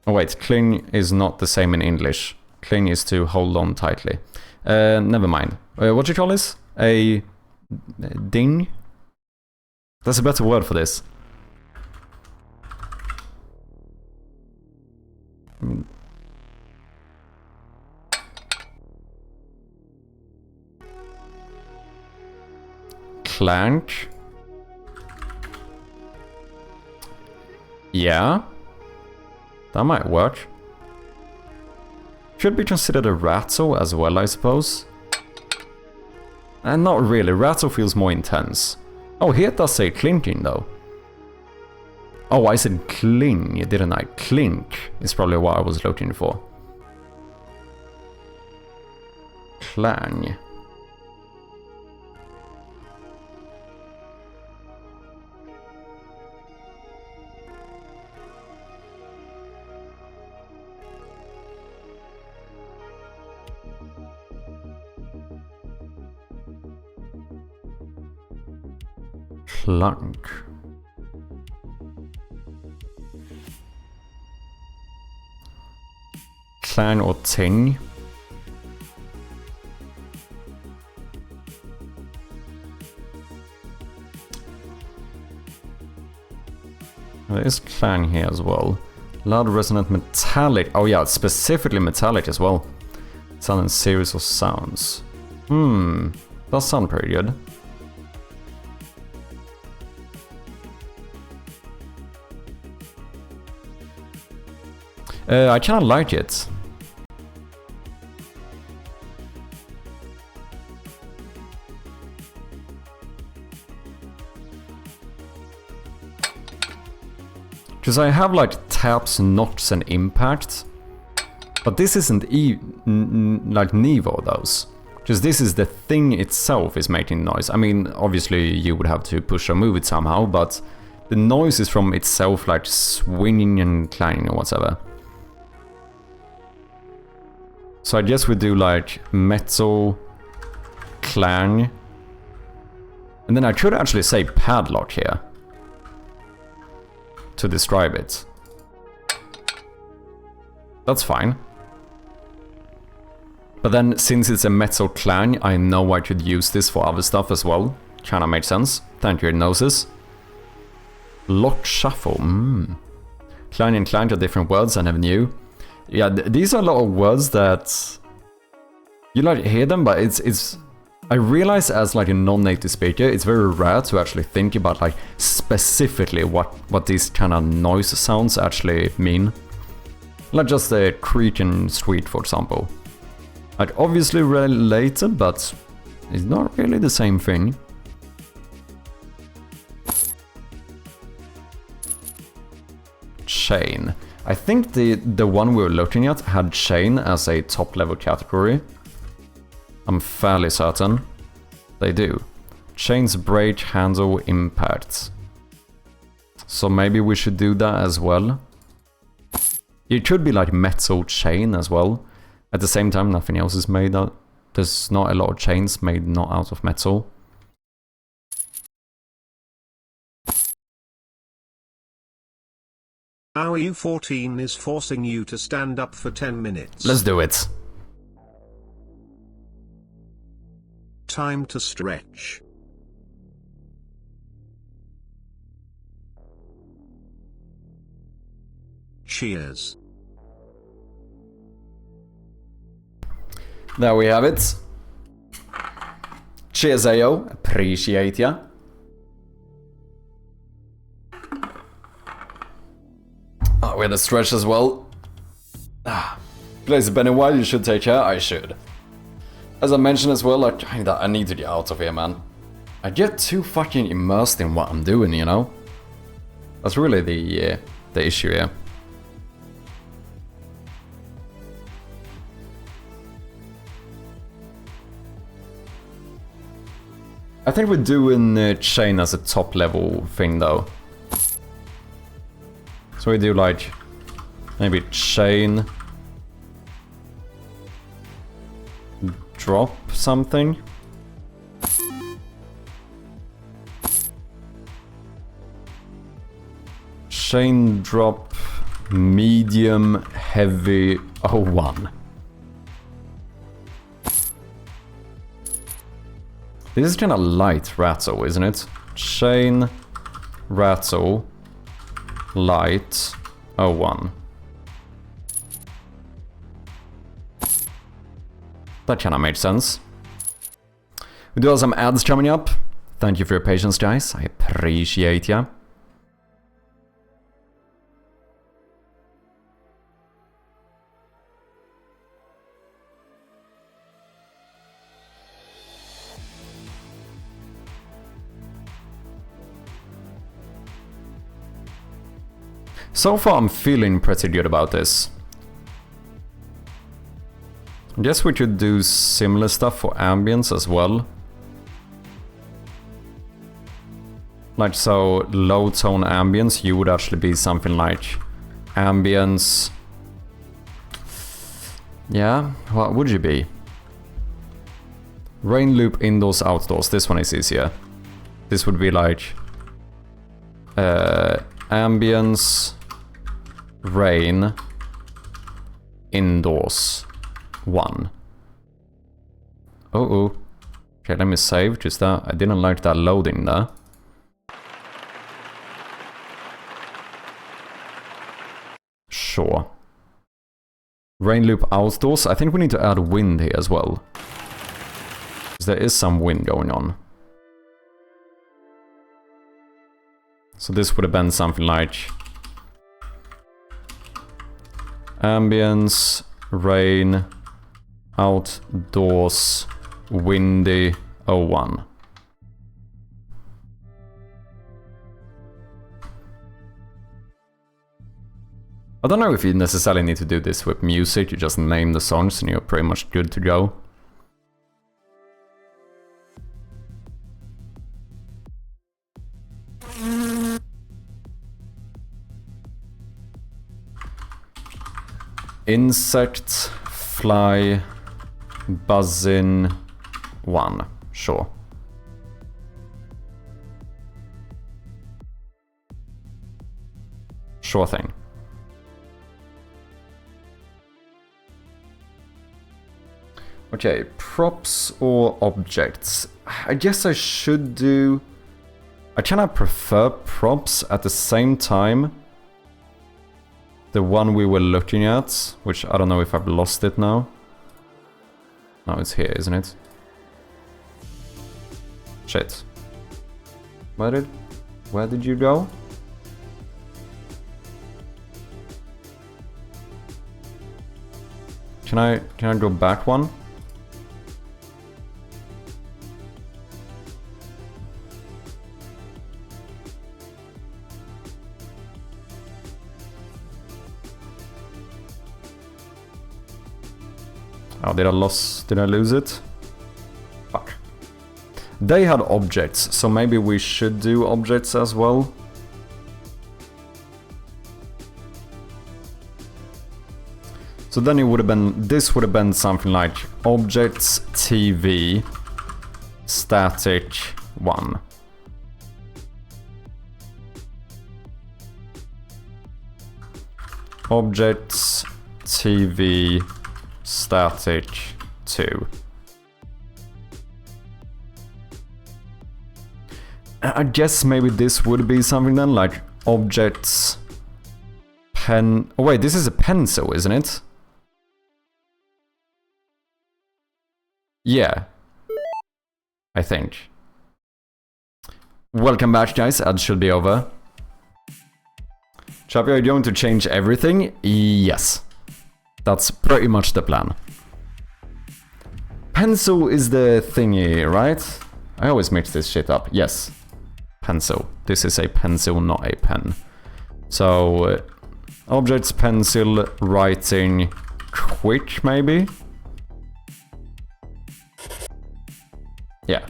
Oh wait, cling is not the same in English. Cling is to hold on tightly. Never mind. What do you call this? A ding? That's a better word for this. Clank. Yeah. That might work. Should be considered a rattle as well, I suppose. And not really, rattle feels more intense. Oh, here it does say clinking though. Oh, I said cling, didn't I? Clink is probably what I was looking for. Clang. Clunk. Clang or ting. There is clang here as well. Loud, resonant, metallic. Oh yeah, it's specifically metallic as well. Sound in series of sounds. Does sound pretty good. I kinda like it. Because I have like taps, knocks and impact. But this isn't like neither of those. Because this is the thing itself is making noise. I mean, obviously you would have to push or move it somehow, but the noise is from itself like swinging and clanging or whatever. So I guess we do like metal, clang, and then I could actually say padlock here to describe it. That's fine. But then since it's a metal clang, I know I could use this for other stuff as well. Kinda makes sense. Thank you, Gnosis. Lock shuffle. Clang and clang are different words I never knew. Yeah, these are a lot of words that you like hear them, but it's I realize as like a non-native speaker, it's very rare to actually think about like specifically what these kind of noise sounds actually mean. Like just a creak and squeak, for example. Like obviously related, but it's not really the same thing. Chain. I think the one we were looking at had chain as a top level category. I'm fairly certain they do. Chains break, handle, impact. So maybe we should do that as well. It could be like metal chain as well. At the same time, nothing else is made out. There's not a lot of chains made not out of metal. Our U14 is forcing you to stand up for 10 minutes. Let's do it. Time to stretch. Cheers. There we have it. Cheers, Ayo. Appreciate ya. Oh, we had a stretch as well. Plays been a while, you should take care. I should. As I mentioned as well, like, I need to get out of here, man. I get too fucking immersed in what I'm doing, you know? That's really the issue here. I think we're doing chain as a top level thing though. So we do like maybe chain, drop something. chain drop, medium, heavy, 01. This is kinda light rattle, isn't it? Chain, rattle, light, 01. That kinda made sense. We do have some ads coming up. Thank you for your patience, guys. I appreciate ya. So far, I'm feeling pretty good about this. I guess we could do similar stuff for ambience as well. Like, so low tone ambience, you would actually be something like ambience. Yeah, what would you be? Rain loop, indoors, outdoors. This one is easier. This would be like ambience, rain, indoors, 1. Oh. Okay, let me save, just that. I didn't like that loading there. Sure. Rain loop outdoors. I think we need to add wind here as well. Because there is some wind going on. So this would have been something like ambience, rain, outdoors, windy, 01. I don't know if you necessarily need to do this with music, you just name the songs and you're pretty much good to go. Insect, fly, buzzing, 1. Sure. Sure thing. Okay, props or objects. I guess I should do... I kinda prefer props at the same time. The one we were looking at, which I don't know if I've lost it now. No, it's here, isn't it? Shit. Where did you go? Can I go back one? Oh, did I lose it? Fuck. They had objects, so maybe we should do objects as well. So then it would have been, this would have been something like objects, TV, static, 1. Objects, TV, static, 2. I guess maybe this would be something then, like objects, pen... Oh wait, this is a pencil, isn't it? Yeah. I think. Welcome back, guys. Ads should be over. Chappy, are you going to change everything? Yes. That's pretty much the plan. Pencil is the thingy, right? I always mix this shit up. Yes. Pencil. This is a pencil, not a pen. So, objects, pencil, writing, quick, maybe? Yeah.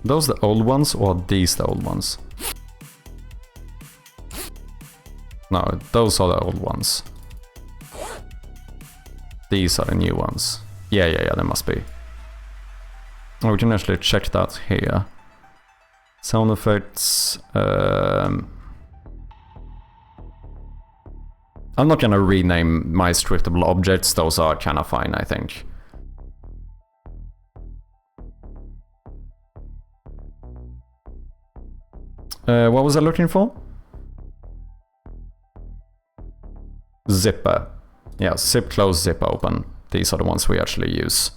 Those the old ones or these the old ones? No, those are the old ones. These are the new ones. Yeah, they must be. Oh, we can actually check that here. Sound effects. I'm not gonna rename my scriptable objects, those are kinda fine, I think. What was I looking for? Zipper. Yeah, zip close, zip open. These are the ones we actually use.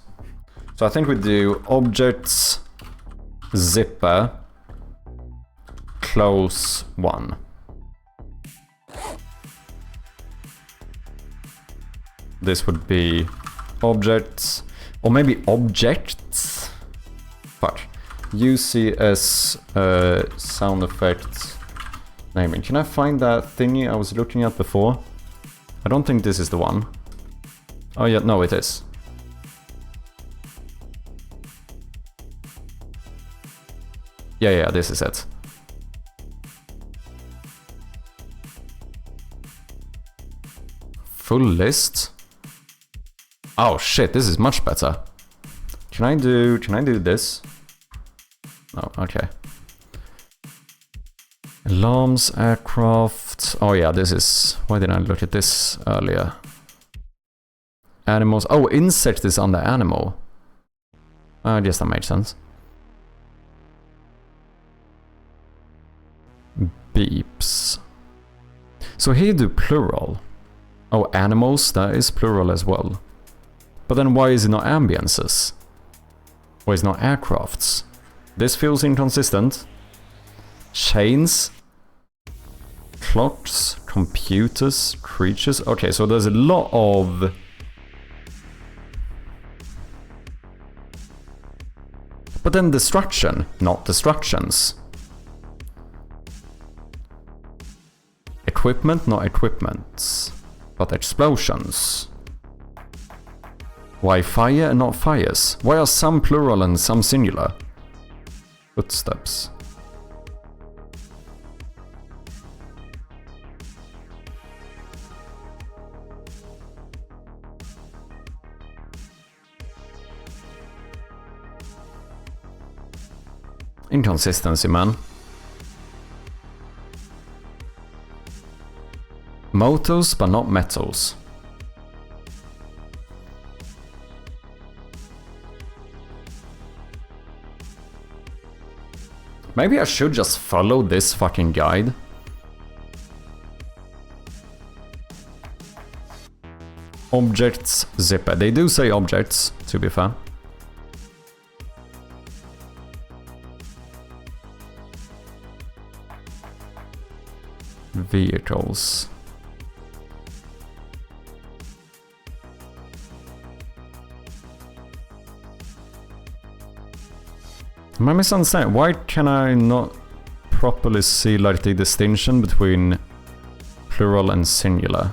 So I think we do objects, zipper, close one. This would be objects, or maybe objects? Fuck. UCS sound effects naming. Can I find that thingy I was looking at before? I don't think this is the one. Oh yeah, no it is. Yeah, this is it. Full list? Oh shit, this is much better. Can I do this? No, okay. Alarms, aircraft. Oh yeah, this is... Why didn't I look at this earlier? Animals. Oh, insect is under animal. I guess that makes sense. Beeps. So here you do plural. Oh, animals, that is plural as well. But then why is it not ambiances? Why is it not aircrafts? This feels inconsistent. Chains. Clocks. Computers. Creatures. Okay, so there's a lot of... But then destruction, not destructions. Equipment, not equipments. But explosions. Why fire and not fires? Why are some plural and some singular? Footsteps. Inconsistency, man. Motors, but not metals. Maybe I should just follow this fucking guide. Objects, zipper. They do say objects, to be fair. Vehicles. Am I misunderstanding? Why can I not properly see like the distinction between plural and singular?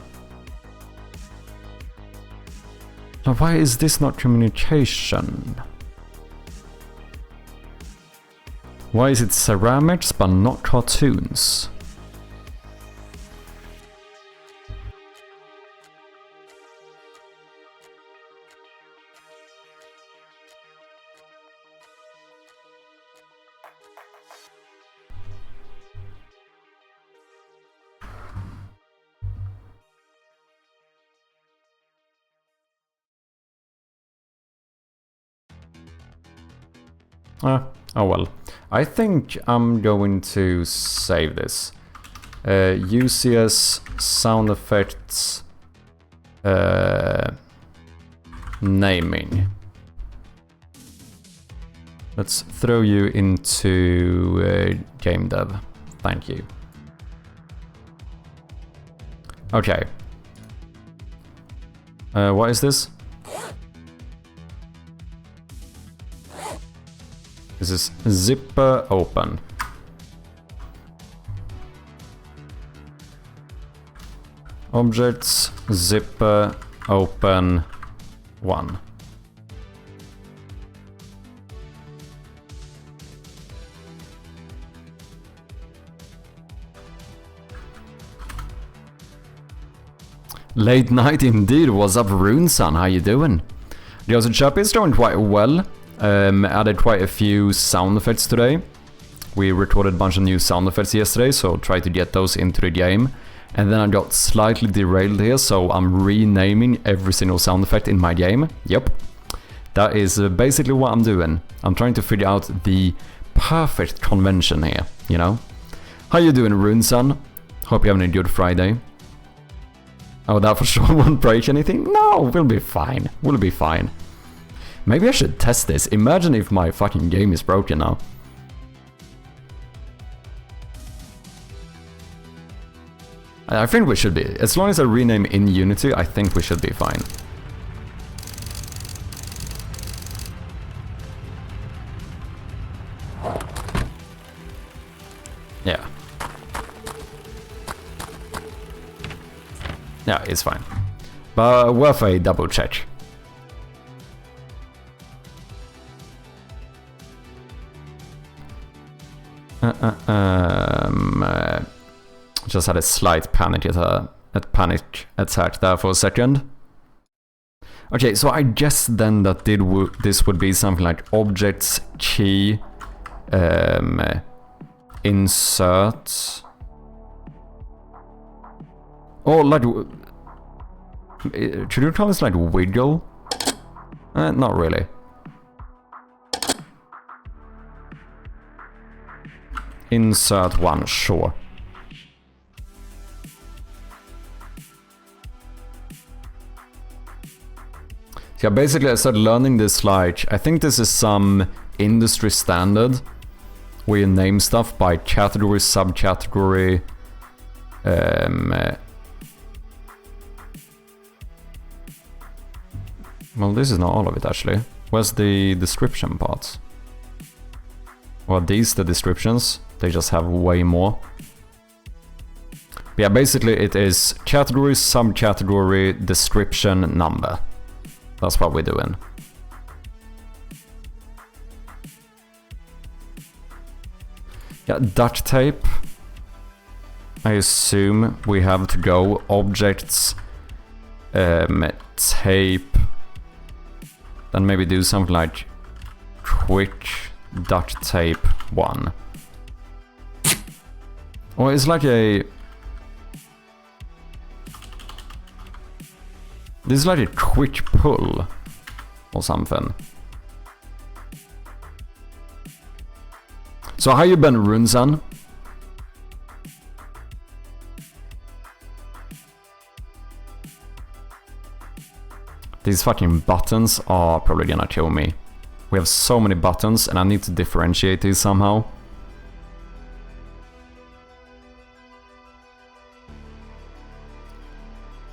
Now, why is this not communication? Why is it ceramics but not cartoons? Oh well. I think I'm going to save this. UCS sound effects naming. Let's throw you into gamedev. Thank you. Okay. What is this? This is zipper open. Objects, zipper, open, 1. Late night indeed. What's up, Runeson? How you doing? Joseph Chap is doing quite well. Added quite a few sound effects today. We recorded a bunch of new sound effects yesterday, so try to get those into the game. And then I got slightly derailed here, so I'm renaming every single sound effect in my game. Yep. That is basically what I'm doing. I'm trying to figure out the perfect convention here, you know? How you doing, Runeson? Hope you're having a good Friday. Oh, that for sure won't break anything? No, we'll be fine. We'll be fine. Maybe I should test this. Imagine if my fucking game is broken now. I think we should be. As long as I rename in Unity, I think we should be fine. Yeah. Yeah, it's fine. But worth a double check. Just had a slight panic attack there for a second. Okay, so I guess then that this would be something like objects, key, insert, or like, should you call this like wiggle? Not really. Insert one, sure. Yeah, basically I started learning this like, I think this is some industry standard where you name stuff by category, subcategory, well, this is not all of it actually. Where's the description parts? Well, these the descriptions, they just have way more. But yeah, basically it is category, subcategory, description, number. That's what we're doing. Yeah, duct tape. I assume we have to go objects, tape, then maybe do something like quick duct tape 1. Or it's like a... This is like a quick pull or something. So how you been, Runsan? These fucking buttons are probably gonna kill me. We have so many buttons and I need to differentiate these somehow.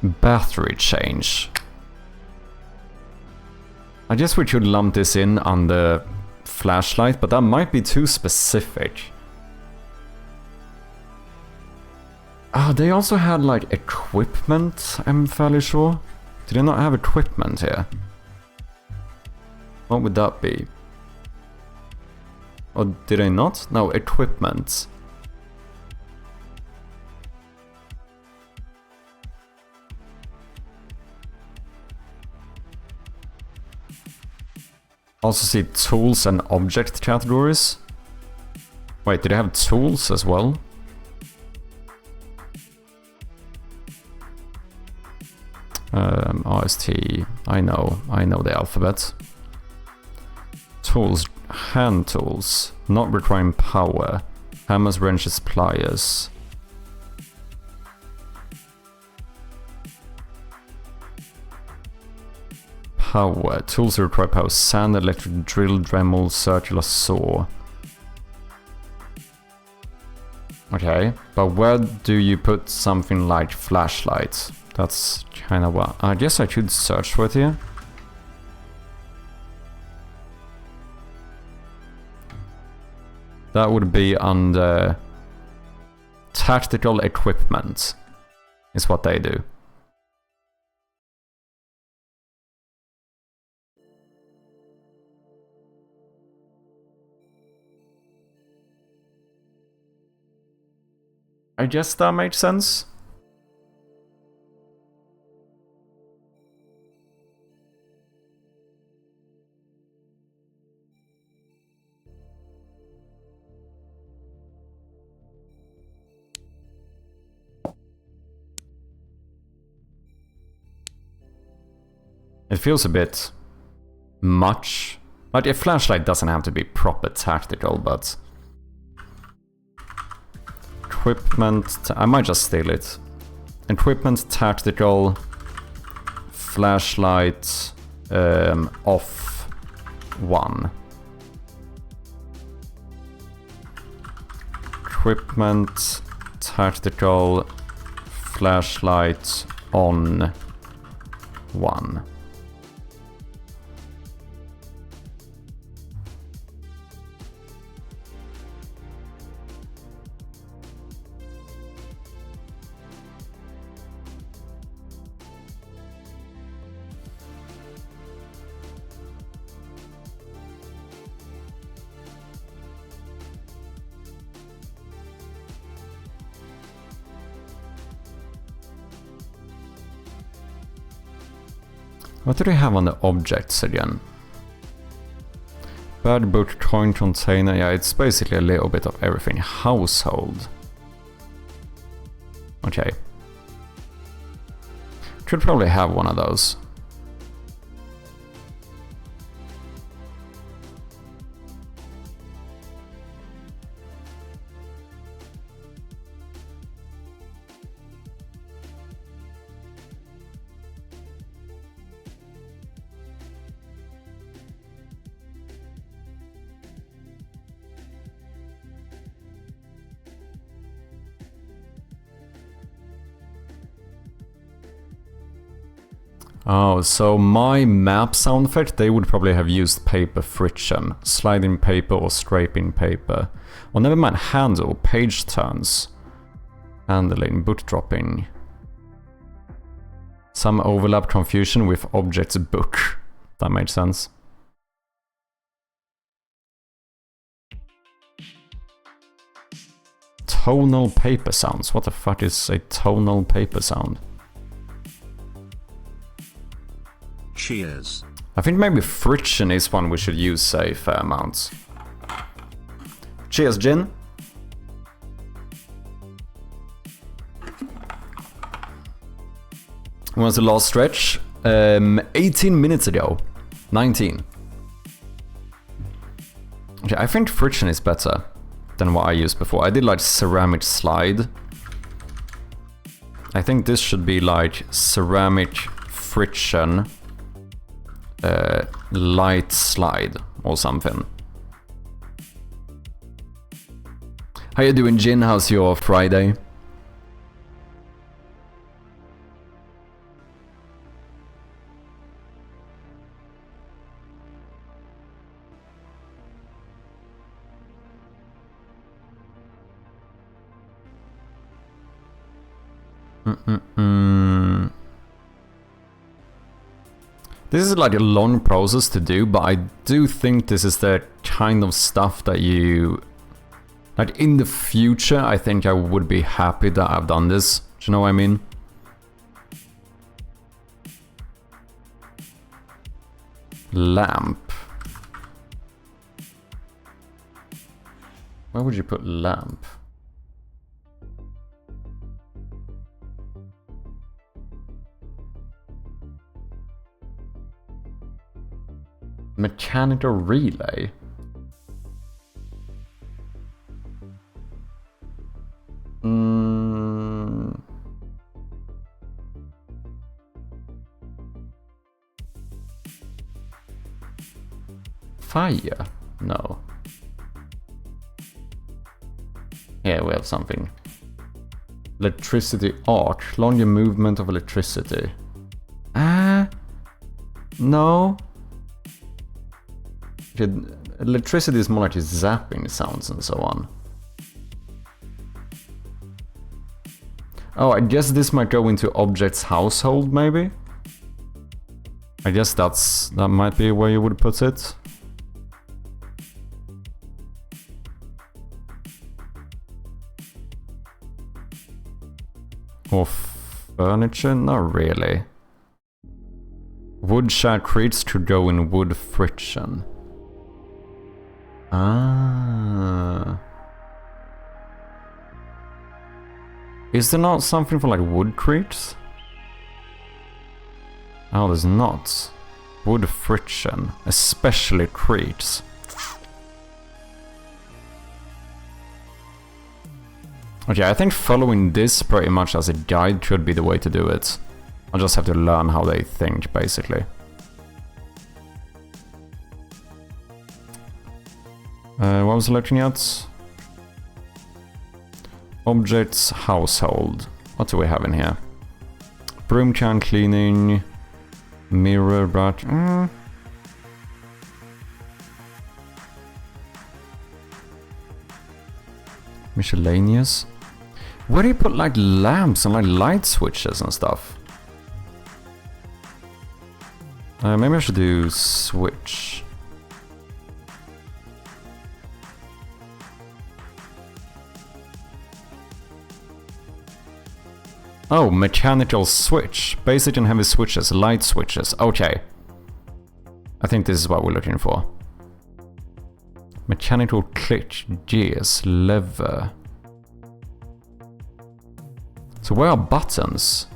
Battery change. I guess we should lump this in on the flashlight, but that might be too specific. Ah, they also had like equipment, I'm fairly sure. Did they not have equipment here? What would that be? Or did they not? No, equipment. Also see tools and object categories. Wait, did they have tools as well? RST, I know the alphabet. Tools, hand tools, not requiring power. Hammers, wrenches, pliers. Power. Tools that require power. Sand, electric drill, Dremel, circular saw. Okay, but where do you put something like flashlights? That's kind of what... I guess I should search for it here. That would be under... tactical equipment, is what they do. I guess that makes sense. It feels a bit much. Like, a flashlight doesn't have to be proper tactical, but... Equipment... I might just steal it. Equipment, tactical, flashlight, off 1. Equipment, tactical, flashlight, on 1. What do they have on the objects again? Bad book, coin container, yeah, it's basically a little bit of everything. Household. Okay. Could probably have one of those. Oh, so my map sound effect, they would probably have used paper friction, sliding paper or scraping paper. Or never mind, handle, page turns, handling, book dropping. Some overlap confusion with objects book. That made sense. Tonal paper sounds. What the fuck is a tonal paper sound? Cheers. I think maybe friction is one we should use a fair amount. Cheers, Jin. When's the last stretch? 18 minutes ago. 19. Okay, I think friction is better than what I used before. I did like ceramic slide. I think this should be like ceramic friction light slide or something. How you doing, Jin? How's your Friday? This is like a long process to do, but I do think this is the kind of stuff that you... Like, in the future, I think I would be happy that I've done this. Do you know what I mean? Lamp. Where would you put lamp? Mechanical relay. Fire? No. Here we have something. Electricity arc. Longer movement of electricity. No. Electricity is more like zapping sounds and so on. Oh, I guess this might go into objects household, maybe? I guess that might be where you would put it. Or furniture? Not really. Wood shotcretes could go in wood friction. Ah. Is there not something for like wood crates? Oh, there's not. Wood friction, especially creeps. Okay, I think following this pretty much as a guide should be the way to do it. I'll just have to learn how they think, basically. What was I looking at? Objects, household. What do we have in here? Broom can cleaning, mirror, brush. Miscellaneous. Where do you put like lamps and like light switches and stuff? Maybe I should do switch. Oh, mechanical switch. Basic and heavy switches, light switches. Okay. I think this is what we're looking for. Mechanical clutch, gears, lever. So where are buttons?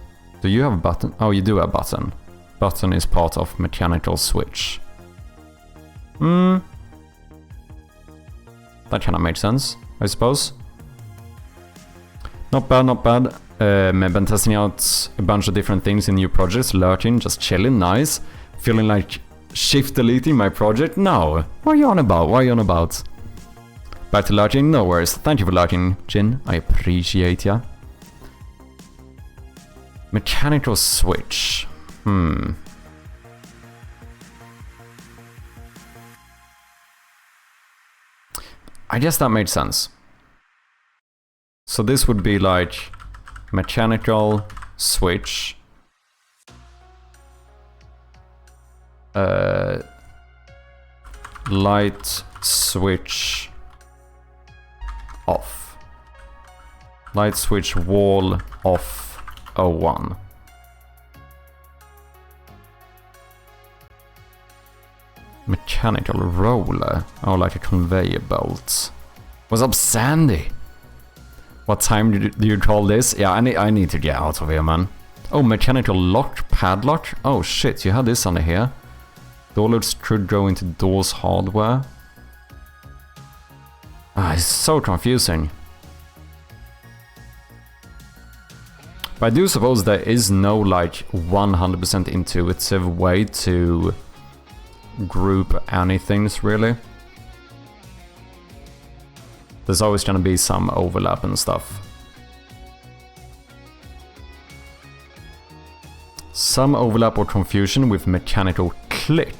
Do you have a button? Oh, you do have a button. Button is part of mechanical switch. That kind of makes sense, I suppose. Not bad, not bad. I've been testing out a bunch of different things in new projects, lurking, just chilling, nice. Feeling like shift deleting my project? No. What are you on about? What are you on about? Back to lurking? No worries. Thank you for lurking, Jin. I appreciate ya. Mechanical switch. I guess that made sense. So this would be like mechanical switch. Light switch off. Light switch wall off 01. Mechanical roller. Oh, like a conveyor belt. What's up, Sandy? What time do you call this? Yeah, I need to get out of here, man. Oh, mechanical lock, padlock. Oh shit, you had this under here. Door loops could go into doors hardware. Ah, it's so confusing. But I do suppose there is no like 100% intuitive way to group anything, really. There's always gonna be some overlap and stuff. Some overlap or confusion with mechanical click.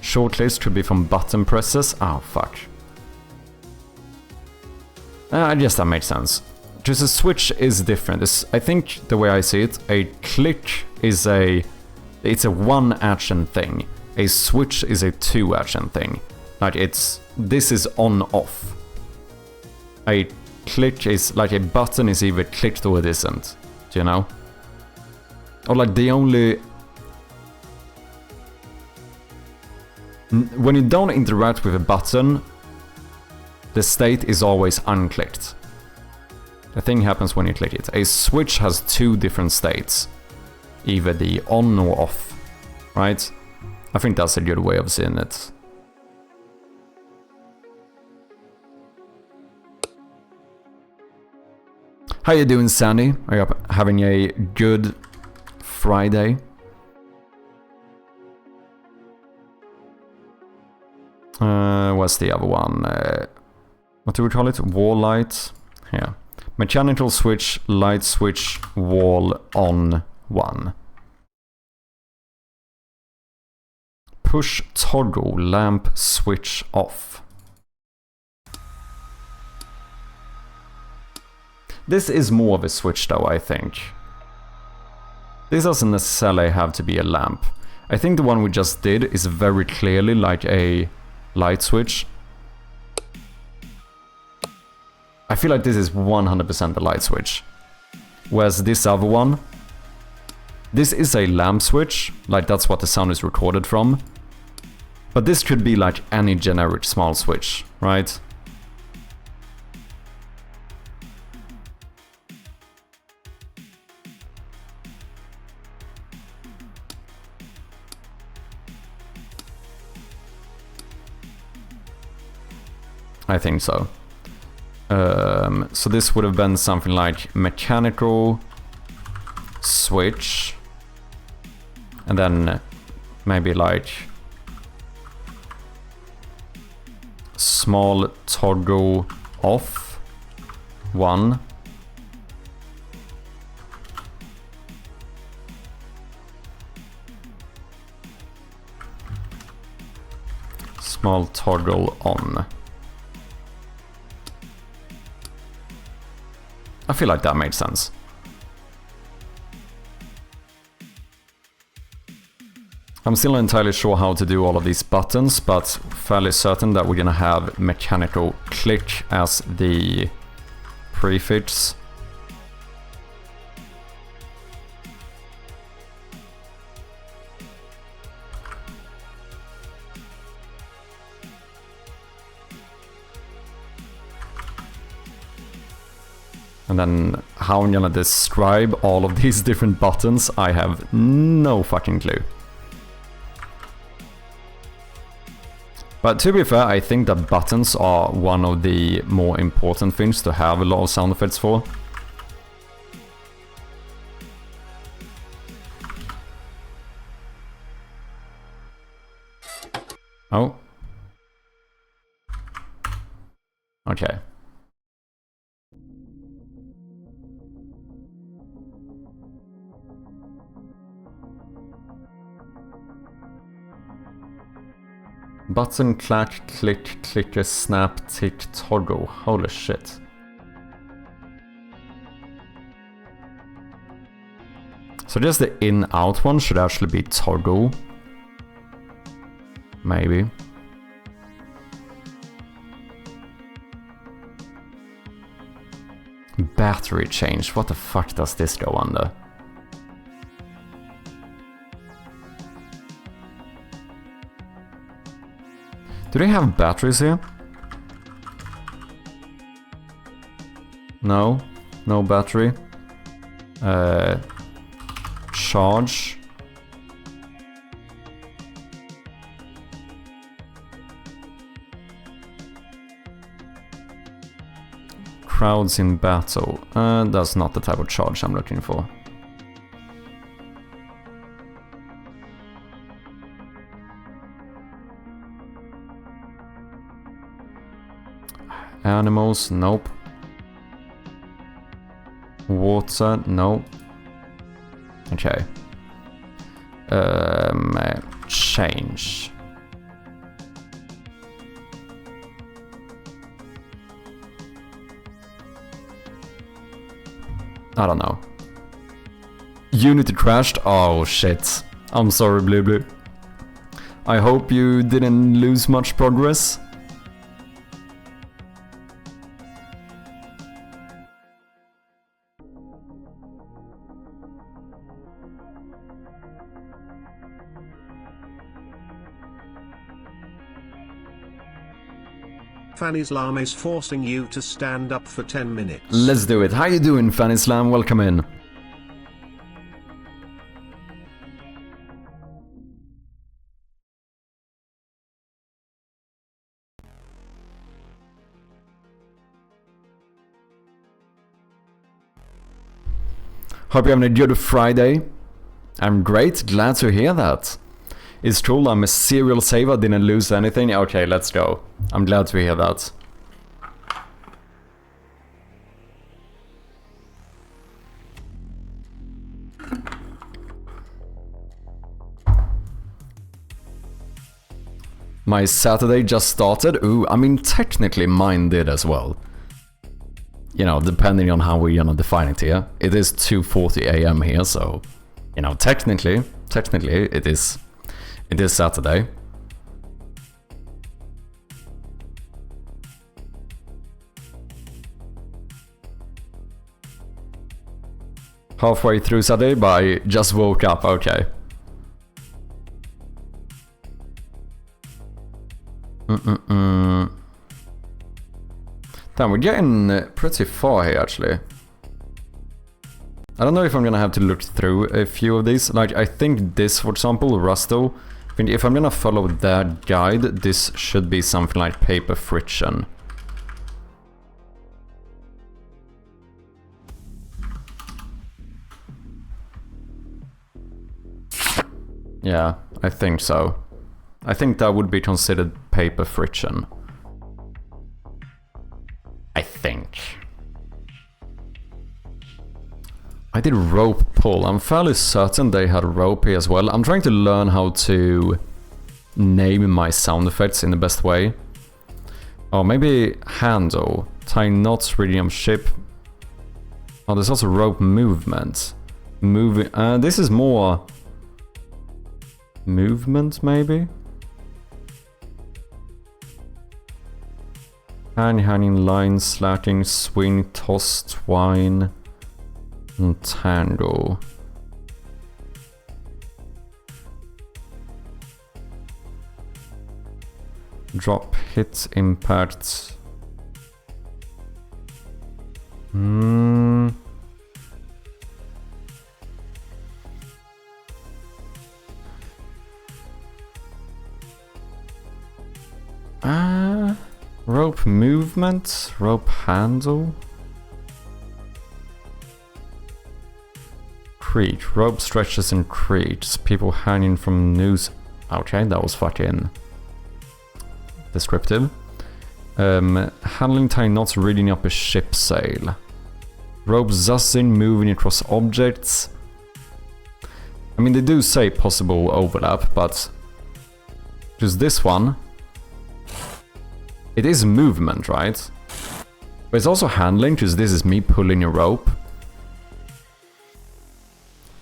Short clicks could be from button presses. Oh, fuck. I guess that makes sense. Just a switch is different. I think the way I see it, a click is it's a one action thing. A switch is a two action thing. Like this is on off. A click is like a button is either clicked or it isn't. Do you know? Or like the only... When you don't interact with a button, the state is always unclicked. The thing happens when you click it. A switch has two different states. Either the on or off. Right? I think that's a good way of seeing it. How you doing, Sandy? Are you having a good Friday? What's the other one? What do we call it? Wall light? Yeah. Mechanical switch, light switch, wall on 1. Push toggle, lamp switch off. This is more of a switch though, I think. This doesn't necessarily have to be a lamp. I think the one we just did is very clearly like a light switch. I feel like this is 100% a light switch. Whereas this other one, this is a lamp switch, like that's what the sound is recorded from. But this could be like any generic small switch, right? I think so. So this would have been something like mechanical, switch, and then maybe like small toggle off, 1. Small toggle on. I feel like that made sense. I'm still not entirely sure how to do all of these buttons, but fairly certain that we're gonna have mechanical click as the prefix. And then how I'm gonna describe all of these different buttons, I have no fucking clue. But to be fair, I think that buttons are one of the more important things to have a lot of sound effects for. Oh. Okay. Button, clack, click, clicker, snap, tick, toggle. Holy shit. So just the in-out one should actually be toggle. Maybe. Battery change. What the fuck does this go under? Do they have batteries here? No. No battery. Charge. Crowds in battle. That's not the type of charge I'm looking for. Animals, nope. Water, no. Okay. Change. I don't know. Unity crashed? Oh shit. I'm sorry, Blue Blue. I hope you didn't lose much progress. Fanislam is forcing you to stand up for 10 minutes. Let's do it. How you doing, Fanislam? Welcome in. Hope you're having a good Friday. I'm great, glad to hear that. It's true, I'm a serial saver, didn't lose anything. Okay, let's go. I'm glad to hear that. My Saturday just started. Ooh, I mean, technically mine did as well. You know, depending on how we're gonna define it here. It is 2:40 AM here, so... You know, technically it is Saturday. Halfway through Saturday, but I just woke up, okay. Damn, we're getting pretty far here, actually. I don't know if I'm gonna have to look through a few of these. Like, I think this, for example, Rusto. I think if I'm gonna follow that guide, this should be something like paper friction. Yeah, I think so. I think that would be considered paper friction. I think. I did rope pull. I'm fairly certain they had ropey as well. I'm trying to learn how to name my sound effects in the best way. Oh, maybe handle. Tie knots, radium ship. Oh, there's also rope movement. Moving. This is more movement, maybe? Hanging, line, slatting, swing, toss, twine, and tango. Drop, hit, impact. Rope movement, rope handle. Creek, rope stretches and creeks. People hanging from noose. Okay, that was fucking descriptive. Handling tying knots, reading up a ship sail. Rope zuzzing, moving across objects. I mean, they do say possible overlap, but just this one. It is movement, right? But it's also handling, because this is me pulling a rope.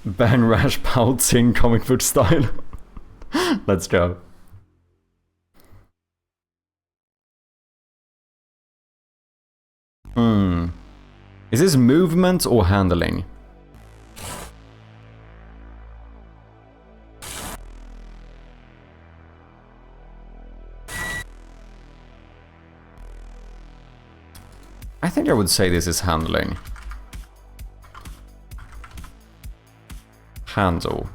Bang Rash pouncing comic book style. Let's go. Is this movement or handling? I think I would say this is handling. Handle.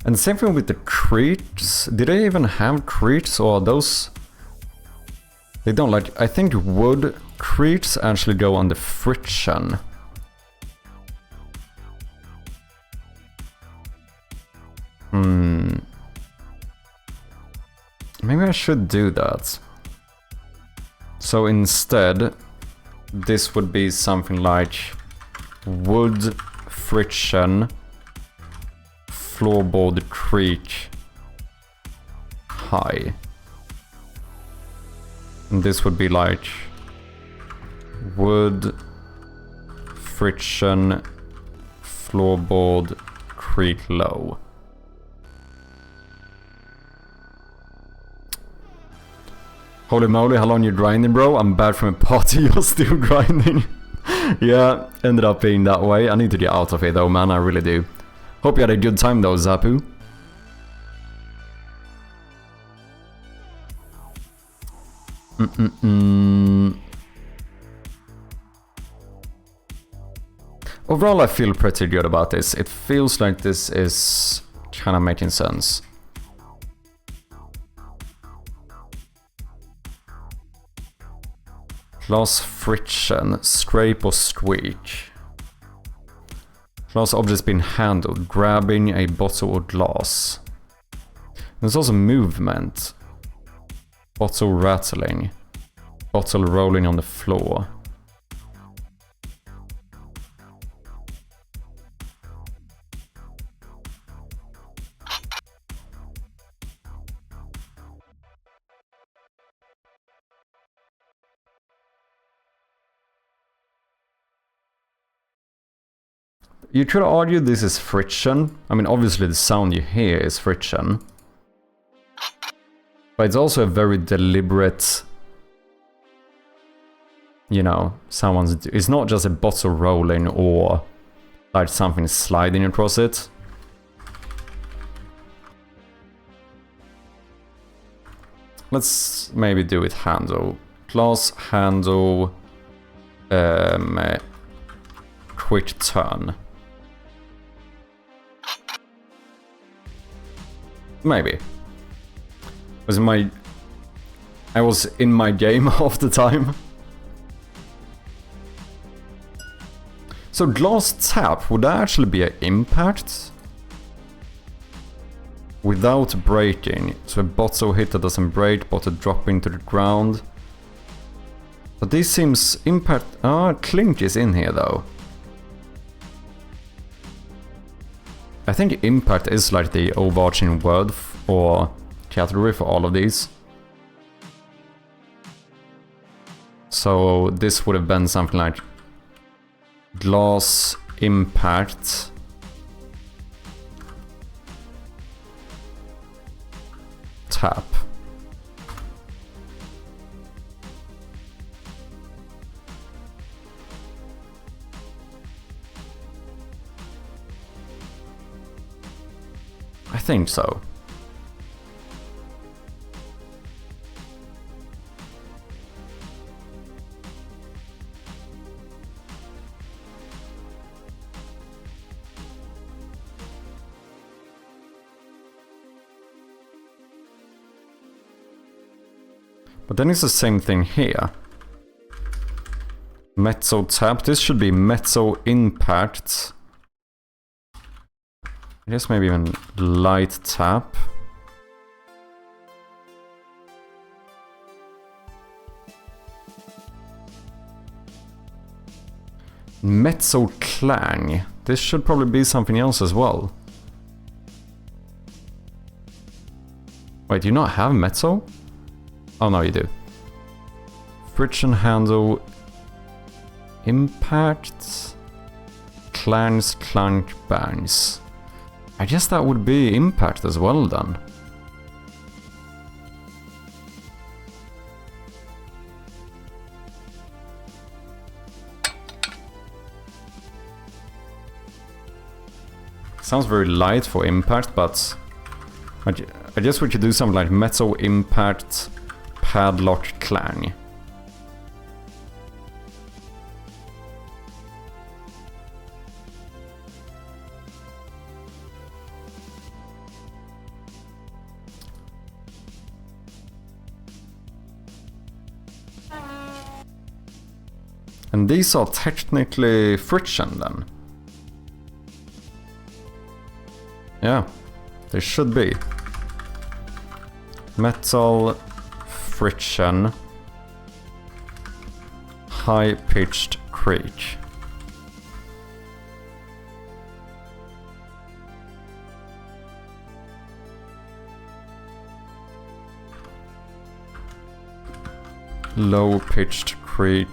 And same thing with the creeps. Did they even have creeps, or are those... They don't, like... I think wood creeps actually go on the friction. Maybe I should do that. So instead, this would be something like wood friction, floorboard creak, high. And this would be like wood friction, floorboard creak, low. Holy moly, how long you grinding, bro? I'm back from a party, you're still grinding. Yeah, ended up being that way. I need to get out of here though, man, I really do. Hope you had a good time though, Zapu. Overall, I feel pretty good about this. It feels like this is kind of making sense. Glass friction, scrape or squeak. Glass objects being handled, grabbing a bottle or glass. There's also movement. Bottle rattling. Bottle rolling on the floor. You could argue this is friction. I mean, obviously the sound you hear is friction. But it's also a very deliberate, you know, it's not just a bottle rolling or like something sliding across it. Let's maybe do it handle. Glass handle, quick turn. Maybe. I was in my game half the time. So glass tap, would that actually be an impact? Without breaking. So a bottle hit that doesn't break, bottle drop into the ground. But this seems impact... clink is in here though. I think impact is like the overarching word or category for all of these. So this would have been something like glass impact tap. I think so. But then it's the same thing here. Metal tap, this should be metal impact. I guess maybe even light tap. Metal clang. This should probably be something else as well. Wait, do you not have metal? Oh no, you do. Friction handle. Impact. Clangs, clank, bangs. I guess that would be impact as well then. Sounds very light for impact, but I guess we could do something like metal impact, padlock clang. And these are technically friction then. Yeah, they should be. Metal, friction, high-pitched creak. Low-pitched creak.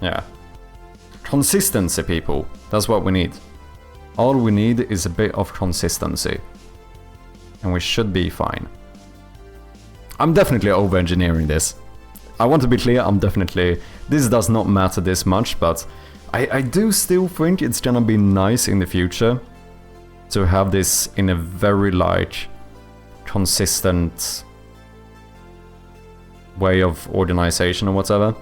Yeah. Consistency, people. That's what we need. All we need is a bit of consistency. And we should be fine. I'm definitely over-engineering this. I want to be clear, this does not matter this much, but I do still think it's gonna be nice in the future to have this in a very, like, consistent way of organization or whatever.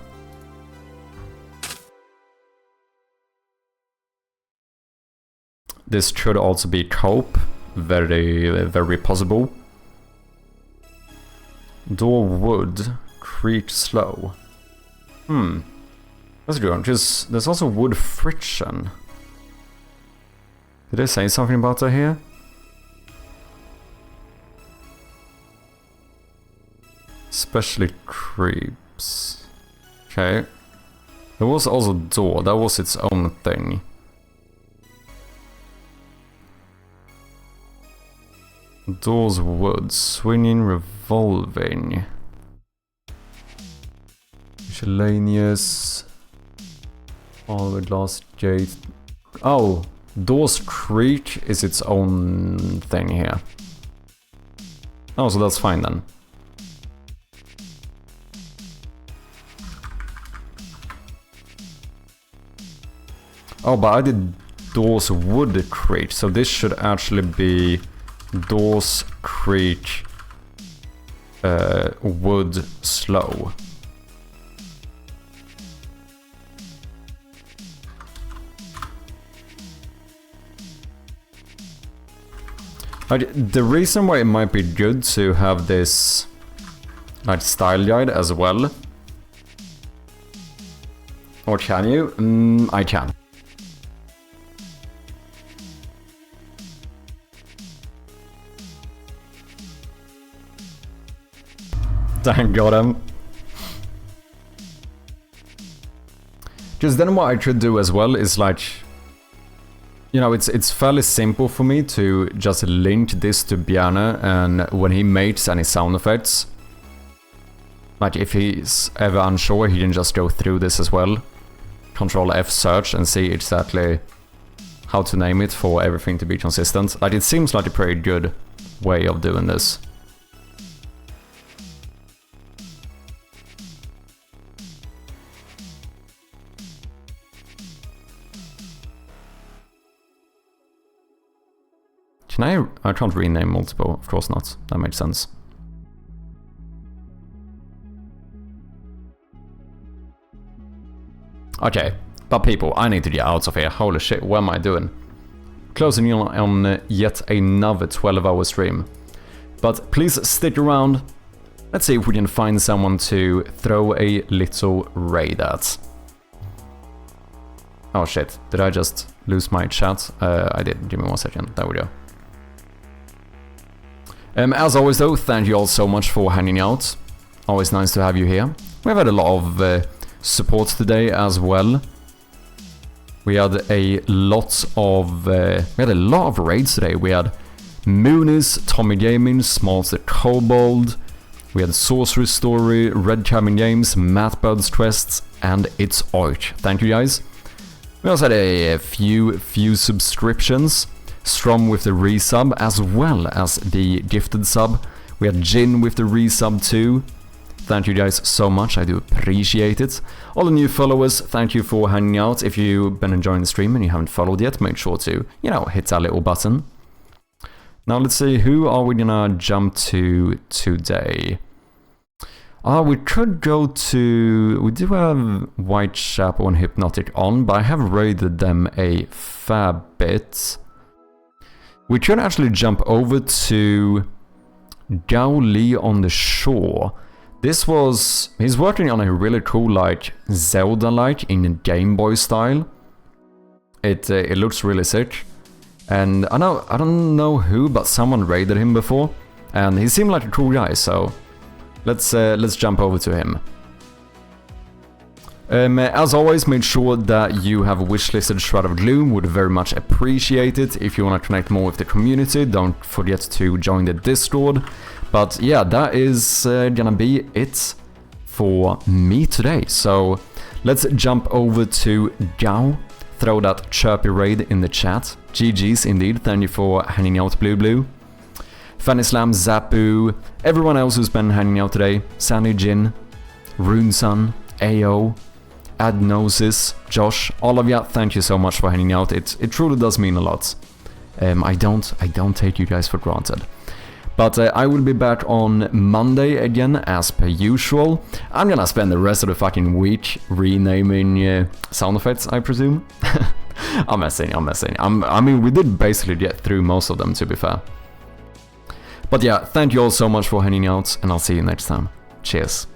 This should also be cope, very possible. Door wood, creak slow. That's a good one, because there's also wood friction. Did I say something about that here? Especially creeps. Okay. There was also door, that was its own thing. Doors wood, swinging, revolving. Miscellaneous. All the glass gate. Oh, doors creak is its own thing here. Oh, so that's fine then. Oh, but I did doors wood crate, so this should actually be doors crate wood slow. The reason why it might be good to have this like style guide as well. Or can you? I can. Dang, got him. Because then what I could do as well is like, you know, it's fairly simple for me to just link this to Bjarne, and when he makes any sound effects, like if he's ever unsure, he can just go through this as well. Control F search and see exactly how to name it for everything to be consistent. Like, it seems like a pretty good way of doing this. Can I can't rename multiple, of course not. That makes sense. Okay, but people, I need to get out of here. Holy shit, what am I doing? Closing in on yet another 12-hour stream. But please stick around. Let's see if we can find someone to throw a little raid at. Oh shit, did I just lose my chat? I did, give me 1 second, there we go. As always though, thank you all so much for hanging out. Always nice to have you here. We've had a lot of support today as well. We had a lot of raids today. We had Moonis, Tommy Gaming, Smalls the Kobold. We had Sorcery Story, Red Cabin Games, Mattbird's Quests, and It's Arch. Thank you guys. We also had a few subscriptions. Strom with the resub, as well as the gifted sub. We had Jin with the resub too. Thank you guys so much, I do appreciate it. All the new followers, thank you for hanging out. If you've been enjoying the stream and you haven't followed yet, make sure to, you know, hit that little button. Now let's see, who are we gonna jump to today? We could go to... We do have Whitechapel and Hypnotic on, but I have raided them a fair bit. We could actually jump over to Gao Li on the Shore. This was... He's working on a really cool, like, Zelda-like in Game Boy style. It looks really sick. And I don't know who, but someone raided him before. And he seemed like a cool guy, so... Let's jump over to him. As always, make sure that you have wishlisted Shroud of Gloom, would very much appreciate it. If you want to connect more with the community, don't forget to join the Discord. But yeah, that is gonna be it for me today. So let's jump over to Gao, throw that chirpy raid in the chat. GG's indeed, thank you for hanging out, Blue Blue. Fanny Slam, Zapu, everyone else who's been hanging out today. Sandy Jin, Runesun, AO, Adnosis, Josh, all of you, thank you so much for hanging out. It truly does mean a lot. I don't take you guys for granted. But I will be back on Monday again, as per usual. I'm gonna spend the rest of the fucking week renaming sound effects, I presume. I'm messing. I mean, we did basically get through most of them, to be fair. But yeah, thank you all so much for hanging out, and I'll see you next time. Cheers.